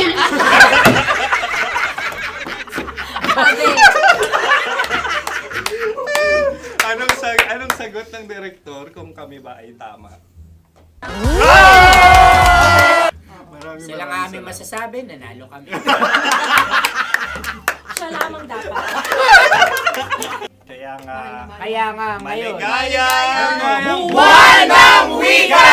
Anong sagot ng direktor kung kami ba ay tama? Sila nga aming masasabi, nanalo kami. siya lamang dapat. Kaya nga ngayon. Maligaya! Buwan ng Wika!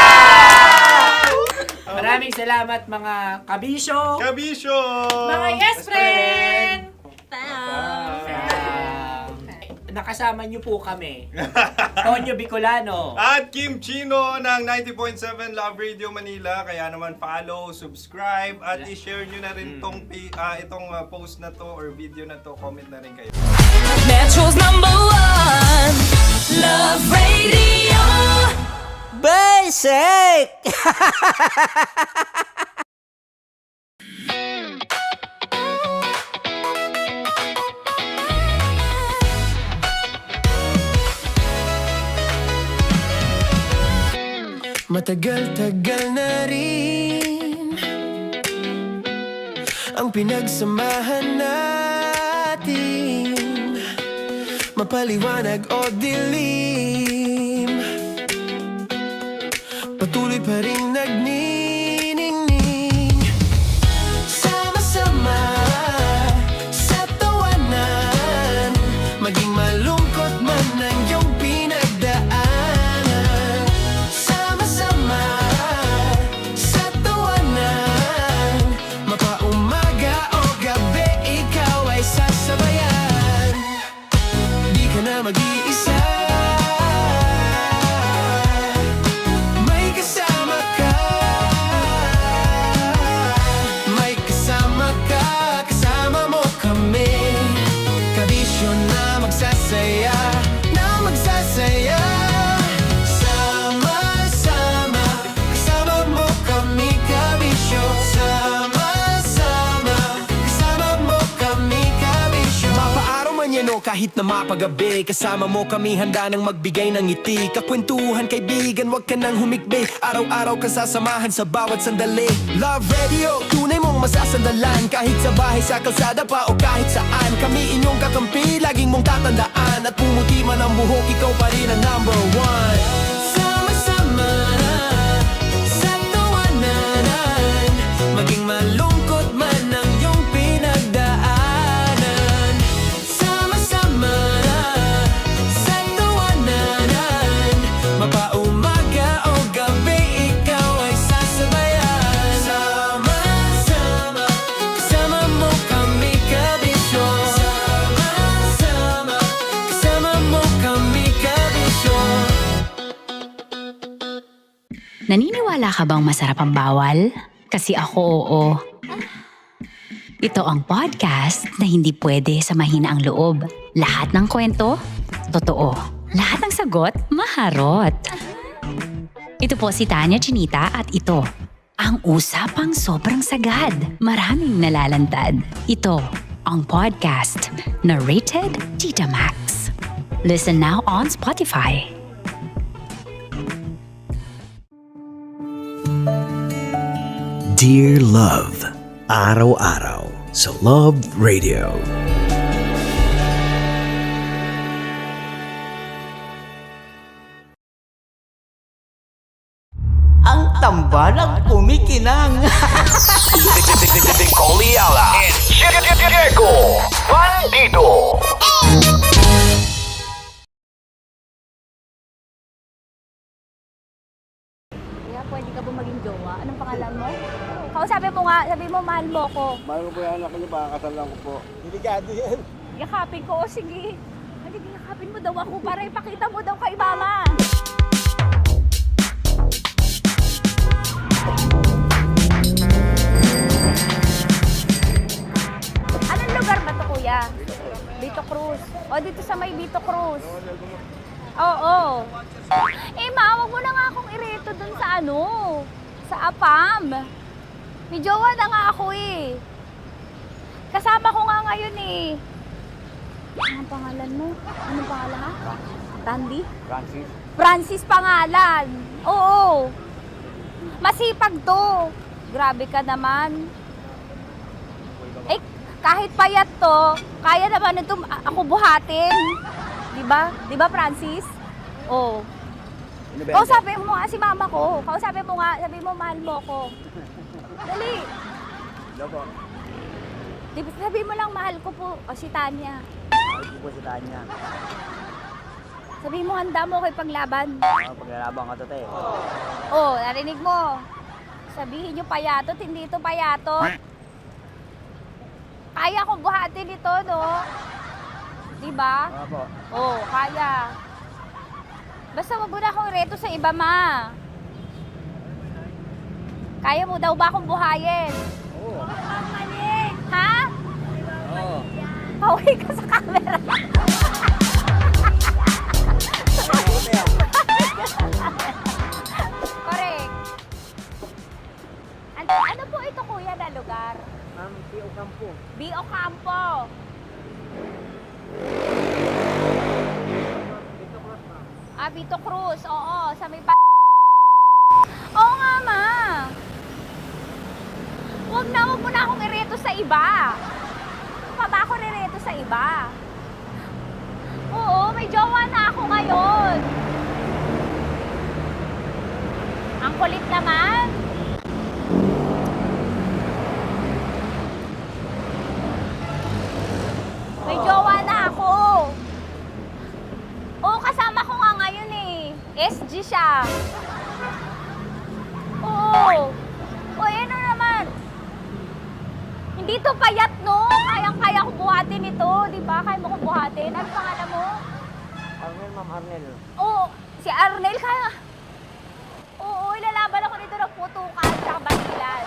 Maraming salamat mga kabisyo. Kabisyo! Mga yes friend! Nakasama niyo po kami. Tonyo Bicolano. At Kim Chino ng 90.7 Love Radio Manila. Kaya naman follow, subscribe, at i-share nyo na rin itong post na to or video na to. Comment na rin kayo. Metro's #1 Love Radio. Basic! Matagal-tagal na rin ang pinagsamahan natin, mapaliwanag o dilim, patuloy pa rin nagniningning. Sama-sama sa tawanan, maging malungkot man ang iyong pinagdaanan. Sama-sama sa tawanan, mapaumaga o gabi, ikaw ay sasabayan. Di ka na mag-iisa, may kasama ka. May kasama ka, kasama mo kami. Kabisyo na magsasaya, na magsasaya. Sama-sama, kasama mo kami, kabisyo. Sama-sama, kasama mo kami, kabisyo. Mapaaraw man yan o kahit na mapagabi, kasama mo kami, handa nang magbigay ng ngiti. Kakwentuhan, kaibigan, wag ka nang humikbi. Araw-araw ka sasamahan sa bawat sandali. Love Radio, tunay mong masasandalan. Kahit sa bahay, sa kalsada pa o kahit saan, kami inyong kakampi, laging mong tatandaan. At pumuti man ang buhok, ikaw pa rin ang #1. Sama-sama sa tawanan, maging malungkot man ang iyong pinagdaanan. Sama-sama sa tawanan, mapaumaga o gabi, ikaw ay sasabayan. Sama-sama, kasama mo kami, kabisyo. Sama-sama, kasama mo kami, kabisyo. Naniniwala ka bang masarap ang bawal? Kasi ako oo. Ito ang podcast na hindi pwede sa mahina ang loob. Lahat ng kwento, totoo. Lahat ng sagot, maharot. Ito po si Tanya Chinita at ito, ang usapang sobrang sagad. Maraming nalalantad. Ito, ang podcast na rated Tita Max. Listen now on Spotify. Dear Love, araw-araw sa Love Radio. Ang tambalang kumikinang. Nicole Ayala and Diego Bandido. Kaya pwede ka ba maging jowa? Anong pangalan mo? Kausapin mo nga, sabi mo mahal mo ko. Mahal ko po yung anak niyo, pakakasal lang ko po. Delikado yan. Yakapin ko, o sige. Halika, yakapin mo daw ako para ipakita mo daw kay mama. Anong lugar ba to, kuya? Vito Cruz. O, dito sa may Vito Cruz. Oo. Eh, ma, wag mo na nga akong ireto dun sa ano, sa APAM. May jowa na nga ako eh. Kasama ko nga ngayon eh. Anong pangalan mo? Anong pangalan ha? Randy? Francis. Francis pangalan. Oo. Masipag to. Grabe ka naman. Eh, kahit payat to, kaya naman ito ako buhatin. Diba? Diba, Francis? Oo. Kausapin mo nga si mama ko. Kausapin mo nga, sabi mo mahal mo ko. Dali. Hello po. Sabi mo lang mahal ko po. O si Tanya. Mahal ko po si Tanya. Sabi mo handa mo ko ipaglaban. Paglalaban ka to, te. Oh, narinig mo. Sabihin nyo payatot, hindi ito payatot. Kaya kong buhatin ito, no? Diba? Opo. Oo, kaya. Basta wag mo na akong ireto sa iba, ma. Kaya mo daw ba akong buhayin? Oo. Ha? Oo. Pauwi ka sa camera. Correct. Ano po ito, kuya, na lugar? B.O. Campo. B.O. Campo. Vito Cruz. Oo, sa may Oo nga, ma. Huwag mo na akong ireto sa iba. Pa ba ako ireto sa iba? Oo, may jowa na ako ngayon. Ang kulit naman. May jowa na ako. Oo, kasama ko nga ngayon eh. SG siya. Oo. O, ano naman? Hindi to payat, no? Kayang-kaya ko buhatin ito, di ba? Kaya mo kong buhatin. Ano pangalan mo? Arnel, Ma'am Arnel. Oo, si Arnel kaya. Oo, ilalaban ako nito ng putukan sa basilan.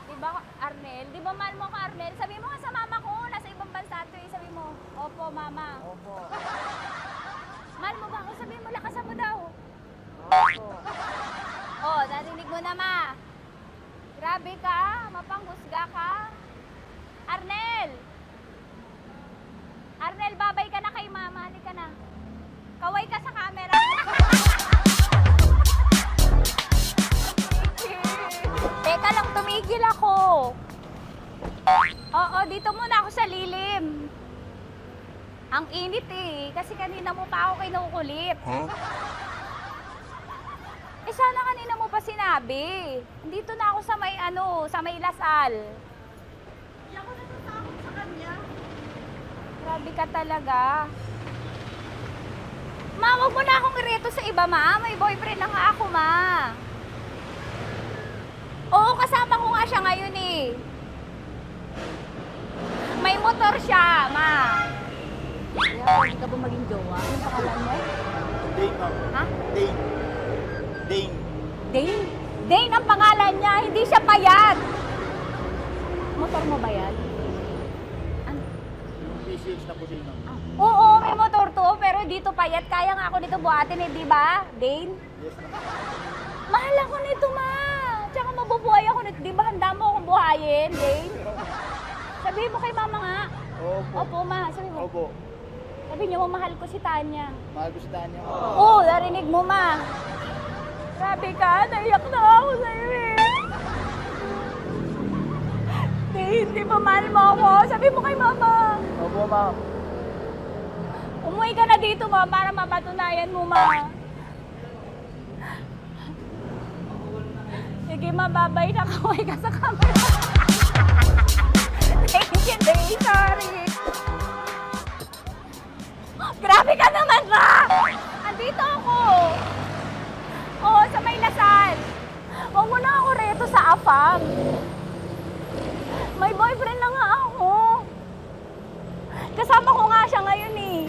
Di ba, Arnel? Di ba mahal mo ka, Arnel? Sabi mo nga sa mama ko, nasa ibang bansa ito eh. Sabi mo, opo, mama. Opo. Mahal mo ba ako? Sabi mo, lakasan mo daw. Opo. Oh, narinig mo na, ma. Grabe ka, mapanghusga ka. Arnel! Arnel, babay ka na kay mama. Halika na. Kaway ka sa camera. Teka lang, tumigil ako. Oo, dito muna ako sa lilim. Ang init eh, kasi kanina mo pa ako kinukulit. Huh? Eh sana kanina mo pa sinabi. Dito na ako sa may sa may Lasal. Hindi ako natatakot sa kanya. Grabe ka talaga. Ma, wag mo na akong ireto sa iba, ma. May boyfriend na nga ako, ma. Oo, kasama ko nga siya ngayon eh. May motor siya, ma. Kaya pwede ka ba maging jowa? Anong pangalan mo? Dane, ma'am. Ha? Dane. Dane. Dane? Dane ang pangalan niya, hindi siya payat. Motor mo ba yan? Yung PCH na pusin, ma'am. Oo, may motor to, pero dito payat. Kaya nga ako nito buhatin eh, di ba? Dane? Yes, ma'am. Mahal ako nito, ma. Tsaka mabubuhay ako nito. Di ba handa mo akong buhayin, Dane? Sabihin mo kay mama nga. Opo. Opo, ma. Sabi mo. Opo. Sabi niyo, mahal ko si Tanya. Mahal ko si Tanya. Oo, narinig mo, ma. Grabe ka, naiyak na ako sa'yo eh. Hindi ba mahal mo ako? Sabi mo kay mama. Opo, ma'am. Umuwi ka na dito, ma, para mapatunayan mo, ma. Sige, ma, babay na. Kaway ka sa camera. Thank you, Day. Sorry. Grabe ka naman, ma! Andito ako. Oo, sa may Lasal. Huwag mo na ako reto sa afam. May boyfriend na nga ako. Kasama ko nga siya ngayon eh.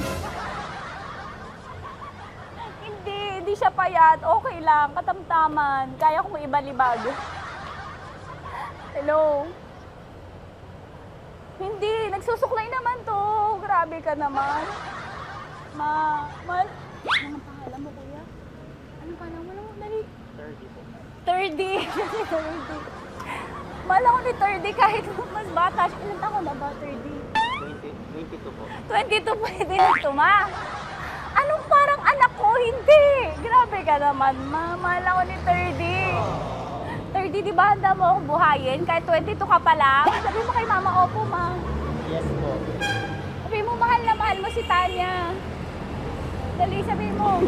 Hindi siya payat. Okay lang, katamtaman. Kaya kong ibalibag. Hello? Hindi, nagsusuklay naman to. Grabe ka naman. Anong pangalan mo, kuya? Anong pangalan mo naman? Dali. 30 po. 30. Mahal ako ni 30 kahit mas bata siya. Ilan taon na ba, 30? 22 po. 22 pwede na ito, ma. Anong parang anak ko? Hindi. Grabe ka naman, ma. Mahal ako ni 30. 30, di ba handa mo akong buhayin? Kahit 22 ka pa lang. Sabi mo kay mama, opo, ma. Yes po. Sabi mo, mahal na mahal mo si Tanya. Dali, sabi mo.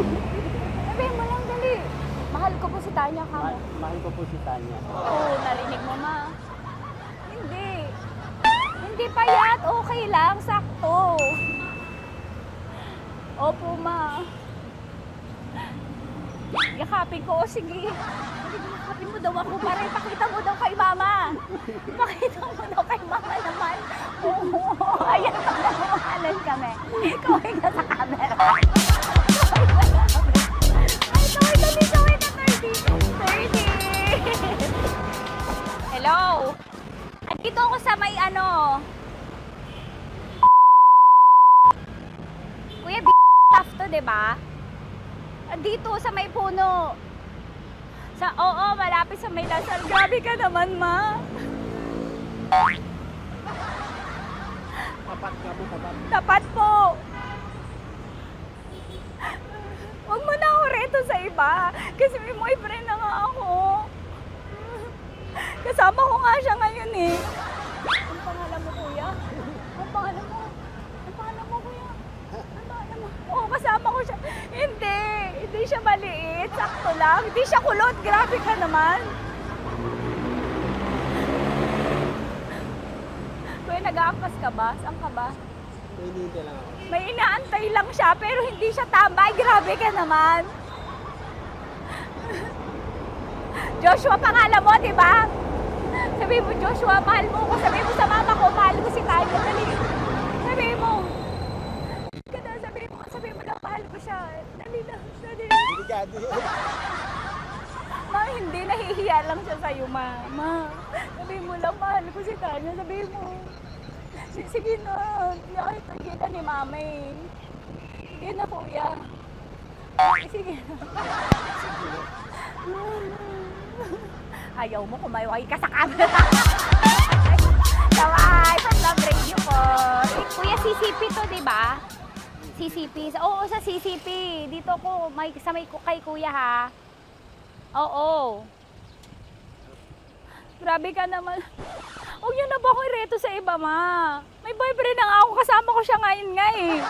Sabi mo lang, dali. Mahal ko po si Tanya, ka mo. Mahal ko po si Tanya. Oo, narinig mo, ma. Hindi. Hindi payat. Okay lang, sakto. Opo, ma. Yakapin ko. O, sige. Yakapin mo daw ako para ipakita mo daw kay mama. Ipakita mo daw kay mama naman. Oo, ayan, nagmamahalan kami. Kaway ka sa camera. Ay, kaway ka, 30. Hello? Andito ako sa may Kuya, tough to, diba? Dito sa may puno. Oo, malapit sa may Lasal. Grabe ka naman, ma. Tapat ka mo, tapat. Tapat po. Huwag mo na ako reto sa iba. Kasi may boyfriend na nga ako. Kasama ko nga siya ngayon eh. Ang pangalan mo, kuya? Ang pangalan mo? Ang pangalan mo, kuya? Ang pangalan mo? Oo, kasama ko siya. Hindi siya maliit. Sakto lang. Hindi siya kulot. Grabe ka naman. Kuya, nag-aangkas ka ba? Saan ka ba? Hindi lang ako. May inaantay lang siya, pero hindi siya tambay. Grabe ka naman. Joshua, pangalan mo, di ba? Sabi mo, Joshua, mahal mo ko. Sabi mo sa mama ko, mahal ko si Tanya. Dali. Sabi mo. Sabi mo lang, mahal ko siya. Dali lang. Delikado yun. Ma, hindi. Nahihiya lang siya sa'yo, ma. Sabi mo lang, mahal ko si Tanya. Sabi mo. Sige na. Hindi ako itagila ni mama eh. Sige na, kuya. Sige na. Ayaw mo, kumayaway ka sa camera. Kaway, from Love Radio po. Kuya, CCP to, di ba? CCP. Oo, sa CCP. Dito ko, sa may kay kuya, ha? Oo. Grabe ka naman. Huwag niyo na ba akong ireto sa iba, ma? May boyfriend na nga ako. Kasama ko siya ngayon nga, eh.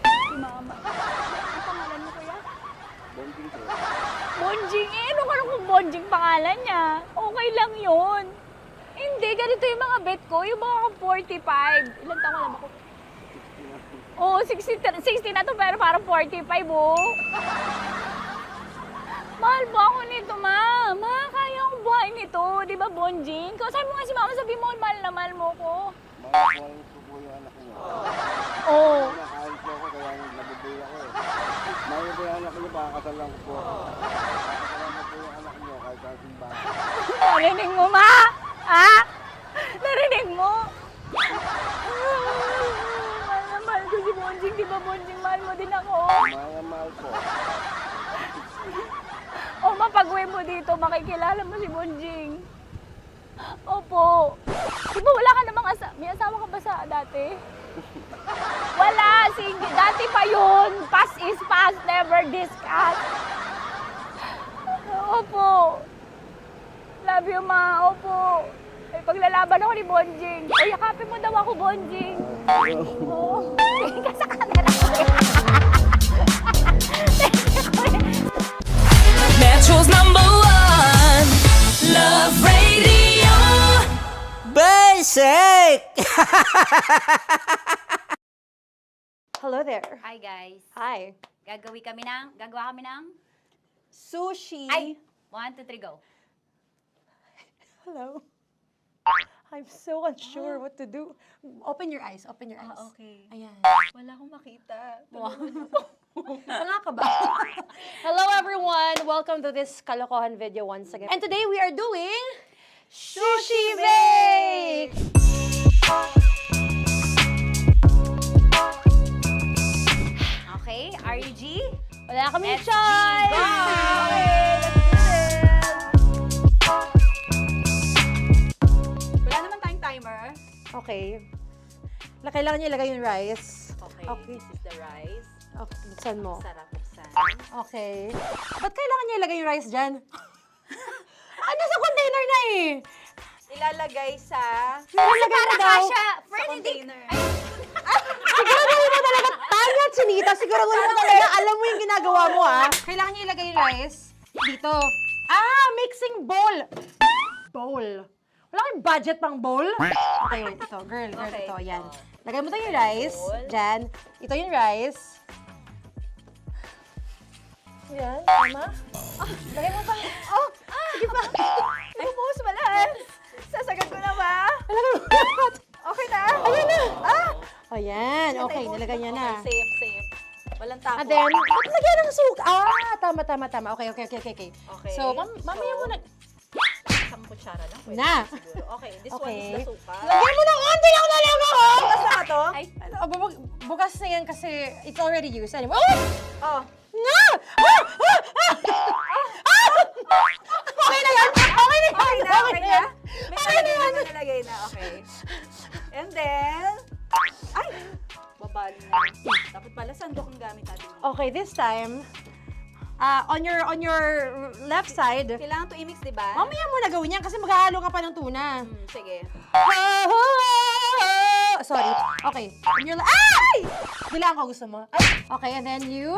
Si mama. Ang pangalan mo, kuya? Bonjing ko. Bonjing, eh. Ano kung Bonjing pangalan niya? Okay lang yun. Hindi, ganito yung mga bet ko. Yung mga 45. Ilan taon alam ako? Oo, 60 na to, pero parang 45, oh. Mahal po ako nito, ma. Ma, kaya akong buhay nito. Di ba, Bonjing? Sabi mo nga si mama, sabi mo, mahal na mahal mo ko. Mahal ko po yung anak niyo. Oo. Nakahal po ako, kaya nabibigay ako eh. Mahal po yung anak niyo, pakakasal lang ko po. Pakakasal lang po yung anak niyo, kahit sa simbahan. Narinig mo, ma? Ha? Narinig mo? Mahal na mahal ko si Bonjing. Di ba, Bonjing, mahal mo din ako? Mahal na mahal po. O, mapag-uwi mo dito, makikilala mo si Bonjing. Opo. Di ba wala ka namang may asawa ka ba sa dati? Wala, sige. Dati pa yun. Past is past, never discuss. Opo. Love you, ma. Opo. Ay, paglalaban ako ni Bonjing. O, yakapin mo daw ako, Bonjing. Oo. Tingin ka sa camera. Metro's #1 Love Radio. Basic! Hello there. Hi, guys. Hi. Gagawa kami ng Sushi. Ay! 1, 2, 3, go. Hello. I'm so unsure what to do. Open your eyes. Open your eyes. Okay. Ayan. Wala akong makita. Tanga ka ba? Hello everyone! Welcome to this kalokohan video once again. And today we are doing Sushi Bake! Okay, RG? Wala kaming SG, choice! go! Okay, let's do this! Wala naman tayong timer. Okay. Kailangan niya ilagay yung rice. Okay, this is the rice. Okay, buksan mo. Sarap buksan. Okay. Ba't kailangan niya ilagay yung rice dyan? Ano sa container na eh? Ilalagay sa... Ilalagay mo daw. sa container. Siguro mo talaga, Tanya at Chinita, siguro mo talaga, alam mo yung ginagawa mo ah. Kailangan niya ilagay yung rice dito. Mixing bowl. Bowl. Wala kayong budget pang bowl? Okay, wait, ito. Girl, Okay. ito, yan. Lagay mo tayo yung rice. Bowl. Dyan. Ito yung rice. Yan, tama. Lagay mo pa. Sige pa. Ay, buhos pala. Sasagad ko na ba? Okay na? Ayan na. Ayan, okay. Nilagay niya na. Safe. Walang tapo. And then, ba't lagyan ng suka? Tama. Okay. Okay. So, mamaya mo na. Isang kutsara lang. Pwede Na. siguro. Okay, this one is the suka. Lagyan mo ng konti lang na lang ako! Bukas na to? Ay, bukas na yan kasi it's already used. Anyway, Oh. Na! Okay na yan! Okay na yan! May nalagay na. Okay. And then, ay! Babali na. Dapat pala sandok ang gamit natin. Okay, this time, on your left side, Kailangan to i-mix, di ba? mamaya mo na gawin yan kasi maghahalo ka pa ng tuna. Sige. Sorry. Okay. On your ay! Bilang ko gusto mo. Okay, and then you.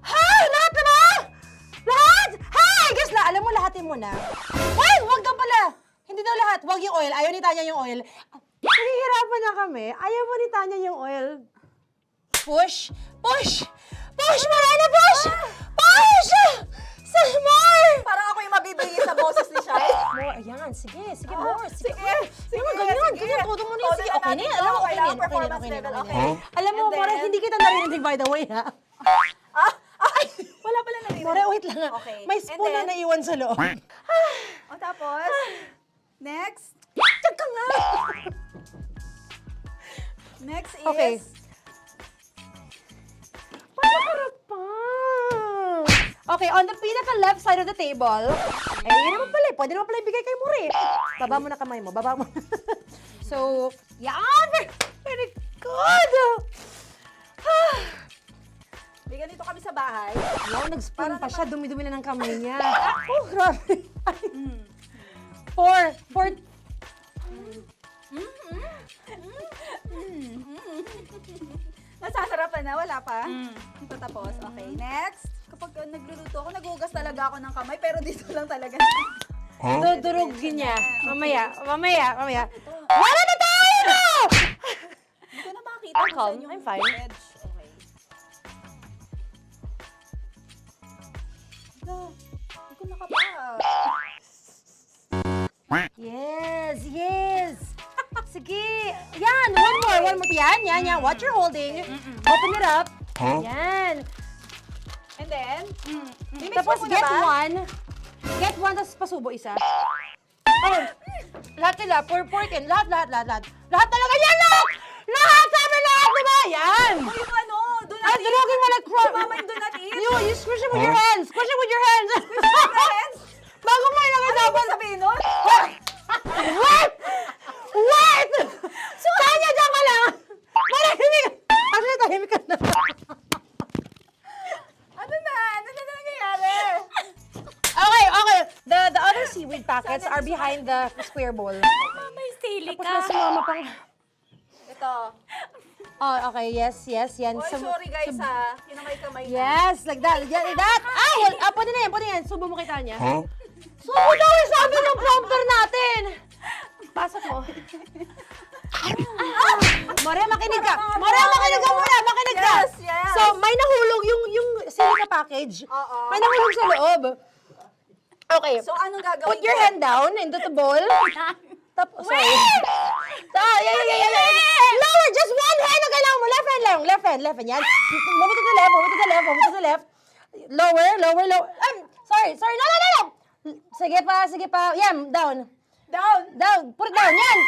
Hi! Lahat na ba? Lahat! Hi! Guess na, alam mo, lahatin mo na. Wait! Wag daw pala! Hindi daw lahat. Wag yung oil. Ayaw ni Tanya yung oil. Nahihirapan na kami. Ayaw mo ni Tanya yung oil. Push! Push! Push! Marana! Push! Push! Some more! Parang ako yung mabibigay sa boses ni Shai. More, ayan. Sige, more. Sige. Ganyan. Todo mo na yun. Sige, okay na yan. Alam mo, okay na yan. Alam mo, More, hindi kita narinig by the way, ha? Wala pala na More, wait lang ha. Okay. May spoon na naiwan sa loob. O tapos, next. Tiyag ka nga! Next is... Okay. Panakarap pa! Okay, on the pinaka-left side of the table, yun naman pala, pwede naman pala ibigay kay More. Baba mo na kamay mo, baba mo. So, yan! Very good! Bigyan dito kami sa bahay. Wow, nag-spoon pa siya, dumi-dumi na ng kamay niya. Oh, grabe. Four. Nasasarapan na, wala pa? Ito tapos. Okay, next. Kapag nagluluto ako, naghugas talaga ako ng kamay, pero dito lang talaga. Dudurugin niya. Mamaya. Wala na tayo! Hindi ko na makita kung saan yung I'm fine. edge. Okay. Hindi ko nakapa. Yes. Sige. Yan, one more. Yan. What you're holding. Open it up. Yan. And then, Tapos get one. Get one, tapos pasubo isa. Oh, lahat nila, pork and lahat. Lahat talaga yan, lahat! Lahat! Sabi lahat, diba? Yan! o yung ano, do not Ay, durugin mo na crop. Mama yung do not eat. You squish it with your hands. Squish it with your hands. Bago mo ilagay Ano dapat. ba sabihin nun? Wait! Tanya, dyan ka lang! Marahimik! Actually, tahimik ka na. Ano na nangyayari? Okay. The other seaweed packets are behind the square bowl. May sili Tapos na sumama pang... Ito. Oh, okay. Yes. Yan. Oy, sorry guys ha. Kinamay-kamay na. Yes, like that. Pwede na yan. Subo mo kay Tanya. Subo daw yung sabi ng prompter natin. Pasok mo. More, makinig ka. Makinig ka. Yes. So, may nahulog yung silica package. Oo. May nahulog sa loob. Okay. So, anong gagawin Put your ko? hand down into the bowl. Tapos, sorry. Lower, just one hand ang kailangan mo. Left hand lang. Left hand. Yan. Move it to the left. Lower. Sorry. No. Sige pa. Yan, down. Put it down. Yan.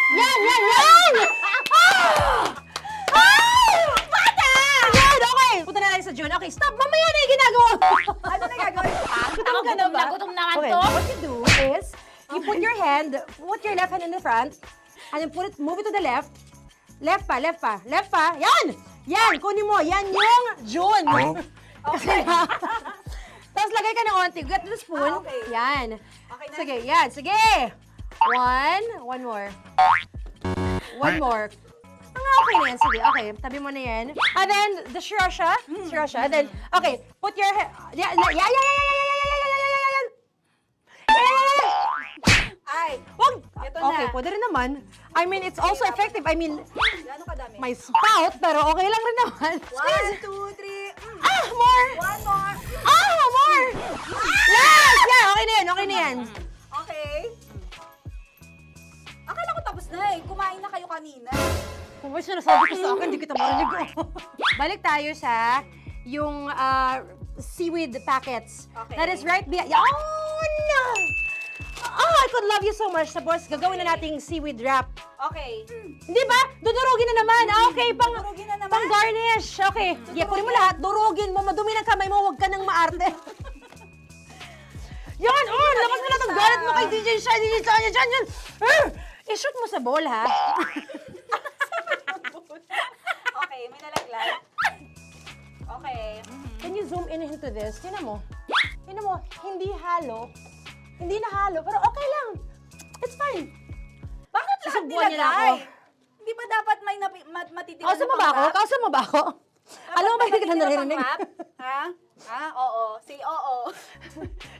Bata! Yan, okay. Punta na lang sa June. Okay, stop. Mamaya na yung ginagawa. Ano na gagawin? Gutom ka na ba? Gutom naman Okay, to. what you do is, you put your left hand in the front, and then move it to the left. Left pa. Yan, kunin mo. Yan yung June. Okay. Tapos lagay ka ng onti. Get the spoon. Okay. Yan. Okay na? Sige. One more. Okay na yan. Sige, okay. Tabi mo na yan. And then, the sriracha. And then, okay. Put your hand. Yan. Ay, Wag! Ito na. Okay, pwede rin naman. I mean, it's also effective. I mean, gano'ng kadami? may spout, pero okay lang rin naman. 1, 2, 3. More! One more. More! Last! Yeah, okay na yan, okay na yan. Okay. Akala ko tapos na eh. Kumain na kayo kanina. Kung may sinasabi ko sa akin, hindi kita marinig. Balik tayo sa yung seaweed packets. Okay. That is right behind. Oh, no! Oh, I could love you so much. Tapos, gagawin na nating seaweed wrap. Okay. Hindi ba? Dudurugin na naman. Okay, Durugin na naman. pang garnish. Okay. Yeah, kunin mo lahat. Durugin mo. Madumi ng kamay mo. Huwag ka nang maarte. Yan! Oh, labas mo na itong galit mo kay DJ Shine. DJ Shine. Yan. I-shoot mo sa bowl, ha? Okay, may nalaglag. Okay. Can you zoom in into this? Tingnan mo. Tingnan mo. Hindi halo. Hindi na halo. Pero okay lang. It's fine. Bakit lahat Susubuan niya na nilagay? ako. Di ba dapat may matitigan Kausa mo ba ako? Kausa mo ba ako? Alam mo ba hindi kita naririnig? Ha? Ha? Oo. Say oo.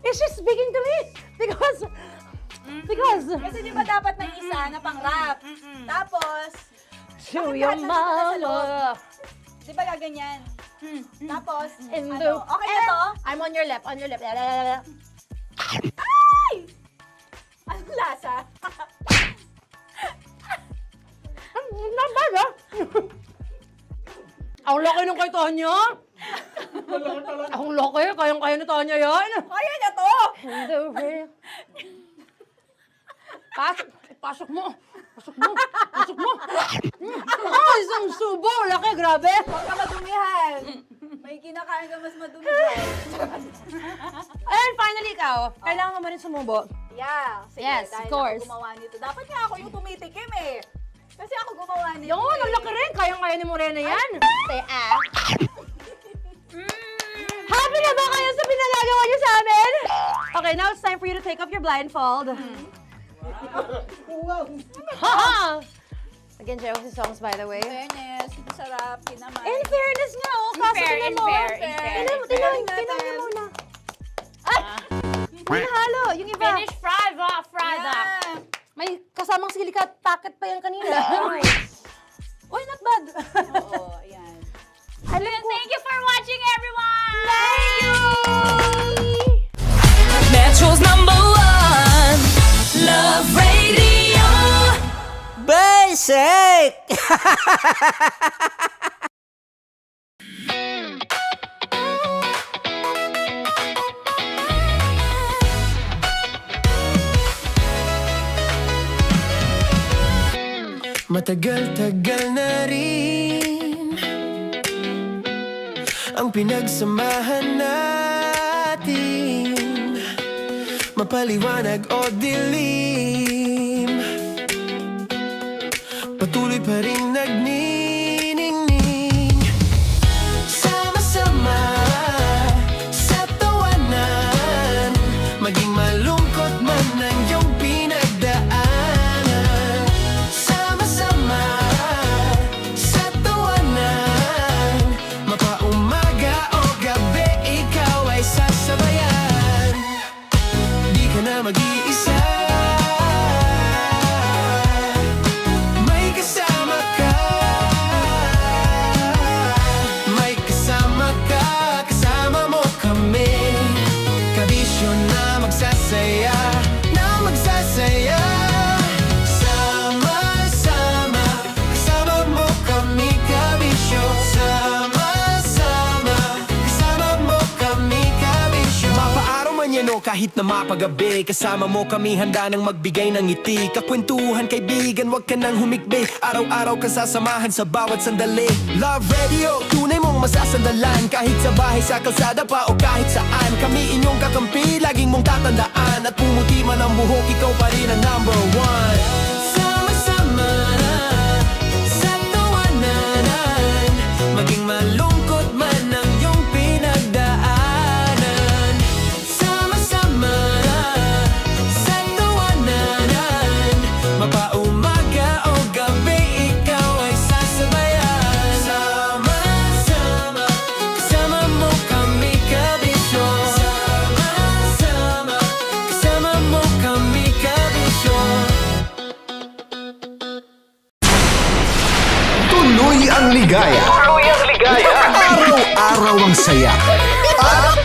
Is she speaking to me? Because... Kasi di ba dapat may isa na pang-rap? Tapos... Show bakit your lahat nandun na sa loob? mama. Di ba gaganyan? Tapos, In ano? the... Okay na to? I'm on your left. On your left. Ay! Anong lasa? Not bad, ah. Ang laki nung kay Tonya. Ang laki. Kayang-kaya ni Tonya yan. Kaya niya to! Pasok mo. Pasok mo. Pasok mo. Oh, isang subo. Laki, grabe. Huwag ka madumihan. May kinakain ka mas madumi dyan. And finally, ikaw. Kailangan mo rin sumubo. Yeah. Sige, Yes, dahil of course. ako gumawa nito. Dapat nga ako yung tumitikim eh. Kasi ako gumawa nito. Yung ang laki rin. Kayang-kaya ni Morena yan. Happy na ba kayo sa pinagagawa niyo sa amin? Okay, now it's time for you to take off your blindfold. Haha! Again, Josie songs, by the way. Fairness, masarap, kinamay. In fairness nga, oh. Kaso tingnan mo. Tingnan mo muna. Ay! Yung halo, yung iba. Finish fried up. May kasamang silikat packet pa yan kanina. Uy, not bad. Oo, ayan. Thank you for watching, everyone! Thank you! Metro's #1 Love Radio. Basic! Matagal-tagal na rin ang pinagsamahan natin, mapaliwanag o dilim, patuloy pa rin nagniningning. Sama-sama sa tawanan, maging malungkot man ang iyong pinagdaanan. Sama-sama sa tawanan, mapaumaga o gabi, ikaw ay sasabayan. Di ka na mag-iisa, may kasama ka. May kasama ka, kasama mo kami. Kabisyo na magsasaya, na magsasaya. Sama-sama, kasama mo kami, kabisyo. Sama-sama, kasama mo kami, kabisyo. Mapaaraw man yan o kahit na mapagabi, kasama mo kami, handa nang magbigay ng ngiti. Kakwentuhan, kaibigan, wag ka nang humikbi. Araw-araw ka sasamahan sa bawat sandali. Love Radio, tunay mong masasandalan. Kahit sa bahay, sa kalsada pa o kahit saan, kami inyong kakampi, laging mong tatandaan. At pumuti man ang buhok, ikaw pa rin ang #1. Sama-sama na sa tawanan, maging malungkot man ang iyong pinagdaanan. Sama-sama na sa tawanan, mapaumaga o gabi, ikaw ay sasabayan. Sama-sama, kasama mo kami, kabisyo. Sama-sama, kasama mo kami, kabisyo. Tuloy ang ligaya. Araw-araw ang saya.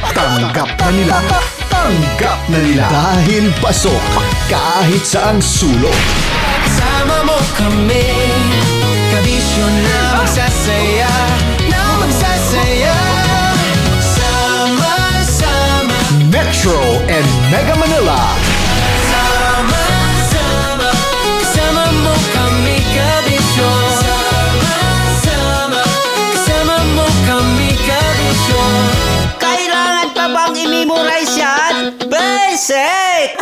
At Tanggap na nila. Tanggap na nila. Dahil pasok kahit saang sulok. Sama mo kami, kabisyo na magsasaya, sama-sama. Metro and Mega Manila. Sama-sama, kasama mo kami, kabisyo. Sama-sama, kasama mo kami, kabisyo. Kailangan pa bang i-memorize yan? Basic!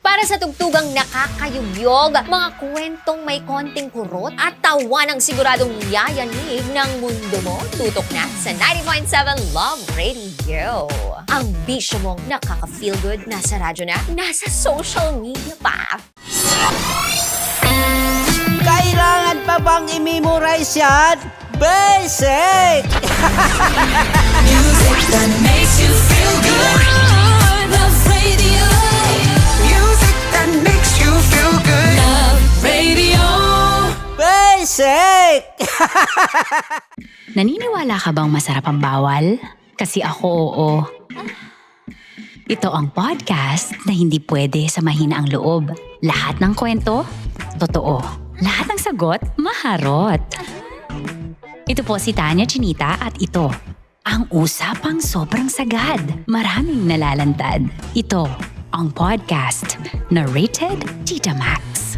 Para sa tugtugang nakakayugyog, mga kwentong may konting kurot at tawa ng siguradong yayanig ng mundo mo, tutok na sa 90.7 Love Radio. Ang bisyo mong nakaka-feel good, nasa radyo na, nasa social media pa. Kailangan pa bang i-memorize yan? Basic! Music that makes you feel good. Love Radio. Music that makes you feel good. Love Radio. Basic! Naniniwala ka bang masarap ang bawal? Kasi ako oo. Ito ang podcast na hindi pwede sa mahina ang loob. Lahat ng kwento, totoo. Lahat ng sagot, maharot. Ito po si Tanya Chinita at ito, ang usapang sobrang sagad. Maraming nalalantad. Ito, ang podcast na rated Tita Max.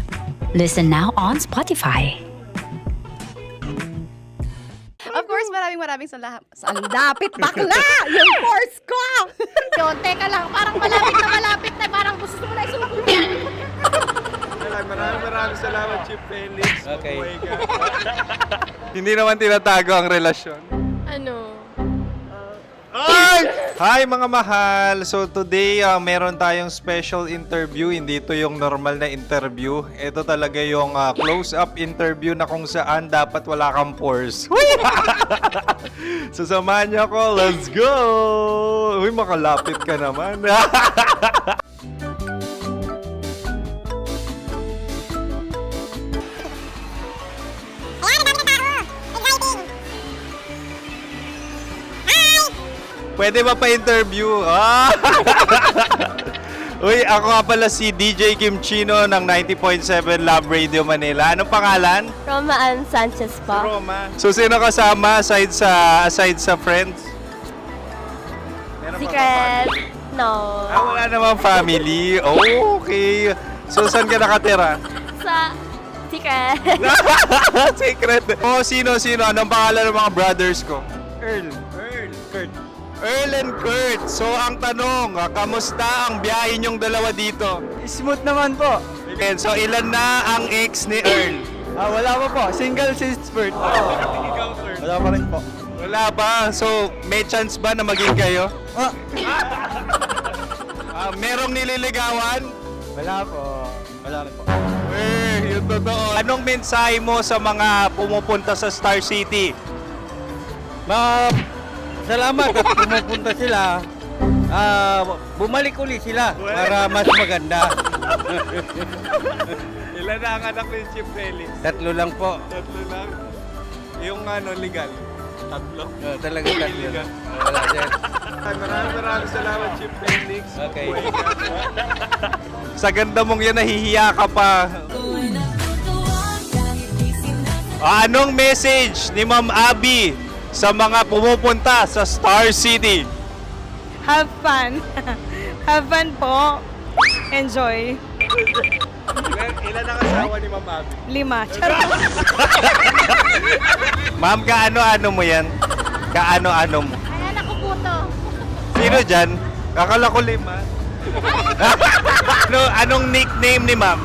Listen now on Spotify. Of course, maraming salamat. Ang lapit bakla! Yung course ko! Yun, teka lang, parang malapit na, parang gusto mo na isulat. Maraming salamat, Chief Felix. Okay. Oh my God. Hindi naman tinatago ang relasyon. Ano? Hi mga mahal! So today, meron tayong special interview. Hindi ito yung normal na interview. Ito talaga yung close-up interview na kung saan dapat wala kang pores. So samahan niyo ako. Let's go! Uy, makalapit ka naman. Pwede ba pa-interview? Uy, ako nga pala si DJ Kim Chino ng 90.7 Love Radio Manila. Anong pangalan? Roma Ann Sanchez po. Roma. So, sino kasama aside sa friends? Meron pa ba Secret. family? No. Wala namang family. Oh, okay. So, saan ka nakatira? Sa secret. Secret. Oh, sino? Anong pangalan ng mga brothers ko? Earl, Kurt. Earl and Kurt. So, ang tanong, kamusta ang biyahe niyong dalawa dito? Smooth naman po. Okay, so ilan na ang ex ni Earl? Wala pa po. Single since birth. Wala pa rin po. Wala ba? So, may chance ba na maging kayo? Merong nililigawan? Wala po. Wala rin po. Yung totoo. Anong mensahe mo sa mga pumupunta sa Star City? Salamat at pumupunta sila. Bumalik uli sila para mas maganda. Ilan na ang anak ni Chief Felix? 3 lang po. 3 lang? Yung legal? 3? Talaga 3 lang. Wala sir. Maraming salamat, Chief Felix. Okay. Sa ganda mong yan, nahihiya ka pa. Anong message ni Ma'am Abby sa mga pumupunta sa Star City? Have fun. Have fun po. Enjoy. Ilan ang asawa ni Ma'am Abby? 5. Charot. Ma'am, kaano-ano mo yan? Kaano-ano mo? Ay, anak ko po to. Sino dyan? Kakala ko 5. Anong nickname ni Ma'am?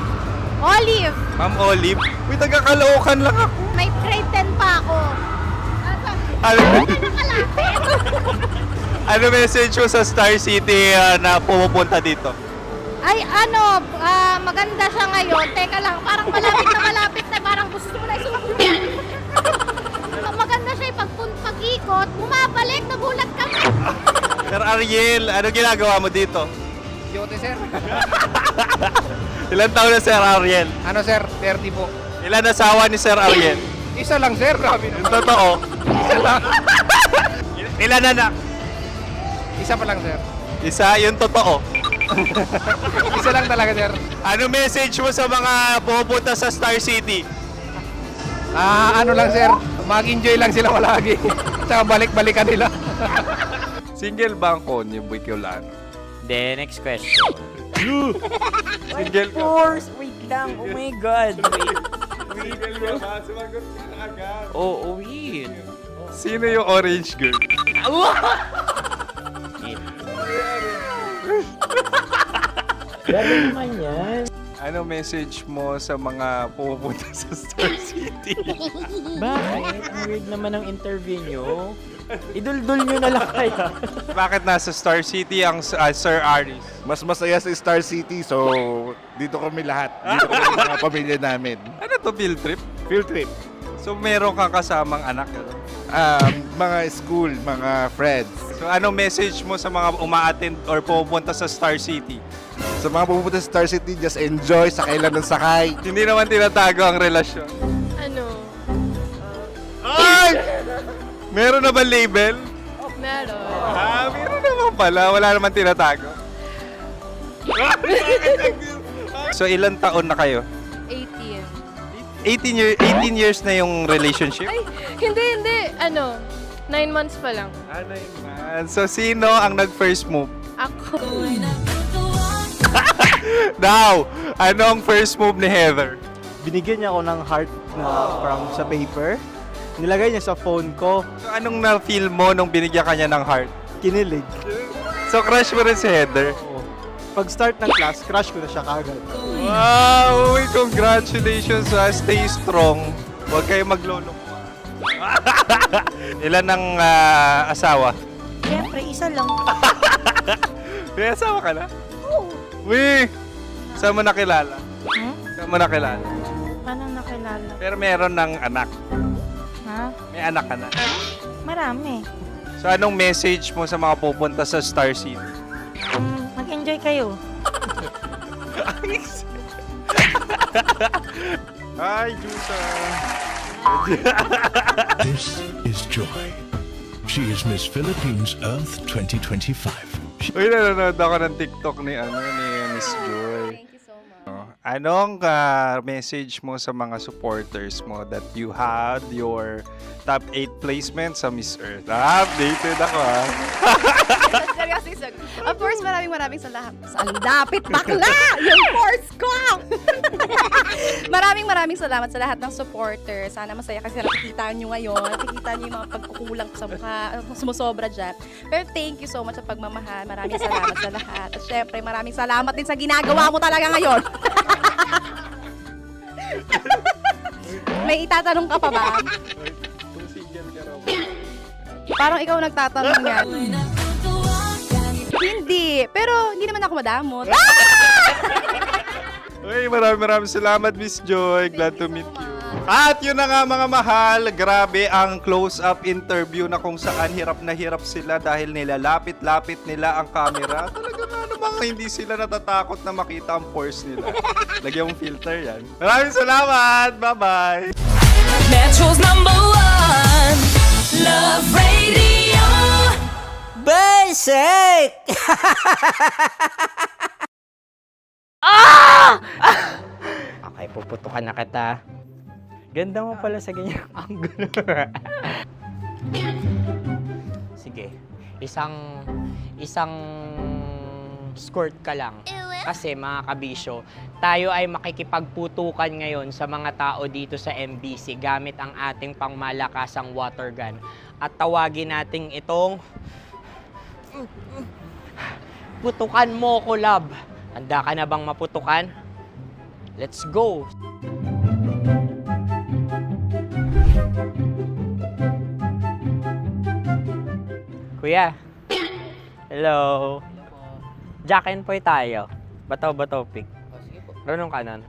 Olive. Ma'am Olive? Uy, taga-Caloocan lang ako. May grade 10 pa ako. Ano message mo sa Star City na pumupunta dito? Ay, maganda siya ngayon. Teka lang, parang malapit na, parang gusto mo na isulat. Maganda siya pag-ikot, bumabalik, nagulat ka. Sir Ariel, ano ginagawa mo dito? Yote, sir. Ilan taon na Sir Ariel? Ano, sir? 30 po. Ilan asawa ni Sir Ariel? Isa lang, sir. Grabe Yung totoo? Isa lang. Ilan anak? Isa pa lang, sir. Isa, yung totoo. Isa lang talaga, sir. Ano message mo sa mga pupunta sa Star City? Ano lang, sir. Mag-enjoy lang sila palagi. Tsaka balik-balikan nila. Single ba ang Konyo Bicolano? Then, next question. Single ka? Wait lang. Oh my God. Wait. Sumagot ka na agad. Oo, wait. Sino yung orange girl? Gano'n naman yan. Ano message mo sa mga pupunta sa Star City? Bakit? Ang weird naman ang interview nyo. Iduldul nyo na lang kaya. Bakit nasa Star City ang Sir Aris? Mas masaya sa Star City, so dito kami lahat. Dito kami mga pamilya namin. Ano to, field trip? Field trip. So meron kang kasamang anak? Ano? Mga school, mga friends. So anong message mo sa mga uma-attend or pupunta sa Star City? Sa mga pupunta sa Star City, just enjoy, sakay lang ng sakay. Hindi naman tinatago ang relasyon. Ano? Ay! Meron na ba label? Meron. Meron naman pala. Wala naman tinatago. So ilan taon na kayo? 18. 18 years na yung relationship? Ay, hindi. 9 months pa lang. 9 months. So sino ang nag-first move? Ako. Now, ano ang first move ni Heather? Binigyan niya ako ng heart na from sa paper. Nilagay niya sa phone ko. So anong na-feel mo nung binigyan ka niya ng heart? Kinilig. So crush mo rin si Heather? Pag start ng class, crush ko na siya kagad. Wow! Uy, congratulations! Stay strong. Huwag kayo maglolo. Ilan ang asawa? Siyempre, isa lang. May asawa ka na? Oo. Uy! Saan mo nakilala? Saan mo nakilala? Paano nakilala? Pero meron ng anak. Ha? May anak ka na. Marami. So anong message mo sa mga pupunta sa Star City? Mag-enjoy kayo. Hi, Jusa! This is Joy. She is Miss Philippines Earth 2025. Uy, nanonood ako ng TikTok ni Miss Joy. Thank you so much. Anong message mo sa mga supporters mo that you had your top 8 placement sa Miss Earth? Updated ako Seryoso. Of course, maraming salamat. Sa lapit bakla! Yung course ko! maraming salamat sa lahat ng supporters. Sana masaya kasi nakikita nyo ngayon. Nakikita nyo yung mga pagkukulang sa mukha. Sumusobra dyan. Pero thank you so much sa pagmamahal. Maraming salamat sa lahat. At syempre, maraming salamat din sa ginagawa mo talaga ngayon. May itatanong ka pa ba? Parang ikaw nagtatanong yan. Hindi. Pero hindi naman ako madamot. Uy, maraming salamat, Miss Joy. Glad to meet you. At yun na nga mga mahal, grabe ang close-up interview na kung saan hirap na hirap sila dahil nilalapit-lapit nila ang camera. Talaga nga namang hindi sila natatakot na makita ang pores nila. Lagyan mong filter yan. Maraming salamat! Bye-bye! Metro's #1 Love Radio. Basic! Okay, puputukan na kita. Ganda mo pala sa ganyang angulo. Sige, isang skirt ka lang. Kasi mga kabisyo, tayo ay makikipagputukan ngayon sa mga tao dito sa MBC gamit ang ating pangmalakasang water gun. At tawagin natin itong putukan mo ko, love. Handa ka na bang maputukan? Let's go! Kuya. Hello. Jack and Poy tayo. Bato-bato pick. Runong ka nun.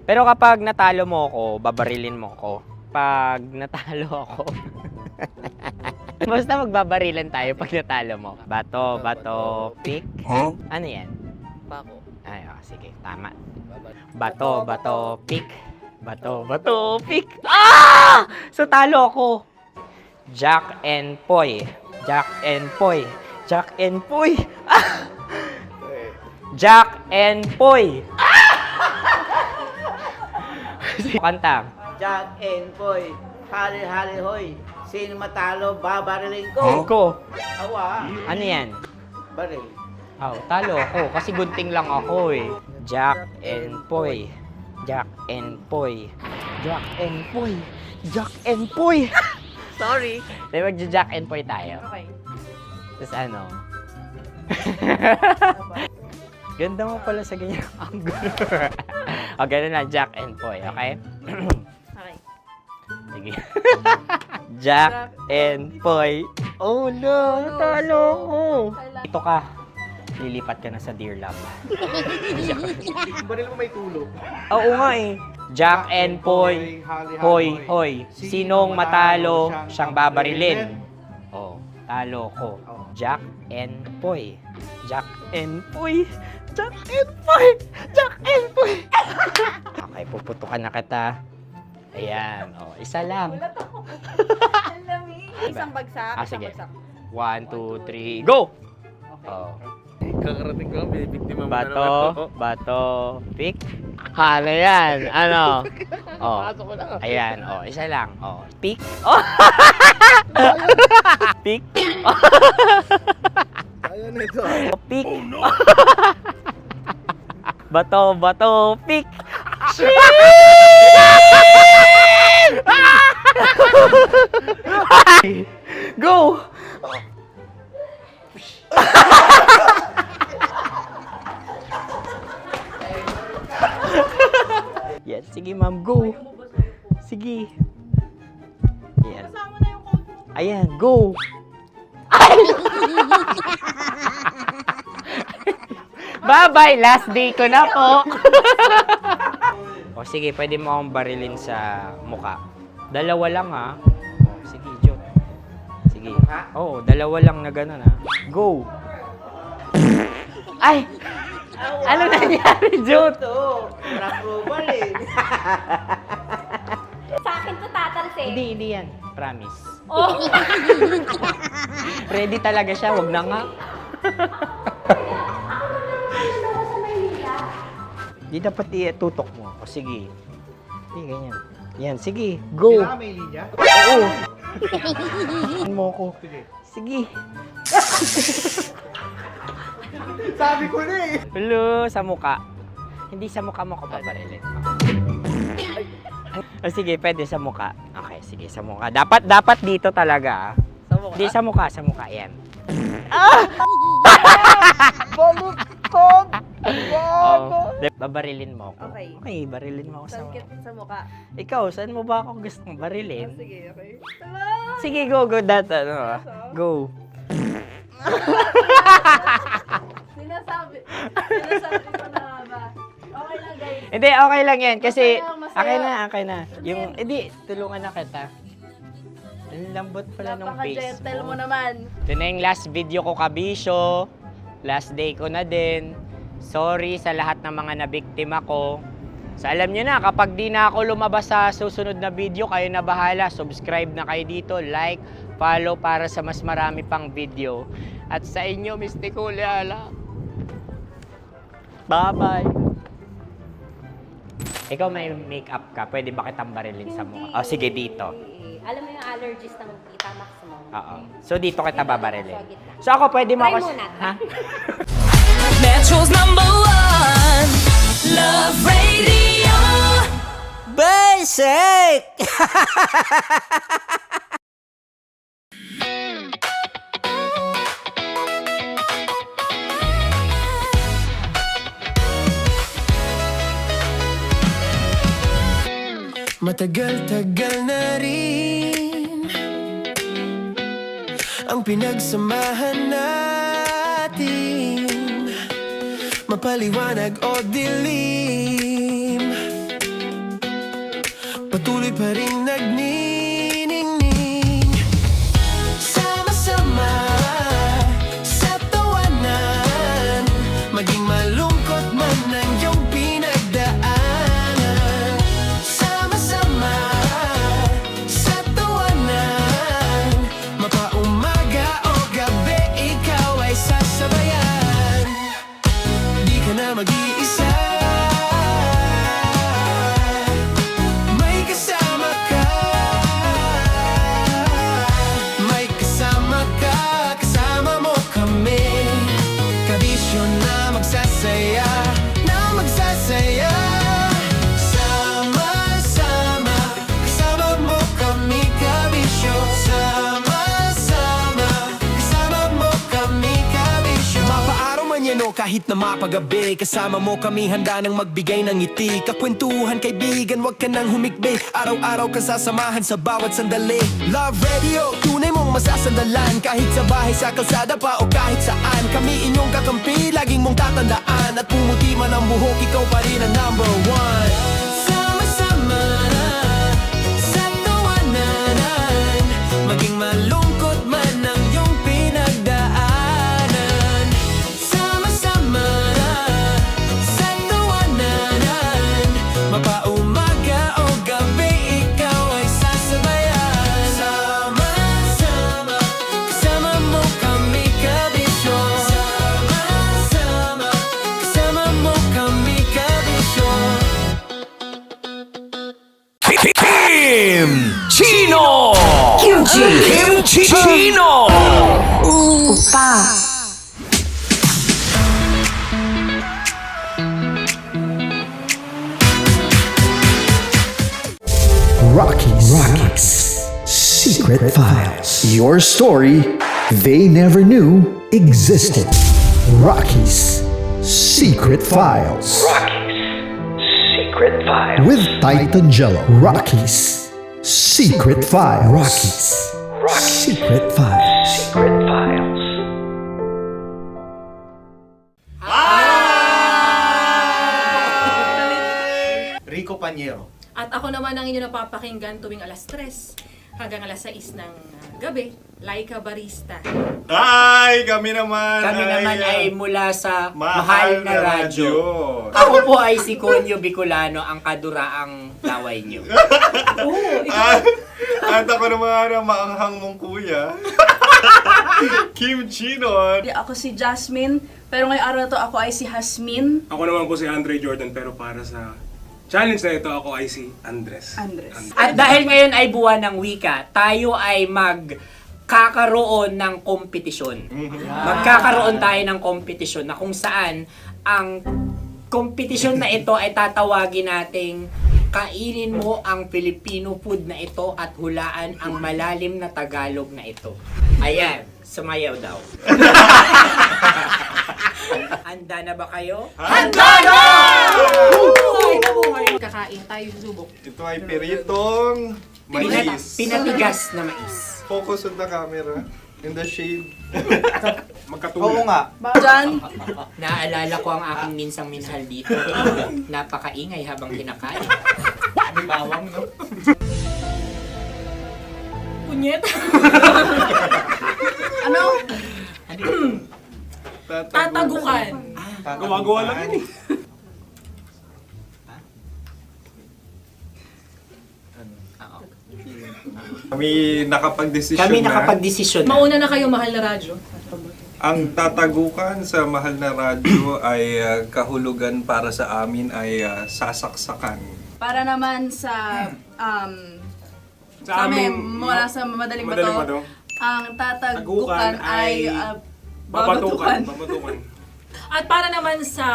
Pero kapag natalo mo ako, babarilin mo ako. Pag natalo ako, basta magbabarilan tayo pag natalo mo. Bato, pick. Huh? Ano yan? Bako. Ay, sige, tama. Bato, pick. Bato, pick. Ah! So talo ako. Jack and Poy. Jack and Poy. Jack and Poy. Kanta. Jack and Poy, hali-hali hoy. Sino matalo, babariling ko. Ko. Awa. Ano yan? Baril. Oh, talo ako kasi gunting lang ako eh. Jack and Poy. Jack and Poy. Jack and Poy. Jack and Poy. Sorry. Di ba Jack and Poy tayo? Okay. Tapos ano? Ganda mo pala sa ganyan angle. O, ganun lang. Jack and Poy, okay? Okay. Sige. Jack and Poy. Oh no, natalo ko. Ito ka. Lilipat ka na sa Dear Love. Baril mo may tulog. Oo nga eh. Jack and Poy. Hoy, hoy. Sinong matalo, siyang babarilin. Oh, talo ko. Jack and Poy. Jack and Poy. Jack and Poy. Jack and Poy. Okay, puputukan na kita. Ayan. Oh, isa lang. Isang bagsak. Sige. Isang bagsak. 1, 2, 3, go! Oh. Kakarating ko lang, binibiktima mo na Bato, naman. bato, pick. Ano yan? Ano? Oh. Pasok ko na. Ayan, oh, isa lang. Oh, pick. Oh. Pick. Ayaw na ito. Oh, pick. Bato, bato, pick. Go! Yan, sige ma'am, go. Sige. Yan. Ayan, go. Bye-bye, last day ko na po. O sige, pwede mo akong barilin sa muka. Dalawa lang ha. O, sige, Jot. Sige. Oo, dalawa lang na gano'n ha. Go. Ay! Ano nangyari, Jot? Ito, approval eh. Sa akin to tatalsik. Hindi yan. Promise. Oh. Ready talaga siya, wag na nga. Di dapat tutok mo. O sige. Sige, ganyan. Yan, sige. Go. Kailangan may linya? Oo. Ano mo ko? Sige. Sabi ko na eh. Hello, sa muka. Hindi sa muka mo ko paparilin. O sige, pwede sa muka. Okay, sige, sa muka. Dapat dito talaga. Sa mukha? Hindi, sa muka. Yan. Baluktot! Oh, babarilin mo ako. Okay. Okay, barilin mo ako sa Saan kit sa mukha? Ikaw, saan mo ba ako gustong barilin? Sige, okay. Sige, go. Go. Sinasabi ko na ba? Okay lang, guys. Hindi, okay lang yan. Kasi, Masaya. okay na. Yung, hindi, tulungan na kita. Ang lambot pala nung face Napaka-gentle mo. mo naman. Ito na yung last video ko, kabisyo. Last day ko na din. Sorry sa lahat ng mga nabiktima ko. So alam nyo na, kapag di na ako lumabas sa susunod na video, kayo na bahala. Subscribe na kayo dito, like, follow para sa mas marami pang video. At sa inyo, Mistiko Leala. Bye-bye. Ikaw may makeup ka, pwede ba kitang barilin sa mukha? O sige, dito. Alam mo yung allergies ng Tita Max mo? Oo. So dito kita babarilin. So ako pwede mo Try ako... muna. Ha? Metro's #1 Love Radio. Basic! Matagal-tagal na rin ang pinagsamahan natin, mapaliwanag o dilim, patuloy pa rin nagniningning. Sama-sama sa tawanan, maging malungkot man ang iyong pinagdaanan. Sama-sama sa tawanan, mapaumaga o gabi, ikaw kahit na mapagabi. Kasama mo kami handa nang magbigay ng ngiti. Kakwentuhan kaibigan, wag ka nang humikbi. Araw-araw ka sasamahan sa bawat sandali. Love Radio, tunay mong masasandalan. Kahit sa bahay, sa kalsada pa o kahit saan. Kami inyong kakampi, laging mong tatandaan. At pumuti man ang buhok, ikaw pa rin ang number one. Sama-sama na sa tawanan, maging malungkot man ang iyong pinagdaanan. Sama-sama na sa tawanan, mapaumaga o gabi, ikaw ay sasabayan. Sama-sama, kasama mo kami kabisyo. Sama-sama, kasama mo kami kabisyo. Kim Chino! Kimchi Chino! Opa. Rocky's Secret Files. Your story they never knew existed. Rocky's Secret Files. Secret Files. With Titan Jello. Rocky's Secret Files. Rocky's Secret Files. Secret Files. Rico Panyero. At ako naman ang inyo napapakinggan tuwing alas 3 hanggang alas 6 ng gabi, Laika Barista. Ay, kami naman ay mula sa Mahal na Radyo. Ako po ay si Conyo Bicolano, ang kaduraang laway niyo. At ako naman ang maanghang mong kuya. Kim Chino. Ako si Jasmine, pero ngayong araw na to ako ay si Hasmin. Ako naman po si Andre Jordan, pero para sa challenge na ito, ako ay si Andres. At dahil ngayon ay buwan ng wika, tayo ay magkakaroon ng kompetisyon. Magkakaroon tayo ng kompetisyon na kung saan ang kompetisyon na ito ay tatawagin nating kainin mo ang Filipino food na ito at hulaan ang malalim na Tagalog na ito. Ayan, sumayaw daw. Handa na ba kayo? Handa na! Kakain tayo, subok. Ito ay piritong mais. Pinatigas na mais. Focus on the camera. In the shade. Magkatulad. Oo nga. Diyan. Naalala ko ang aking minsang minahal dito. Napakaingay habang kinakain. May bawang, no? Punyet. Ano? Tatagukan. Gawa-gawa lang yun eh. Kami Kami nakapag-desisyon na. Mauna na kayo, Mahal na Radyo. Ang tatagukan sa Mahal na Radyo ay kahulugan para sa amin ay sasaksakan. Para naman sa Sa kami, amin, mula sa madaling Madaling bato, Bato. ang tatagukan ay babatukan. babatukan. At para naman sa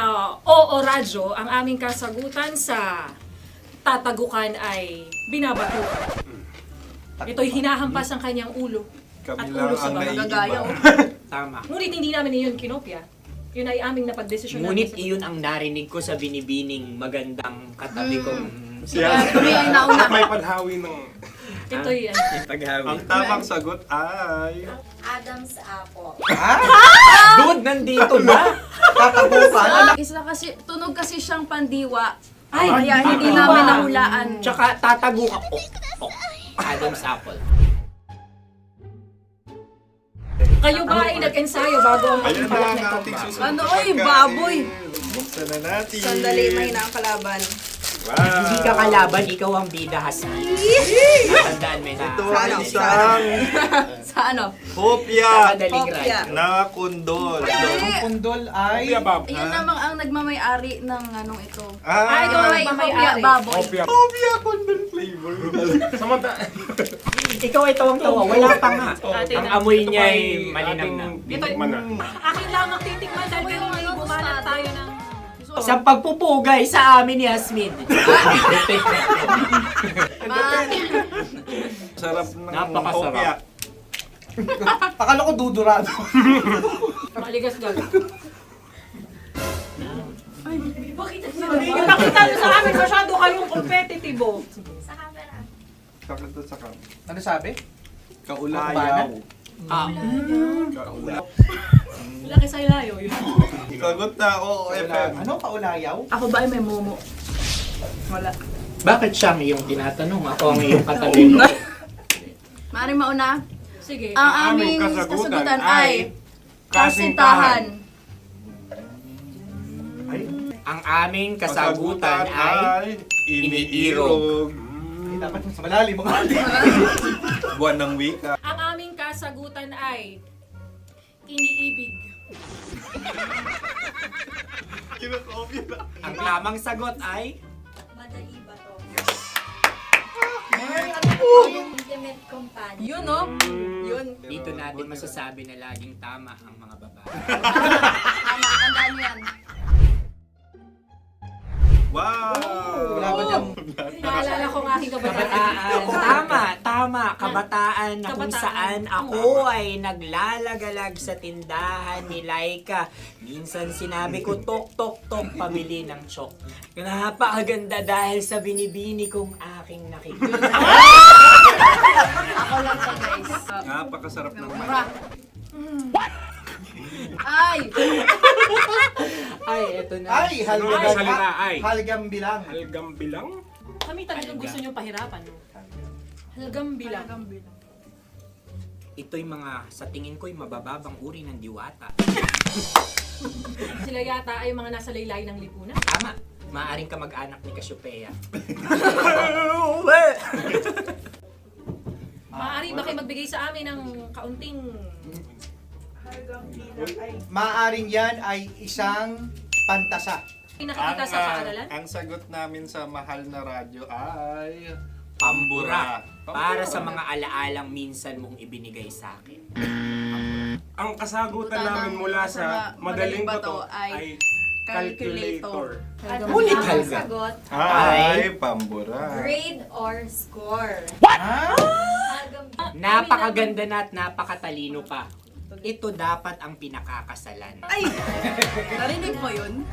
Oo Radyo, ang aming kasagutan sa tatagukan ay binabatukan. Ito'y hinahampas ang kanyang ulo. Kami At lang ulo sa ang bagagaya. Tama. Ngunit hindi namin iyon kinopya. Yun ay aming napagdesisyon. Ngunit iyon ang narinig ko sa binibining magandang katabi kong Kami ay nauna. May paghawi ng... Ito'y Ang tamang sagot ay... Adam's apple. Dude, nandito ba? Tatagukan? Isa kasi, tunog kasi siyang pandiwa. Ay, Kaya hindi pandiwa. namin nahulaan. Tsaka tatagukan. Adam's apple. Kayo ba ay nag-ensayo bago ang Ayan na pagpalat ang nito? ating susunod Ano, na oy, pagkain. baboy. Buksan na natin. Sandali, may nakakalaban. Wow. Hindi ka kalaban, ikaw ang bida, Hasmin. Tandaan mo yun. Ito ay isang Sa ano? hopya Madaling Hopya. ride. na kundol. Hindi. Pundol ay... Yun namang ang nagmamayari ng anong ito. Ah, Ito ay hopya baboy. hopya kundol flavor. Ikaw ay tawang-tawa, wala pa nga. Atin Ang na. amoy Ito niya ay ay malinamnam. ating titikman na. Akin lamang titikman dahil kayo ay bumanat tayo ng... Sa pagpupugay sa amin ni Hasmin. Sarap ng Napakasarap. hopya. Akala ko dudurado. Maligas gag. Hindi nyo nakita nyo sa amin, masyado kayong competitive. Sa camera. Ano sabi? Kaulayaw. Laki sa ilayo yun. Sagot na, oo, FM. Ano kaulayaw? Ako ba ay may momo? Wala. Bakit siya ang iyong tinatanong? Ako ang iyong katabi. Maaaring mauna. Sige. Ang aming kasagutan ay kasintahan. Ang aming kasagutan ay iniirog. Dapat sa malalim mga Buwan ng wika. Ang aming kasagutan ay iniibig. Ang tamang sagot ay Madali ba to? Intimate companion. Yun, no? Yun. dito natin masasabi na laging tama ang mga babae. Tama, tandaan nyo yan. Wow! Wala ba dyan? Naalala ko ang aking kabataan. Tama. Kabataan na kung Kabataan. saan ako ay naglalagalag sa tindahan ni Laika. Minsan sinabi ko, tok, pabili ng chok. Napakaganda dahil sa binibini kong aking nakikita. Ako lang to, guys. Napakasarap ng Mura. Ay! Ay, eto na. Ay, Ay, salita, ay. halgam bilang. Halgam bilang? Kami talagang gusto nyo pahirapan. No? Halgam bilang. Ito'y mga, sa tingin ko'y mabababang uri ng diwata. Sila yata ay mga nasa laylay ng lipunan. Tama. Maaring ka mag-anak ni Cassiopeia. Maaari ba kayo magbigay sa amin ng kaunting... Maaring yan ay isang pantasa. Nakikita sa paaralan? Ang sagot namin sa mahal na radyo ay... Pambura. Para sa mga alaalang minsan mong ibinigay sa akin. Ang kasagutan namin mula sa madaling bato ay calculator. Ulit Ang halga. sagot, Ay, pambura. grade or score. Napakaganda na at napakatalino pa. Ito dapat ang pinakakasalan. Ay! Narinig mo yun?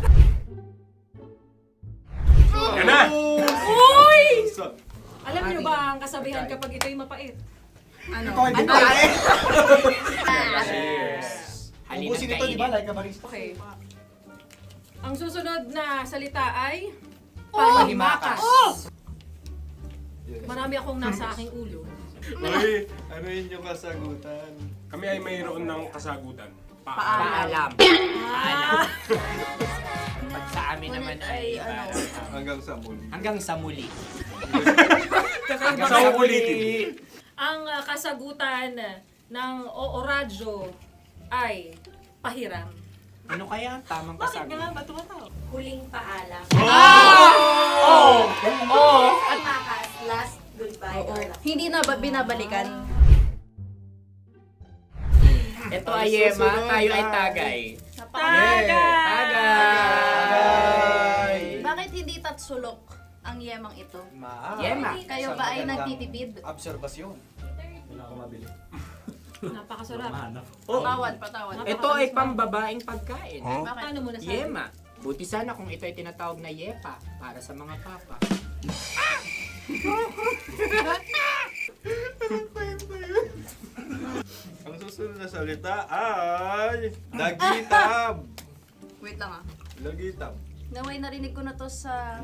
Yan na! Uy! Alam niyo ba ang kasabihan kapag ito'y mapait? Ano? Ito ay bitae. Cheers. Halina't Ubusin ito, di ba? kainin. Like a barista. Okay. Ang susunod na salita ay panghimakas. Marami akong nasa aking ulo. Uy, ano yun yung kasagutan? Kami ay mayroon ng kasagutan. Paalam. Pag sa amin naman ay Hanggang sa muli. hanggang sa muli. Sa ulitin. Ang kasagutan ng Oo Radyo ay pahiram. Ano kaya ang tamang kasagutan? ba tumatawa? Huling paalam. Oh! Ang makas, last goodbye or last. Hindi na ba binabalikan? Ito ay Yema, tayo ay Tagay. Tagay! Bakit hindi tatsulok ang yemang ito? Yema. Kayo ba ay nagtitipid? Obserbasyon. Napakasarap. Patawan. Ito ay pambabaeng pagkain. Bakit? Paano mo nasabi? Yema. Buti sana kung ito ay tinatawag na yepa para sa mga papa. Ang susunod na salita ay... Dagitab! Wait lang ah. Dagitab. Naway narinig ko na to sa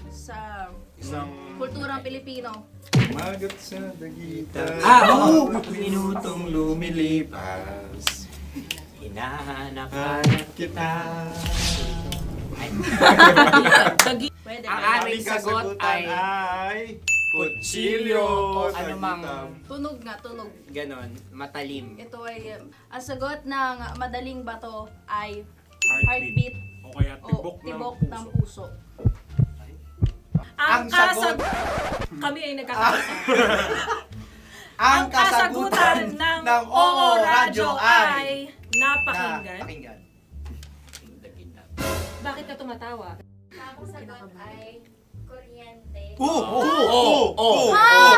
Isang... kulturang Pilipino. Magat sa dagitab. Oo! Minutong lumilipas. Hinahanap kita. Pwede. Ang aming sagot ay kutsilyo o anumang Tunog nga, tunog. ganon, matalim. Ito ay, ang sagot ng madaling bato ay Heartbeat. heartbeat O kaya o tibok tibok ng ng puso. puso. Ang sagot. Kami ay nagkakaisa. Ang kasagutan ng Oo Radyo ay napakinggan. Napakinggan. Bakit ka tumatawa? Ang sagot ay kuryente.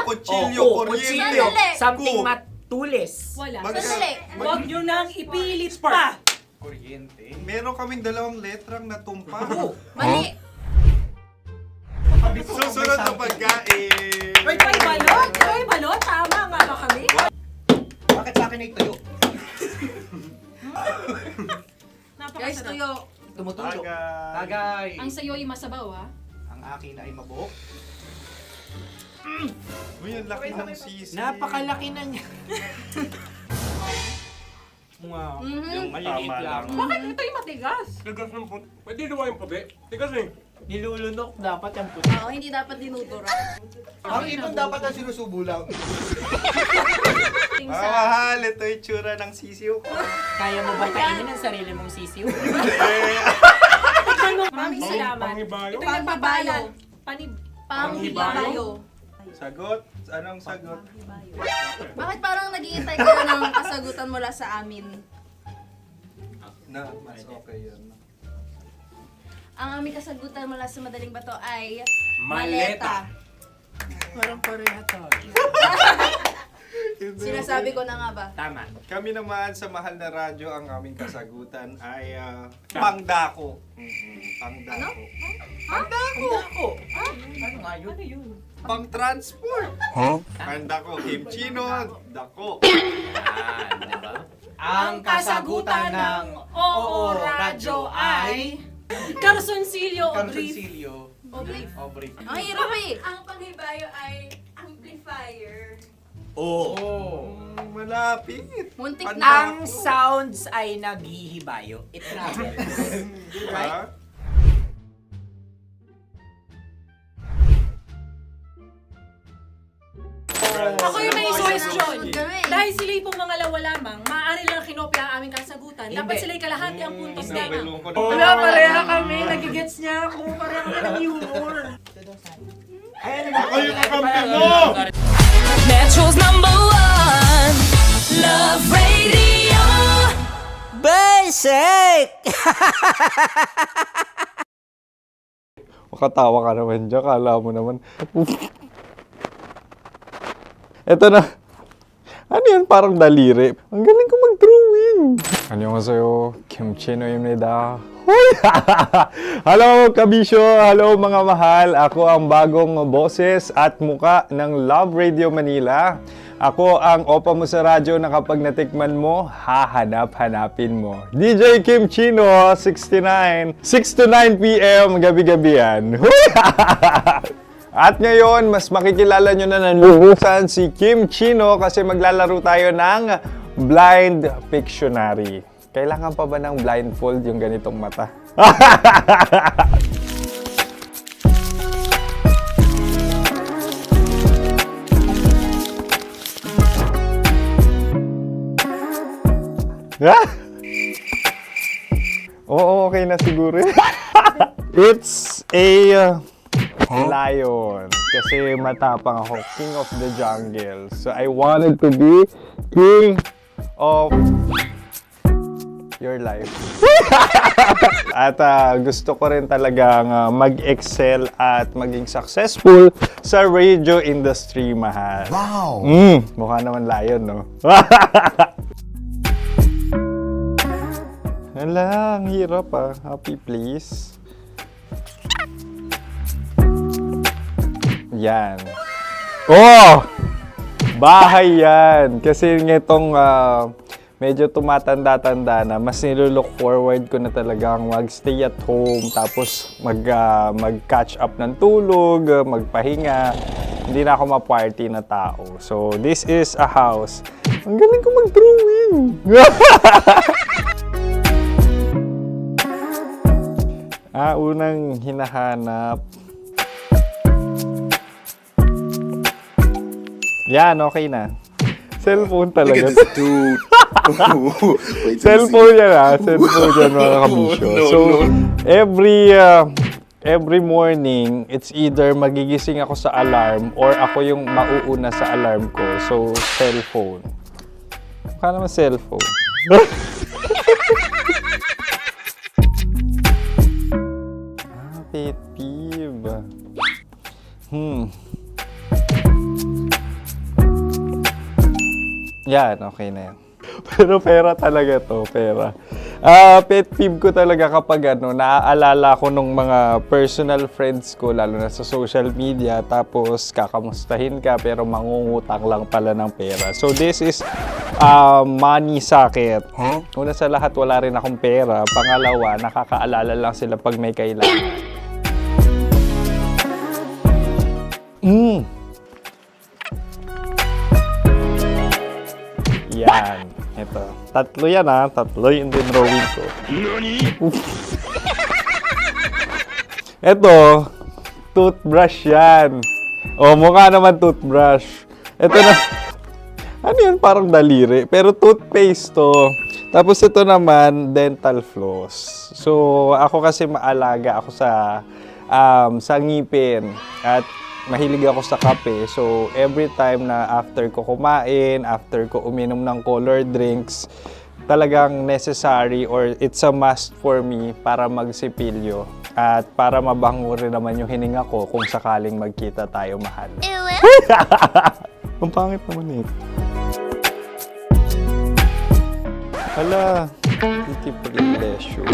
Kutsilyo, kuryente. Sandali. Something matulis. Wala. Sandali. Huwag nyo nang ipilit pa. Kuryente. Meron kaming dalawang letrang natumpa. Mali! Susunod na pagkain. Wait, may balot? May balot? Tama nga ba kami? Bakit sa akin ay tuyo? Guys, tuyo. Tumutulog. Tagay. Ang sayo ay masabaw, ha? Ang akin ay mabuhok. Uy, ang laki ng sisi. Napakalaki na niya. Wow. Yung maliliit lang. Bakit ito yung matigas? Tigas ng puti. Pwede naman yung puti. Tigas eh. Nilulunok dapat yung puti. Oo, hindi dapat dinudura. Ang ibon dapat ang sinusubo lang. Mahal, ito yung tsura ng sisiw ko. Kaya mo ba kainin ang sarili mong sisiw? Maraming salamat. Panghibayo? Ito yung nagpabayo. Panghibayo. Sagot? Anong sagot? Bakit parang nag-iintay ka na ng kasagutan mula sa amin? Na, mas okay yun. Ang aming kasagutan mula sa Madaling Bato ay Maleta. Parang pareha tayo. Sinasabi ko na nga ba? Tama. Kami naman sa Mahal na Radyo, ang aming kasagutan ay pangdako. Pangdako. Pangdako! Ano nga yun? Ano yun? Pang-transport. Pangdako, kimchino, dako. Diba? Ang kasagutan ng Oo Radyo ay Carsoncillo Oblief. Ang hirap eh. Ang panghibayo ay amplifier. Oh, malapit. Muntik Pangdako. na. Ang sounds ay naghihibayo. It travels. Diba? Ako yung may question. Kami. Dahil sila'y pong mga lawa lamang, maaari lang kinopya ang aming kasagutan. Dapat sila'y kalahati ang puntos lamang. Wala, pareha kami. Nagigets niya ako. Pareha kami ng humor. Ako yung kakampi mo! Metro's #1 Love Radio. Basic! Makatawa ka naman dyan. Kala mo naman. Eto na. Ano yan? Parang daliri. Ang galing ko mag-drawing. Annyeonghaseyo. Kimchino입니다. Hoy! Hello, kabisyo! Hello, mga mahal! Ako ang bagong boses at muka ng Love Radio Manila. Ako ang opa mo sa radyo na kapag natikman mo, hahanap-hanapin mo. DJ Kim Chino, 69. 6 to 9 p.m. gabi-gabi yan. At ngayon, mas makikilala nyo na ng lubusan si Kim Chino kasi maglalaro tayo ng Blind Pictionary. Kailangan pa ba ng blindfold yung ganitong mata? Oo, okay na siguro. It's a lion. Kasi matapang ako. King of the jungle. So I wanted to be king of your life. At gusto ko rin talagang mag-excel at maging successful sa radio industry, mahal. Wow! Mukha naman lion, no? Hala, ang hirap ah. Happy, please. Yan. Oh! Bahay yan. Kasi nitong medyo tumatanda-tanda na, mas nilook forward ko na talagang mag-stay at home, tapos mag-catch up ng tulog, magpahinga. Hindi na ako ma-party na tao. So, this is a house. Ang galing ko mag-drawing! Unang hinahanap. Yan, okay na. Cellphone talaga. Cellphone yan ha. Cellphone yan, mga kabisyo. So, every morning, it's either magigising ako sa alarm or ako yung mauuna sa alarm ko. So, cellphone. Mukha naman cellphone. Pet peeve. Yan, okay na yan. Pero pera talaga to, pera. Pet peeve ko talaga kapag naaalala ko nung mga personal friends ko, lalo na sa social media, tapos kakamustahin ka pero mangungutang lang pala ng pera. So this is money sakit. Una sa lahat, wala rin akong pera. Pangalawa, nakakaalala lang sila pag may kailangan. Yan. Ito. Tatlo yan Tatlo yung dinrawing ko. Ito. Toothbrush yan. O, mukha naman toothbrush. Ito na. Ano yan? Parang daliri. Pero toothpaste to. Tapos ito naman, dental floss. So, ako kasi maalaga ako sa ngipin. At mahilig ako sa kape. So, every time na after ko kumain, after ko uminom ng colored drinks, talagang necessary or it's a must for me para magsipilyo. At para mabango rin naman yung hininga ko kung sakaling magkita tayo, mahal. Ang pangit naman ito. Hala, guilty pleasure.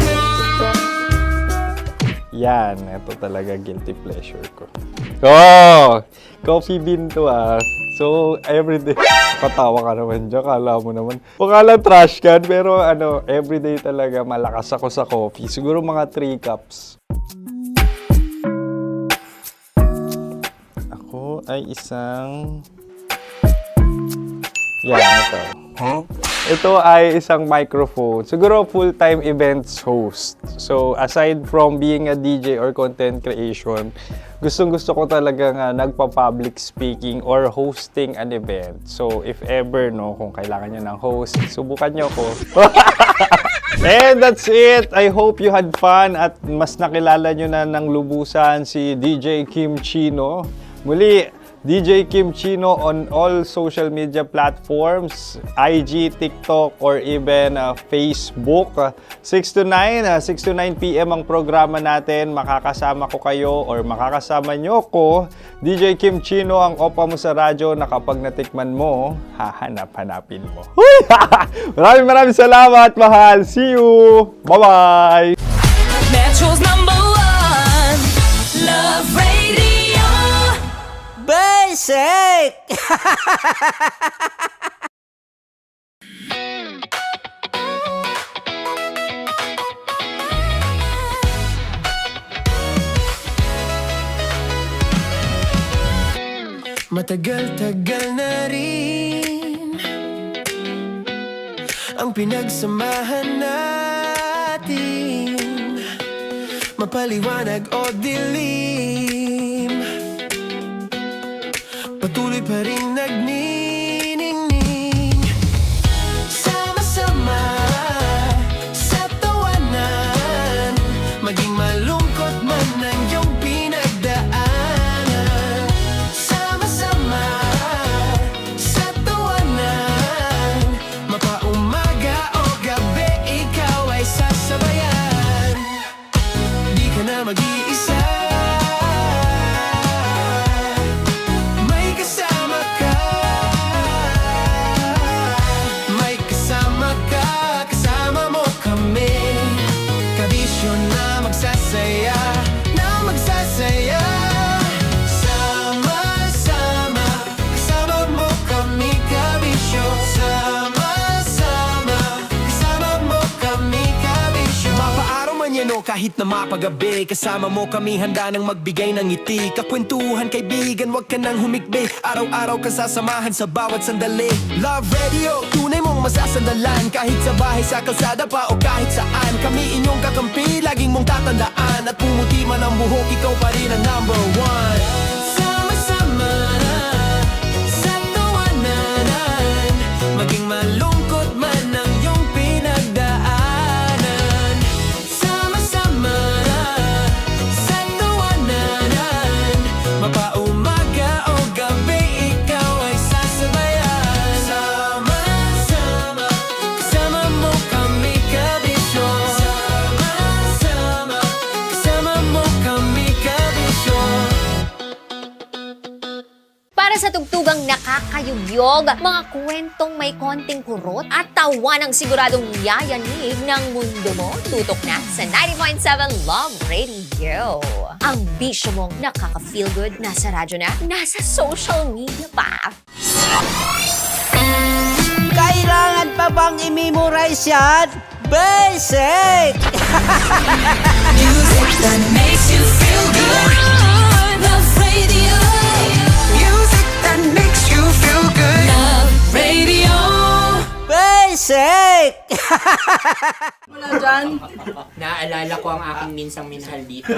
Yan, ito talaga guilty pleasure ko. Oh! Coffee bean to So, everyday. Patawa ka naman dyan, kala mo naman. Pakala trash can, pero everyday talaga malakas ako sa coffee. Siguro mga 3 cups. Ako ay isang... Yan, ito. Ito ay isang microphone. Siguro full-time events host. So, aside from being a DJ or content creation, gustong-gusto ko talaga nagpa-public speaking or hosting an event. So, if ever, kung kailangan nyo ng host, subukan nyo ko. And that's it! I hope you had fun at mas nakilala nyo na ng lubusan si DJ Kim Chino. Muli, DJ Kim Chino on all social media platforms, IG, TikTok, or even Facebook. 6 to 9 p.m. ang programa natin. Makakasama ko kayo or makakasama nyo ko. DJ Kim Chino, ang opa mo sa radyo na kapag natikman mo, hahanap-hanapin mo. Maraming salamat, mahal. See you! Bye-bye! Metro's #1 Love Radio. Basic! Matagal-tagal na rin ang pinagsamahan natin, mapaliwanag o dilim, patuloy pa rin nagniningning. Sama-sama sa tawanan, maging malungkot man ang iyong pinagdaanan. Sama-sama sa tawanan, mapaumaga o gabi, ikaw ay sasabayan. Di ka na mag-iisa, kahit na mapagabi, kasama mo kami handa nang magbigay ng ngiti. Kakwentuhan kaibigan, wag ka nang humikbi. Araw-araw ka sasamahan sa bawat sandali. Love Radio, tunay mong masasandalan. Kahit sa bahay, sa kalsada pa o kahit saan, kami inyong kakampi, laging mong tatandaan. At pumuti man ang buhok, ikaw pa rin ang #1. Sama-sama na sa tawanan, maging malungkot man ang iyong pinagdaanan. Mapaumaga o gabi, ikaw ay sasabayan. Sama-sama, kasama mo kami kabisyo. Sama-sama, kasama mo kami kabisyo. tugtugang nakakayugyog, mga kwentong may konting kurot, at tawa ng siguradong yayanig ng mundo mo. Tutok na sa 90.7 Love Radio. Ang bisyo mong nakaka-feel good, nasa radyo na, nasa social media pa. Kailangan pa bang i-memorize yan? Basic! Music that makes you feel good. Love Radio. Music that makes you feel good. Love Radio. Basic! Wala dyan. Naaalala ko ang aking minsang minahal dito.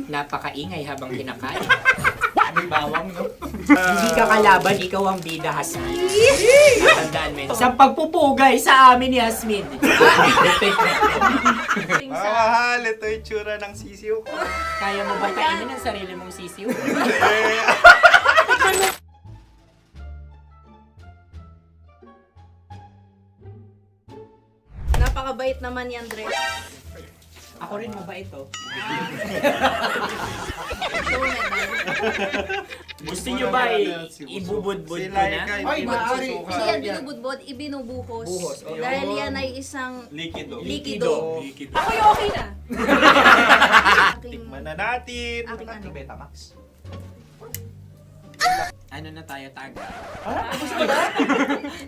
Napakaingay habang kinakain. May bawang, no? Hindi ka kalaban, ikaw ang bida, Hasmin. Tandaan mo yun. Sa pagpupugay sa amin ni Hasmin. Mahal, ito yung tsura ng sisiw ko. Kaya mo ba kainin ang sarili mong sisiw? Napakabait naman yan, Dre. Ako rin mabait, oh. Gusto nyo ba ibubudbud ko na? Ay, maaari. Kasi yan binubudbod, ibinubuhos. Buhos, oh. Dahil yan ay isang Likido. likido. Ako yung okay na. Tikman na natin. Aking Betamax. Ano na tayo, tagay? gusto mo na?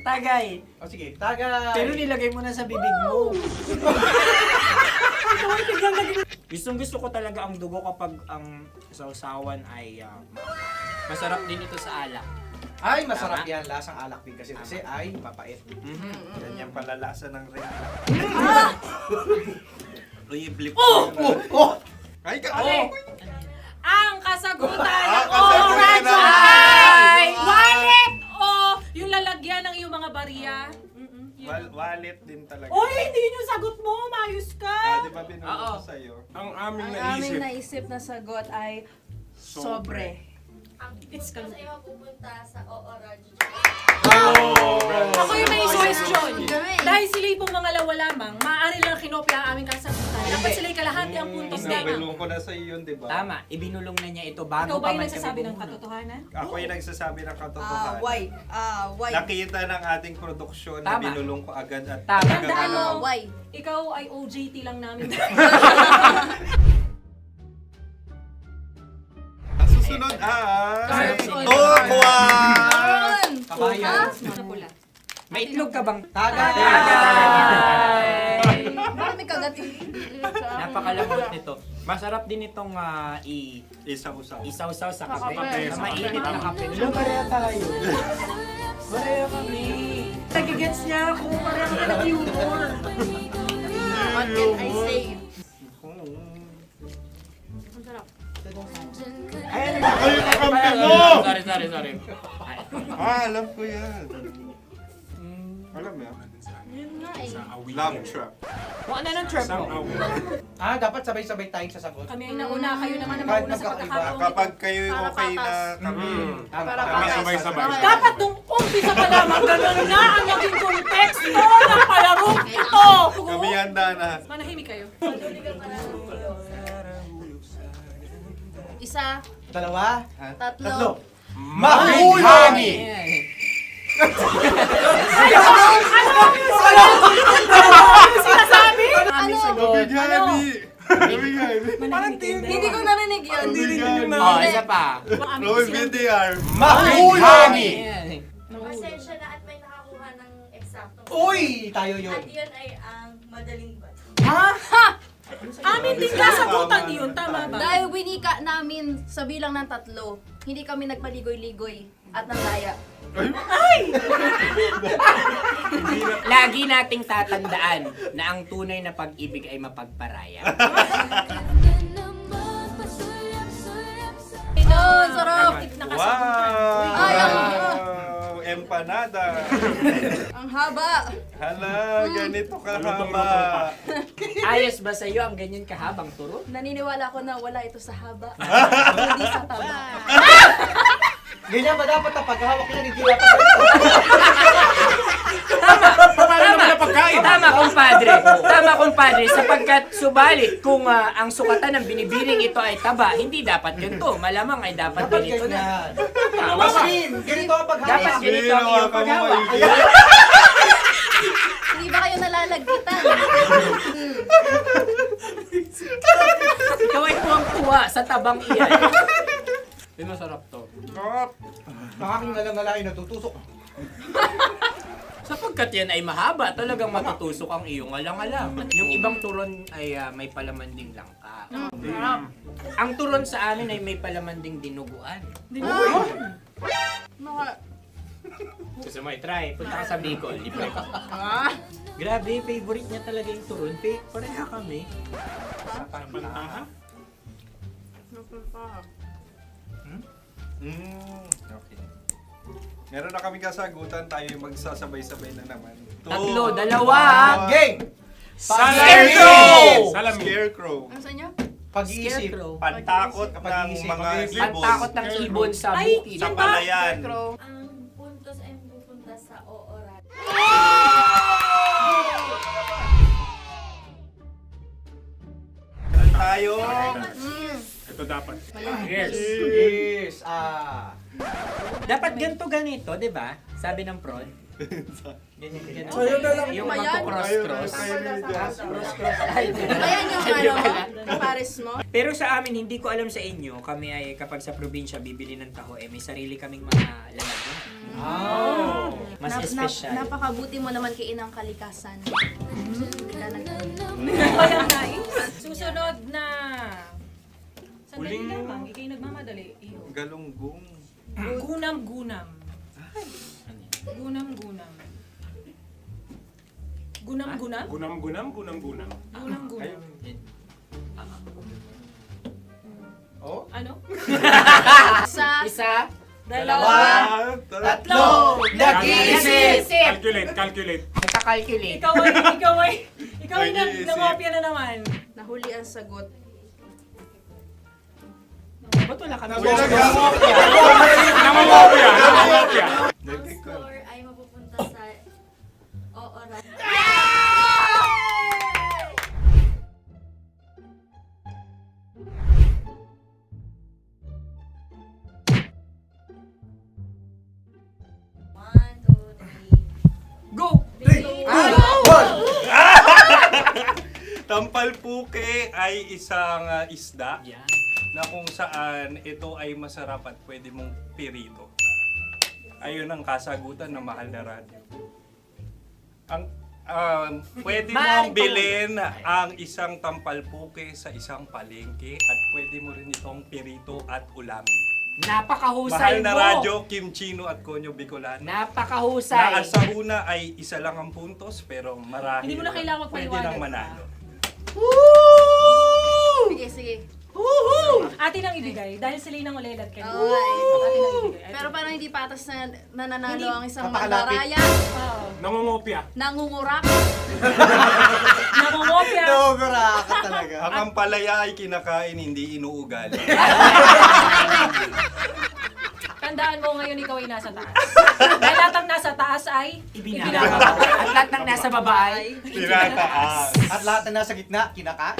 Tagay! O sige, tagay. Pero nilagay mo na sa bibig mo. Gustong-gusto ko talaga ang dugo kapag ang sausawan ay masarap din ito sa alak. Ay, masarap yan. Lasang alak din kasi ay mapait. Yan yung palalasa ng rin. Blip. Ay, Ang kasagutan Ang o kasagutan radyo ay wallet o yung lalagyan ng iyong mga barya. Wallet din talaga. Oy, hindi yun yung sagot mo. Mayos ka. Di ba binulong ko sa'yo? Ang aming Ang aming naisip na sagot ay sobre. It's kalma. pupunta sa OORAD. Ako yung may suggestion. Dahil sila pong mga lawa lamang, maaari lang kinopya ang aming kasagutan. Dapat sila'y kalahati ang puntos lamang. Binulong ko na sa'yo yun, di ba? Tama, ibinulong na niya ito bago Ikaw ba pa yung man nagsasabi kami ng bumulong. katotohanan? Ako yung nagsasabi ng katotohanan. Why? Nakita ng ating produksyon na Tama. binulong ko agad at Tama. Tandaan mo, Why? ikaw ay OJT lang namin. Ang susunod ay... Cards. Tokwa! Kabayan. Sa pula. May itlog ka bang? Tagay! Marami kagat Napakalambot nito. Masarap din itong Isaw-saw. isaw-saw sa kape. Kape. Sa mainit na kape. Wala, pareha tayo. Pareha kami. Nagigets niya ako. Parang na humor. What can I say? Ang sarap. Ay, Sorry. Alam ko yan. Alam mo yan? Yun nga eh. Love trap. Kung ano ng trap mo? Dapat sabay-sabay tayong sasagot. Kami ang nauna, kayo naman ang Kahit mauna sa magkakaiba. pagkakataon. Kapag kayo Para okay na patas. kami, Para kami patas. sabay-sabay. Dapat nung umpisa pa lamang, ganun na ang naging konteksto ng palarong ito. Kami handa na. Manahimik kayo. Isa, Dalawa. tatlo. Mahulog! Ano sinasabi? Ano? Hindi ko narinig yun. Oh, isa pa. Roy BTR. Mahulog! Pasensya na at may nakakuha ng eksakto. Uy! Tayo yun. At yun ay ang madaling bat. Amin din kasagutan yun, tama ba? Dahil winika namin sa bilang ng 3, hindi kami nagpaligoy-ligoy at nandaya. Lagi nating tatandaan na ang tunay na pag-ibig ay mapagparaya. Oh, sarap! Wow! Empanada. Ang haba! Hala, ganito kahaba. Ayos ba sa'yo ang ganyan kahabang turo? Naniniwala ko na wala ito sa haba. Hindi sa taba. Ganyan ba dapat na paghawak niya, hindi dapat Tama! Paano naman na pagkain? Tama! Tama, kumpadre. Sapagkat subalit kung ang sukatan ng binibining ito ay taba, hindi dapat ganito. Malamang ay dapat ganito na. Ganito ang paghawak. Dapat ganito ang iyong paghawak. Hindi ba kayo nalalagkitan? Ikaw ay tuwang-tuwa sa tabang iyan. Masarap to. Nakaking na lang lalaki natutusok. Sapagkat yan ay mahaba, talagang matutusok ang iyong alang-alang. Yung ibang turon ay may palaman ding langka. Ang turon sa amin ay may palaman ding dinuguan. Gusto mo i-try? Punta ka sa Bicol, libre ka. Grabe, favorite niya talaga yung turon. Pareha kami. Okay. Meron na kami kasagutan, tayo yung magsasabay-sabay na naman. Tatlo, dalawa. Game! Scarecrow! Scarecrow. Ano sa inyo? Pag-iisip. Pantakot ng mga ibon. Pantakot ng ibon sa bukid. Sa palayan. Ang puntos ay pupunta sa oorat. Tayo. Ito dapat. Yes. Dapat ganito, di ba? Sabi ng prod. Ganyan. Sa'yo na lang. Yung magko-cross-cross. Cross-cross. Ayan yung pares mo. Pero sa amin, hindi ko alam sa inyo, kami ay kapag sa probinsya bibili ng taho, may sarili kaming mga lalagyan. Mas espesyal. Napakabuti mo naman kay Inang Kalikasan. Susunod na. Sandali lamang, ikay nagmamadali. Iyo. Galunggong. Gunam-gunam. Gunam-gunam. Gunam-gunam? Gunam-gunam. Gunam-gunam. Oh? Ano? Isa. Dalawa. Tatlo. Nag-iisip. Calculate. Nagka-calculate. Ikaw ay nangopya na naman. Nahuli ang sagot. Ba't wala kami? Nangongopya. Ang score ay mapupunta sa oorat. Go! Tampalpuke ay isang isda na kung saan ito ay masarap at pwede mong pirito. Ayun ang kasagutan ng Mahal na Radio. Ang pwede mong bilhin ang isang tampalpuke sa isang palengke at pwede mo rin itong pirito at ulamin. Napakahusay Mahal na mo. Radyo, Kim Chino at Konyo Bicolano. Napakahusay. Na sa una ay isa lang ang puntos pero marahil Hindi mo na kailangan pwede magpaliwanag. nang manalo. Sige. Atin ang ibigay dahil sila yung nangulelat kayo. Oo. Atin ang ibigay. Pero parang hindi patas na nananalo Hindi. ang isang Napakalapit. mandaraya. Nangongopya. Nangungurak. Nangungopya. Dobra ka talaga. Ang ampalaya ay kinakain, hindi inuugali. Tandaan mo ngayon ikaw ay nasa taas. Dahil lahat ng nasa taas ay Ibinababa. At lahat ng nasa baba ay Tinataas. At lahat na nasa gitna, kinaka.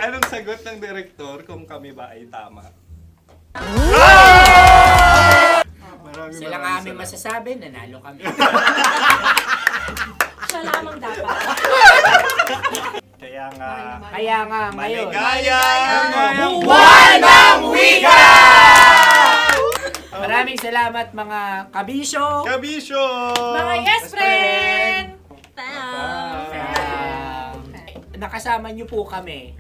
Anong sagot ng direktor kung kami ba ay tama? sila nga aming masasabi, nanalo kami. siya lamang dapat. Kaya nga ngayon. Maligayang Buwan ng Wika! Maraming salamat mga kabisyo. Mga yes friend! Nakasama niyo po kami.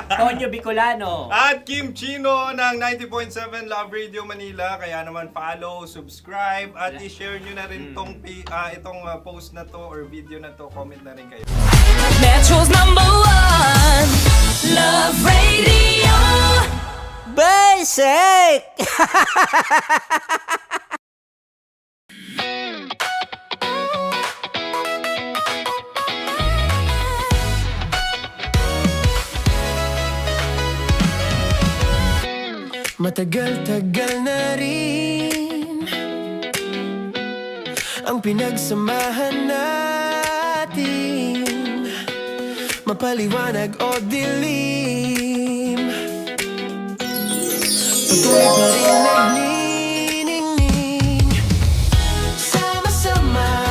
Tonyo Bicolano. At Kim Chino ng 90.7 Love Radio Manila. Kaya naman follow, subscribe, at i-share nyo na rin itong post na to or video na to. Comment na rin kayo. Metro's #1 Love Radio. Basic! Matagal-tagal na rin ang pinagsamahan natin, mapaliwanag o dilim, patuloy pa rin nagniningning, sama-sama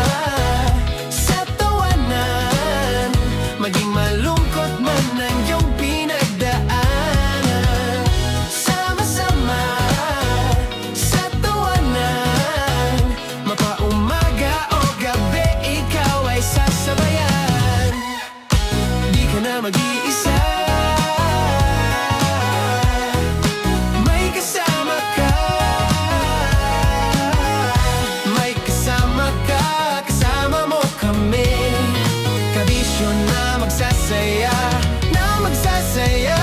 sa tawanan, maging malungkot man ang iyong pinagdaanan. Sama-sama sa tawanan, mapaumaga o gabi, ikaw ay sasabayan. Di ka na mag-iisa, may kasama ka. May kasama ka, kasama mo kami. Kabisyo na magsasaya, na magsasaya.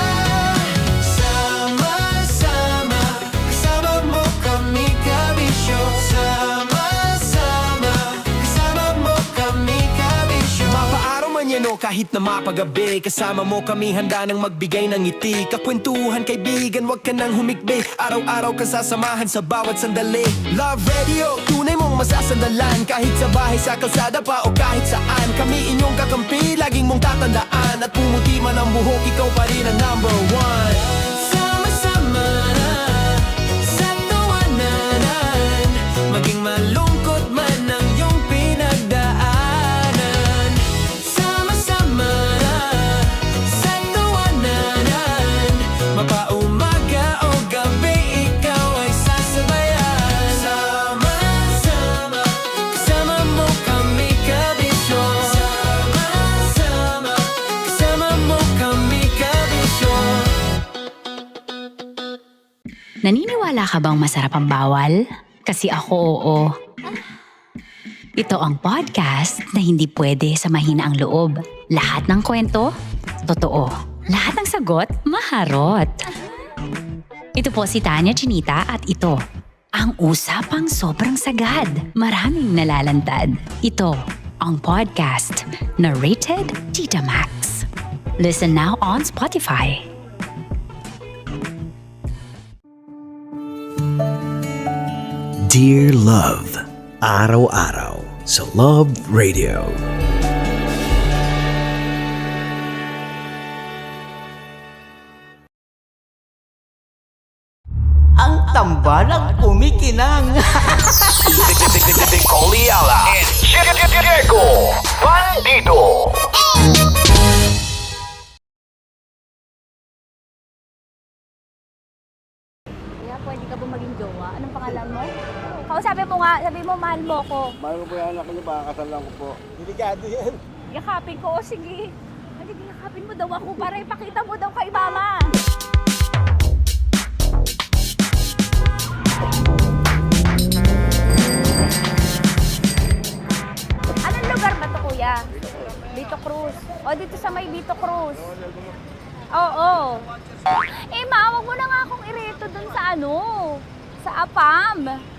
Sama-sama, kasama mo kami, kabisyo. Sama-sama, kasama mo kami, kabisyo. Mapaaraw man yan o kahit na mapagabi, kasama mo kami, handa nang magbigay ng ngiti. Kakwentuhan, kaibigan, wag ka nang humikbi. Araw-araw ka sasamahan sa bawat sandali. Love Radio, tunay mong masasandalan. Kahit sa bahay, sa kalsada pa o kahit saan, kami inyong kakampi, laging mong tatandaan. At pumuti man ang buhok, ikaw pa rin ang number one. Sama-sama sa tawanan, maging malungkot man ang iyong pinagdaanan. Sama-sama sa tawanan, mapaumaga o gabi, ikaw ay sasabayan. Sama-sama, kasama mo kami, kabisyo. Sama-sama, kasama mo kami, kabisyo. Naniniwala ka bang masarap ang bawal? Kasi ako oo. Ito ang podcast na hindi pwede sa mahina ang loob. Lahat ng kwento, totoo. Lahat ng sagot, maharot. Ito po si Tanya Chinita at ito, ang usapang sobrang sagad. Maraming nalalantad. Ito, ang podcast na rated Tita Max. Listen now on Spotify. Dear Love, araw-araw sa Love Radio. Ang tambalang kumikinang. Nicole Ayala and Diego Bandido. Kaya pwede ka ba maging jowa? Anong pangalan mo? Kausapin mo nga, sabi mo mahal mo ko. Mahal ko po yung anak niyo, pakakasal lang ko po. Delikado yan. Yakapin ko, o sige. Halika, yakapin mo daw ako para ipakita mo daw kay mama. Anong lugar ba to, kuya? Vito Cruz. O, dito sa may Vito Cruz. Oo. Eh, ma, wag mo na nga akong ireto dun sa ano, sa APAM.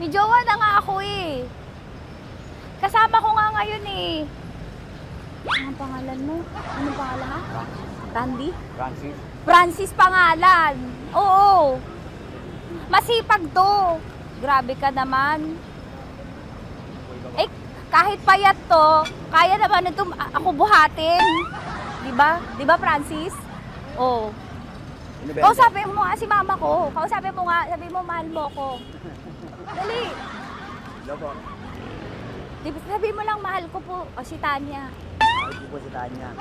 May jowa na nga ako eh. Kasama ko nga ngayon eh. Anong pangalan mo? Anong pangalan ha? Randy? Francis. Francis pangalan. Oo. Masipag to. Grabe ka naman. Eh, kahit payat to, kaya naman ito ako buhatin. Diba? Diba, Francis? Oo. Kausapin mo nga si mama ko. Kausapin mo nga, sabi mo mahal mo ko. Dali. Hello po. Sabi mo lang mahal ko po. O, si Tanya. Mahal ko po si Tanya.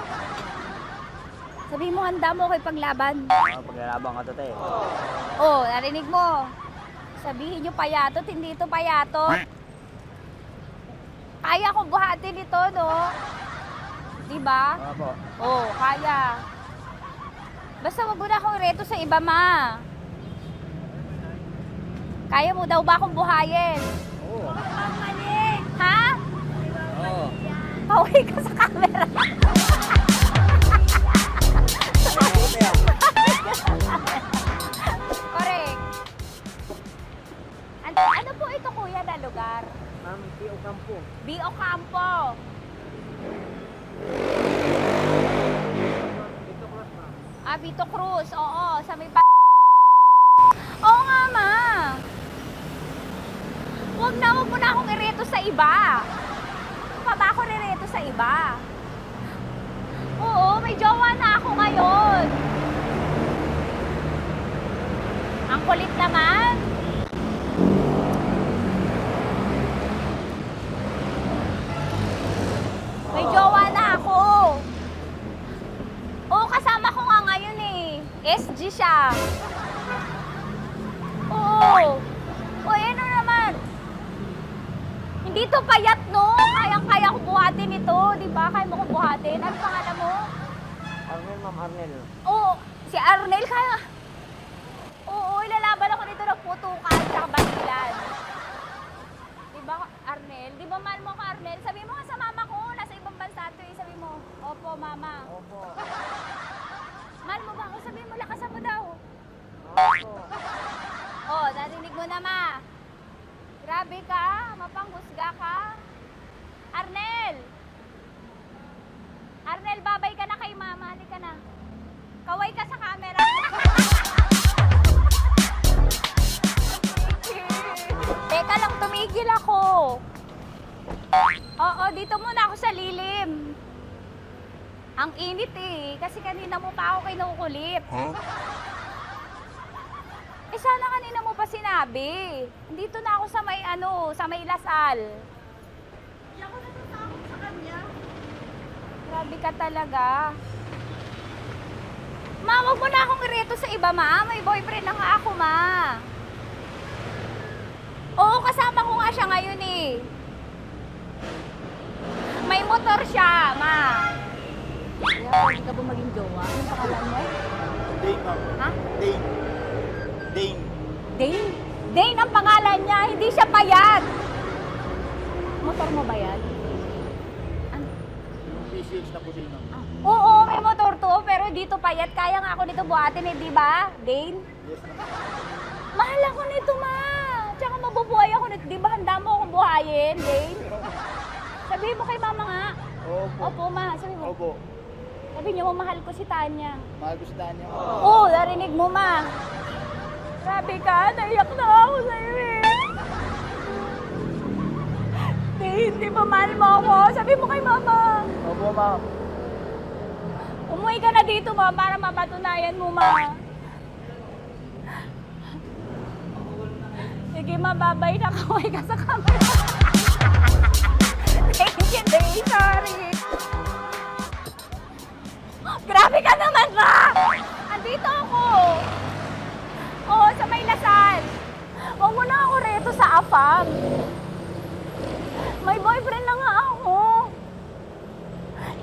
Sabi mo handa mo kay paglaban. Paglalabang ka to, te. Oh, narinig mo. Sabihin nyo payatot, hindi ito payatot. Kaya kong buhatin ito, no? Diba? Opo. Oh, kaya. Basta wag mo na akong reto sa iba, ma. Kaya mo daw ba akong buhayin? Oo. Ha? Oo. Pauwi ka sa camera. Correct. Ano po ito, kuya, na lugar? Ma'am, P.O. Campo. B.O. Campo. Vito Cruz, oo. Sa may wag mo na akong ireto sa iba. Pa ba ako nireto sa iba? Oo, may jowa na ako ngayon. Ang kulit naman. May jowa na ako. Oo, kasama ko nga ngayon eh. SG siya. Oo. O, ano naman? Hindi to payat, no? Kayang-kaya ko buhatin ito, di ba? Kaya mo kong buhatin. Ano pangalan mo? Arnel, Ma'am Arnel. Oo, si Arnel kaya. Oo, ilalaban ako nito ng putukan sa basilan. Di ba, Arnel? Di ba mahal mo ako, Arnel? Sabi mo nga sa mama ko, nasa ibang bansa to eh. Sabi mo, opo, mama. Opo. Mahal mo ba ako? Sabi mo, lakasan mo daw. Opo. Oh, narinig mo na, ma. Grabe ka, mapanghusga ka. Arnel! Arnel, babay ka na kay mama. Halika na. Kaway ka sa camera. Teka lang, tumigil ako. Oo, dito muna ako sa lilim. Ang init eh, kasi kanina mo pa ako kinukulit. Eh sana kanina mo pa sinabi. Dito na ako sa may sa may Lasal. Hindi ako natatakot sa kanya. Grabe ka talaga. Ma, wag mo na akong ireto sa iba, ma. May boyfriend na nga ako, ma. Oo, kasama ko nga siya ngayon eh. May motor siya, ma. Kaya pwede ka ba maging jowa? Anong pangalan mo? Dane, ma'am. Ha? Dane. Dane. Dane? Dane ang pangalan niya, hindi siya payat. Motor mo ba yan? Ano? Yung PCX na puti, ma'am. Oo, may motor to, pero dito payat. Kaya nga ako nito buhatin eh, di ba? Dane? Yes, ma'am. Mahal ako nito, ma. Tsaka mabubuhay ako nito. Di ba handa mo akong buhayin, Dane? Sabihin mo kay mama nga. Opo. Opo, ma. Sabi mo. Opo. Sabi niyo, mahal ko si Tanya. Mahal ko si Tanya. Oo, narinig mo, ma. Grabe ka, naiyak na ako sa'yo eh. Hindi ba mahal mo ako? Sabi mo kay mama. Opo, ma'am. Umuwi ka na dito, ma, para mapatunayan mo, ma. Sige, ma, babay na. Kaway ka sa camera. Thank you, Day. Sorry. Grabe ka naman, ma! Andito ako. Oo, sa may Lasal. Huwag mo na ako reto sa afam. May boyfriend na nga ako.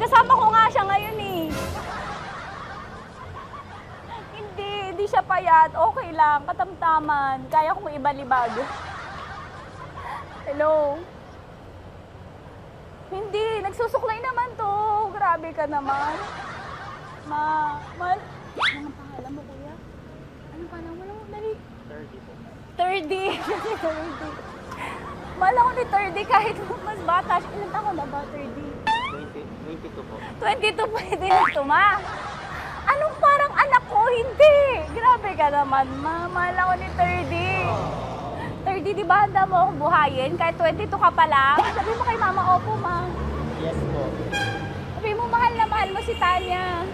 Kasama ko nga siya ngayon eh. Hindi siya payat. Okay lang, katamtaman. Kaya kong ibalibag. Hello? Hindi, nagsusuklay naman to. Grabe ka naman. Mal. Anong pangalan mo, kuya? Anong pangalan mo lang? Dali. 30 po. 30. 30. Mahal ako ni 30 kahit mas bata siya. Ilan taon na ba, 30? 22 po. 22 pwede na ito, ma. Anong parang anak ko? Hindi. Grabe ka naman, ma. Mahal ako ni 30. 30, di ba handa mo akong buhayin? Kahit 22 ka pa lang. Sabi mo kay mama, opo, ma. Yes po. Sabi mo, mahal na mahal mo si Tanya.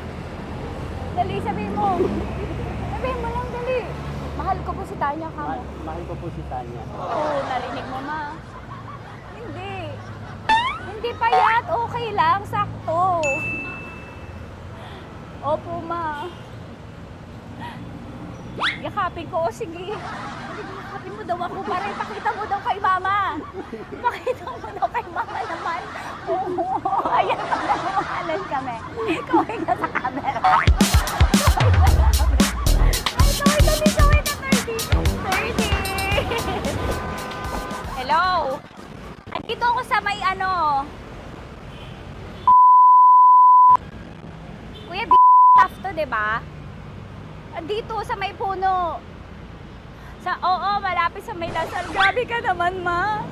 Dali, sabi mo. Sabi mo lang, dali. Mahal ko po si Tanya, ka mo. Mahal ko po si Tanya. Oo, narinig mo, ma. Hindi. Hindi payat. Okay lang, sakto. Opo, ma. Yakapin ko. O, sige. Yakapin mo daw ako para ipakita mo daw kay mama. Ipakita mo daw kay mama naman. Oo, ayan, nagmamahalan kami. Kaway ka sa camera. Kaway ka, 30. Hello? Andito ako sa may Kuya, tough to, diba? Dito sa may puno. Oo, malapit sa may Lasal. Grabe ka naman, ma.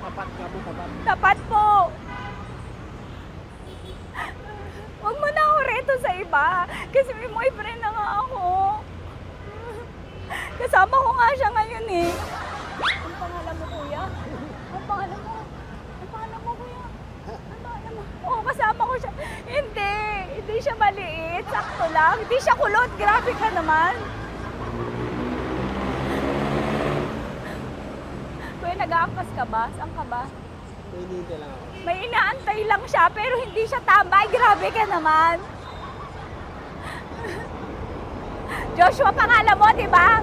Tapat ka po, tapat. Tapat po. Huwag mo na ako reto sa iba. Kasi may boyfriend na nga ako. Kasama kasama ko nga siya ngayon eh. Ang pangalan mo, kuya? Ang pangalan mo? Ang pangalan mo, kuya? Ang pangalan mo? Oo, kasama ko siya. Hindi siya maliit. Sakto lang. Hindi siya kulot. Grabe ka naman. Kuya, nag-aangkas ka ba? Saan ka ba? May inaantay lang siya, pero hindi siya tambay. Grabe ka naman. Joshua, pangalan mo, di ba?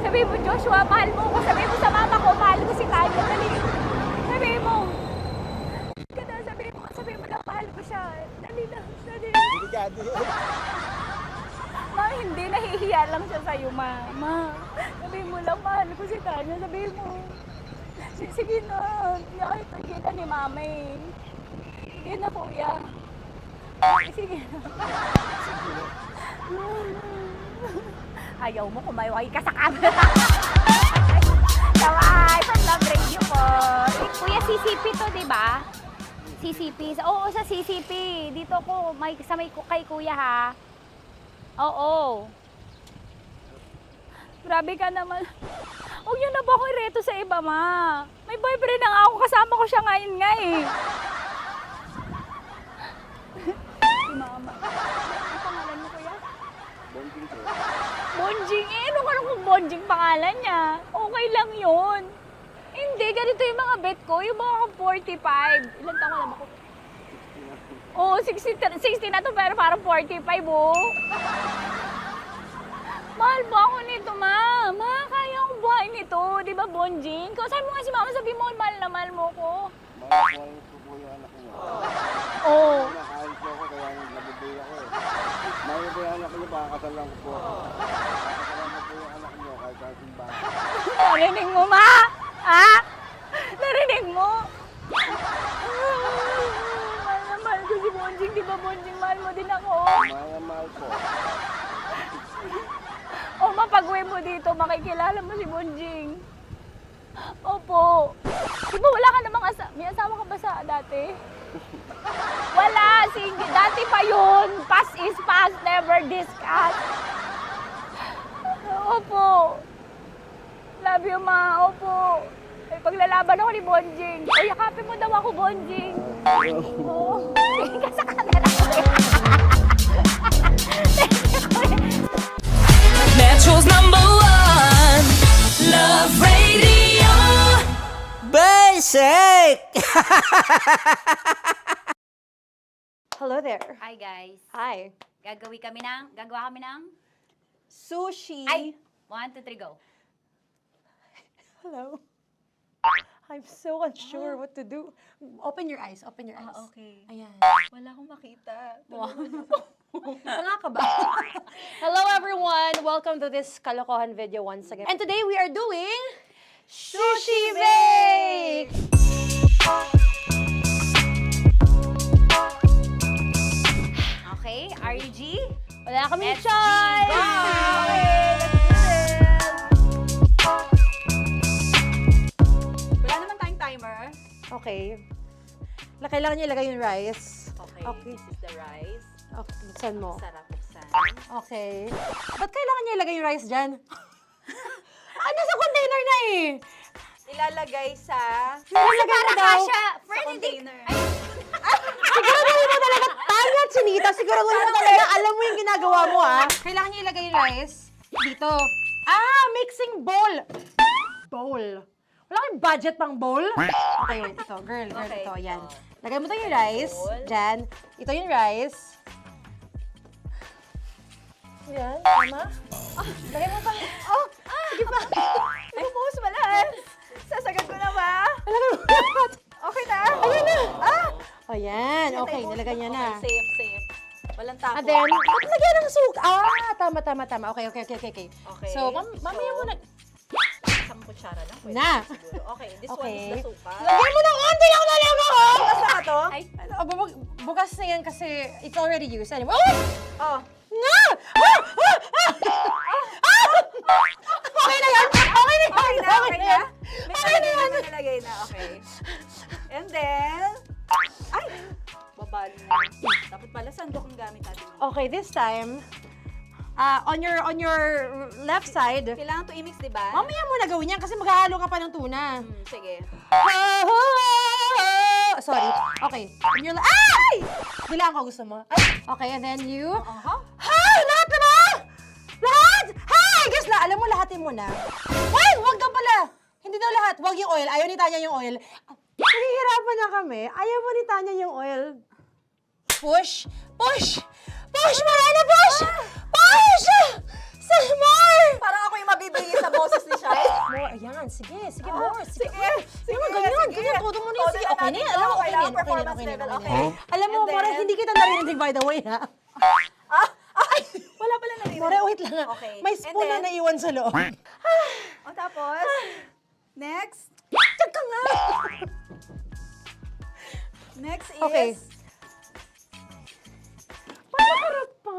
Sabi mo, Joshua, mahal mo ko. Sabi mo sa mama ko, mahal ko si Tanya. Dali. Sabi mo. Sabi mo lang, mahal ko siya. Dali lang. Ma, hindi. Nahihiya lang siya sa'yo, ma. Sabi mo lang, mahal ko si Tanya. Sabi mo. Sige na. Hindi ako kita ni mama eh. Sige na, kuya. Sige na. Ayaw mo, kumayaway ka sa camera. Kawai, from Love Radio po. Kuya, CCP to, di ba? CCP. Oo, sa CCP. Dito ko, kay kuya ha. Oo. Grabe ka naman. Huwag niyo na ba akong ireto sa iba, ma? May boyfriend na nga ako, kasama ko siya ngayon nga eh. Si mama. Ang pangalan mo, kuya? Bonjing po. Bonjing? Anong kung Bonjing pangalan niya? Okay lang yun. Hindi, ganito yung mga bet ko, yung mga 45. Ilan taon alam ako? Oo, 60 na to, pero parang 45, oh. Mahal ba ako nito, ma? Ma, kaya akong buhay nito. Di ba, Bonjing? Sabi mo nga si mama, sabi mo, mahal na mahal mo ko. Mahal ko po yung anak niyo. Oo. Nakain po ako, kaya nabibigay ako eh. Mahal po yung anak niyo, baka kasal lang ko po ako. Kasal po yung anak niyo, kahit sa simbahan. Narinig mo, ma? Ha? Narinig mo? Mahal na mahal ko si Bonjing. Di ba, Bonjing, mahal mo din ako? Mahal na mahal po. O, mapag-uwi mo dito, makikilala mo si Bonjing. Opo. Di ba wala ka namang may asawa ka ba sa dati? Wala, single. Dati pa yun. Past is past, never discuss. Opo. Love you, ma. Opo. May paglalaban ako ni Bonjing. O, yakapin mo daw ako, Bonjing. Oo. Tingin ka sa camera. Metro's #1 Love Radio. Basic! Hello there. Hi guys. Hi. Gagawa kami ng Sushi. Ay! 1, 2, 3, go. Hello. I'm so unsure what to do. Open your eyes. Open your eyes. Okay. Ayan. Wala akong makita. Tanga ka ba? Hello everyone! Welcome to this kalokohan video once again. And today we are doing Sushi Bake! Okay, RG? Wala kaming SG, choice! go! Okay, let's do this! Wala naman tayong timer. Okay. Kailangan niyo ilagay yung rice. Okay, this is the rice. Okay, buksan mo. Sarap buksan. Okay. Ba't kailangan niya ilagay yung rice dyan? Nasa container na eh! Ilalagay sa... Nilalagay mo daw. Sa container. Siguraduhin mo talaga, Tanya at Sunita, siguraduhin mo talaga, alam mo yung ginagawa mo ah. Kailangan niya ilagay yung rice dito. Mixing bowl. Bowl. Wala kayong budget pang bowl? Okay, wait, ito. Girl, Okay. ito, yan. Lagay mo to yung rice. Dyan. Ito yung rice. Yan, tama? Lagay mo pa. Sige pa. Ay, buhos mo lahat. Sasagat ko na ba? Lagay mo lahat. Okay na. Ayan na. Ayan, okay, nilagay niya na. Okay, safe. Walang tapon. And then, ba't lagyan ng suka? Tama. Okay. Okay. So, mamaya mo na. Isang kutsara lang. Pwede Na. siguro. Okay, this one Okay. is the suka. Lagyan mo ng onti lang talaga, oh! Bukas na to? Ay, bukas na yan kasi it's already used anyway. Oh. Nga! Okay na yan! Okay na yan! May nalagay na. Okay. And then, ay! Babali na. Dapat pala sandok ang gamit natin. Okay, this time, on your left side. Kailangan to i-mix, di ba? Mamaya mo na gawin yan kasi maghahalo ka pa ng tuna. Sige. Sorry. Okay. On your ay! Bilang ko gusto mo. Ay, okay, and then you. Hi! Lahat na ba? Lahat? Hi! Guys, alam mo, lahatin mo na. Wait! Wag daw pala. Hindi daw lahat. Wag yung oil. Ayaw ni Tanya yung oil. Nahihirapan na kami. Ayaw mo ni Tanya yung oil. Push! Push! Push! Marana! Push! Push! Some more! Parang ako yung mabibigay sa boses ni Shai. More. Ayan. Sige. Sige, more. Sige. Sige, ganyan. Ganyan. Todo mo na yun. Sige, okay na yan. Alam mo, okay na yan. Okay na yan. Okay. Alam mo, More, hindi kita narinig by the way, ha? Ay! Wala pala narinig. More, wait lang. Okay. May spoon na naiwan sa loob. O tapos, next. Tiyag ka nga! Next is... Okay. Panakarap pa!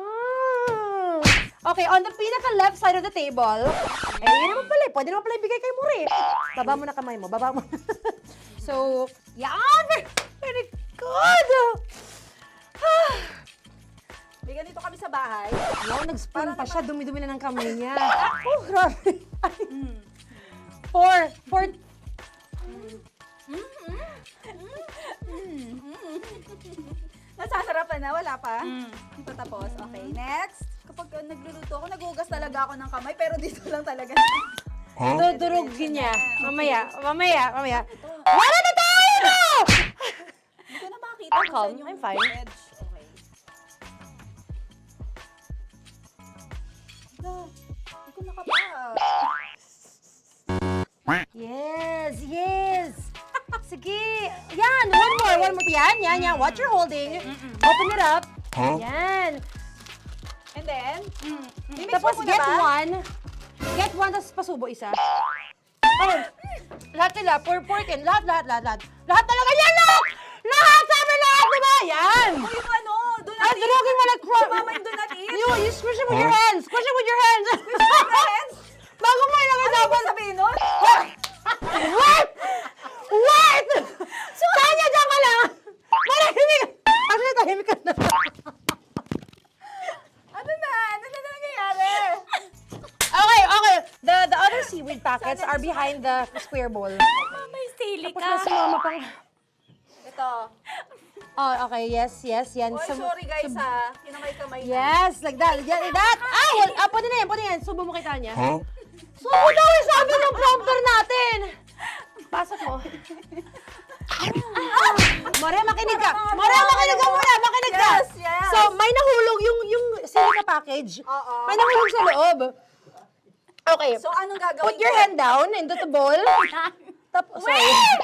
Okay, on the pinaka-left side of the table, yun naman pala, pwede naman pala ibigay kay More. Baba mo na kamay mo, baba mo. So, yan! Very good! May ganito kami sa bahay. Wow, nag-spoon pa siya, dumi-dumi na ng kamay niya. Oh, grabe. Four. Nasasarapan na, wala pa. Hindi pa tapos. Okay, next. Kapag nagluluto ako, nagugas talaga ako ng kamay, pero dito lang talaga. Dudurugin niya. Mamaya. Wala na tayo! Hindi ko na makita. I'm calm. I'm fine. Edge. Okay. Hindi ko nakapa. Yes. Sige. Yan, one more. Yan. What you're holding. Open it up. Yan. And then, Tapos get one. Get one, tapos pasubo isa. Oh, lahat nila, porkin. Lahat. Lahat talaga yan, lahat! Lahat! Sabi lahat, diba? Yan! o yung ano, do not Ay, durugin mo like Mama yung do not eat. You squish it with your hands. Squish it with your hands. Bago mo ilagay Ano dapat. yung sabihin nun? Wait! Tanya, dyan ka lang! Marahimik! Actually, tahimik ka na. Ano na nangyayari? Okay. The other seaweed packets are behind the square bowl. May sili Tapos na sumama pang... Ito. Oh, okay. Yes. Yan. Oy, sorry guys ha. Kinamay-kamay na. Yes, like that. Ay, pwede na yan. Subo mo kay Tanya. Subo daw yung sabi ng prompter natin. Pasok mo. More, makinig ka. Makinig ka. Yes. So, may nahulog yung silica package. Oo. May nahulog sa loob. Okay. So, anong gagawin Put your ko? hand down into the bowl. Tapos, sorry. Yeah.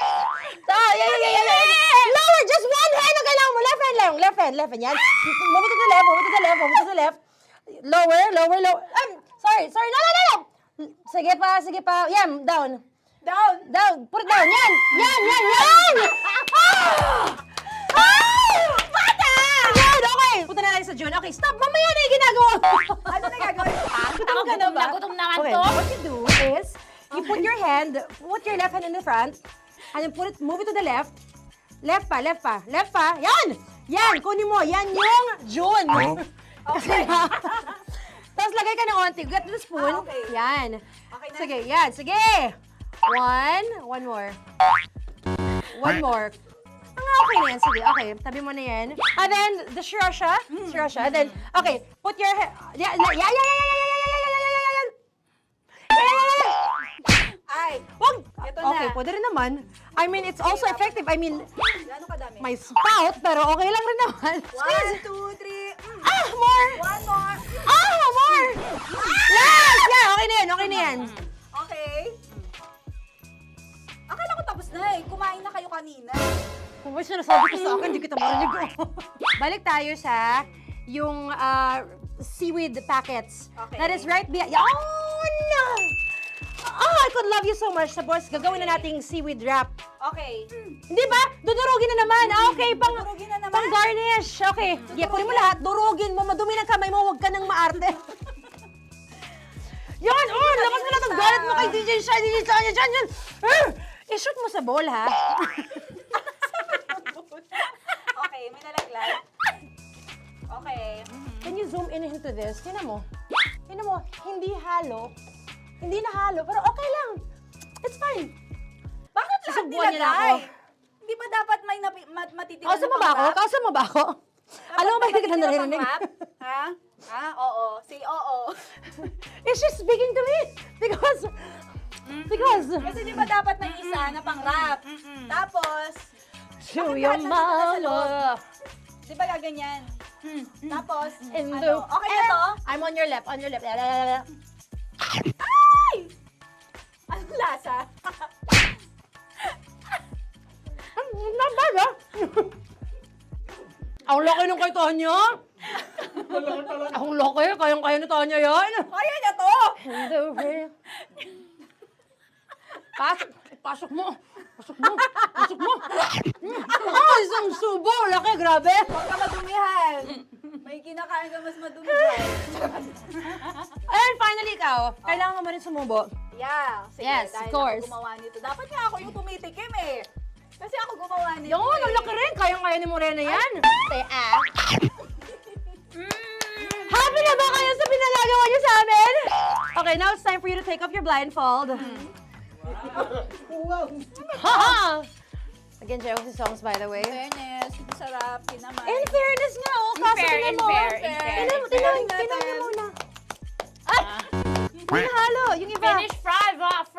Lower, just one hand ang kailangan mo. Left hand. Yan. Move it to the left. Lower. Sorry. No. Sige pa. Yan, down. Put it down. Yan. Bata! Yan, okay. Punta na tayo sa June. Okay, stop. Mamaya na yung ginagawa. Ano na gagawin? Gutom naman to. What you do is, you put your left hand in the front, and then move it to the left. Left pa. Yan, kunin mo. Yan yung June. Okay. Tapos lagay ka ng onti. Get the spoon. Okay. Yan. Okay na. Sige. One more. Okay na yan. Sige, okay. Tabi mo na yan. And then, the sriracha. And then, okay. Put your head. Ay, Wag! Ito Okay, na. pwede rin naman. I mean, it's also effective. I mean, Gano'ng kadami? may spout, pero okay lang rin naman. 1, 2, 3. More! One more. More! Yes! Yeah, okay na yan. Okay. Akala ko tapos na eh. Kumain na kayo kanina. Kung may sinasabi ko sa akin, hindi kita marinig ko. Balik tayo sa yung seaweed packets. Okay. That is right behind. No! Oh, I could love you so much. Tapos, gagawin na nating seaweed wrap. Okay. Hindi ba? Dudurugin na naman. Okay, Durugin na naman. pang garnish. Okay. Kunin mo lahat. Durugin mo. Madumi ng kamay mo. Huwag ka nang maarte. Yan! Lakas mo na itong galit mo kay DJ Shine. Yan! I-shoot mo sa bowl, ha? Okay, may nalaglag. Okay. Can you zoom in into this? Tingnan mo. hindi halo. Hindi na halo, pero okay lang. It's fine. Bakit lahat Susubuan niya na nilagay? ako. Hindi ba dapat may matitira Kausa mo ba ako? Kausa mo ba ako? Alam mo ba hindi kita naririnig? Ha? Ha? Oo. Say oo. Is she speaking to me? Because... Kasi di ba dapat may isa na pang-rap? Tapos, Show bakit your lahat nandito na sa loob? mama. Di ba gaganyan? Tapos, In ano? the... Okay na to? I'm on your left, on your left. Ay! Anong lasa? Not bad, ah. Ang laki nung kay Tonya. Ang laki, kayang-kaya ni Tonya yan. Kaya niya to! Pasok mo. Pasok mo. Isang subo, laki, grabe. Huwag ka madumihan. May kinakain ka mas madumi dyan. And finally, ikaw, kailangan mo rin sumubo. Yeah. Sige, Yes, dahil of course. ako gumawa nito. Dapat nga ako yung tumitikim eh. Kasi ako gumawa nito. Yun, ang laki rin. Kayang-kaya ni Morena yan. Happy na ba kayo sa pinagagawa niyo sa amin? Okay, now it's time for you to take off your blindfold. Haha! Again, Joe, si songs, by the way. Fairness, sarap, kinamay. In fairness nga, oh. Kaso tingnan mo. Tingnan niyo muna. Ay! Hindi halo. Yung iba. Finish fried up.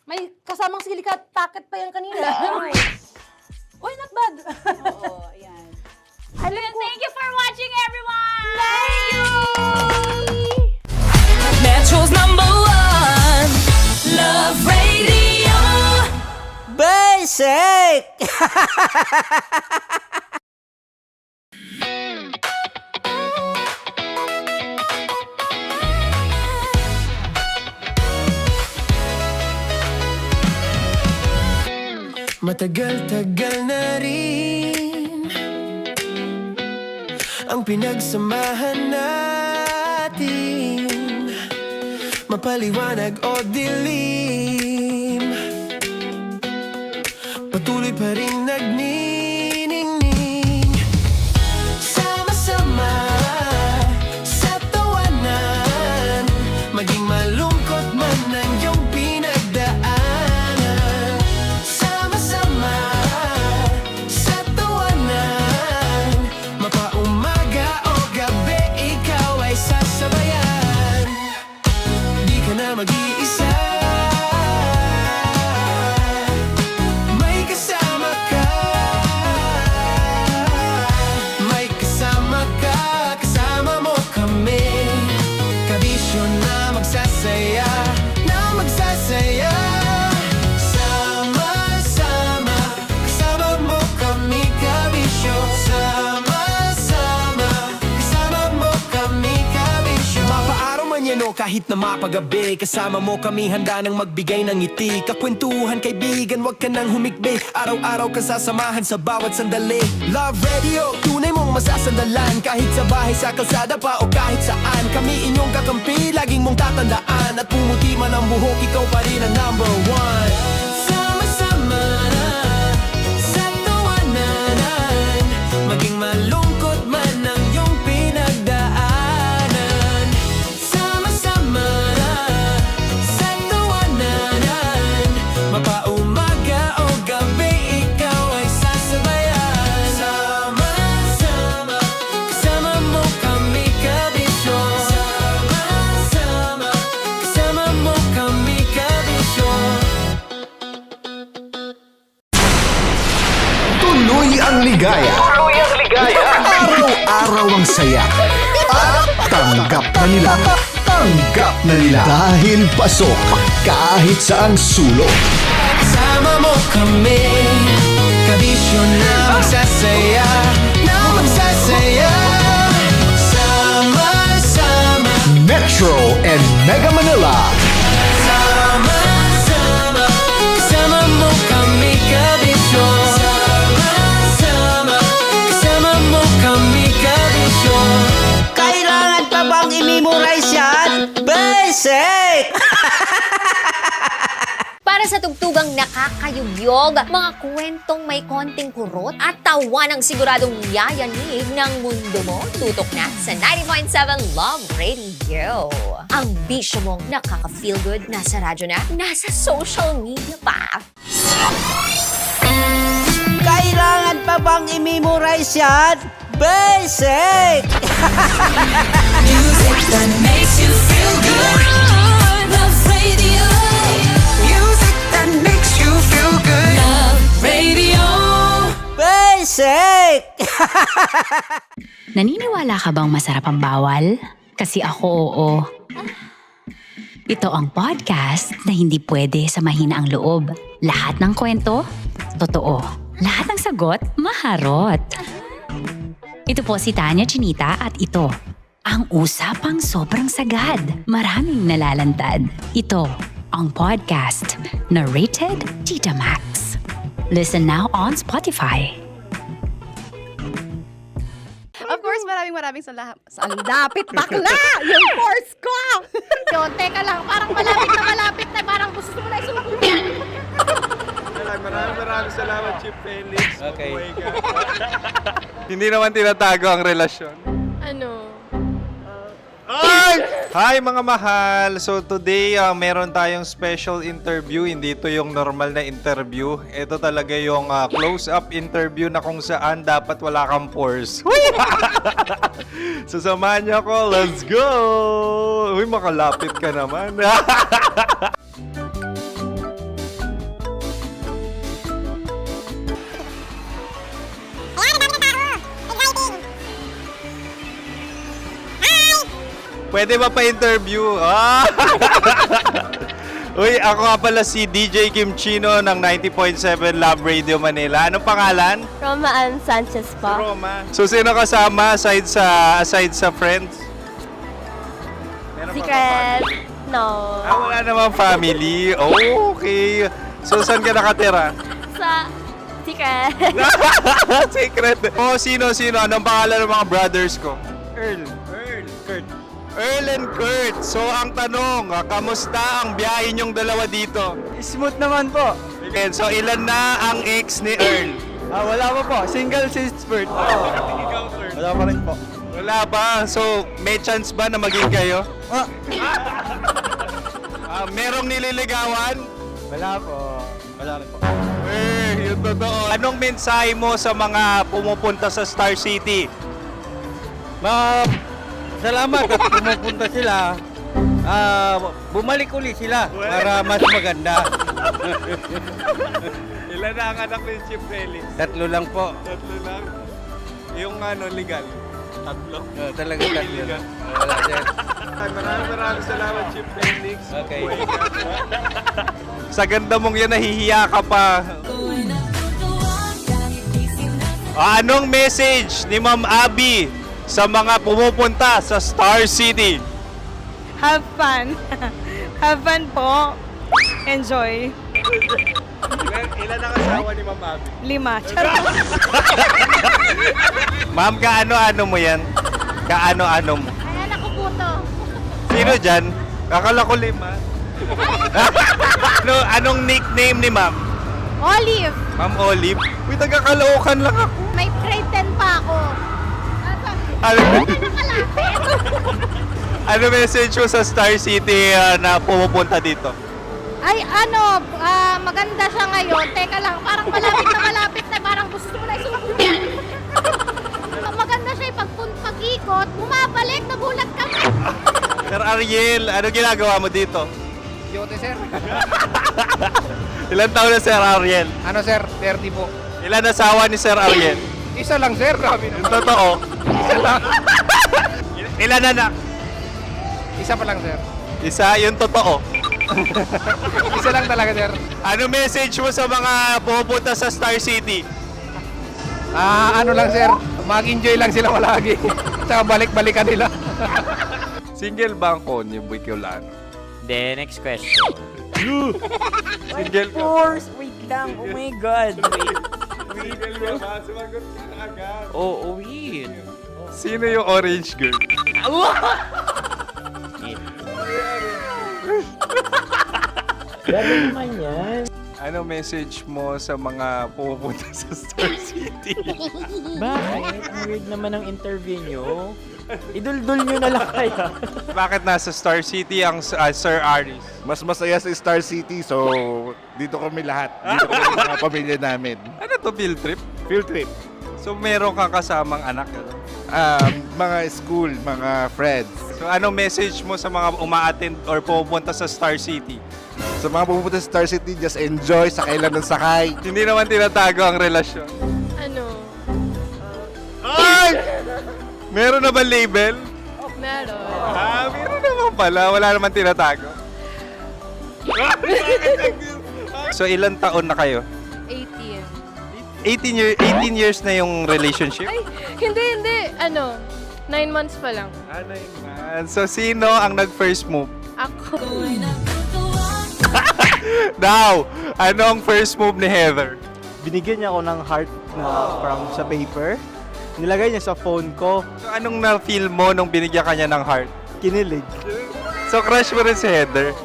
May kasamang silica packet pa yan kanina. Uy, not bad. Oo, ayan. Thank you for watching, everyone! Thank you! Metro's #1 Love Radio. Basic! Matagal-tagal na rin ang pinagsamahan natin, mapaliwanag o dilim, patuloy pa rin nagniningning. Sama-sama sa tawanan, maging malungkot man ang iyong pinagdaanan. Sama-sama sa tawanan, mapaumaga o gabi, ikaw ay sasabayan. Di ka na mag-iisa, may kasama ka. May kasama ka, kasama mo kami. Kabisyo na magsasaya, na magsasaya. Sama-sama, kasama mo kami, kabisyo. Sama-sama, kasama mo kami, kabisyo. Mapaaraw man yan o kahit na mapagabi, kasama mo kami, handa nang magbigay ng ngiti. Kakwentuhan, kaibigan, wag ka nang humikbi. Araw-araw ka sasamahan sa bawat sandali. Love Radio, tunay mong masasandalan. Kahit sa bahay, sa kalsada pa o kahit saan, kami inyong kakampi, laging mong tatandaan. At pumuti man ang buhok, ikaw pa rin ang #1. Sama-sama sa tawanan, maging malungkot man ang iyong pinagdaanan. Sama-sama sa tawanan, mapaumaga o gabi, ikaw ay sasabayan. Sama-sama, kasama mo kami, kabisyo. Sama-sama, kasama mo kami, kabisyo. Tuloy ang ligaya. Araw-araw ang saya. At tanggap na nila. Tanggap na nila. Dahil pasok kahit saang sulok. Kasama mo kami, kabisyo na magsasaya, na magsasaya. Sama-sama, Metro and Mega Manila. sama-sama, kasama mo kami, kabisyo. Sama-sama, kasama mo kami, kabisyo. Kailangan pa bang i-memorize yan? Basic! Para Para sa tugtugang nakakayugyog, mga kwentong may konting kurot at tawa ng siguradong yayanig ng mundo mo, tutok na sa 90.7 Love Radio. Ang bisyo mong nakaka-feel good, nasa radyo na, nasa social media pa. Kailangan pa bang i-memorize yan? Basic! Music that makes you feel good. Love Radio. Music that makes you feel good. Love Radio. Basic! Naniniwala ka bang masarap ang bawal? Kasi ako oo. Ito ang podcast na hindi pwede sa mahina ang loob. Lahat ng kwento, totoo. Lahat ng sagot, maharot. Ito po si Tanya Chinita at ito, ang usapang sobrang sagad. Maraming nalalantad. Ito, ang podcast na Rated Tita Max. Listen now on Spotify. Of course, maraming salamat. Ang lapit bakla! Yung force ko! Yun, teka lang, parang malapit na, parang gusto mo na isulat. Maraming salamat, Chip Felix. Okay. Oh my God. Hindi naman tinatago ang relasyon. Ano? Hi mga mahal! So today, meron tayong special interview. Hindi ito yung normal na interview. Ito talaga yung close-up interview na kung saan dapat wala kang pores. So samahan niyo ako. Let's go! Uy, makalapit ka naman. Pwede ba pa-interview? Uy, ako nga pala si DJ Kim Chino ng 90.7 Love Radio Manila. Anong pangalan? Roma Ann Sanchez po. Roma. So, sino kasama aside sa friends? Meron pa ba Secret. family? No. Wala namang family. Oh, okay. So, saan ka nakatira? Sa secret. Secret. Oh, sino? Anong pangalan ng mga brothers ko? Earl, Kurt. Earl and Kurt. So, ang tanong, kamusta ang biyahe niyong dalawa dito? Smooth naman po. Okay, so ilan na ang ex ni Earl? Wala pa po. Single since birth. Wala pa rin po. Wala ba? So, may chance ba na maging kayo? Merong nililigawan? Wala po. Wala rin po. Yung totoo. Anong mensahe mo sa mga pumupunta sa Star City? Salamat at pumupunta sila. Bumalik uli sila para mas maganda. Ilan na ang anak ni Chip Felix? 3 lang po. 3 lang? Yung legal? 3? Talaga 3 lang. Wala sir. Maraming salamat, Chip Felix. Okay. Oh my God. Sa ganda mong yan, nahihiya ka pa. Anong message ni Ma'am Abby sa mga pumupunta sa Star City? Have fun. Have fun po. Enjoy. Ilan ang asawa ni Ma'am Abby? 5. Charot. Ma'am, kaano-ano mo yan? Kaano-ano mo? Ay, anak ko po to. Sino dyan? Akala ko 5. Anong nickname ni Ma'am? Olive. Ma'am Olive? Uy, taga-Caloocan lang ako. May grade 10 pa ako. Ano message mo sa Star City na pumupunta dito? Ay, maganda siya ngayon. Teka lang, parang malapit na, parang gusto mo na isulat. Maganda siya pag-ikot, bumabalik, nagulat ka. Sir Ariel, ano ginagawa mo dito? Yote, sir. Ilan taon na Sir Ariel? Ano, sir? 30 po. Ilan asawa ni Sir Ariel? Isa lang, sir. Grabe Yung totoo? Isa lang. Ilan anak? Isa pa lang, sir. Isa, yung totoo. Isa lang talaga, sir. Ano message mo sa mga pumupunta sa Star City? Ano lang, sir. Mag-enjoy lang sila palagi. Tsaka balik-balikan nila. Single ba ang Konyo, Bicolano? Then, next question. Single ka? Force. Wait lang. Oh my God. Single ka ba? Sumagot ka na agad. Oo, wait. Sino yung orange girl? Gano'n naman yan. Ano message mo sa mga pupunta sa Star City? Bakit? Ang weird naman ang interview nyo. Iduldul nyo na lang kaya. Bakit nasa Star City ang Sir Aris? Mas masaya sa Star City, so dito kami lahat. Dito kami mga pamilya namin. Ano to, field trip? Field trip. So meron kang kasamang anak? Ano? Mga school, mga friends. So anong message mo sa mga uma-attend or pupunta sa Star City? Sa mga pupunta sa Star City, just enjoy, sakay lang ng sakay. Hindi naman tinatago ang relasyon. Ano? Ay! Meron na ba label? Meron. Meron naman pala. Wala naman tinatago. So ilan taon na kayo? 18. 18 years na yung relationship? Ay, hindi. 9 months pa lang. 9 months. So sino ang nag-first move? Ako. Now, ano ang first move ni Heather? Binigyan niya ako ng heart na from sa paper. Nilagay niya sa phone ko. So anong na-feel mo nung binigyan ka niya ng heart? Kinilig. So crush mo rin si Heather?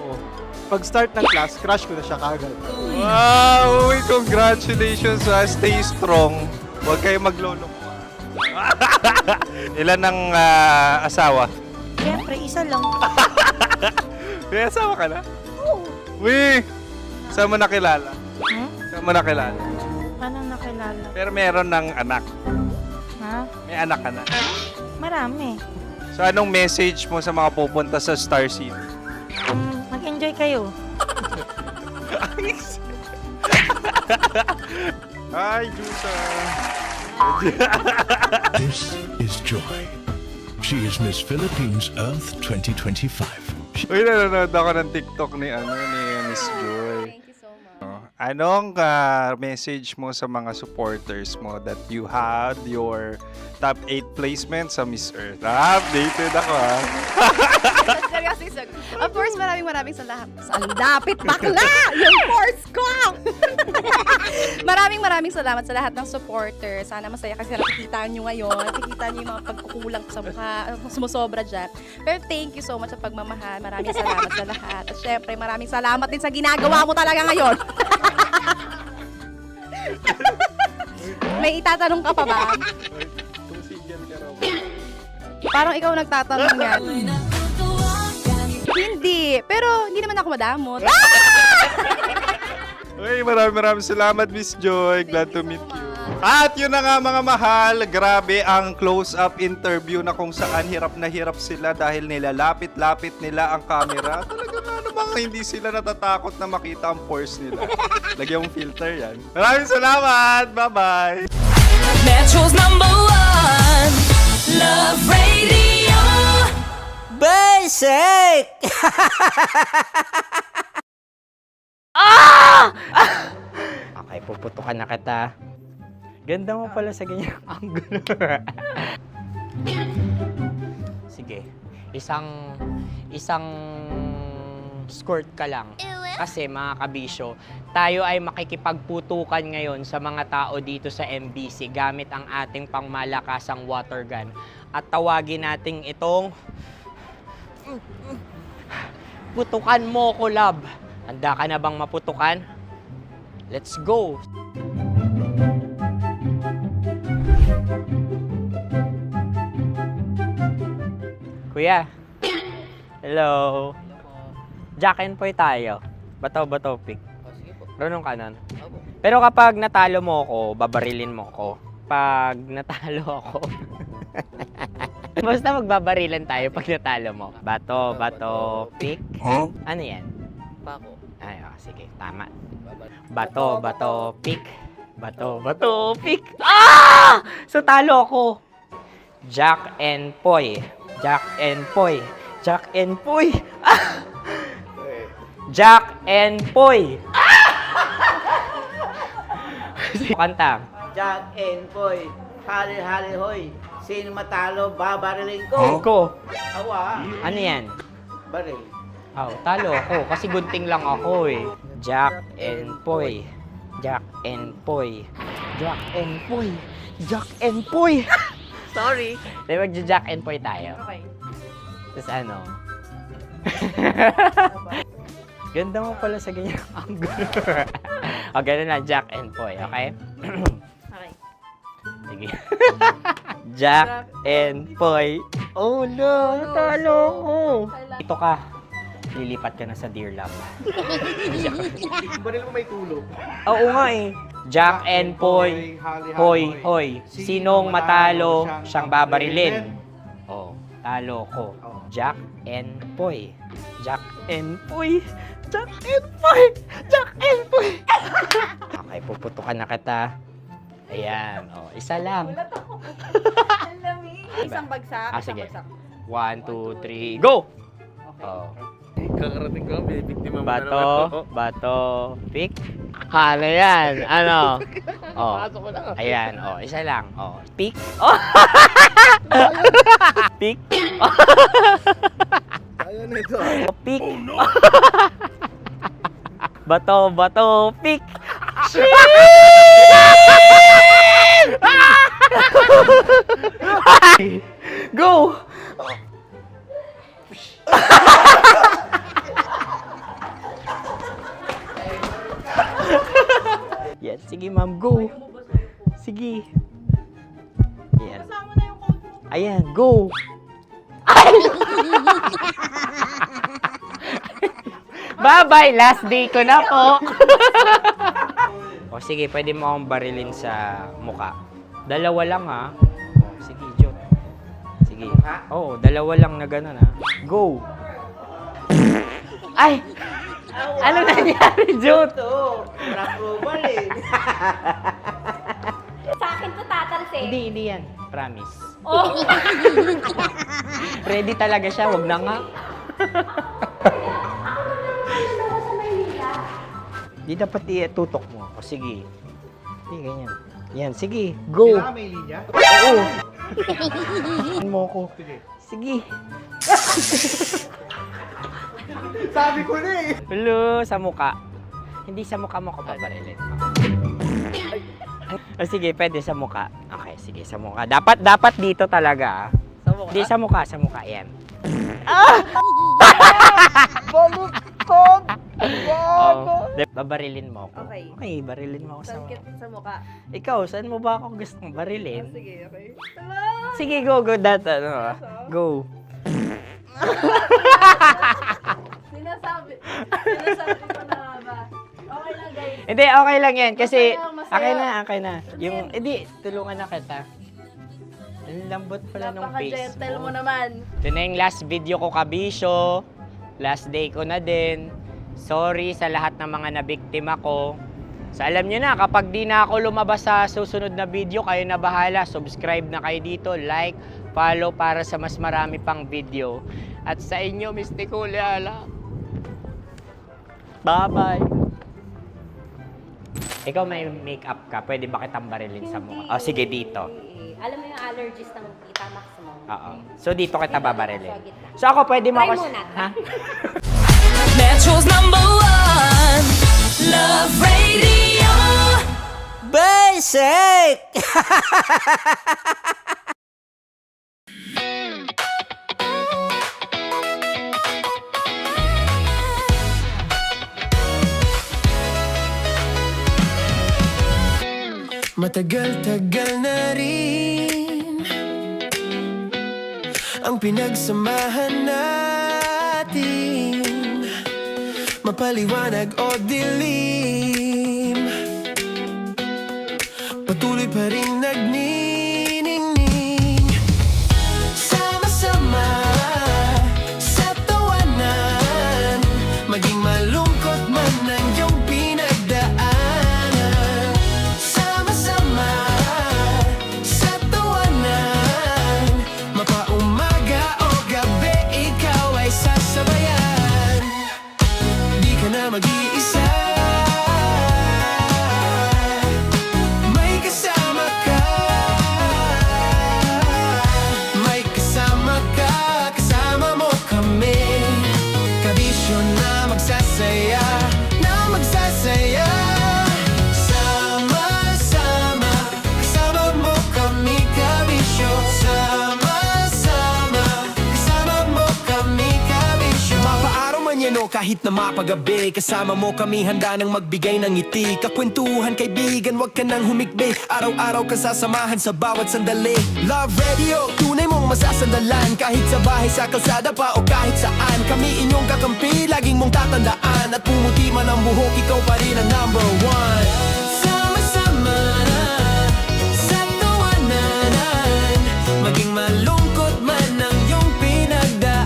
Pag start ng class, crush ko na siya kagad. Wow! Uy, congratulations! Stay strong. Huwag kayo maglolo. Ilan ang asawa? Siyempre, isa lang. May asawa ka na? Oo. Uy! Saan mo nakilala? Saan mo nakilala? Paano nakilala? Pero meron ng anak. Ha? May anak ka na. Marami. So anong message mo sa mga pupunta sa Star City? Mag-enjoy kayo. Hi, Jusa! This is Joy. She is Miss Philippines Earth 2025. Uy, nanonood ako ng TikTok ni Miss Joy. Thank you so much. Anong message mo sa mga supporters mo that you had your top 8 placement sa Miss Earth? Updated ako Seryoso. Of course, maraming salamat. Sa lapit bakla! Yung course ko! maraming salamat sa lahat ng supporters. Sana masaya kasi nakikita nyo ngayon. Nakikita nyo yung mga pagkukulang sa mukha. Sumusobra dyan. Pero thank you so much sa pagmamahal. Maraming salamat sa lahat. At syempre, maraming salamat din sa ginagawa mo talaga ngayon. May itatanong ka pa ba? Parang ikaw nagtatanong yan. Hindi. Pero hindi naman ako madamot. Uy, maraming salamat, Miss Joy. Glad to meet you. At yun na nga mga mahal, grabe ang close-up interview na kung saan hirap na hirap sila dahil nilalapit-lapit nila ang camera. Talagang ano bang hindi sila natatakot na makita ang pores nila. Lagyan mong filter yan. Maraming salamat! Bye-bye! Metro's #1 Love Radio. Basic! Okay, puputukan na kita. Ganda mo pala sa ganyang angulo. Sige, isang skirt ka lang. Kasi mga kabisyo, tayo ay makikipagputukan ngayon sa mga tao dito sa MBC gamit ang ating pangmalakasang water gun. At tawagin natin itong putukan mo ko, love. Handa ka na bang maputukan? Let's go! Kuya. Hello. Jack and Poy tayo. Bato-bato pick. Runong ka nun. Pero kapag natalo mo ako, babarilin mo ako. Pag natalo ako, basta magbabarilan tayo pag natalo mo. Bato, pick. Huh? Ano yan? Bako. Ay, sige, tama. Bato, pick. Bato, pick. Ah! So talo ako. Jack and Poy. Jack and Poy. Jack and Poy. Ah! Jack and Poy. Kanta. Jack and Poy, hali-hali hoy. Sino matalo, babariling ko. Ko. Awa. Ano yan? Baril. Oh, talo ako kasi gunting lang ako eh. Jack and Poy. Jack and Poy. Jack and Poy. Jack and Poy. Sorry. Di mag-Jack and Poy tayo. Okay. Tapos ano? Ganda mo pala sa ganyan angle. O, ganun na, Jack and Poy, okay? Okay. Sige. Jack and Poy. Oh no, natalo ko. Ito ka. Lilipat ka na sa Dear Love. Baril mo may tulog. Oo nga eh. Jack and Poy. Hoy, hoy. Sinong matalo, siyang babarilin. Oh, talo ko. Jack and Poy. Jack and Poy. Jack and Poy. Jack and Poy. Okay, puputukan na kita. Ayan. Oh, isa lang. Ang lamig. Isang bagsak. Sige. Isang bagsak. 1, 2, 3, go! Oh. Kakarating ko, binibiktima mo Bato, pick. Ano yan? Ano? Oh. Pasok ko lang. Ayan, oh, isa lang. Oh, pick. Oh. Pick. Ayaw na ito. Oh, pick. Bato, pick. Go! Yan, sige ma'am, go. Sige. Ayan. Ayan, go. Bye-bye, last day ko na po. O sige, pwede mo akong barilin sa muka. Dalawa lang ha. O, sige, Jot. Sige. Oo, dalawa lang na gano'n ha. Go. Ay! Ano nangyari, Jot? Approval eh. Sa akin to tatalsik. Hindi yan. Promise. Oh. Ready talaga siya, wag na nga. Di dapat tutok mo. O sige. Sige, ganyan. Yan, sige. Go. Kailangan may linya? Oo. Mo ko. Sige. Sabi ko na eh. Hello, sa muka. Hindi sa muka mo ko paparilin. O sige, pwede sa muka. Okay, sige, sa muka. Dapat dito talaga. Sa muka? Hindi, sa muka. Yan. Balukod! Oh, babarilin mo ako. Okay. Okay, barilin mo ako sa muka. Sa mukha. Ikaw, saan mo ba ako gustong barilin? Sige, okay. Sige, go. Go. Sinasabi ko na ba? Okay lang, guys. Hindi, okay lang yan. Kasi, Masaya. okay na. Yung, hindi, tulungan na kita. Ang lambot pala ng face Napaka-gentle mo. mo naman. Ito na yung last video ko, kabisyo. Last day ko na din. Sorry sa lahat ng mga nabiktima ko. So alam nyo na, kapag di na ako lumabas sa susunod na video, kayo na bahala. Subscribe na kayo dito, like, follow para sa mas marami pang video. At sa inyo, Mistiko Leala. Bye-bye. Ikaw may makeup ka, pwede ba kitang barilin sa mukha? O sige, dito. Alam mo yung allergies ng Tita Max mo? Oo. So dito kita babarilin. So ako pwede mo ako... Try muna. Ha? Metro's #1 Love Radio. Basic! Matagal-tagal na rin ang pinagsamahan natin, mapaliwanag o dilim, patuloy pa rin nagniningning. Sama-sama sa tawanan, maging malungkot man ang iyong pinagdaanan. Sama-sama sa tawanan, mapaumaga o gabi, ikaw ay sasabayan. Di ka na mag-iisa, may kasama ka. May kasama ka, kasama mo kami. Kabisyo na magsasaya, na magsasaya. Sama-sama, kasama mo kami, kabisyo. Sama-sama, kasama mo kami, kabisyo. Mapaaraw man manyano kahit na mapagabi. Kasama mo kami handa nang magbigay ng ngiti. Kakwentuhan kaibigan, wag ka nang humikbi. Araw-araw ka sasamahan sa bawat sandali. Love Radio, tunay mong masasandalan. Kahit sa bahay, sa kalsada pa o kahit saan. Kami inyong kakampi, laging mong tatandaan. At pumuti man ang buhok, ikaw pa rin ang number one. Sama-sama na sa tawanan, maging malungkot man ang iyong pinagdaanan.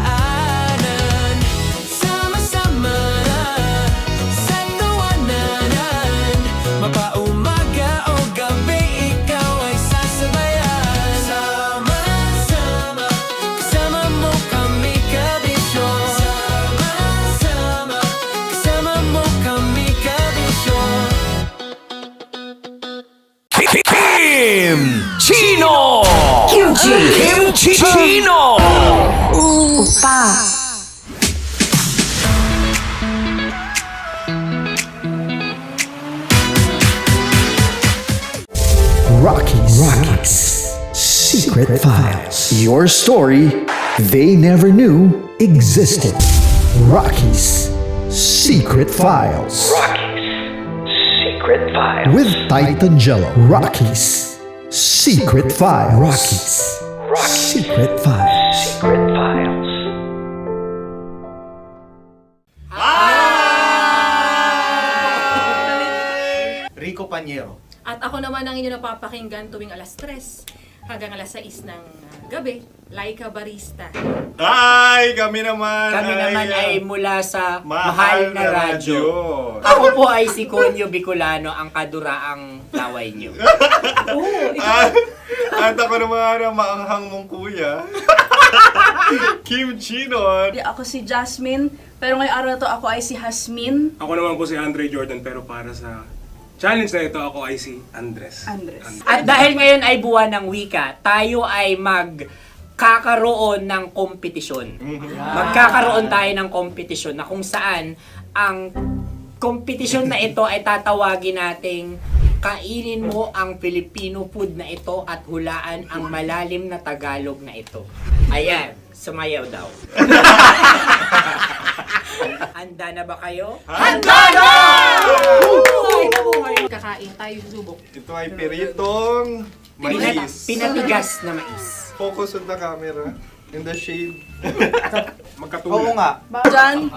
Sama-sama na sa tawanan, mapaumaga o gabi, ikaw ay sasabayan. Sama-sama, kasama mo kami kabisyon. Sama-sama, kasama mo kami kabisyon. Chino! Kimchi Chino! Opa! Rocky's Secret Files. Your story they never knew existed. Rocky's Secret Files. Secret Files. With Titan Jello. Rocky's Secret Files. Rocky's Secret Files. Secret Files. Rico Panyero. At ako naman ang inyo napapakinggan tuwing alas 3 hanggang alas 6 ng gabi, Laika Barista. Hi! Kami naman ay mula sa Mahal na Radyo. Ako po ay si Conyo Bicolano, ang kaduraang laway nyo. At ako naman ang maanghang mong kuya. Kim Chino. Ako si Jasmine, pero ngayong araw na to ako ay si Hasmin. Ako naman po si Andre Jordan, pero para sa challenge na ito, ako ay si Andres. At dahil ngayon ay buwan ng wika, tayo ay magkakaroon ng kompetisyon. Magkakaroon tayo ng kompetisyon na kung saan ang kompetisyon na ito ay tatawagin nating kainin mo ang Filipino food na ito at hulaan ang malalim na Tagalog na ito. Ayan, sumayaw daw. Handa na ba kayo? Handa na! Kakain tayo subok. Ito ay piritong mais. Pinatigas na mais. Focus on the camera. In the shade. Oo nga. Jan,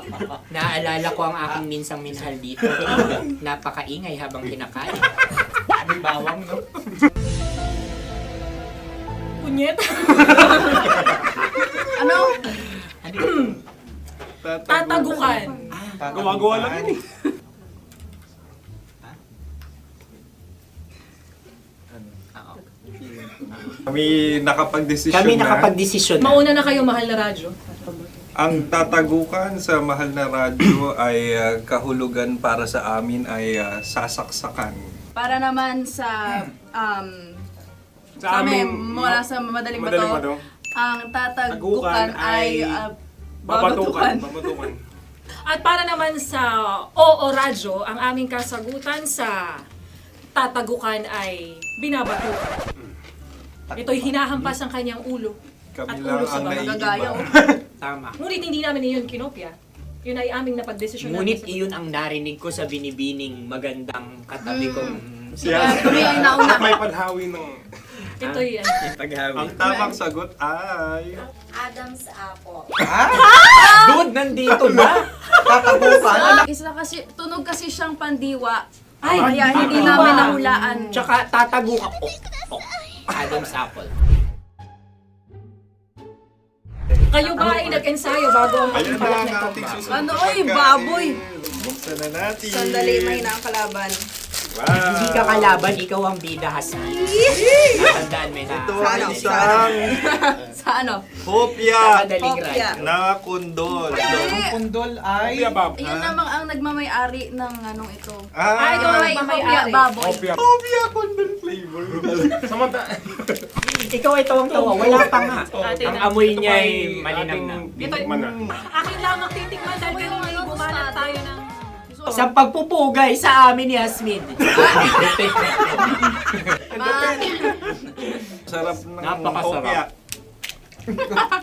Naaalala ko ang aking minsang minahal dito. Napakaingay habang kinakain. May bawang, no? Punyet. ano? Tatagukan. Gawa-gawa lang yun eh. Kami Kami nakapag-desisyon na. Mauna na kayo, Mahal na Radyo. Ang tatagukan sa Mahal na Radyo ay kahulugan para sa amin ay sasaksakan. Para naman sa amin, mula sa madaling Madaling bato, Bato. ang tatagukan Tagukan ay Babatukan. At para naman sa Oo Radyo, ang aming kasagutan sa tatagukan ay binabatukan. Ito'y hinahampas ang kanyang ulo. Kami At lang ulo sa ang magagaya. Tama. Ngunit hindi namin iyon kinopya. Yun ay aming napagdesisyon. Ngunit iyon ang narinig ko sa binibining magandang katabi kong Kami ay nauna. May paghawi ng... Ito'y Ang tamang sagot ay... Adam's apple. Dude, nandito na! Tatagukan? Tunog kasi siyang pandiwa. Kaya hindi namin nahulaan. Tsaka tatagukan. Adam's apple. Kayo ba ay nag-ensayo bago ang Ayun na pagpalat ang nito? ating susunod Ano, na oy, pagkain. baboy. Buksan na natin. Sandali, may na ang kalaban. Wow. Hindi ka kalaban, ikaw ang bida, Hasmin. Tandaan mo na. Ito ay isang Sa ano? hopya Hopya. na kundol. Ang Pundol ay... Yun namang ang nagmamay-ari ng anong ito. Ah, ito ay hopya baboy. hopya kundol flavor. Ikaw ay tawang-tawa, wala pa nga. Ate Ang na. amoy niya ay malinang na. Akin lamang titikman dahil kayo may bumanat tayo ng... Sa pagpupugay sa amin ni Hasmin. Sarap ng Napakasarap. hopya.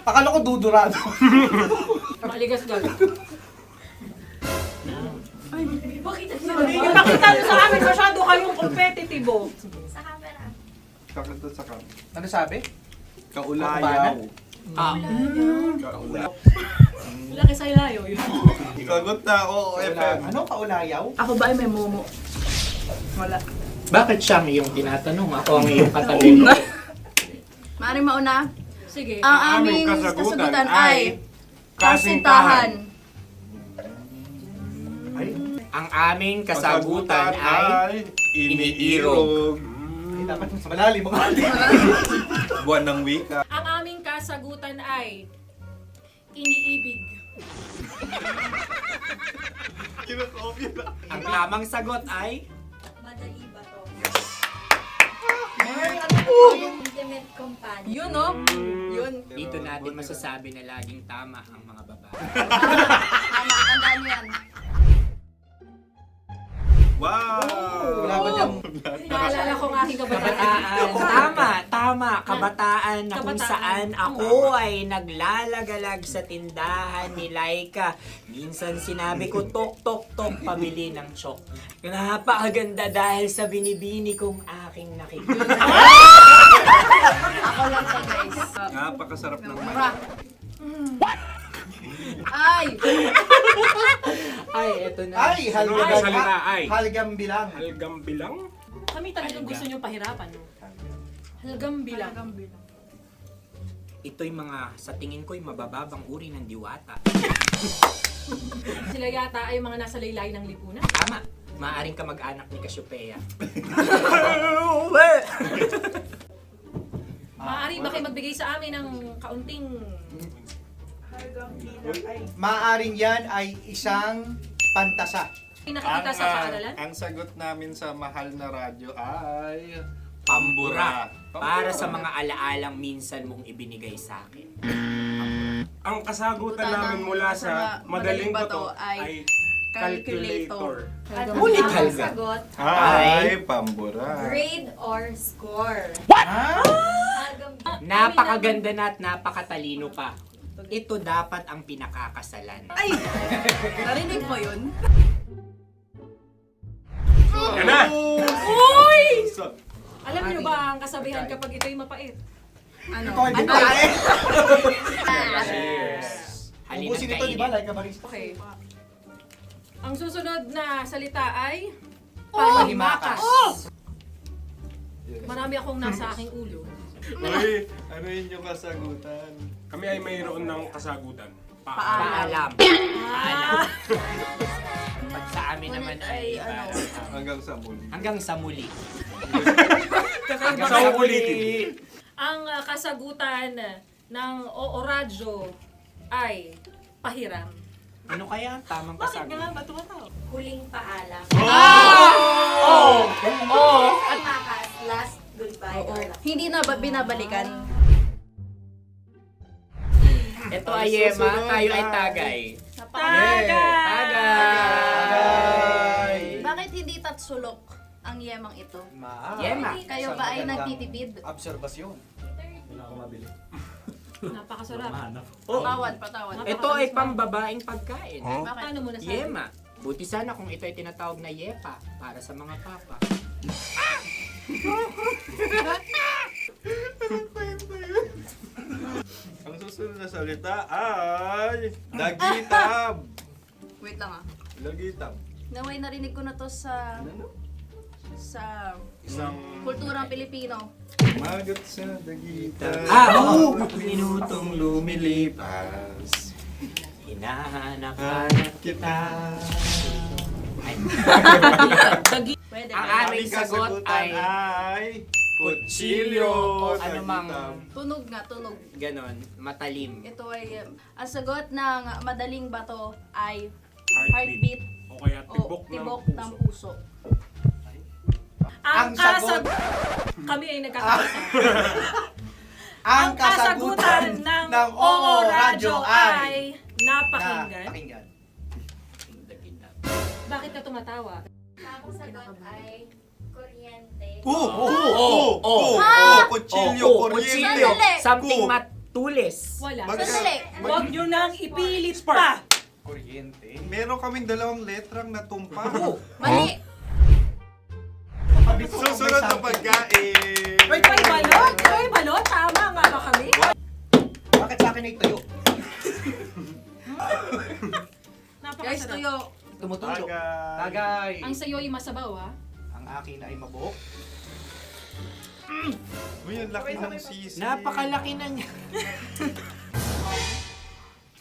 Akala ko dudurado. Maligas gag. Bakit yung nakita nyo sa amin, masyado kayong competitive. Sa camera. Kakanta sa kam. Ano sabi? Kaulayaw. Kaulayaw. Laki sa ilayo yun. Sagot na, oo, FM. Ano kaulayaw? Ako ba ay may momo? Wala. Bakit siya ang iyong tinatanong? Ako ang iyong katabi. Maaaring mauna. Sige. Ang aming kasagutan ay kasintahan. Ang aming kasagutan ay iniirog. Dapat sa malalim mga Buwan ng wika. Ang aming kasagutan ay iniibig. Ang tamang sagot ay Intimate companion. Yun, no? Yun. dito natin masasabi na laging tama ang mga babae. Tama, tandaan nyo yan. Wow! Wala ba dyan? Naalala ko ang aking kabataan. Tama. Kabataan na kung Kabataan. saan ako ay naglalagalag sa tindahan ni Laika. Minsan sinabi ko, tok, tok, tok, pabili ng chok. Napakaganda dahil sa binibini kong aking nakikita. Ako lang to, guys. Napakasarap ng Mura. Ay! Ay, eto na. Ay, Ay, salita, ay. halgam bilang. Halgam bilang? Kami talagang gusto nyo pahirapan. No? Halgam bilang. Ito'y mga, sa tingin ko'y mabababang uri ng diwata. Sila yata ay mga nasa laylay ng lipunan. Tama. Maaring ka mag-anak ni Cassiopeia. Maaari ba kayo magbigay sa amin ng kaunting... Maaring yan ay isang pantasa. Nakikita sa paaralan? Ang sagot namin sa mahal na radyo ay... Pambura. Para sa mga alaalang minsan mong ibinigay sa akin. Ang kasagutan namin mula sa madaling bato ay calculator. Ulit Ang halga. sagot, Ay, pambura. grade or score. Napakaganda na at napakatalino pa. Ito dapat ang pinakakasalan. Ay! Narinig mo yun? Yan na! Uy! Alam niyo ba ang kasabihan kapag ito'y mapait? Ano? Ito ay bitae. Cheers! Halina't Ubusin ito, di ba? kainin. Like a barista. Okay. Ang susunod na salita ay panghimakas. Marami akong nasa aking ulo. Uy, ano yun yung kasagutan? Kami ay mayroon ng kasagutan. Paalam. Paalam. Pag sa amin naman ay Hanggang sa muli. hanggang sa muli. Sa ulitin. Ang kasagutan ng Oo Radyo ay pahiram. Ano kaya ang tamang kasagutan? Ba't tumatawa? Huling paalam. Oh! Panghimakas, last goodbye or last. Hindi na ba binabalikan? Ito ay Yema, tayo ay Tagay. Tagay! Bakit hindi tatsulok ang yemang ito? Yema. Kayo ba ay nagtitipid? Obserbasyon. Wala akong mabili. Napakasarap. Patawan. Ito ay pambabaeng pagkain. Bakit? Paano mo nasabi? Yema. Buti sana kung ito ay tinatawag na yepa para sa mga papa. Ang susunod na salita ay... Dagitab! Wait lang ah. Dagitab. Naway narinig ko na to sa Isang... kulturang Pilipino. Magat sa dagitab. Oo! Minutong lumilipas. Hinahanap-hanap kita. Pwede Ang ba? aming sagot ay kutsilyo o anumang Tunog nga, tunog. ganon, matalim. Ito ay, ang sagot ng madaling bato ay Heartbeat. heartbeat O kaya o tibok tibok ng ng puso. puso. Ang sagot. Kami ay nagkakaisa. Ang kasagutan ng Oo Radyo ay napakinggan. Napakinggan. Bakit ka tumatawa? Ang sagot ay kuryente. Kutsilyo, kuryente. Something matulis. Wala. Sandali. Huwag nyo nang ipilit pa. Kuryente. Meron kaming dalawang letrang natumpa. Mali. Susunod na pagkain. Wait, may balot? May balot? Tama nga ba kami? Bakit sa akin ay tuyo? Guys, tuyo. Tumutulo. Tagay. Tagay. Ang sayo ay masabaw, ha? Ang akin ay mabuhok. Uy, ang laki ng sisi. Napakalaki na niya.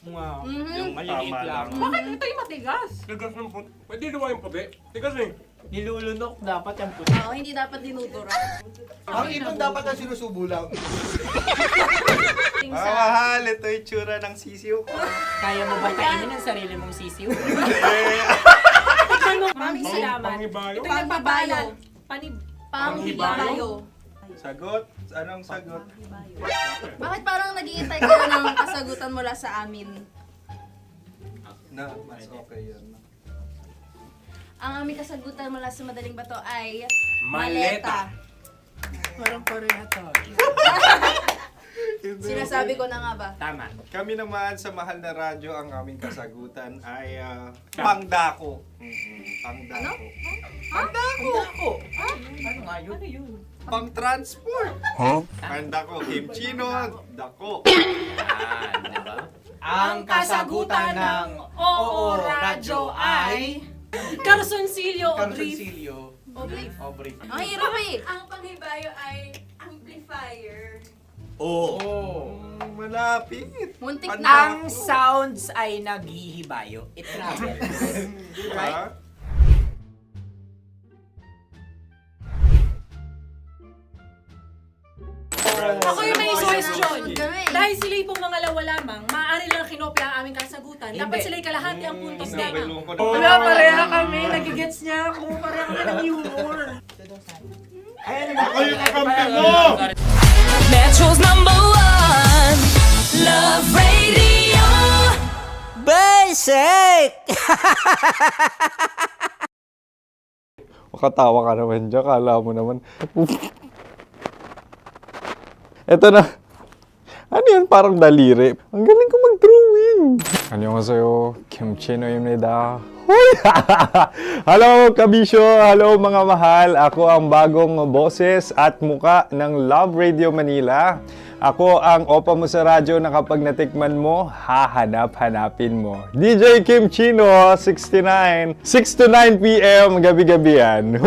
Wow. Yung maliliit Tama lang. Bakit ito yung matigas? Tigas ng puti. Pwede naman yung puti. Tigas eh. Nilulunok dapat yung puti. Oo, hindi dapat dinudura. Ang ibon dapat ang sinusubo lang. Mahal, ito yung tsura ng sisiw ko. Kaya mo ba kainin ang sarili mong sisiw? Maraming salamat. Panghibayo? Ito yung nagpapalan. Panghibayo. Sagot? Anong sagot? Bakit parang nag-iintay ka na ng kasagutan mula sa amin? Na, mas okay yan. Ang aming kasagutan mula sa Madaling Bato ay Maleta. Parang pareha tayo. Sinasabi ko na nga ba? Tama. Kami naman sa Mahal na Radyo, ang aming kasagutan ay pangdako. Pangdako. Pangdako. Ano nga yun? Ano yun? Pang-transport. Pangdako, kimchino, dako. Diba? Ang kasagutan ng Oo Radyo ay Carsoncillo Obrief. Carsoncillo. Obrief. Ang hirap eh. Ang panghibayo ay amplifier. Oh, malapit. Muntik Pangdako. na. Ang sounds ay naghihibayo. It travels. Diba? Ako yung may question. Kami. Dahil sila'y pong mga lawa lamang, maaari lang kinopya ang aming kasagutan. Dapat sila'y kalahati ang puntos Hindi, may lamang. lungkot. Wala, pareha kami. Nagigets niya ako. Pareha kami ng humor. Ako yung kakampi mo! Metro's #1 Love Radio. Basic! Makatawa ka naman dyan, kala mo naman. Eto na. Ano yan? Parang daliri. Ang galing ko mag-drawing. 안녕하세요. 김치노입니다. Hello, kabisyo! Hello, mga mahal! Ako ang bagong boses at muka ng Love Radio Manila. Ako ang opa mo sa radyo na kapag natikman mo, hahanap-hanapin mo. DJ Kim Chino, 69. 6 to 9 p.m. gabi-gabi yan.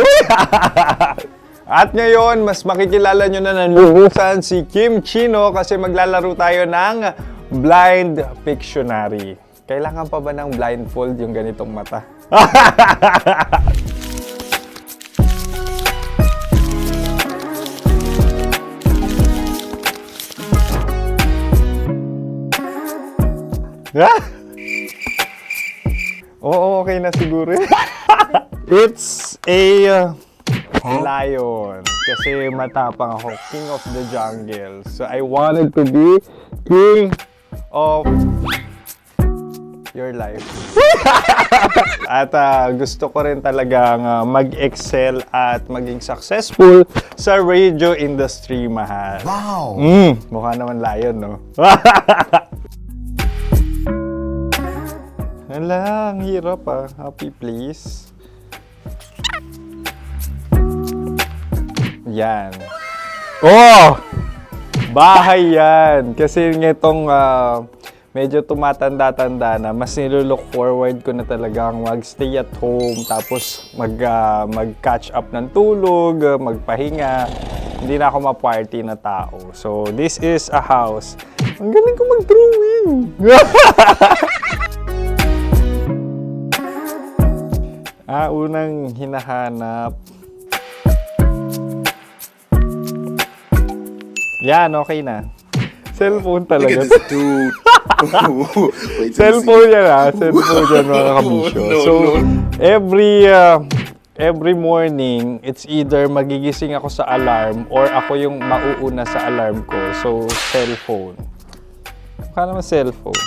At ngayon, mas makikilala nyo na ng lubusan si Kim Chino kasi maglalaro tayo ng Blind Pictionary. Kailangan pa ba ng blindfold yung ganitong mata? Oo, okay na siguro. It's a lion. Kasi matapang ako. King of the jungle. So I wanted to be king of your life. At gusto ko rin talagang mag-excel at maging successful sa radio industry, mahal. Wow! Mukha naman lion, no? Hala, ang hirap ah. Happy, please. Yan. Oh! Bahay yan. Kasi nitong medyo tumatanda-tanda na, mas nilook forward ko na talagang mag-stay at home, tapos mag-catch up ng tulog, magpahinga. Hindi na ako ma-party na tao. So, this is a house. Ang galing ko mag-drawing! Unang hinahanap. Yan, okay na. Cellphone talaga. dude. Cellphone yan Cellphone yan, mga kabisyo. So, every morning, it's either magigising ako sa alarm or ako yung mauuna sa alarm ko. So, cellphone. Mukha naman cellphone.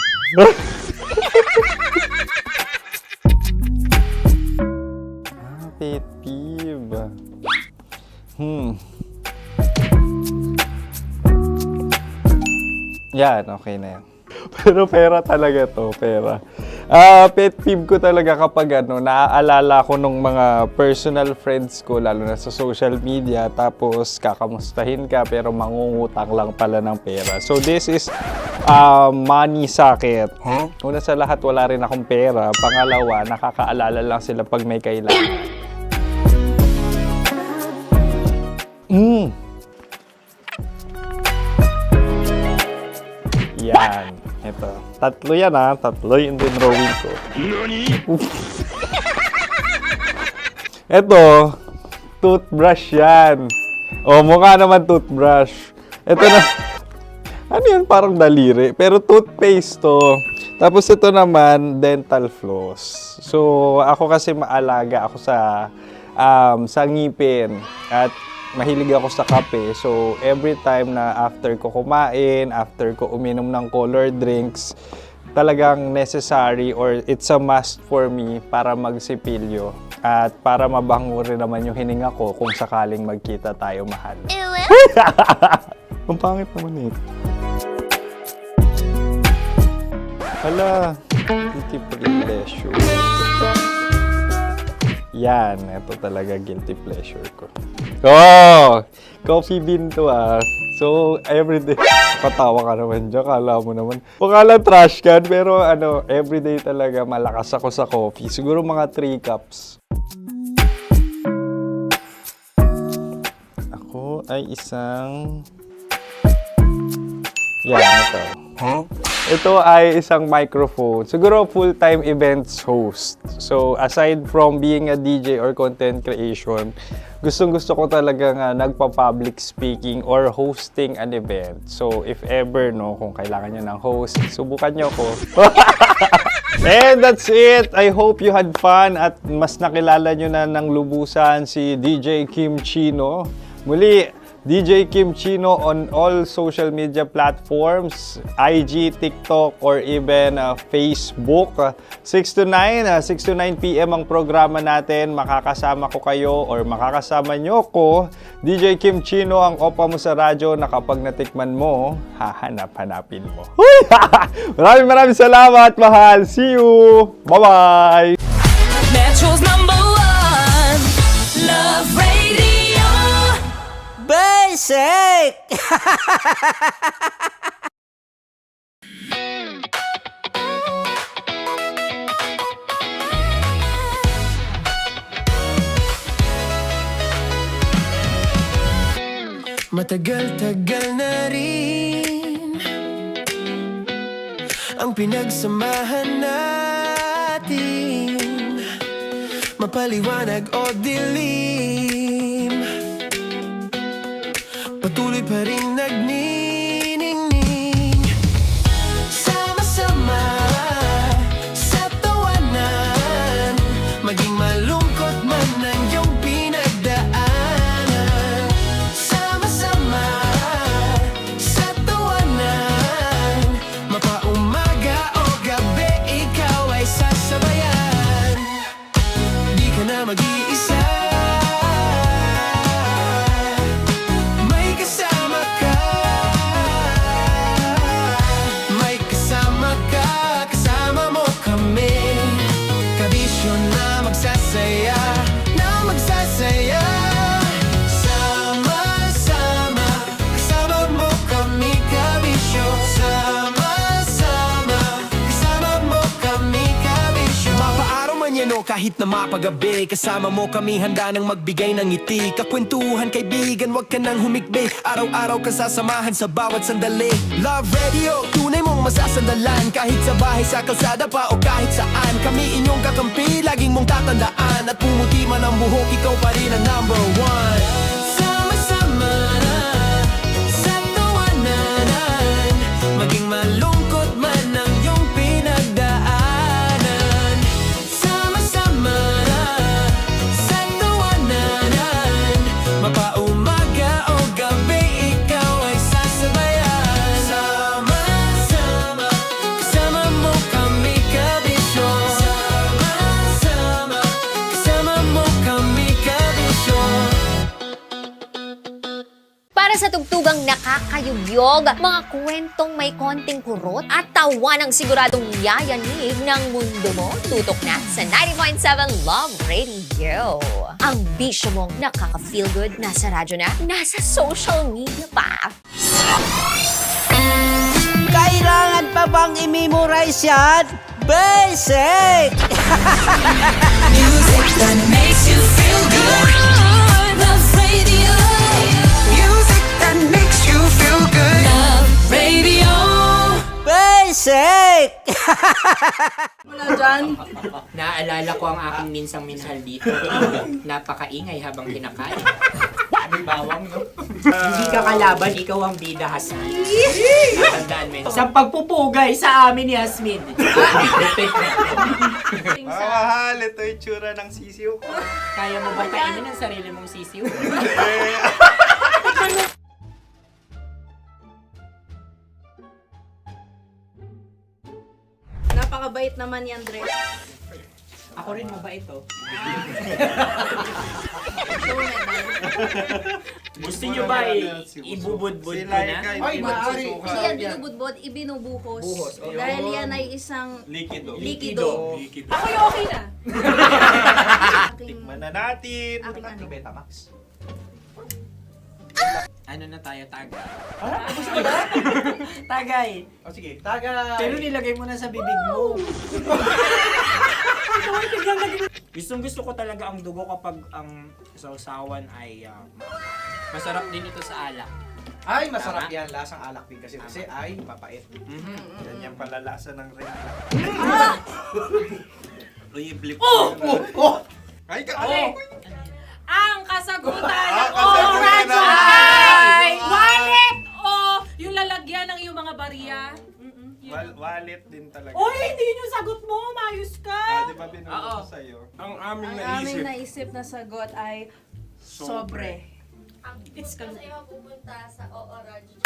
Pet peeve. Yan, okay na yan. Pero pera talaga to, pera. Pet peeve ko talaga kapag naaalala ko nung mga personal friends ko, lalo na sa social media, tapos kakamustahin ka pero mangungutang lang pala ng pera. So this is money sakit. Una sa lahat, wala rin akong pera. Pangalawa, nakakaalala lang sila pag may kailangan. Yan. Ito. Tatlo yan Tatlo yung dinrawing ko. Ito. Toothbrush yan. Mukha naman toothbrush. Ito na. Ano yun? Parang daliri. Pero toothpaste to. Tapos ito naman, dental floss. So, ako kasi maalaga ako sa ngipin. At mahilig ako sa kape. So, every time na after ko kumain, after ko uminom ng colored drinks, talagang necessary or it's a must for me para magsipilyo. At para mabango rin naman yung hininga ko kung sakaling magkita tayo, mahal. Ang pangit naman ito. Hala, guilty pleasure. Yan, ito talaga guilty pleasure ko. Coffee bean to So, everyday, katawa ka naman dyan, kala mo naman. Pakala trash can, pero everyday talaga malakas ako sa coffee. Siguro mga 3 cups. Ako ay isang... Yan, ito. Ito ay isang microphone. Siguro full-time events host. So, aside from being a DJ or content creation, gustong-gusto ko talaga nagpa-public speaking or hosting an event. So, if ever, kung kailangan nyo ng host, subukan nyo ko. And that's it! I hope you had fun at mas nakilala nyo na ng lubusan si DJ Kim Chino. Muli, DJ Kim Chino on all social media platforms, IG, TikTok, or even Facebook. 6 to 9 p.m. ang programa natin. Makakasama ko kayo or makakasama nyo ko. DJ Kim Chino, ang opa mo sa radyo na kapag natikman mo, hahanap-hanapin mo. Maraming salamat, mahal. See you! Bye-bye! Metro's #1 Love Radio. Basic! Matagal-tagal na rin ang pinagsamahan natin, mapaliwanag o dilim, patuloy pa rin nagniningning. Sama-sama sa tawanan, maging malungkot man ang iyong pinagdaanan. Sama-sama sa tawanan, mapaumaga o gabi, ikaw ay sasabayan. Di ka na mag-iisa, kahit na mapagabi, kasama mo kami handa nang magbigay ng ngiti. Kakwentuhan kaibigan, wag ka nang humikbi. Araw-araw ka sasamahan sa bawat sandali. Love Radio, tunay mong masasandalan. Kahit sa bahay, sa kalsada pa o kahit saan, kami inyong kakampi, laging mong tatandaan. At pumuti man ang buhok, ikaw pa rin ang #1. Sama-sama sa tawanan, maging malungkot man ang iyong pinagdaanan. Mapaumaga o gabi, ikaw ay sasabayan. Sama-sama, kasama mo kami kabisyo. Sama-sama, kasama mo kami kabisyo. Para sa tugtugang nakakayugyog, mga kwentong may konting kurot at tawa ng siguradong yayanig ng mundo mo, tutok na sa 90.7 Love Radio. Ang bisyo mong nakaka-feel good, nasa radyo na, nasa social media pa. Kailangan pa bang i-memorize yan? Basic! Music that makes you feel good. Love Radio. Music that makes you feel good. Love Radio. Basic! Wala dyan. Naaalala ko ang aking minsang minahal dito. Napakaingay habang kinakain. May bawang, no? Hindi ka kalaban, ikaw ang bida, Hasmin. Natandaan mo yun. Sa pagpupugay sa amin ni Hasmin. Mahal, ito yung tsura ng sisiw ko. Kaya mo ba kainin ang sarili mong sisiw? Napakabait naman yan, Dre. Ako rin mabait, oh. Gusto nyo ba ibubudbud ko na? Ay, maaari. Hindi yan binubudbod, ibinubuhos. Buhos, oh. Dahil yan ay isang Likido. likido. Ako yung okay na. Tikman na natin. Ano, Betamax? Ano na tayo, tagay? Gusto mo na? Tagay! O sige, tagay. Pero nilagay mo na sa bibig mo. Gusto ko talaga ang dugo kapag ang sausawan ay masarap din ito sa alak. Ay, masarap yan. Lasang alak din kasi ay papait. Yan yung palalasa ng rin. Uy, blip. Ay, ka! Ang kasagutan ng kasagutan oras ay wallet o yung lalagyan ng iyong mga bariya. Wallet din talaga. Oy, hindi yun yung sagot mo. Mayos ka. Di ba binulong ko sa'yo? Ang aming Ang aming naisip na sagot ay sobre. It's ka. pupunta sa OORADIO.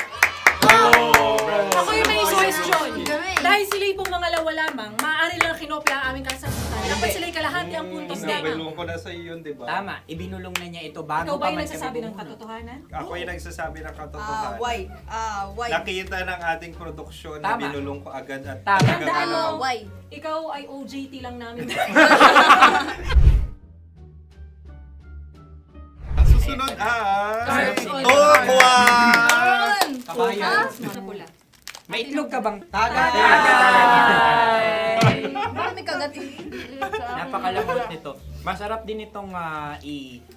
Ako yung may question. Dahil sila pong mga lawa lamang, maaari lang kinopya ang aming kasagutan. Dapat sila kalahati ang puntos Hindi, lamang. binulong ko na sa'yo yun, di ba? Tama, ibinulong na niya ito bago Ikaw ba pa yung man nagsasabi ng kami katotohanan? Ako yung nagsasabi ng katotohanan. Why? Nakita ng ating produksyon na Tama. binulong ko agad at Tama. Tandaan mo, Why? ikaw ay OJT lang namin. Ang susunod ay... Susunod. Tokwan! Kabayan. Sa pula. May itlog ka bang? Tagay! Marami kagat. Napakalambot nito. Masarap din itong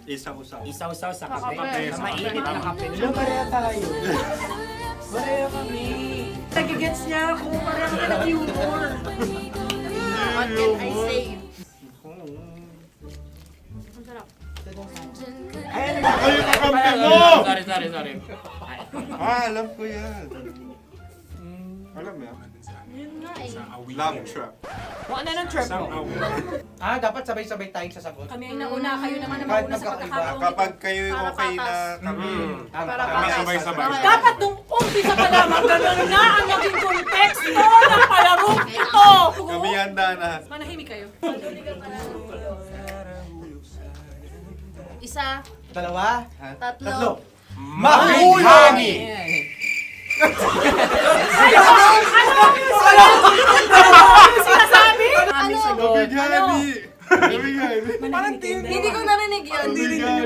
Isaw-usaw. isaw-saw sa kape. kape. Sa mainit na kape. Wala, pareha tayo. Pareha kami. Nagigets niya ako. Pareha kami ng humor. What can I say? Ang sarap. Ay, kakampi mo! Sorry. Alam ko yan. Alam mo yan? Yun nga eh. Love trap. Kung ano ng trap mo? Dapat sabay-sabay tayong sasagot. Kami ay nauna, kayo naman ang Kahit mauna sa magkakaiba. pagkakataon. Kapag kayo okay na kami. Kami sabay-sabay. Dapat nung umpisa pa lamang, ganun na ang naging konteksto ng palarong ito. Kami handa na. Manahimik kayo. Isa, Dalawa. tatlo. Mahulog! Sinasabi? Hindi ko narinig yun.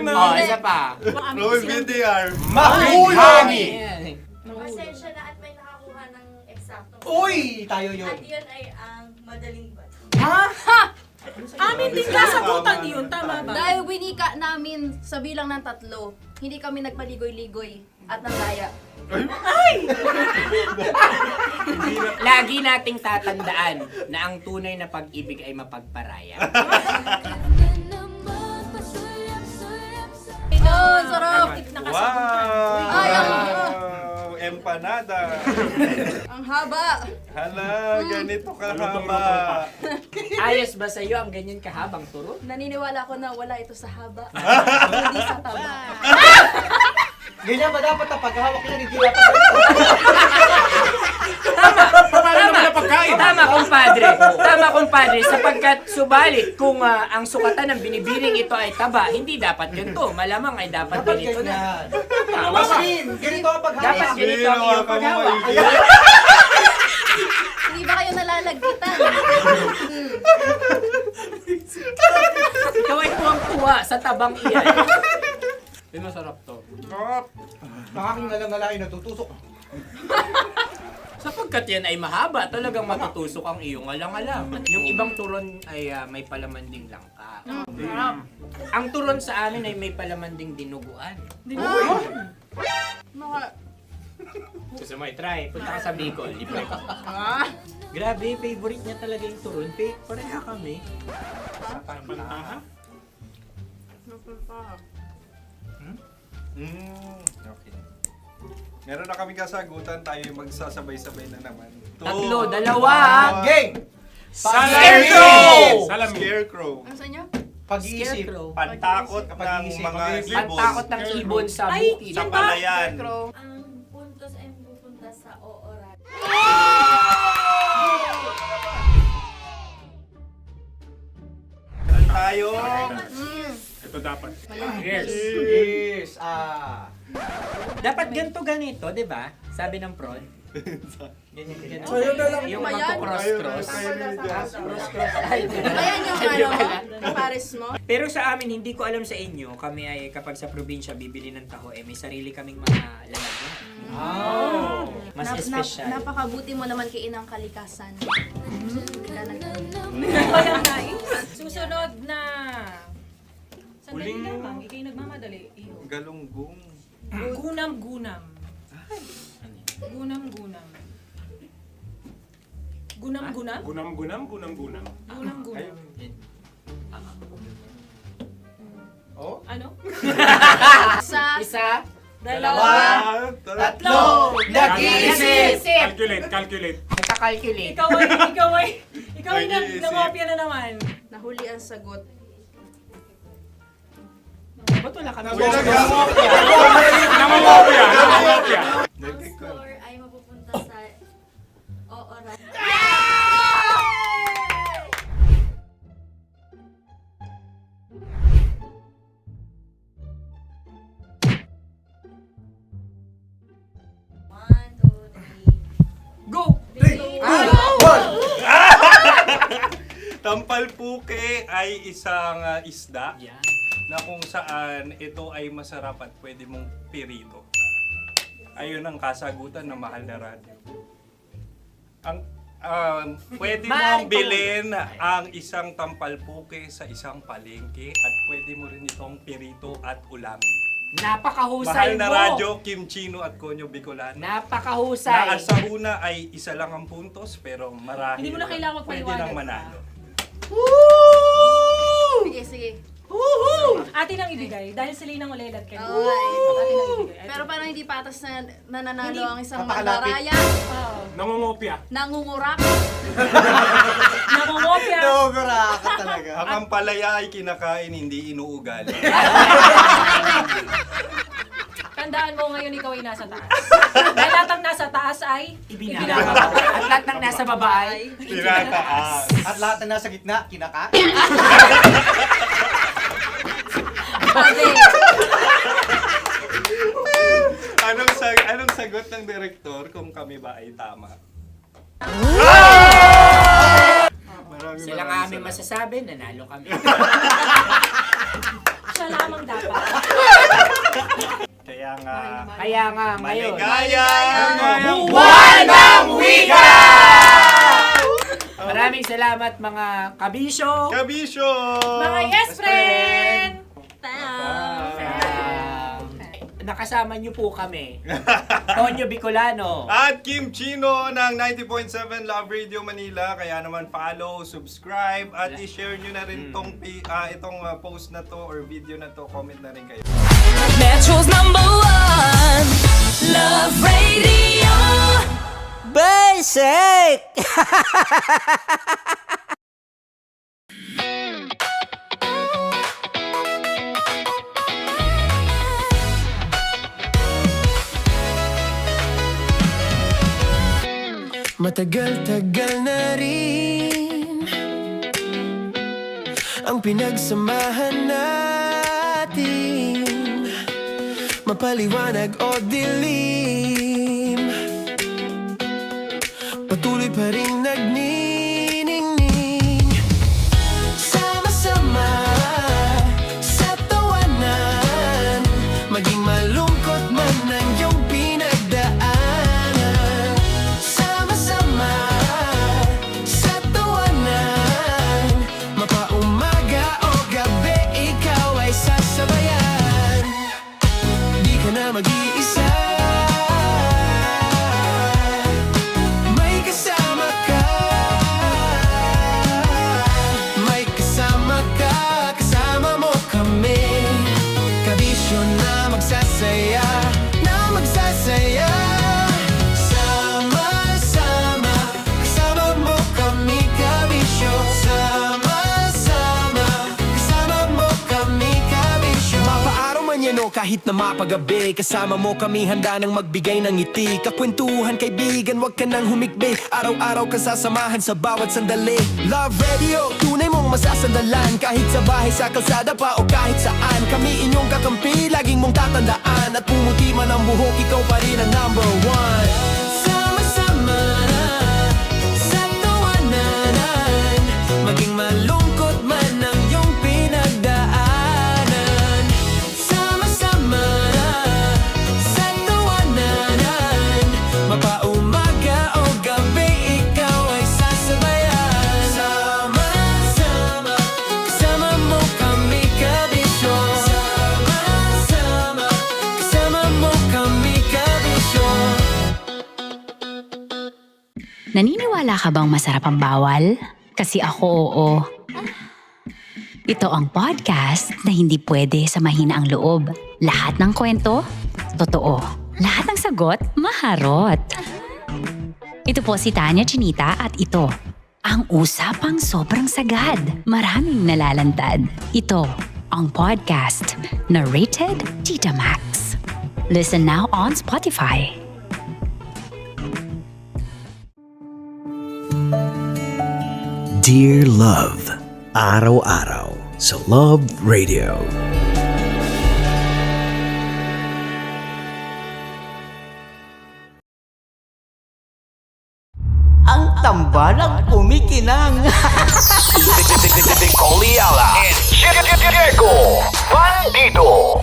Oh, isa pa. Roll VTR. Mahulog! Pasensya na at may nakakuha ng eksakto. Uy! Tayo yun. At yun ay ang madaling ba? Amin din kasagutan yun, tama ba? Dahil winika namin sa bilang ng 3, hindi kami nagpaligoy-ligoy at nagdaya. Lagi nating tatandaan na ang tunay na pag-ibig ay mapagparaya. Ayun, sarap! Wow! Ay, Empanada. Ang haba! Hala, ganito kahaba. Ayos ba sa'yo ang ganyan kahabang turo? Naniniwala ko na wala ito sa haba. Hindi sa taba. Ganyan ba dapat ang paghawak yan? Hindi dapat ganito. Tama, kumpadre. Tama, kumpadre. Sapagkat subalit kung ang sukatan ng binibining ito ay taba, hindi dapat ganito. Malamang ay dapat ganito na. Ganito ang paghawak. Dapat ganito ang iyong paghawak. Hindi ba kayo nalalagkitan? Ikaw ay tuwang-tuwa sa tabang iyan. Masarap to. Nakaking nalang natutusok. Sapagkat yan ay mahaba, talagang matutusok ang iyong alang-alang. Yung ibang turon ay may palaman ding langka. Ang turon sa amin ay may palaman ding dinuguan. Gusto mo i-try? Punta ka sa Bicol, libre ko. Grabe, favorite niya talaga yung turon. Pareha kami. Okay. Meron na kaming kasagutan, tayo yung magsasabay-sabay na naman. Tatlo, dalawa. Game! Scarecrow! Scarecrow. Ano sa inyo? Pag-iisip. Pantakot ng mga ibon. Pantakot ng ibon sa bukid. Sa palayan. Ang puntos ay pupunta sa oorat. Tayo. Ito dapat. Yes. Dapat ganito, di ba? Sabi ng prod. Ganyan. Yung Ayan. magpo-cross-cross. Cross-cross. Ay, Ayan yung pares mo. Pero sa amin, hindi ko alam sa inyo, kami ay kapag sa probinsya bibili ng taho, may sarili kaming mga lalagyan. Mas espesyal. Napakabuti mo naman kay Inang Kalikasan. Susunod na. Sandali lamang, ikay nagmamadali. Iyo. Galunggong. Gunam-gunam. Gunam-gunam. Gunam-gunam? Gunam-gunam. Gunam-gunam. Oh? Ano? Isa. Dalawa. Tatlo. Nag-iisip. Calculate. Nagka-calculate. Ikaw ay nangopya na naman. Nahuli ang sagot. Ba't wala kami? Nangongopya. Ang score ay mapupunta sa oorat. Go! Tampalpuke ay isang isda na kung saan ito ay masarap at pwede mong pirito. Ayun ang kasagutan ng Mahal na Radyo. Pwede mong bilhin ang isang tampalpuke sa isang palengke at pwede mo rin itong pirito at ulamin. Napakahusay Mahal na mo! Radyo, Kim Chino at Konyo Bicolano. Napakahusay! Na sa una ay isa lang ang puntos pero marahil Hindi mo na kailangan pwede magpaliwanag nang pa. manalo. Sige. Atin ang ibigay dahil sila yung ulelat kayo. Okay. Atin ang ibigay. Pero parang hindi patas na nananalo ang isang Napakalapit. mandaraya. Nangongopya. Nangungurak. Nangungopya. Nogura ka talaga. Ang ampalaya ay kinakain, hindi inuugali. Tandaan mo ngayon ikaw ay nasa taas. Dahil lahat ng nasa taas ay Ibinababa. At lahat ng nasa baba ay Tinataas. At lahat na nasa gitna, kinakain. Anong sagot ng direktor kung kami ba ay tama? Sila nga aming masasabi, nanalo kami. siya lamang dapat. Kaya nga, ngayon. maligayang Buwan ng Wika! Maraming salamat mga kabisyo. Kabisyo! Mga yes friend! Nakasama niyo po kami. Konyo Bicolano. At Kim Chino ng 90.7 Love Radio Manila. Kaya naman follow, subscribe, at i-share nyo na rin itong post na to or video na to. Comment na rin kayo. Metro's #1 Love Radio. Basic! Matagal-tagal na rin ang pinagsamahan natin, mapaliwanag o dilim, patuloy pa rin nagniningning. Sama-sama sa tawanan, maging malungkot man ang iyong pinagdaanan. Sama-sama sa tawanan, mapaumaga o gabi, ikaw ay sasabayan. Di ka na mag-iisa, may kasama ka. May kasama ka, kasama mo kami. Kabisyo na magsasaya, na magsasaya. Sama-sama, kasama mo kami, kabisyo. Sama-sama, kasama mo kami, kabisyo. Mapaaraw man yan o kahit na mapagabi, kasama mo kami, handa nang magbigay ng ngiti. Kakwentuhan, kaibigan, wag ka nang humikbi. Araw-araw ka sasamahan sa bawat sandali. Love Radio, tunay mong masasandalan. Kahit sa bahay, sa kalsada pa o kahit saan, kami inyong kakampi, laging mong tatandaan. At pumuti man ang buhok, ikaw pa rin ang number one. Sama-sama sa tawanan, maging malungkot man ang iyong pinagdaanan. Sama-sama sa tawanan, mapaumaga o gabi, ikaw ay sasabayan. Sama-sama, kasama mo kami, kabisyo. Sama-sama, kasama mo kami, kabisyo. Naniniwala ka bang masarap ang bawal? Kasi ako oo. Ito ang podcast na hindi pwede samahin ang loob. Lahat ng kwento, totoo. Lahat ng sagot, maharot. Ito po si Tanya Chinita at ito, ang usapang sobrang sagad. Maraming nalalantad. Ito, ang podcast na Rated Tita Max. Listen now on Spotify. Dear Love, araw-araw sa Love Radio. Ang tambalang kumikinang. Nicole Ayala and Diego Bandido.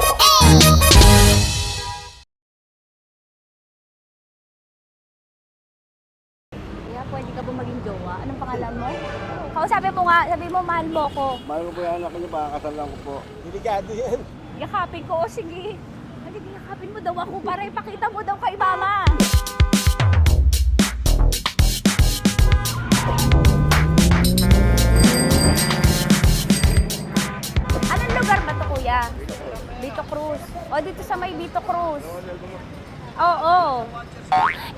Kaya pwede ka ba maging jowa? Anong pangalan mo? Kausapin mo nga, sabi mo mahal mo ko. Mahal ko po yung anak niyo, pakakasal lang ko po. Delikado yan. Yakapin ko, o sige. Hindi, yakapin mo daw ako para ipakita mo daw kay mama. Anong lugar ba to, kuya? Vito Cruz. O, dito sa may Vito Cruz. Oo.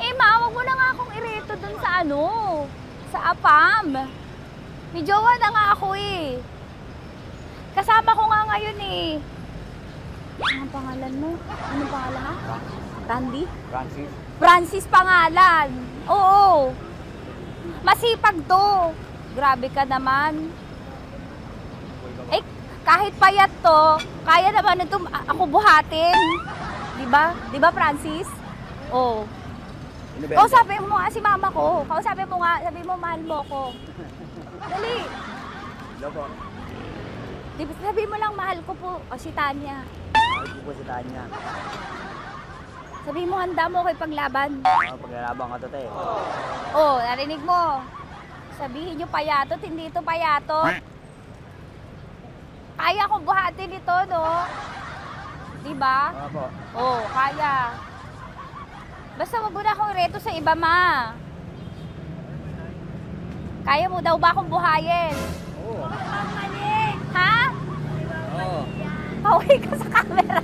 Eh, ma, wag mo na nga akong ireto dun sa ano, sa APAM. May jowa na nga ako eh. Kasama ko nga ngayon eh. Anong pangalan mo? Anong pangalan ha? Randy? Francis. Francis pangalan. Oo. Masipag to. Grabe ka naman. Eh, kahit payat to, kaya naman ito ako buhatin. Diba? Diba, Francis? Oo. Kausapin mo nga si mama ko. Kausapin mo nga, sabi mo mahal mo ko. Dali. Sabi mo lang mahal ko po. O, si Tanya. Mahal ko po si Tanya. Sabi mo handa mo kay paglaban. Paglalaban ka to, te. Oh, narinig mo. Sabihin nyo payatot, hindi ito payatot. Kaya kong buhatin ito, no? Diba? Opo. Oh, kaya. Basta wag mo na akong reto sa iba, ma. Kaya mo daw ba akong buhayin? Oo. Ha? Oo. Pauwi ka sa camera.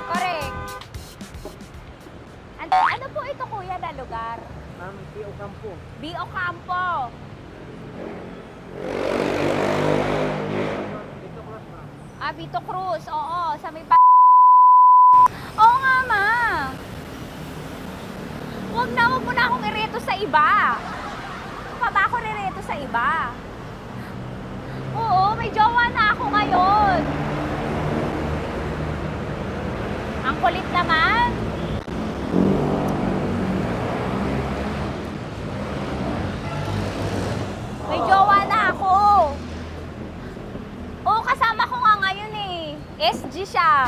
Correct. Ano po ito, kuya, na lugar? B.O. Campo. B.O. Campo. Vito Cruz, oo. Sa may wag mo na akong ireto sa iba. Pa ba ako ireto sa iba? Oo, may jowa na ako ngayon. Ang kulit naman. May jowa na ako. Oo, kasama ko nga ngayon eh. SG siya.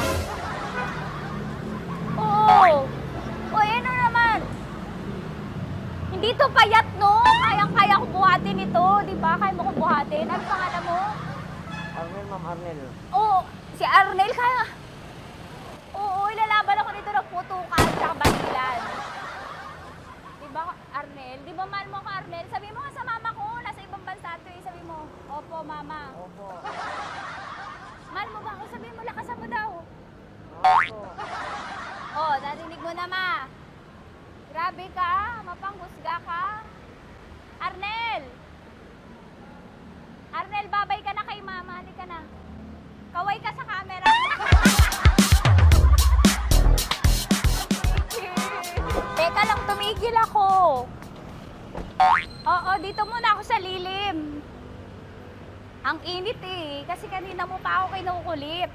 Oo. O, ano naman? Hindi to payat, no? Kayang-kaya ko buhatin ito. Di ba? Kaya mo ko buhatin. Ano pangalan mo? Arnel, Ma'am Arnel. Oo, si Arnel kaya. Oo, ilalaban ako dito ng putukan tsaka basilan. Di ba, Arnel? Di ba mahal mo ako, Arnel? Sabi mo nga sa mama ko, nasa ibang bansa to eh. Sabi mo, opo, mama. Opo. Mahal mo ba ako? Sabi mo, lakasan mo daw. Opo. Oh, narinig mo na, ma. Grabe ka, mapanghusga ka. Arnel! Arnel, babay ka na kay mama. Halika na. Kaway ka sa camera. Teka lang, tumigil ako. Oo, dito muna ako sa lilim. Ang init eh, kasi kanina mo pa ako kinukulit.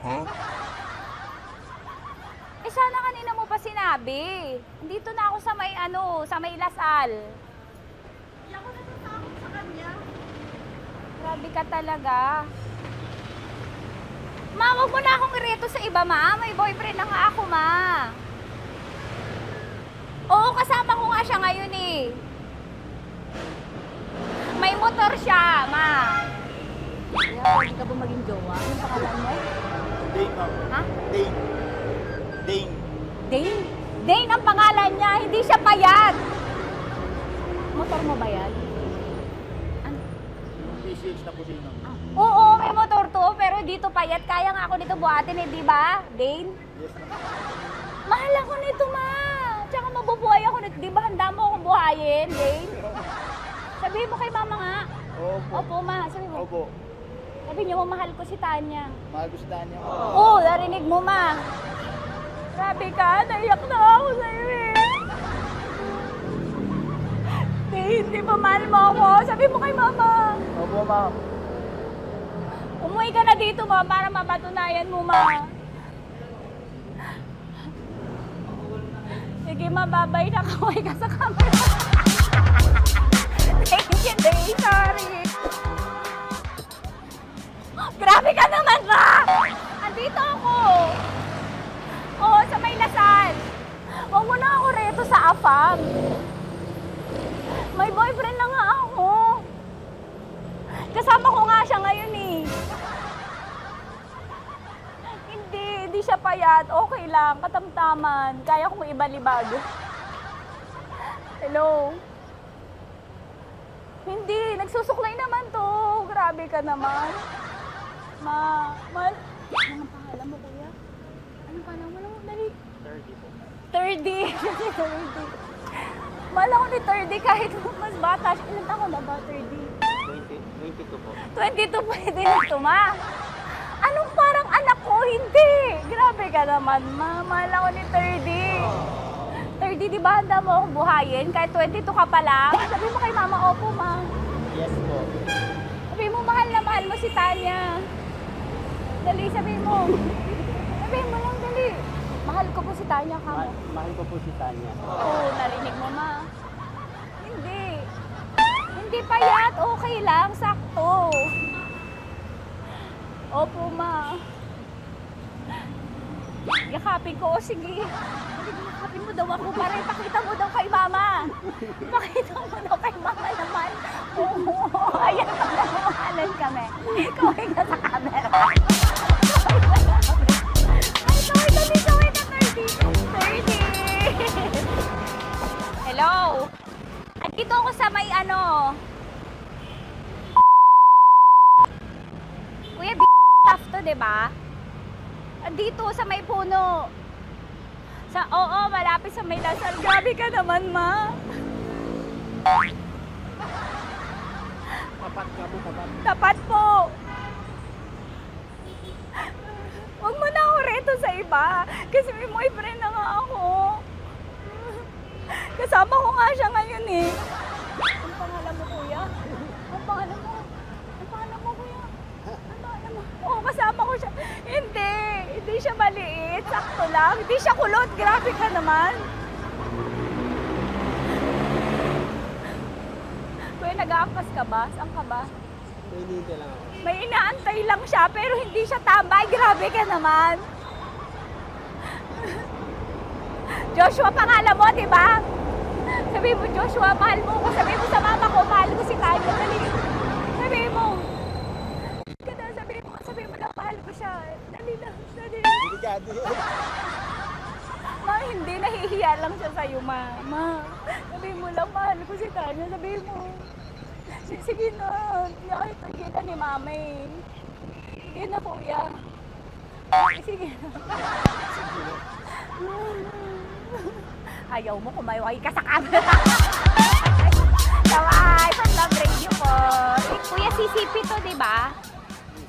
Eh sana kanina mo pa sinabi. Dito na ako sa may sa may Lasal. Hindi ako natatakot sa kanya. Grabe ka talaga. Ma, wag mo na akong ireto sa iba, ma. May boyfriend na nga ako, ma. Oo, kasama ko nga siya ngayon eh. May motor siya, ma. Pwede ka ba maging jowa? Anong pangalan mo? Dane, ma'am. Ha? Dane. Dane. Dane? Dane ang pangalan niya, hindi siya payat. Motor mo ba yan? Yung PCX na po siya, ma'am. Oo, may motor to, pero dito payat. Kaya nga ako nito buhatin eh, di ba? Dane? Yes, ma'am. Mahal ako nito, ma. Tsaka mabubuhay ako nito. Di ba handa mo akong buhayin, Dane? Sabihin mo kay mama nga. Opo. Opo, ma. Sabi mo. Opo. Sabi niyo, mahal ko si Tanya. Mahal ko si Tanya. Oo, narinig mo, ma. Grabe ka, naiyak na ako sa'yo eh. Hindi ba mahal mo ako? Sabi mo kay mama. Opo, ma'am. Umuwi ka na dito, ma, para mapatunayan mo, ma. Sige, mababay na kaway ka sa camera. Thank you, Day. Sorry. Grabe ka naman, ma! Andito ako. Oo, sa may Lasal. Huwag mo na ako reto sa AFAM. May boyfriend na nga ako. Kasama ko nga siya ngayon eh. Hindi siya payat. Okay lang, katamtaman. Kaya kong ibalibag. Hello? Hindi, nagsusuklay naman to. Grabe ka naman. Anong pangalan mo, kuya? Anong pangalan mo? Dali. 30 po. 30. 30. Mahal ako ni 30 kahit mas bata siya. Ilan taon na ba, 30? 22 po. 22 pwede na ito, ma. Anong parang anak ko? Hindi. Grabe ka naman, ma. Mahal ako ni 30. 30, di ba handa mo akong buhayin? Kahit 22 ka pa lang. Sabi mo kay mama, opo, ma. Yes po. Sabi mo, mahal na mahal mo si Tanya. Dali, sabi mo. Sabi mo lang, dali. Mahal ko po si Tanya, ka mo. Mahal ko po si Tanya. Oo, narinig mo, ma. Hindi. Hindi payat. Okay lang. Sakto. Opo, ma. Yakapin ko. O, sige. Yakapin mo daw ako para ipakita mo daw kay mama. Ipakita mo daw kay mama naman. Oo. Ayan, magmamahalan kami. Kaway ka sa camera. Kaway ka, 30. Hello? Andito ako sa may Kuya, tough to, diba? Andito sa may puno. Oo, malapit sa may Lasal. Grabe ka naman, ma. Tapat ka po, tapat. Tapat po. Huwag mo na ako reto sa iba. Kasi may boyfriend na nga ako. Kasama ko nga siya ngayon eh. Ang pangalan mo, kuya? Ang pangalan mo? Ang pangalan mo, kuya? Ang pangalan mo? Oo, kasama ko siya. Hindi siya maliit. Sakto lang. Hindi siya kulot. Grabe ka naman. Kuya, nag-aangkas ka ba? Saan ka ba? May inaantay lang siya, pero hindi siya tambay. Grabe ka naman. Joshua, pangalan mo, di ba? Sabi mo, Joshua, mahal mo ko. Sabi mo sa mama ko, mahal ko si Tanya. Dali. Sabi mo. Sabi mo lang, mahal ko siya. Dali lang. Ma, hindi. Nahihiya lang siya sa'yo, ma. Sabi mo lang, mahal ko si Tanya. Sabi mo. Sige na. Kahit nakita ni mama eh. Sige na, kuya. Sige na. Ayaw mo, kumayaway ka sa camera. Taway, from Love Radio po. Kuya, CCP to, di ba?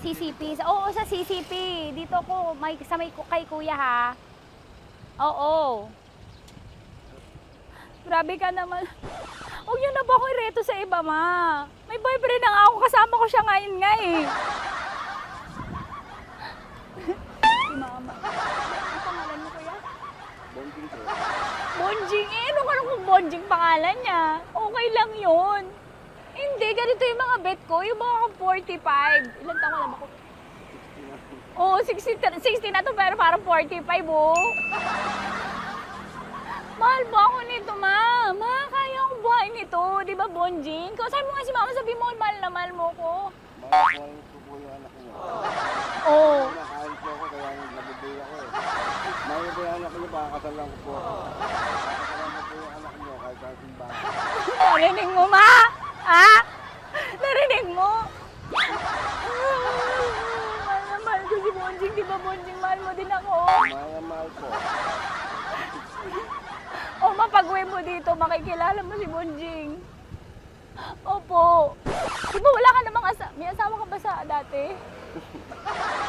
CCP. Oo, sa CCP. Dito ko, kay kuya ha. Oo. Grabe ka naman. Huwag niyo na ba ako ireto sa iba, ma? May boyfriend na nga ako. Kasama ko siya ngayon nga eh. Si mama. Ang pangalan mo, kuya? Bonjing eh. Ano kung Bonjing pangalan niya? Okay lang yun. Hindi, ganito yung mga bet ko. Yung mga 45. Ilan taon alam ako? Oo, 60 na to pero parang 45 oh. Mahal ba ako nito, ma? Ma, kaya akong buhay nito. Di ba, Bonjing? Sabi mo nga si mama, sabi mo, mahal na mahal mo ko. Mahal ko po yung anak niyo. Oo. Nakahal po ako, kaya nabibay ako eh. Mahal ko yung anak niyo, pakakasal lang ko po ako. Pakakasalan ko po yung anak niyo, kahit sa simbahan. Narinig mo, ma? Ha? Narinig mo? Mahal na mahal ko si Bonjing. Di ba, Bonjing, mahal mo din ako? Mahal na mahal po. O, mapag-uwi mo dito, makikilala mo si Bonjing. Opo. Di ba wala ka namang may asawa ka ba sa dati?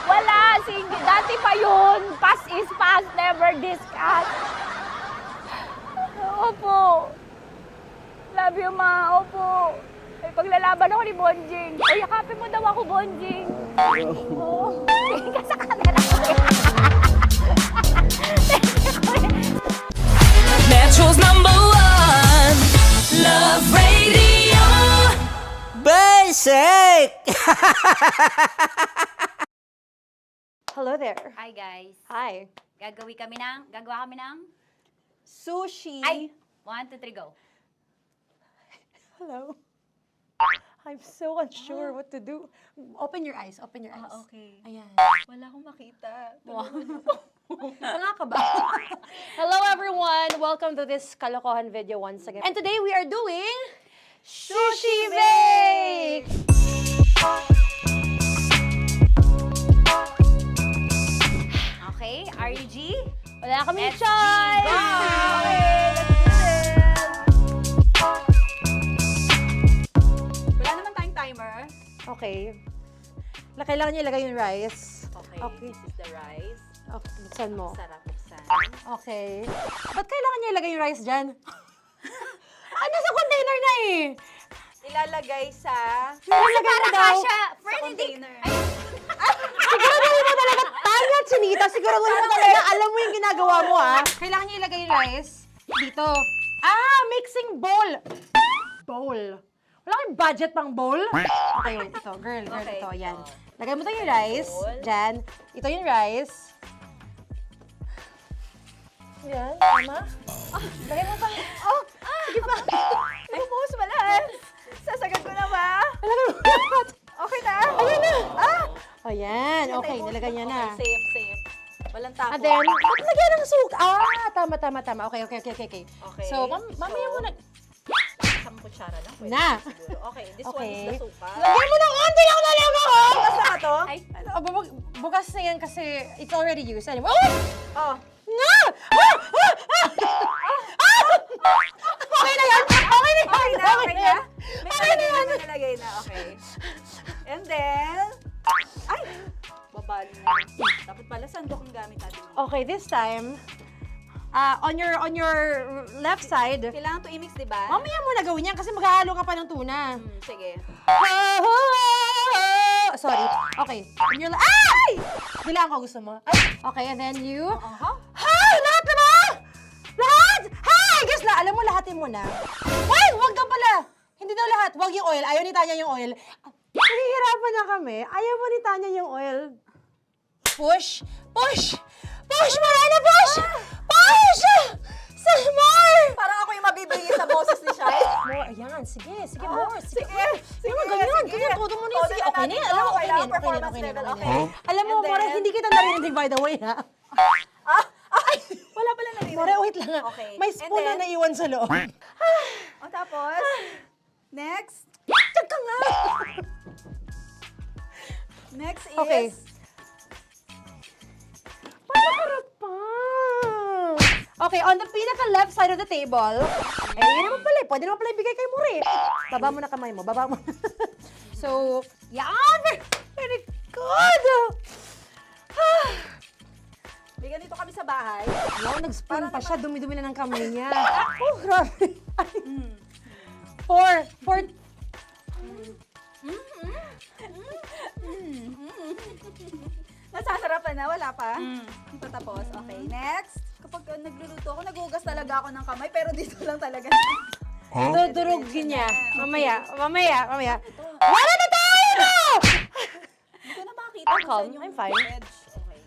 Wala, dati pa yun. Past is past, never discuss. Opo. Love you, ma. Opo. May paglalaban ako ni Bonjing. O, yakapin mo daw ako, Bonjing. Oo. Tingin ka sa camera. Metro's #1 Love Radio. Basic! Hello there. Hi guys. Hi. Gagawa kami ng Sushi. Ay, 1, 2, 3, go. Hello. I'm so unsure what to do. Open your eyes. Open your eyes. Okay. Ayan. Wala akong makita. Tanga ka ba? Hello everyone! Welcome to this kalokohan video once again. And today we are doing Sushi Bake! Okay, are you G? Wala kaming Let's choice! Go! Okay, let's do this! Wala naman tayong timer. Okay. Kailangan niyo ilagay yung rice. Okay, this is the rice. Okay, buksan mo. Sarap buksan. Okay. Ba't kailangan niya ilagay yung rice dyan? Ano sa container na eh? Ilalagay sa... Ilalagay mo daw. container. Siguraduhin mo talaga, Tanya at Chinita, siguraduhin mo talaga, alam mo yung ginagawa mo ah. Kailangan niya ilagay yung rice dito. Mixing bowl. Bowl. Wala kayong budget pang bowl? Okay, wait, ito, girl, Okay, ito, yan. Lagay mo tayo yung rice, dyan. Ito yung rice. Yan, tama. Lagay mo pang, sige pa. Bumuhos ba lahat? Sasagad ko na ba? Lagay mo. Okay na? Ayan na. Ayan, okay, nilagay niya na. Okay, safe. Walang tapon. And then, ba't lagyan ng suka? Tama. Okay. Okay. So, mamaya mo na. Isang kutsara lang. Pwede Na. siguro. Okay, this one Okay. is the suka. Lagyan mo ng onti lang talaga ko! Bukas na to? Ay, bukas na yan kasi it's already used. Anyway, Oh. Nga! Okay na yan! Okay na yan! Okay na? Okay na yan! May nalagay na. Okay. And then, ay! Babali na. Dapat pala sandok ang gamit natin. Okay, this time, on your left side. Kailangan to i-mix, di ba? Mamaya mo na gawin yan kasi maghahalo ka pa ng tuna. Sige. Sorry. Okay. On your ay! Bilang ko gusto mo. Ay, okay, and then you... Hay! Lahat na ba? Lahat? Hay! Guess na, alam mo, lahatin mo na. Wait! Wag ka pala! Hindi daw lahat. Wag yung oil. Ayaw ni Tanya yung oil. Nahihirapan na kami. Ayaw mo ni Tanya yung oil. Push! Push! Push! Marana! Push! Push! Some more! Parang ako yung mabibigay sa boses ni Shai. More, ayan. Sige, sige, more. Sige. Ganyan. Todo mo na yun. Sige, okay na yan. Alam mo, okay na yan. Performance level, okay. Alam mo, More, hindi kita narinig, by the way, ha? Wala pala narinig. More, wait lang. Okay. May spoon na naiwan sa loob. O tapos, next. Tiyag ka nga! Next is... Okay. Panakarap pa! Okay, on the pinaka-left side of the table, yun naman pala, pwede naman pala ibigay kay More. Baba mo na kamay mo, baba mo. So, yan! Very good! Bigyan dito kami sa bahay. Wow, nag-spoon pa siya, dumi-dumi na ng kamay niya. Oh, grabe. Four. Nasasarapan na, wala pa. Patapos. Okay, next. Kapag nagluluto ako, naghugas talaga ako ng kamay, pero dito lang talaga. Dudurugin niya. Mamaya. Wala na tayo! Hindi ko na makita kung saan yung I'm fine. edge. Okay.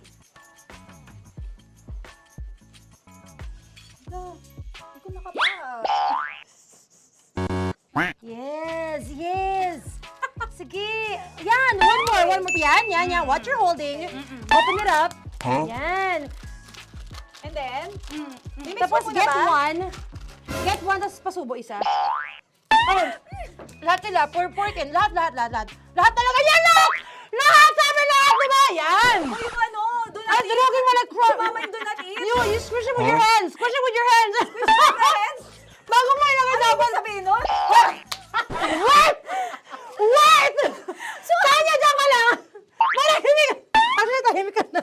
Hindi ko nakapa. Yes. Sige. Yan, one more. Yan. What you're holding. Open it up. Yan. And then, Tapos get one. Get one, tapos pasubo isa. Oh, lahat nila, porkin. Lahat. Lahat talaga yan, lahat! Lahat! Sabi lahat, diba? Yan! o yung ano, do not eat. Durugin mo like crap. Mama yung do not eat. You squish it with your hands. Squish it with your hands. Bago mo ilagay Ano dapat. ba sabihin nun? Wait! Tanya, dyan ka lang! Marahimik! Actually, tahimik ka na.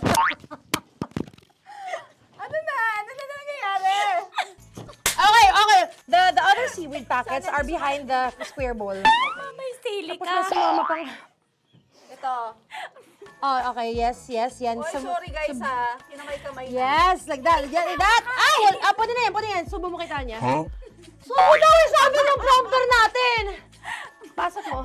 Ano na nangyayari? Okay. The other seaweed packets are behind the square bowl. May sili Tapos na sumama pang... Ito. Oh, okay. Yes. Yan. Oy, sorry guys ha. Kinamay-kamay na. Yes, like that. Like that. Pwede na yan. Subo mo kay Tanya. Subo daw yung sabi ng prompter natin. Pasok mo.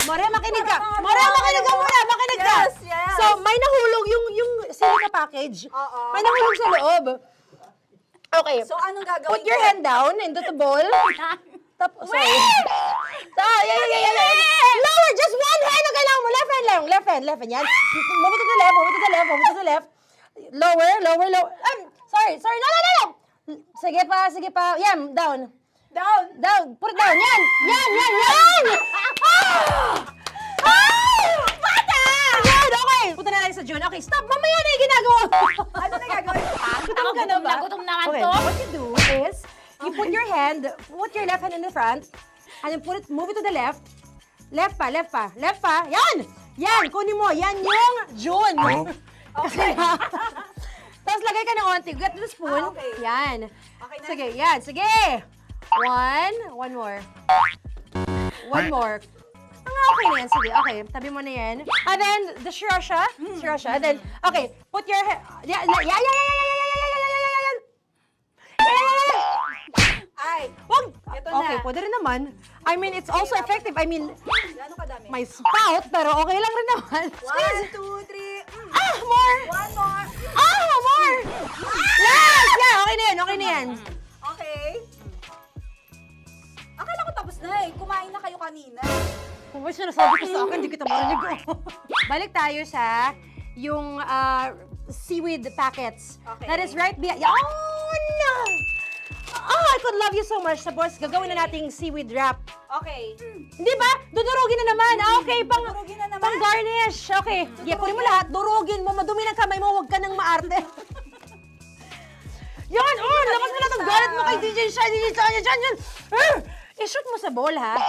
More, makinig ka. Makinig ka. Yes. So, may nahulog yung silica package. Oo. May nahulog sa loob. Okay. So, anong gagawin Put your ko? hand down into the bowl. Tapos, sorry. Lower, just one hand ang kailangan mo. Left hand. Yan. Move it to the left. Lower. Sorry. No. Sige pa. Yan, down. Put it down. Yan. Bata! Yan, okay. Punta na lang sa June. Okay, stop. Mamaya na yung ginagawa. Ano na gagawin? Gutom na to. What you do is, you put your left hand in the front, and then move it to the left. Left pa. Yan, kunin mo. Yan yung June. Okay. Tapos lagay ka ng onti. Get the spoon. Okay. Yan. Okay na. Sige. One more. Okay na yan. Sige, okay. Tabi mo na yan. And then, the sriracha. And then, okay. Put your head. Yan. Ay, Wag! Ito na. Okay, pwede rin naman. I mean, it's also effective. I mean, gano'ng kadami? may spout, pero okay lang rin naman. 1, 2, 3. More! One more. More! Yes! Yeah, okay na yan. Okay. Akala ko tapos na eh. Kumain na kayo kanina. Kung may sinasabi ko sa akin, hindi kita marinig. Balik tayo sa yung seaweed packets. Okay. That is right behind. Yan! I could love you so much. Tapos, gagawin na nating seaweed wrap. Okay. Hindi ba? Dudurugin na naman. Okay, Dudurugin na naman. pang garnish. Okay. Yeah, kunin mo lahat. Durugin mo. Madumi ng kamay mo. Huwag ka nang maarte. Yan! Lakas mo na itong galit mo kay DJ Shine. Yan. I-shoot mo sa bowl, ha?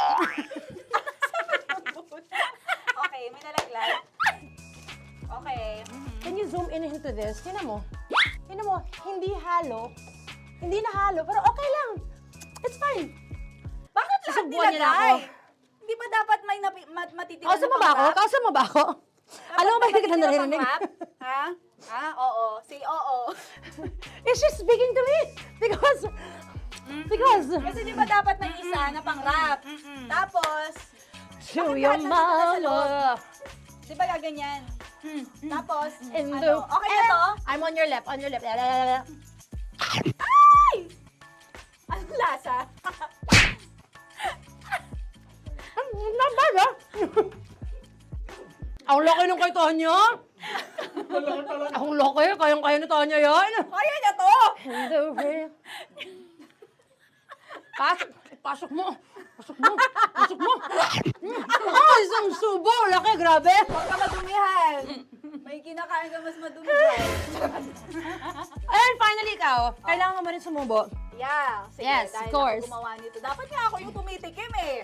Okay, may nalaglag. Okay. Can you zoom in into this? Tingnan mo. tignan mo, hindi halo. Hindi na halo, pero okay lang. It's fine. Bakit lahat Susubukan niya na ako. nilagay? Hindi ba dapat may matitira Kausa mo ba ako? Kausa mo ba ako? Alam mo ba hindi kita naririnig? Ha? Ha? Oo. Say oo. Is she speaking to me? Because... Kasi di ba dapat may isa na pang-rap? Tapos... Show bakit your lahat nandito nasa loob? mama. Di ba gaganyan? Tapos, In ano? the... Okay na to? I'm on your left, on your left. Ay! Anong lasa? Not bad, ah. Ang laki nung kay Tonyo. Ang laki, kayang-kaya ni Tonyo yan. Kaya niya to! Pasok mo. Oh, isang subo. Laki, grabe. Huwag ka madumihan. May kinakain ka mas madumi dyan. And finally, ikaw. Kailangan mo rin sumubo. Yeah. Sige, Yes, dahil of course. ako gumawa nito. Dapat nga ako yung tumitikim eh.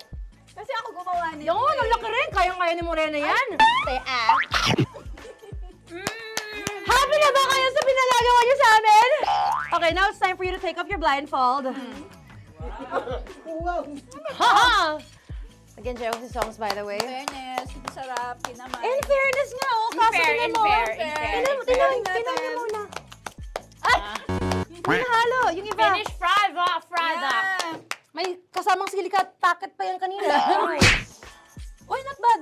Kasi ako gumawa nito. Yung, ang laki rin. Kayang-kaya ni Morena yan. Happy na ba kayo sa pinagagawa niyo sa amin? Okay, now it's time for you to take off your blindfold. Haha! Again, Jay, what's the songs, by the way? Fairness, sarap, kinamay. In fairness nga, oh. Kaso tingnan mo. Tingnan niyo muna. Hindi nahalo. Yung iba. Finish fried, Yeah. May kasamang silikat packet pa yan kanina. Uy, not bad.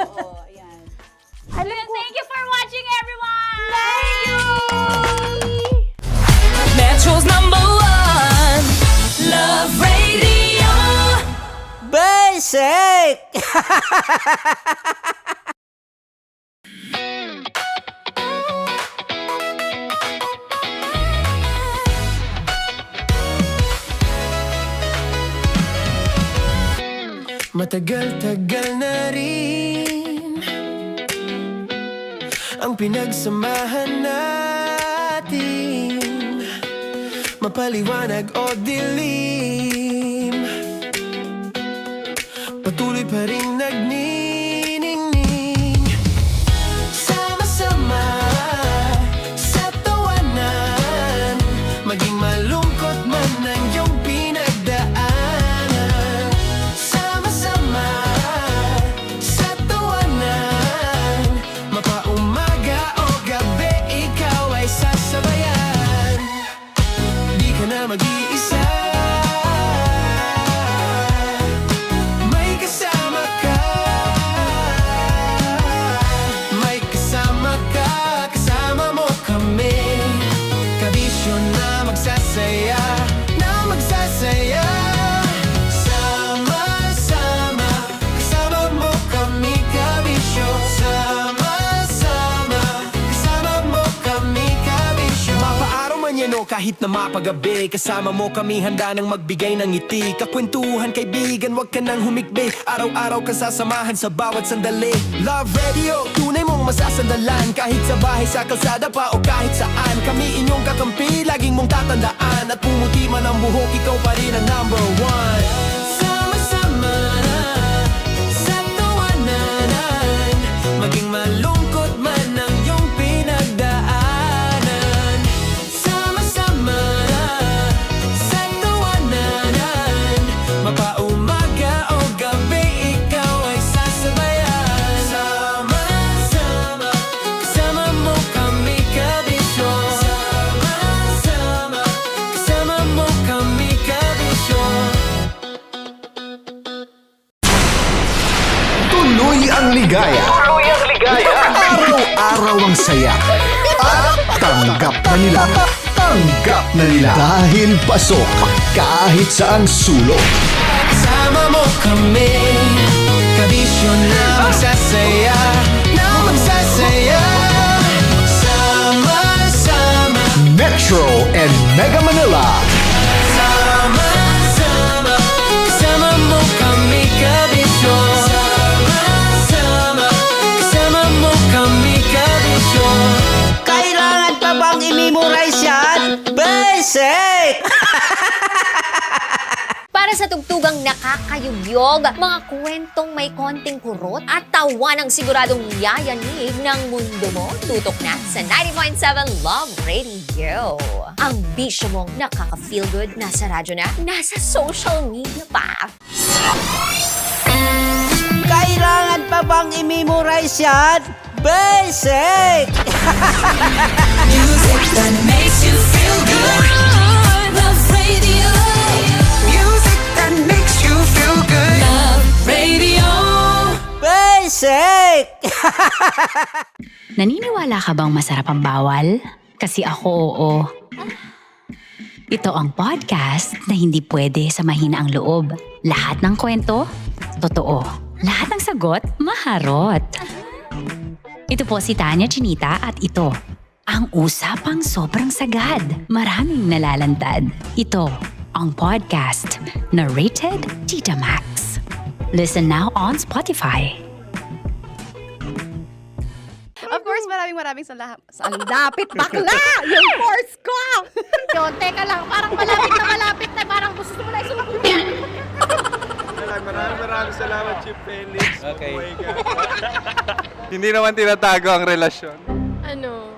Oo, ayan. Thank you for watching, everyone! Thank you! Metro's #1 Love Radio. Basic! Matagal-tagal na rin ang pinagsamahan natin, mapaliwanag o dilim, patuloy pa rin nagniningning. Sama-sama sa tawanan, maging malungkot man ang iyong pinagdaanan. Sama-sama sa tawanan, mapaumaga o gabi, ikaw ay sasabayan. Di ka na mag-iisa, may kasama ka. May kasama ka, kasama mo kami. Kabisyo na magsasaya, na magsasaya. Sama-sama, kasama mo kami, kabisyo. Sama-sama, kasama mo kami, kabisyo. Mapaaraw man yan o kahit na mapagabi, kasama mo kami, handa nang magbigay ng ngiti. Kakwentuhan, kaibigan, wag ka nang humikbi. Araw-araw ka sasamahan sa bawat sandali. Love Radio, tunay mong masasandalan. Kahit sa bahay, sa kalsada pa o kahit saan, kami inyong kakampi, laging mong tatandaan. At pumuti man ang buhok, ikaw pa rin ang #1. Sama-sama sa tawanan, maging malungkot man ang iyong pinagdaanan. Sama-sama sa tawanan, mapaumaga o gabi, ikaw ay sasabayan. Sama-sama, kasama mo kami, kabisyo. Sama-sama, kasama mo kami, kabisyo. Tuloy ang ligaya. Araw-araw ang saya. At tanggap na nila. Tanggap na nila. Dahil pasok kahit saang sulok. Kasama mo kami, kabisyo na magsasaya, na magsasaya. Sama-sama, Metro and Mega Manila. sama-sama, kasama mo kami, kabisyo. Sama-sama, kasama mo kami, kabisyo. Kailangan pa bang i-memorize yan? Basic! Para sa tugtugang nakakayugyog, mga kwentong may konting kurot at tawa ng siguradong yayanig ng mundo mo. Tutok na sa 90.7 Love Radio. Ang bisyo mong nakaka-feel good, nasa radyo na, nasa social media pa. Kailangan pa bang i-memorize yan? Basic! Music that makes you feel good. Love Radio. Music that makes you feel good. Love Radio. Basic! Naniniwala ka bang masarap ang bawal? Kasi ako oo. Ito ang podcast na hindi pwede sa mahina ang loob. Lahat ng kwento, totoo. Lahat ng sagot, maharot. Ito po si Tanya Chinita at ito, ang usapang sobrang sagad. Maraming nalalantad. Ito, ang podcast na Rated Tita Max. Listen now on Spotify. Of course, maraming lapit bakla! Yung course ko! Yun, teka lang, parang malapit na, parang gusto mo na isulat. Maraming salamat, Chief Felix. Okay. Oh my God. Hindi naman tinatago ang relasyon. Ano?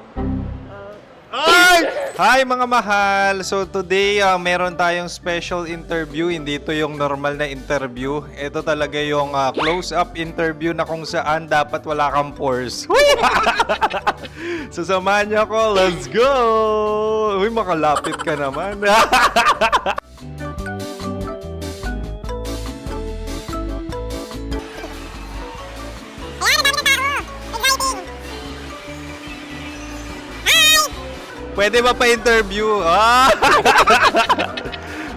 Hi mga mahal! So today, meron tayong special interview. Hindi ito yung normal na interview. Ito talaga yung close-up interview na kung saan dapat wala kang pores. So samahan niyo ako. Let's go! Uy, makalapit ka naman. Pwede ba pa-interview?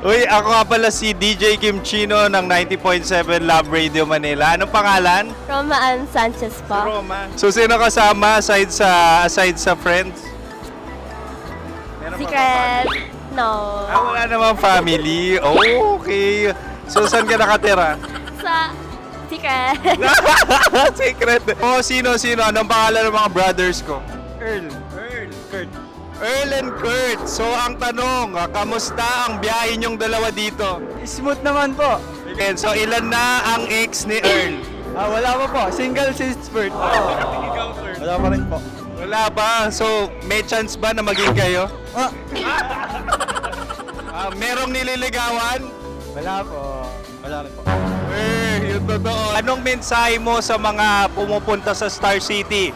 Uy, ako nga pala si DJ Kim Chino ng 90.7 Love Radio Manila. Anong pangalan? Roma Ann Sanchez po. Roma. So, sino kasama aside sa friends? Meron ba Secret. family? No. Wala namang family. Oh, okay. So, saan ka nakatira? Sa secret. Secret. Oh, sino? Anong pangalan ng mga brothers ko? Earl, Kurt. Earl and Kurt. So, ang tanong, kamusta ang biyahe niyong dalawa dito? Smooth naman po. Okay, so ilan na ang ex ni Earl? Wala pa po. Single since birth. Wala pa rin po. Wala ba? So, may chance ba na maging kayo? Merong nililigawan? Wala po. Wala rin po. Yung totoo. Anong mensahe mo sa mga pumupunta sa Star City?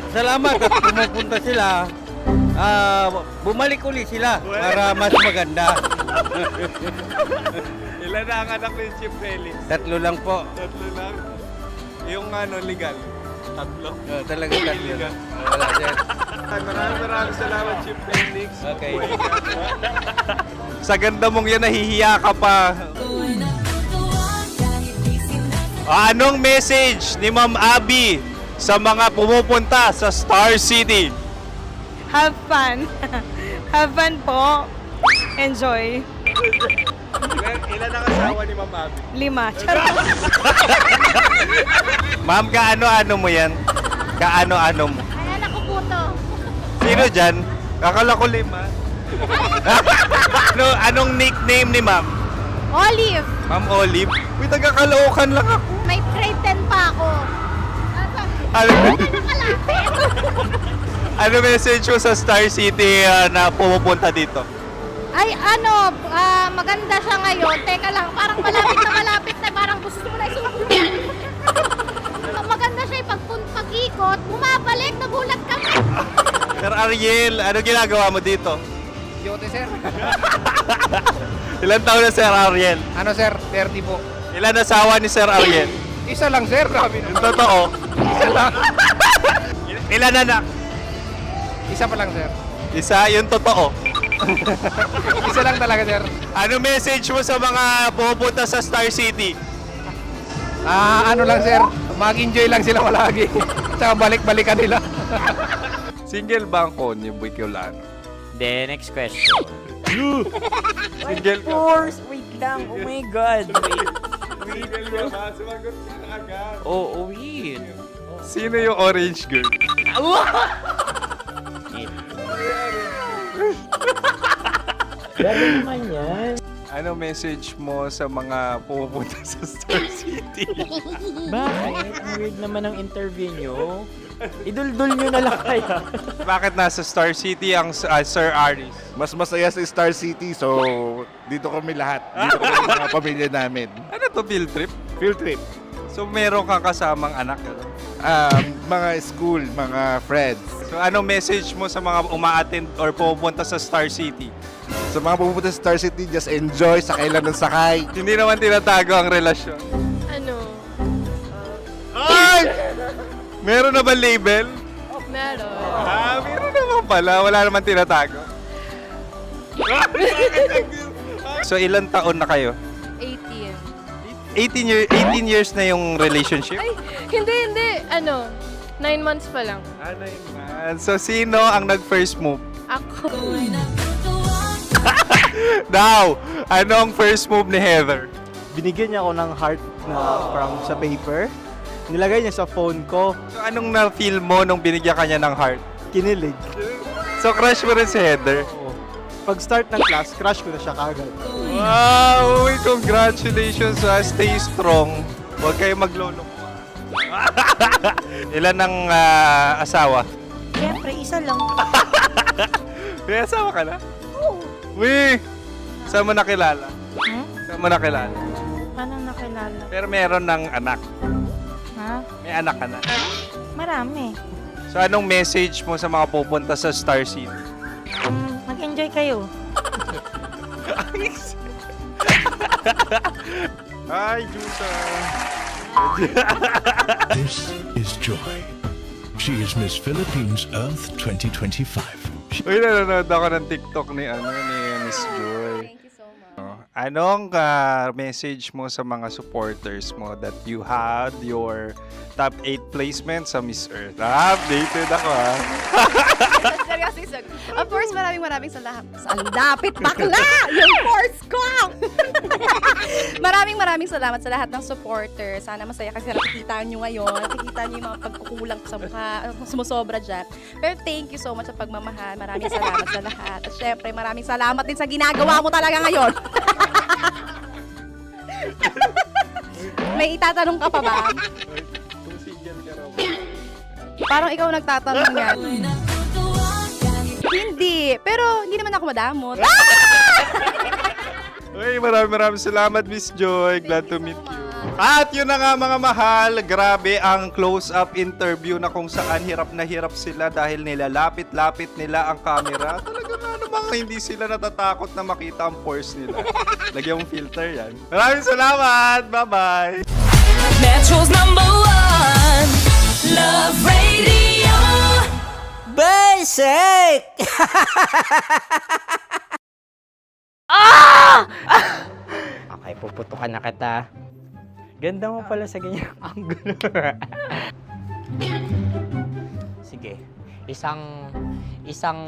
Salamat at pumupunta sila. Bumalik uli sila para mas maganda. Ilan na ang anak ni Chief Felix? 3 lang po. 3 lang? Yung legal? 3? Talaga 3 lang. Wala sir. Maraming salamat, Chief Felix. Okay. Sa ganda mong yan, nahihiya ka pa. Anong message ni Ma'am Abby sa mga pumupunta sa Star City? Have fun. Have fun po. Enjoy. Ilan ang asawa ni Ma'am Abby? 5. Charot. Ma'am, kaano-ano mo yan? Kaano-ano mo? Ay, anak ko po to. Sino dyan? Kakala ko 5. Anong nickname ni Ma'am? Olive, Ma'am Olive? Uy, taga-Caloocan lang ako. may grade 10 pa ako. Ano message mo sa Star City na pumupunta dito? Ay, maganda siya ngayon. Teka lang, parang malapit na, parang gusto mo na isulat. Maganda siya pag-ikot, bumabalik, nagulat kami. Sir Ariel, ano ginagawa mo dito? Yote, sir. Ilan taon na Sir Ariel? Ano, sir? 30 po. Ilan asawa ni Sir Ariel? Isa lang, sir. Grabe Yung totoo? Isa lang. Ilan anak? Isa pa lang, sir. Isa, yung totoo. Isa lang talaga, sir. Ano message mo sa mga pumupunta sa Star City? Ano lang, sir. Mag-enjoy lang sila palagi. Tsaka balik-balikan nila. Single ba ang Konyo Bicolano? Then, next question. Single ka? Wait lang. Oh my God. Single ka ba? Sumagot ka na agad. Oo, wait. Sino yung orange girl? Gano'n naman yan. Ano message mo sa mga pumupunta sa Star City? Bakit? Ang weird naman ang interview nyo. Iduldul nyo na lang kaya. Bakit nasa Star City ang Sir Aris? Mas masaya sa Star City, so dito kami lahat. Dito kami mga pamilya namin. Ano to, field trip? Field trip. So meron kang kasamang anak? Ano? Mga school, mga friends. So anong message mo sa mga uma-attend or pupunta sa Star City? Sa mga pupunta sa Star City, just enjoy, sakay lang ng sakay. Hindi naman tinatago ang relasyon. Ano? Ay! Meron na ba label? Meron. Meron naman pala. Wala naman tinatago. So ilan taon na kayo? 18. 18 years na yung relationship? Ay, hindi. Ano? 9 months pa lang. So sino ang nag-first move? Ako. Now, ano ang first move ni Heather? Binigyan niya ako ng heart na from sa paper. Nilagay niya sa phone ko. So anong na-feel mo nung binigyan ka niya ng heart? Kinilig. So crush mo rin si Heather? Pag start ng class, crush ko na siya kagad. Wow! Congratulations! Stay strong. Huwag kayo maglolo. Ilan ang asawa? Siyempre, isa lang. May asawa ka na? Oo. Uy! Saan mo nakilala? Saan mo nakilala? Paano nakilala? Pero meron ng anak. Ha? May anak ka na. Marami. So anong message mo sa mga pupunta sa Star City? Mag-enjoy kayo. Hi, Jusa! This is Joy. She is Miss Philippines Earth 2025. Uy, nanonood ako ng TikTok ni Miss Joy. Thank you so much. Anong message mo sa mga supporters mo that you had your top 8 placement sa Miss Earth? Updated ako Seryoso. Of course, maraming salamat. Sa lapit bakla! Yung force ko! maraming salamat sa lahat ng supporters. Sana masaya kasi nakikita nyo ngayon. Nakikita nyo yung mga pagkukulang sa mukha. Sumusobra dyan. Pero thank you so much sa pagmamahal. Maraming salamat sa lahat. At syempre, maraming salamat din sa ginagawa mo talaga ngayon. May itatanong ka pa ba? Parang ikaw nagtatanong yan. Hindi. Pero hindi naman ako madamot. Uy, maraming salamat, Miss Joy. Glad to meet you. At yun na nga mga mahal, grabe ang close-up interview na kung saan hirap na hirap sila dahil nilalapit-lapit nila ang camera. Talaga nga namang hindi sila natatakot na makita ang pores nila. Lagyan mong filter yan. Maraming salamat! Bye-bye! Metro's #1 Love Radio. Basic! Okay, puputukan na kita. Ganda mo pala sa ganyang angulo. Sige, isang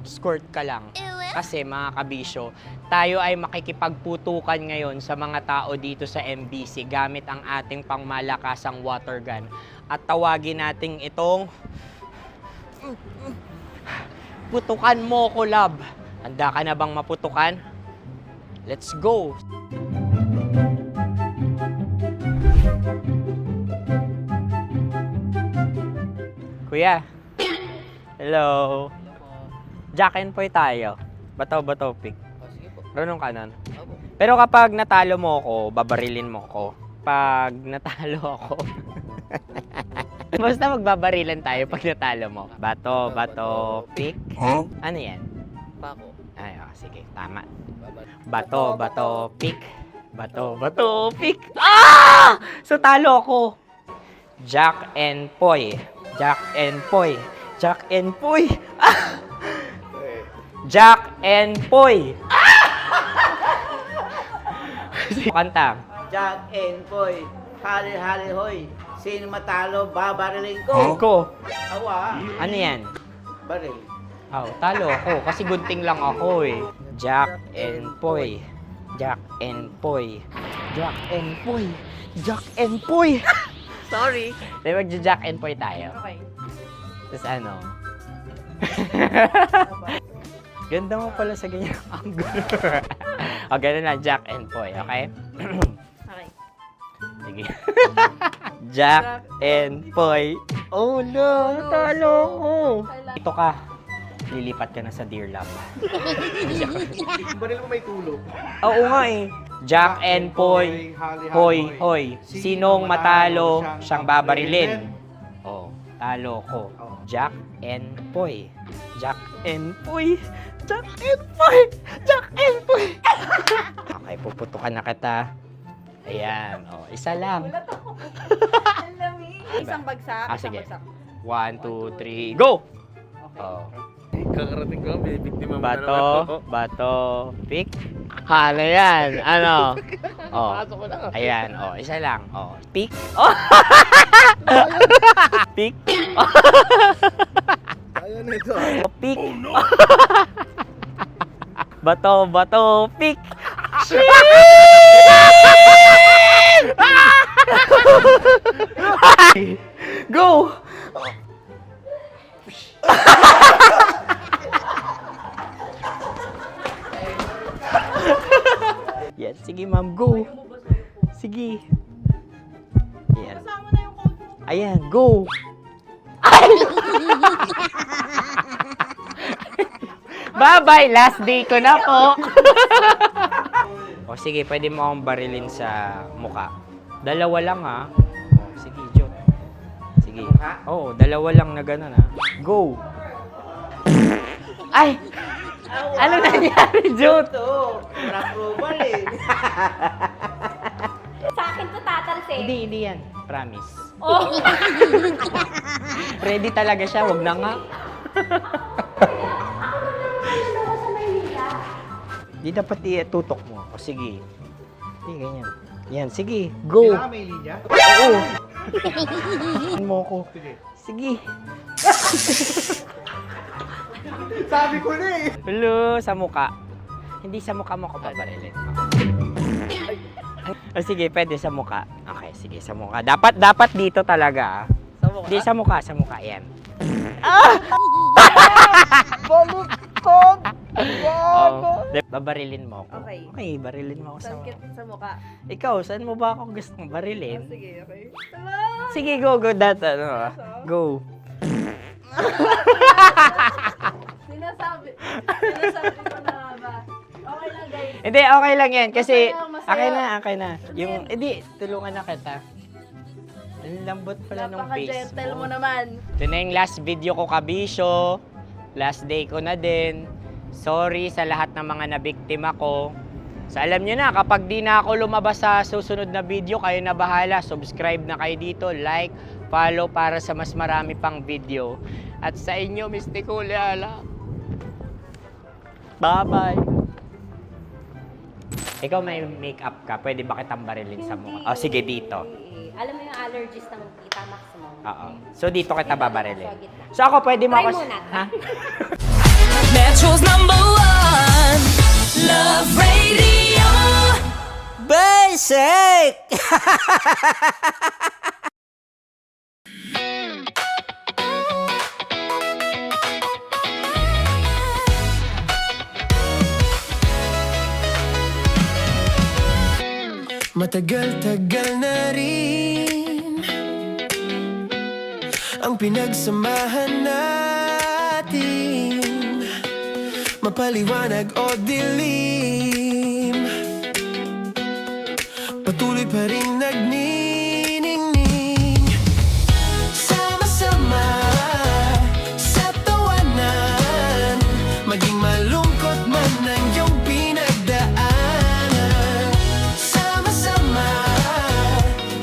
squirt ka lang. Kasi mga kabisyo, tayo ay makikipagputukan ngayon sa mga tao dito sa MBC gamit ang ating pangmalakasang water gun. At tawagin natin itong putukan mo ko, love. Handa ka na bang maputukan? Let's go! Kuya. Hello. Jack and Poy tayo. Bato-bato pick. Sige po. Runong kanan. Pero kapag natalo mo ako, babarilin mo ako. Pag natalo ako, basta magbabarilan tayo pag natalo mo. Bato, pick. Huh? Ano yan? Pako. Ay, sige, tama. Bato, pick. Bato, pick. Ah! So talo ako. Jack and Poy. Jack and Poy. Jack and Poy. Ah! Jack and Poy. Kanta. Jack and Poy, hali-hali hoy. Sino matalo, babariling ko. Ko. Awa. Ano yan? Baril. Oh, talo ako kasi gunting lang ako eh. Jack and Poy. Jack and Poy. Jack and Poy. Jack and Poy. Sorry. Di mag-Jack and Poy tayo. Okay. Tapos ano? Ganda mo pala sa ganyang angulo. O, ganun lang, Jack and Poy, okay? Okay. Sige. Jack and Poy. Oh no, natalo ko. Ito ka. Lilipat ka na sa Dear Love. Baril mo may tulo. Oo nga eh. Jack and Poy. Hoy, hoy. Sinong matalo, siyang babarilin. Oh, talo ko. Jack and Poy. Jack and Poy. Jack and Poy. Jack and Poy. Okay, puputukan na kita. Ayan. Oh, isa lang. Ang lamig. Isang bagsak. Sige. Isang bagsak. 1, 2, 3, go! Oh. Kakarating ko, binibiktima mo Bato, pick. Ano yan? Ano? Oh. Pasok ko lang. Ayan, oh, isa lang. Oh, pick. Oh. Pick. Ayan na ito. Oh, pick. Bato, pick. Go! Yan, sige ma'am, go. Sige. Ayan. Ayan, go. Bye-bye, last day ko na po. O sige, pwede mo akong barilin sa muka. Dalawa lang ha. O, sige, Jot. Sige. Oo, dalawa lang na gano'n ha. Go. Ay! Ano nangyari, Jot? Approval eh. Sa akin to tatalsik. Hindi yan. Promise. Oh. Ready talaga siya, wag na nga. Di dapat itutok mo. O sige. Sige, ganyan. Yan, sige. Go. Kailangan may linya? Oo. Mo ko. Sige. Sabi ko na eh. Hello, sa muka. Hindi sa muka mo ko babarilin. O sige, pwede sa muka. Okay, sige, sa muka. Dapat dito talaga. Sa muka? Hindi, sa muka. Yan. Baluktot! Oh, babarilin mo ako. Okay. Okay, barilin mo ako sa muka. Sa mukha. Ikaw, saan mo ba ako gustong barilin? Sige, okay. Sige, go. Go. Sinasabi ko na ba? Okay lang, guys. Hindi, okay lang yan. Kasi, Masaya. okay na. Yung, hindi, tulungan na kita. Ang lambot pala nung face Napaka-gentle mo. mo naman. Ito na yung last video ko, kabisyo. Last day ko na din. Sorry sa lahat ng mga nabiktima ko. So alam nyo na, kapag di na ako lumabas sa susunod na video, kayo na bahala. Subscribe na kayo dito, like, follow para sa mas marami pang video. At sa inyo, Mistiko Leala. Bye-bye. Ikaw may makeup ka, pwede ba kitang barilin sa mukha? O sige, dito. Alam mo yung allergies ng Tita Max mo? Oo. So dito kita babarilin. So ako, pwede mo Try ako... muna. Ha? Metro's #1 Love Radio. Basic! Matagal-tagal na rin ang pinagsamahan natin, mapaliwanag o dilim, patuloy pa rin nagniningning. Sama-sama sa tawanan, maging malungkot man ang iyong pinagdaanan. Sama-sama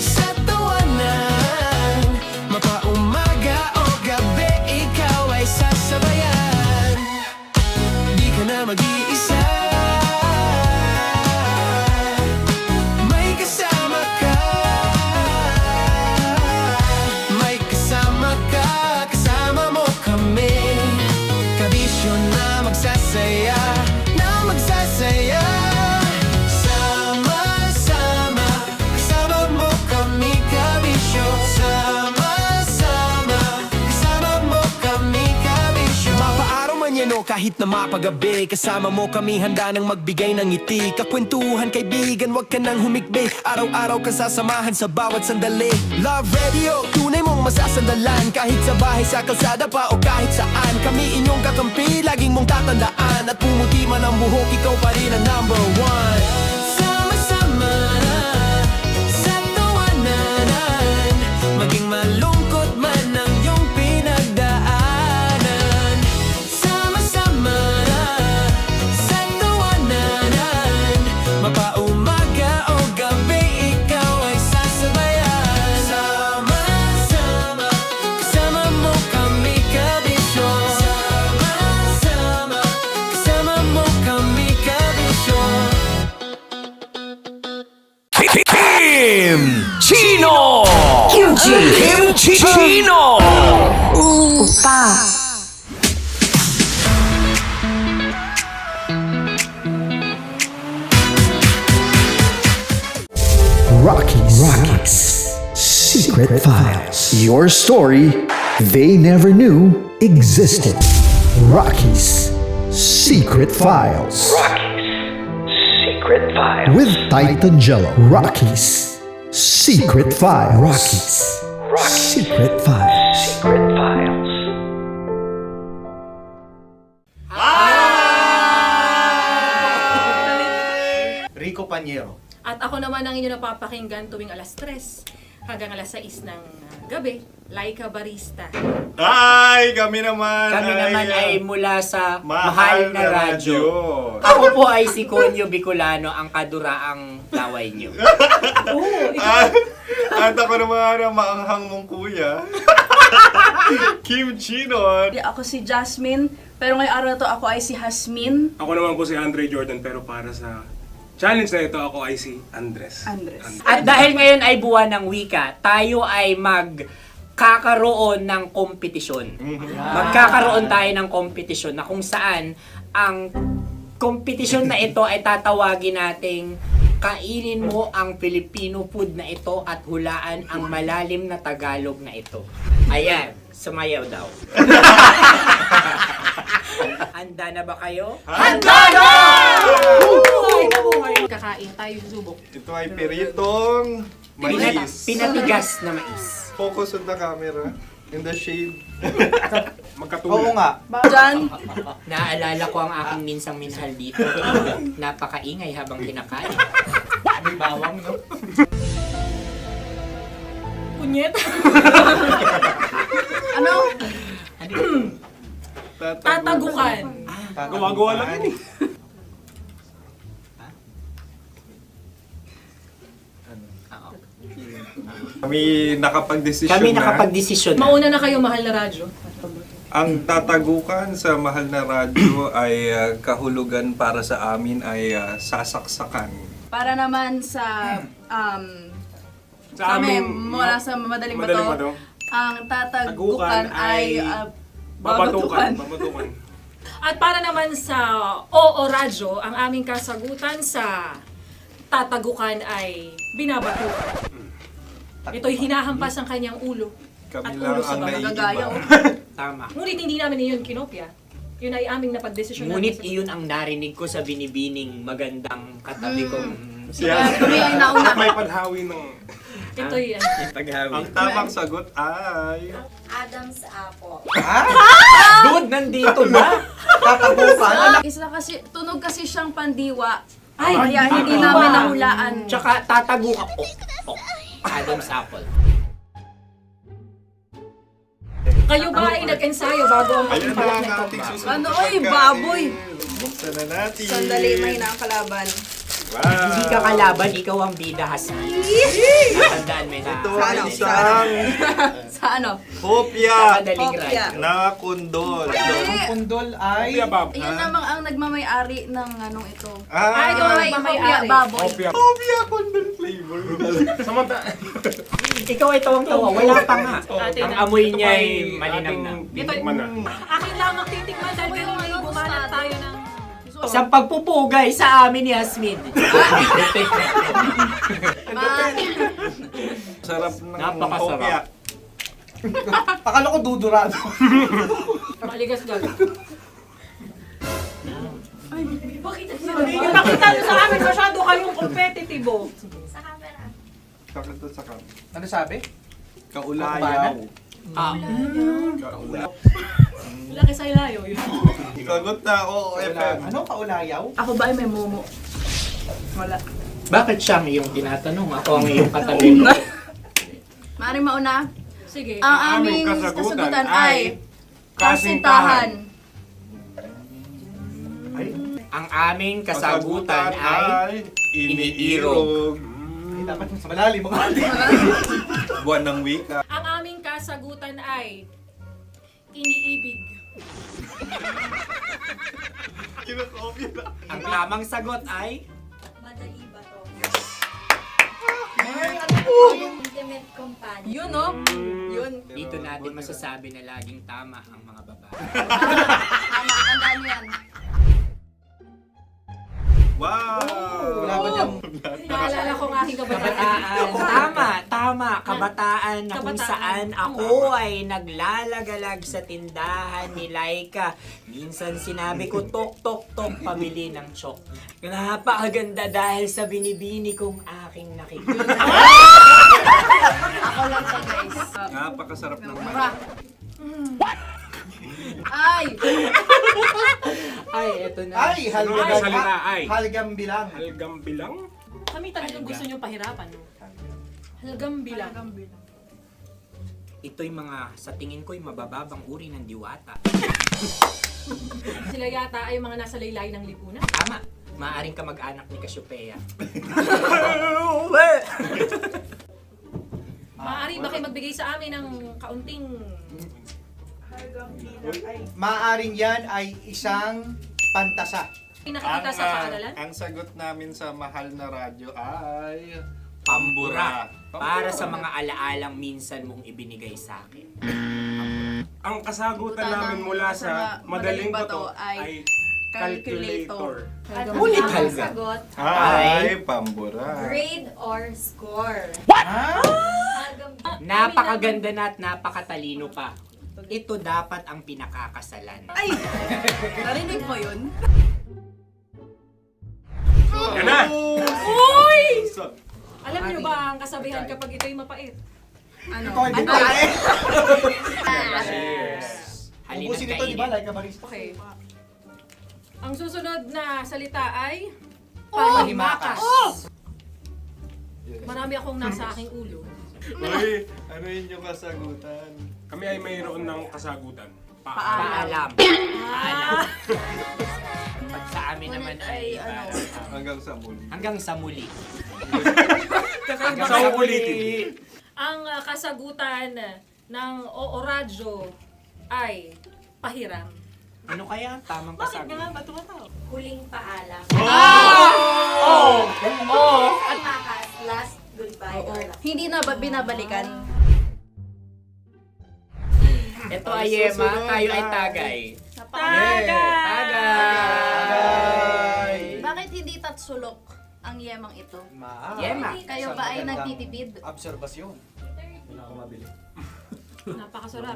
sa tawanan, mapaumaga o gabi, ikaw ay sasabayan. Di ka na mag-iisa, may kasama ka. kahit na mapagabi. Kasama mo kami handa nang magbigay ng ngiti. Kakwentuhan kaibigan, wag ka nang humikbi. Araw-araw ka sasamahan sa bawat sandali. Love Radio, tunay mong masasandalan. Kahit sa bahay, sa kalsada pa o kahit saan. Kami inyong kakampi, laging mong tatandaan. At pumuti man ang buhok, ikaw pa rin ang number one. Sama-sama sa tawanan, maging malungkot man ang iyong pinagdaanan. Sama-sama sa tawanan, mapaumaga o gabi, ikaw ay sasabayan. Sama-sama, kasama mo kami kabisyo. Sama-sama, kasama mo kami kabisyo. Kim Chino! Kim Chino! Upa. Rocky's Secret Files. Your story they never knew existed. Rocky's Secret Files. Secret Files. With Titan Jello. Rocky's Secret Files. Rocky's Secret Files. Secret Files. Rico Panyero. At ako naman ang inyo napapakinggan tuwing alas 3 hanggang alas 6 ng gabi, Laika Barista. Ay, kami naman. Kami naman ay mula sa Mahal na Radyo. Ako po ay si Conyo Bicolano, ang kaduraang laway niyo. At ako naman ang maanghang mong kuya. Kim Chino. Ako si Jasmine, pero ngayong araw na to ako ay si Hasmin. Ako naman po si Andre Jordan, pero para sa challenge na ito, ako ay si Andres. At dahil ngayon ay buwan ng wika, tayo ay magkakaroon ng kompetisyon. Magkakaroon tayo ng kompetisyon na kung saan ang kompetisyon na ito ay tatawagin nating kainin mo ang Filipino food na ito at hulaan ang malalim na Tagalog na ito. Ayan, sumayaw daw. Handa na ba kayo? Handa na! Kakain tayo subok. Ito ay peritong mais. Pinatigas na mais. Focus on the camera. In the shade. Oo nga. Diyan. Naaalala ko ang aking minsang minahal dito. Napakaingay habang kinakain. May bawang, no? Kunyet. Ano? Tatagukan. Gawa-gawa lang yun eh. Kami nakapag-desisyon Kami na. nakapag-desisyon na. Mauna na kayo, Mahal na Radyo. Ang tatagukan sa Mahal na Radyo ay kahulugan para sa amin ay sasaksakan. Para naman sa Sa kami, amin, mula sa madaling Madaling bato, Bato. ang tatagukan Tagukan ay Babatukan. babatukan. At para naman sa Oo Radyo, ang aming kasagutan sa tatagukan ay binabatukan. Ito'y hinahampas ang kanyang ulo. Kami At lang ulo sa ang mga gagaya. Tama. Ngunit hindi namin iyon kinopya. Yun ay aming napagdesisyon. Ngunit iyon ang narinig ko sa binibining magandang katabi kong Kami ay nauna. May paghawi ng... Ito'y Ang tamang sagot ay... Adam's apple. Dude, nandito ba? Tatagukan. Isa kasi, tunog kasi siyang pandiwa. Ay, Kaya hindi namin nahulaan. Tsaka tatagukan. Adam's apple. kayo ba ay nag-ensayo bago ang Ayun na pagpalat ang nito? ating susunod Ano, na oy, pagkain. baboy. Buksan na natin. Sandali, may nakakalaban. Wow. Hindi ka kalaban, ikaw ang bida, Hasmin. Tandaan mo na. Ito ay isang Sa ano? hopya Madaling Hopya. radyo. na kundol. Ang pundol ay... Iyon namang ang nagmamayari ng anong ito. Ah, ito may mamayari. baboy. hopya kundol flavor. Ikaw ay tawang-tawa, wala pa nga. Atin Ang na. amoy niya ay malinam na. Titikman na. Akin lamang titikman dahil kayo ay bumanat tayo ng... Sa pagpupugay sa amin ni Hasmin. Sarap ng Napakasarap. hopya. Akala ko dudurado. Maligas gag. Yung nakita nyo sa amin, masyado kayong competitive. Sa camera. Ano sabi? Kaulayaw. Laki sa ilayo. Sagot na, oo, FM. Ano kaulayaw? Ako ba ay may momo? Wala. Bakit siya ang iyong tinatanong? Ako ang iyong katabi. Maaaring mauna. Sige. Ang aming kasagutan ay kasintahan. Ang aming kasagutan ay iniirog. Dapat sa malalim mo ka. Buwan ng wika. Ang aming kasagutan ay iniibig. Ang tamang sagot ay Madali ba to? Intimate companion. Yun, no? Yun. dito natin masasabi na laging tama ang mga babae. Tama, tandaan nyo yan. Wow! Wala ba dyan? Naalala ko ang aking kabataan. Tama. Kabataan na kung Kabataan. saan ako ay naglalagalag sa tindahan ni Laika. Minsan sinabi ko, tok, pabili ng chok. Napakaganda dahil sa binibini kong aking nakikita. Ako lang to, guys. Napakasarap ng Mura. Ay! Ay, eto na. Ay, halgam. Ay, salita, ay. Halgam bilang. Halgam bilang? Kami talagang gusto nyo pahirapan. No? Halgam bilang. Ito'y mga, sa tingin ko'y mabababang uri ng diwata. Sila yata ay mga nasa laylay ng lipunan. Tama. Maaring ka mag-anak ni Cassiopeia. Maaari ba kayo magbigay sa amin ng kaunting... Maaring yan ay isang pantasa. Pinakikita sa paaralan? Ang sagot namin sa mahal na radyo ay... Pambura. Para sa mga alaalang minsan mong ibinigay sa akin. Ang kasagutan namin mula sa madaling bato ay calculator. Ulit halga. Sagot, Ay, pambura. grade or score. Napakaganda na at napakatalino pa. Ito dapat ang pinakakasalan. Ay! Narinig mo yun? Yan na! Uy! Alam niyo ba ang kasabihan kapag ito'y mapait? Ano? Ito ay bigay. Cheers. Halina't Ubusin ito, di ba? kainin. Like a barista. Okay. Ang susunod na salita ay panghimakas. Marami akong nasa aking ulo. Uy, ano yun yung kasagutan? Kami ay mayroon ng kasagutan. Paalam. Pag sa amin naman ay Hanggang sa muli. hanggang sa muli. Sa uulitin. Ang kasagutan ng Oo Radyo ay pahiram. Ano kaya ang tamang kasagutan? Huling paalam. Oh! At makas, last goodbye or last. Hindi na ba binabalikan? Ito ay Yema, tayo ay tagay. Tagay! Bakit hindi tatsulok ang yemang ito? Yema. Kayo ba ay nagtitipid? Obserbasyon. Wala akong mabili. Napakasarap.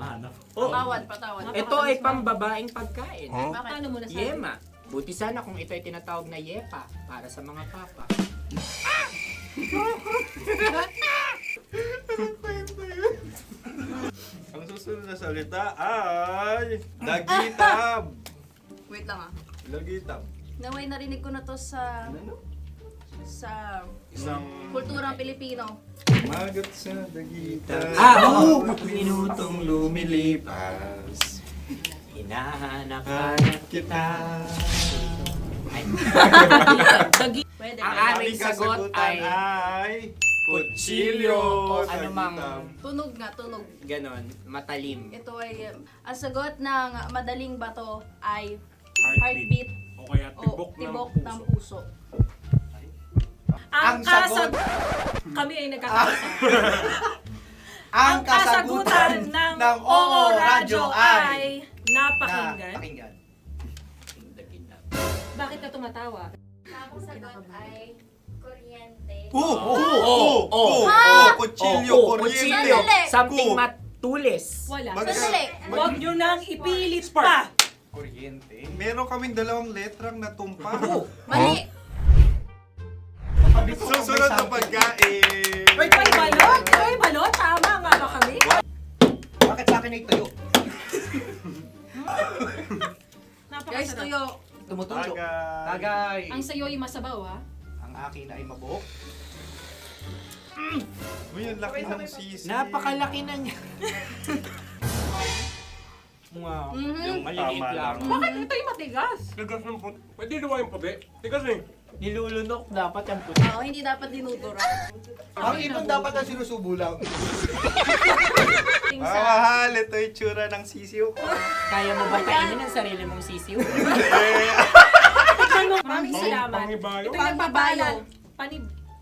Patawad. Ito ay pambabaeng pagkain. Paano mo nasabi? Yema. Buti sana kung ito ay tinatawag na yepa para sa mga papa. Ang susunod na salita ay... Dagitab! Wait lang ah. Dagitab. Naway narinig ko na to sa Isang... kulturang Pilipino. Magat sa dagitab. Oo! Minutong lumilipas. Hinahanap-hanap kita. Ay. Pwede. Ang aming sagot ay kutsilyo o anumang Tunog nga, tunog. ganon, matalim. Ito ay, ang sagot ng madaling bato ay Heartbeat. heartbeat O kaya o tibok ng puso. Ang sagot- Kami ay nagkakaisa. Ang kasagutan ng Oo Radyo ay napakinggan. napakinggan. Bakit ka tumatawa? Ang sagot ay kuryente. Kutsilyo, kuryente. Sandali. Something Ku. matulis. Wala. Mag- Sandali. Huwag nyo nang ipilit pa. Kuryente. Meron kaming dalawang letrang natumpa. Mali. Susunod na pagkain. Wait, may balot? May balot? Tama nga ba kami? Bakit sa akin ay tuyo? Guys, tuyo. Tumutulo. Tagay. Ang sayo ay masabaw, ha? Ang akin ay mabuhok. Uy, ang laki ng sisi. Napakalaki na niya. Yung maliliit lang. Bakit ito'y matigas? Tigas ng puti. Pwede nawa yung puti. Tigas eh. Nilulunok dapat yung puti. Oo, hindi dapat dinudura. Ang ibon dapat ang sinusubo lang. Mahal, ito yung tsura ng sisiw ko. Kaya mo ba kainin ang sarili mong sisiw? Maraming salamat. Panghibayo. Ito yung pabayo.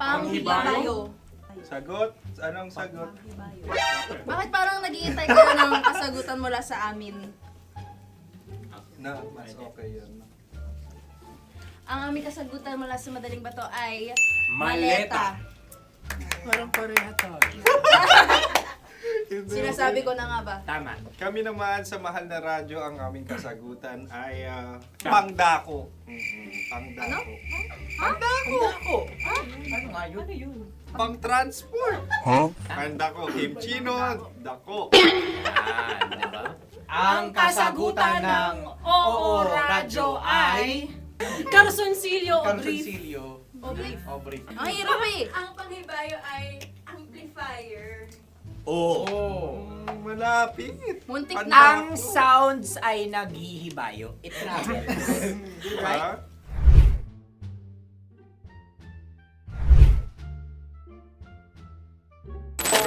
Panghibayo. Sagot? Anong sagot? Bakit parang naghihintay ka ng kasagutan mula sa amin? Na, mas okay yun. Ang aming kasagutan mula sa Madaling Bato ay Maleta. Parang pareha to. Sinasabi ko na nga ba? Tama. Kami naman sa Mahal na Radyo, ang aming kasagutan ay pangdako. Pangdako. Pangdako! Ano nga yun? Ano yun? Pang-transport. Pangdako, kimchino, dako. Diba? Ang kasagutan ng Oo Radyo ay Carsoncillo o brief. Carsoncillo. O brief. Ang hirap eh. Ang panghibayo ay amplifier. Oo. Malapit. Muntik Pangdako. na. Ang sounds ay naghihibayo. It travels. Right?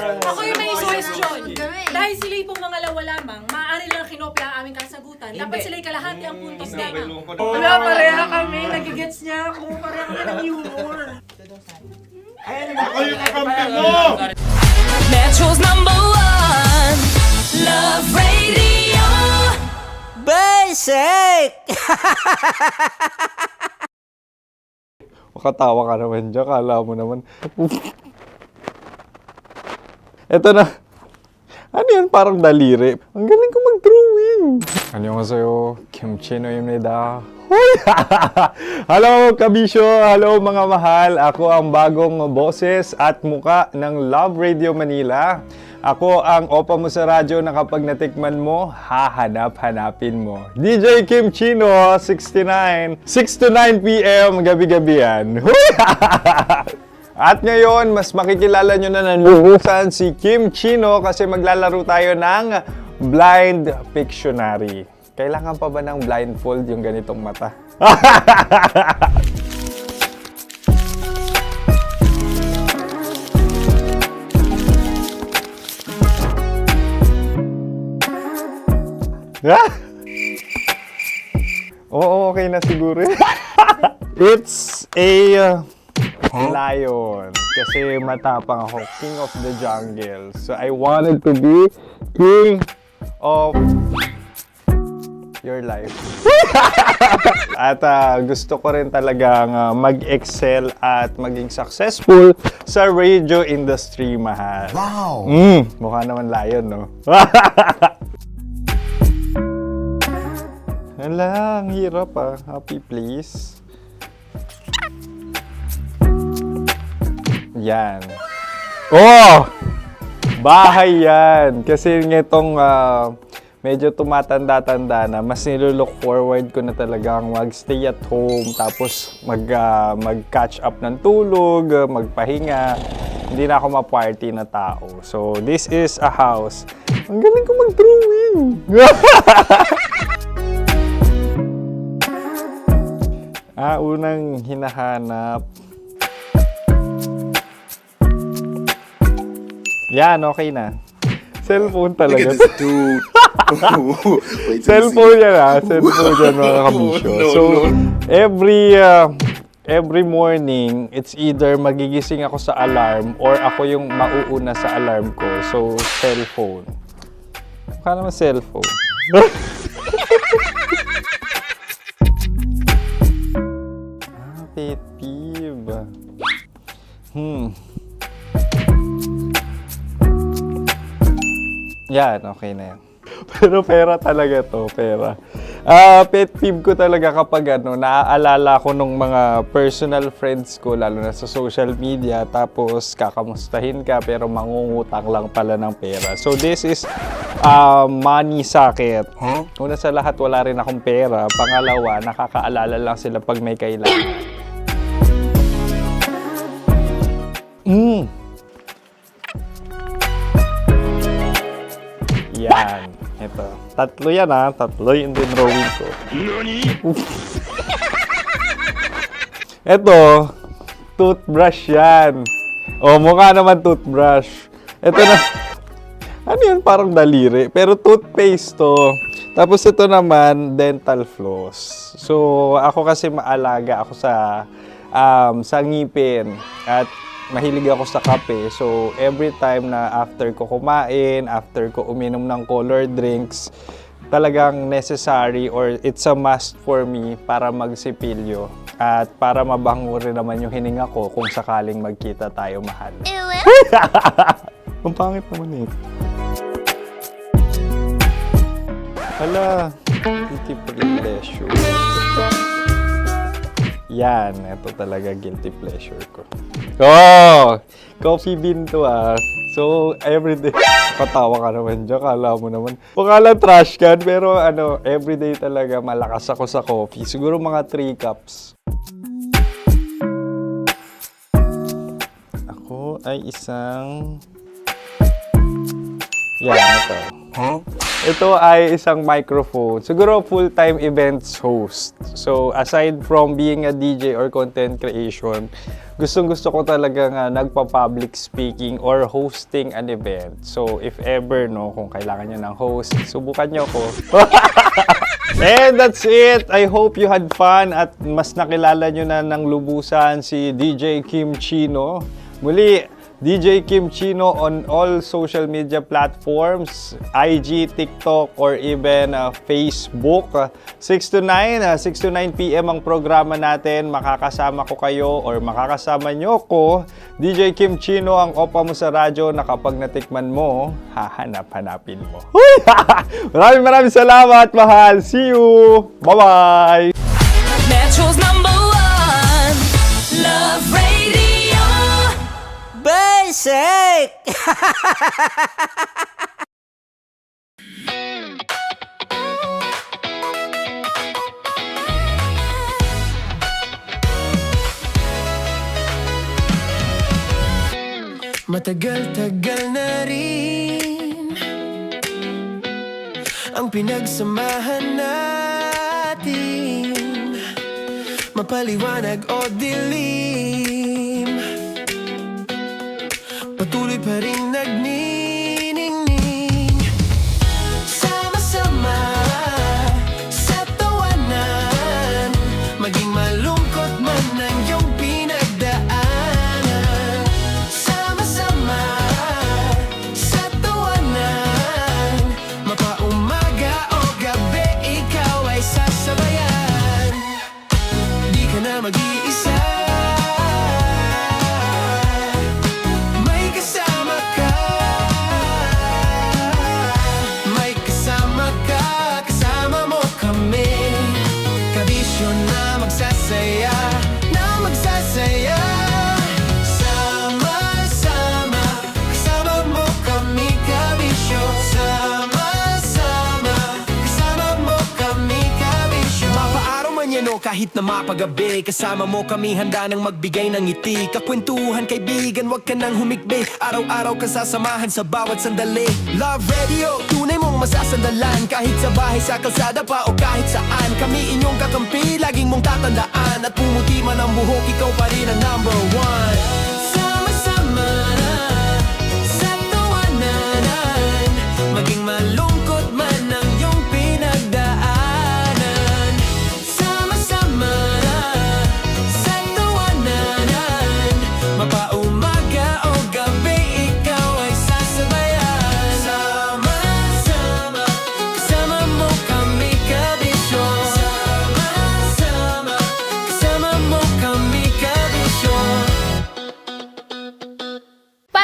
Ako yung may suggestion. Sunod kami. Dahil sila'y pong mga lawa lamang, maaari lang kinopya ang aming kasagutan. Dapat sila'y kalahati ang puntos lamang. Wala, pareha kami. Nagigets niya ako. Pareha kami ng humor. Ako yung kakampi mo! Metro's #1 Love Radio. Basic! Makatawa ka naman dyan. Kala mo naman. Eto na. Ano yan? Parang daliri. Ang galing ko mag-drawing. 안녕하세요. 김치노입니다. Hello, kabisyo! Hello, mga mahal! Ako ang bagong boses at muka ng Love Radio Manila. Ako ang opa mo sa radyo na kapag natikman mo, hahanap-hanapin mo. DJ Kim Chino, 69. 6 to 9 p.m. gabi-gabi yan. At ngayon, mas makikilala nyo na ng luhusan si Kim Chino kasi maglalaro tayo ng Blind Pictionary. Kailangan pa ba ng blindfold yung ganitong mata? Oo, okay na siguro. It's a lion. Kasi matapang ako. King of the jungle. So I wanted to be king of your life. At gusto ko rin talagang mag-excel at maging successful sa radio industry, mahal. Wow! Mukha naman lion, no? Hala, ang hirap ah. Happy, please. Yan. Oh! Bahay yan. Kasi nitong medyo tumatanda-tanda na, mas nilulook forward ko na talagang mag-stay at home, tapos mag-catch up ng tulog, magpahinga. Hindi na ako ma-party na tao. So, this is a house. Ang galing ko mag-drawing! Unang hinahanap. Yan, okay na. Cellphone talaga. dude. Cellphone yan ha. Cellphone yan, mga kabisyo. So, every morning, it's either magigising ako sa alarm or ako yung mauuna sa alarm ko. So, cellphone. Mukha naman cellphone. Pet peeve. Yan, okay na yan. Pero pera talaga to, pera. Pet peeve ko talaga kapag naaalala ko nung mga personal friends ko, lalo na sa social media, tapos kakamustahin ka pero mangungutang lang pala ng pera. So this is money sakit. Una sa lahat, wala rin akong pera. Pangalawa, nakakaalala lang sila pag may kailangan. Yan. Ito. Tatlo yan Tatlo yung dinrawing ko. Ito. Toothbrush yan. O, mukha naman toothbrush. Ito na. Ano yun? Parang daliri. Pero toothpaste to. Tapos ito naman, dental floss. So, ako kasi maalaga ako sa ngipin. At mahilig ako sa kape. So, every time na after ko kumain, after ko uminom ng colored drinks, talagang necessary or it's a must for me para magsipilyo. At para mabango rin naman yung hininga ko kung sakaling magkita tayo, mahal. Ang pangit naman ito. Hala, guilty pleasure. Yan, ito talaga guilty pleasure ko. Oh! Coffee bean to So, everyday. Patawa ka naman dyan, kala mo naman. Mukha lang trash can, pero everyday talaga malakas ako sa coffee. Siguro mga 3 cups. Ako ay isang... Yan, ito. Ito ay isang microphone. Siguro full-time events host. So, aside from being a DJ or content creation, gustong-gusto ko talaga nagpa-public speaking or hosting an event. So, if ever, kung kailangan nyo ng host, subukan nyo ko. And that's it. I hope you had fun at mas nakilala nyo na ng lubusan si DJ Kim Chino. Muli, DJ Kim Chino on all social media platforms, IG, TikTok, or even Facebook. 6 to 9 p.m. ang programa natin. Makakasama ko kayo or makakasama nyo ko. DJ Kim Chino, ang opa mo sa radyo na kapag natikman mo, hahanap-hanapin mo. Maraming salamat, mahal. See you! Bye-bye! Metro's #1 Love Radio. Basic! Matagal-tagal na rin ang pinagsamahan natin, mapaliwanag o dilim, patuloy pa rin nagniningning. Sama-sama sa tawanan, maging malungkot man ang iyong pinagdaanan. Sama-sama sa tawanan, mapaumaga o gabi, ikaw ay sasabayan. Di ka na mag-iisa, kahit na mapagabi, kasama mo kami handa nang magbigay ng ngiti. Kakwentuhan kaibigan, wag ka nang humikbi. Araw-araw ka sasamahan sa bawat sandali. Love Radio, tunay mong masasandalan. Kahit sa bahay, sa kalsada pa o kahit saan, kami inyong kakampi, laging mong tatandaan. At pumuti man ang buhok, ikaw pa rin ang #1. Sama-sama na sa tawanan, maging malungkot man ang iyong pinagdaan. Mapaumaga o gabi, ikaw ay sasabayan. Sama-sama, kasama mo kami kabisyo. Sama-sama, kasama mo kami kabisyo.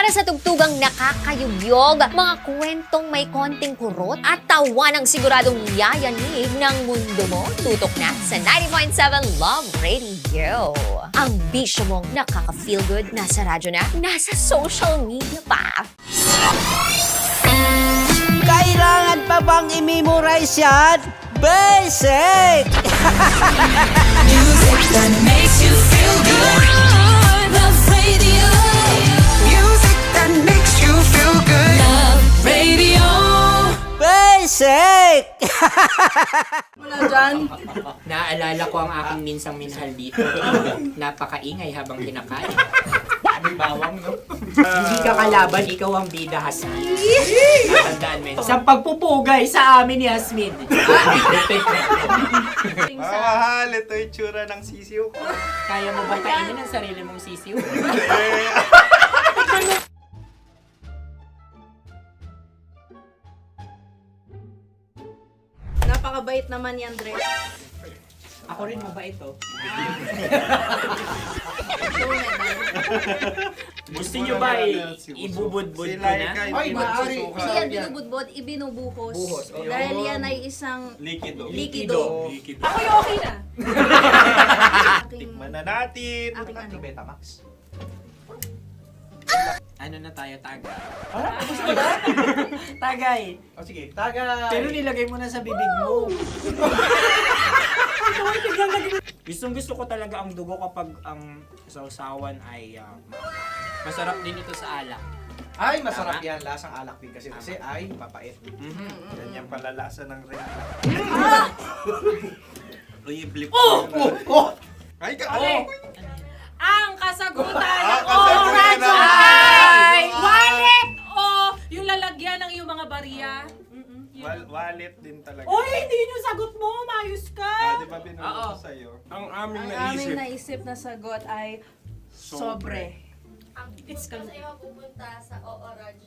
Para sa tugtugang nakakayugyog, mga kwentong may konting kurot at tawa ng siguradong yayanig ng mundo mo, tutok na sa 90.7 Love Radio. Ang bisyo mong nakaka-feel good, nasa radyo na, nasa social media pa. Kailangan pa bang i-memorize yan? Basic! Music that makes you feel good. Love Radio. Music that makes you feel good. Love Radio. Basic! Wala dyan. Naaalala ko ang aking minsang minahal dito. Napakaingay habang kinakain. May bawang, no? Hindi ka kalaban, ikaw ang bida, Hasmin. Natandaan mo yun. Sa pagpupugay sa amin ni Hasmin. Mahal, ito yung tsura ng sisiw ko. Kaya mo ba kainin ang sarili mong sisiw? Napakabait naman yan, Dre. Ako rin mabait, oh. Gusto nyo ba ibubudbud ko na? Ay, maaari. Kasi yan binubudbod, ibinubuhos. Buhos, ayun. Dahil yan ay isang Likido. likido. Ako yung okay na. Tikman na natin. Ito Betamax. Ano na tayo, tagay? Gusto mo na? Tagay! O sige, tagay. Pero nilagay mo na sa bibig mo. Gustong-gusto ko talaga ang dugo kapag ang sausawan ay masarap din ito sa alak. Ay, masarap Tama? yan. Lasang alak din kasi. Kasi ay mapait. Ganyan pala lasa ng rin. Uy, blip. Ay, Ang kasagutan Ang o kasagutan radyo ay wallet o yung lalagyan ng iyong mga barya. Wallet din talaga. Oy, hindi yun yung sagot mo. Mayos ka. Di ba binulong ko sa'yo? Ang aming Ang aming naisip na sagot ay sobre. It's kalma. pupunta sa OORAJ.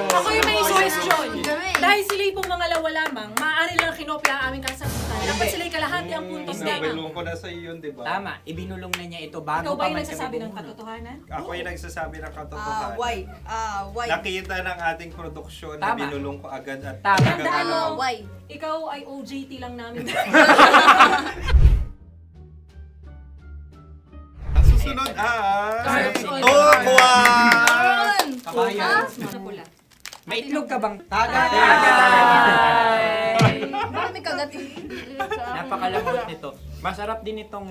Ako yung may suggestion. Dahil sila pong mga lawa lamang, maaari lang kinopya ang aming kasagutan. Dapat sila'y kalahati ang puntos lamang. Binulong ko na sa'yo yun, di ba? Tama, ibinulong na niya ito bago Ikaw ba pa yung man nagsasabi kami ng bumulong. katotohanan? Ako yung nagsasabi ng katotohanan. Why? Nakita ng ating produksyon na Tama. binulong ko agad at Tama. talagang Tandaan mo, Why? ikaw ay OJT lang namin. Ang susunod ay... Cards. Tokwa! Kabayan. Sa pula. May itlog ka bang? Tagay! Marami kagati. Napakalambot nito. Masarap din itong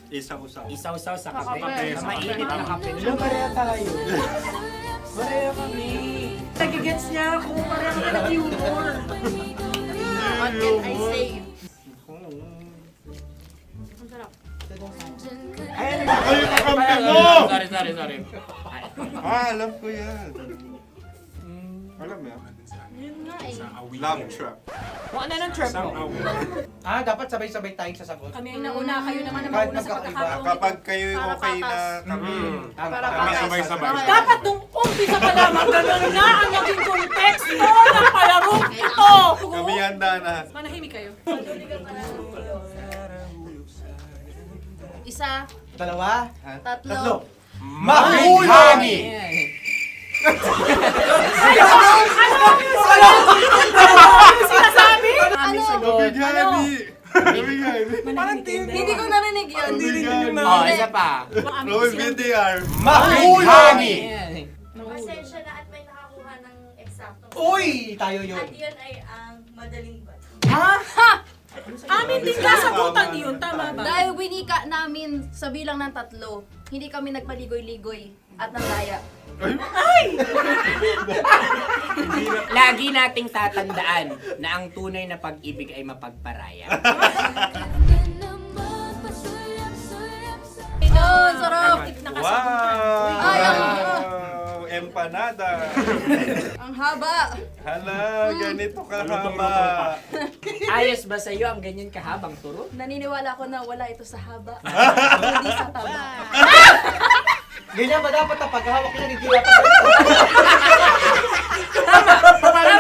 Isaw-saw. isaw-saw sa kape. Kape. Sa mainit na kape. Wala, pareha tayo. Pareha kami. Nagigets niya ako. Pareho na ng humor. What can I say? Ang sarap. Ay, kakampi mo! Sorry. Alam ko yan. Alam mo yan? Yun nga eh. Love trap. Kung ano ng trap mo? Dapat sabay-sabay tayong sasagot. Kami ang nauna, kayo naman ang Kahit mauna sa magkakaiba. pagkakataon. Kapag kayo Para okay na patas. kami, Para kami patas. sabay-sabay. Dapat nung umpisa pa lamang, ganun na ang naging konteksto ng palarong ito. Kami handa na. Manahimik kayo. Isa, Dalawa. tatlo. Mahulog! Ano sinasabi? Ano? Hindi ko narinig yun. Oh, isa pa. Roll VTR. Mahulog! Pasensya na at may nakakuha ng eksakto. Uy! Tayo yun. At yun ay ang madaling ba? Amin din kasagutan yun, tama ba? Dahil winika namin sa bilang ng 3, hindi kami nagpaligoy-ligoy at nandaya. Lagi nating tatandaan na ang tunay na pag-ibig ay mapagparaya. Oh, sarap! Nakasagutan. Ay, Wow! Empanada. ang haba! Hala, ganito kahaba. Ayos ba sa'yo ang ganyan kahabang turo? Naniniwala ko na wala ito sa haba. Hindi sa taba. Ganyan ba dapat na paghawak niya, hindi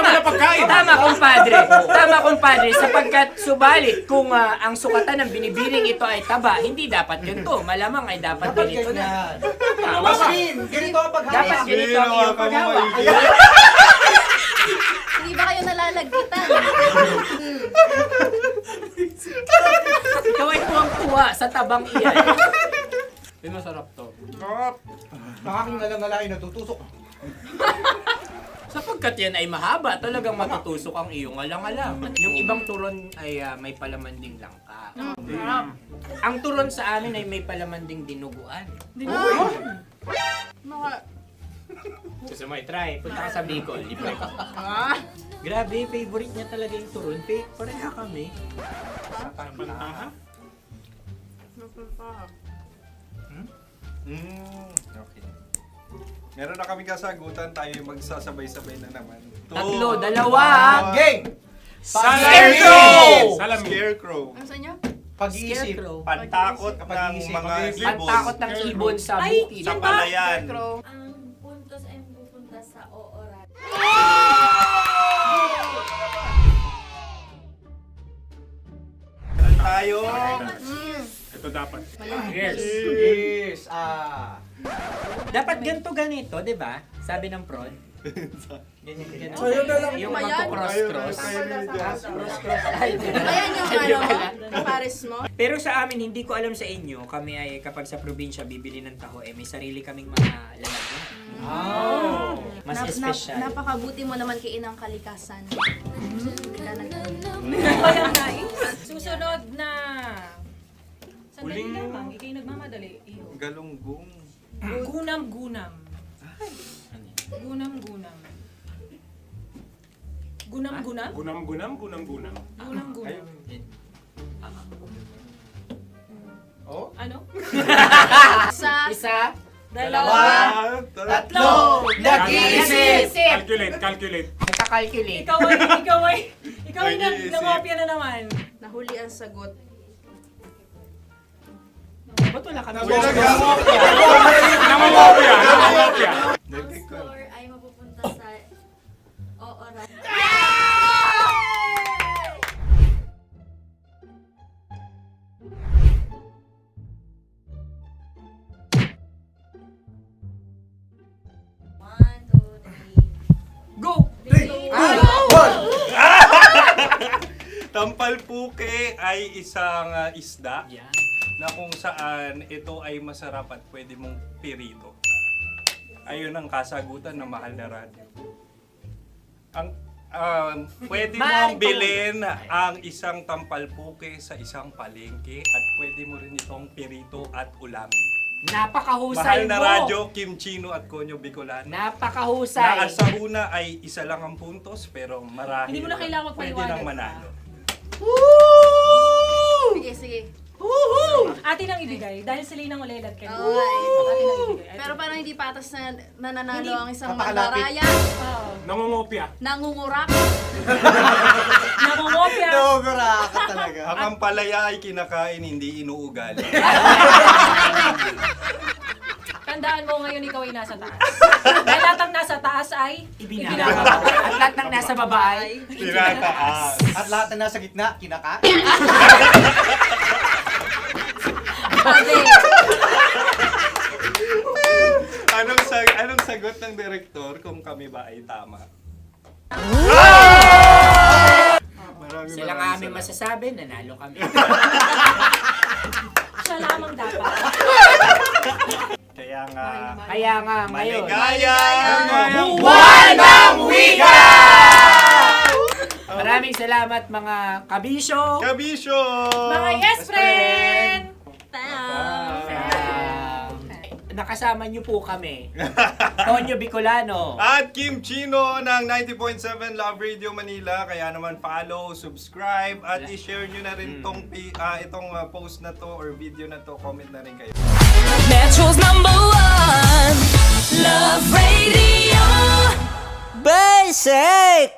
dapat Tama kung kumpadre. Tama, kumpadre. Sapagkat subalit kung ang sukatan ng binibining ito ay taba, hindi dapat ganito. Malamang ay dapat ganito na. Tama. Ganito ang paghawak. Dapat ganito ang iyong paghawak. Hindi ba kayo nalalagkitan? Ikaw ay tuwang-tuwa sa tabang iyan. Masarap to. Nakaking nalang-alain natutusok. Sapagkat yan ay mahaba, talagang matutusok ang iyong alang-alang. Yung ibang turon ay may palaman ding langka. Ang turon sa amin ay may palaman ding dinuguan. Gusto mo i-try? Punta ka sa Bicol, libre ka. Grabe, favorite niya talaga yung turon. Pareha kami. Okay. Meron na kami kasagutan, tayo yung magsasabay-sabay na naman. Tatlo, dalawa. Game! Scarecrow! Scarecrow. Ano sa inyo? Pag-iisip. Pantakot ng mga ibon. Pantakot ng ibon sa bukid. Sa palayan. Ang puntos ay pupunta sa oorat. Tayo. Ito dapat. Yes. Dapat ganito, di ba? Sabi ng prod. Ganyan. Sa'yo na lang. Yung magko-cross-cross. Cross-cross. Ayan yung pares mo. Pero sa amin, hindi ko alam sa inyo, kami ay kapag sa probinsya bibili ng taho, may sarili kaming mga lalagyan. Mas espesyal. Napakabuti mo naman kay Inang Kalikasan. Susunod na. Sandali lamang, ikay nagmamadali. Iyo. Galunggong. Gunam-gunam. Gunam-gunam. Gunam-gunam? Gunam-gunam. Gunam-gunam. Oh? Ano? Isa. Dalawa. Tatlo. Nag-iisip. Calculate. Nagka-calculate. Ikaw ay nangopya na naman. Nahuli ang sagot. Ba't wala kami? Nangongopya. Ang score ay mapupunta sa oorat. Go! Tampalpuke ay isang isda na kung saan ito ay masarap at pwede mong pirito. Ayun ang kasagutan ng Mahal na Radio. Ang pwede mong bilhin ang isang tampalpuke sa isang palengke at pwede mo rin itong pirito at ulamin. Napakahusay Mahal na mo. Radyo, Kim Chino at Konyo Bicolano. Napakahusay. Na sa una ay isa lang ang puntos pero marahil Hindi mo na kailangan pwede magpaliwanag. nang manalo. Sige. Atin ang ibigay dahil sila yung nangulelat kayo. Oo. Atin ang ibigay. Pero parang hindi patas na nananalo Hindi. ang isang Napakalapit. mandaraya. Nangongopya. Nangungurak. Nangungopya. Dobra ka talaga. Ang ampalaya ay kinakain, hindi inuugali. Tandaan mo ngayon ikaw ay nasa taas. Dahil lahat ng nasa taas ay Ibinababa. At lahat ng nasa baba ay Tinataas. At lahat na nasa gitna, kinaka. Anong sagot ng direktor kung kami ba ay tama? sila nga aming masasabi, nanalo kami. siya lamang dapat. Kaya nga ngayon. maligayang Buwan ng Wika! Maraming salamat mga kabisyo. Mga yes friend! Nakasama niyo po kami. Tonyo Bicolano. At Kim Chino ng 90.7 Love Radio Manila. Kaya naman follow, subscribe, at i-share nyo na rin itong post na to or video na to. Comment na rin kayo. Metro's #1 Love Radio. Basic!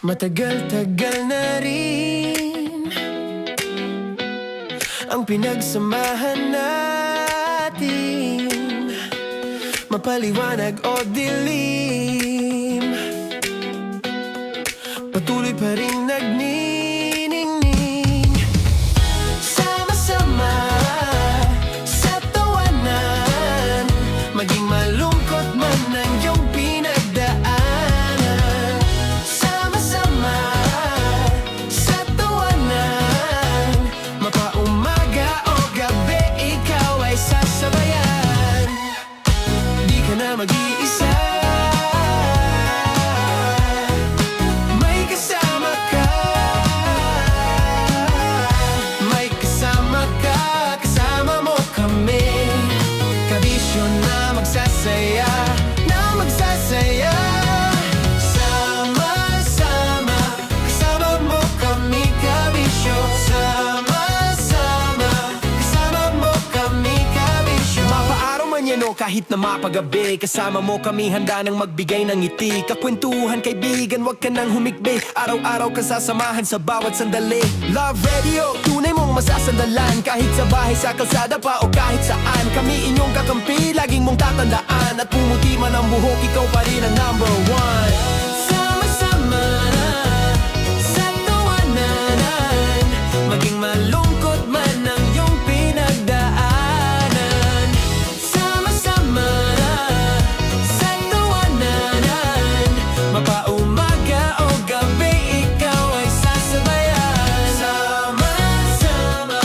Matagal-tagal na rin ang pinagsamahan natin, mapaliwanag o dilim, patuloy pa rin nagniningning. Sama-sama sa tawanan, maging malungkot man ang iyong pinagdaanan. Sama-sama sa tawanan, mapaumaga o gabi, ikaw ay sasabayan. Di ka na mag-iisa, may kasama ka. May kasama ka, kasama mo kami. Kabisyo na magsasaya, na magsasaya. Sama-sama, kasama mo kami, kabisyo. Sama-sama, kasama mo kami, kabisyo. Mapaaraw man yan o kahit na mapagabi, kasama mo kami, handa nang magbigay ng ngiti. Kakwentuhan, kaibigan, wag ka nang humikbi. Araw-araw ka sasamahan sa bawat sandali. Love Radio, tunay mong masasandalan. Kahit sa bahay, sa kalsada pa o kahit saan, kami inyong kakampi, laging mong tatandaan. At pumuti man ang buhok, ikaw pa rin ang number one. Sama-sama sa tawanan, maging malungkot man ang iyong pinagdaanan. Sama-sama sa tawanan, mapaumaga o gabi, ikaw ay sasabayan. Sama-sama,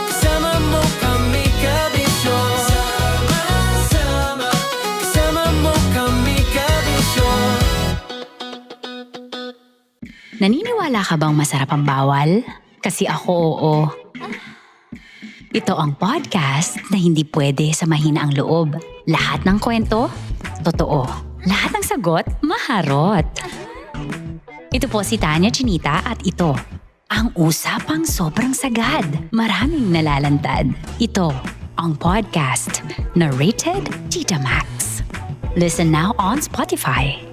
kasama mo kami, kabisyo. Sama-sama, kasama mo kami, kabisyo. Naniniwala ka bang masarap ang bawal? Kasi ako oo. Ito ang podcast na hindi pwede samahin ang loob. Lahat ng kwento, totoo. Lahat ng sagot, maharot. Ito po si Tanya Chinita at ito, ang usapang sobrang sagad. Maraming nalalantad. Ito, ang podcast na Rated Tita Max. Listen now on Spotify.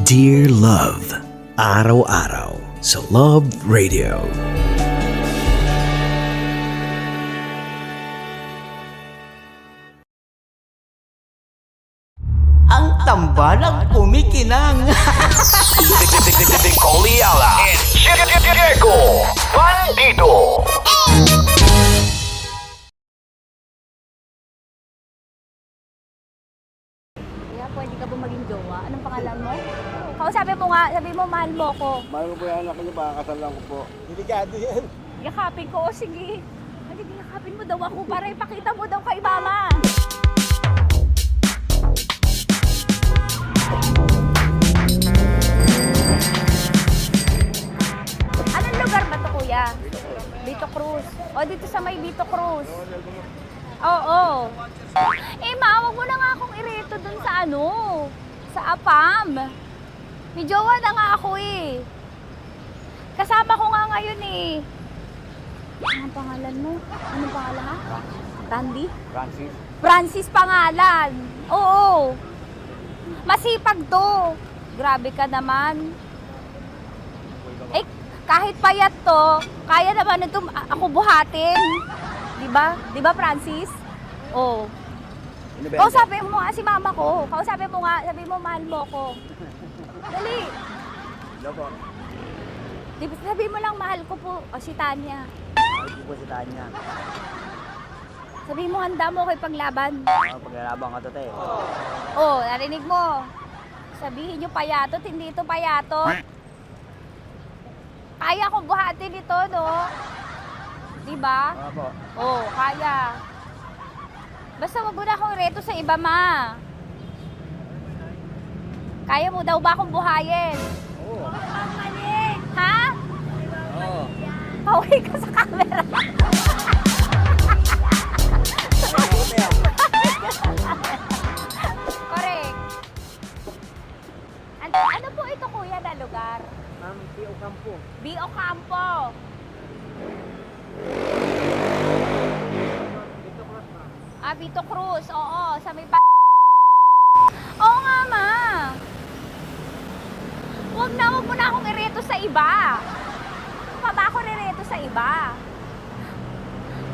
Dear Love, araw-araw sa Love Radio. Ang tambalang kumikinang. Nicole Ayala and Diego Bandido. Kaya pwede ka ba maging jowa? Anong pangalan mo? Kausapin mo nga, sabi mo mahal mo ko. Mahal ko po yung anak niyo, pakakasal lang ko po. Delikado yan. Yakapin ko, o sige. Magiging yakapin mo daw ako para ipakita mo daw kay mama. Anong lugar ba to, kuya? Vito Cruz. O, dito sa may Vito Cruz. Oo. Eh, ma, wag mo na nga akong ireto dun sa ano, sa APAM. May jowa na nga ako eh. Kasama ko nga ngayon eh. Anong pangalan mo? Anong pangalan ha? Randy? Francis. Francis pangalan. Oo. Masipag to. Grabe ka naman. Eh, kahit payat to, kaya naman ito ako buhatin. Diba? Diba, Francis? Oo. Kausapin mo nga si mama ko. Kausapin mo nga, sabi mo mahal mo ko. Dali. Hello po. Sabi mo lang mahal ko po. O, si Tanya. Mahal ko po si Tanya. Sabi mo handa mo kay paglaban. Paglalaban ka to, te. Oh, narinig mo. Sabihin nyo payatot, hindi ito payatot. Kaya kong buhatin ito, no? Diba? Opo. Oh, kaya. Basta wag mo na akong reto sa iba, ma. Kaya mo daw ba akong buhayin? Oo. Ha? Oo. Pauwi ka sa camera. Correct. Ano po ito, kuya, na lugar? B.O. Campo. B.O. Campo. Vito Cruz, oo. Sa may wag mo na akong ireto sa iba. Pa ba ako nireto sa iba?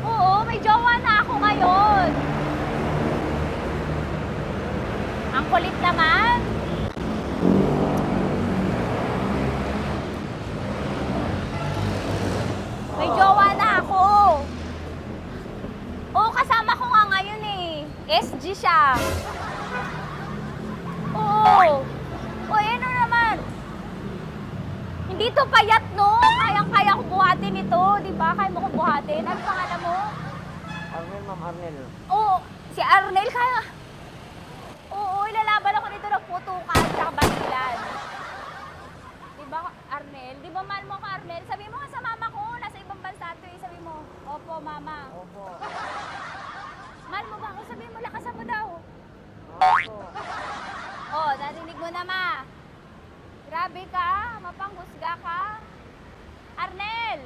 Oo, may jowa na ako ngayon. Ang kulit naman. May jowa na ako. Oo, kasama ko nga ngayon eh. SG siya. Oo. O, ano naman? Hindi to payat, no? Kayang-kaya ko buhatin ito, di ba? Kaya mo kong buhatin. Ano pangalan mo? Arnel, Ma'am Arnel. Oo, si Arnel kaya. Oo, ilalaban ako nito ng putukan sa basilan. Di ba, Arnel? Di ba mahal mo ako, Arnel? Sabi mo nga sa mama ko, nasa ibang bansa to eh. Sabi mo, opo, mama. Opo. Mahal mo ba ako? Sabi mo, lakasan mo daw. Opo. Oh, narinig mo na, ma. Grabe ka, mapanghusga ka. Arnel!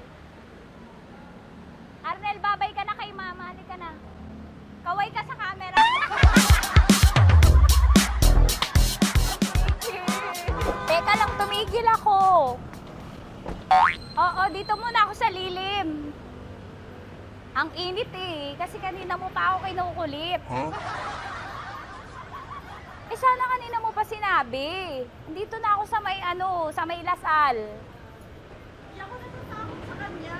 Arnel, babay ka na kay mama. Halika na. Kaway ka sa camera. Teka lang, tumigil ako. Oo, dito muna ako sa lilim. Ang init eh, kasi kanina mo pa ako kinukulit. Eh sana kanina mo pa sinabi. Dito na ako sa may sa may Lasal. Hindi ako natatakot sa kanya.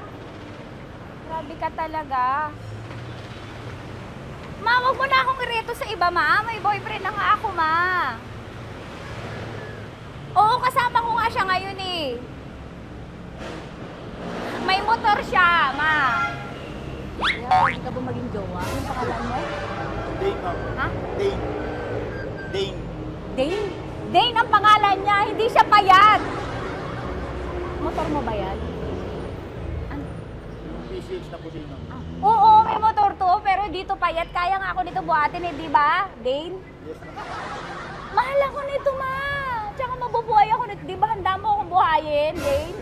Grabe ka talaga. Ma, wag mo na akong ireto sa iba, ma. May boyfriend na nga ako, ma. Oo, kasama ko nga siya ngayon eh. May motor siya, ma. Kaya pwede ka ba maging jowa? Anong pangalan mo? Dane, ma'am. Ha? Dane. Dane. Dane? Dane ang pangalan niya, hindi siya payat. Motor mo ba yan? Yung PCX na puti, ma'am. Oo, may motor to, pero dito payat. Kaya nga ako nito buhatin eh, di ba? Dane? Yes, ma'am. Mahal ako nito, ma. Tsaka mabubuhay ako nito. Di ba handa mo akong buhayin, Dane?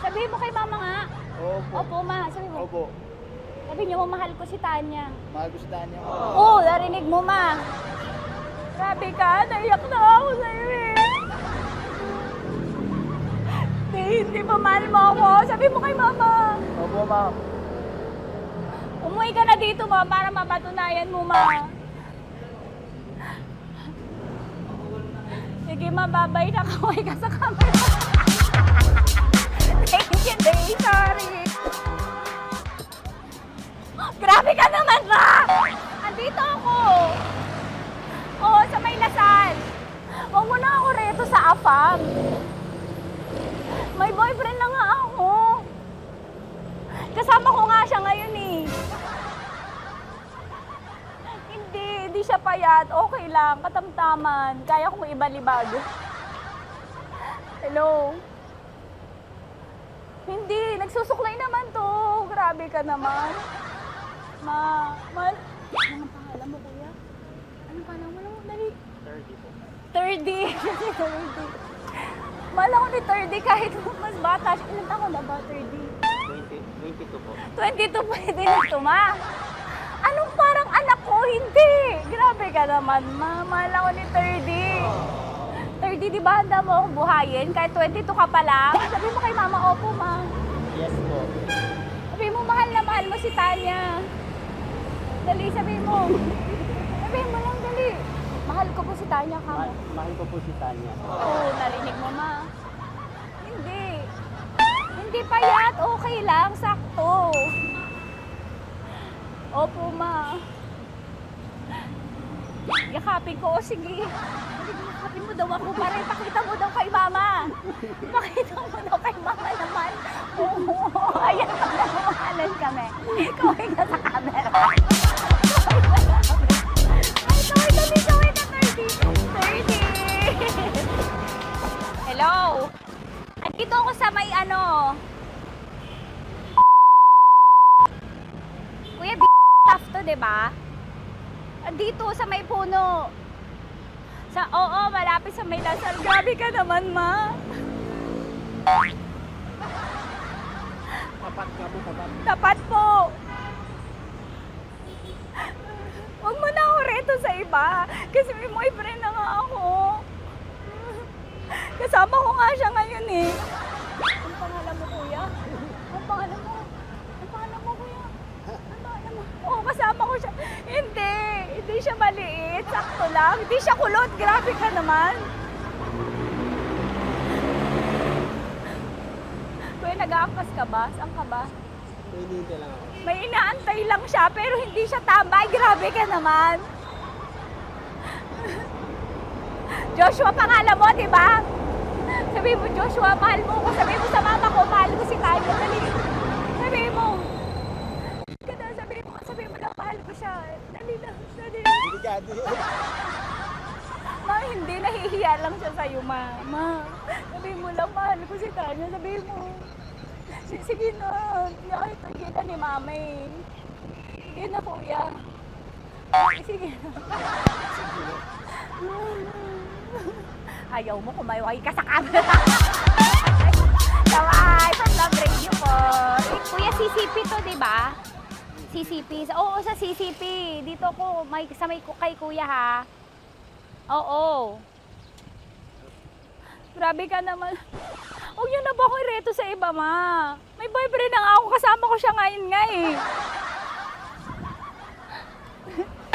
Sabihin mo kay mama nga. Opo. Opo, ma. Sabi mo. Opo. Sabi niyo, mahal ko si Tanya. Mahal ko si Tanya. Oo, narinig mo, ma. Grabe ka, naiyak na ako sa'yo eh. Hindi ba mahal mo ako? Sabi mo kay mama. Opo, ma'am. Umuwi ka na dito, ma, para mapatunayan mo, ma. Sige, ma, babay na. Kaway ka sa camera. Thank you, Day. Sorry. Grabe ka naman, ma! Andito ako. Oo, sa may Lasal. Huwag mo na ako reto sa afam. May boyfriend na nga ako. Kasama ko nga siya ngayon eh. Hindi siya payat. Okay lang, katamtaman. Kaya kong ibalibag. Hello? Hindi, nagsusuklay naman to. Grabe ka naman. Anong pangalan mo, kuya? Anong pangalan mo? Dali. 30 po. 30. Mahal ako ni 30 kahit mas bata siya. Ilan taon na ba, 30? 22 po. 22 pwede na ito, ma. Anong parang anak ko? Hindi. Grabe ka naman, ma. Mahal ako ni 30. 30, di ba handa mo akong buhayin? Kahit 22 ka pa lang. Sabi mo kay mama, opo, ma. Yes po. Sabi mo, mahal na mahal mo si Tanya. Dali, sabi mo. Sabi mo lang, dali. Mahal ko po si Tanya, ka mo. Mahal ko po si Tanya. Oo, narinig mo, ma. Hindi. Hindi payat. Okay lang, sakto. Opo, ma. Yakapin ko. O, sige. Yakapin mo daw ako para ipakita mo daw kay mama. Ipakita mo daw kay mama naman. Oo, ayan, nagmamahalan kami. Kaway ka sa camera. Kaway ka, 30. Hello? Andito ako sa may Kuya, tough to, diba? Andito sa may puno. Oo, malapit sa may Lasal. Grabe ka naman, ma. Tapat ka po, tapat. Tapat po. Huwag mo na ako reto sa iba. Kasi may boyfriend na nga ako. Kasi Kasama ko nga siya ngayon eh. Ang pangalan mo, kuya? Ang pangalan mo? Ang pangalan mo, kuya? Ang pangalan mo? Oo, kasama ko siya. Hindi siya maliit. Sakto lang. Hindi siya kulot. Grabe ka naman. Kuya, nag-aangkas ka ba? Saan ka ba? May inaantay lang siya, pero hindi siya tambay. Grabe ka naman. Joshua, pangalan mo, di ba? Sabi mo, Joshua, mahal mo ko. Sabi mo sa mama ko, mahal ko si Tayo. Dali. Sabi mo. Sabi mo lang, mahal ko siya. Dali lang. Ma, hindi. Nahihiya lang siya sa'yo, ma. Sabi mo lang, mahal ko si Tayo. Sabi mo. Sige na. Hindi ako kita ni mama eh. Sige na, kuya. Sige na. Ayaw mo, kumayaway ka sa camera. Kawai, from Love Radio po. Kuya, CCP to, di ba? CCP. Oo, sa CCP. Dito ko, sa may kay kuya ha. Oo. Grabe ka naman. Huwag niyo na ba akong ireto sa iba, ma? May boyfriend na nga ako. Kasama ko siya ngayon nga eh.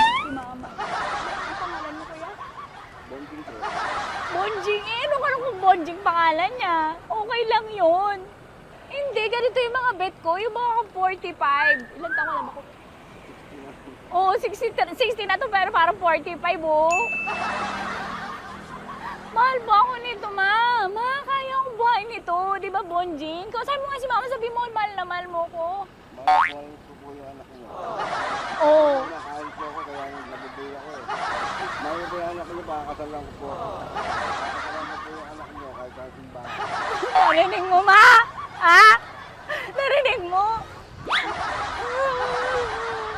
Si mama. Ang pangalan mo, kuya? Bonjing po. Bonjing? Ano kung Bonjing pangalan niya? Okay lang yun. Hindi, ganito yung mga bet ko. Yung mga 45. Ilan taon lang ako? Oo, 60 na to pero parang 45, oh. Mahal ba ako nito, ma? Ma, kaya akong buhay nito. Di ba, Bonjing? Sabi mo nga si mama, sabi mo, mahal na mahal mo ko. Mahal ko po yung anak niyo. Oo. Nakain po ako kaya nabibigay ako eh. Mahal po yung anak niyo, pakakasal lang ko po. Pakakasalan mo po yung anak niyo kahit sa simbahan. Narinig mo, ma? Ha? Narinig mo?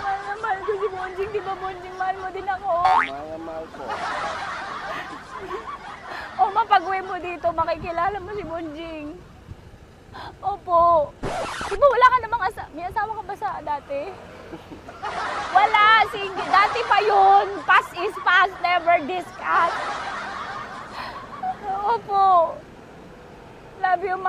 Mahal na mahal ko si Bonjing. Di ba, Bonjing, mahal mo din ako? Mahal po. O, mapag-uwi mo dito, makikilala mo si Bonjing. Opo. Di ba wala ka namang may asawa ka ba sa dati? Wala, sige. Dati pa yun. Past is past, never discuss. Opo. Love you, ma.